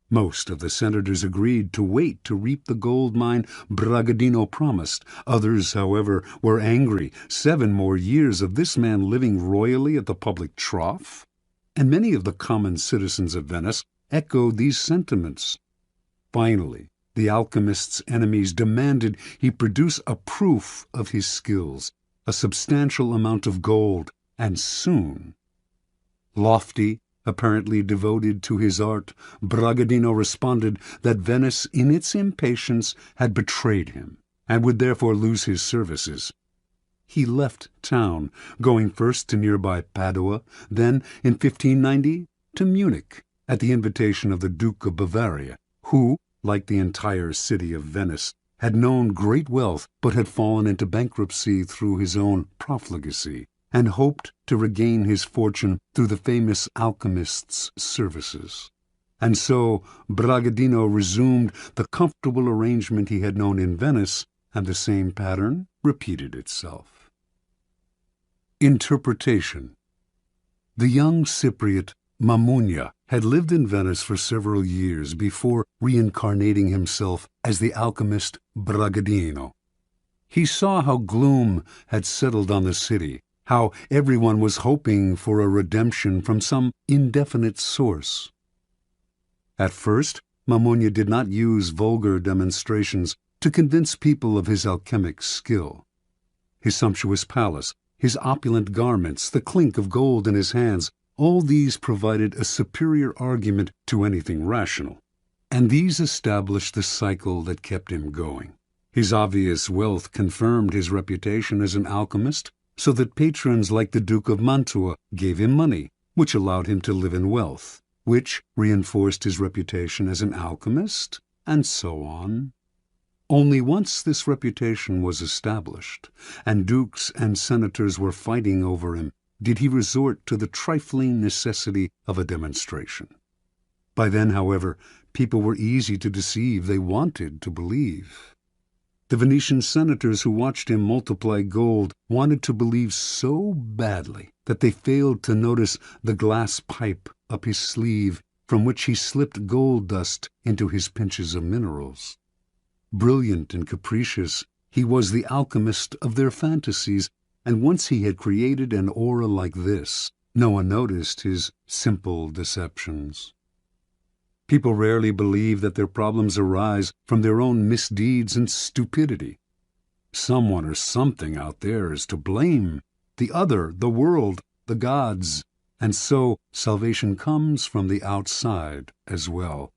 Speaker 1: Most of the senators agreed to wait to reap the gold mine Bragadino promised. Others, however, were angry. 7 more years of this man living royally at the public trough? And many of the common citizens of Venice echoed these sentiments. Finally, the alchemist's enemies demanded he produce a proof of his skills, a substantial amount of gold, and soon. Lofty, apparently devoted to his art, Bragadino responded that Venice, in its impatience, had betrayed him, and would therefore lose his services. He left town, going first to nearby Padua, then, in 1590, to Munich, at the invitation of the Duke of Bavaria, who, like the entire city of Venice, had known great wealth but had fallen into bankruptcy through his own profligacy, and hoped to regain his fortune through the famous alchemist's services. And so Bragadino resumed the comfortable arrangement he had known in Venice, and the same pattern repeated itself. Interpretation. The young Cypriot Mamugna had lived in Venice for several years before reincarnating himself as the alchemist Bragadino. He saw how gloom had settled on the city, how everyone was hoping for a redemption from some indefinite source. At first, Mamugna did not use vulgar demonstrations to convince people of his alchemic skill. His sumptuous palace, his opulent garments, the clink of gold in his hands, all these provided a superior argument to anything rational, and these established the cycle that kept him going. His obvious wealth confirmed his reputation as an alchemist, so that patrons like the Duke of Mantua gave him money, which allowed him to live in wealth, which reinforced his reputation as an alchemist, and so on. Only once this reputation was established, and dukes and senators were fighting over him, did he resort to the trifling necessity of a demonstration. By then, however, people were easy to deceive. They wanted to believe. The Venetian senators who watched him multiply gold wanted to believe so badly that they failed to notice the glass pipe up his sleeve from which he slipped gold dust into his pinches of minerals. Brilliant and capricious, He was the alchemist of their fantasies, and once he had created an aura like this, no one noticed his simple deceptions. People rarely believe that their problems arise from their own misdeeds and stupidity. Someone or something out there is to blame, the other, the world, the gods, and so salvation comes from the outside as well.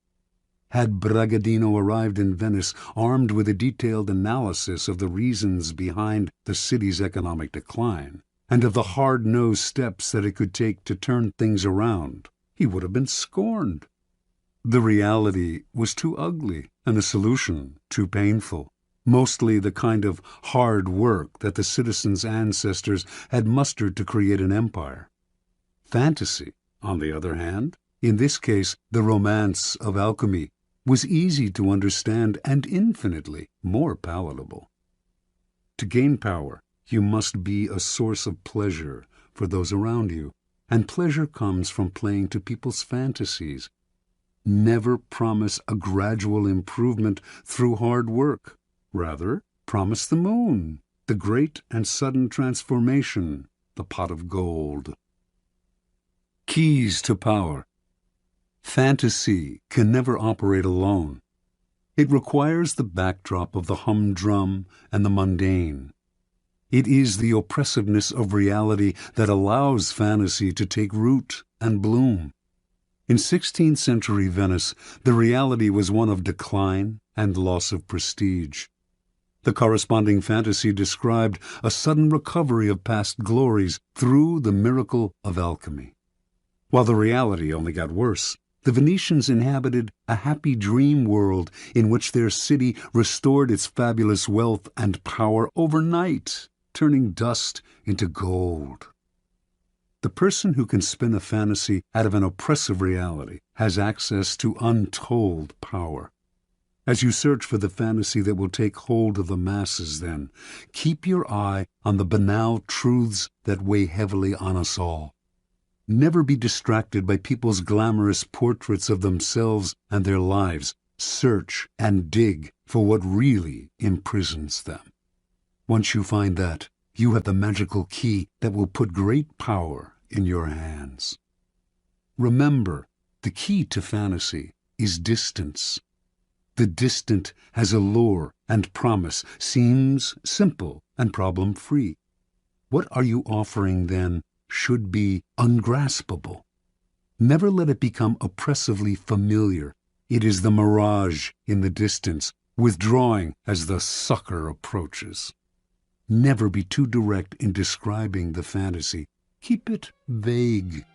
Speaker 1: Had Bragadino arrived in Venice armed with a detailed analysis of the reasons behind the city's economic decline, and of the hard-nosed steps that it could take to turn things around, he would have been scorned. The reality was too ugly, and the solution too painful, mostly the kind of hard work that the citizens' ancestors had mustered to create an empire. Fantasy, on the other hand, in this case the romance of alchemy, was easy to understand and infinitely more palatable. To gain power, you must be a source of pleasure for those around you, and pleasure comes from playing to people's fantasies. Never promise a gradual improvement through hard work. Rather, promise the moon, the great and sudden transformation, the pot of gold. Keys to power. Fantasy can never operate alone. It requires the backdrop of the humdrum and the mundane. It is the oppressiveness of reality that allows fantasy to take root and bloom. In 16th century Venice, the reality was one of decline and loss of prestige. The corresponding fantasy described a sudden recovery of past glories through the miracle of alchemy. While the reality only got worse, the Venetians inhabited a happy dream world in which their city restored its fabulous wealth and power overnight, turning dust into gold. The person who can spin a fantasy out of an oppressive reality has access to untold power. As you search for the fantasy that will take hold of the masses, then, keep your eye on the banal truths that weigh heavily on us all. Never be distracted by people's glamorous portraits of themselves and their lives. Search and dig for what really imprisons them. Once you find that, you have the magical key that will put great power in your hands. Remember, the key to fantasy is distance. The distant has allure and promise, seems simple and problem-free. What are you offering, then, should be ungraspable. Never let it become oppressively familiar. It is the mirage in the distance, withdrawing as the sucker approaches. Never be too direct in describing the fantasy. Keep it vague.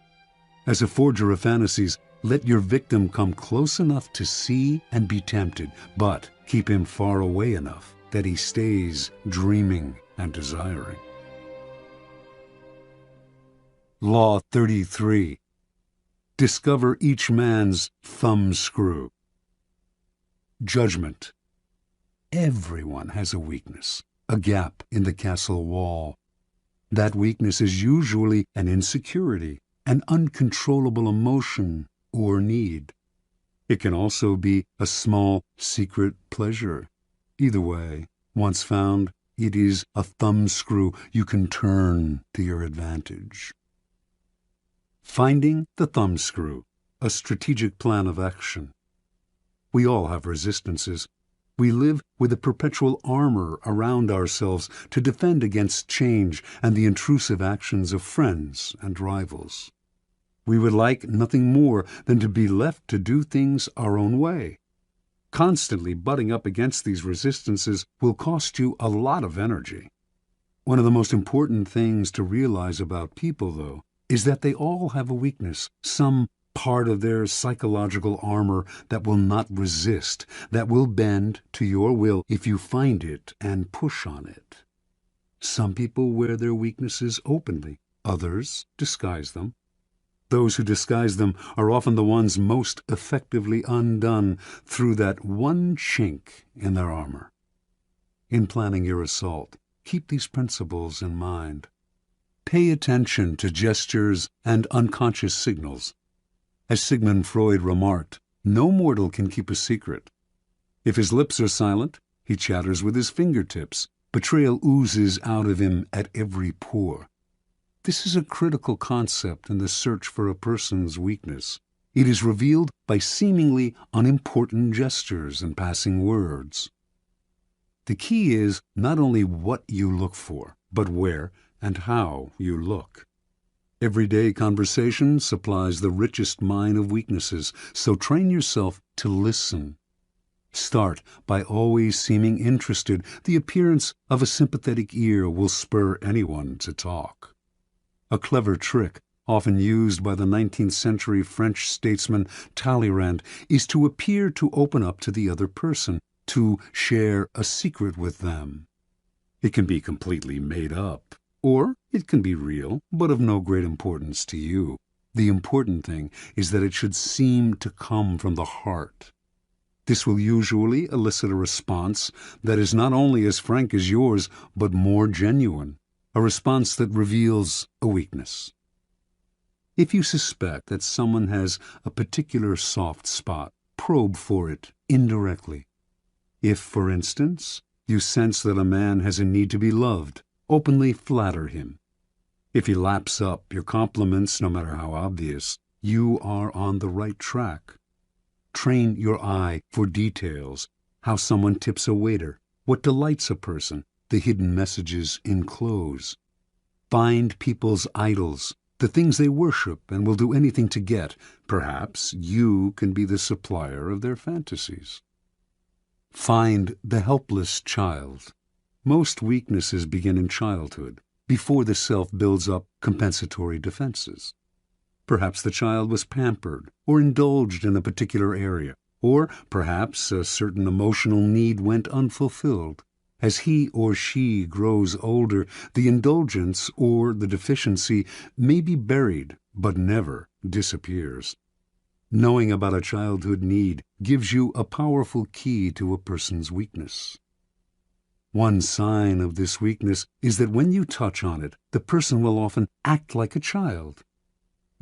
Speaker 1: As a forger of fantasies, let your victim come close enough to see and be tempted, but keep him far away enough that he stays dreaming and desiring. Law 33. Discover each man's thumbscrew. Judgment. Everyone has a weakness, a gap in the castle wall. That weakness is usually an insecurity, an uncontrollable emotion or need. It can also be a small secret pleasure. Either way, once found, it is a thumbscrew you can turn to your advantage. Finding the thumbscrew, a strategic plan of action. We all have resistances. We live with a perpetual armor around ourselves to defend against change and the intrusive actions of friends and rivals. We would like nothing more than to be left to do things our own way. Constantly butting up against these resistances will cost you a lot of energy. One of the most important things to realize about people, though, is that they all have a weakness, some part of their psychological armor that will not resist, that will bend to your will if you find it and push on it. Some people wear their weaknesses openly, others disguise them. Those who disguise them are often the ones most effectively undone through that one chink in their armor. In planning your assault, keep these principles in mind. Pay attention to gestures and unconscious signals. As Sigmund Freud remarked, no mortal can keep a secret. If his lips are silent, He chatters with his fingertips. Betrayal oozes out of him at every pore. This is a critical concept in the search for a person's weakness. It is revealed by seemingly unimportant gestures and passing words. The key is not only what you look for, but where and how you look. Everyday conversation supplies the richest mine of weaknesses, so train yourself to listen. Start by always seeming interested. The appearance of a sympathetic ear will spur anyone to talk. A clever trick, often used by the 19th century French statesman Talleyrand, is to appear to open up to the other person, to share a secret with them. It can be completely made up, or it can be real, but of no great importance to you. The important thing is that it should seem to come from the heart. This will usually elicit a response that is not only as frank as yours, but more genuine, a response that reveals a weakness. If you suspect that someone has a particular soft spot, probe for it indirectly. If, for instance, you sense that a man has a need to be loved, openly flatter him. If he laps up your compliments, no matter how obvious, you are on the right track. Train your eye for details, how someone tips a waiter, what delights a person, the hidden messages in clothes. Find people's idols, the things they worship and will do anything to get. Perhaps you can be the supplier of their fantasies. Find the helpless child. Most weaknesses begin in childhood, before the self builds up compensatory defenses. Perhaps the child was pampered or indulged in a particular area, or perhaps a certain emotional need went unfulfilled. As he or she grows older, the indulgence or the deficiency may be buried, but never disappears. Knowing about a childhood need gives you a powerful key to a person's weakness. One sign of this weakness is that when you touch on it, the person will often act like a child.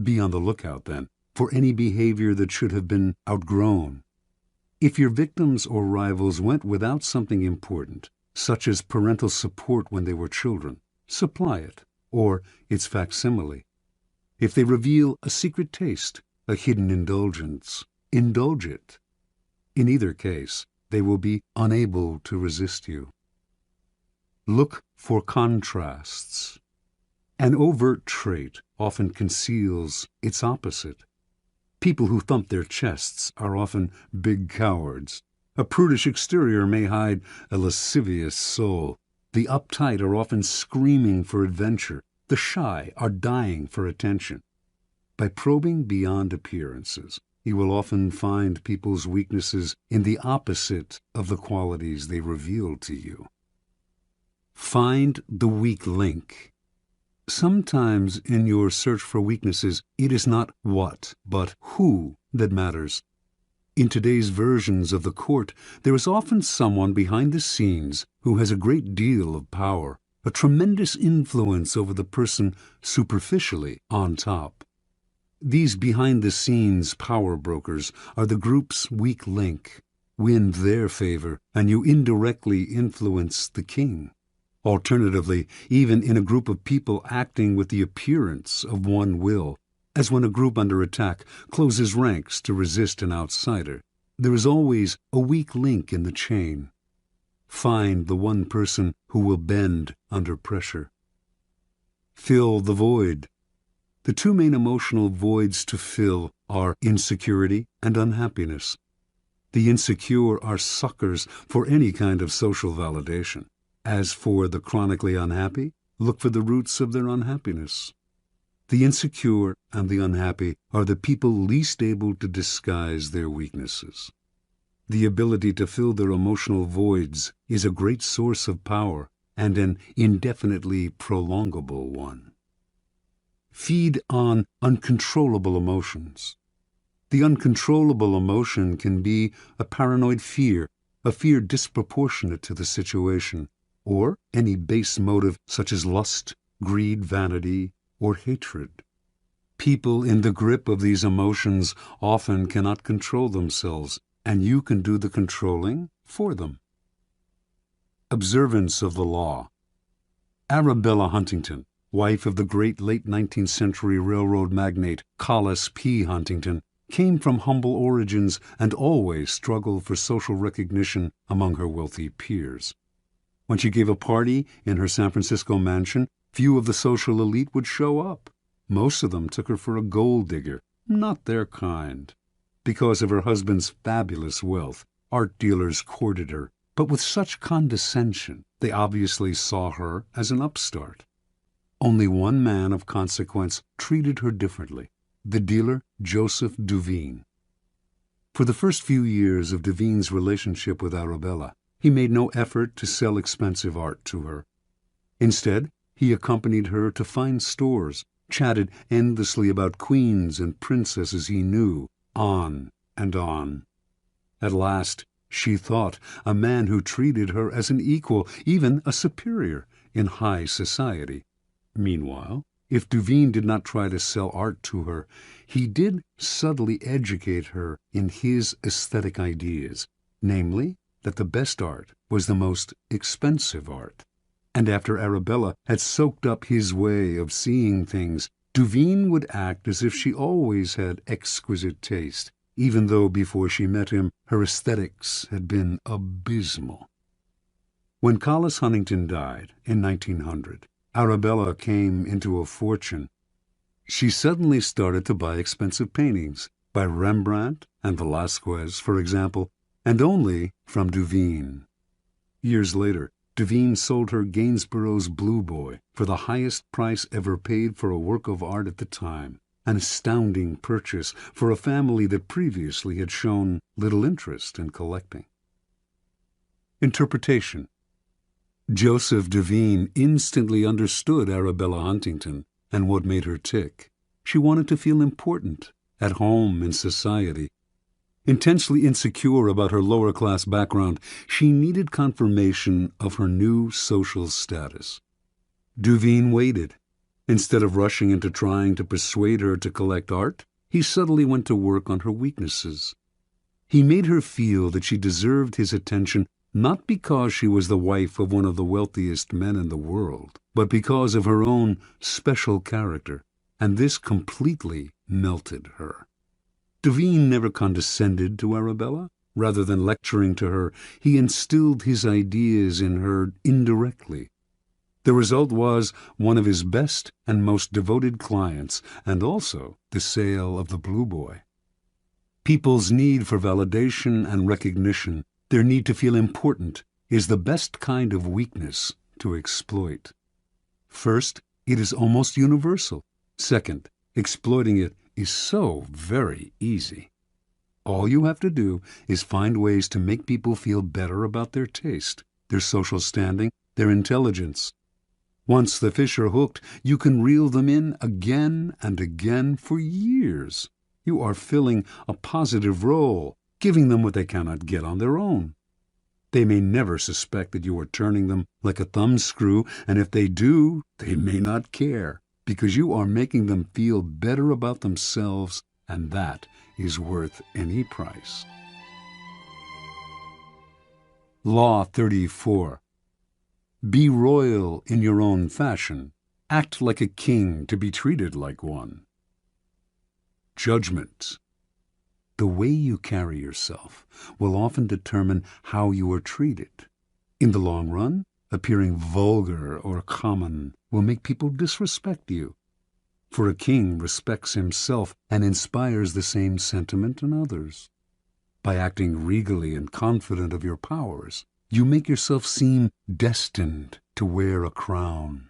Speaker 1: Be on the lookout, then, for any behavior that should have been outgrown. If your victims or rivals went without something important, such as parental support when they were children, supply it, or its facsimile. If they reveal a secret taste, a hidden indulgence, indulge it. In either case, they will be unable to resist you. Look for contrasts. An overt trait often conceals its opposite. People who thump their chests are often big cowards. A prudish exterior may hide a lascivious soul. The uptight are often screaming for adventure. The shy are dying for attention. By probing beyond appearances, you will often find people's weaknesses in the opposite of the qualities they reveal to you. Find the weak link. Sometimes in your search for weaknesses, it is not what, but who that matters. In today's versions of the court, there is often someone behind the scenes who has a great deal of power, a tremendous influence over the person superficially on top. These behind-the-scenes power brokers are the group's weak link. Win their favor, and you indirectly influence the king. Alternatively, even in a group of people acting with the appearance of one will, as when a group under attack closes ranks to resist an outsider, there is always a weak link in the chain. Find the one person who will bend under pressure. Fill the void. The two main emotional voids to fill are insecurity and unhappiness. The insecure are suckers for any kind of social validation. As for the chronically unhappy, look for the roots of their unhappiness. The insecure and the unhappy are the people least able to disguise their weaknesses. The ability to fill their emotional voids is a great source of power and an indefinitely prolongable one. Feed on uncontrollable emotions. The uncontrollable emotion can be a paranoid fear, a fear disproportionate to the situation, or any base motive such as lust, greed, vanity, or hatred. People in the grip of these emotions often cannot control themselves, and you can do the controlling for them. Observance of the law. Arabella Huntington, wife of the great late 19th century railroad magnate Collis P. Huntington, came from humble origins and always struggled for social recognition among her wealthy peers. When she gave a party in her San Francisco mansion, few of the social elite would show up. Most of them took her for a gold digger, not their kind. Because of her husband's fabulous wealth, art dealers courted her, but with such condescension they obviously saw her as an upstart. Only one man of consequence treated her differently, the dealer Joseph Duveen. For the first few years of Duveen's relationship with Arabella, he made no effort to sell expensive art to her. Instead, he accompanied her to fine stores, chatted endlessly about queens and princesses he knew, on and on. At last, she thought, a man who treated her as an equal, even a superior, in high society. Meanwhile, if Duveen did not try to sell art to her, he did subtly educate her in his aesthetic ideas, namely, that the best art was the most expensive art. And after Arabella had soaked up his way of seeing things, Duveen would act as if she always had exquisite taste, even though before she met him her aesthetics had been abysmal. When Collis Huntington died in 1900, Arabella came into a fortune. She suddenly started to buy expensive paintings, by Rembrandt and Velázquez, for example, and only from Duveen. Years later, Duveen sold her Gainsborough's Blue Boy for the highest price ever paid for a work of art at the time, an astounding purchase for a family that previously had shown little interest in collecting. Interpretation. Joseph Duveen instantly understood Arabella Huntington and what made her tick. She wanted to feel important, at home in society. Intensely insecure about her lower-class background, she needed confirmation of her new social status. Duveen waited. Instead of rushing into trying to persuade her to collect art, he subtly went to work on her weaknesses. He made her feel that she deserved his attention not because she was the wife of one of the wealthiest men in the world, but because of her own special character, and this completely melted her. Duveen never condescended to Arabella. Rather than lecturing to her, he instilled his ideas in her indirectly. The result was one of his best and most devoted clients, and also the sale of the Blue Boy. People's need for validation and recognition, their need to feel important, is the best kind of weakness to exploit. First, it is almost universal. Second, exploiting it is so very easy. All you have to do is find ways to make people feel better about their taste, their social standing, their intelligence. Once the fish are hooked, you can reel them in again and again for years. You are filling a positive role, giving them what they cannot get on their own. They may never suspect that you are turning them like a thumbscrew, and if they do, they may not care, because you are making them feel better about themselves, and that is worth any price. Law 34. Be royal in your own fashion. Act like a king to be treated like one. Judgment. The way you carry yourself will often determine how you are treated. In the long run, appearing vulgar or common will make people disrespect you. For a king respects himself and inspires the same sentiment in others. By acting regally and confident of your powers, you make yourself seem destined to wear a crown.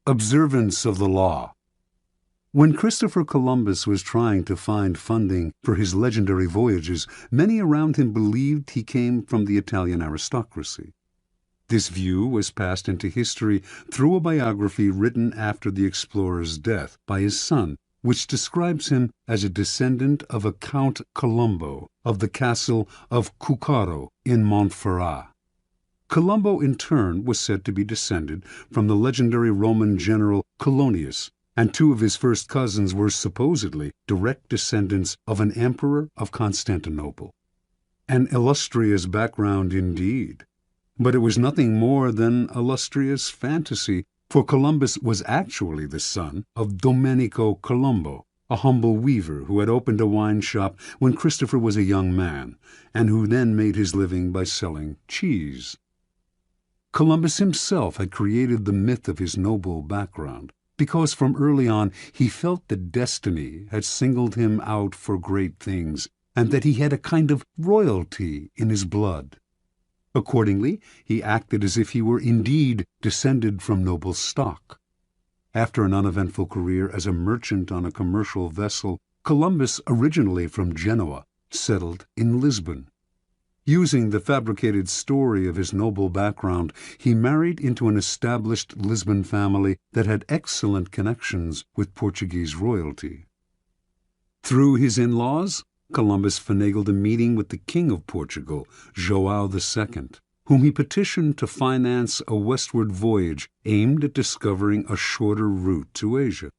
Speaker 1: Observance of the law. When Christopher Columbus was trying to find funding for his legendary voyages, many around him believed he came from the Italian aristocracy. This view was passed into history through a biography written after the explorer's death by his son, which describes him as a descendant of a Count Colombo of the castle of Cuccaro in Montferrat. Colombo, in turn, was said to be descended from the legendary Roman general Colonius, and two of his first cousins were supposedly direct descendants of an emperor of Constantinople. An illustrious background indeed. But it was nothing more than illustrious fantasy, for Columbus was actually the son of Domenico Colombo, a humble weaver who had opened a wine shop when Christopher was a young man, and who then made his living by selling cheese. Columbus himself had created the myth of his noble background, because from early on he felt that destiny had singled him out for great things, and that he had a kind of royalty in his blood. Accordingly, he acted as if he were indeed descended from noble stock. After an uneventful career as a merchant on a commercial vessel, Columbus, originally from Genoa, settled in Lisbon. Using the fabricated story of his noble background, he married into an established Lisbon family that had excellent connections with Portuguese royalty. Through his in-laws, Columbus finagled a meeting with the King of Portugal, João II, whom he petitioned to finance a westward voyage aimed at discovering a shorter route to Asia.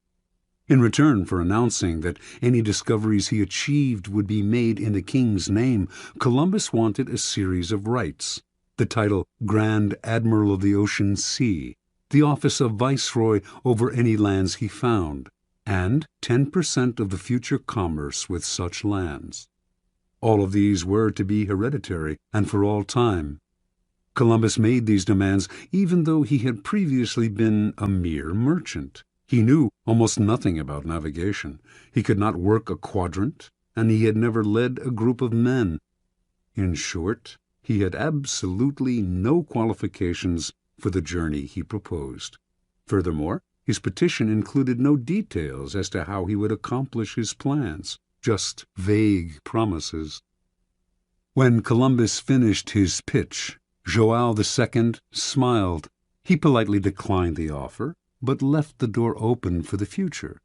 Speaker 1: In return for announcing that any discoveries he achieved would be made in the king's name, Columbus wanted a series of rights: the title Grand Admiral of the Ocean Sea, the office of Viceroy over any lands he found, and 10% of the future commerce with such lands. All of these were to be hereditary and for all time. Columbus made these demands even though he had previously been a mere merchant. He knew almost nothing about navigation. He could not work a quadrant, and he had never led a group of men. In short, he had absolutely no qualifications for the journey he proposed. Furthermore, his petition included no details as to how he would accomplish his plans, just vague promises. When Columbus finished his pitch, João II smiled. He politely declined the offer, but left the door open for the future.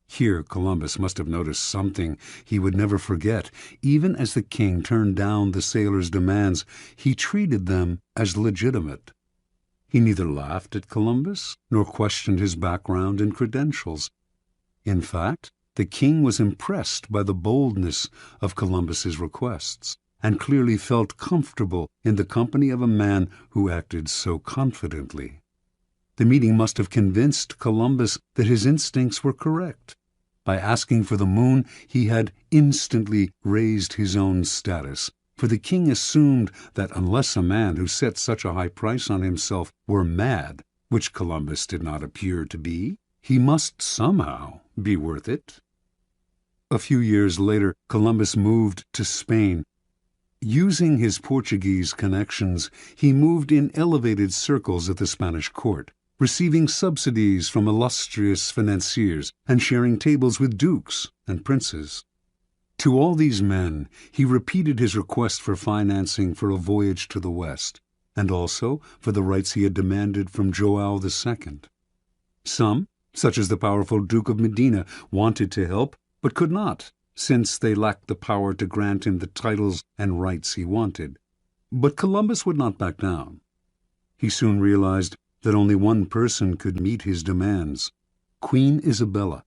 Speaker 1: Here Columbus must have noticed something he would never forget. Even as the king turned down the sailors' demands, he treated them as legitimate. He neither laughed at Columbus nor questioned his background and credentials. In fact, the king was impressed by the boldness of Columbus's requests, and clearly felt comfortable in the company of a man who acted so confidently. The meeting must have convinced Columbus that his instincts were correct. By asking for the moon, he had instantly raised his own status, for the king assumed that unless a man who set such a high price on himself were mad, which Columbus did not appear to be, he must somehow be worth it. A few years later, Columbus moved to Spain. Using his Portuguese connections, he moved in elevated circles at the Spanish court, receiving subsidies from illustrious financiers and sharing tables with dukes and princes. To all these men, he repeated his request for financing for a voyage to the West, and also for the rights he had demanded from João II. Some, such as the powerful Duke of Medina, wanted to help, but could not, since they lacked the power to grant him the titles and rights he wanted. But Columbus would not back down. He soon realized that only one person could meet his demands: Queen Isabella.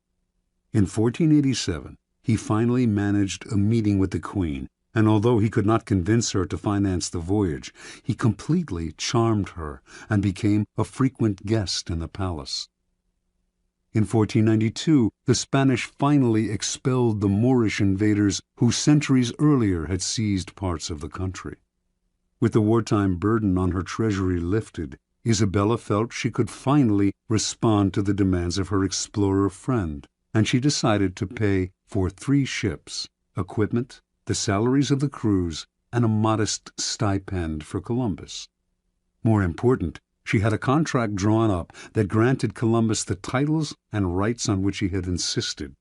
Speaker 1: In 1487, he finally managed a meeting with the Queen, and although he could not convince her to finance the voyage, he completely charmed her and became a frequent guest in the palace. In 1492, the Spanish finally expelled the Moorish invaders who centuries earlier had seized parts of the country. With the wartime burden on her treasury lifted, Isabella felt she could finally respond to the demands of her explorer friend, and she decided to pay for 3 ships, equipment, the salaries of the crews, and a modest stipend for Columbus. More important, she had a contract drawn up that granted Columbus the titles and rights on which he had insisted.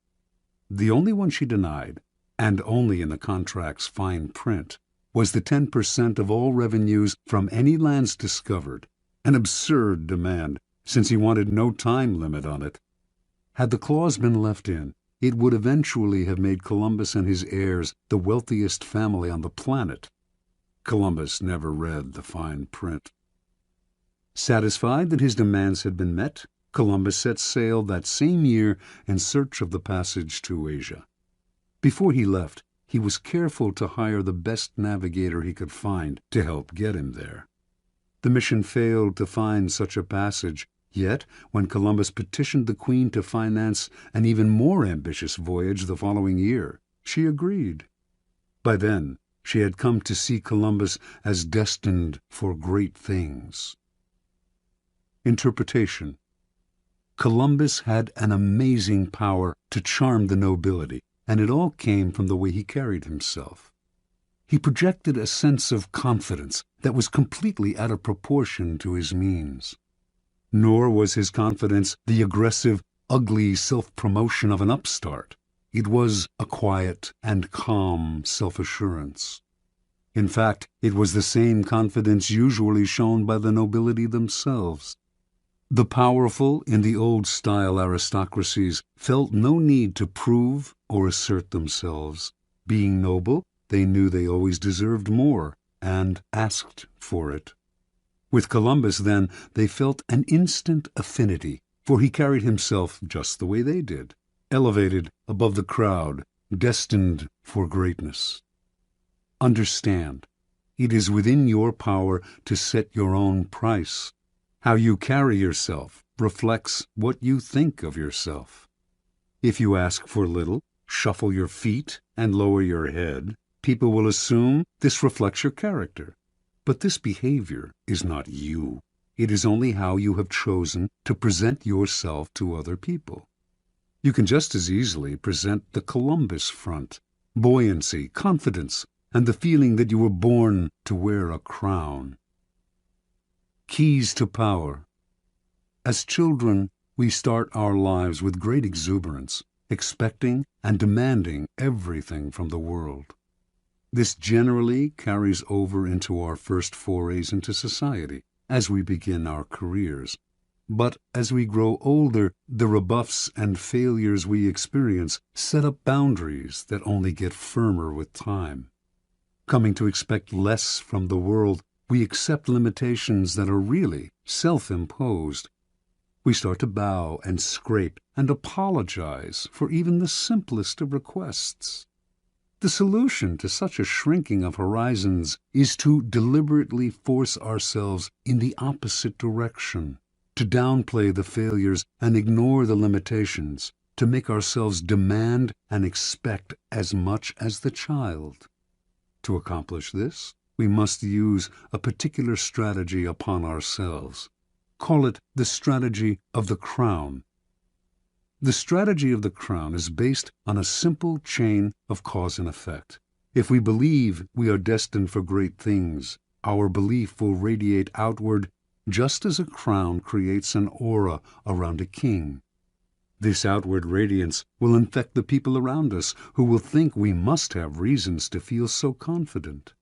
Speaker 1: The only one she denied, and only in the contract's fine print, was the 10% of all revenues from any lands discovered, an absurd demand, since he wanted no time limit on it. Had the clause been left in, it would eventually have made Columbus and his heirs the wealthiest family on the planet. Columbus never read the fine print. Satisfied that his demands had been met, Columbus set sail that same year in search of the passage to Asia. Before he left, he was careful to hire the best navigator he could find to help get him there. The mission failed to find such a passage, yet when Columbus petitioned the Queen to finance an even more ambitious voyage the following year, she agreed. By then, she had come to see Columbus as destined for great things. Interpretation. Columbus had an amazing power to charm the nobility, and it all came from the way he carried himself. He projected a sense of confidence that was completely out of proportion to his means. Nor was his confidence the aggressive, ugly self-promotion of an upstart. It was a quiet and calm self-assurance. In fact, it was the same confidence usually shown by the nobility themselves. The powerful in the old-style aristocracies felt no need to prove or assert themselves. Being noble, they knew they always deserved more and asked for it. With Columbus, then, they felt an instant affinity, for he carried himself just the way they did, elevated above the crowd, destined for greatness. Understand, it is within your power to set your own price. How you carry yourself reflects what you think of yourself. If you ask for little, shuffle your feet, and lower your head, people will assume this reflects your character. But this behavior is not you. It is only how you have chosen to present yourself to other people. You can just as easily present the Columbus front, buoyancy, confidence, and the feeling that you were born to wear a crown. Keys to power. As children, we start our lives with great exuberance, expecting and demanding everything from the world. This generally carries over into our first forays into society, as we begin our careers. But as we grow older, the rebuffs and failures we experience set up boundaries that only get firmer with time. Coming to expect less from the world, we accept limitations that are really self-imposed. We start to bow and scrape and apologize for even the simplest of requests. The solution to such a shrinking of horizons is to deliberately force ourselves in the opposite direction, to downplay the failures and ignore the limitations, to make ourselves demand and expect as much as the child. To accomplish this, we must use a particular strategy upon ourselves. Call it the strategy of the crown. The strategy of the crown is based on a simple chain of cause and effect. If we believe we are destined for great things, our belief will radiate outward just as a crown creates an aura around a king. This outward radiance will infect the people around us, who will think we must have reasons to feel so confident.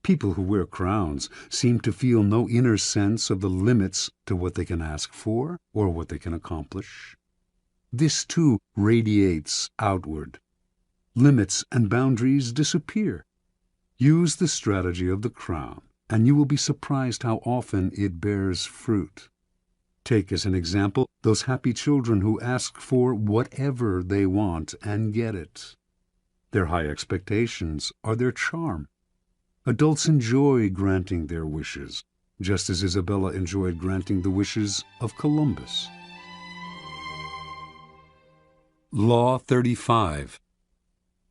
Speaker 1: People who wear crowns seem to feel no inner sense of the limits to what they can ask for or what they can accomplish. This, too, radiates outward. Limits and boundaries disappear. Use the strategy of the crown, and you will be surprised how often it bears fruit. Take as an example those happy children who ask for whatever they want and get it. Their high expectations are their charm. Adults enjoy granting their wishes, just as Isabella enjoyed granting the wishes of Columbus. Law 35.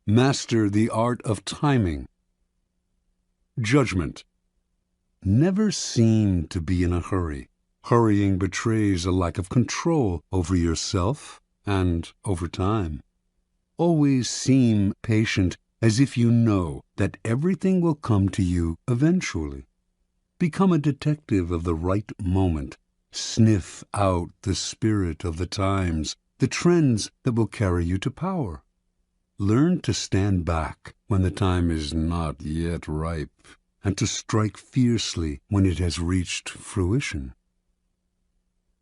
Speaker 1: Master the art of timing. Judgment. Never seem to be in a hurry. Hurrying betrays a lack of control over yourself and over time. Always seem patient, as if you know that everything will come to you eventually. Become a detective of the right moment. Sniff out the spirit of the times, the trends that will carry you to power. Learn to stand back when the time is not yet ripe, and to strike fiercely when it has reached fruition.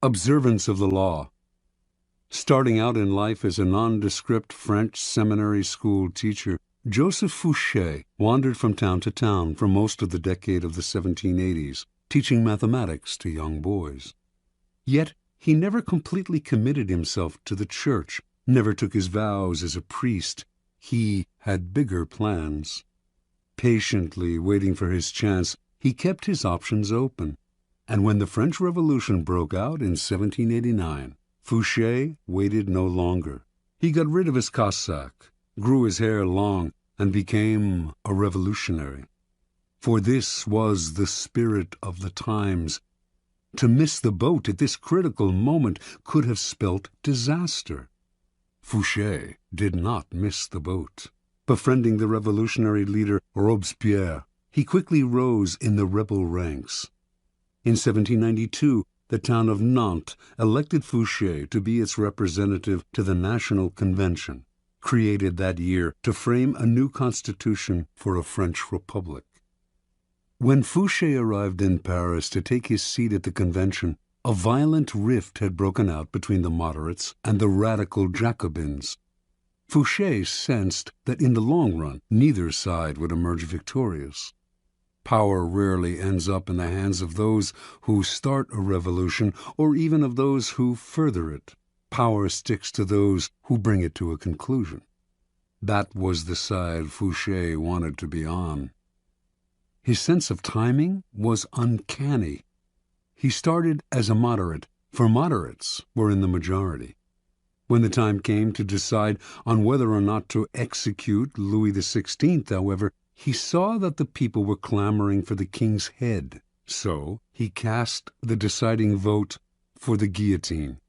Speaker 1: Observance of the law. Starting out in life as a nondescript French seminary school teacher, Joseph Fouché wandered from town to town for most of the decade of the 1780s, teaching mathematics to young boys. Yet he never completely committed himself to the church, never took his vows as a priest. He had bigger plans. Patiently waiting for his chance, he kept his options open. And when the French Revolution broke out in 1789, Fouché waited no longer. He got rid of his cassock, grew his hair long, and became a revolutionary. For this was the spirit of the times. To miss the boat at this critical moment could have spelt disaster. Fouché did not miss the boat. Befriending the revolutionary leader Robespierre, he quickly rose in the rebel ranks. In 1792, the town of Nantes elected Fouché to be its representative to the National Convention, created that year to frame a new constitution for a French republic. When Fouché arrived in Paris to take his seat at the convention, a violent rift had broken out between the moderates and the radical Jacobins. Fouché sensed that in the long run neither side would emerge victorious. Power rarely ends up in the hands of those who start a revolution or even of those who further it. Power sticks to those who bring it to a conclusion. That was the side Fouché wanted to be on. His sense of timing was uncanny. He started as a moderate, for moderates were in the majority. When the time came to decide on whether or not to execute Louis XVI, however, he saw that the people were clamoring for the king's head, so he cast the deciding vote for the guillotine.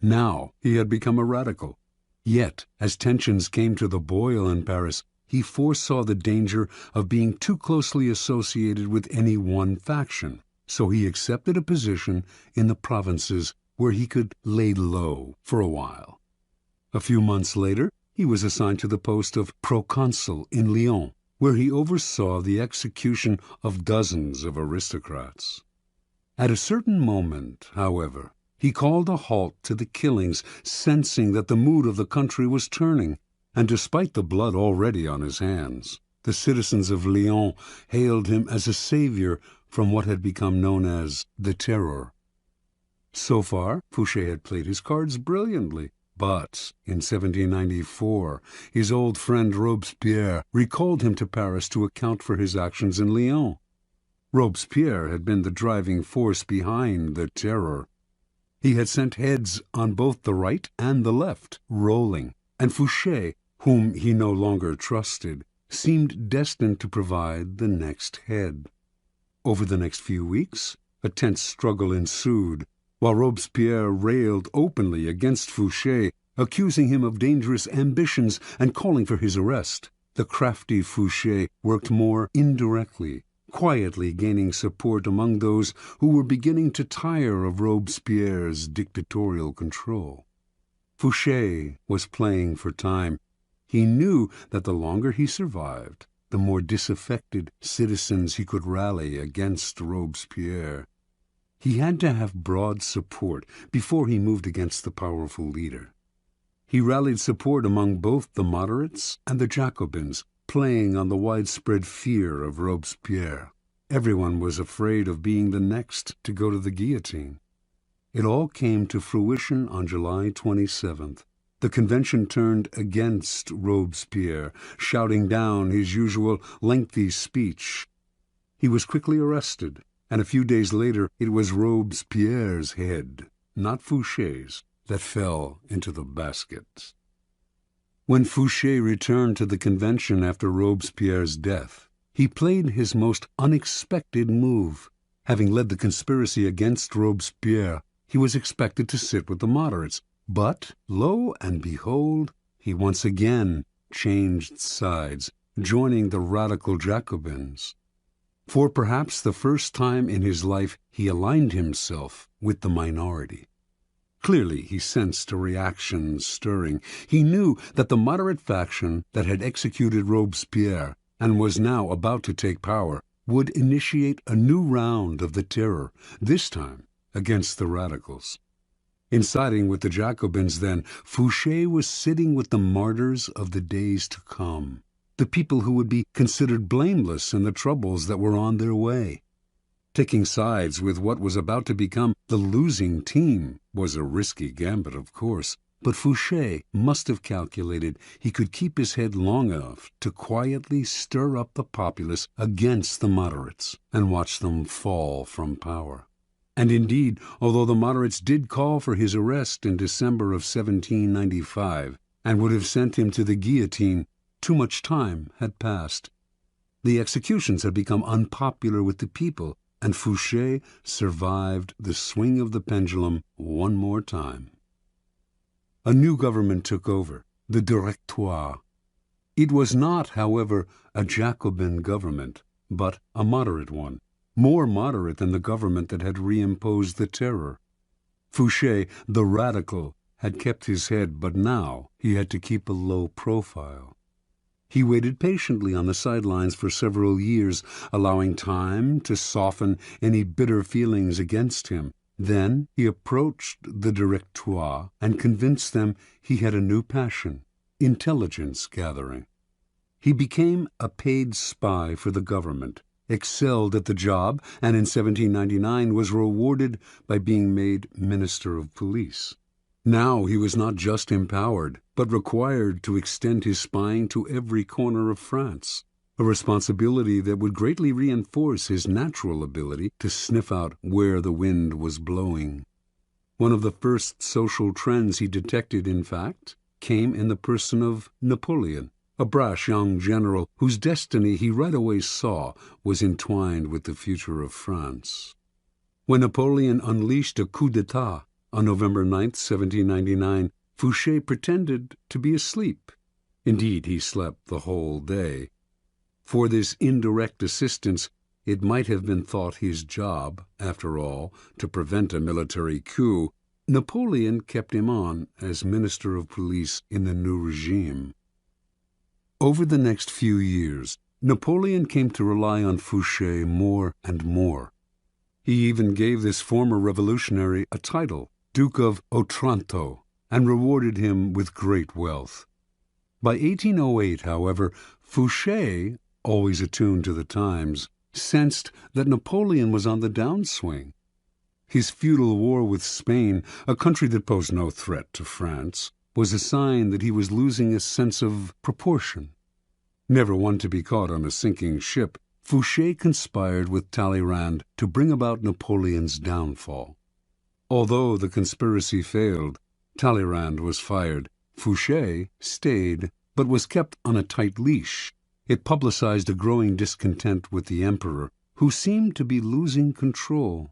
Speaker 1: Now he had become a radical. Yet, as tensions came to the boil in Paris, he foresaw the danger of being too closely associated with any one faction, so he accepted a position in the provinces where he could lay low for a while. A few months later, he was assigned to the post of proconsul in Lyons, where he oversaw the execution of dozens of aristocrats. At a certain moment, however, he called a halt to the killings, sensing that the mood of the country was turning, and despite the blood already on his hands, the citizens of Lyons hailed him as a savior from what had become known as the Terror. So far, Fouché had played his cards brilliantly, but in 1794, his old friend Robespierre recalled him to Paris to account for his actions in Lyons. Robespierre had been the driving force behind the Terror. He had sent heads on both the right and the left rolling, and Fouché, whom he no longer trusted, seemed destined to provide the next head. Over the next few weeks, a tense struggle ensued, while Robespierre railed openly against Fouché, accusing him of dangerous ambitions and calling for his arrest. The crafty Fouché worked more indirectly, quietly gaining support among those who were beginning to tire of Robespierre's dictatorial control. Fouché was playing for time. He knew that the longer he survived, the more disaffected citizens he could rally against Robespierre. He had to have broad support before he moved against the powerful leader. He rallied support among both the moderates and the Jacobins, playing on the widespread fear of Robespierre. Everyone was afraid of being the next to go to the guillotine. It all came to fruition on July 27th. The convention turned against Robespierre, shouting down his usual lengthy speech. He was quickly arrested, and a few days later it was Robespierre's head, not Fouché's, that fell into the basket. When Fouché returned to the convention after Robespierre's death, he played his most unexpected move. Having led the conspiracy against Robespierre, he was expected to sit with the moderates, but, lo and behold, he once again changed sides, joining the radical Jacobins. For perhaps the first time in his life, he aligned himself with the minority. Clearly, he sensed a reaction stirring. He knew that the moderate faction that had executed Robespierre and was now about to take power would initiate a new round of the Terror, this time against the radicals. In siding with the Jacobins, then, Fouché was sitting with the martyrs of the days to come, the people who would be considered blameless in the troubles that were on their way. Taking sides with what was about to become the losing team was a risky gambit, of course, but Fouché must have calculated he could keep his head long enough to quietly stir up the populace against the moderates and watch them fall from power. And indeed, although the moderates did call for his arrest in December of 1795, and would have sent him to the guillotine, too much time had passed. The executions had become unpopular with the people, and Fouché survived the swing of the pendulum one more time. A new government took over, the Directoire. It was not, however, a Jacobin government, but a moderate one, more moderate than the government that had reimposed the terror. Fouché, the radical, had kept his head, but now he had to keep a low profile. He waited patiently on the sidelines for several years, allowing time to soften any bitter feelings against him. Then he approached the Directoire and convinced them he had a new passion, intelligence gathering. He became a paid spy for the government, excelled at the job, and in 1799 was rewarded by being made Minister of Police. Now he was not just empowered, but required to extend his spying to every corner of France, a responsibility that would greatly reinforce his natural ability to sniff out where the wind was blowing. One of the first social trends he detected, in fact, came in the person of Napoleon, a brash young general whose destiny he right away saw was entwined with the future of France. When Napoleon unleashed a coup d'etat on November 9, 1799, Fouché pretended to be asleep. Indeed, he slept the whole day. For this indirect assistance, it might have been thought his job, after all, to prevent a military coup. Napoleon kept him on as Minister of Police in the new regime. Over the next few years, Napoleon came to rely on Fouché more and more. He even gave this former revolutionary a title, Duke of Otranto, and rewarded him with great wealth. By 1808, however, Fouché, always attuned to the times, sensed that Napoleon was on the downswing. His feudal war with Spain, a country that posed no threat to France, was a sign that he was losing a sense of proportion. Never one to be caught on a sinking ship, Fouché conspired with Talleyrand to bring about Napoleon's downfall. Although the conspiracy failed, Talleyrand was fired. Fouché stayed, but was kept on a tight leash. It publicized a growing discontent with the emperor, who seemed to be losing control.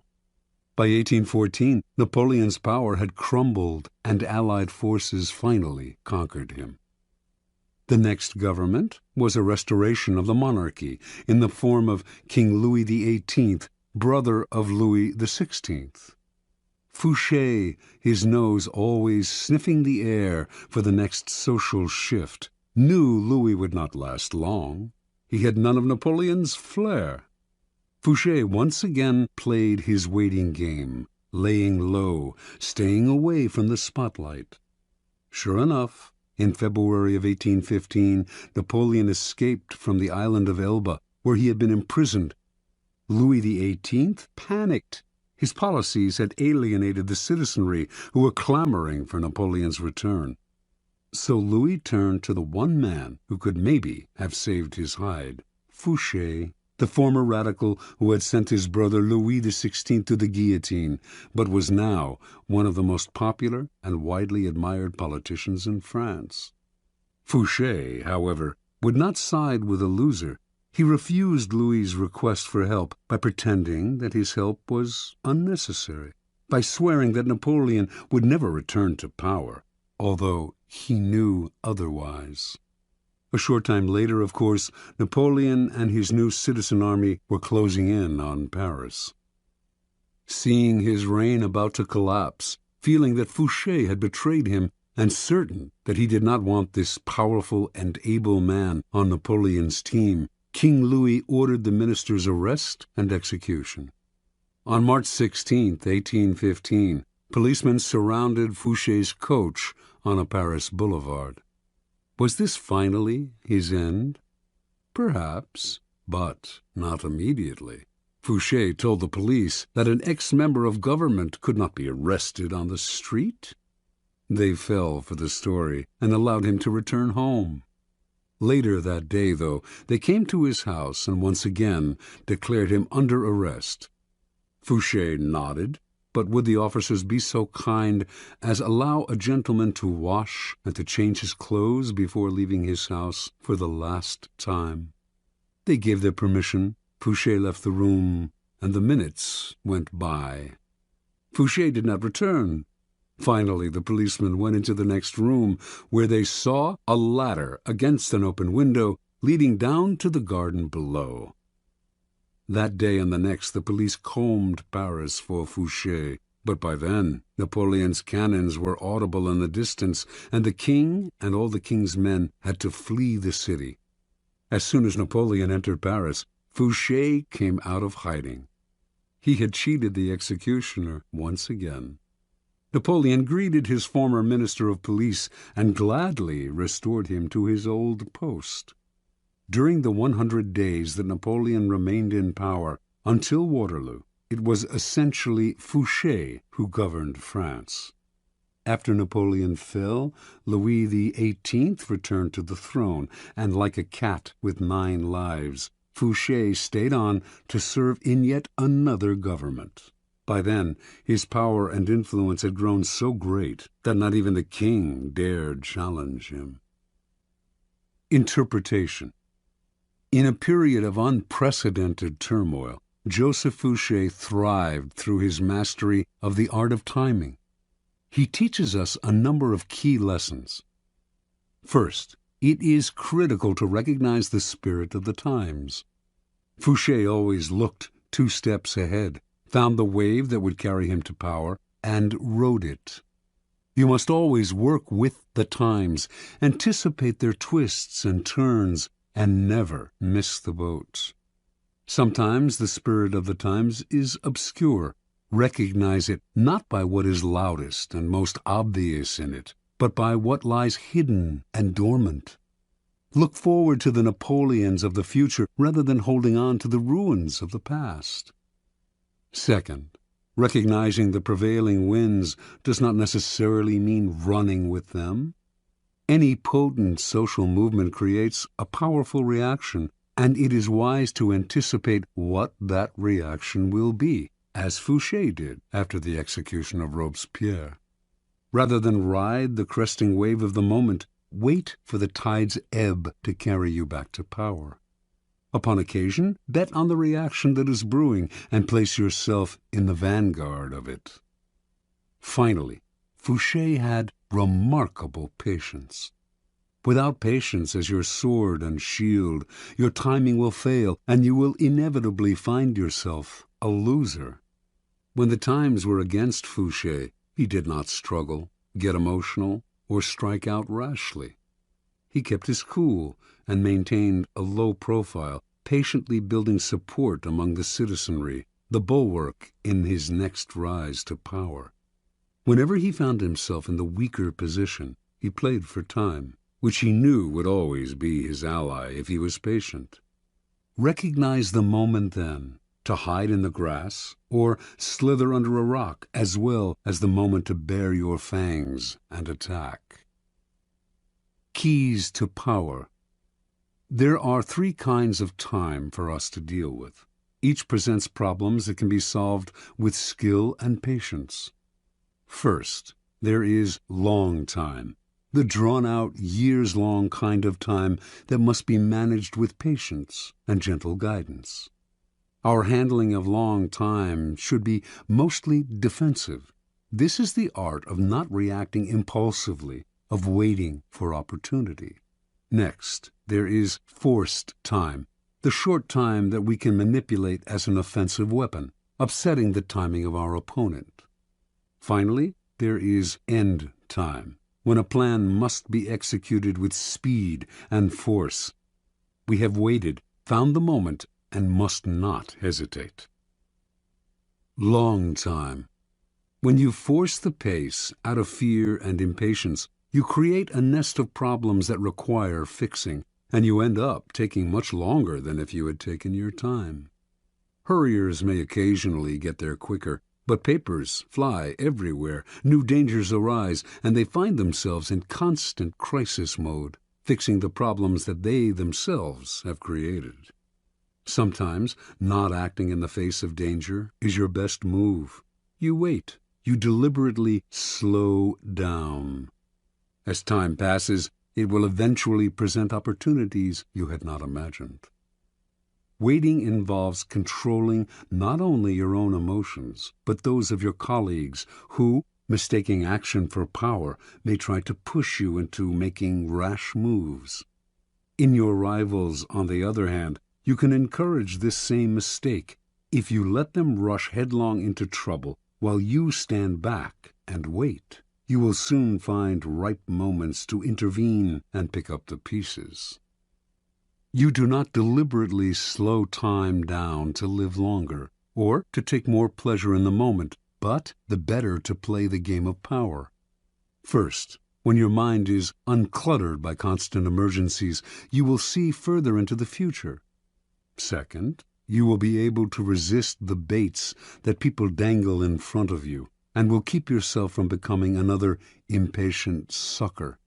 Speaker 1: By 1814, Napoleon's power had crumbled, and Allied forces finally conquered him. The next government was a restoration of the monarchy in the form of King Louis XVIII, brother of Louis XVI. Fouché, his nose always sniffing the air for the next social shift, knew Louis would not last long. He had none of Napoleon's flair. Fouché once again played his waiting game, laying low, staying away from the spotlight. Sure enough, in February of 1815, Napoleon escaped from the island of Elba, where he had been imprisoned. Louis XVIII panicked. His policies had alienated the citizenry, who were clamoring for Napoleon's return. So Louis turned to the one man who could maybe have saved his hide, Fouché, the former radical who had sent his brother Louis XVI to the guillotine, but was now one of the most popular and widely admired politicians in France. Fouché, however, would not side with a loser. He refused Louis's request for help by pretending that his help was unnecessary, by swearing that Napoleon would never return to power, although he knew otherwise. A short time later, of course, Napoleon and his new citizen army were closing in on Paris. Seeing his reign about to collapse, feeling that Fouché had betrayed him, and certain that he did not want this powerful and able man on Napoleon's team, King Louis ordered the minister's arrest and execution. On March 16, 1815, policemen surrounded Fouché's coach on a Paris boulevard. Was this finally his end? Perhaps, but not immediately. Fouché told the police that an ex-member of government could not be arrested on the street. They fell for the story and allowed him to return home. Later that day, though, they came to his house and once again declared him under arrest. Fouché nodded, but would the officers be so kind as allow a gentleman to wash and to change his clothes before leaving his house for the last time? They gave their permission. Fouché left the room, and the minutes went by. Fouché did not return. Finally, the policemen went into the next room, where they saw a ladder against an open window leading down to the garden below. That day and the next the police combed Paris for Fouché, but by then Napoleon's cannons were audible in the distance, and the king and all the king's men had to flee the city. As soon as Napoleon entered Paris, Fouché came out of hiding. He had cheated the executioner once again. Napoleon greeted his former minister of police and gladly restored him to his old post. During the 100 days that Napoleon remained in power, until Waterloo, it was essentially Fouché who governed France. After Napoleon fell, Louis XVIII returned to the throne, and like a cat with 9 lives, Fouché stayed on to serve in yet another government. By then, his power and influence had grown so great that not even the king dared challenge him. Interpretation. In a period of unprecedented turmoil, Joseph Fouché thrived through his mastery of the art of timing. He teaches us a number of key lessons. First, it is critical to recognize the spirit of the times. Fouché always looked 2 steps ahead, found the wave that would carry him to power, and rode it. You must always work with the times, anticipate their twists and turns, and never miss the boat. Sometimes the spirit of the times is obscure. Recognize it not by what is loudest and most obvious in it, but by what lies hidden and dormant. Look forward to the Napoleons of the future rather than holding on to the ruins of the past. Second, recognizing the prevailing winds does not necessarily mean running with them. Any potent social movement creates a powerful reaction, and it is wise to anticipate what that reaction will be, as Fouché did after the execution of Robespierre. Rather than ride the cresting wave of the moment, wait for the tide's ebb to carry you back to power. Upon occasion, bet on the reaction that is brewing and place yourself in the vanguard of it. Finally, Fouché had remarkable patience. Without patience as your sword and shield, your timing will fail, and you will inevitably find yourself a loser. When the times were against Fouché, he did not struggle, get emotional, or strike out rashly. He kept his cool and maintained a low profile, patiently building support among the citizenry, the bulwark in his next rise to power. Whenever he found himself in the weaker position, he played for time, which he knew would always be his ally if he was patient. Recognize the moment then, to hide in the grass or slither under a rock, as well as the moment to bare your fangs and attack. Keys to power. There are 3 kinds of time for us to deal with. Each presents problems that can be solved with skill and patience. First, there is long time, the drawn-out, years-long kind of time that must be managed with patience and gentle guidance. Our handling of long time should be mostly defensive. This is the art of not reacting impulsively, of waiting for opportunity. Next, there is forced time, the short time that we can manipulate as an offensive weapon, upsetting the timing of our opponent. Finally, there is end time, when a plan must be executed with speed and force. We have waited, found the moment, and must not hesitate. Long time. When you force the pace out of fear and impatience, you create a nest of problems that require fixing, and you end up taking much longer than if you had taken your time. Hurriers may occasionally get there quicker, but papers fly everywhere, new dangers arise, and they find themselves in constant crisis mode, fixing the problems that they themselves have created. Sometimes not acting in the face of danger is your best move. You wait. You deliberately slow down. As time passes, it will eventually present opportunities you had not imagined. Waiting involves controlling not only your own emotions, but those of your colleagues who, mistaking action for power, may try to push you into making rash moves. In your rivals, on the other hand, you can encourage this same mistake if you let them rush headlong into trouble while you stand back and wait. You will soon find ripe moments to intervene and pick up the pieces. You do not deliberately slow time down to live longer or to take more pleasure in the moment, but the better to play the game of power. First, when your mind is uncluttered by constant emergencies, you will see further into the future. Second, you will be able to resist the baits that people dangle in front of you and will keep yourself from becoming another impatient sucker.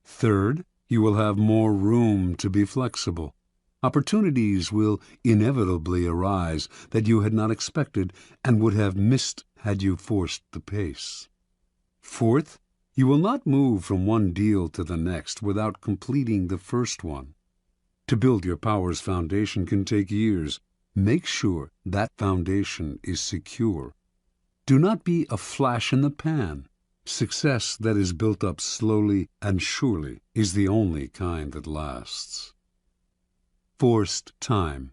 Speaker 1: Third, you will have more room to be flexible. Opportunities will inevitably arise that you had not expected and would have missed had you forced the pace. Fourth, you will not move from one deal to the next without completing the first one. To build your power's foundation can take years. Make sure that foundation is secure. Do not be a flash in the pan. Success that is built up slowly and surely is the only kind that lasts. Forced time.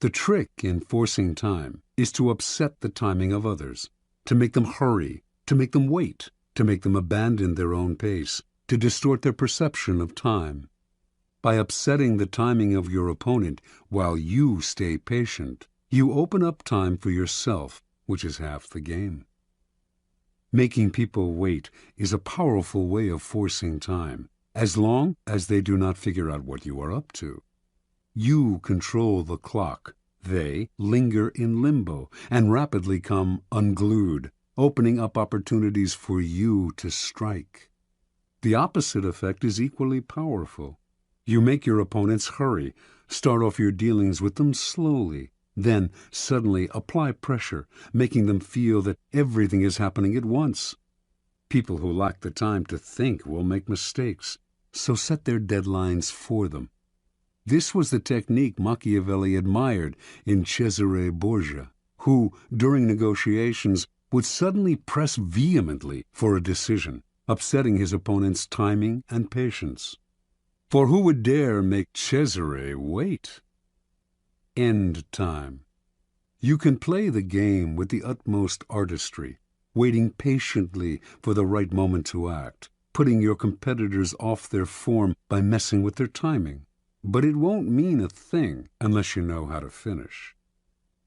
Speaker 1: The trick in forcing time is to upset the timing of others, to make them hurry, to make them wait, to make them abandon their own pace, to distort their perception of time. By upsetting the timing of your opponent while you stay patient, you open up time for yourself, which is half the game. Making people wait is a powerful way of forcing time, as long as they do not figure out what you are up to. You control the clock. They linger in limbo and rapidly come unglued, opening up opportunities for you to strike. The opposite effect is equally powerful. You make your opponents hurry, start off your dealings with them slowly, then suddenly apply pressure, making them feel that everything is happening at once. People who lack the time to think will make mistakes, so set their deadlines for them. This was the technique Machiavelli admired in Cesare Borgia, who, during negotiations, would suddenly press vehemently for a decision, upsetting his opponent's timing and patience. For who would dare make Cesare wait? End time. You can play the game with the utmost artistry, waiting patiently for the right moment to act, putting your competitors off their form by messing with their timing. But it won't mean a thing unless you know how to finish.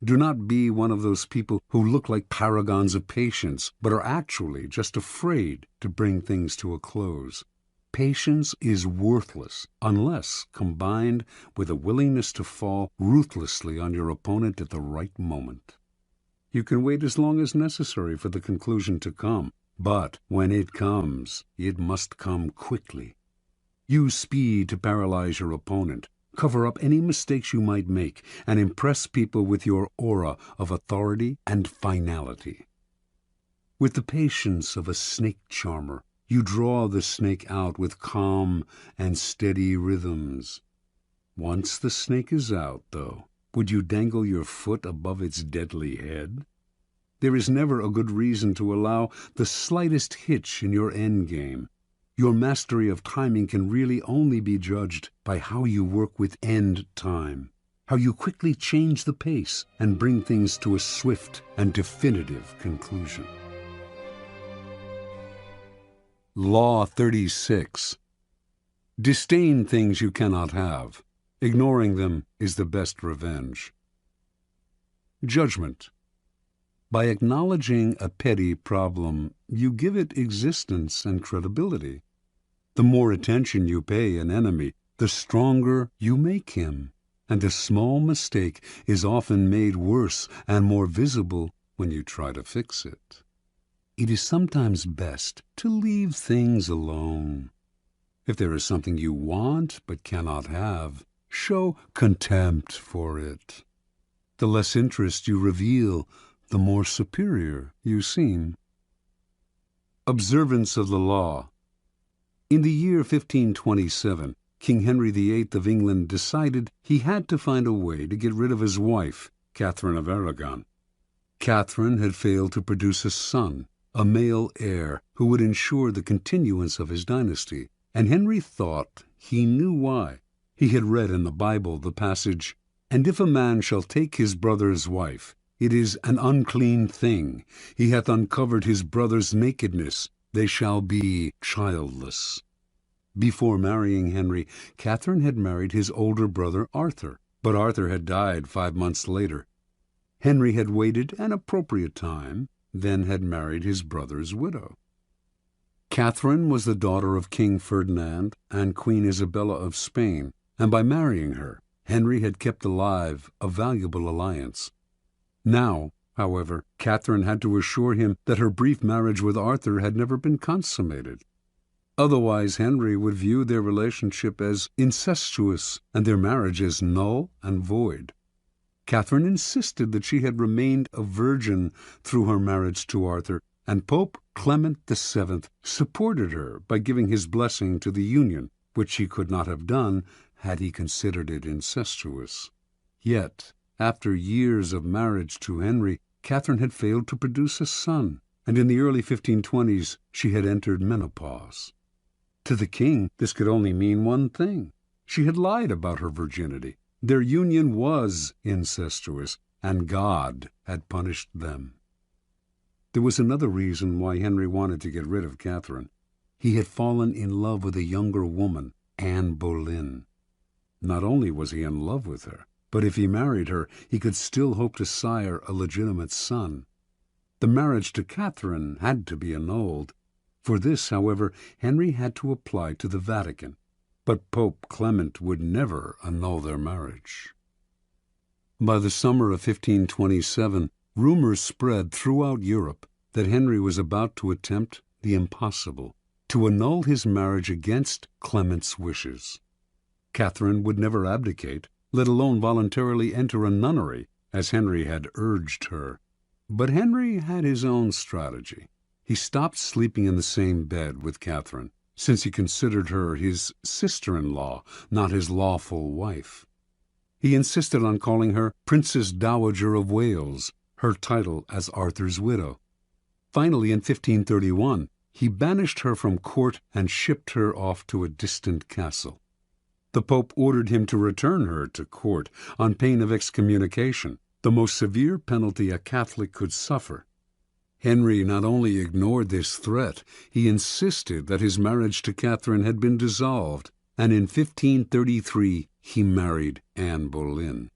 Speaker 1: Do not be one of those people who look like paragons of patience, but are actually just afraid to bring things to a close. Patience is worthless unless combined with a willingness to fall ruthlessly on your opponent at the right moment. You can wait as long as necessary for the conclusion to come, but when it comes, it must come quickly. Use speed to paralyze your opponent, cover up any mistakes you might make, and impress people with your aura of authority and finality. With the patience of a snake charmer, you draw the snake out with calm and steady rhythms. Once the snake is out, though, would you dangle your foot above its deadly head? There is never a good reason to allow the slightest hitch in your endgame. Your mastery of timing can really only be judged by how you work with end time, how you quickly change the pace and bring things to a swift and definitive conclusion. Law 36. Disdain things you cannot have. Ignoring them is the best revenge. Judgment. By acknowledging a petty problem, you give it existence and credibility. The more attention you pay an enemy, the stronger you make him, and a small mistake is often made worse and more visible when you try to fix it. It is sometimes best to leave things alone. If there is something you want but cannot have, show contempt for it. The less interest you reveal, the more superior you seem. Observance of the law. In the year 1527, King Henry VIII of England decided he had to find a way to get rid of his wife, Catherine of Aragon. Catherine had failed to produce a son, a male heir, who would ensure the continuance of his dynasty, and Henry thought he knew why. He had read in the Bible the passage, "And if a man shall take his brother's wife, it is an unclean thing. He hath uncovered his brother's nakedness. They shall be childless." Before marrying Henry, Catherine had married his older brother Arthur, but Arthur had died 5 months later. Henry had waited an appropriate time, then had married his brother's widow. Catherine was the daughter of King Ferdinand and Queen Isabella of Spain, and by marrying her, Henry had kept alive a valuable alliance. Now, however, Catherine had to assure him that her brief marriage with Arthur had never been consummated. Otherwise, Henry would view their relationship as incestuous and their marriage as null and void. Catherine insisted that she had remained a virgin through her marriage to Arthur, and Pope Clement VII supported her by giving his blessing to the union, which he could not have done had he considered it incestuous. Yet, after years of marriage to Henry, Catherine had failed to produce a son, and in the early 1520s she had entered menopause. To the king, this could only mean one thing. She had lied about her virginity. Their union was incestuous, and God had punished them. There was another reason why Henry wanted to get rid of Catherine. He had fallen in love with a younger woman, Anne Boleyn. Not only was he in love with her, but if he married her, he could still hope to sire a legitimate son. The marriage to Catherine had to be annulled. For this, however, Henry had to apply to the Vatican, but Pope Clement would never annul their marriage. By the summer of 1527, rumors spread throughout Europe that Henry was about to attempt the impossible, to annul his marriage against Clement's wishes. Catherine would never abdicate, let alone voluntarily enter a nunnery, as Henry had urged her. But Henry had his own strategy. He stopped sleeping in the same bed with Catherine, since he considered her his sister-in-law, not his lawful wife. He insisted on calling her Princess Dowager of Wales, her title as Arthur's widow. Finally, in 1531, he banished her from court and shipped her off to a distant castle. The Pope ordered him to return her to court on pain of excommunication, the most severe penalty a Catholic could suffer. Henry not only ignored this threat, he insisted that his marriage to Catherine had been dissolved, and in 1533 he married Anne Boleyn.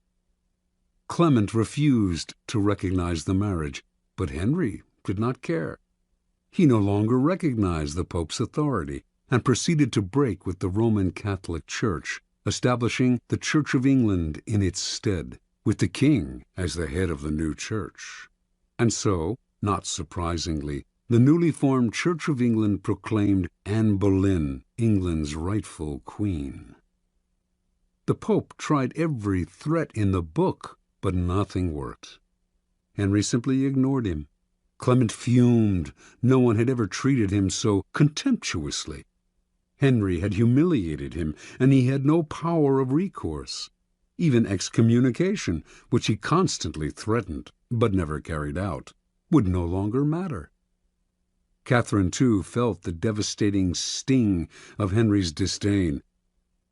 Speaker 1: Clement refused to recognize the marriage, but Henry did not care. He no longer recognized the Pope's authority and proceeded to break with the Roman Catholic Church, establishing the Church of England in its stead, with the king as the head of the new church. And so, not surprisingly, the newly formed Church of England proclaimed Anne Boleyn England's rightful queen. The Pope tried every threat in the book, but nothing worked. Henry simply ignored him. Clement fumed. No one had ever treated him so contemptuously. Henry had humiliated him, and he had no power of recourse. Even excommunication, which he constantly threatened but never carried out, would no longer matter. Catherine, too, felt the devastating sting of Henry's disdain.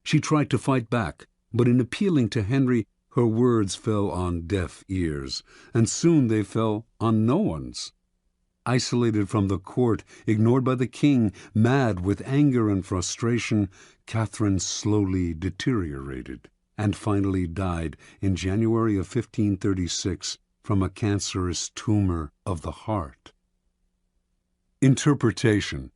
Speaker 1: She tried to fight back, but in appealing to Henry, her words fell on deaf ears, and soon they fell on no one's. Isolated from the court, ignored by the king, mad with anger and frustration, Catherine slowly deteriorated, and finally died in January of 1536 from a cancerous tumor of the heart. Interpretation.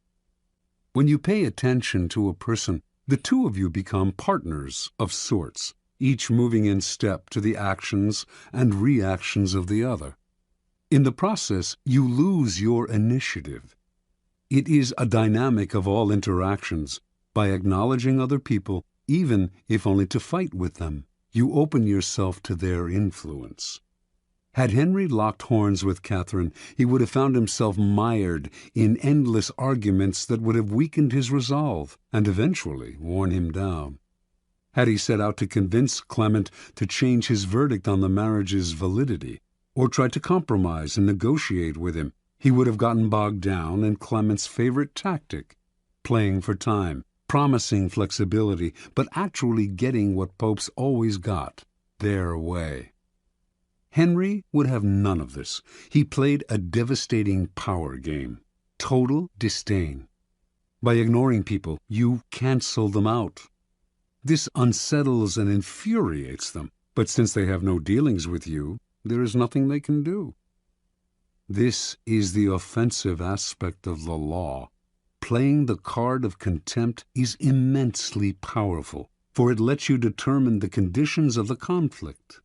Speaker 1: When you pay attention to a person, the two of you become partners of sorts, each moving in step to the actions and reactions of the other. In the process, you lose your initiative. It is a dynamic of all interactions. By acknowledging other people, even if only to fight with them. You open yourself to their influence. Had Henry locked horns with Catherine, he would have found himself mired in endless arguments that would have weakened his resolve and eventually worn him down. Had he set out to convince Clement to change his verdict on the marriage's validity, or tried to compromise and negotiate with him, he would have gotten bogged down in Clement's favorite tactic, playing for time, promising flexibility, but actually getting what popes always got, their way. Henry would have none of this. He played a devastating power game, total disdain. By ignoring people, you cancel them out. This unsettles and infuriates them, but since they have no dealings with you, there is nothing they can do. This is the offensive aspect of the law. Playing the card of contempt is immensely powerful, for it lets you determine the conditions of the conflict.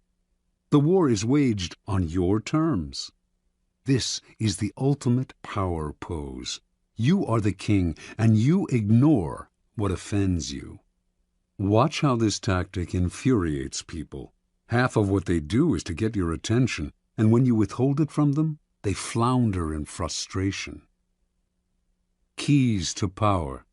Speaker 1: The war is waged on your terms. This is the ultimate power pose. You are the king, and you ignore what offends you. Watch how this tactic infuriates people. Half of what they do is to get your attention, and when you withhold it from them, they flounder in frustration. Keys to power.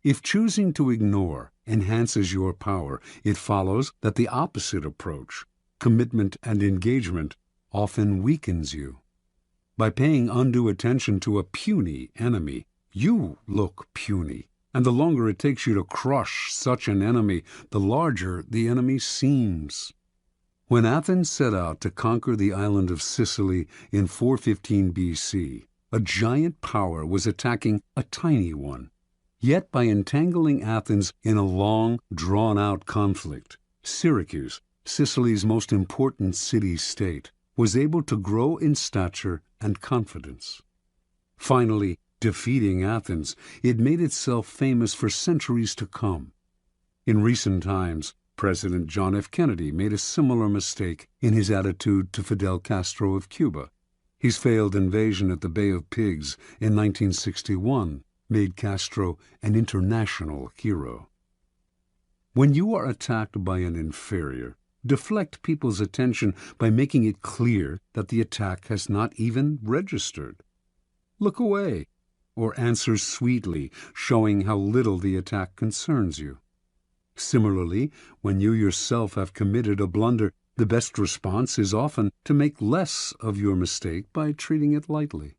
Speaker 1: If choosing to ignore enhances your power, it follows that the opposite approach, commitment and engagement, often weakens you. By paying undue attention to a puny enemy, you look puny, and the longer it takes you to crush such an enemy, the larger the enemy seems. When Athens set out to conquer the island of Sicily in 415 B.C., a giant power was attacking a tiny one. Yet by entangling Athens in a long, drawn-out conflict, Syracuse, Sicily's most important city-state, was able to grow in stature and confidence. Finally, defeating Athens, it made itself famous for centuries to come. In recent times, President John F. Kennedy made a similar mistake in his attitude to Fidel Castro of Cuba. His failed invasion at the Bay of Pigs in 1961 made Castro an international hero. When you are attacked by an inferior, deflect people's attention by making it clear that the attack has not even registered. Look away, or answer sweetly, showing how little the attack concerns you. Similarly, when you yourself have committed a blunder, the best response is often to make less of your mistake by treating it lightly.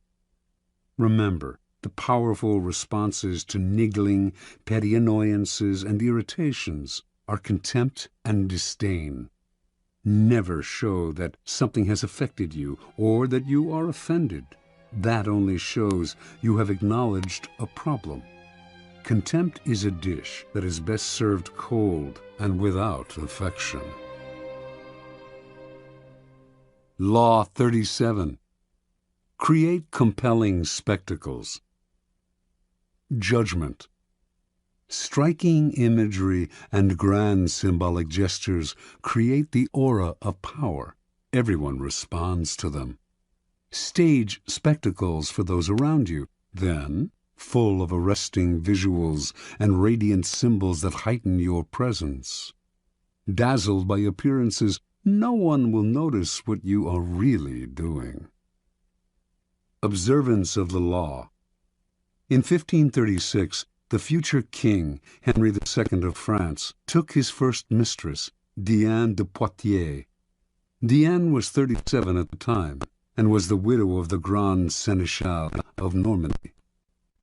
Speaker 1: Remember, the powerful responses to niggling, petty annoyances, and irritations are contempt and disdain. Never show that something has affected you or that you are offended. That only shows you have acknowledged a problem. Contempt is a dish that is best served cold and without affection. Law 37. Create compelling spectacles. Judgment. Striking imagery and grand symbolic gestures create the aura of power. Everyone responds to them. Stage spectacles for those around you. Then, full of arresting visuals and radiant symbols that heighten your presence. Dazzled by appearances, no one will notice what you are really doing. Observance of the law. In 1536, the future king, Henry II of France, took his first mistress, Diane de Poitiers. Diane was 37 at the time, and was the widow of the Grand Seneschal of Normandy.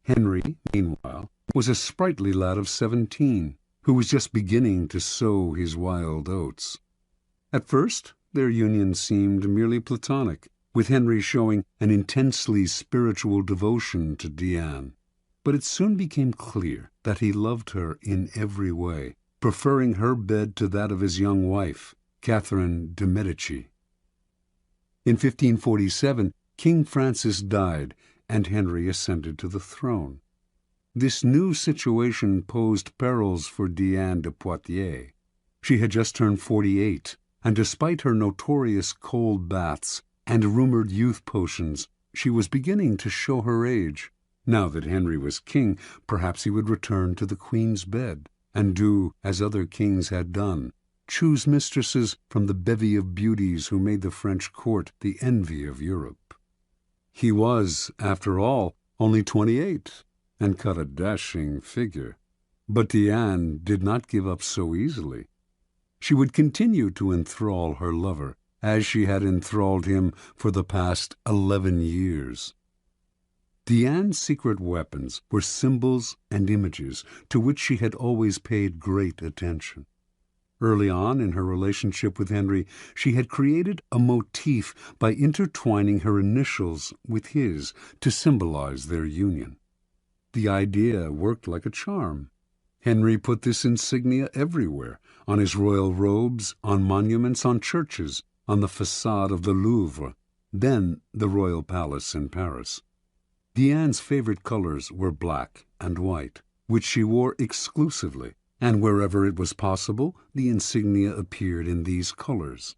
Speaker 1: Henry, meanwhile, was a sprightly lad of 17, who was just beginning to sow his wild oats. At first, their union seemed merely platonic, with Henry showing an intensely spiritual devotion to Diane. But it soon became clear that he loved her in every way, preferring her bed to that of his young wife, Catherine de' Medici. In 1547, King Francis died, and Henry ascended to the throne. This new situation posed perils for Diane de Poitiers. She had just turned 48, and despite her notorious cold baths and rumored youth potions, she was beginning to show her age. Now that Henry was king, perhaps he would return to the Queen's bed. and do as other kings had done, choose mistresses from the bevy of beauties who made the French court the envy of Europe. He was, after all, only 28, and cut a dashing figure. But Diane did not give up so easily. She would continue to enthrall her lover, as she had enthralled him for the past 11 years. Diane's secret weapons were symbols and images to which she had always paid great attention. Early on in her relationship with Henry, she had created a motif by intertwining her initials with his to symbolize their union. The idea worked like a charm. Henry put this insignia everywhere, on his royal robes, on monuments, on churches, on the façade of the Louvre, then the royal palace in Paris. Diane's favorite colors were black and white, which she wore exclusively, and wherever it was possible, the insignia appeared in these colors.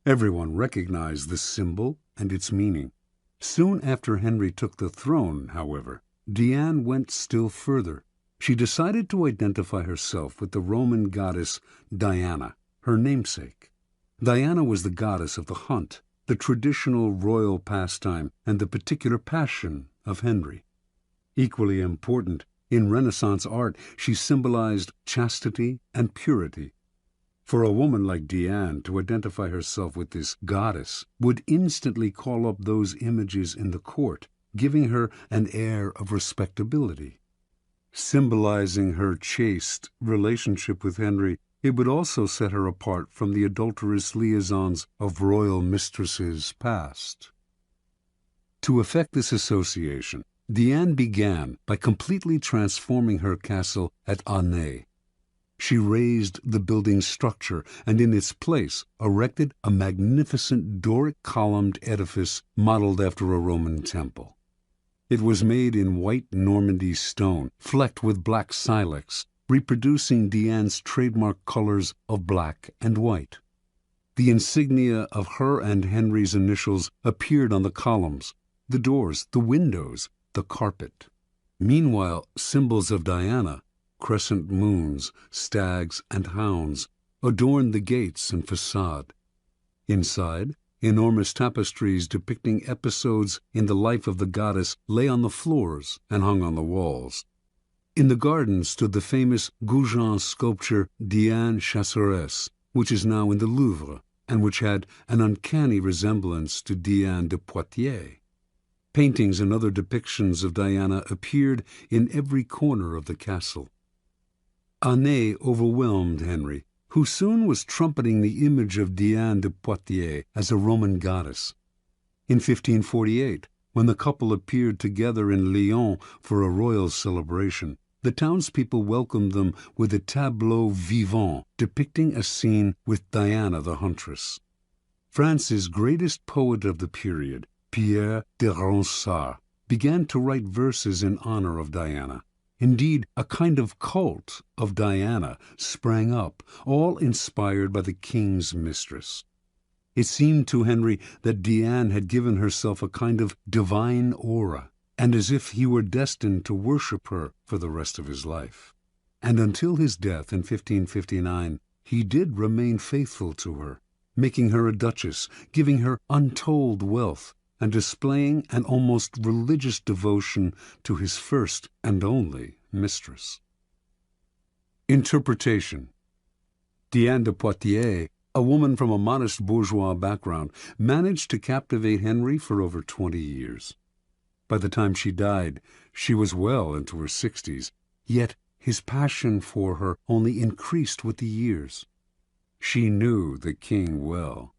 Speaker 1: Everyone recognized the symbol and its meaning. Soon after Henry took the throne, however, Diane went still further. She decided to identify herself with the Roman goddess Diana, her namesake. Diana was the goddess of the hunt, the traditional royal pastime, and the particular passion of Henry. Equally important, in Renaissance art, she symbolized chastity and purity. For a woman like Diane to identify herself with this goddess would instantly call up those images in the court, giving her an air of respectability. Symbolizing her chaste relationship with Henry, it would also set her apart from the adulterous liaisons of royal mistresses past. To effect this association, Diane began by completely transforming her castle at Aunay. She razed the building's structure and in its place erected a magnificent Doric-columned edifice modeled after a Roman temple. It was made in white Normandy stone, flecked with black silex, reproducing Diane's trademark colors of black and white. The insignia of her and Henry's initials appeared on the columns, the doors, the windows, the carpet. Meanwhile, symbols of Diana, crescent moons, stags, and hounds, adorned the gates and facade. Inside, enormous tapestries depicting episodes in the life of the goddess lay on the floors and hung on the walls. In the garden stood the famous Goujon sculpture Diane Chasseresse, which is now in the Louvre, and which had an uncanny resemblance to Diane de Poitiers. Paintings and other depictions of Diana appeared in every corner of the castle. Aunay overwhelmed Henry, who soon was trumpeting the image of Diane de Poitiers as a Roman goddess. In 1548, when the couple appeared together in Lyon for a royal celebration, the townspeople welcomed them with a tableau vivant depicting a scene with Diana the huntress. France's greatest poet of the period, Pierre de Ronsard, began to write verses in honor of Diana. Indeed, a kind of cult of Diana sprang up, all inspired by the king's mistress. It seemed to Henry that Diane had given herself a kind of divine aura, and as if he were destined to worship her for the rest of his life. And until his death in 1559, he did remain faithful to her, making her a duchess, giving her untold wealth, and displaying an almost religious devotion to his first and only mistress. Interpretation. Diane de Poitiers, a woman from a modest bourgeois background, managed to captivate Henry for over 20 years. By the time she died, she was well into her 60s, yet his passion for her only increased with the years. She knew the king well.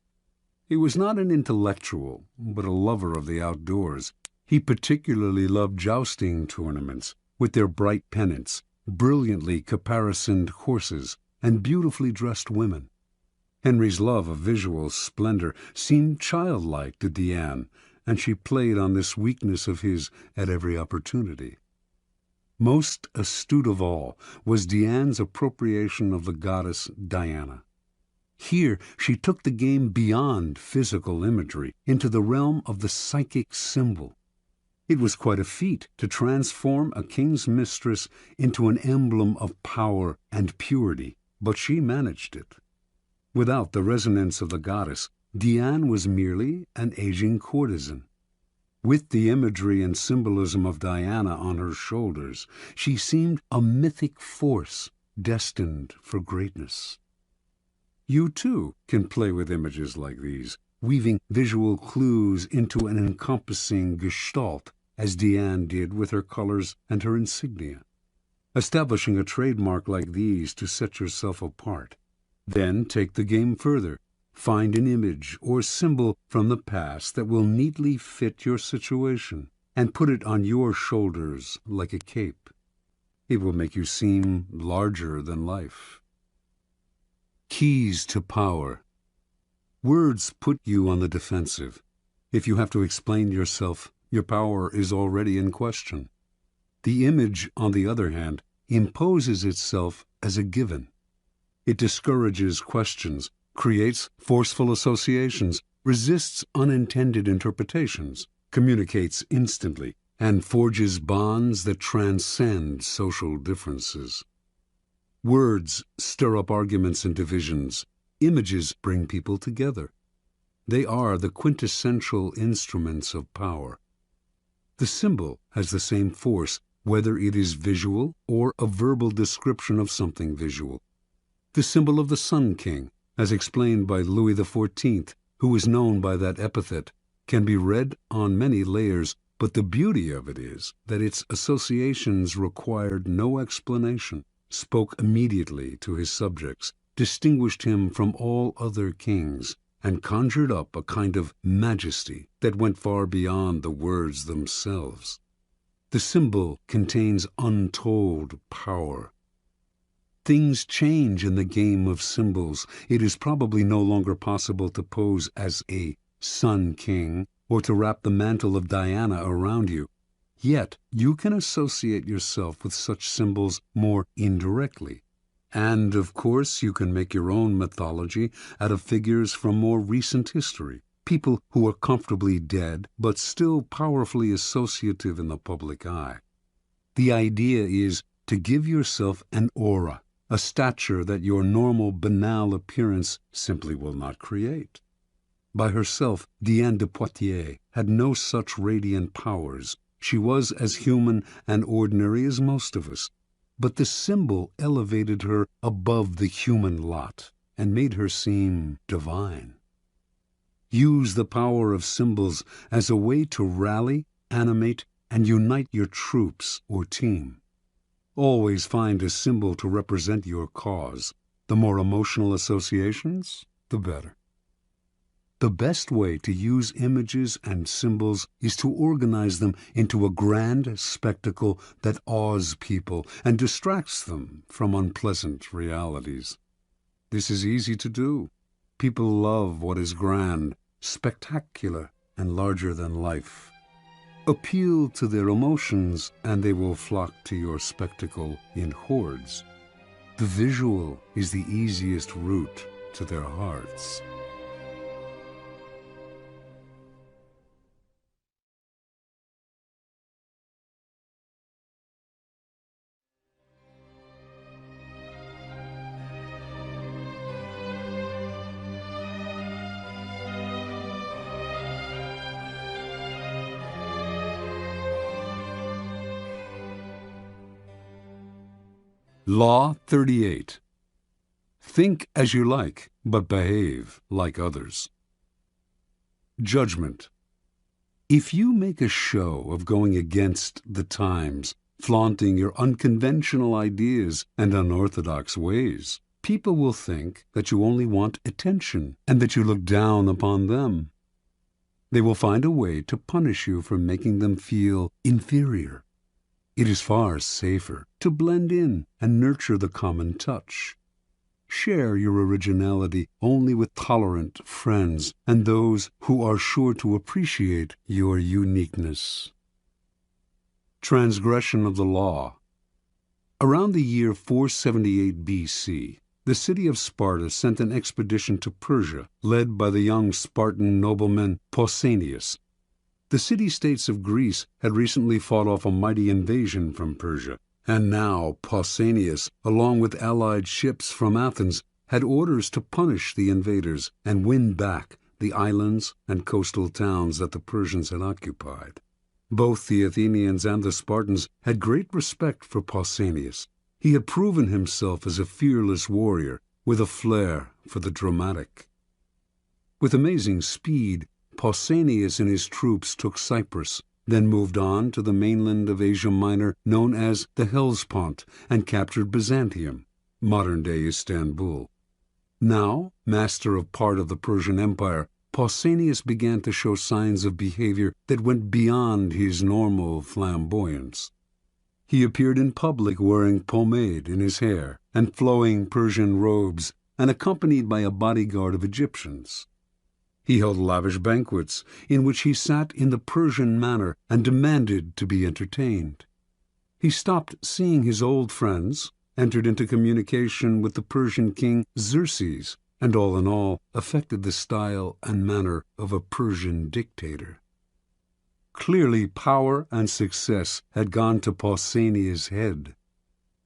Speaker 1: He was not an intellectual, but a lover of the outdoors. He particularly loved jousting tournaments, with their bright pennants, brilliantly caparisoned horses, and beautifully dressed women. Henry's love of visual splendor seemed childlike to Diane, and she played on this weakness of his at every opportunity. Most astute of all was Diane's appropriation of the goddess Diana. Here she took the game beyond physical imagery into the realm of the psychic symbol. It was quite a feat to transform a king's mistress into an emblem of power and purity, but she managed it. Without the resonance of the goddess, Diane was merely an aging courtesan. With the imagery and symbolism of Diana on her shoulders, she seemed a mythic force destined for greatness. You, too, can play with images like these, weaving visual clues into an encompassing gestalt, as Diane did with her colors and her insignia. Establishing a trademark like these to set yourself apart. Then take the game further. Find an image or symbol from the past that will neatly fit your situation, and put it on your shoulders like a cape. It will make you seem larger than life. Keys to power. Words put you on the defensive. If you have to explain yourself, your power is already in question. The image, on the other hand, imposes itself as a given. It discourages questions, creates forceful associations, resists unintended interpretations, communicates instantly, and forges bonds that transcend social differences. Words stir up arguments and divisions. Images bring people together. They are the quintessential instruments of power. The symbol has the same force, whether it is visual or a verbal description of something visual. The symbol of the Sun King, as explained by Louis XIV, who is known by that epithet, can be read on many layers, but the beauty of it is that its associations required no explanation, spoke immediately to his subjects, distinguished him from all other kings, and conjured up a kind of majesty that went far beyond the words themselves. The symbol contains untold power. Things change in the game of symbols. It is probably no longer possible to pose as a Sun King or to wrap the mantle of Diana around you. Yet you can associate yourself with such symbols more indirectly. And, of course, you can make your own mythology out of figures from more recent history, people who are comfortably dead but still powerfully associative in the public eye. The idea is to give yourself an aura, a stature that your normal banal appearance simply will not create. By herself, Diane de Poitiers had no such radiant powers. She was as human and ordinary as most of us, but the symbol elevated her above the human lot and made her seem divine. Use the power of symbols as a way to rally, animate, and unite your troops or team. Always find a symbol to represent your cause. The more emotional associations, the better. The best way to use images and symbols is to organize them into a grand spectacle that awes people and distracts them from unpleasant realities. This is easy to do. People love what is grand, spectacular, and larger than life. Appeal to their emotions, and they will flock to your spectacle in hordes. The visual is the easiest route to their hearts. Law 38. Think as you like, but behave like others. Judgment. If you make a show of going against the times, flaunting your unconventional ideas and unorthodox ways, people will think that you only want attention and that you look down upon them. They will find a way to punish you for making them feel inferior. It is far safer to blend in and nurture the common touch. Share your originality only with tolerant friends and those who are sure to appreciate your uniqueness. Transgression of the law. Around the year 478 BC, the city of Sparta sent an expedition to Persia, led by the young Spartan nobleman Pausanias. The city-states of Greece had recently fought off a mighty invasion from Persia, and now Pausanias, along with allied ships from Athens, had orders to punish the invaders and win back the islands and coastal towns that the Persians had occupied. Both the Athenians and the Spartans had great respect for Pausanias. He had proven himself as a fearless warrior with a flair for the dramatic. With amazing speed, Pausanias and his troops took Cyprus, then moved on to the mainland of Asia Minor known as the Hellespont, and captured Byzantium, modern-day Istanbul. Now, master of part of the Persian Empire, Pausanias began to show signs of behavior that went beyond his normal flamboyance. He appeared in public wearing pomade in his hair and flowing Persian robes, and accompanied by a bodyguard of Egyptians. He held lavish banquets in which he sat in the Persian manner and demanded to be entertained. He stopped seeing his old friends, entered into communication with the Persian king Xerxes, and all in all affected the style and manner of a Persian dictator. Clearly power and success had gone to Pausanias' head.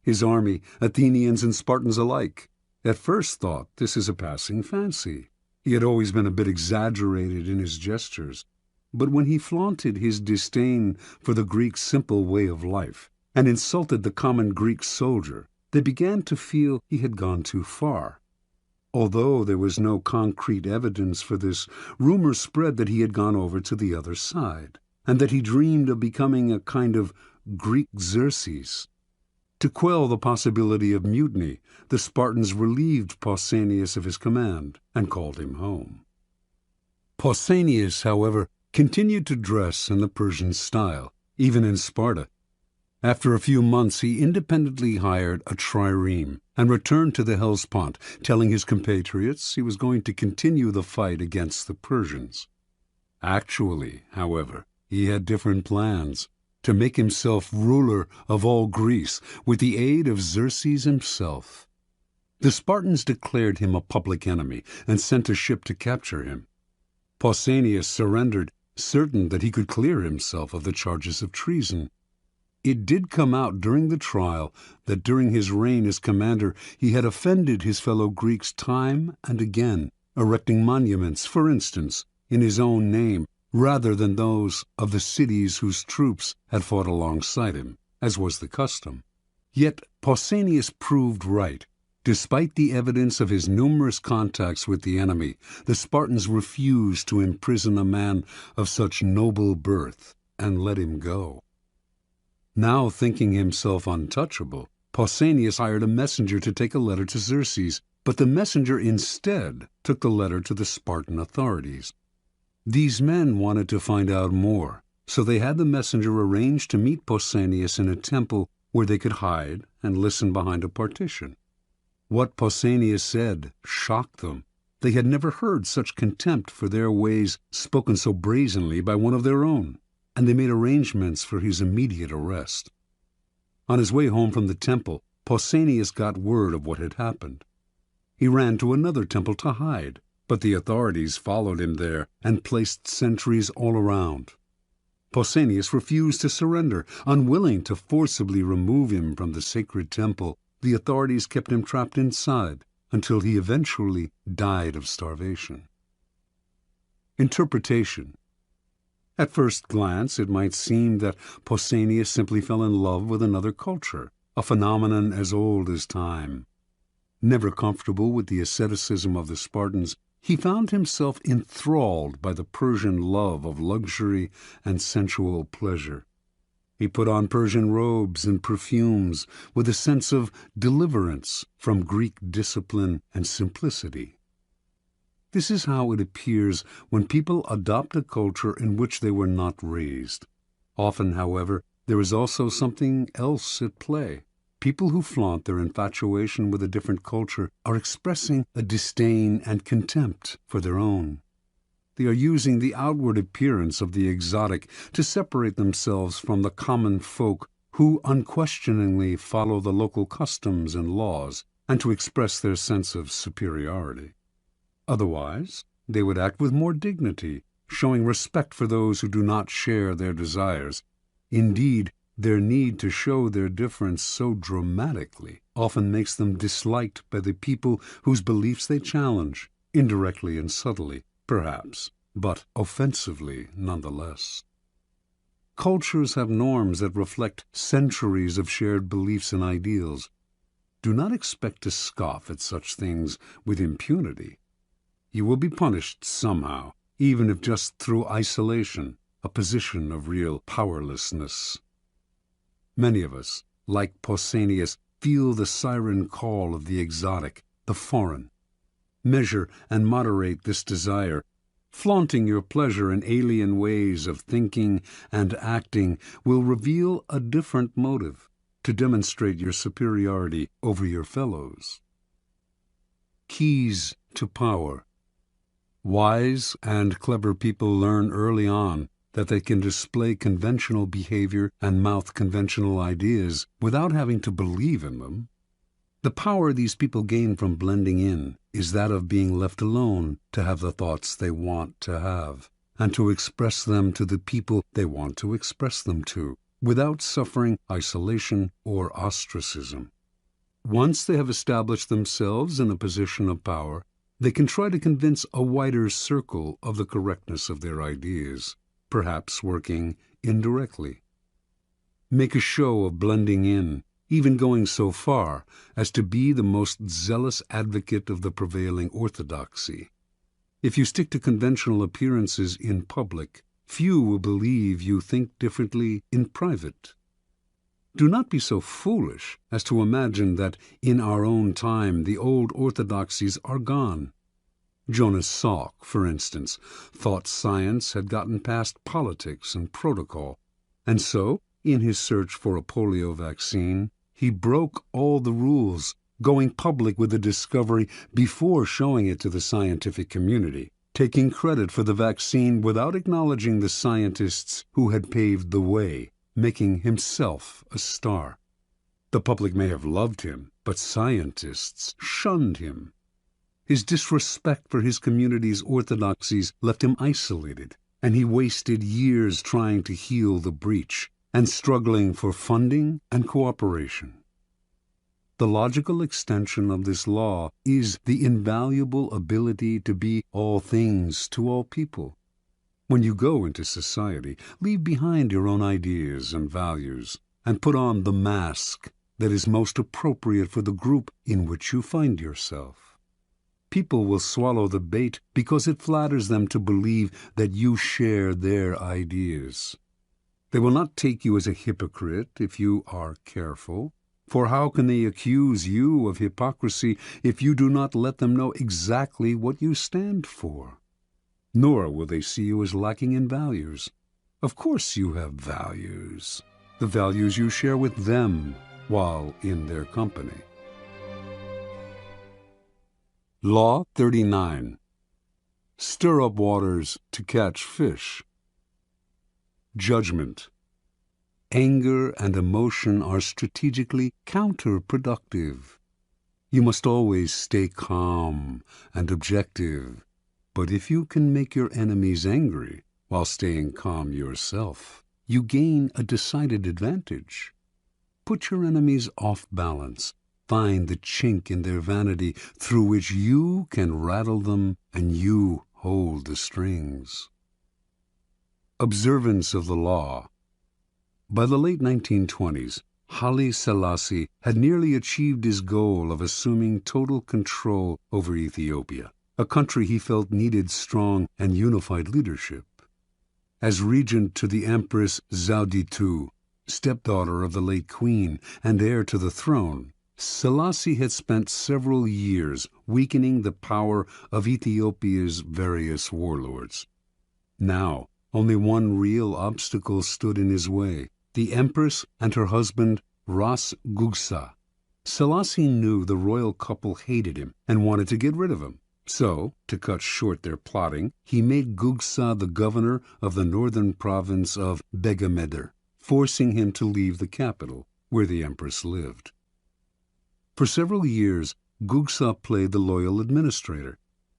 Speaker 1: His army, Athenians and Spartans alike, at first thought this is a passing fancy. He had always been a bit exaggerated in his gestures, but when he flaunted his disdain for the Greek simple way of life and insulted the common Greek soldier, they began to feel he had gone too far. Although there was no concrete evidence for this, rumors spread that he had gone over to the other side, and that he dreamed of becoming a kind of Greek Xerxes. To quell the possibility of mutiny, the Spartans relieved Pausanias of his command and called him home. Pausanias, however, continued to dress in the Persian style, even in Sparta. After a few months he independently hired a trireme and returned to the Hellespont, telling his compatriots he was going to continue the fight against the Persians. Actually, however, he had different plans: to make himself ruler of all Greece with the aid of Xerxes himself. The Spartans declared him a public enemy and sent a ship to capture him. Pausanias surrendered, certain that he could clear himself of the charges of treason. It did come out during the trial that during his reign as commander he had offended his fellow Greeks time and again, erecting monuments, for instance, in his own name, rather than those of the cities whose troops had fought alongside him, as was the custom. Yet Pausanias proved right. Despite the evidence of his numerous contacts with the enemy, the Spartans refused to imprison a man of such noble birth and let him go. Now thinking himself untouchable, Pausanias hired a messenger to take a letter to Xerxes, but the messenger instead took the letter to the Spartan authorities. These men wanted to find out more, so they had the messenger arrange to meet Pausanias in a temple where they could hide and listen behind a partition. What Pausanias said shocked them. They had never heard such contempt for their ways spoken so brazenly by one of their own, and they made arrangements for his immediate arrest. On his way home from the temple, Pausanias got word of what had happened. He ran to another temple to hide, but the authorities followed him there and placed sentries all around. Pausanias refused to surrender. Unwilling to forcibly remove him from the sacred temple, the authorities kept him trapped inside until he eventually died of starvation. Interpretation. At first glance, it might seem that Pausanias simply fell in love with another culture, a phenomenon as old as time. Never comfortable with the asceticism of the Spartans, he found himself enthralled by the Persian love of luxury and sensual pleasure. He put on Persian robes and perfumes with a sense of deliverance from Greek discipline and simplicity. This is how it appears when people adopt a culture in which they were not raised. Often, however, there is also something else at play. People who flaunt their infatuation with a different culture are expressing a disdain and contempt for their own. They are using the outward appearance of the exotic to separate themselves from the common folk who unquestioningly follow the local customs and laws, and to express their sense of superiority. Otherwise, they would act with more dignity, showing respect for those who do not share their desires. Indeed, their need to show their difference so dramatically often makes them disliked by the people whose beliefs they challenge, indirectly and subtly, perhaps, but offensively nonetheless. Cultures have norms that reflect centuries of shared beliefs and ideals. Do not expect to scoff at such things with impunity. You will be punished somehow, even if just through isolation, a position of real powerlessness. Many of us, like Pausanias, feel the siren call of the exotic, the foreign. Measure and moderate this desire. Flaunting your pleasure in alien ways of thinking and acting will reveal a different motive to demonstrate your superiority over your fellows. Keys to power. Wise and clever people learn early on that they can display conventional behavior and mouth conventional ideas without having to believe in them. The power these people gain from blending in is that of being left alone to have the thoughts they want to have, and to express them to the people they want to express them to, without suffering isolation or ostracism. Once they have established themselves in a position of power, they can try to convince a wider circle of the correctness of their ideas, perhaps working indirectly. Make a show of blending in, even going so far as to be the most zealous advocate of the prevailing orthodoxy. If you stick to conventional appearances in public, few will believe you think differently in private. Do not be so foolish as to imagine that in our own time the old orthodoxies are gone. Jonas Salk, for instance, thought science had gotten past politics and protocol, and so, in his search for a polio vaccine, he broke all the rules, going public with the discovery before showing it to the scientific community, taking credit for the vaccine without acknowledging the scientists who had paved the way, making himself a star. The public may have loved him, but scientists shunned him. His disrespect for his community's orthodoxies left him isolated, and he wasted years trying to heal the breach and struggling for funding and cooperation. The logical extension of this law is the invaluable ability to be all things to all people. When you go into society, leave behind your own ideas and values, and put on the mask that is most appropriate for the group in which you find yourself. People will swallow the bait because it flatters them to believe that you share their ideas. They will not take you as a hypocrite if you are careful, for how can they accuse you of hypocrisy if you do not let them know exactly what you stand for? Nor will they see you as lacking in values. Of course you have values, the values you share with them while in their company. Law 39. Stir up waters to catch fish. Judgment. Anger and emotion are strategically counterproductive. You must always stay calm and objective, but if you can make your enemies angry while staying calm yourself, you gain a decided advantage. Put your enemies off balance. Find the chink in their vanity through which you can rattle them and you hold the strings. Observance of the law. By the late 1920s, Haile Selassie had nearly achieved his goal of assuming total control over Ethiopia, a country he felt needed strong and unified leadership. As regent to the Empress Zewditu, stepdaughter of the late queen and heir to the throne, Selassie had spent several years weakening the power of Ethiopia's various warlords. Now, only one real obstacle stood in his way: the Empress and her husband, Ras Gugsa. Selassie knew the royal couple hated him and wanted to get rid of him. So, to cut short their plotting, he made Gugsa the governor of the northern province of Begemeder, forcing him to leave the capital, where the Empress lived. For several years, Gugsa played the loyal administrator,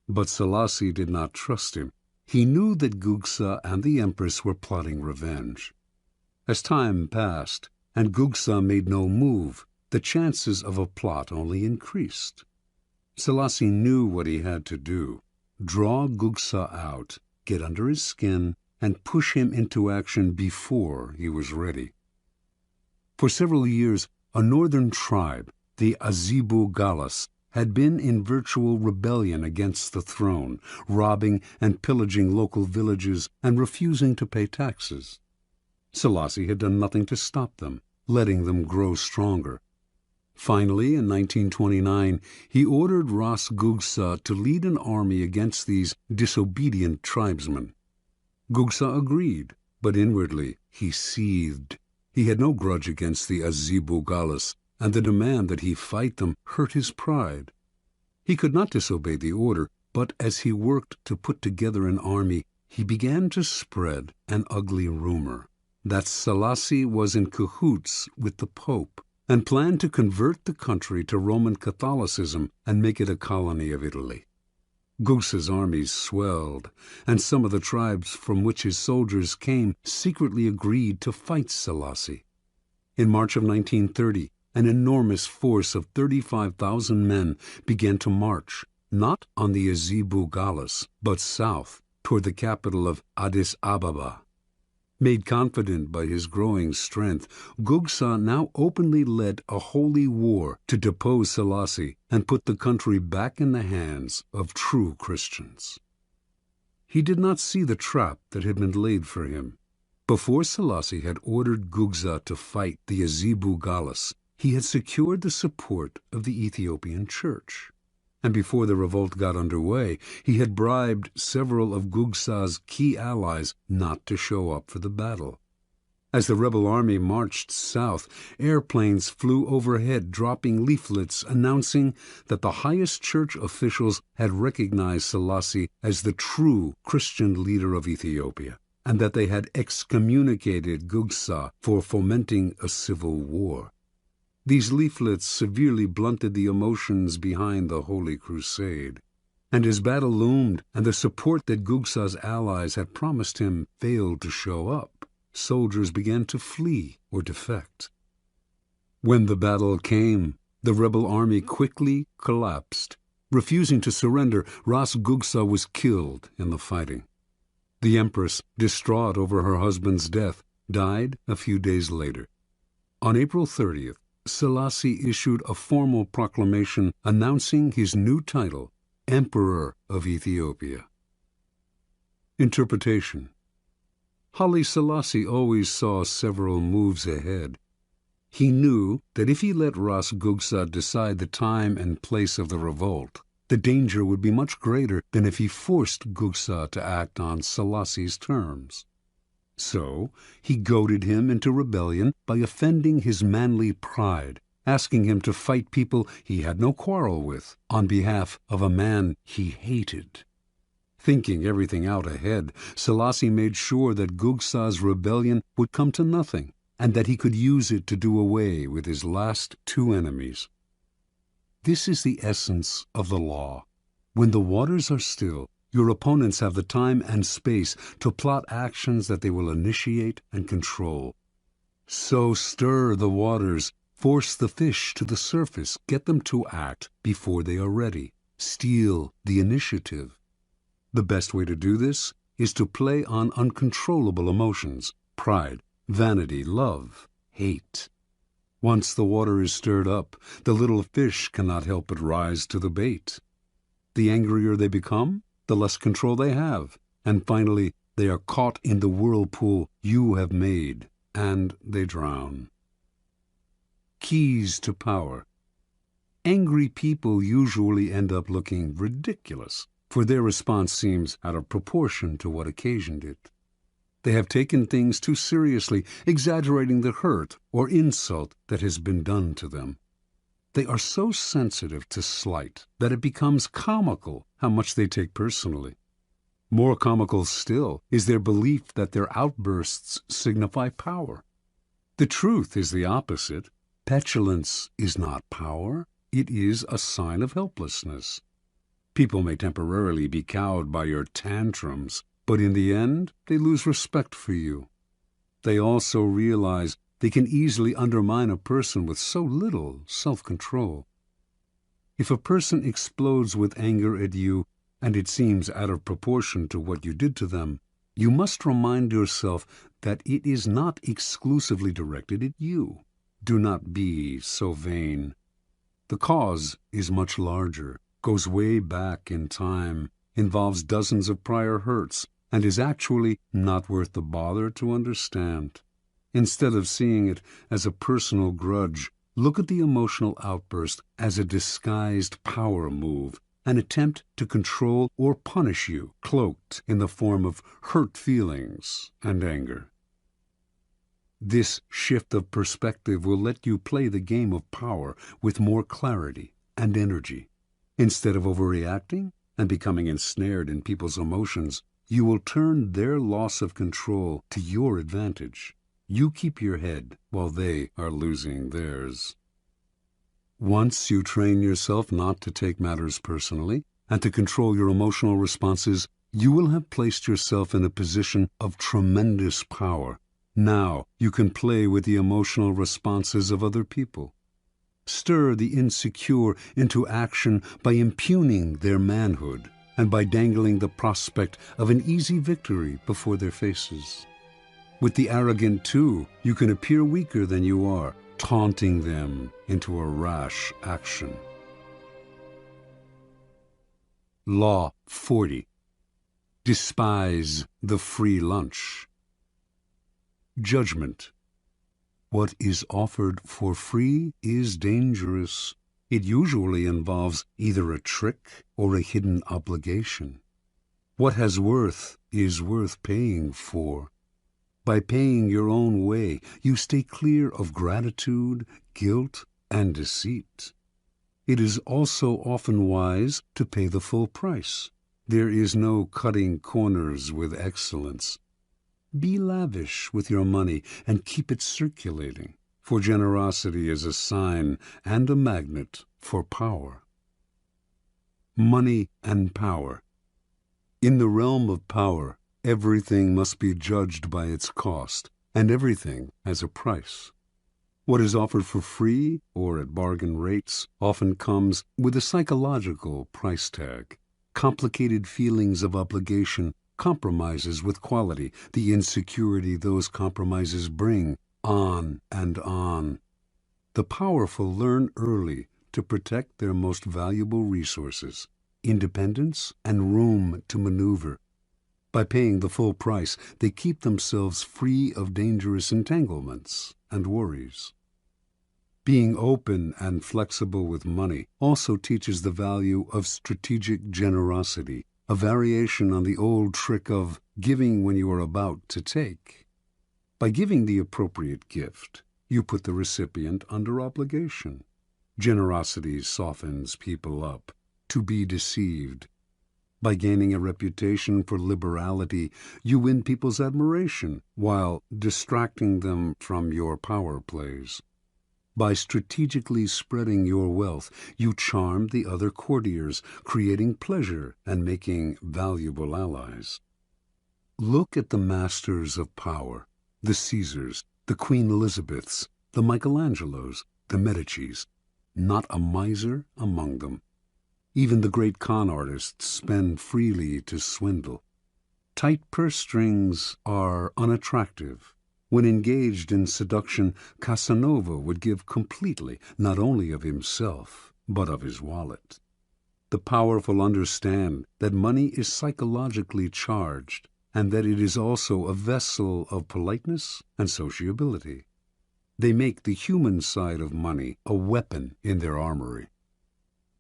Speaker 1: but Selassie did not trust him. He knew that Gugsa and the Empress were plotting revenge. As time passed, and Gugsa made no move, the chances of a plot only increased. Selassie knew what he had to do: draw Gugsa out, get under his skin, and push him into action before he was ready. For several years, a northern tribe, the Azibu Galas, had been in virtual rebellion against the throne, robbing and pillaging local villages and refusing to pay taxes. Selassie had done nothing to stop them, letting them grow stronger. Finally, in 1929, he ordered Ras Gugsa to lead an army against these disobedient tribesmen. Gugsa agreed, but inwardly he seethed. He had no grudge against the Azibu Galas, and the demand that he fight them hurt his pride. He could not disobey the order, but as he worked to put together an army, he began to spread an ugly rumor that Selassie was in cahoots with the Pope and planned to convert the country to Roman Catholicism and make it a colony of Italy. Gugsa's armies swelled, and some of the tribes from which his soldiers came secretly agreed to fight Selassie. In March of 1930, an enormous force of 35,000 men began to march, not on the Azibu Galas, but south, toward the capital of Addis Ababa. Made confident by his growing strength, Gugsa now openly led a holy war to depose Selassie and put the country back in the hands of true Christians. He did not see the trap that had been laid for him. Before Selassie had ordered Gugsa to fight the Azibu Galas, he had secured the support of the Ethiopian Church. And before the revolt got underway, he had bribed several of Gugsa's key allies not to show up for the battle. As the rebel army marched south, airplanes flew overhead, dropping leaflets announcing that the highest church officials had recognized Selassie as the true Christian leader of Ethiopia, and that they had excommunicated Gugsa for fomenting a civil war. These leaflets severely blunted the emotions behind the Holy Crusade. And as battle loomed and the support that Gugsa's allies had promised him failed to show up, soldiers began to flee or defect. When the battle came, the rebel army quickly collapsed. Refusing to surrender, Ras Gugsa was killed in the fighting. The Empress, distraught over her husband's death, died a few days later. On April 30th, Selassie issued a formal proclamation announcing his new title, Emperor of Ethiopia. Interpretation. Haile Selassie always saw several moves ahead. He knew that if he let Ras Gugsa decide the time and place of the revolt, the danger would be much greater than if he forced Gugsa to act on Selassie's terms. So he goaded him into rebellion by offending his manly pride, asking him to fight people he had no quarrel with on behalf of a man he hated. Thinking everything out ahead, Selassie made sure that Gugsa's rebellion would come to nothing, and that he could use it to do away with his last two enemies. This is the essence of the law. When the waters are still, your opponents have the time and space to plot actions that they will initiate and control. So stir the waters, force the fish to the surface, get them to act before they are ready. Steal the initiative. The best way to do this is to play on uncontrollable emotions: pride, vanity, love, hate. Once the water is stirred up, the little fish cannot help but rise to the bait. The angrier they become, the less control they have, and finally they are caught in the whirlpool you have made, and they drown. Keys to power. Angry people usually end up looking ridiculous, for their response seems out of proportion to what occasioned it. They have taken things too seriously, exaggerating the hurt or insult that has been done to them. They are so sensitive to slight that it becomes comical how much they take personally. More comical still is their belief that their outbursts signify power. The truth is the opposite. Petulance is not power. It is a sign of helplessness. People may temporarily be cowed by your tantrums, But in the end, they lose respect for you. They also realize they can easily undermine a person with so little self-control. If a person explodes with anger at you, and it seems out of proportion to what you did to them, you must remind yourself that it is not exclusively directed at you. Do not be so vain. The cause is much larger, goes way back in time, involves dozens of prior hurts, and is actually not worth the bother to understand. Instead of seeing it as a personal grudge, look at the emotional outburst as a disguised power move, an attempt to control or punish you, cloaked in the form of hurt feelings and anger. This shift of perspective will let you play the game of power with more clarity and energy. Instead of overreacting and becoming ensnared in people's emotions, you will turn their loss of control to your advantage. You keep your head while they are losing theirs. Once you train yourself not to take matters personally and to control your emotional responses, you will have placed yourself in a position of tremendous power. Now you can play with the emotional responses of other people. Stir the insecure into action by impugning their manhood and by dangling the prospect of an easy victory before their faces. With the arrogant, too, you can appear weaker than you are, taunting them into a rash action. Law 40. Despise the free lunch. Judgment. What is offered for free is dangerous. It usually involves either a trick or a hidden obligation. What has worth is worth paying for. By paying your own way, you stay clear of gratitude, guilt, and deceit. It is also often wise to pay the full price. There is no cutting corners with excellence. Be lavish with your money and keep it circulating, for generosity is a sign and a magnet for power. Money and power. In the realm of power, everything must be judged by its cost, and everything has a price. What is offered for free or at bargain rates often comes with a psychological price tag. Complicated feelings of obligation, compromises with quality, the insecurity those compromises bring, on and on. The powerful learn early to protect their most valuable resources, independence and room to maneuver. By paying the full price, they keep themselves free of dangerous entanglements and worries. Being open and flexible with money also teaches the value of strategic generosity, a variation on the old trick of giving when you are about to take. By giving the appropriate gift, you put the recipient under obligation. Generosity softens people up to be deceived. By gaining a reputation for liberality, you win people's admiration while distracting them from your power plays. By strategically spreading your wealth, you charm the other courtiers, creating pleasure and making valuable allies. Look at the masters of power, the Caesars, the Queen Elizabeths, the Michelangelos, the Medicis. Not a miser among them. Even the great con artists spend freely to swindle. Tight purse strings are unattractive. When engaged in seduction, Casanova would give completely, not only of himself, but of his wallet. The powerful understand that money is psychologically charged, and that it is also a vessel of politeness and sociability. They make the human side of money a weapon in their armory.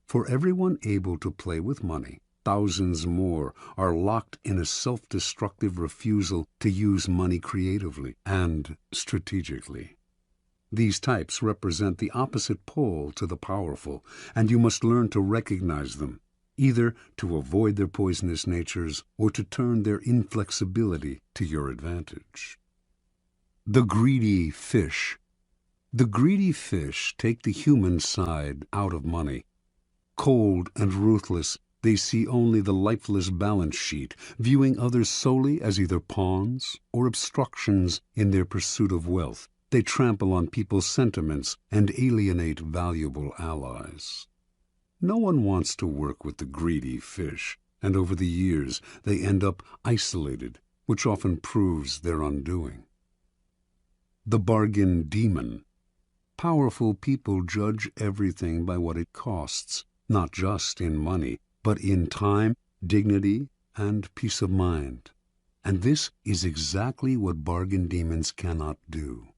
Speaker 1: For everyone able to play with money, thousands more are locked in a self-destructive refusal to use money creatively and strategically. These types represent the opposite pole to the powerful, and you must learn to recognize them, either to avoid their poisonous natures or to turn their inflexibility to your advantage. The greedy fish. The greedy fish take the human side out of money. Cold and ruthless, They see only the lifeless balance sheet, viewing others solely as either pawns or obstructions in their pursuit of wealth. They trample on people's sentiments and alienate valuable allies. No one wants to work with the greedy fish, and over the years they end up isolated, which often proves their undoing. The bargain demon. Powerful people judge everything by what it costs, not just in money, but in time, dignity, and peace of mind. And this is exactly what bargain demons cannot do.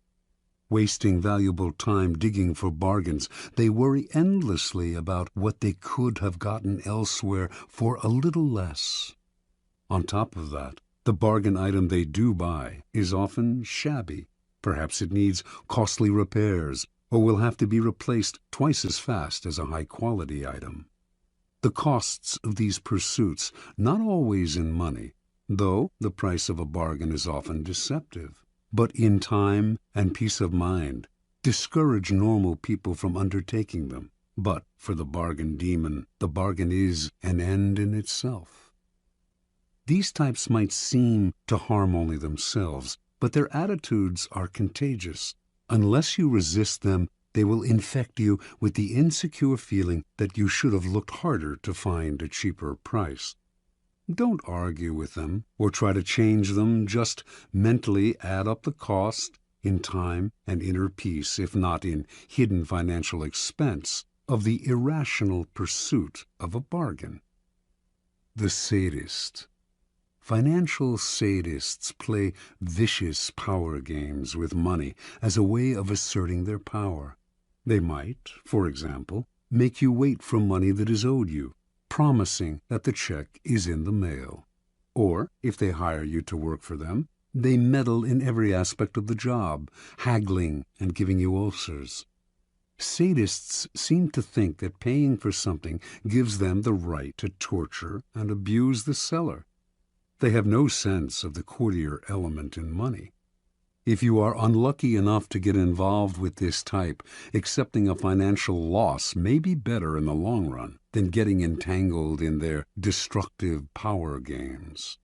Speaker 1: Wasting valuable time digging for bargains, they worry endlessly about what they could have gotten elsewhere for a little less. On top of that, the bargain item they do buy is often shabby. Perhaps it needs costly repairs, or will have to be replaced twice as fast as a high-quality item. The costs of these pursuits, not always in money, though the price of a bargain is often deceptive, but in time and peace of mind, discourage normal people from undertaking them. But for the bargain demon, the bargain is an end in itself. These types might seem to harm only themselves, but their attitudes are contagious. Unless you resist them, they will infect you with the insecure feeling that you should have looked harder to find a cheaper price. Don't argue with them or try to change them. Just mentally add up the cost in time and inner peace, if not in hidden financial expense, of the irrational pursuit of a bargain. The sadist. Financial sadists play vicious power games with money as a way of asserting their power. They might, for example, make you wait for money that is owed you, promising that the check is in the mail. Or, if they hire you to work for them, they meddle in every aspect of the job, haggling and giving you ulcers. Sadists seem to think that paying for something gives them the right to torture and abuse the seller. They have no sense of the courtier element in money. If you are unlucky enough to get involved with this type, accepting a financial loss may be better in the long run than getting entangled in their destructive power games.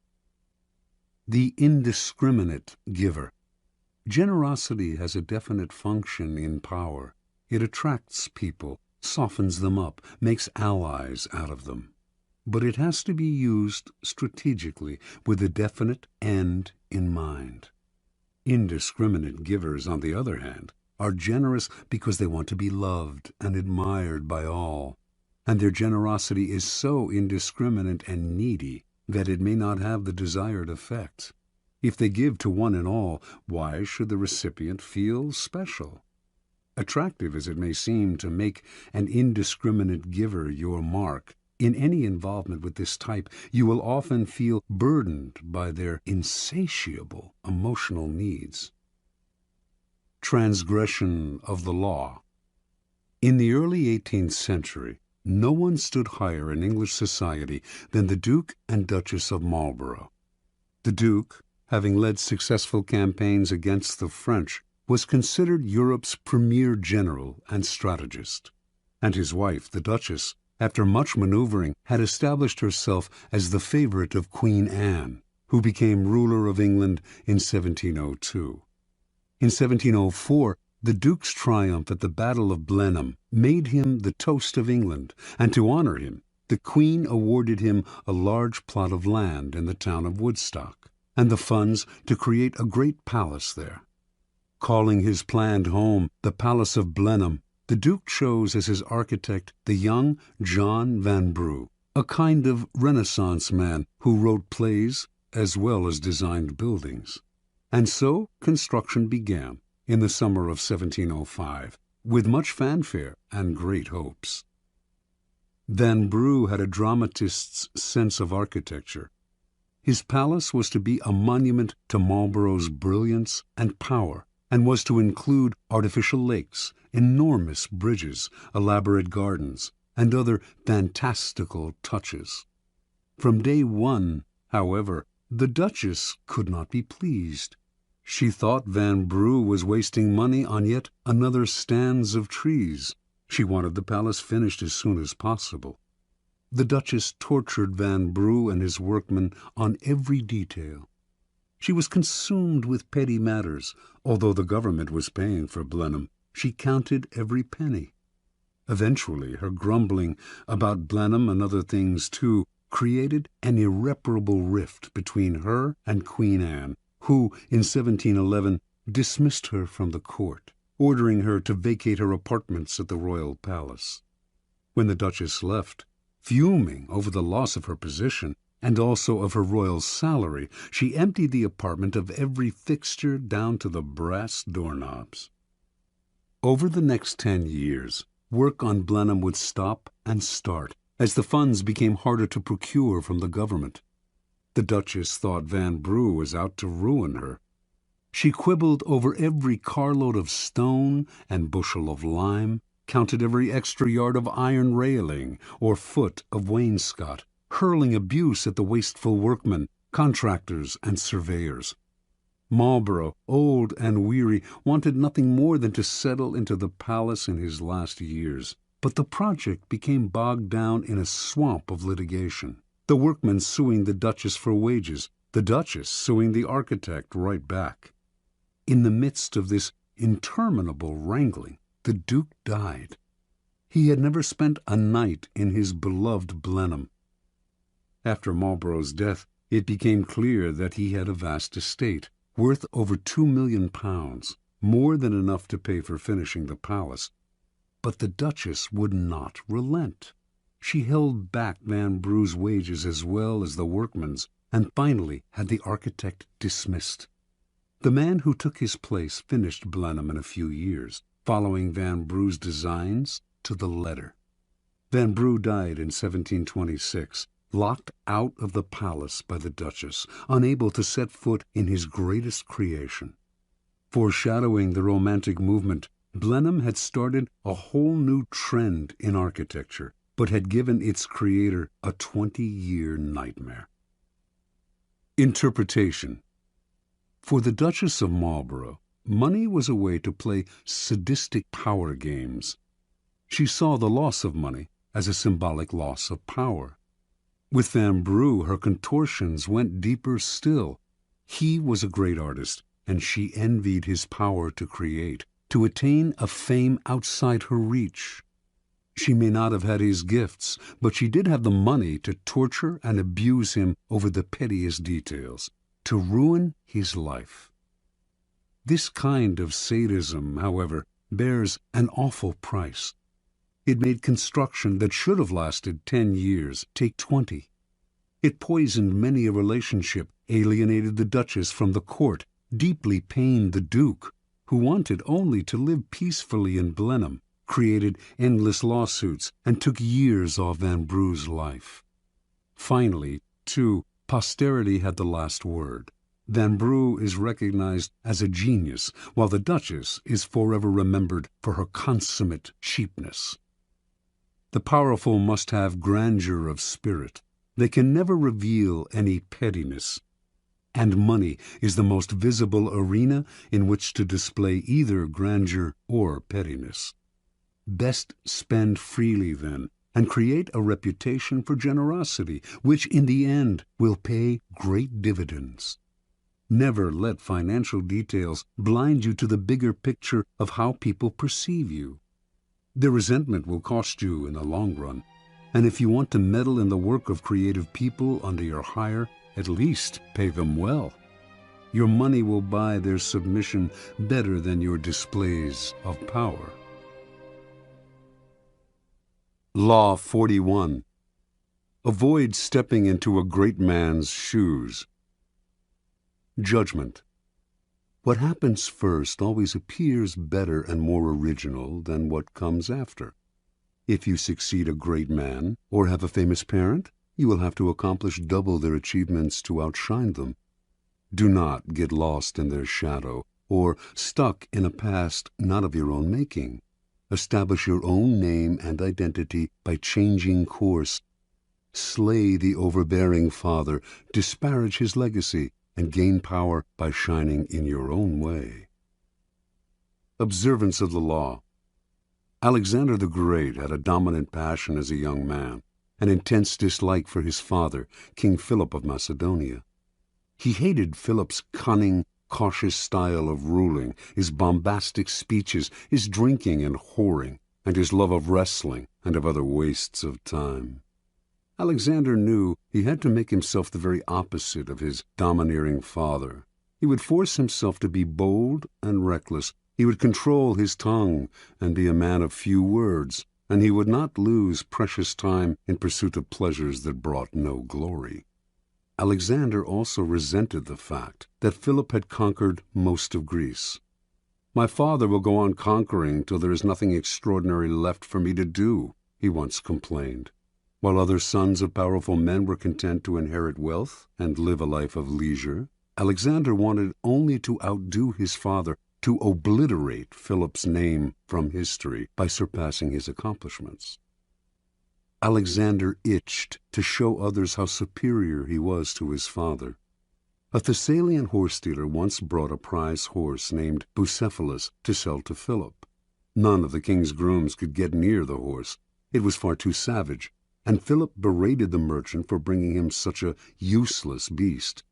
Speaker 1: The indiscriminate giver. Generosity has a definite function in power. It attracts people, softens them up, makes allies out of them. But it has to be used strategically with a definite end in mind. Indiscriminate givers, on the other hand, are generous because they want to be loved and admired by all, and their generosity is so indiscriminate and needy that it may not have the desired effect. If they give to one and all, why should the recipient feel special? Attractive as it may seem to make an indiscriminate giver your mark, in any involvement with this type, you will often feel burdened by their insatiable emotional needs. Transgression of the law. In the early 18th century, no one stood higher in English society than the Duke and Duchess of Marlborough. The Duke, having led successful campaigns against the French, was considered Europe's premier general and strategist, and his wife, the Duchess, after much maneuvering, had established herself as the favorite of Queen Anne, who became ruler of England in 1702. In 1704, the Duke's triumph at the Battle of Blenheim made him the toast of England, and to honor him, the Queen awarded him a large plot of land in the town of Woodstock, and the funds to create a great palace there. Calling his planned home the Palace of Blenheim, the Duke chose as his architect the young John Vanbrugh, a kind of Renaissance man who wrote plays as well as designed buildings. And so construction began in the summer of 1705, with much fanfare and great hopes. Vanbrugh had a dramatist's sense of architecture. His palace was to be a monument to Marlborough's brilliance and power, and was to include artificial lakes, enormous bridges, elaborate gardens, and other fantastical touches. From day one, however, the Duchess could not be pleased. She thought Vanbrugh was wasting money on yet another stands of trees. She wanted the palace finished as soon as possible. The Duchess tortured Vanbrugh and his workmen on every detail. She was consumed with petty matters. Although the government was paying for Blenheim, she counted every penny. Eventually, her grumbling about Blenheim and other things too created an irreparable rift between her and Queen Anne, who, in 1711, dismissed her from the court, ordering her to vacate her apartments at the royal palace. When the Duchess left, fuming over the loss of her position and also of her royal salary, she emptied the apartment of every fixture down to the brass doorknobs. Over the next 10 years, work on Blenheim would stop and start as the funds became harder to procure from the government. The Duchess thought Vanbrugh was out to ruin her. She quibbled over every carload of stone and bushel of lime, counted every extra yard of iron railing or foot of wainscot, hurling abuse at the wasteful workmen, contractors, and surveyors. Marlborough, old and weary, wanted nothing more than to settle into the palace in his last years. But the project became bogged down in a swamp of litigation. The workmen suing the Duchess for wages, the Duchess suing the architect right back. In the midst of this interminable wrangling, the Duke died. He had never spent a night in his beloved Blenheim. After Marlborough's death, it became clear that he had a vast estate, worth over £2 million, more than enough to pay for finishing the palace. But the Duchess would not relent. She held back Vanbrugh's wages as well as the workmen's, and finally had the architect dismissed. The man who took his place finished Blenheim in a few years, following Vanbrugh's designs to the letter. Vanbrugh died in 1726, locked out of the palace by the Duchess, unable to set foot in his greatest creation. Foreshadowing the Romantic movement, Blenheim had started a whole new trend in architecture, but had given its creator a 20-year nightmare. Interpretation. For the Duchess of Marlborough, money was a way to play sadistic power games. She saw the loss of money as a symbolic loss of power. With Vanbrugh, her contortions went deeper still. He was a great artist, and she envied his power to create, to attain a fame outside her reach. She may not have had his gifts, but she did have the money to torture and abuse him over the pettiest details, to ruin his life. This kind of sadism, however, bears an awful price. It made construction that should have lasted 10 years take 20. It poisoned many a relationship, alienated the Duchess from the court, deeply pained the Duke, who wanted only to live peacefully in Blenheim, created endless lawsuits, and took years off Vanbrugh's life. Finally, too, posterity had the last word. Vanbrugh is recognized as a genius, while the Duchess is forever remembered for her consummate cheapness. The powerful must have grandeur of spirit. They can never reveal any pettiness. And money is the most visible arena in which to display either grandeur or pettiness. Best spend freely, then, and create a reputation for generosity, which in the end will pay great dividends. Never let financial details blind you to the bigger picture of how people perceive you. Their resentment will cost you in the long run, and if you want to meddle in the work of creative people under your hire, at least pay them well. Your money will buy their submission better than your displays of power. Law 41. Avoid stepping into a great man's shoes. Judgment. What happens first always appears better and more original than what comes after. If you succeed a great man or have a famous parent, you will have to accomplish double their achievements to outshine them. Do not get lost in their shadow or stuck in a past not of your own making. Establish your own name and identity by changing course. Slay the overbearing father, disparage his legacy, and gain power by shining in your own way. Observance of the law. Alexander the Great had a dominant passion as a young man, an intense dislike for his father, King Philip of Macedonia. He hated Philip's cunning, cautious style of ruling, his bombastic speeches, his drinking and whoring, and his love of wrestling and of other wastes of time. Alexander knew he had to make himself the very opposite of his domineering father. He would force himself to be bold and reckless. He would control his tongue and be a man of few words, and he would not lose precious time in pursuit of pleasures that brought no glory. Alexander also resented the fact that Philip had conquered most of Greece. "My father will go on conquering till there is nothing extraordinary left for me to do," he once complained. While other sons of powerful men were content to inherit wealth and live a life of leisure, Alexander wanted only to outdo his father, to obliterate Philip's name from history by surpassing his accomplishments. Alexander itched to show others how superior he was to his father. A Thessalian horse-dealer once brought a prize horse named Bucephalus to sell to Philip. None of the king's grooms could get near the horse. It was far too savage, and Philip berated the merchant for bringing him such a useless beast.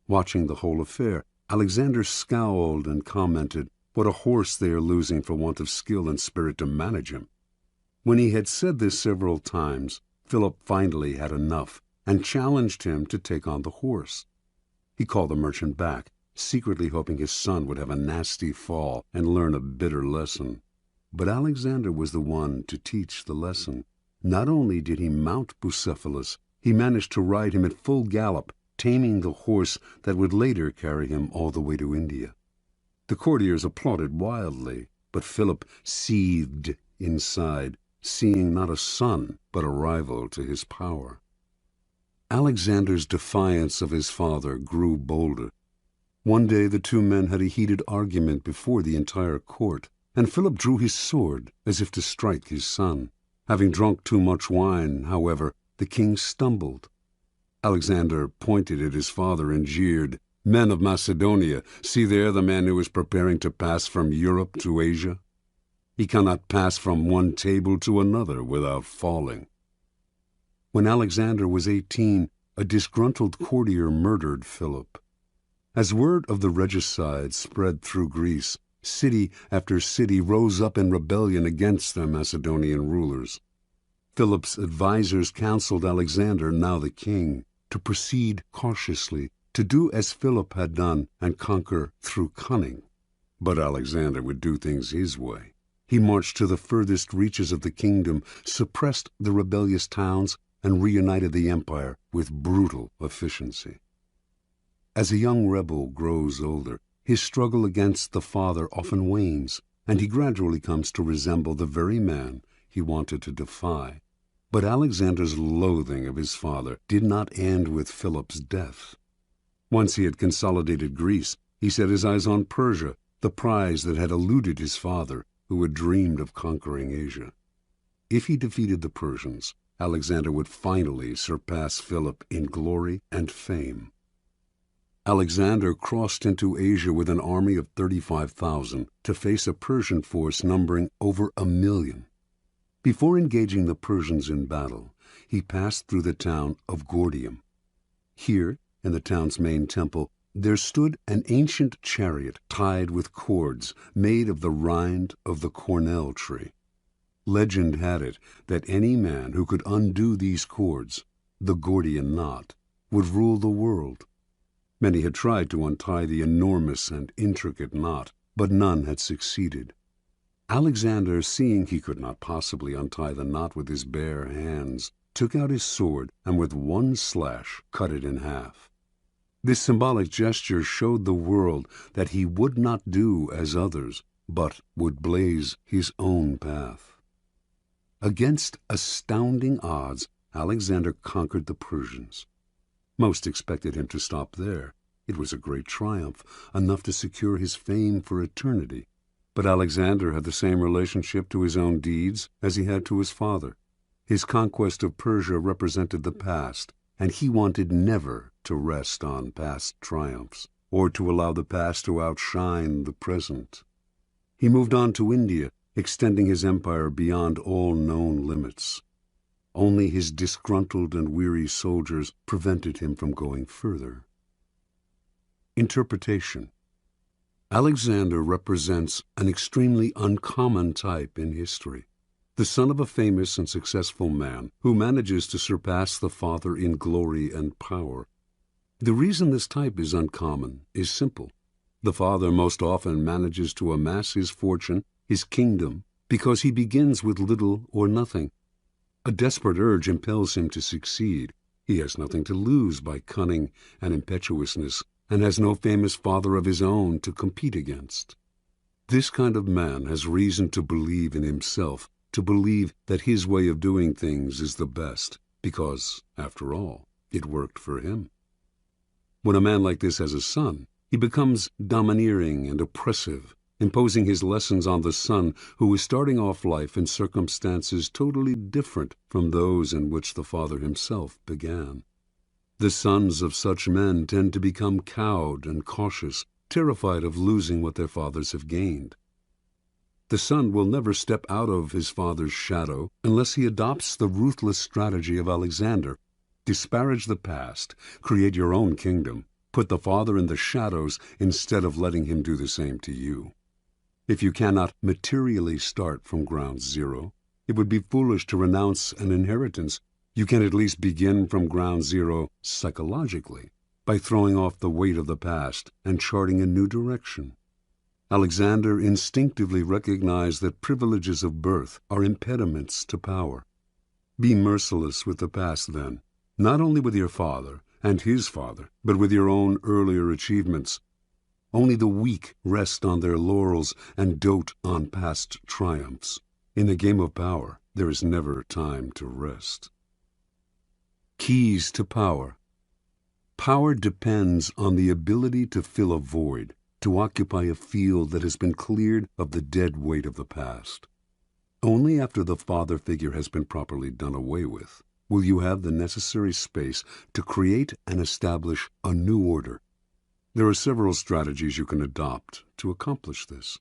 Speaker 1: Watching the whole affair, Alexander scowled and commented, "What a horse they are losing for want of skill and spirit to manage him." When he had said this several times, Philip finally had enough and challenged him to take on the horse. He called the merchant back, secretly hoping his son would have a nasty fall and learn a bitter lesson. But Alexander was the one to teach the lesson. Not only did he mount Bucephalus, he managed to ride him at full gallop, taming the horse that would later carry him all the way to India. The courtiers applauded wildly, but Philip seethed inside, seeing not a son but a rival to his power. Alexander's defiance of his father grew bolder. One day the two men had a heated argument before the entire court, and Philip drew his sword as if to strike his son. Having drunk too much wine, however, the king stumbled. Alexander pointed at his father and jeered, "Men of Macedonia, see there the man who is preparing to pass from Europe to Asia. He cannot pass from one table to another without falling." When Alexander was 18, a disgruntled courtier murdered Philip. As word of the regicide spread through Greece, city after city rose up in rebellion against their Macedonian rulers. Philip's advisers counseled Alexander, now the king, to proceed cautiously, to do as Philip had done and conquer through cunning. But Alexander would do things his way. He marched to the furthest reaches of the kingdom, suppressed the rebellious towns, and reunited the empire with brutal efficiency. As a young rebel grows older, his struggle against the father often wanes, and he gradually comes to resemble the very man he wanted to defy. But Alexander's loathing of his father did not end with Philip's death. Once he had consolidated Greece, he set his eyes on Persia, the prize that had eluded his father, who had dreamed of conquering Asia. If he defeated the Persians, Alexander would finally surpass Philip in glory and fame. Alexander crossed into Asia with an army of 35,000 to face a Persian force numbering over 1,000,000. Before engaging the Persians in battle, he passed through the town of Gordium. Here, in the town's main temple, there stood an ancient chariot tied with cords made of the rind of the cornel tree. Legend had it that any man who could undo these cords, the Gordian knot, would rule the world. Many had tried to untie the enormous and intricate knot, but none had succeeded. Alexander, seeing he could not possibly untie the knot with his bare hands, took out his sword and with one slash cut it in half. This symbolic gesture showed the world that he would not do as others, but would blaze his own path. Against astounding odds, Alexander conquered the Persians. Most expected him to stop there. It was a great triumph, enough to secure his fame for eternity. But Alexander had the same relationship to his own deeds as he had to his father. His conquest of Persia represented the past, and he wanted never to rest on past triumphs, or to allow the past to outshine the present. He moved on to India, extending his empire beyond all known limits. Only his disgruntled and weary soldiers prevented him from going further. Interpretation. Alexander represents an extremely uncommon type in history, the son of a famous and successful man who manages to surpass the father in glory and power. The reason this type is uncommon is simple. The father most often manages to amass his fortune, his kingdom, because he begins with little or nothing. A desperate urge impels him to succeed. He has nothing to lose by cunning and impetuousness, and has no famous father of his own to compete against. This kind of man has reason to believe in himself, to believe that his way of doing things is the best, because, after all, it worked for him. When a man like this has a son, he becomes domineering and oppressive, imposing his lessons on the son who is starting off life in circumstances totally different from those in which the father himself began. The sons of such men tend to become cowed and cautious, terrified of losing what their fathers have gained. The son will never step out of his father's shadow unless he adopts the ruthless strategy of Alexander. Disparage the past, create your own kingdom, put the father in the shadows instead of letting him do the same to you. If you cannot materially start from ground zero, it would be foolish to renounce an inheritance. You can at least begin from ground zero psychologically by throwing off the weight of the past and charting a new direction. Alexander instinctively recognized that privileges of birth are impediments to power. Be merciless with the past then, not only with your father and his father, but with your own earlier achievements. Only the weak rest on their laurels and dote on past triumphs. In the game of power, there is never time to rest. Keys to power. Power depends on the ability to fill a void, to occupy a field that has been cleared of the dead weight of the past. Only after the father figure has been properly done away with will you have the necessary space to create and establish a new order. There are several strategies you can adopt to accomplish this.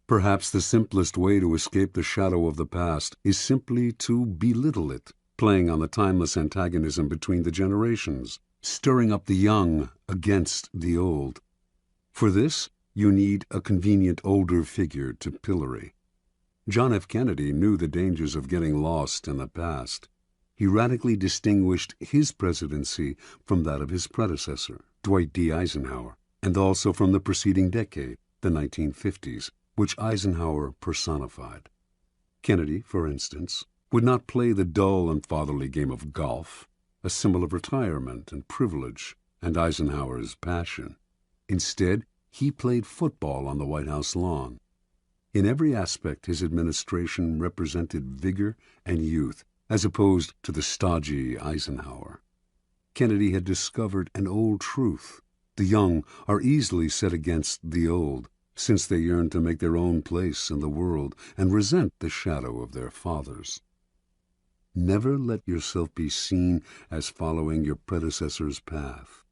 Speaker 1: Perhaps the simplest way to escape the shadow of the past is simply to belittle it, playing on the timeless antagonism between the generations, stirring up the young against the old. For this, you need a convenient older figure to pillory. John F. Kennedy knew the dangers of getting lost in the past. He radically distinguished his presidency from that of his predecessor, Dwight D. Eisenhower, and also from the preceding decade, the 1950s, which Eisenhower personified. Kennedy, for instance, would not play the dull and fatherly game of golf, a symbol of retirement and privilege, and Eisenhower's passion. Instead, he played football on the White House lawn. In every aspect, his administration represented vigor and youth, as opposed to the stodgy Eisenhower. Kennedy had discovered an old truth. The young are easily set against the old, since they yearn to make their own place in the world and resent the shadow of their fathers. Never let yourself be seen as following your predecessor's path.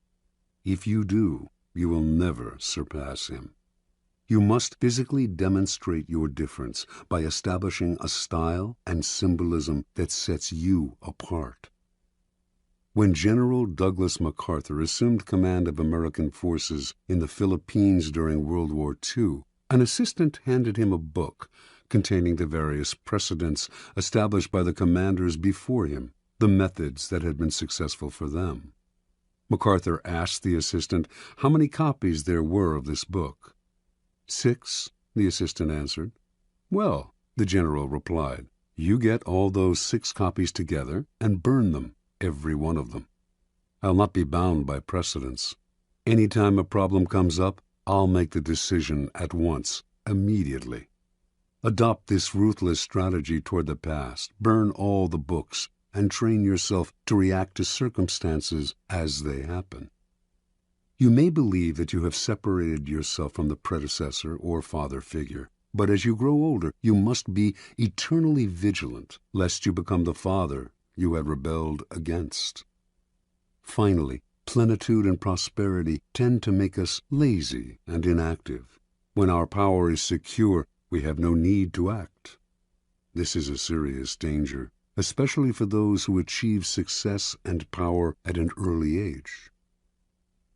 Speaker 1: If you do, you will never surpass him. You must physically demonstrate your difference by establishing a style and symbolism that sets you apart. When General Douglas MacArthur assumed command of American forces in the Philippines during World War II, an assistant handed him a book containing the various precedents established by the commanders before him, the methods that had been successful for them. MacArthur asked the assistant how many copies there were of this book. 6, the assistant answered. Well, the general replied, you get all those 6 copies together and burn them, every one of them. I'll not be bound by precedents. Any time a problem comes up, I'll make the decision at once, immediately. Adopt this ruthless strategy toward the past, burn all the books, and train yourself to react to circumstances as they happen. You may believe that you have separated yourself from the predecessor or father figure, but as you grow older, you must be eternally vigilant, lest you become the father you had rebelled against. Finally, plenitude and prosperity tend to make us lazy and inactive. When our power is secure, we have no need to act. This is a serious danger, especially for those who achieve success and power at an early age.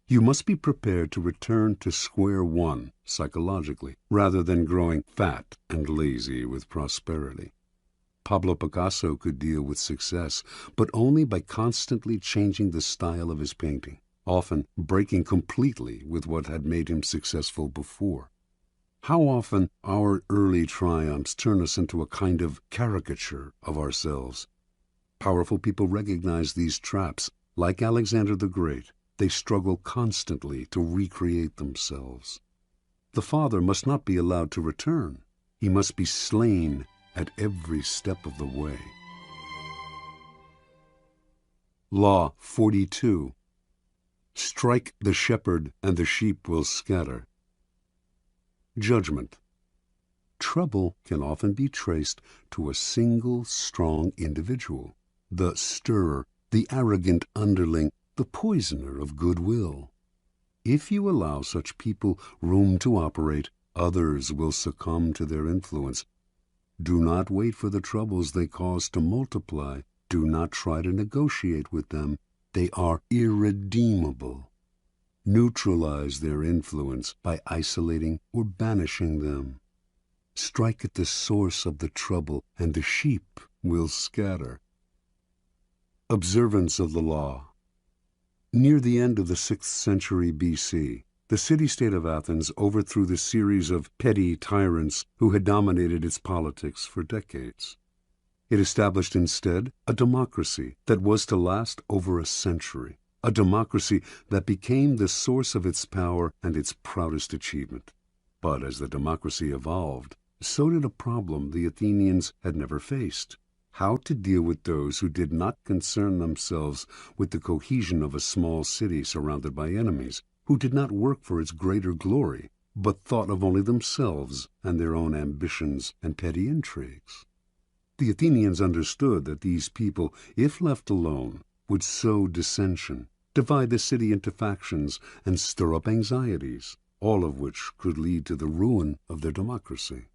Speaker 1: You must be prepared to return to square one psychologically, rather than growing fat and lazy with prosperity. Pablo Picasso could deal with success, but only by constantly changing the style of his painting, often breaking completely with what had made him successful before. How often our early triumphs turn us into a kind of caricature of ourselves. Powerful people recognize these traps. Like Alexander the Great, they struggle constantly to recreate themselves. The father must not be allowed to return. He must be slain at every step of the way. Law 42. Strike the shepherd and the sheep will scatter. Judgment. Trouble can often be traced to a single strong individual, the stirrer, the arrogant underling, the poisoner of goodwill. If you allow such people room to operate, others will succumb to their influence. Do not wait for the troubles they cause to multiply. Do not try to negotiate with them. They are irredeemable. Neutralize their influence by isolating or banishing them. Strike at the source of the trouble, and the sheep will scatter. Observance of the law. Near the end of the 6th century BC, the city-state of Athens overthrew the series of petty tyrants who had dominated its politics for decades. It established instead a democracy that was to last over a century, a democracy that became the source of its power and its proudest achievement. But as the democracy evolved, so did a problem the Athenians had never faced: how to deal with those who did not concern themselves with the cohesion of a small city surrounded by enemies, who did not work for its greater glory, but thought of only themselves and their own ambitions and petty intrigues. The Athenians understood that these people, if left alone, would sow dissension, divide the city into factions, and stir up anxieties, all of which could lead to the ruin of their democracy.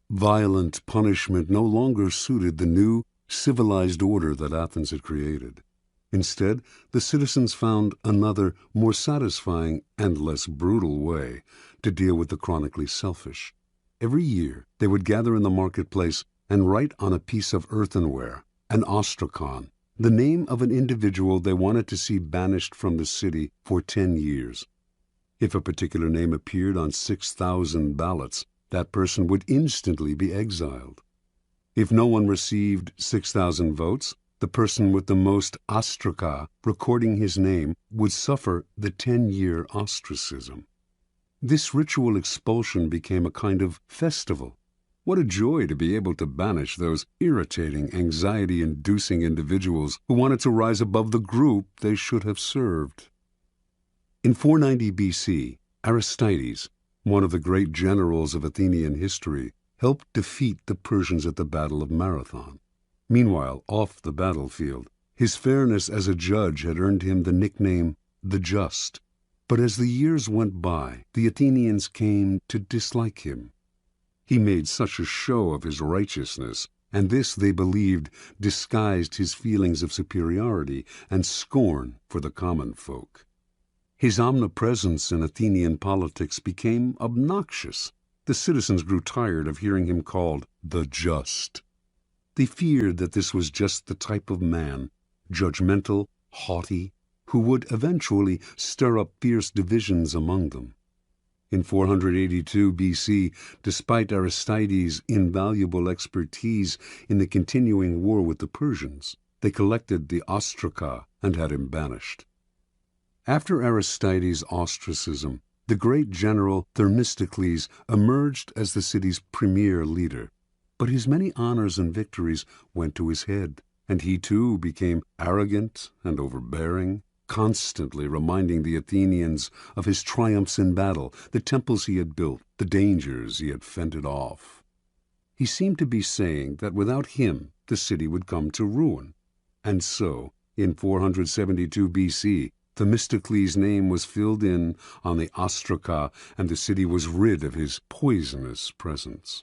Speaker 1: Violent punishment no longer suited the new, civilized order that Athens had created. Instead, the citizens found another, more satisfying and less brutal way to deal with the chronically selfish. Every year, they would gather in the marketplace and write on a piece of earthenware, an ostrakon, the name of an individual they wanted to see banished from the city for 10 years. If a particular name appeared on 6,000 ballots, that person would instantly be exiled. If no one received 6,000 votes, the person with the most ostraka recording his name would suffer the 10-year ostracism. This ritual expulsion became a kind of festival. What a joy to be able to banish those irritating, anxiety-inducing individuals who wanted to rise above the group they should have served. In 490 BC, Aristides, one of the great generals of Athenian history, helped defeat the Persians at the Battle of Marathon. Meanwhile, off the battlefield, his fairness as a judge had earned him the nickname the Just. But as the years went by, the Athenians came to dislike him. He made such a show of his righteousness, and this, they believed, disguised his feelings of superiority and scorn for the common folk. His omnipresence in Athenian politics became obnoxious. The citizens grew tired of hearing him called the Just. They feared that this was just the type of man, judgmental, haughty, who would eventually stir up fierce divisions among them. In 482 BC, despite Aristides' invaluable expertise in the continuing war with the Persians, they collected the ostraka and had him banished. After Aristides' ostracism, the great general Themistocles emerged as the city's premier leader. But his many honors and victories went to his head, and he too became arrogant and overbearing, constantly reminding the Athenians of his triumphs in battle, the temples he had built, the dangers he had fended off. He seemed to be saying that without him the city would come to ruin. And so, in 472 BC, Themistocles' name was filled in on the ostraka, and the city was rid of his poisonous presence.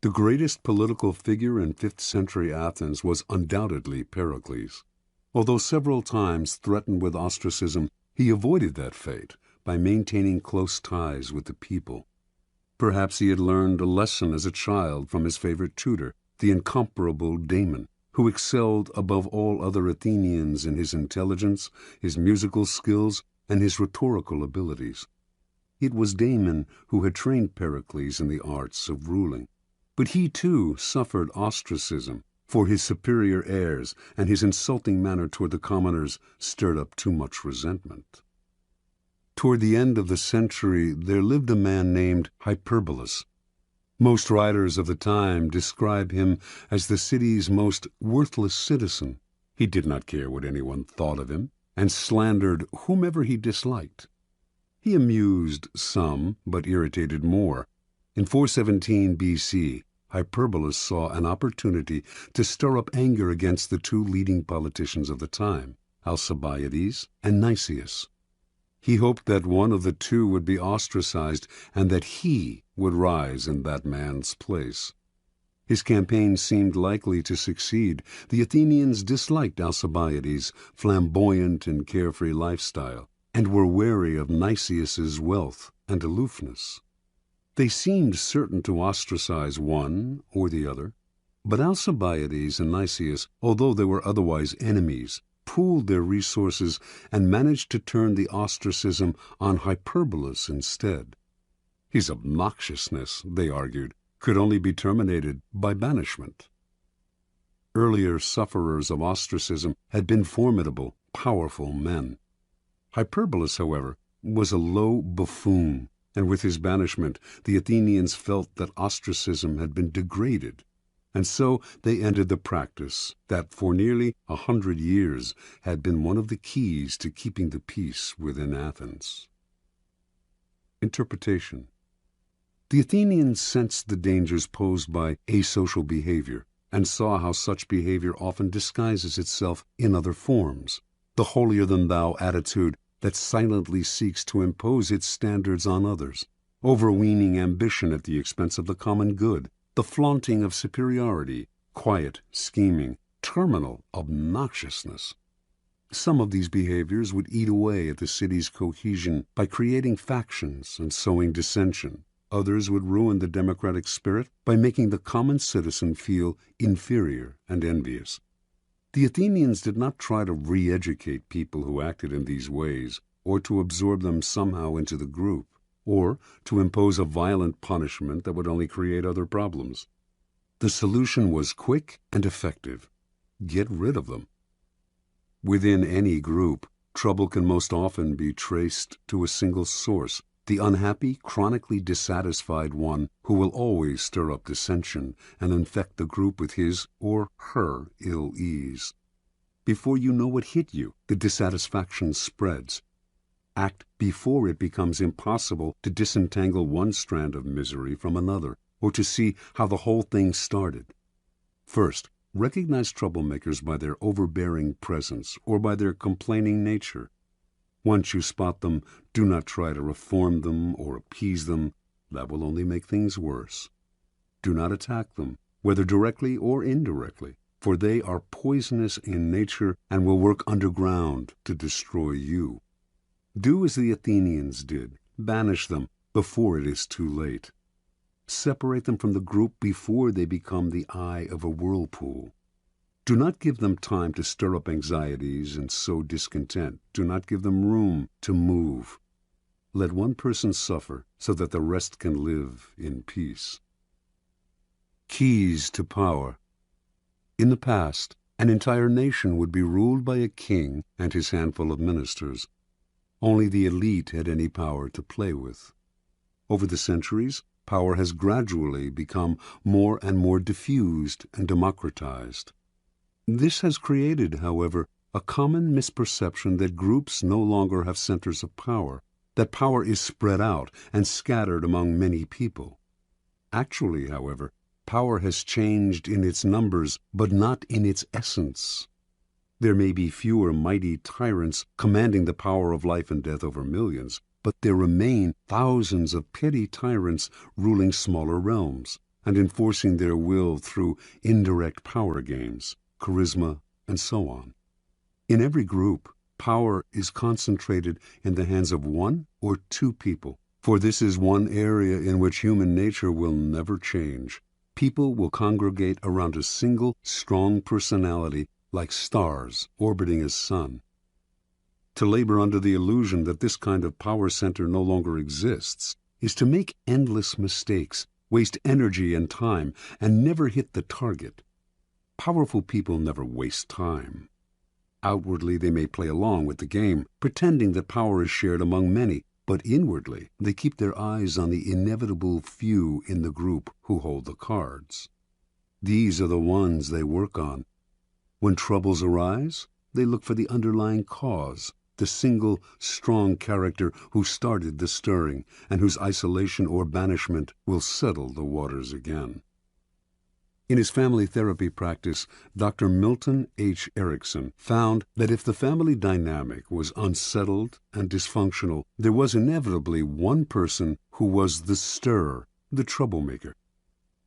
Speaker 1: The greatest political figure in 5th century Athens was undoubtedly Pericles. Although several times threatened with ostracism, he avoided that fate by maintaining close ties with the people. Perhaps he had learned a lesson as a child from his favorite tutor, the incomparable Damon, who excelled above all other Athenians in his intelligence, his musical skills, and his rhetorical abilities. It was Damon who had trained Pericles in the arts of ruling. But he, too, suffered ostracism, for his superior airs and his insulting manner toward the commoners stirred up too much resentment. Toward the end of the century there lived a man named Hyperbolus. Most writers of the time describe him as the city's most worthless citizen. He did not care what anyone thought of him, and slandered whomever he disliked. He amused some, but irritated more. In 417 B.C., Hyperbolus saw an opportunity to stir up anger against the two leading politicians of the time, Alcibiades and Nicias. He hoped that one of the two would be ostracized and that he would rise in that man's place. His campaign seemed likely to succeed. The Athenians disliked Alcibiades' flamboyant and carefree lifestyle, and were wary of Nicias's wealth and aloofness. They seemed certain to ostracize one or the other, but Alcibiades and Nicias, although they were otherwise enemies, pooled their resources and managed to turn the ostracism on Hyperbolus instead. His obnoxiousness, they argued, could only be terminated by banishment. Earlier sufferers of ostracism had been formidable, powerful men. Hyperbolus, however, was a low buffoon, and with his banishment the Athenians felt that ostracism had been degraded, and so they ended the practice that for nearly 100 years had been one of the keys to keeping the peace within Athens. Interpretation. The Athenians sensed the dangers posed by asocial behavior and saw how such behavior often disguises itself in other forms. The holier-than-thou attitude that silently seeks to impose its standards on others, overweening ambition at the expense of the common good, the flaunting of superiority, quiet scheming, terminal obnoxiousness. Some of these behaviors would eat away at the city's cohesion by creating factions and sowing dissension. Others would ruin the democratic spirit by making the common citizen feel inferior and envious. The Athenians did not try to re-educate people who acted in these ways, or to absorb them somehow into the group, or to impose a violent punishment that would only create other problems. The solution was quick and effective. Get rid of them. Within any group, trouble can most often be traced to a single source, the unhappy, chronically dissatisfied one who will always stir up dissension and infect the group with his or her ill ease. Before you know what hit you, the dissatisfaction spreads. Act before it becomes impossible to disentangle one strand of misery from another, or to see how the whole thing started. First, recognize troublemakers by their overbearing presence or by their complaining nature. Once you spot them, do not try to reform them or appease them. That will only make things worse. Do not attack them, whether directly or indirectly, for they are poisonous in nature and will work underground to destroy you. Do as the Athenians did. Banish them before it is too late. Separate them from the group before they become the eye of a whirlpool. Do not give them time to stir up anxieties and sow discontent. Do not give them room to move. Let one person suffer so that the rest can live in peace. Keys to power. In the past, an entire nation would be ruled by a king and his handful of ministers. Only the elite had any power to play with. Over the centuries, power has gradually become more and more diffused and democratized. This has created, however, a common misperception that groups no longer have centers of power, that power is spread out and scattered among many people. Actually, however, power has changed in its numbers, but not in its essence. There may be fewer mighty tyrants commanding the power of life and death over millions, but there remain thousands of petty tyrants ruling smaller realms. and enforcing their will through indirect power games, charisma, and so on. In every group, power is concentrated in the hands of one or two people, for this is one area in which human nature will never change. People will congregate around a single, strong personality like stars orbiting a sun. To labor under the illusion that this kind of power center no longer exists is to make endless mistakes, waste energy and time, and never hit the target. Powerful people never waste time. Outwardly, they may play along with the game, pretending that power is shared among many, but inwardly, they keep their eyes on the inevitable few in the group who hold the cards. These are the ones they work on. When troubles arise, they look for the underlying cause, the single, strong character who started the stirring, and whose isolation or banishment will settle the waters again. In his family therapy practice, Dr. Milton H. Erickson found that if the family dynamic was unsettled and dysfunctional, there was inevitably one person who was the stirrer, the troublemaker.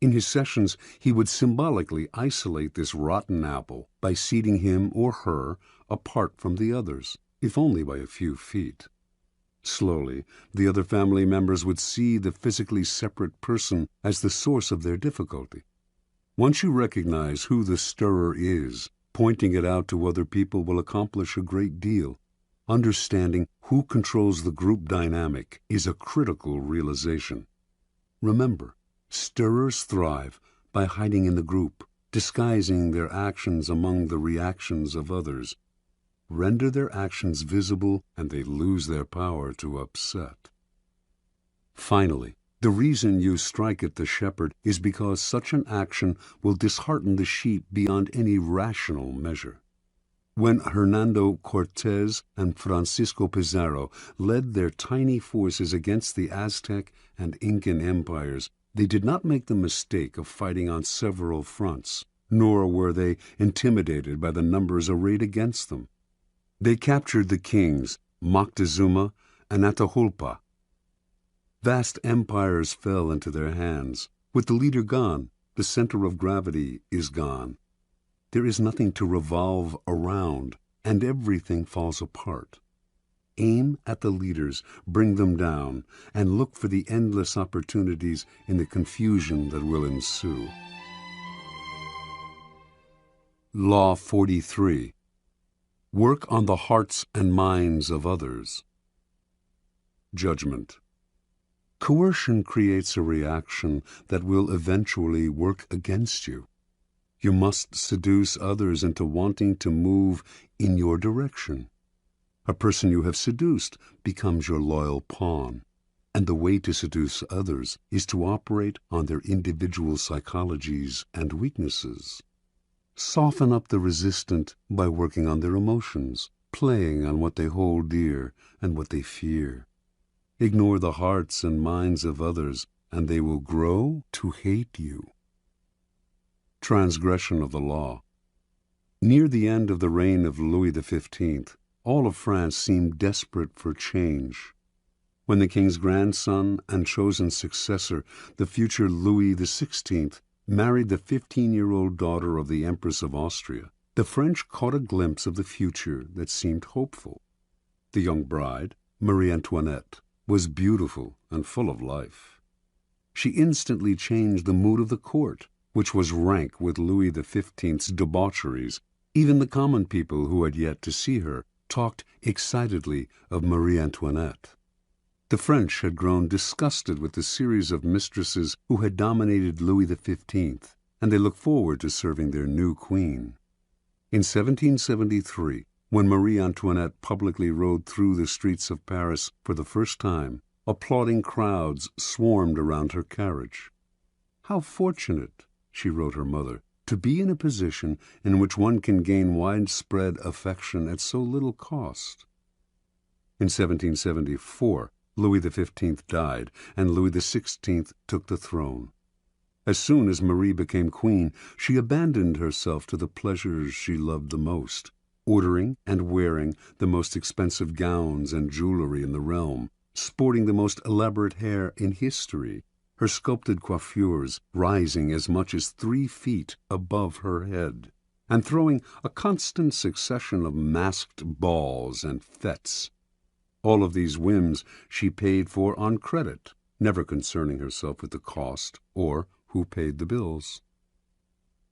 Speaker 1: In his sessions, he would symbolically isolate this rotten apple by seating him or her apart from the others, if only by a few feet. Slowly, the other family members would see the physically separate person as the source of their difficulty. Once you recognize who the stirrer is, pointing it out to other people will accomplish a great deal. Understanding who controls the group dynamic is a critical realization. Remember, stirrers thrive by hiding in the group, disguising their actions among the reactions of others. Render their actions visible, and they lose their power to upset. Finally, the reason you strike at the shepherd is because such an action will dishearten the sheep beyond any rational measure. When Hernando Cortez and Francisco Pizarro led their tiny forces against the Aztec and Incan empires, they did not make the mistake of fighting on several fronts, nor were they intimidated by the numbers arrayed against them. They captured the kings, Moctezuma and Atahualpa. Vast empires fell into their hands. With the leader gone, the center of gravity is gone. There is nothing to revolve around, and everything falls apart. Aim at the leaders, bring them down, and look for the endless opportunities in the confusion that will ensue. Law 43. Work on the hearts and minds of others. Judgment. Coercion creates a reaction that will eventually work against you. You must seduce others into wanting to move in your direction. A person you have seduced becomes your loyal pawn, and the way to seduce others is to operate on their individual psychologies and weaknesses. Soften up the resistant by working on their emotions, playing on what they hold dear and what they fear. Ignore the hearts and minds of others, and they will grow to hate you. Transgression of the law. Near the end of the reign of Louis XV, all of France seemed desperate for change. When the king's grandson and chosen successor, the future Louis XVI, married the 15-year-old daughter of the Empress of Austria, the French caught a glimpse of the future that seemed hopeful. The young bride, Marie Antoinette, was beautiful and full of life. She instantly changed the mood of the court, which was rank with Louis XV's debaucheries. Even the common people who had yet to see her talked excitedly of Marie Antoinette. The French had grown disgusted with the series of mistresses who had dominated Louis XV, and they looked forward to serving their new queen. In 1773, when Marie Antoinette publicly rode through the streets of Paris for the first time, applauding crowds swarmed around her carriage. "How fortunate," she wrote her mother, "to be in a position in which one can gain widespread affection at so little cost." In 1774, Louis XV died, and Louis XVI took the throne. As soon as Marie became queen, she abandoned herself to the pleasures she loved the most, ordering and wearing the most expensive gowns and jewelry in the realm, sporting the most elaborate hair in history. her sculpted coiffures rising as much as 3 feet above her head, and throwing a constant succession of masked balls and fêtes. All of these whims she paid for on credit, never concerning herself with the cost or who paid the bills.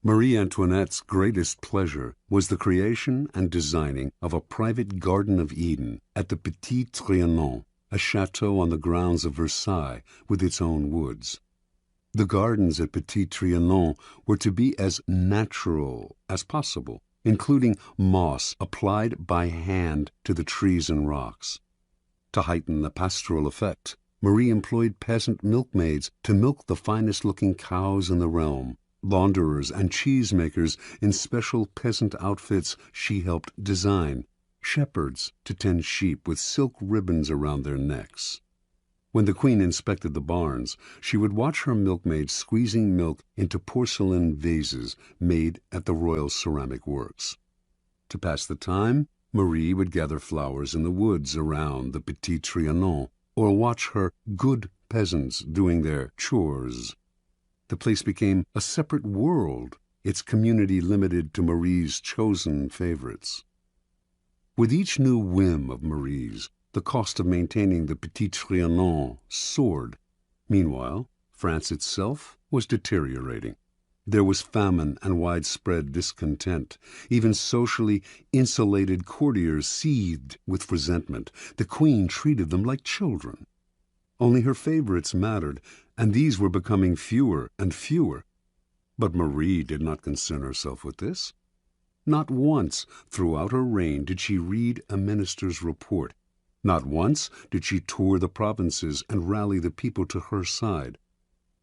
Speaker 1: Marie Antoinette's greatest pleasure was the creation and designing of a private Garden of Eden at the Petit Trianon, a chateau on the grounds of Versailles with its own woods. The gardens at Petit Trianon were to be as natural as possible, including moss applied by hand to the trees and rocks. To heighten the pastoral effect, Marie employed peasant milkmaids to milk the finest-looking cows in the realm. Launderers and cheesemakers in special peasant outfits she helped design, shepherds to tend sheep with silk ribbons around their necks. When the Queen inspected the barns, she would watch her milkmaids squeezing milk into porcelain vases made at the Royal Ceramic Works. To pass the time, Marie would gather flowers in the woods around the Petit Trianon, or watch her good peasants doing their chores. The place became a separate world, its community limited to Marie's chosen favorites. With each new whim of Marie's, the cost of maintaining the Petit Trianon soared. Meanwhile, France itself was deteriorating. There was famine and widespread discontent. Even socially insulated courtiers seethed with resentment. The Queen treated them like children. Only her favorites mattered, and these were becoming fewer and fewer. But Marie did not concern herself with this. Not once throughout her reign did she read a minister's report. Not once did she tour the provinces and rally the people to her side.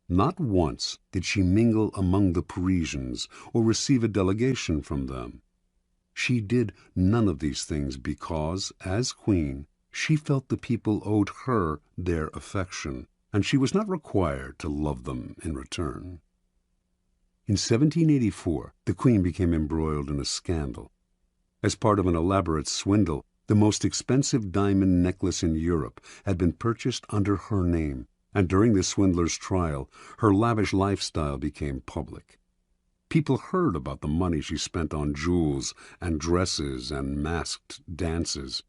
Speaker 1: Not once did she mingle among the Parisians or receive a delegation from them. She did none of these things because, as Queen, she felt the people owed her their affection, and she was not required to love them in return. In 1784, the Queen became embroiled in a scandal. As part of an elaborate swindle, the most expensive diamond necklace in Europe had been purchased under her name, and during the swindler's trial, her lavish lifestyle became public. People heard about the money she spent on jewels and dresses and masked dances.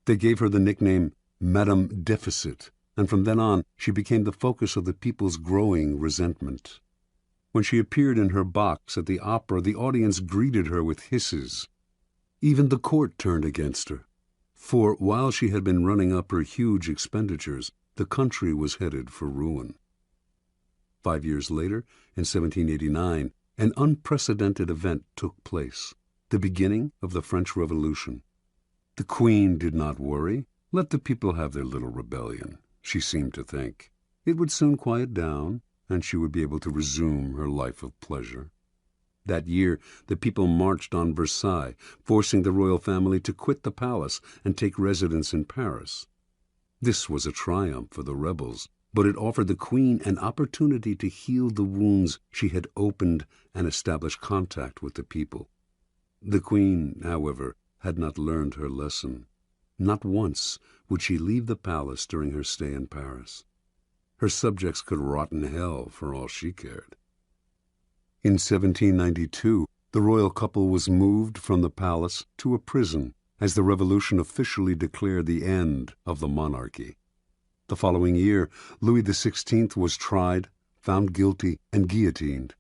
Speaker 1: They gave her the nickname Madame Deficit, and from then on she became the focus of the people's growing resentment. When she appeared in her box at the opera, the audience greeted her with hisses. Even the court turned against her, for while she had been running up her huge expenditures, the country was headed for ruin. 5 years later, in 1789, an unprecedented event took place, the beginning of the French Revolution. The Queen did not worry. Let the people have their little rebellion, she seemed to think. It would soon quiet down, and she would be able to resume her life of pleasure. That year, the people marched on Versailles, forcing the royal family to quit the palace and take residence in Paris. This was a triumph for the rebels, but it offered the Queen an opportunity to heal the wounds she had opened and establish contact with the people. The Queen, however, had not learned her lesson. Not once would she leave the palace during her stay in Paris. Her subjects could rot in hell for all she cared. In 1792, the royal couple was moved from the palace to a prison as the revolution officially declared the end of the monarchy. The following year, Louis XVI was tried, found guilty, and guillotined.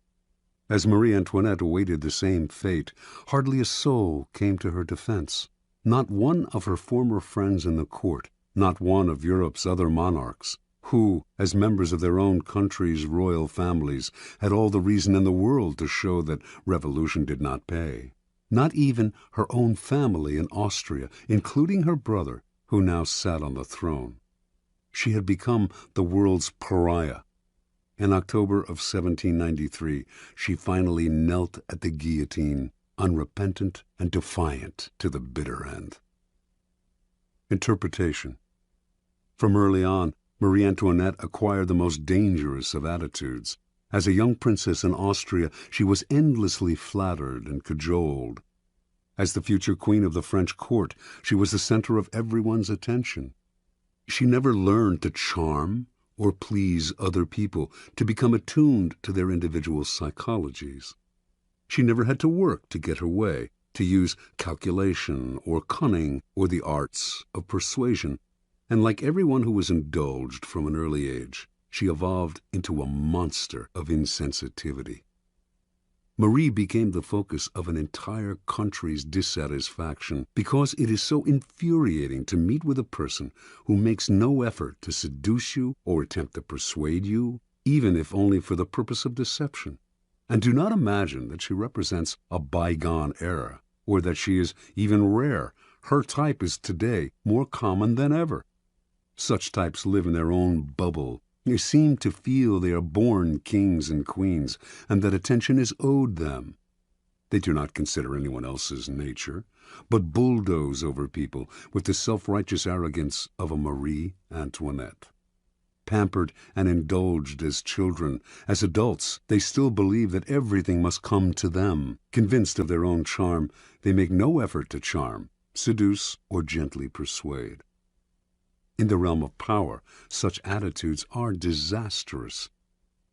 Speaker 1: As Marie Antoinette awaited the same fate, hardly a soul came to her defense. Not one of her former friends in the court, not one of Europe's other monarchs, who, as members of their own country's royal families, had all the reason in the world to show that revolution did not pay. Not even her own family in Austria, including her brother, who now sat on the throne. She had become the world's pariah. In October of 1793, she finally knelt at the guillotine, unrepentant and defiant to the bitter end. Interpretation. From early on, Marie Antoinette acquired the most dangerous of attitudes. As a young princess in Austria, she was endlessly flattered and cajoled. As the future queen of the French court, she was the center of everyone's attention. She never learned to charm or please other people, to become attuned to their individual psychologies. She never had to work to get her way, to use calculation or cunning or the arts of persuasion, and like everyone who was indulged from an early age, she evolved into a monster of insensitivity. Marie became the focus of an entire country's dissatisfaction because it is so infuriating to meet with a person who makes no effort to seduce you or attempt to persuade you, even if only for the purpose of deception. And do not imagine that she represents a bygone era, or that she is even rare. Her type is today more common than ever. Such types live in their own bubble. They seem to feel they are born kings and queens, and that attention is owed them. They do not consider anyone else's nature, but bulldoze over people with the self-righteous arrogance of a Marie Antoinette. Pampered and indulged as children, as adults, they still believe that everything must come to them. Convinced of their own charm, they make no effort to charm, seduce, or gently persuade. In the realm of power, such attitudes are disastrous.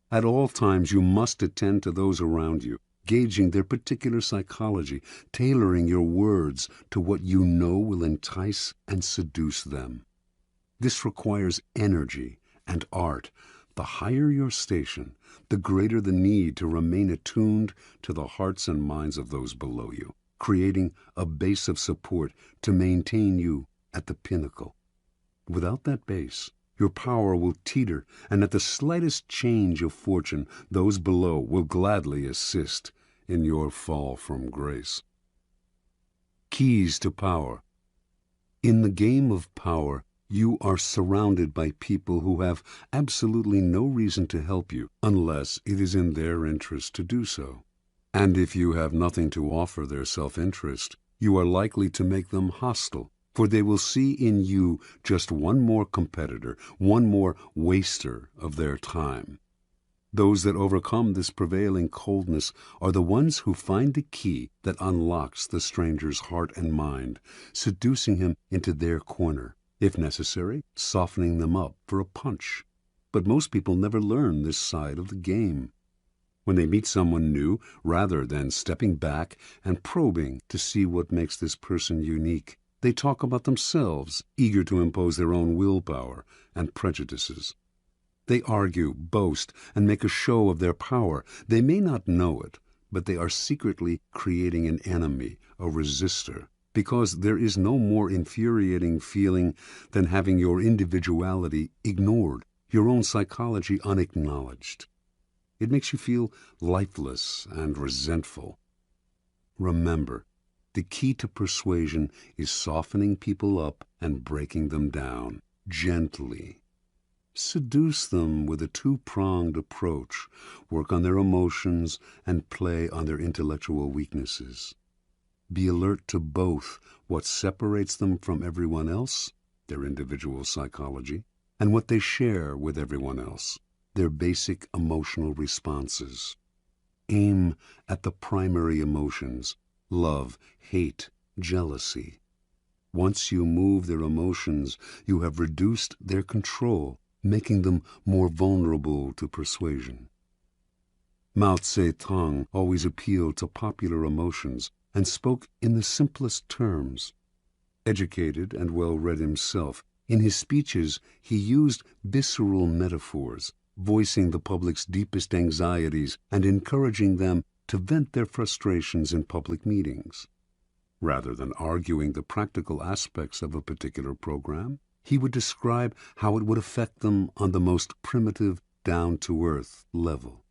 Speaker 1: At all times you must attend to those around you, gauging their particular psychology, tailoring your words to what you know will entice and seduce them. This requires energy and art. The higher your station, the greater the need to remain attuned to the hearts and minds of those below you, creating a base of support to maintain you at the pinnacle. Without that base, your power will teeter, and at the slightest change of fortune, those below will gladly assist in your fall from grace. Keys to power. In the game of power, you are surrounded by people who have absolutely no reason to help you unless it is in their interest to do so. And if you have nothing to offer their self-interest, you are likely to make them hostile, for they will see in you just one more competitor, one more waster of their time. Those that overcome this prevailing coldness are the ones who find the key that unlocks the stranger's heart and mind, seducing him into their corner, if necessary, softening them up for a punch. But most people never learn this side of the game. When they meet someone new, rather than stepping back and probing to see what makes this person unique, they talk about themselves, eager to impose their own willpower and prejudices. They argue, boast, and make a show of their power. They may not know it, but they are secretly creating an enemy, a resistor, because there is no more infuriating feeling than having your individuality ignored, your own psychology unacknowledged. It makes you feel lifeless and resentful. Remember, the key to persuasion is softening people up and breaking them down, gently. Seduce them with a two-pronged approach. Work on their emotions and play on their intellectual weaknesses. Be alert to both what separates them from everyone else, their individual psychology, and what they share with everyone else, their basic emotional responses. Aim at the primary emotions: love, hate, jealousy. Once you move their emotions, you have reduced their control, making them more vulnerable to persuasion. Mao Zedong always appealed to popular emotions and spoke in the simplest terms. Educated and well-read himself, in his speeches he used visceral metaphors, voicing the public's deepest anxieties and encouraging them to vent their frustrations in public meetings. Rather than arguing the practical aspects of a particular program, he would describe how it would affect them on the most primitive, down-to-earth level.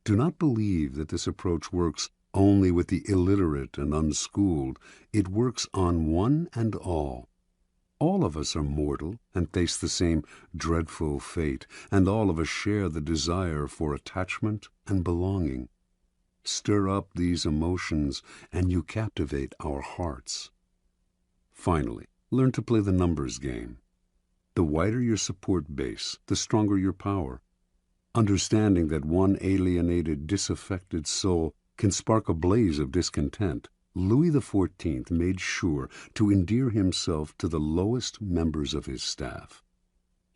Speaker 1: Do not believe that this approach works only with the illiterate and unschooled. It works on one and all. All of us are mortal and face the same dreadful fate, and all of us share the desire for attachment and belonging. Stir up these emotions, and you captivate our hearts. Finally, learn to play the numbers game. The wider your support base, the stronger your power. Understanding that one alienated, disaffected soul can spark a blaze of discontent, Louis XIV made sure to endear himself to the lowest members of his staff.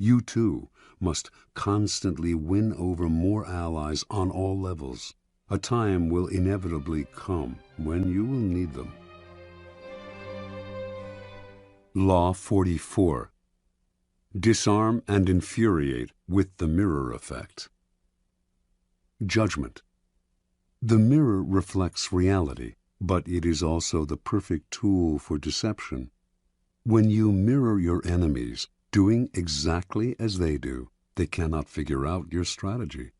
Speaker 1: You, too, must constantly win over more allies on all levels. A time will inevitably come when you will need them. Law 44. Disarm and infuriate with the mirror effect. Judgment. The mirror reflects reality, but it is also the perfect tool for deception. When you mirror your enemies, doing exactly as they do, they cannot figure out your strategy.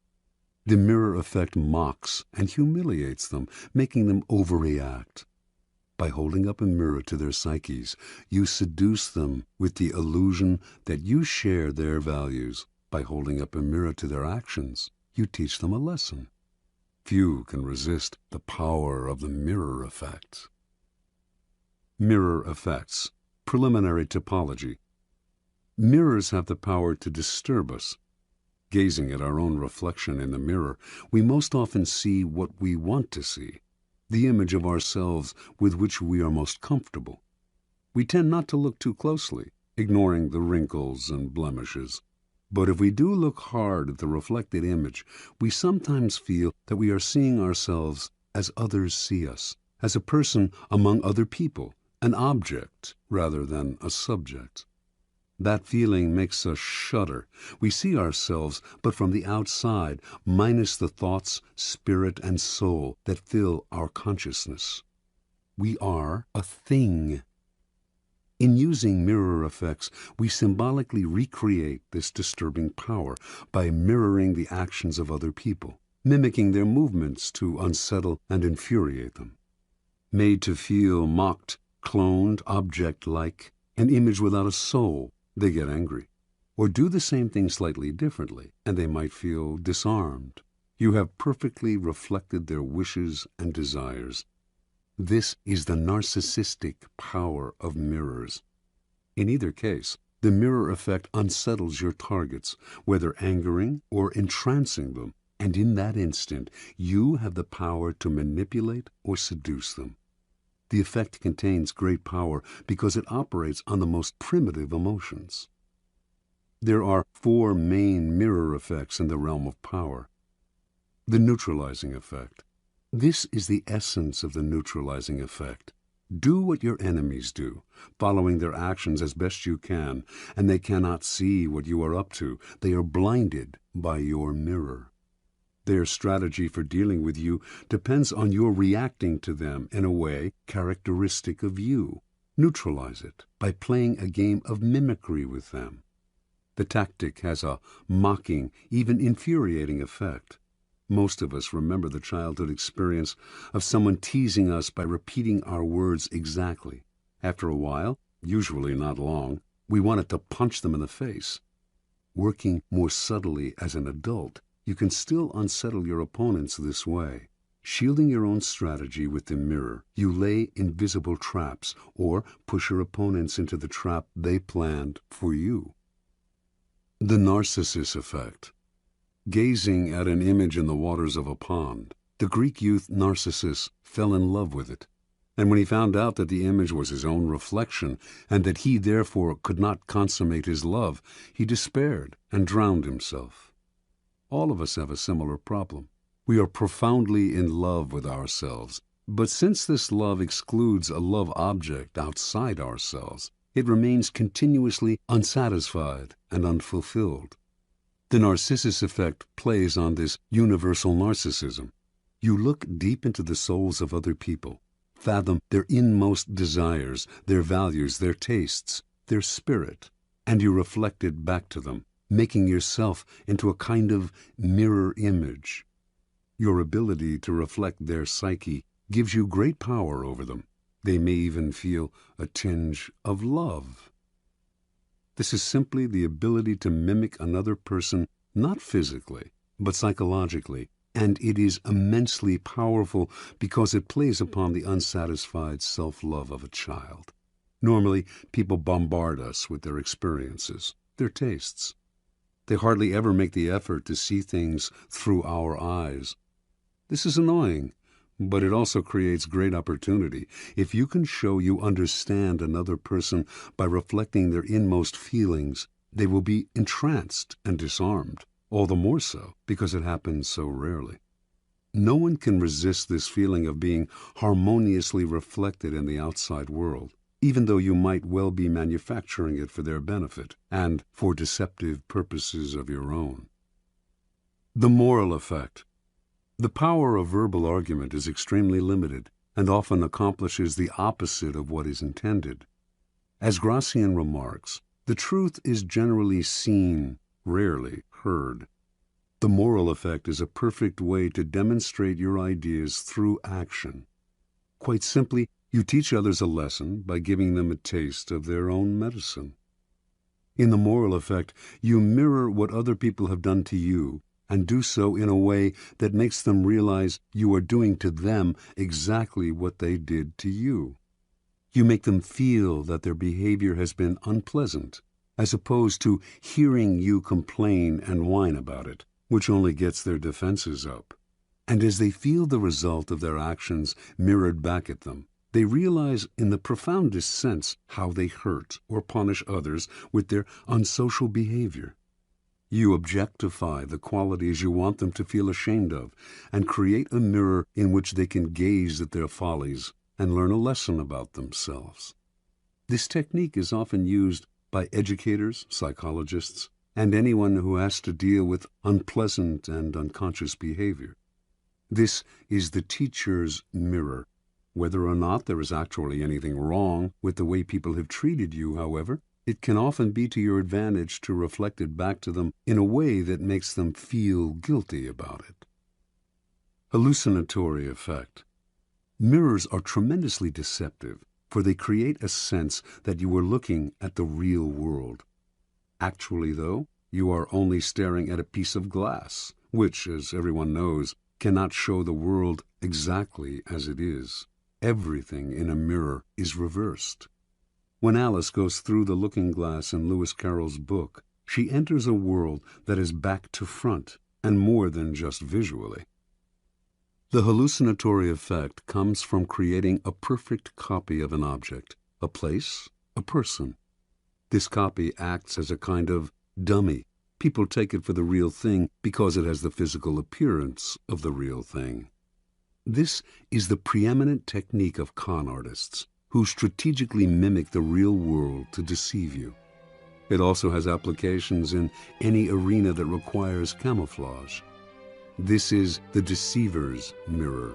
Speaker 1: The mirror effect mocks and humiliates them, making them overreact. By holding up a mirror to their psyches, you seduce them with the illusion that you share their values. By holding up a mirror to their actions, you teach them a lesson. Few can resist the power of the mirror effect. Mirror effects. Preliminary typology. Mirrors have the power to disturb us. Gazing at our own reflection in the mirror, we most often see what we want to see, the image of ourselves with which we are most comfortable. We tend not to look too closely, ignoring the wrinkles and blemishes. But if we do look hard at the reflected image, we sometimes feel that we are seeing ourselves as others see us, as a person among other people, an object rather than a subject. That feeling makes us shudder. We see ourselves, but from the outside, minus the thoughts, spirit, and soul that fill our consciousness. We are a thing. In using mirror effects, we symbolically recreate this disturbing power by mirroring the actions of other people, mimicking their movements to unsettle and infuriate them. Made to feel mocked, cloned, object-like, an image without a soul, they get angry. Or do the same thing slightly differently, and they might feel disarmed. You have perfectly reflected their wishes and desires. This is the narcissistic power of mirrors. In either case, the mirror effect unsettles your targets, whether angering or entrancing them, and in that instant, you have the power to manipulate or seduce them. The effect contains great power because it operates on the most primitive emotions. There are 4 main mirror effects in the realm of power. The neutralizing effect. This is the essence of the neutralizing effect. Do what your enemies do, following their actions as best you can, and they cannot see what you are up to. They are blinded by your mirror. Their strategy for dealing with you depends on your reacting to them in a way characteristic of you. Neutralize it by playing a game of mimicry with them. The tactic has a mocking, even infuriating effect. Most of us remember the childhood experience of someone teasing us by repeating our words exactly. After a while, usually not long, we wanted to punch them in the face. Working more subtly as an adult, you can still unsettle your opponents this way. Shielding your own strategy with the mirror, you lay invisible traps or push your opponents into the trap they planned for you. The narcissus effect. Gazing at an image in the waters of a pond, the Greek youth Narcissus fell in love with it. And when he found out that the image was his own reflection, and that he therefore could not consummate his love, he despaired and drowned himself. All of us have a similar problem. We are profoundly in love with ourselves, but since this love excludes a love object outside ourselves, it remains continuously unsatisfied and unfulfilled. The narcissus effect plays on this universal narcissism. You look deep into the souls of other people, fathom their inmost desires, their values, their tastes, their spirit, and you reflect it back to them, making yourself into a kind of mirror image. Your ability to reflect their psyche gives you great power over them. They may even feel a tinge of love. This is simply the ability to mimic another person, not physically, but psychologically, and it is immensely powerful because it plays upon the unsatisfied self-love of a child. Normally, people bombard us with their experiences, their tastes. They hardly ever make the effort to see things through our eyes. This is annoying, but it also creates great opportunity. If you can show you understand another person by reflecting their inmost feelings, they will be entranced and disarmed, all the more so because it happens so rarely. No one can resist this feeling of being harmoniously reflected in the outside world, even though you might well be manufacturing it for their benefit and for deceptive purposes of your own. The moral effect. The power of verbal argument is extremely limited and often accomplishes the opposite of what is intended. As Gracian remarks, the truth is generally seen, rarely heard. The moral effect is a perfect way to demonstrate your ideas through action. Quite simply, you teach others a lesson by giving them a taste of their own medicine. In the moral effect, you mirror what other people have done to you and do so in a way that makes them realize you are doing to them exactly what they did to you. You make them feel that their behavior has been unpleasant, as opposed to hearing you complain and whine about it, which only gets their defenses up. And as they feel the result of their actions mirrored back at them, they realize in the profoundest sense how they hurt or punish others with their unsocial behavior. You objectify the qualities you want them to feel ashamed of and create a mirror in which they can gaze at their follies and learn a lesson about themselves. This technique is often used by educators, psychologists, and anyone who has to deal with unpleasant and unconscious behavior. This is the teacher's mirror. Whether or not there is actually anything wrong with the way people have treated you, however, it can often be to your advantage to reflect it back to them in a way that makes them feel guilty about it. Hallucinatory effect. Mirrors are tremendously deceptive, for they create a sense that you are looking at the real world. Actually, though, you are only staring at a piece of glass, which, as everyone knows, cannot show the world exactly as it is. Everything in a mirror is reversed. When Alice goes through the looking glass in Lewis Carroll's book, she enters a world that is back to front, and more than just visually. The hallucinatory effect comes from creating a perfect copy of an object, a place, a person. This copy acts as a kind of dummy. People take it for the real thing because it has the physical appearance of the real thing. This is the preeminent technique of con artists, who strategically mimic the real world to deceive you. It also has applications in any arena that requires camouflage. This is the deceiver's mirror.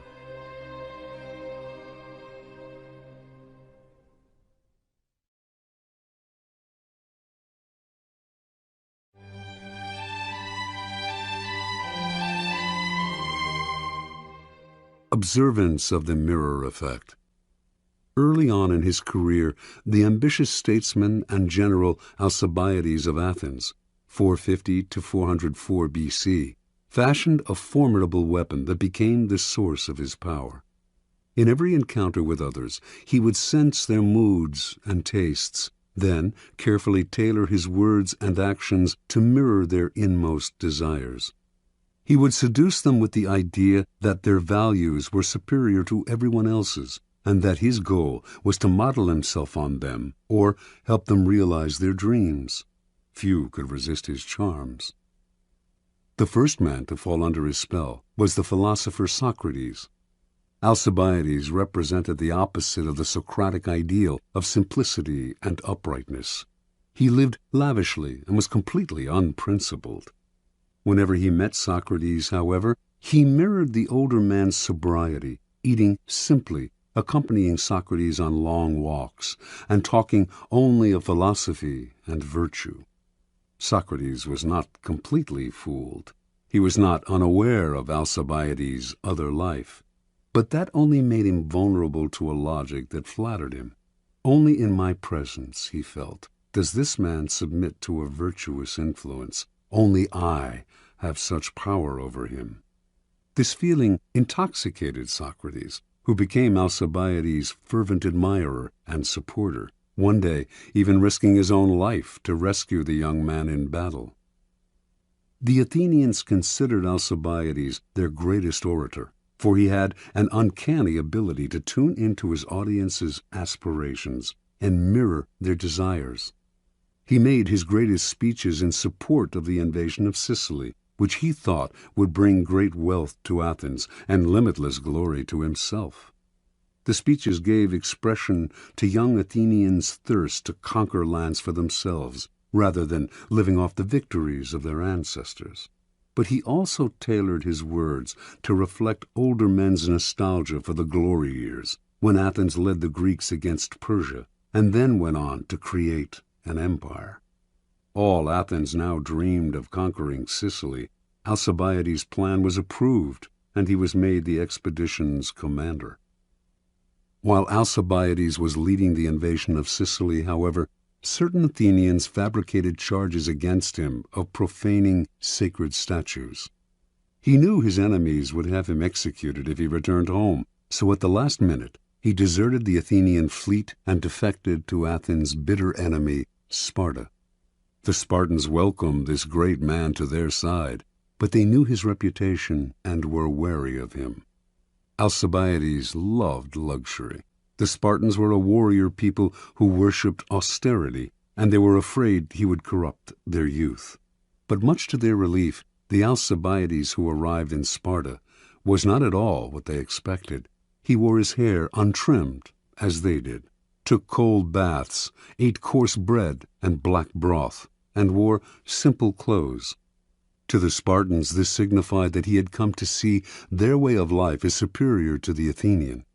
Speaker 1: Observance of the mirror effect. Early on in his career, the ambitious statesman and general Alcibiades of Athens, 450 to 404 BC, fashioned a formidable weapon that became the source of his power. In every encounter with others, he would sense their moods and tastes, then carefully tailor his words and actions to mirror their inmost desires. He would seduce them with the idea that their values were superior to everyone else's, and that his goal was to model himself on them or help them realize their dreams. Few could resist his charms. The first man to fall under his spell was the philosopher Socrates. Alcibiades represented the opposite of the Socratic ideal of simplicity and uprightness. He lived lavishly and was completely unprincipled. Whenever he met Socrates, however, he mirrored the older man's sobriety, eating simply, accompanying Socrates on long walks, and talking only of philosophy and virtue. Socrates was not completely fooled. He was not unaware of Alcibiades' other life. But that only made him vulnerable to a logic that flattered him. Only in my presence, he felt, does this man submit to a virtuous influence. Only I have such power over him. This feeling intoxicated Socrates, who became Alcibiades' fervent admirer and supporter, one day even risking his own life to rescue the young man in battle. The Athenians considered Alcibiades their greatest orator, for he had an uncanny ability to tune into his audience's aspirations and mirror their desires. He made his greatest speeches in support of the invasion of Sicily, which he thought would bring great wealth to Athens and limitless glory to himself. The speeches gave expression to young Athenians' thirst to conquer lands for themselves, rather than living off the victories of their ancestors. But he also tailored his words to reflect older men's nostalgia for the glory years, when Athens led the Greeks against Persia, and then went on to create an empire. All Athens now dreamed of conquering Sicily. Alcibiades' plan was approved, and he was made the expedition's commander. While Alcibiades was leading the invasion of Sicily, however, certain Athenians fabricated charges against him of profaning sacred statues. He knew his enemies would have him executed if he returned home, so at the last minute he deserted the Athenian fleet and defected to Athens' bitter enemy, Sparta. The Spartans welcomed this great man to their side, but they knew his reputation and were wary of him. Alcibiades loved luxury. The Spartans were a warrior people who worshipped austerity, and they were afraid he would corrupt their youth. But much to their relief, the Alcibiades who arrived in Sparta was not at all what they expected. He wore his hair untrimmed, as they did, took cold baths, ate coarse bread and black broth, and wore simple clothes. To the Spartans this signified that he had come to see their way of life as superior to the Athenian.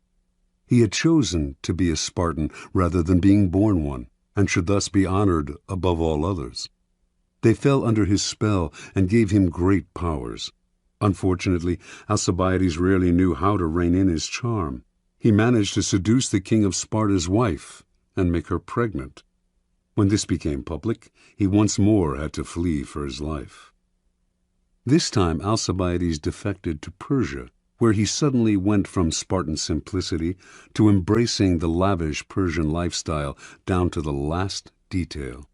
Speaker 1: He had chosen to be a Spartan rather than being born one, and should thus be honored above all others. They fell under his spell and gave him great powers. Unfortunately, Alcibiades rarely knew how to rein in his charm. He managed to seduce the king of Sparta's wife and make her pregnant. When this became public, he once more had to flee for his life. This time Alcibiades defected to Persia, where he suddenly went from Spartan simplicity to embracing the lavish Persian lifestyle down to the last detail.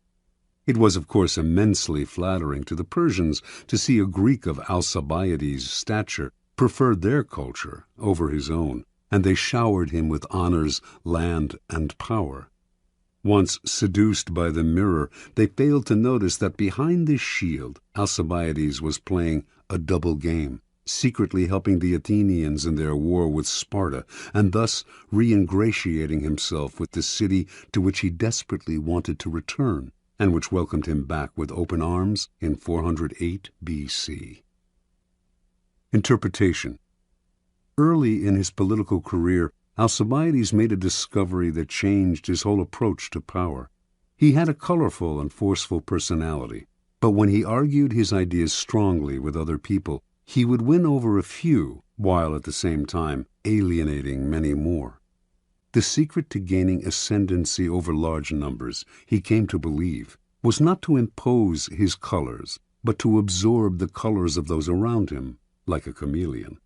Speaker 1: It was, of course, immensely flattering to the Persians to see a Greek of Alcibiades' stature prefer their culture over his own, and they showered him with honors, land, and power. Once seduced by the mirror, they failed to notice that behind this shield Alcibiades was playing a double game, secretly helping the Athenians in their war with Sparta, and thus re-ingratiating himself with the city to which he desperately wanted to return, and which welcomed him back with open arms in 408 B.C. Interpretation. Early in his political career, Alcibiades made a discovery that changed his whole approach to power. He had a colorful and forceful personality, but when he argued his ideas strongly with other people, he would win over a few, while at the same time alienating many more. The secret to gaining ascendancy over large numbers, he came to believe, was not to impose his colors, but to absorb the colors of those around him, like a chameleon.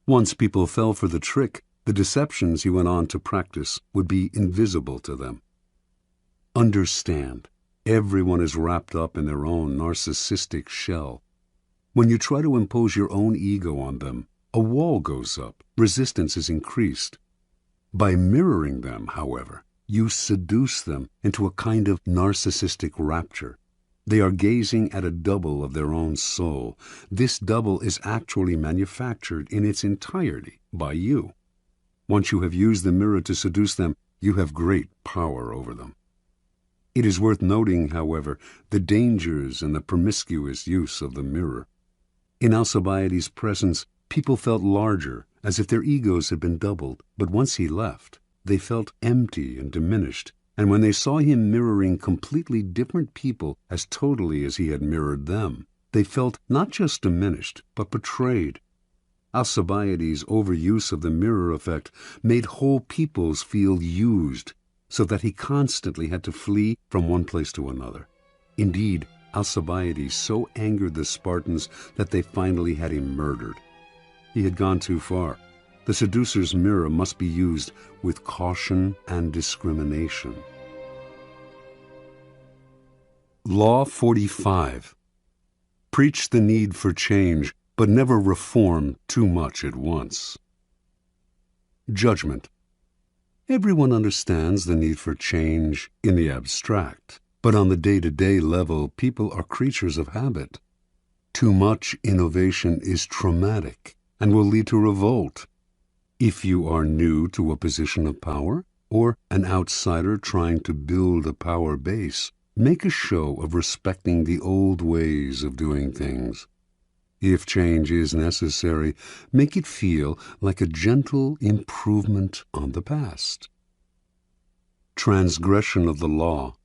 Speaker 1: Once people fell for the trick, the deceptions he went on to practice would be invisible to them. Understand, everyone is wrapped up in their own narcissistic shell. When you try to impose your own ego on them, a wall goes up, resistance is increased. By mirroring them, however, you seduce them into a kind of narcissistic rapture. They are gazing at a double of their own soul. This double is actually manufactured in its entirety by you. Once you have used the mirror to seduce them, you have great power over them. It is worth noting, however, the dangers and the promiscuous use of the mirror. In Alcibiades' presence, people felt larger, as if their egos had been doubled, but once he left, they felt empty and diminished, and when they saw him mirroring completely different people as totally as he had mirrored them, they felt not just diminished, but betrayed. Alcibiades' overuse of the mirror effect made whole peoples feel used, so that he constantly had to flee from one place to another. Indeed, Alcibiades so angered the Spartans that they finally had him murdered. He had gone too far. The seducer's mirror must be used with caution and discrimination. Law 45. Preach the need for change, but never reform too much at once. Judgment. Everyone understands the need for change in the abstract. But on the day-to-day level, people are creatures of habit. Too much innovation is traumatic and will lead to revolt. If you are new to a position of power, or an outsider trying to build a power base, make a show of respecting the old ways of doing things. If change is necessary, make it feel like a gentle improvement on the past. Transgression of the law.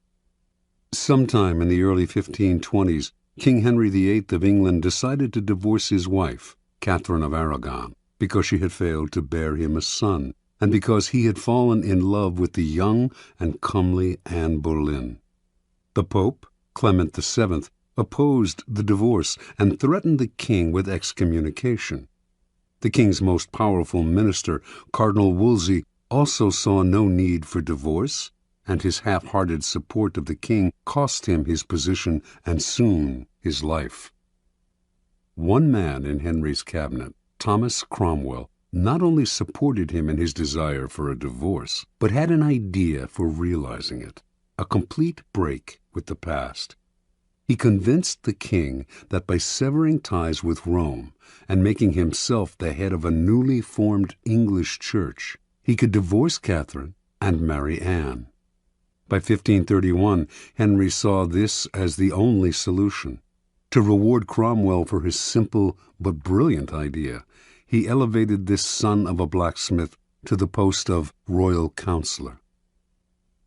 Speaker 1: Sometime in the early 1520s, King Henry VIII of England decided to divorce his wife, Catherine of Aragon, because she had failed to bear him a son, and because he had fallen in love with the young and comely Anne Boleyn. The Pope, Clement VII, opposed the divorce and threatened the king with excommunication. The king's most powerful minister, Cardinal Wolsey, also saw no need for divorce, and his half-hearted support of the king cost him his position and soon his life. One man in Henry's cabinet, Thomas Cromwell, not only supported him in his desire for a divorce, but had an idea for realizing it, a complete break with the past. He convinced the king that by severing ties with Rome and making himself the head of a newly formed English church, he could divorce Catherine and marry Anne. By 1531, Henry saw this as the only solution. To reward Cromwell for his simple but brilliant idea, he elevated this son of a blacksmith to the post of royal counselor.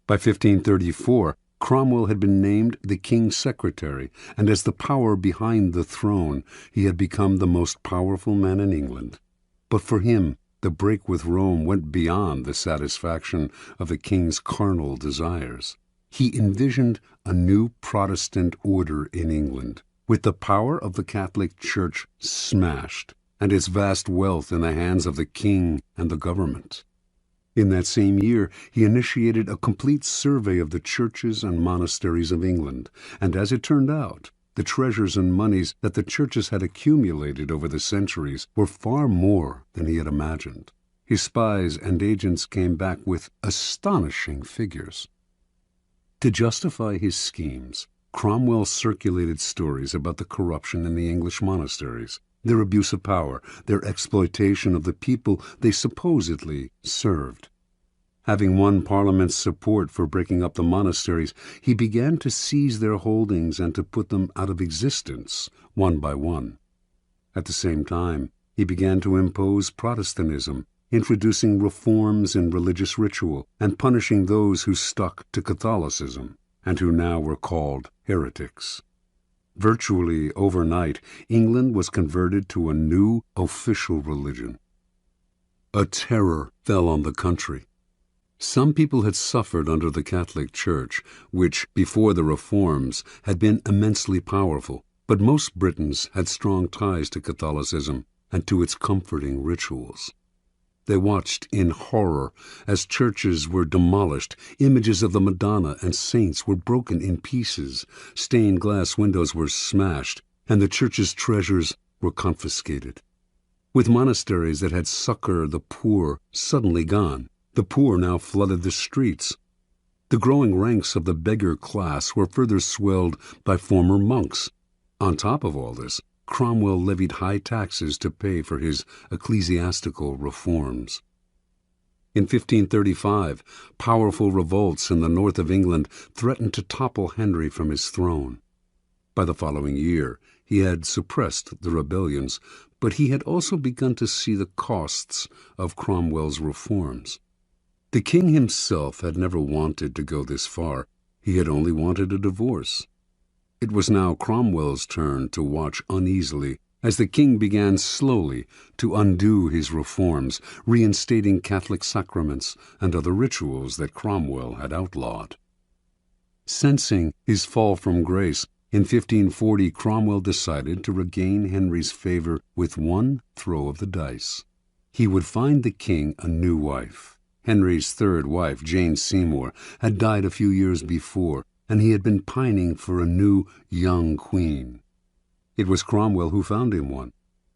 Speaker 1: By 1534, Cromwell had been named the king's secretary, and as the power behind the throne, he had become the most powerful man in England. But for him, the break with Rome went beyond the satisfaction of the king's carnal desires. He envisioned a new Protestant order in England, with the power of the Catholic Church smashed and its vast wealth in the hands of the king and the government. In that same year, he initiated a complete survey of the churches and monasteries of England, and as it turned out, the treasures and monies that the churches had accumulated over the centuries were far more than he had imagined. His spies and agents came back with astonishing figures. To justify his schemes, Cromwell circulated stories about the corruption in the English monasteries, their abuse of power, their exploitation of the people they supposedly served. Having won Parliament's support for breaking up the monasteries, he began to seize their holdings and to put them out of existence, one by one. At the same time, he began to impose Protestantism, introducing reforms in religious ritual and punishing those who stuck to Catholicism, and who now were called heretics. Virtually overnight, England was converted to a new official religion. A terror fell on the country. Some people had suffered under the Catholic Church, which, before the reforms, had been immensely powerful, but most Britons had strong ties to Catholicism and to its comforting rituals. They watched in horror as churches were demolished, images of the Madonna and saints were broken in pieces, stained glass windows were smashed, and the church's treasures were confiscated. With monasteries that had succored the poor suddenly gone, the poor now flooded the streets. The growing ranks of the beggar class were further swelled by former monks. On top of all this, Cromwell levied high taxes to pay for his ecclesiastical reforms. In 1535, powerful revolts in the north of England threatened to topple Henry from his throne. By the following year, he had suppressed the rebellions, but he had also begun to see the costs of Cromwell's reforms. The king himself had never wanted to go this far. He had only wanted a divorce. It was now Cromwell's turn to watch uneasily as the king began slowly to undo his reforms, reinstating Catholic sacraments and other rituals that Cromwell had outlawed. Sensing his fall from grace, in 1540 Cromwell decided to regain Henry's favor with one throw of the dice. He would find the king a new wife. Henry's third wife, Jane Seymour, had died a few years before, and he had been pining for a new, young queen. It was Cromwell who found him one,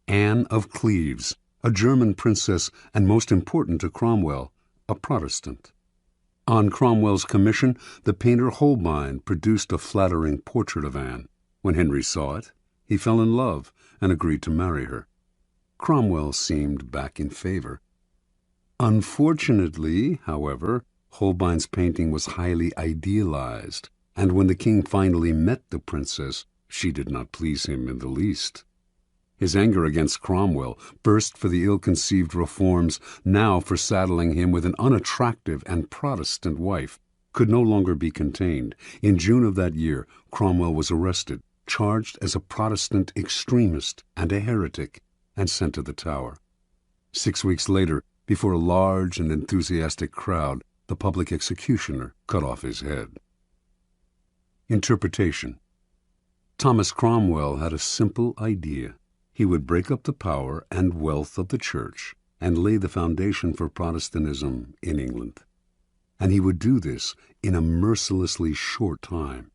Speaker 1: Anne of Cleves, a German princess and, most important to Cromwell, a Protestant. On Cromwell's commission, the painter Holbein produced a flattering portrait of Anne. When Henry saw it, he fell in love and agreed to marry her. Cromwell seemed back in favor. Unfortunately, however, Holbein's painting was highly idealized, and when the king finally met the princess, she did not please him in the least. His anger against Cromwell, first for the ill-conceived reforms, now for saddling him with an unattractive and Protestant wife, could no longer be contained. In June of that year, Cromwell was arrested, charged as a Protestant extremist and a heretic, and sent to the Tower. 6 weeks later, before a large and enthusiastic crowd, the public executioner cut off his head. Interpretation. Thomas Cromwell had a simple idea. He would break up the power and wealth of the Church and lay the foundation for Protestantism in England. And he would do this in a mercilessly short time.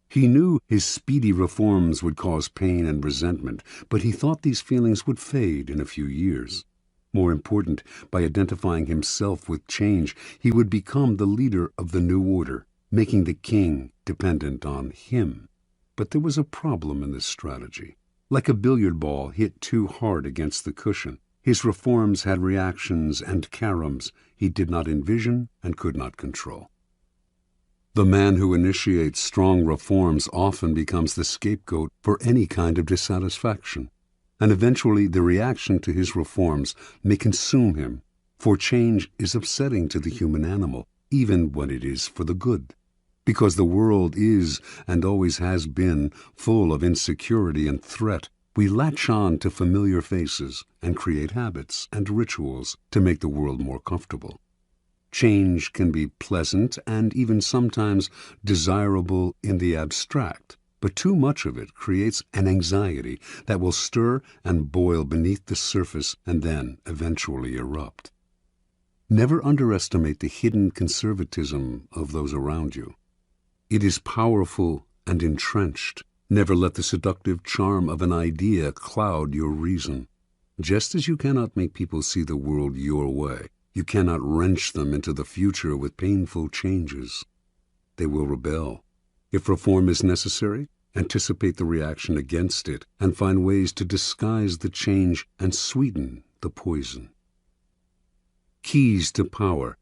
Speaker 1: He knew his speedy reforms would cause pain and resentment, but he thought these feelings would fade in a few years. More important, by identifying himself with change, he would become the leader of the new order, making the king dependent on him. But there was a problem in this strategy. Like a billiard ball hit too hard against the cushion, his reforms had reactions and caroms he did not envision and could not control. The man who initiates strong reforms often becomes the scapegoat for any kind of dissatisfaction, and eventually the reaction to his reforms may consume him, for change is upsetting to the human animal, even when it is for the good. Because the world is, and always has been, full of insecurity and threat, we latch on to familiar faces and create habits and rituals to make the world more comfortable. Change can be pleasant and even sometimes desirable in the abstract, but too much of it creates an anxiety that will stir and boil beneath the surface and then eventually erupt. Never underestimate the hidden conservatism of those around you. It is powerful and entrenched. Never let the seductive charm of an idea cloud your reason. Just as you cannot make people see the world your way, you cannot wrench them into the future with painful changes. They will rebel. If reform is necessary, anticipate the reaction against it and find ways to disguise the change and sweeten the poison. Keys to power.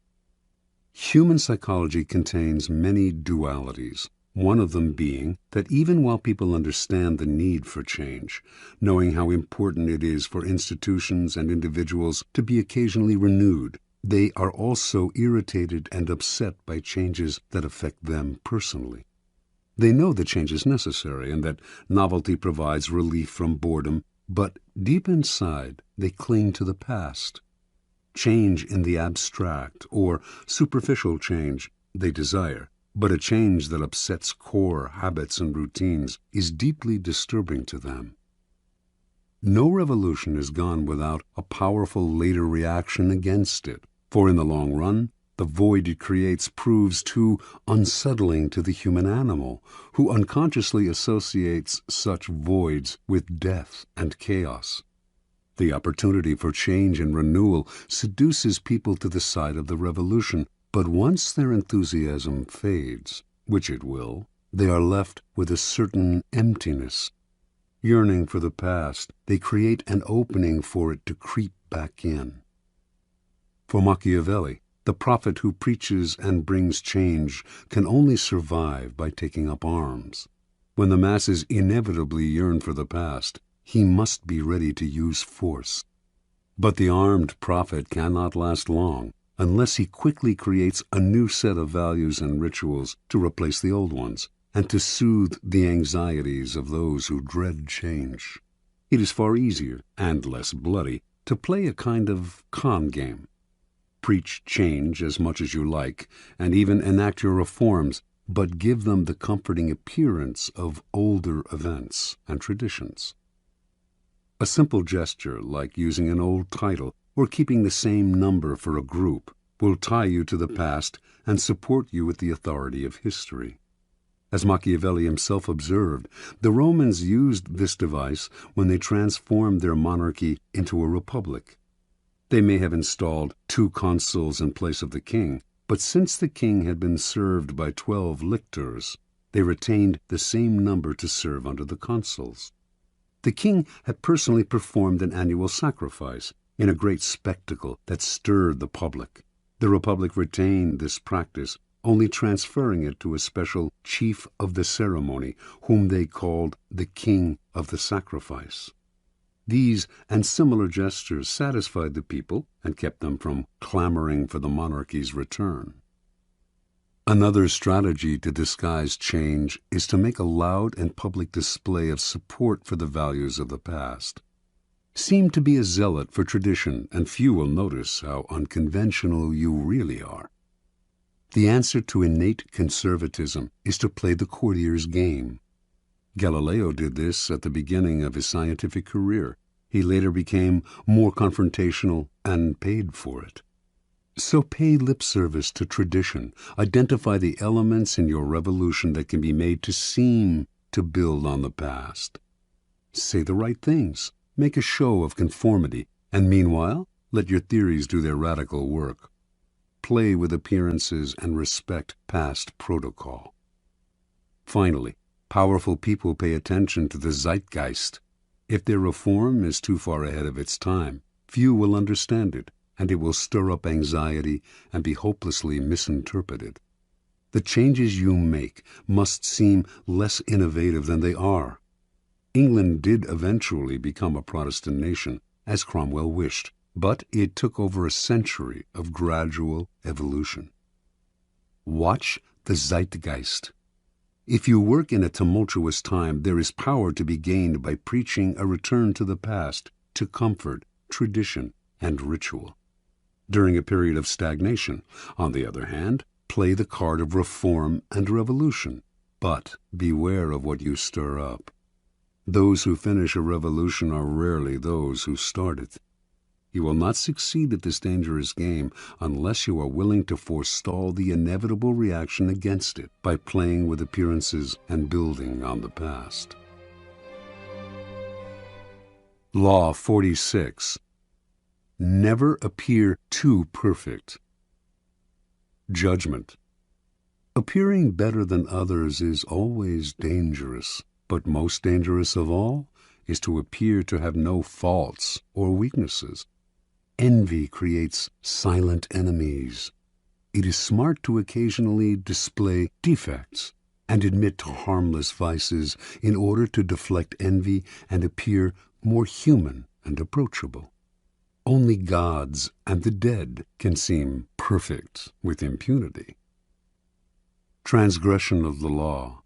Speaker 1: Human psychology contains many dualities, one of them being that even while people understand the need for change, knowing how important it is for institutions and individuals to be occasionally renewed, they are also irritated and upset by changes that affect them personally. They know the change is necessary and that novelty provides relief from boredom, but deep inside they cling to the past. Change in the abstract or superficial change they desire, but a change that upsets core habits and routines is deeply disturbing to them. No revolution is gone without a powerful later reaction against it, for in the long run, the void it creates proves too unsettling to the human animal, who unconsciously associates such voids with death and chaos. The opportunity for change and renewal seduces people to the side of the revolution, but once their enthusiasm fades, which it will, they are left with a certain emptiness. Yearning for the past, they create an opening for it to creep back in. For Machiavelli, the prophet who preaches and brings change can only survive by taking up arms. When the masses inevitably yearn for the past, he must be ready to use force. But the armed prophet cannot last long unless he quickly creates a new set of values and rituals to replace the old ones and to soothe the anxieties of those who dread change. It is far easier and less bloody to play a kind of con game. Preach change as much as you like and even enact your reforms, but give them the comforting appearance of older events and traditions. A simple gesture, like using an old title or keeping the same number for a group, will tie you to the past and support you with the authority of history. As Machiavelli himself observed, the Romans used this device when they transformed their monarchy into a republic. They may have installed 2 consuls in place of the king, But since the king had been served by 12 lictors, they retained the same number to serve under the consuls. The king had personally performed an annual sacrifice in a great spectacle that stirred the public. The Republic retained this practice, only transferring it to a special chief of the ceremony, whom they called the king of the sacrifice. These and similar gestures satisfied the people and kept them from clamoring for the monarchy's return. Another strategy to disguise change is to make a loud and public display of support for the values of the past. Seem to be a zealot for tradition, and few will notice how unconventional you really are. The answer to innate conservatism is to play the courtier's game. Galileo did this at the beginning of his scientific career. He later became more confrontational and paid for it. So pay lip service to tradition. Identify the elements in your revolution that can be made to seem to build on the past. Say the right things. Make a show of conformity, and meanwhile, let your theories do their radical work. Play with appearances and respect past protocol. Finally, powerful people pay attention to the zeitgeist. If their reform is too far ahead of its time, few will understand it, and it will stir up anxiety and be hopelessly misinterpreted. The changes you make must seem less innovative than they are. England did eventually become a Protestant nation, as Cromwell wished, but it took over a century of gradual evolution. Watch the zeitgeist. If you work in a tumultuous time, there is power to be gained by preaching a return to the past, to comfort, tradition, and ritual. During a period of stagnation, on the other hand, play the card of reform and revolution, but beware of what you stir up. Those who finish a revolution are rarely those who start it. You will not succeed at this dangerous game unless you are willing to forestall the inevitable reaction against it by playing with appearances and building on the past. Law 46. Never appear too perfect. Judgment. Appearing better than others is always dangerous, but most dangerous of all is to appear to have no faults or weaknesses. Envy creates silent enemies. It is smart to occasionally display defects and admit to harmless vices in order to deflect envy and appear more human and approachable. Only gods and the dead can seem perfect with impunity. Transgression of the law.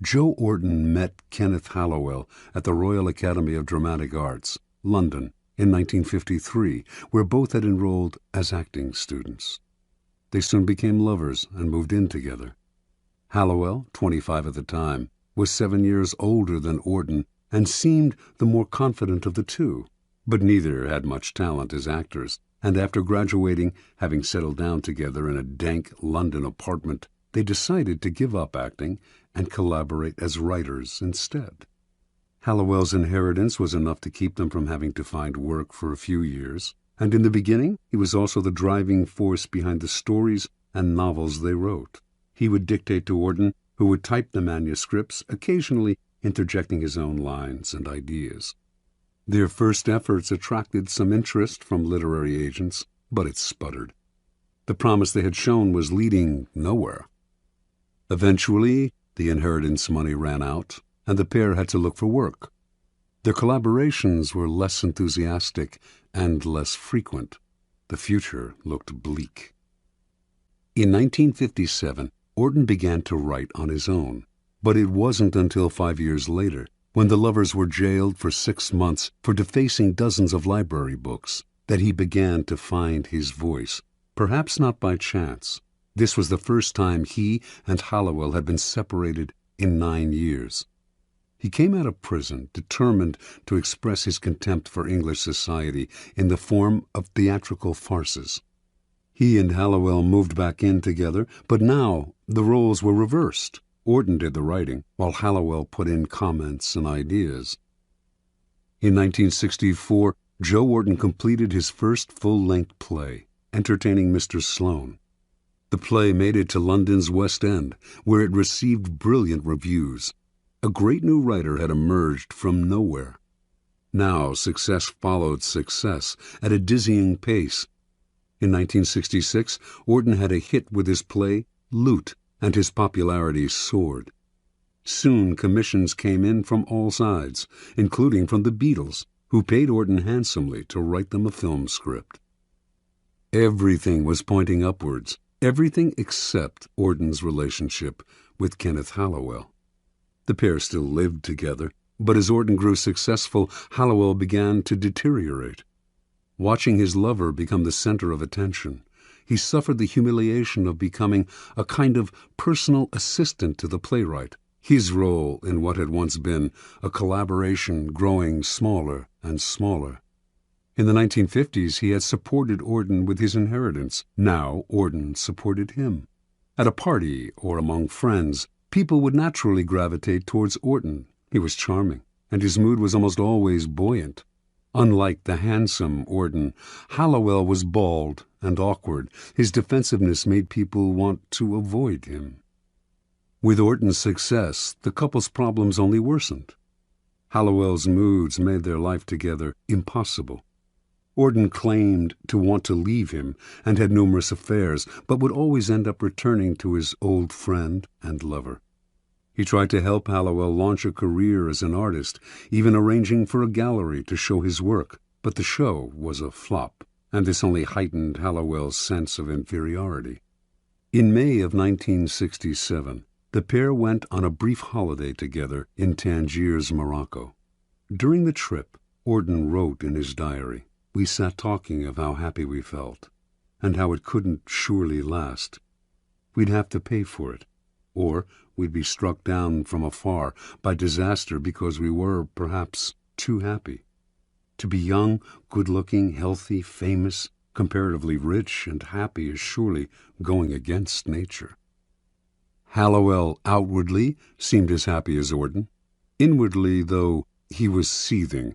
Speaker 1: Joe Orton met Kenneth Hallowell at the Royal Academy of Dramatic Arts, London, in 1953, where both had enrolled as acting students. They soon became lovers and moved in together. Hallowell, 25 at the time, was 7 years older than Orton and seemed the more confident of the two, but neither had much talent as actors, and after graduating, having settled down together in a dank London apartment, they decided to give up acting and collaborate as writers instead. Hallowell's inheritance was enough to keep them from having to find work for a few years, and in the beginning he was also the driving force behind the stories and novels they wrote. He would dictate to Orton, who would type the manuscripts, occasionally interjecting his own lines and ideas. Their first efforts attracted some interest from literary agents, but it sputtered. The promise they had shown was leading nowhere. Eventually, the inheritance money ran out, and the pair had to look for work. Their collaborations were less enthusiastic and less frequent. The future looked bleak. In 1957, Orton began to write on his own, but it wasn't until 5 years later, when the lovers were jailed for 6 months for defacing dozens of library books, that he began to find his voice, perhaps not by chance. This was the first time he and Hallowell had been separated in 9 years. He came out of prison determined to express his contempt for English society in the form of theatrical farces. He and Hallowell moved back in together, but now the roles were reversed. Orton did the writing, while Hallowell put in comments and ideas. In 1964, Joe Orton completed his first full-length play, Entertaining Mr. Sloane. The play made it to London's West End, where it received brilliant reviews. A great new writer had emerged from nowhere. Now success followed success at a dizzying pace. In 1966, Auden had a hit with his play Loot, and his popularity soared. Soon commissions came in from all sides, including from the Beatles, who paid Auden handsomely to write them a film script. Everything was pointing upwards, everything except Auden's relationship with Kenneth Hallowell. The pair still lived together, but as Auden grew successful, Hallowell began to deteriorate. Watching his lover become the center of attention, he suffered the humiliation of becoming a kind of personal assistant to the playwright, his role in what had once been a collaboration growing smaller and smaller. In the 1950s, he had supported Auden with his inheritance. Now Auden supported him. At a party or among friends, people would naturally gravitate towards Auden. He was charming, and his mood was almost always buoyant. Unlike the handsome Auden, Hallowell was bald and awkward. His defensiveness made people want to avoid him. With Auden's success, the couple's problems only worsened. Hallowell's moods made their life together impossible. Auden claimed to want to leave him and had numerous affairs, but would always end up returning to his old friend and lover. He tried to help Hallowell launch a career as an artist, even arranging for a gallery to show his work, but the show was a flop, and this only heightened Hallowell's sense of inferiority. In May of 1967, the pair went on a brief holiday together in Tangiers, Morocco. During the trip, Auden wrote in his diary, "We sat talking of how happy we felt, and how it couldn't surely last. We'd have to pay for it, or we'd be struck down from afar by disaster because we were, perhaps, too happy. To be young, good-looking, healthy, famous, comparatively rich and happy is surely going against nature." Hallowell outwardly seemed as happy as Auden. Inwardly, though, he was seething.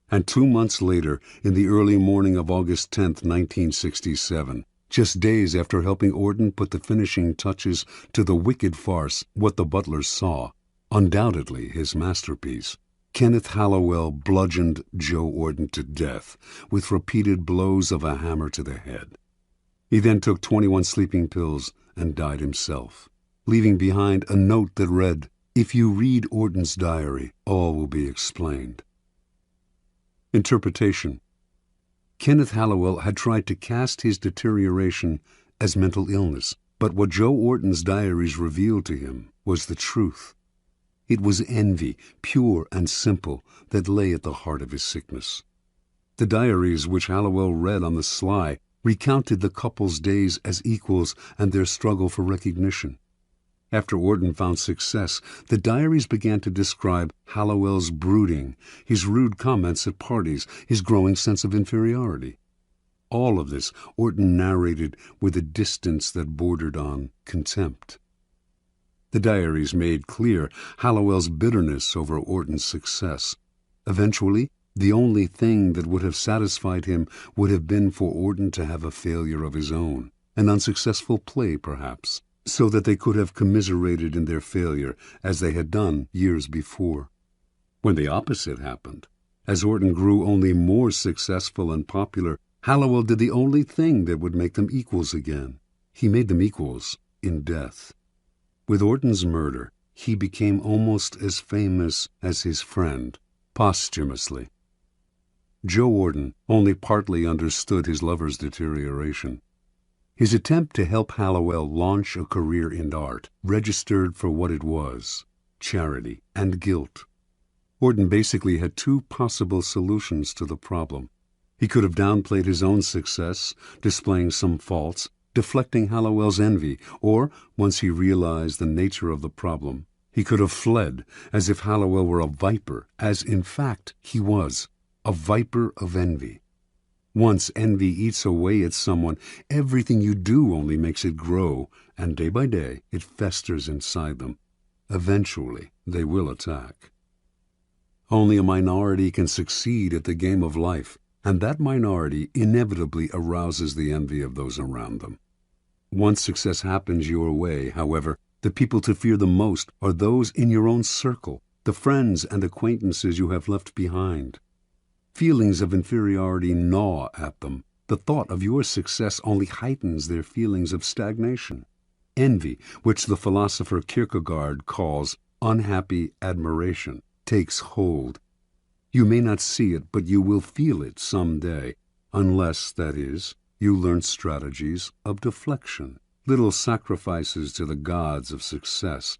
Speaker 1: And 2 months later, in the early morning of August 10th, 1967, just days after helping Auden put the finishing touches to the wicked farce What the Butler Saw, undoubtedly his masterpiece, Kenneth Hallowell bludgeoned Joe Auden to death with repeated blows of a hammer to the head. He then took 21 sleeping pills and died himself, leaving behind a note that read, "If you read Auden's diary, all will be explained." Interpretation. Kenneth Hallowell had tried to cast his deterioration as mental illness, but what Joe Auden's diaries revealed to him was the truth. It was envy, pure and simple, that lay at the heart of his sickness. The diaries, which Hallowell read on the sly, recounted the couple's days as equals and their struggle for recognition. After Auden found success, the diaries began to describe Hallowell's brooding, his rude comments at parties, his growing sense of inferiority. All of this Auden narrated with a distance that bordered on contempt. The diaries made clear Hallowell's bitterness over Auden's success. Eventually, the only thing that would have satisfied him would have been for Auden to have a failure of his own, an unsuccessful play perhaps, so that they could have commiserated in their failure as they had done years before. When the opposite happened, as Auden grew only more successful and popular, Hallowell did the only thing that would make them equals again. He made them equals in death. With Auden's murder, he became almost as famous as his friend, posthumously. Joe Auden only partly understood his lover's deterioration. His attempt to help Hallowell launch a career in art registered for what it was, charity and guilt. Auden basically had two possible solutions to the problem. He could have downplayed his own success, displaying some faults, deflecting Hallowell's envy, or, once he realized the nature of the problem, he could have fled as if Hallowell were a viper, as in fact he was, a viper of envy. Once envy eats away at someone, everything you do only makes it grow, and day by day it festers inside them. Eventually they will attack. Only a minority can succeed at the game of life, and that minority inevitably arouses the envy of those around them. Once success happens your way, however, the people to fear the most are those in your own circle, the friends and acquaintances you have left behind. Feelings of inferiority gnaw at them. The thought of your success only heightens their feelings of stagnation. Envy, which the philosopher Kierkegaard calls unhappy admiration, takes hold. You may not see it, but you will feel it some day, unless, that is, you learn strategies of deflection, little sacrifices to the gods of success.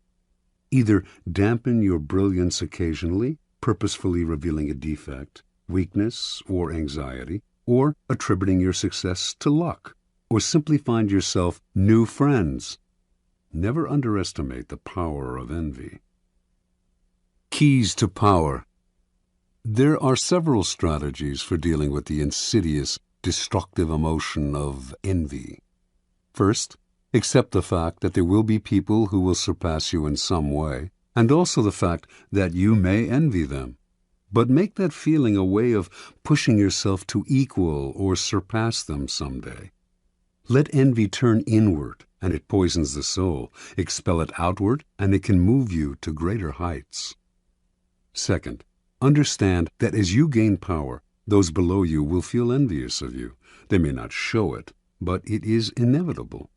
Speaker 1: Either dampen your brilliance occasionally, purposefully revealing a defect, weakness, or anxiety, or attributing your success to luck, or simply find yourself new friends. Never underestimate the power of envy. Keys to power. There are several strategies for dealing with the insidious, destructive emotion of envy. First, accept the fact that there will be people who will surpass you in some way, and also the fact that you may envy them. But make that feeling a way of pushing yourself to equal or surpass them someday. Let envy turn inward, and it poisons the soul. Expel it outward, and it can move you to greater heights. Second, understand that as you gain power, those below you will feel envious of you. They may not show it, but it is inevitable.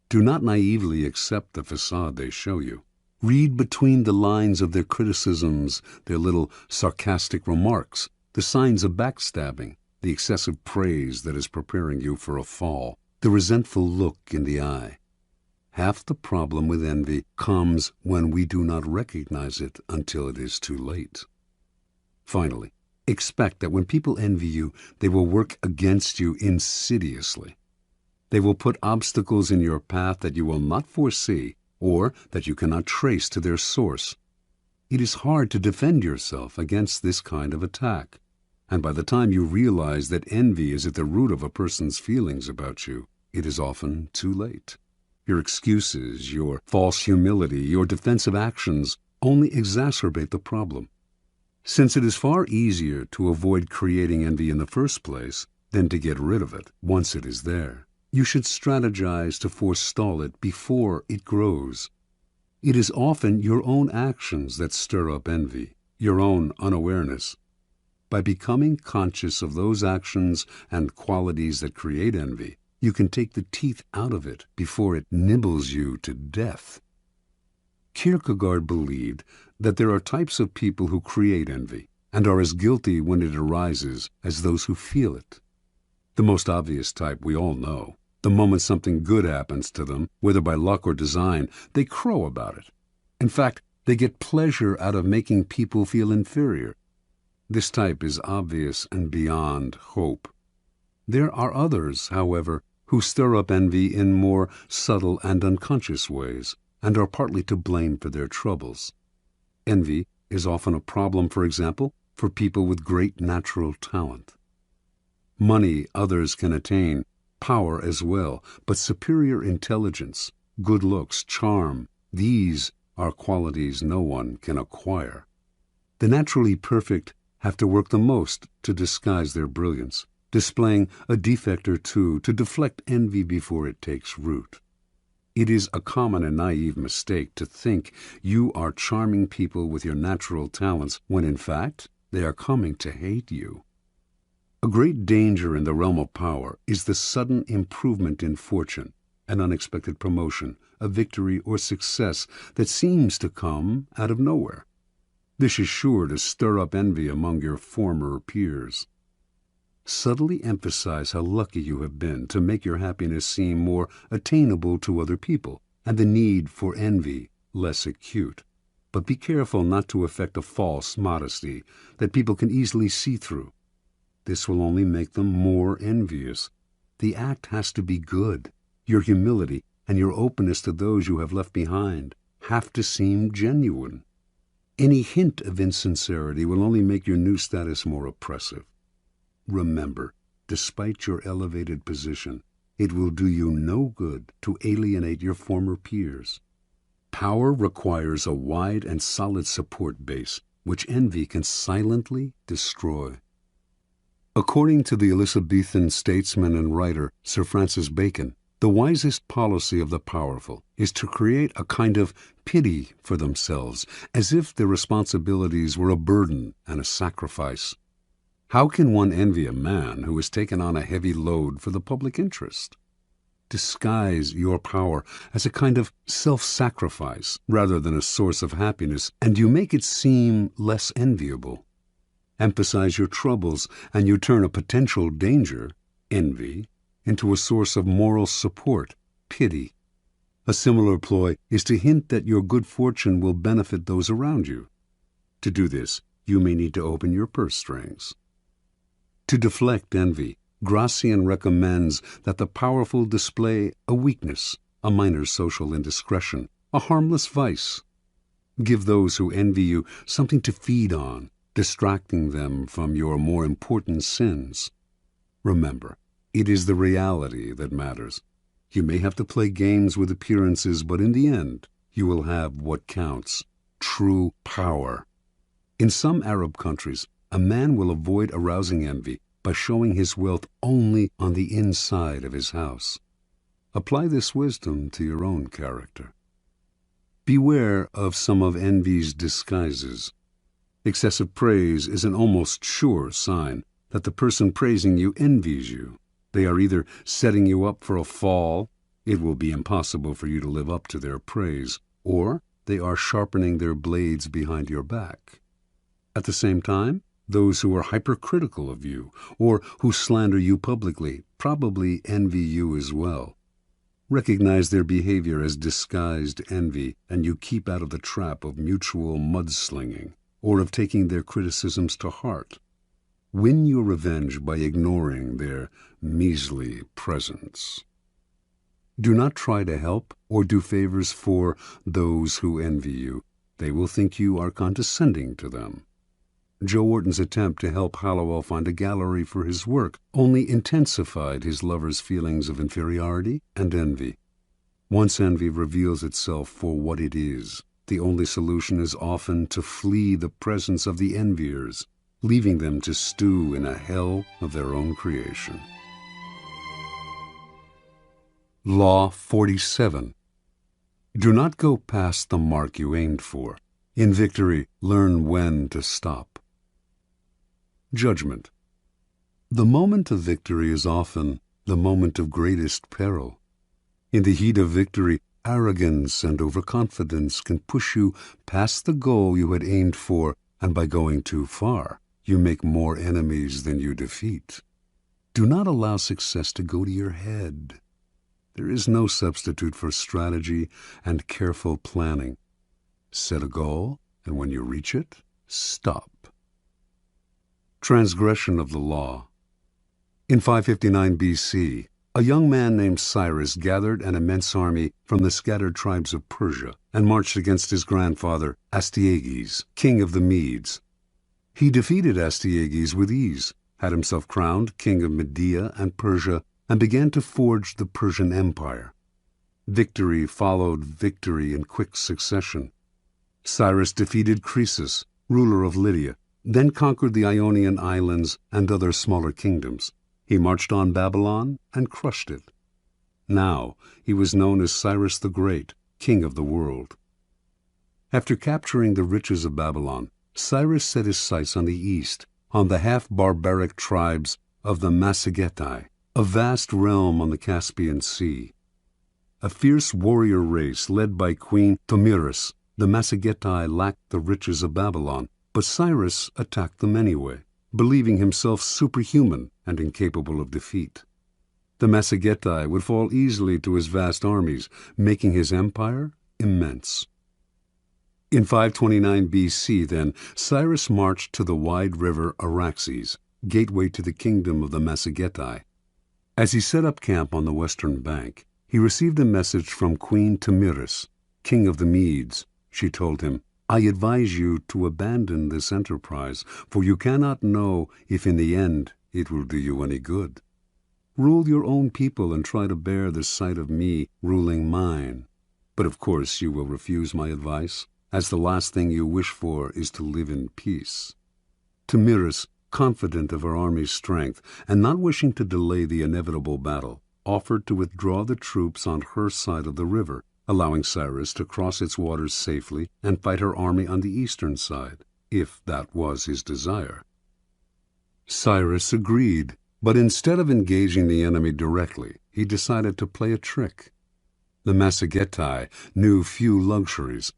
Speaker 1: Do not naively accept the facade they show you. Read between the lines of their criticisms, their little sarcastic remarks, the signs of backstabbing, the excessive praise that is preparing you for a fall, the resentful look in the eye. Half the problem with envy comes when we do not recognize it until it is too late. Finally, expect that when people envy you, they will work against you insidiously. They will put obstacles in your path that you will not foresee or that you cannot trace to their source. It is hard to defend yourself against this kind of attack, and by the time you realize that envy is at the root of a person's feelings about you, it is often too late. Your excuses, your false humility, your defensive actions only exacerbate the problem. Since it is far easier to avoid creating envy in the first place than to get rid of it once it is there, you should strategize to forestall it before it grows. It is often your own actions that stir up envy, your own unawareness. By becoming conscious of those actions and qualities that create envy, you can take the teeth out of it before it nibbles you to death. Kierkegaard believed that there are types of people who create envy and are as guilty when it arises as those who feel it. The most obvious type we all know. The moment something good happens to them, whether by luck or design, they crow about it. In fact, they get pleasure out of making people feel inferior. This type is obvious and beyond hope. There are others, however, who stir up envy in more subtle and unconscious ways, and are partly to blame for their troubles. Envy is often a problem, for example, for people with great natural talent. Money others can attain, power as well, but superior intelligence, good looks, charm, these are qualities no one can acquire. The naturally perfect have to work the most to disguise their brilliance, displaying a defect or two to deflect envy before it takes root. It is a common and naive mistake to think you are charming people with your natural talents when in fact they are coming to hate you. A great danger in the realm of power is the sudden improvement in fortune, an unexpected promotion, a victory or success that seems to come out of nowhere. This is sure to stir up envy among your former peers. Subtly emphasize how lucky you have been to make your happiness seem more attainable to other people, and the need for envy less acute. But be careful not to affect a false modesty that people can easily see through. This will only make them more envious. The act has to be good. Your humility and your openness to those you have left behind have to seem genuine. Any hint of insincerity will only make your new status more oppressive. Remember, despite your elevated position, it will do you no good to alienate your former peers. Power requires a wide and solid support base, which envy can silently destroy. According to the Elizabethan statesman and writer Sir Francis Bacon, The wisest policy of the powerful is to create a kind of pity for themselves, as if their responsibilities were a burden and a sacrifice. How can one envy a man who has taken on a heavy load for the public interest? Disguise your power as a kind of self-sacrifice rather than a source of happiness, and you make it seem less enviable. Emphasize your troubles, and you turn a potential danger, envy, into a source of moral support, pity. A similar ploy is to hint that your good fortune will benefit those around you. To do this, you may need to open your purse strings. To deflect envy, Gracian recommends that the powerful display a weakness, a minor social indiscretion, a harmless vice. Give those who envy you something to feed on, distracting them from your more important sins. Remember, it is the reality that matters. You may have to play games with appearances, but in the end, you will have what counts, true power. In some Arab countries, a man will avoid arousing envy by showing his wealth only on the inside of his house. Apply this wisdom to your own character. Beware of some of envy's disguises. Excessive praise is an almost sure sign that the person praising you envies you. They are either setting you up for a fall, it will be impossible for you to live up to their praise, or they are sharpening their blades behind your back. At the same time, those who are hypercritical of you, or who slander you publicly, probably envy you as well. Recognize their behavior as disguised envy, and you keep out of the trap of mutual mudslinging, or of taking their criticisms to heart. Win your revenge by ignoring their measly presence. Do not try to help or do favors for those who envy you. They will think you are condescending to them. Joe Wharton's attempt to help Hallowell find a gallery for his work only intensified his lover's feelings of inferiority and envy. Once envy reveals itself for what it is, the only solution is often to flee the presence of the enviers, leaving them to stew in a hell of their own creation. Law 47. Do not go past the mark you aimed for. In victory, learn when to stop. Judgment. The moment of victory is often the moment of greatest peril. In the heat of victory, arrogance and overconfidence can push you past the goal you had aimed for, and by going too far, you make more enemies than you defeat. Do not allow success to go to your head. There is no substitute for strategy and careful planning. Set a goal, and when you reach it, stop. Transgression of the law. In 559 B.C., a young man named Cyrus gathered an immense army from the scattered tribes of Persia and marched against his grandfather, Astyages, king of the Medes. He defeated Astyages with ease, had himself crowned king of Media and Persia, and began to forge the Persian Empire. Victory followed victory in quick succession. Cyrus defeated Croesus, ruler of Lydia, then conquered the Ionian islands and other smaller kingdoms. He marched on Babylon and crushed it. Now he was known as Cyrus the Great, king of the world. After capturing the riches of Babylon, Cyrus set his sights on the east, on the half-barbaric tribes of the Massigetai, a vast realm on the Caspian Sea. A fierce warrior race led by Queen Tomyris, the Massigetai lacked the riches of Babylon, but Cyrus attacked them anyway, believing himself superhuman and incapable of defeat. The Massigetai would fall easily to his vast armies, making his empire immense. In 529 B.C., then, Cyrus marched to the wide river Araxes, gateway to the kingdom of the Massigetai. As he set up camp on the western bank, he received a message from Queen Tomyris, king of the Medes. She told him, "I advise you to abandon this enterprise, for you cannot know if in the end it will do you any good. Rule your own people and try to bear the sight of me ruling mine. But of course you will refuse my advice, as the last thing you wish for is to live in peace." Tomyris, confident of her army's strength and not wishing to delay the inevitable battle, offered to withdraw the troops on her side of the river, allowing Cyrus to cross its waters safely and fight her army on the eastern side, if that was his desire. Cyrus agreed, but instead of engaging the enemy directly, he decided to play a trick. The Massagetae knew few luxuries.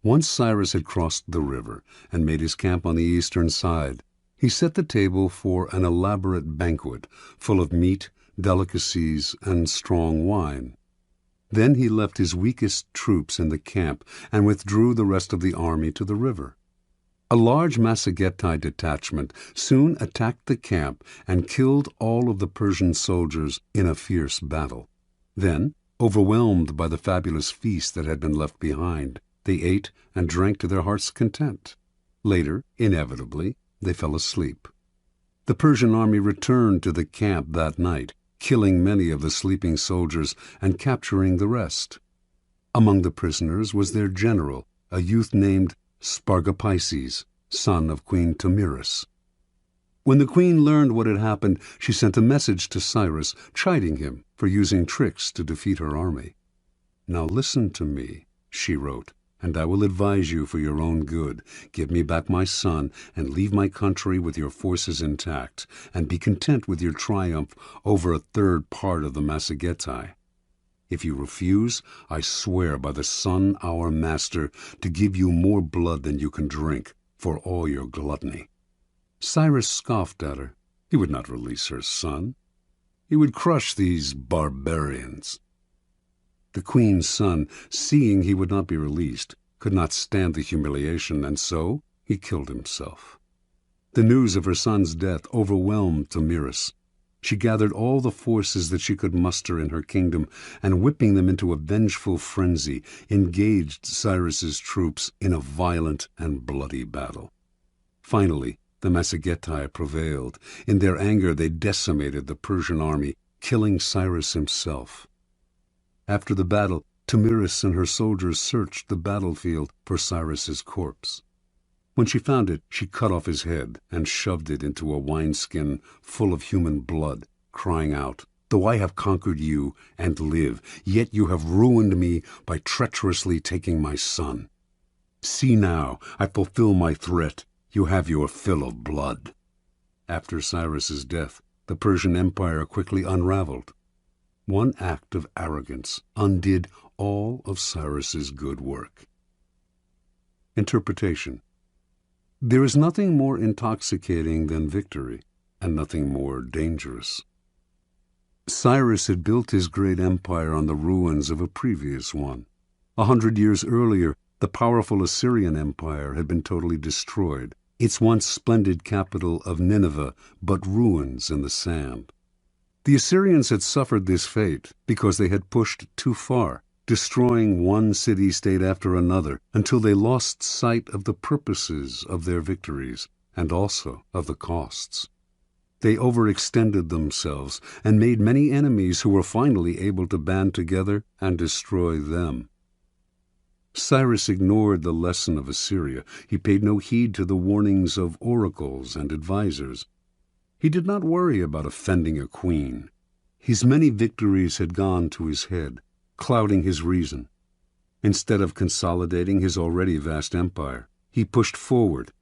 Speaker 1: Once Cyrus had crossed the river and made his camp on the eastern side, he set the table for an elaborate banquet full of meat, delicacies, and strong wine. Then he left his weakest troops in the camp and withdrew the rest of the army to the river. A large Massagetae detachment soon attacked the camp and killed all of the Persian soldiers in a fierce battle. Then, overwhelmed by the fabulous feast that had been left behind, they ate and drank to their heart's content. Later, inevitably, they fell asleep. The Persian army returned to the camp that night, killing many of the sleeping soldiers and capturing the rest. Among the prisoners was their general, a youth named Spargapises, son of Queen Tamiris. When the queen learned what had happened, she sent a message to Cyrus, chiding him for using tricks to defeat her army. "Now listen to me," she wrote, "and I will advise you for your own good. Give me back my son, and leave my country with your forces intact, and be content with your triumph over a third part of the Massagetae. If you refuse, I swear by the sun, our master, to give you more blood than you can drink, for all your gluttony." Cyrus scoffed at her. He would not release her son. He would crush these barbarians. The queen's son, seeing he would not be released, could not stand the humiliation, and so he killed himself. The news of her son's death overwhelmed Tamiris. She gathered all the forces that she could muster in her kingdom, and whipping them into a vengeful frenzy, engaged Cyrus's troops in a violent and bloody battle. Finally, the Massagetae prevailed. In their anger, they decimated the Persian army, killing Cyrus himself. After the battle, Tamiris and her soldiers searched the battlefield for Cyrus's corpse. When she found it, she cut off his head and shoved it into a wineskin full of human blood, crying out, "Though I have conquered you and live, yet you have ruined me by treacherously taking my son. See now, I fulfill my threat. You have your fill of blood." After Cyrus's death, the Persian Empire quickly unraveled. One act of arrogance undid all of Cyrus's good work. Interpretation. There is nothing more intoxicating than victory, and nothing more dangerous. Cyrus had built his great empire on the ruins of a previous one. 100 years earlier, the powerful Assyrian Empire had been totally destroyed, its once splendid capital of Nineveh but ruins in the sand. The Assyrians had suffered this fate because they had pushed too far, destroying one city-state after another until they lost sight of the purposes of their victories and also of the costs. They overextended themselves and made many enemies who were finally able to band together and destroy them. Cyrus ignored the lesson of Assyria. He paid no heed to the warnings of oracles and advisers. He did not worry about offending a queen. His many victories had gone to his head, clouding his reason. Instead of consolidating his already vast empire, he pushed forward.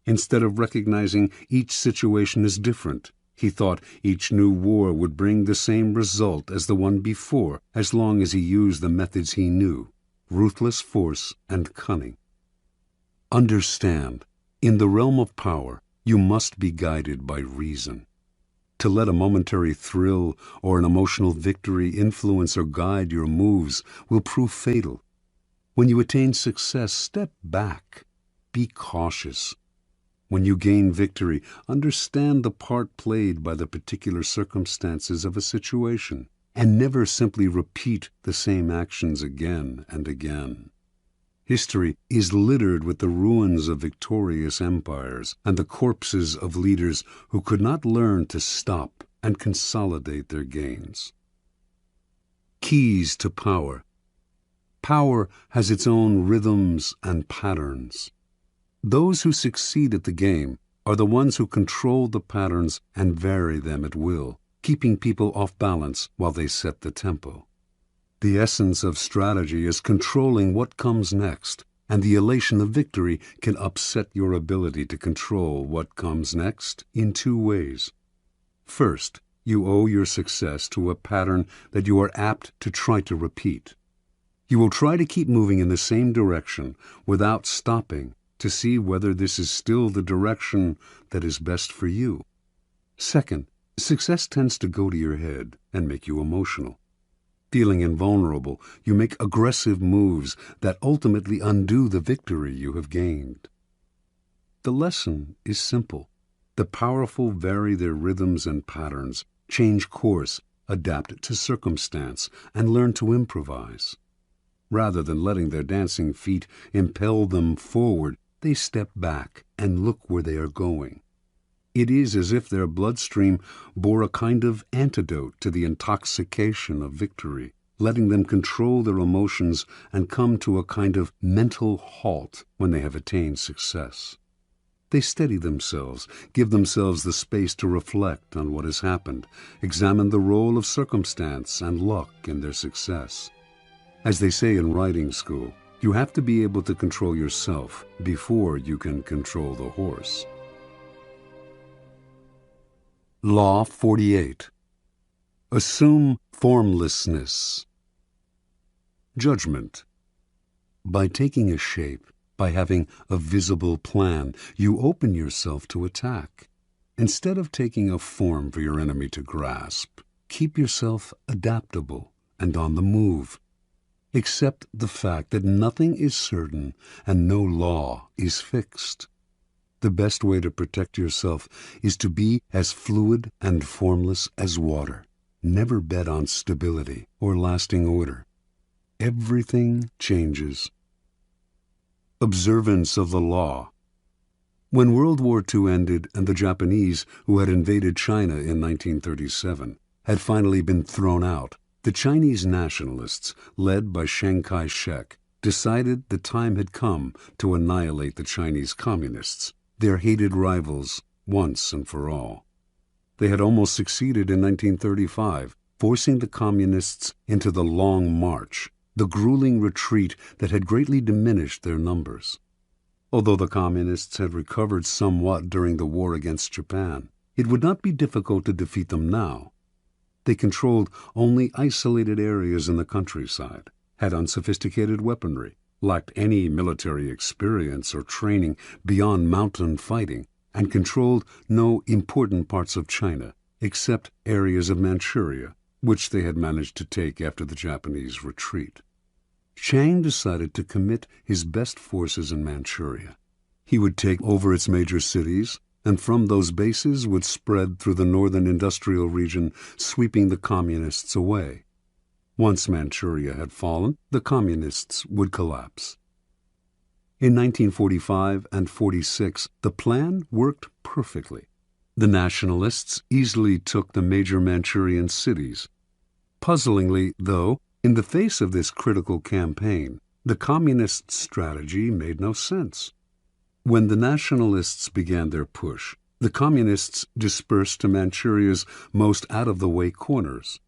Speaker 1: Instead of recognizing each situation as different, he thought each new war would bring the same result as the one before, as long as he used the methods he knew: ruthless force and cunning. Understand, in the realm of power, you must be guided by reason. To let a momentary thrill or an emotional victory influence or guide your moves will prove fatal. When you attain success, step back. Be cautious. When you gain victory, understand the part played by the particular circumstances of a situation, and never simply repeat the same actions again and again. History is littered with the ruins of victorious empires and the corpses of leaders who could not learn to stop and consolidate their gains. Keys to power. Power has its own rhythms and patterns. Those who succeed at the game are the ones who control the patterns and vary them at will, keeping people off balance while they set the tempo. The essence of strategy is controlling what comes next, and the elation of victory can upset your ability to control what comes next in two ways. First, you owe your success to a pattern that you are apt to try to repeat. You will try to keep moving in the same direction without stopping to see whether this is still the direction that is best for you. Second, success tends to go to your head and make you emotional. Feeling invulnerable, you make aggressive moves that ultimately undo the victory you have gained. The lesson is simple. The powerful vary their rhythms and patterns, change course, adapt to circumstance, and learn to improvise. Rather than letting their dancing feet impel them forward, they step back and look where they are going. It is as if their bloodstream bore a kind of antidote to the intoxication of victory, letting them control their emotions and come to a kind of mental halt when they have attained success. They steady themselves, give themselves the space to reflect on what has happened, examine the role of circumstance and luck in their success. As they say in riding school, you have to be able to control yourself before you can control the horse. Law 48. Assume formlessness. Judgment. By taking a shape, by having a visible plan, you open yourself to attack. Instead of taking a form for your enemy to grasp, keep yourself adaptable and on the move. Accept the fact that nothing is certain and no law is fixed. The best way to protect yourself is to be as fluid and formless as water. Never bet on stability or lasting order. Everything changes. Observance of the law. When World War II ended and the Japanese, who had invaded China in 1937, had finally been thrown out, the Chinese nationalists, led by Chiang Kai-shek, decided the time had come to annihilate the Chinese communists, their hated rivals, once and for all. They had almost succeeded in 1935, forcing the communists into the Long March, the grueling retreat that had greatly diminished their numbers. Although the communists had recovered somewhat during the war against Japan, it would not be difficult to defeat them now. They controlled only isolated areas in the countryside, had unsophisticated weaponry, lacked any military experience or training beyond mountain fighting, and controlled no important parts of China, except areas of Manchuria, which they had managed to take after the Japanese retreat. Chiang decided to commit his best forces in Manchuria. He would take over its major cities, and from those bases would spread through the northern industrial region, sweeping the communists away. Once Manchuria had fallen, the communists would collapse. In 1945 and 46, the plan worked perfectly. The nationalists easily took the major Manchurian cities. Puzzlingly, though, in the face of this critical campaign, the communist strategy made no sense. When the nationalists began their push, the communists dispersed to Manchuria's most out-of-the-way corners.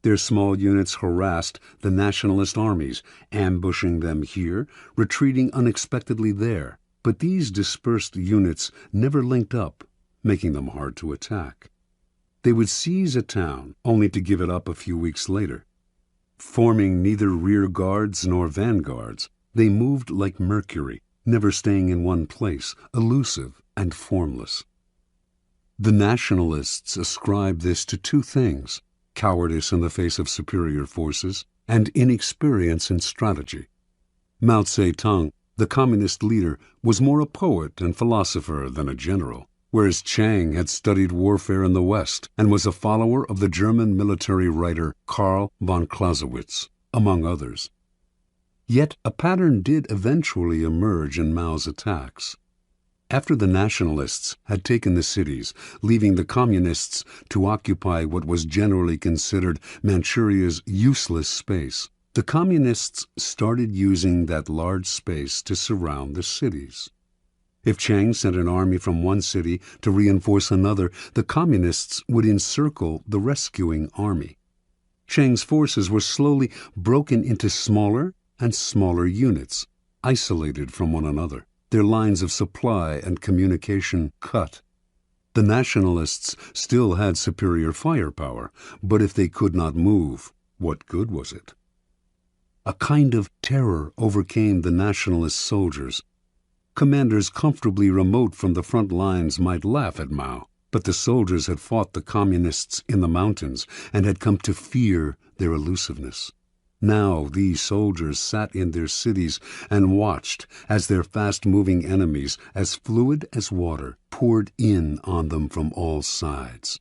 Speaker 1: Their small units harassed the nationalist armies, ambushing them here, retreating unexpectedly there. But these dispersed units never linked up, making them hard to attack. They would seize a town, only to give it up a few weeks later. Forming neither rear guards nor vanguards, they moved like mercury, never staying in one place, elusive and formless. The nationalists ascribed this to two things: cowardice in the face of superior forces, and inexperience in strategy. Mao Zedong, the communist leader, was more a poet and philosopher than a general, whereas Chiang had studied warfare in the West and was a follower of the German military writer Carl Von Clausewitz, among others. Yet a pattern did eventually emerge in Mao's attacks. After the nationalists had taken the cities, leaving the communists to occupy what was generally considered Manchuria's useless space, the communists started using that large space to surround the cities. If Chiang sent an army from one city to reinforce another, the communists would encircle the rescuing army. Chiang's forces were slowly broken into smaller and smaller units, isolated from one another, their lines of supply and communication cut. The nationalists still had superior firepower, but if they could not move, what good was it? A kind of terror overcame the nationalist soldiers. Commanders comfortably remote from the front lines might laugh at Mao, but the soldiers had fought the communists in the mountains and had come to fear their elusiveness. Now these soldiers sat in their cities and watched as their fast-moving enemies, as fluid as water, poured in on them from all sides.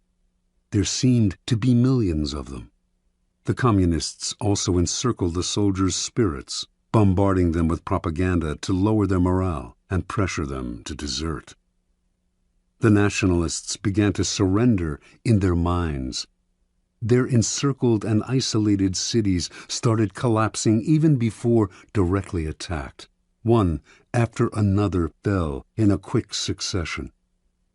Speaker 1: There seemed to be millions of them. The communists also encircled the soldiers' spirits, bombarding them with propaganda to lower their morale and pressure them to desert. The nationalists began to surrender in their minds. Their encircled and isolated cities started collapsing even before directly attacked. One after another fell in a quick succession.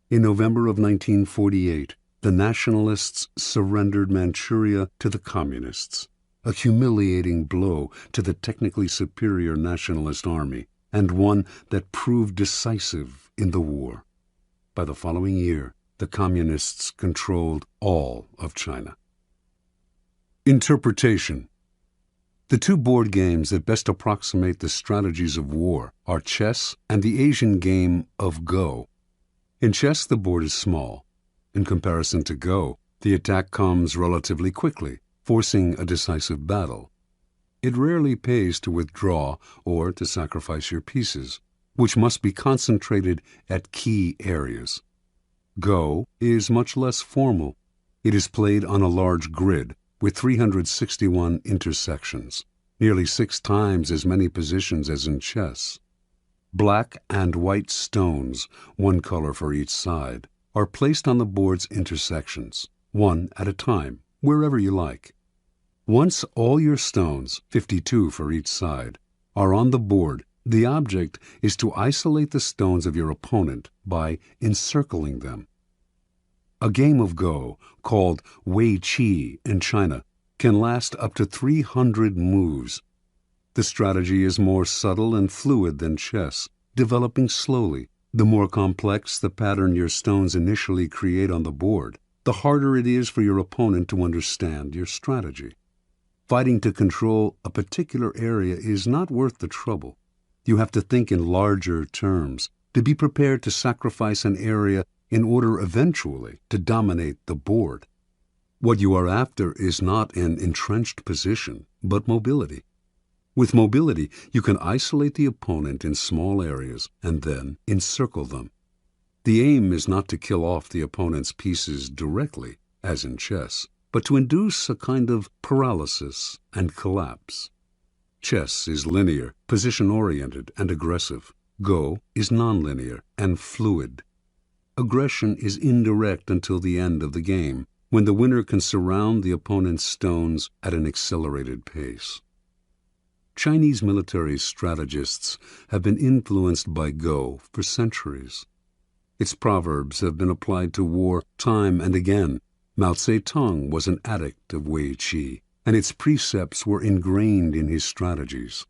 Speaker 1: In November of 1948, the nationalists surrendered Manchuria to the communists, a humiliating blow to the technically superior nationalist army, and one that proved decisive in the war. By the following year, the communists controlled all of China. Interpretation. The two board games that best approximate the strategies of war are chess and the Asian game of Go. In chess, the board is small. In comparison to Go, the attack comes relatively quickly, forcing a decisive battle. It rarely pays to withdraw or to sacrifice your pieces, which must be concentrated at key areas. Go is much less formal. It is played on a large grid with 361 intersections, nearly 6 times as many positions as in chess. Black and white stones, one color for each side, are placed on the board's intersections, one at a time, wherever you like. Once all your stones, 52 for each side, are on the board, the object is to isolate the stones of your opponent by encircling them. A game of Go, called Wei Qi in China, can last up to 300 moves. The strategy is more subtle and fluid than chess, developing slowly. The more complex the pattern your stones initially create on the board, the harder it is for your opponent to understand your strategy. Fighting to control a particular area is not worth the trouble. You have to think in larger terms, to be prepared to sacrifice an area in order eventually to dominate the board. What you are after is not an entrenched position, but mobility. With mobility, you can isolate the opponent in small areas and then encircle them. The aim is not to kill off the opponent's pieces directly, as in chess, but to induce a kind of paralysis and collapse. Chess is linear, position-oriented, and aggressive. Go is nonlinear and fluid. Aggression is indirect until the end of the game, when the winner can surround the opponent's stones at an accelerated pace. Chinese military strategists have been influenced by Go for centuries. Its proverbs have been applied to war time and again. Mao Zedong was an addict of Wei Qi, and its precepts were ingrained in his strategies.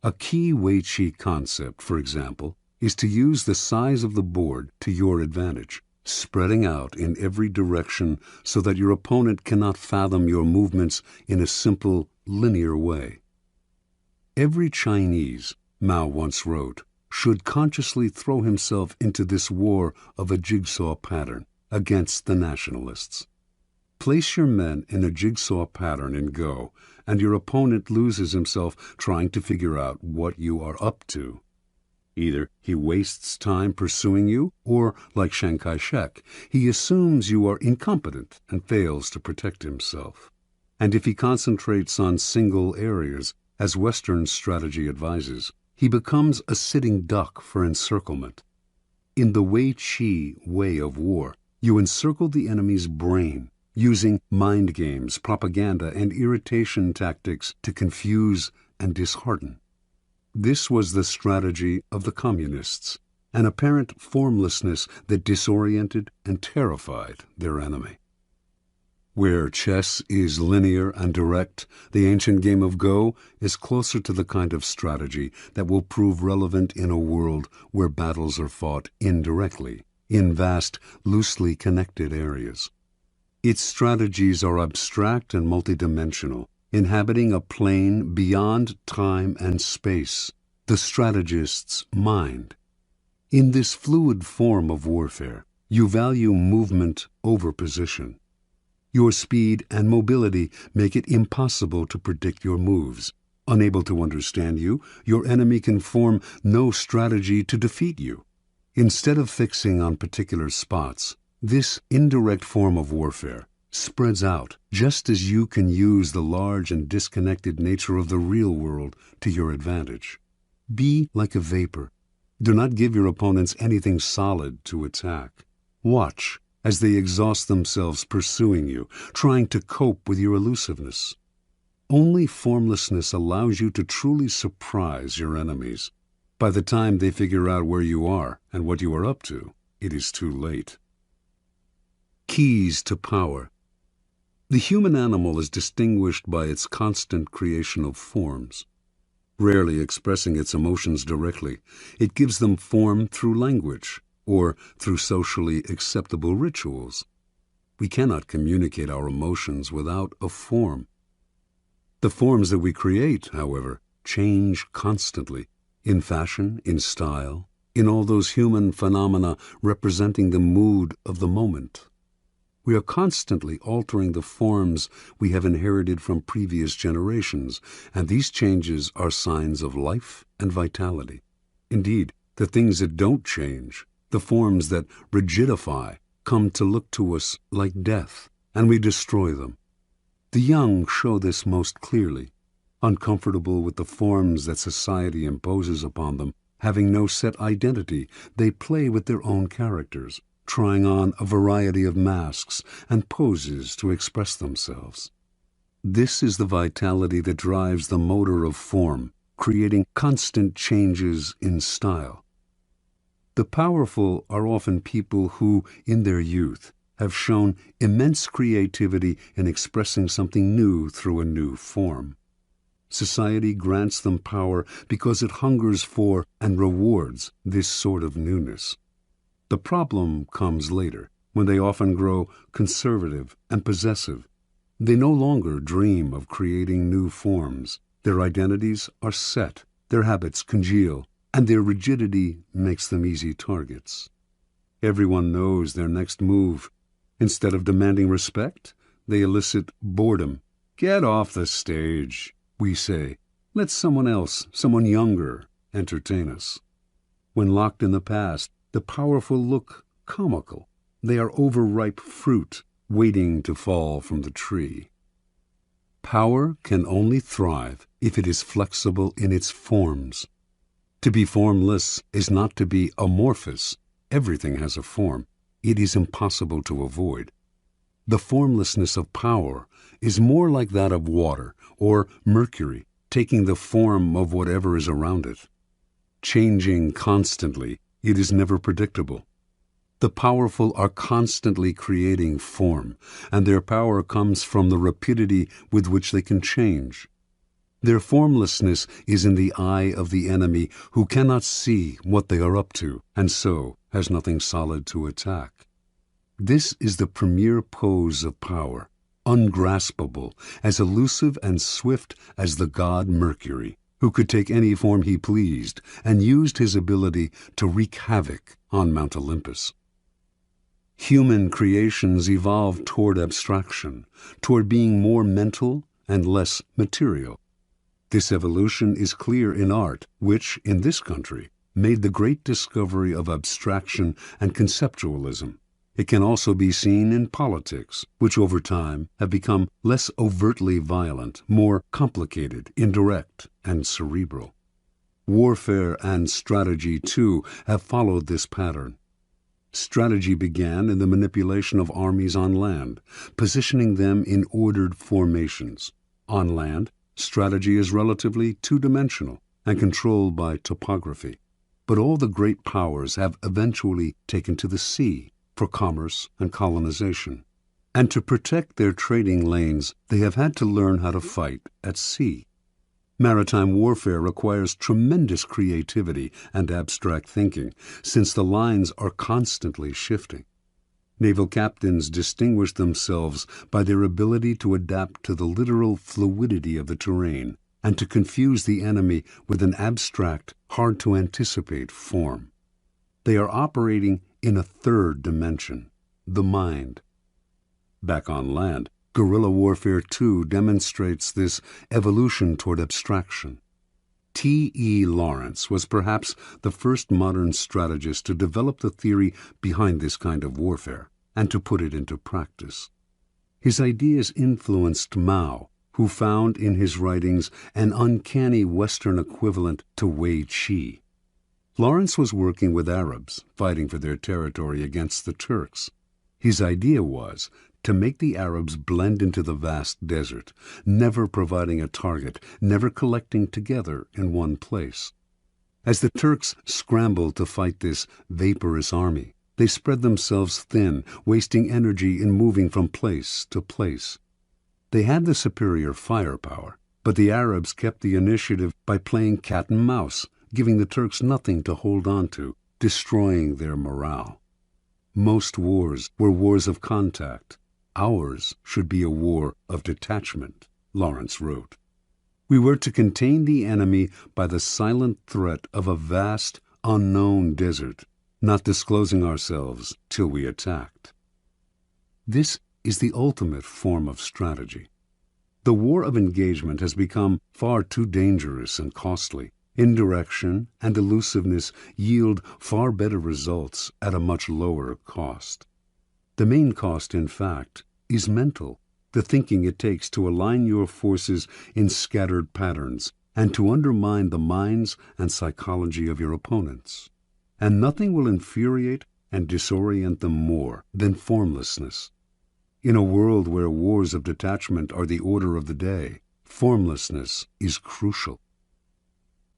Speaker 1: A key Wei Qi concept, for example, is to use the size of the board to your advantage, spreading out in every direction so that your opponent cannot fathom your movements in a simple, linear way. Every Chinese, Mao once wrote, should consciously throw himself into this war of a jigsaw pattern against the nationalists. Place your men in a jigsaw pattern in Go, and your opponent loses himself trying to figure out what you are up to. Either he wastes time pursuing you, or, like Chiang Kai-shek, he assumes you are incompetent and fails to protect himself. And if he concentrates on single areas, as Western strategy advises, he becomes a sitting duck for encirclement. In the Wei Qi way of war, you encircle the enemy's brain, using mind games, propaganda, and irritation tactics to confuse and dishearten. This was the strategy of the communists. an apparent formlessness that disoriented and terrified their enemy. Where chess is linear and direct, the ancient game of Go is closer to the kind of strategy that will prove relevant in a world where battles are fought indirectly, in vast, loosely connected areas. Its strategies are abstract and multidimensional, inhabiting a plane beyond time and space, the strategist's mind. In this fluid form of warfare, you value movement over position. Your speed and mobility make it impossible to predict your moves. Unable to understand you, your enemy can form no strategy to defeat you. Instead of fixing on particular spots, this indirect form of warfare spreads out just as you can use the large and disconnected nature of the real world to your advantage. Be like a vapor. Do not give your opponents anything solid to attack. Watch as they exhaust themselves pursuing you, trying to cope with your elusiveness. Only formlessness allows you to truly surprise your enemies. By the time they figure out where you are and what you are up to, it is too late. Keys to power. The human animal is distinguished by its constant creation of forms. Rarely expressing its emotions directly, it gives them form through language, or through socially acceptable rituals. We cannot communicate our emotions without a form. The forms that we create, however, change constantly, in fashion, in style, in all those human phenomena representing the mood of the moment. We are constantly altering the forms we have inherited from previous generations, and these changes are signs of life and vitality. Indeed, the things that don't change, the forms that rigidify, come to look to us like death, and we destroy them. The young show this most clearly. Uncomfortable with the forms that society imposes upon them, having no set identity, they play with their own characters, trying on a variety of masks and poses to express themselves. This is the vitality that drives the motor of form, creating constant changes in style. The powerful are often people who, in their youth, have shown immense creativity in expressing something new through a new form. Society grants them power because it hungers for and rewards this sort of newness. The problem comes later, when they often grow conservative and possessive. They no longer dream of creating new forms. Their identities are set, their habits congeal, and their rigidity makes them easy targets. Everyone knows their next move. Instead of demanding respect, they elicit boredom. "Get off the stage," we say. "Let someone else, someone younger, entertain us." When locked in the past, the powerful look comical. They are overripe fruit, waiting to fall from the tree. Power can only thrive if it is flexible in its forms. To be formless is not to be amorphous. Everything has a form. It is impossible to avoid. The formlessness of power is more like that of water or mercury, taking the form of whatever is around it. Changing constantly, it is never predictable. The powerful are constantly creating form, and their power comes from the rapidity with which they can change. Their formlessness is in the eye of the enemy, who cannot see what they are up to, and so has nothing solid to attack. This is the premier pose of power, ungraspable, as elusive and swift as the god Mercury, who could take any form he pleased and used his ability to wreak havoc on Mount Olympus. Human creations evolved toward abstraction, toward being more mental and less material. This evolution is clear in art, which, in this country, made the great discovery of abstraction and conceptualism. It can also be seen in politics, which over time have become less overtly violent, more complicated, indirect, and cerebral. Warfare and strategy, too, have followed this pattern. Strategy began in the manipulation of armies on land, positioning them in ordered formations. On land, strategy is relatively two-dimensional and controlled by topography. but all the great powers have eventually taken to the sea for commerce and colonization. And to protect their trading lanes, they have had to learn how to fight at sea. Maritime warfare requires tremendous creativity and abstract thinking, since the lines are constantly shifting. Naval captains distinguish themselves by their ability to adapt to the literal fluidity of the terrain and to confuse the enemy with an abstract, hard-to-anticipate form. They are operating in a third dimension, the mind. Back on land, guerrilla warfare too demonstrates this evolution toward abstraction. T.E. Lawrence was perhaps the first modern strategist to develop the theory behind this kind of warfare and to put it into practice. His ideas influenced Mao, who found in his writings an uncanny Western equivalent to Wei Qi. Lawrence was working with Arabs, fighting for their territory against the Turks. His idea was to make the Arabs blend into the vast desert, never providing a target, never collecting together in one place. As the Turks scrambled to fight this vaporous army, they spread themselves thin, wasting energy in moving from place to place. They had the superior firepower, but the Arabs kept the initiative by playing cat and mouse, giving the Turks nothing to hold on to, destroying their morale. Most wars were wars of contact. Ours should be a war of detachment, Lawrence wrote. We were to contain the enemy by the silent threat of a vast, unknown desert, not disclosing ourselves till we attacked. This is the ultimate form of strategy. The war of engagement has become far too dangerous and costly. Indirection and elusiveness yield far better results at a much lower cost. The main cost, in fact, is mental, the thinking it takes to align your forces in scattered patterns and to undermine the minds and psychology of your opponents. And nothing will infuriate and disorient them more than formlessness. In a world where wars of detachment are the order of the day, formlessness is crucial.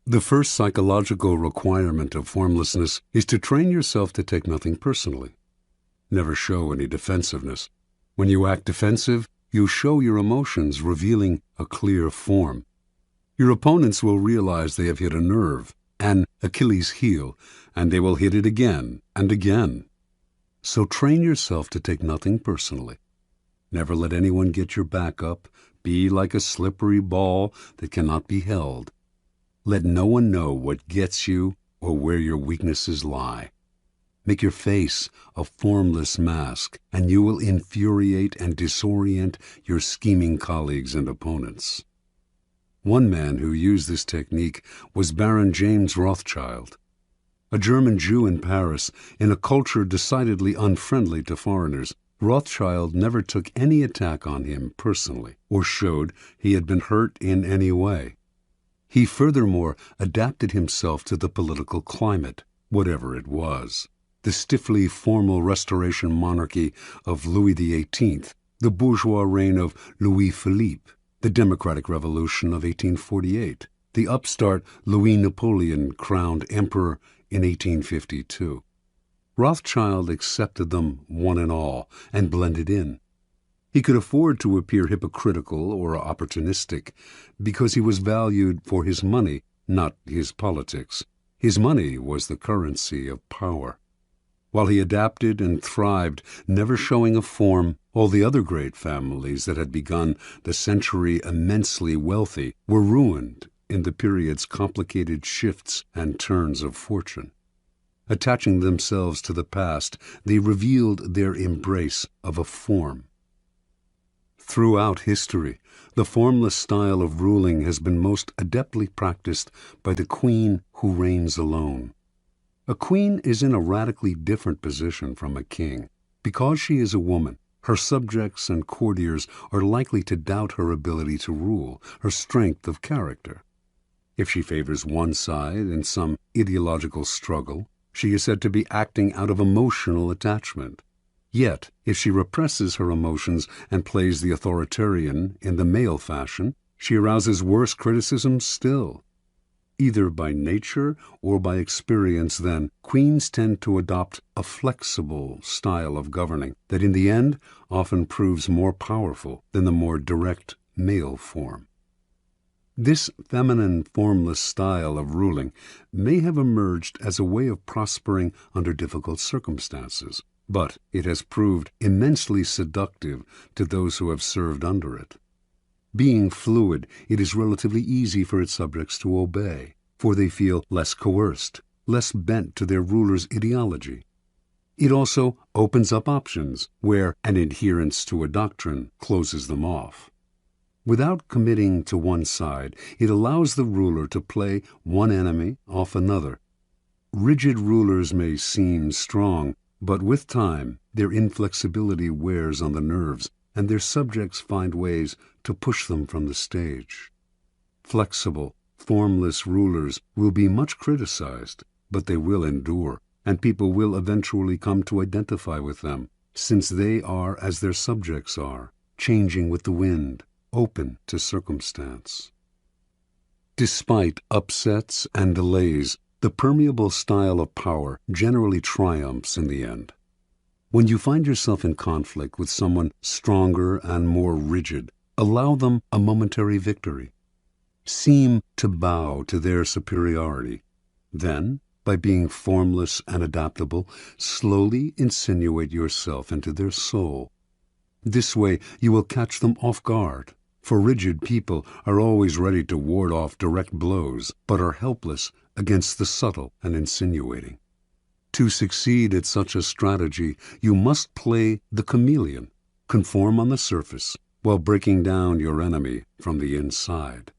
Speaker 1: The first psychological requirement of formlessness is to train yourself to take nothing personally. Never show any defensiveness. When you act defensive, you show your emotions, revealing a clear form. Your opponents will realize they have hit a nerve, an Achilles heel, and they will hit it again and again. So train yourself to take nothing personally. Never let anyone get your back up. Be like a slippery ball that cannot be held. Let no one know what gets you or where your weaknesses lie. Make your face a formless mask, and you will infuriate and disorient your scheming colleagues and opponents. One man who used this technique was Baron James Rothschild. A German Jew in Paris, in a culture decidedly unfriendly to foreigners, Rothschild never took any attack on him personally or showed he had been hurt in any way. He furthermore adapted himself to the political climate, whatever it was. The stiffly formal Restoration monarchy of Louis XVIII, the bourgeois reign of Louis Philippe, the Democratic Revolution of 1848, the upstart Louis Napoleon crowned emperor in 1852. Rothschild accepted them one and all and blended in. He could afford to appear hypocritical or opportunistic because he was valued for his money, not his politics. His money was the currency of power. While he adapted and thrived, never showing a form, all the other great families that had begun the century immensely wealthy were ruined in the period's complicated shifts and turns of fortune. Attaching themselves to the past, they revealed their embrace of a form. Throughout history, the formless style of ruling has been most adeptly practiced by the queen who reigns alone. A queen is in a radically different position from a king. Because she is a woman, her subjects and courtiers are likely to doubt her ability to rule, her strength of character. If she favors one side in some ideological struggle, she is said to be acting out of emotional attachment. Yet, if she represses her emotions and plays the authoritarian in the male fashion, she arouses worse criticism still. Either by nature or by experience, then, queens tend to adopt a flexible style of governing that in the end often proves more powerful than the more direct male form. This feminine, formless style of ruling may have emerged as a way of prospering under difficult circumstances, but it has proved immensely seductive to those who have served under it. Being fluid, it is relatively easy for its subjects to obey, for they feel less coerced, less bent to their ruler's ideology. It also opens up options where an adherence to a doctrine closes them off. Without committing to one side, it allows the ruler to play one enemy off another. Rigid rulers may seem strong, but with time, their inflexibility wears on the nerves, and their subjects find ways to push them from the stage. Flexible, formless rulers will be much criticized, but they will endure, and people will eventually come to identify with them, since they are as their subjects are, changing with the wind, open to circumstance. Despite upsets and delays, the permeable style of power generally triumphs in the end. When you find yourself in conflict with someone stronger and more rigid, allow them a momentary victory. Seem to bow to their superiority. Then, by being formless and adaptable, slowly insinuate yourself into their soul. This way you will catch them off guard, for rigid people are always ready to ward off direct blows, but are helpless against the subtle and insinuating. To succeed at such a strategy, you must play the chameleon, conform on the surface, while breaking down your enemy from the inside.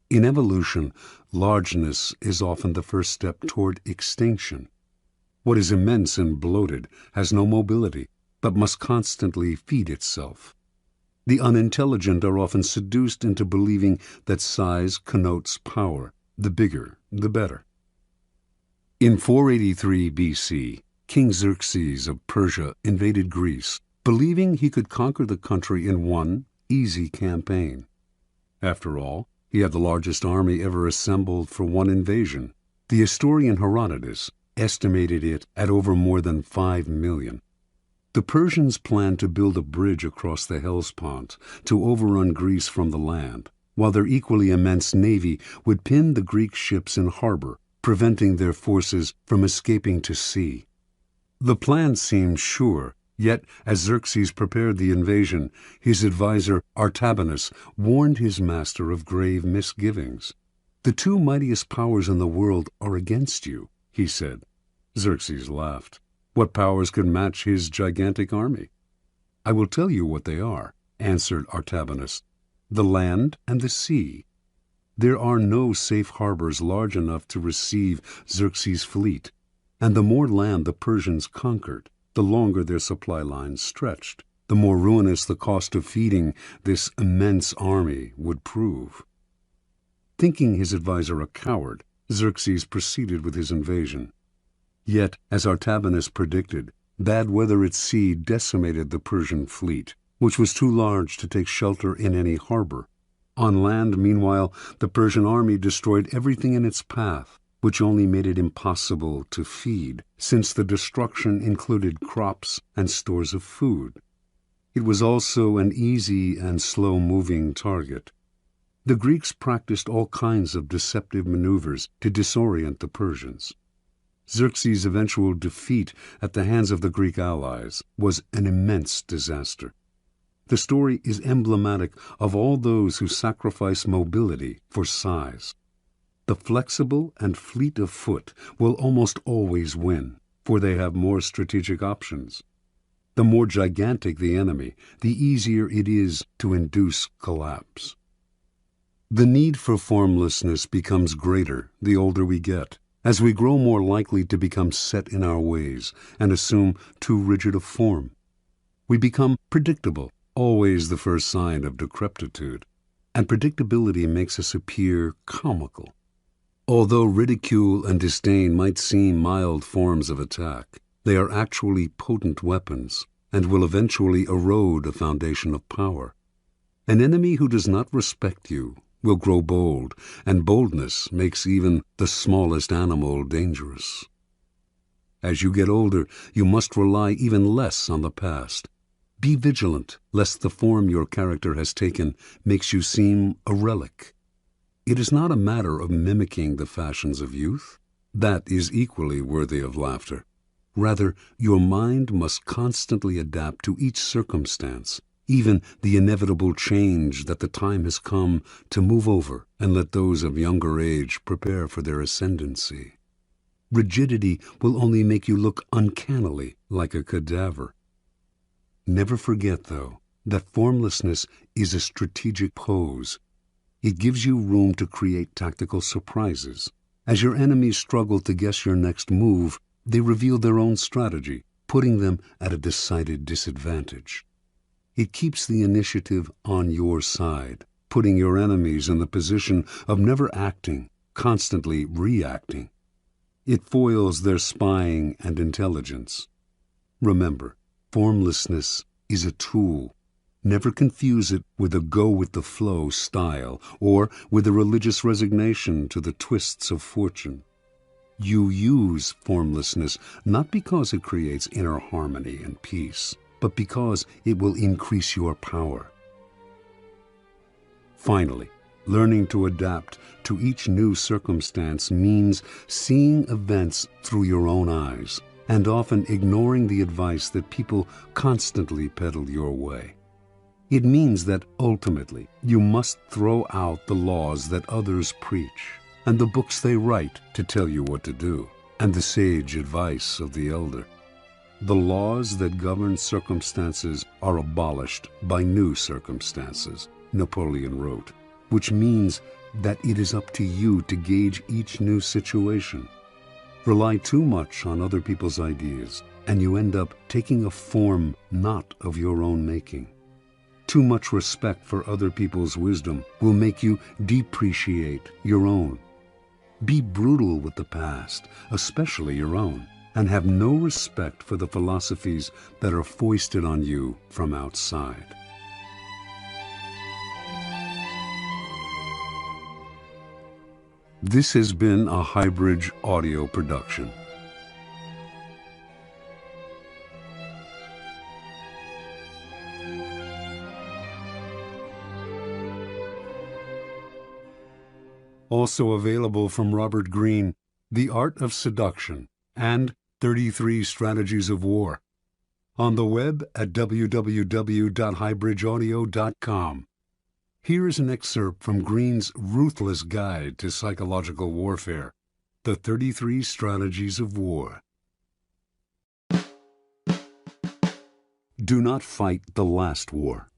Speaker 1: In evolution, largeness is often the first step toward extinction. What is immense and bloated has no mobility, but must constantly feed itself. The unintelligent are often seduced into believing that size connotes power. The bigger, the better. In 483 BC, King Xerxes of Persia invaded Greece, believing he could conquer the country in one easy campaign. After all, he had the largest army ever assembled for one invasion. The historian Herodotus estimated it at over more than 5 million. The Persians planned to build a bridge across the Hellespont to overrun Greece from the land, while their equally immense navy would pin the Greek ships in harbor, preventing their forces from escaping to sea. The plan seemed sure, yet as Xerxes prepared the invasion, his adviser Artabanus warned his master of grave misgivings. "The two mightiest powers in the world are against you," he said. Xerxes laughed. What powers could match his gigantic army? "I will tell you what they are," answered Artabanus. "The land and the sea. There are no safe harbors large enough to receive Xerxes' fleet, and the more land the Persians conquered, the longer their supply lines stretched, the more ruinous the cost of feeding this immense army would prove." Thinking his adviser a coward, Xerxes proceeded with his invasion. Yet, as Artabanus predicted, bad weather at sea decimated the Persian fleet, which was too large to take shelter in any harbor. On land, meanwhile, the Persian army destroyed everything in its path, which only made it impossible to feed, since the destruction included crops and stores of food. It was also an easy and slow-moving target. The Greeks practiced all kinds of deceptive maneuvers to disorient the Persians. Xerxes' eventual defeat at the hands of the Greek allies was an immense disaster. The story is emblematic of all those who sacrifice mobility for size. The flexible and fleet of foot will almost always win, for they have more strategic options. The more gigantic the enemy, the easier it is to induce collapse. The need for formlessness becomes greater the older we get, as we grow more likely to become set in our ways and assume too rigid a form. We become predictable, always the first sign of decrepitude, and predictability makes us appear comical. Although ridicule and disdain might seem mild forms of attack, they are actually potent weapons and will eventually erode a foundation of power. An enemy who does not respect you will grow bold, and boldness makes even the smallest animal dangerous. As you get older, you must rely even less on the past. Be vigilant, lest the form your character has taken makes you seem a relic. It is not a matter of mimicking the fashions of youth. That is equally worthy of laughter. Rather, your mind must constantly adapt to each circumstance, even the inevitable change that the time has come to move over and let those of younger age prepare for their ascendancy. Rigidity will only make you look uncannily like a cadaver. Never forget, though, that formlessness is a strategic pose. It gives you room to create tactical surprises. As your enemies struggle to guess your next move, they reveal their own strategy, putting them at a decided disadvantage. It keeps the initiative on your side, putting your enemies in the position of never acting, constantly reacting. It foils their spying and intelligence. Remember, formlessness is a tool. Never confuse it with a go-with-the-flow style or with a religious resignation to the twists of fortune. You use formlessness not because it creates inner harmony and peace, but because it will increase your power. Finally, learning to adapt to each new circumstance means seeing events through your own eyes and often ignoring the advice that people constantly peddle your way. It means that ultimately you must throw out the laws that others preach and the books they write to tell you what to do and the sage advice of the elder. The laws that govern circumstances are abolished by new circumstances, Napoleon wrote, which means that it is up to you to gauge each new situation. Rely too much on other people's ideas, and you end up taking a form not of your own making. Too much respect for other people's wisdom will make you depreciate your own. Be brutal with the past, especially your own, and have no respect for the philosophies that are foisted on you from outside. This has been a Highbridge audio production. Also available from Robert Greene, The Art of Seduction and 33 Strategies of War. On the web at www.highbridgeaudio.com. Here is an excerpt from Greene's ruthless guide to psychological warfare, The 33 Strategies of War. Do not fight the last war.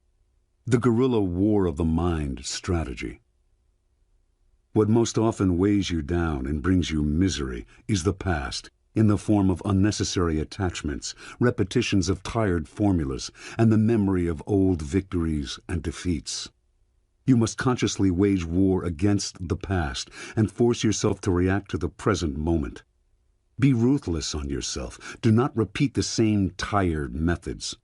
Speaker 1: The guerrilla war of the mind strategy. What most often weighs you down and brings you misery is the past, in the form of unnecessary attachments, repetitions of tired formulas, and the memory of old victories and defeats. You must consciously wage war against the past and force yourself to react to the present moment. Be ruthless on yourself. Do not repeat the same tired methods.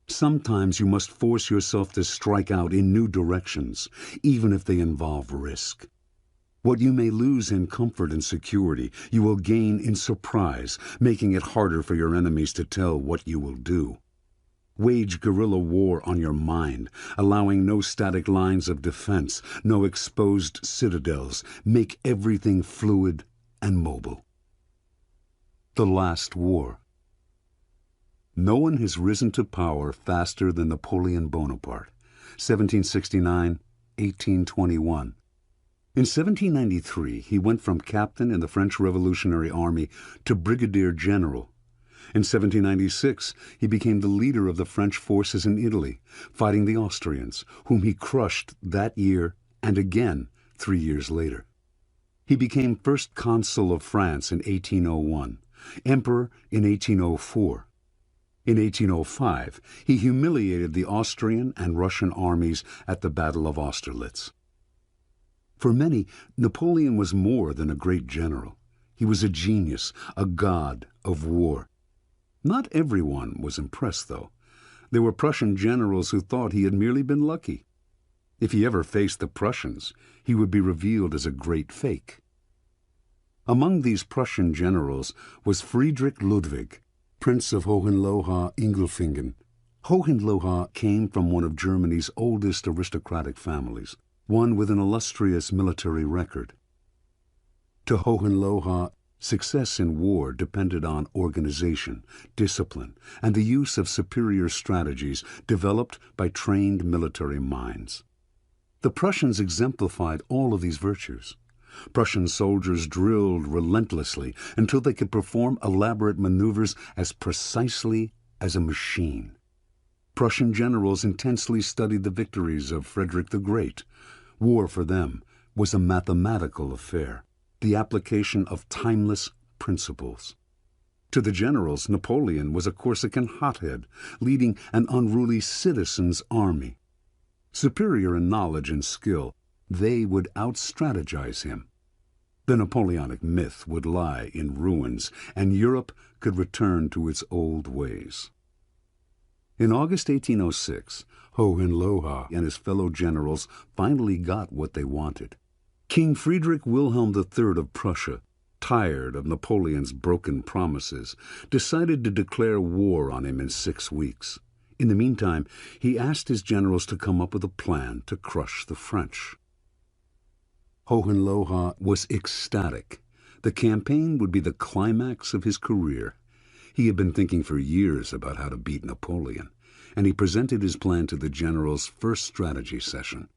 Speaker 1: Sometimes you must force yourself to strike out in new directions, even if they involve risk. What you may lose in comfort and security, you will gain in surprise, making it harder for your enemies to tell what you will do. Wage guerrilla war on your mind, allowing no static lines of defense, no exposed citadels. Make everything fluid and mobile. The Last War. No one has risen to power faster than Napoleon Bonaparte, 1769-1821. In 1793, he went from captain in the French Revolutionary Army to brigadier general. In 1796, he became the leader of the French forces in Italy, fighting the Austrians, whom he crushed that year and again 3 years later. He became first consul of France in 1801, emperor in 1804. In 1805, he humiliated the Austrian and Russian armies at the Battle of Austerlitz. For many, Napoleon was more than a great general. He was a genius, a god of war. Not everyone was impressed, though. There were Prussian generals who thought he had merely been lucky. If he ever faced the Prussians, he would be revealed as a great fake. Among these Prussian generals was Friedrich Ludwig, Prince of Hohenlohe-Ingelfingen. Hohenlohe came from one of Germany's oldest aristocratic families, one with an illustrious military record. To Hohenlohe, success in war depended on organization, discipline, and the use of superior strategies developed by trained military minds. The Prussians exemplified all of these virtues. Prussian soldiers drilled relentlessly until they could perform elaborate maneuvers as precisely as a machine. Prussian generals intensely studied the victories of Frederick the Great. War for them was a mathematical affair, the application of timeless principles. To the generals, Napoleon was a Corsican hothead, leading an unruly citizens' army. Superior in knowledge and skill, they would out-strategize him. The Napoleonic myth would lie in ruins, and Europe could return to its old ways. In August 1806, Hohenlohe and his fellow generals finally got what they wanted. King Friedrich Wilhelm III of Prussia, tired of Napoleon's broken promises, decided to declare war on him in 6 weeks. In the meantime, he asked his generals to come up with a plan to crush the French. Hohenlohe was ecstatic. The campaign would be the climax of his career. He had been thinking for years about how to beat Napoleon, and he presented his plan to the generals' first strategy session.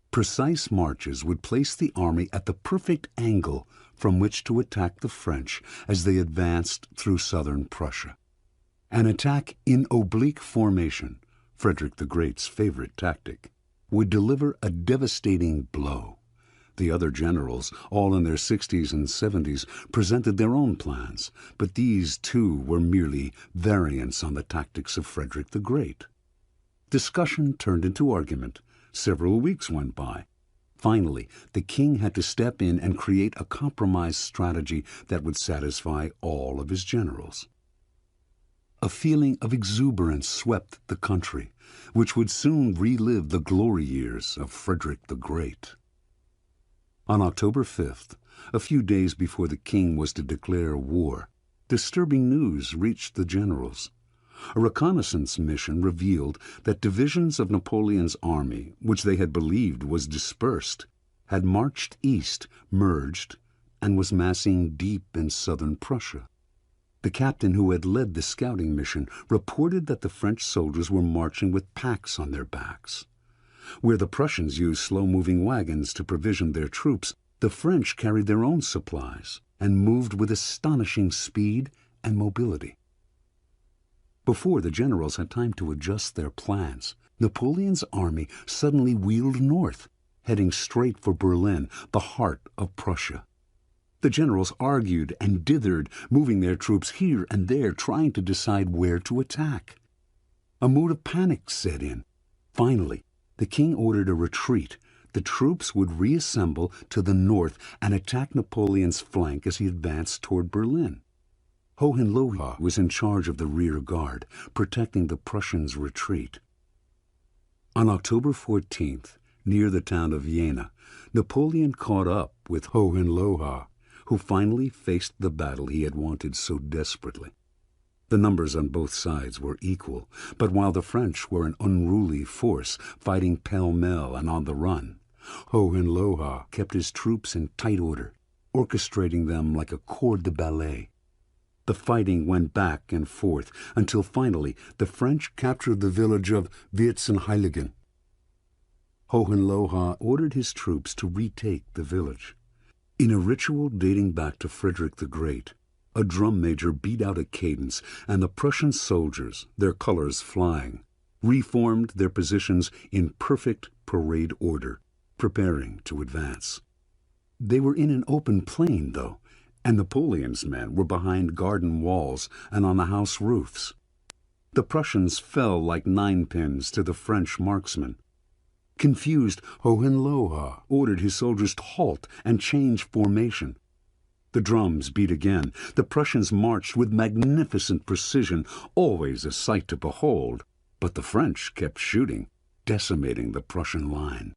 Speaker 1: Precise marches would place the army at the perfect angle from which to attack the French as they advanced through southern Prussia. An attack in oblique formation, Frederick the Great's favorite tactic, would deliver a devastating blow. The other generals, all in their 60s and 70s, presented their own plans, but these too were merely variants on the tactics of Frederick the Great. Discussion turned into argument. Several weeks went by. Finally, the king had to step in and create a compromise strategy that would satisfy all of his generals. A feeling of exuberance swept the country, which would soon relive the glory years of Frederick the Great. On October 5th, a few days before the king was to declare war, disturbing news reached the generals. A reconnaissance mission revealed that divisions of Napoleon's army, which they had believed was dispersed, had marched east, merged, and was massing deep in southern Prussia. The captain who had led the scouting mission reported that the French soldiers were marching with packs on their backs. Where the Prussians used slow-moving wagons to provision their troops, the French carried their own supplies and moved with astonishing speed and mobility. Before the generals had time to adjust their plans, Napoleon's army suddenly wheeled north, heading straight for Berlin, the heart of Prussia. The generals argued and dithered, moving their troops here and there, trying to decide where to attack. A mood of panic set in. Finally, the king ordered a retreat. The troops would reassemble to the north and attack Napoleon's flank as he advanced toward Berlin. Hohenlohe was in charge of the rear guard, protecting the Prussians' retreat. On October 14th, near the town of Jena, Napoleon caught up with Hohenlohe, who finally faced the battle he had wanted so desperately. The numbers on both sides were equal, but while the French were an unruly force, fighting pell-mell and on the run, Hohenlohe kept his troops in tight order, orchestrating them like a corps de ballet. The fighting went back and forth until finally the French captured the village of Vierzehnheiligen. Hohenlohe ordered his troops to retake the village. In a ritual dating back to Frederick the Great, a drum major beat out a cadence, and the Prussian soldiers, their colors flying, reformed their positions in perfect parade order, preparing to advance. They were in an open plain, though, and Napoleon's men were behind garden walls and on the house roofs. The Prussians fell like ninepins to the French marksmen. Confused, Hohenlohe ordered his soldiers to halt and change formation. The drums beat again. The Prussians marched with magnificent precision, always a sight to behold, but the French kept shooting. decimating the Prussian line.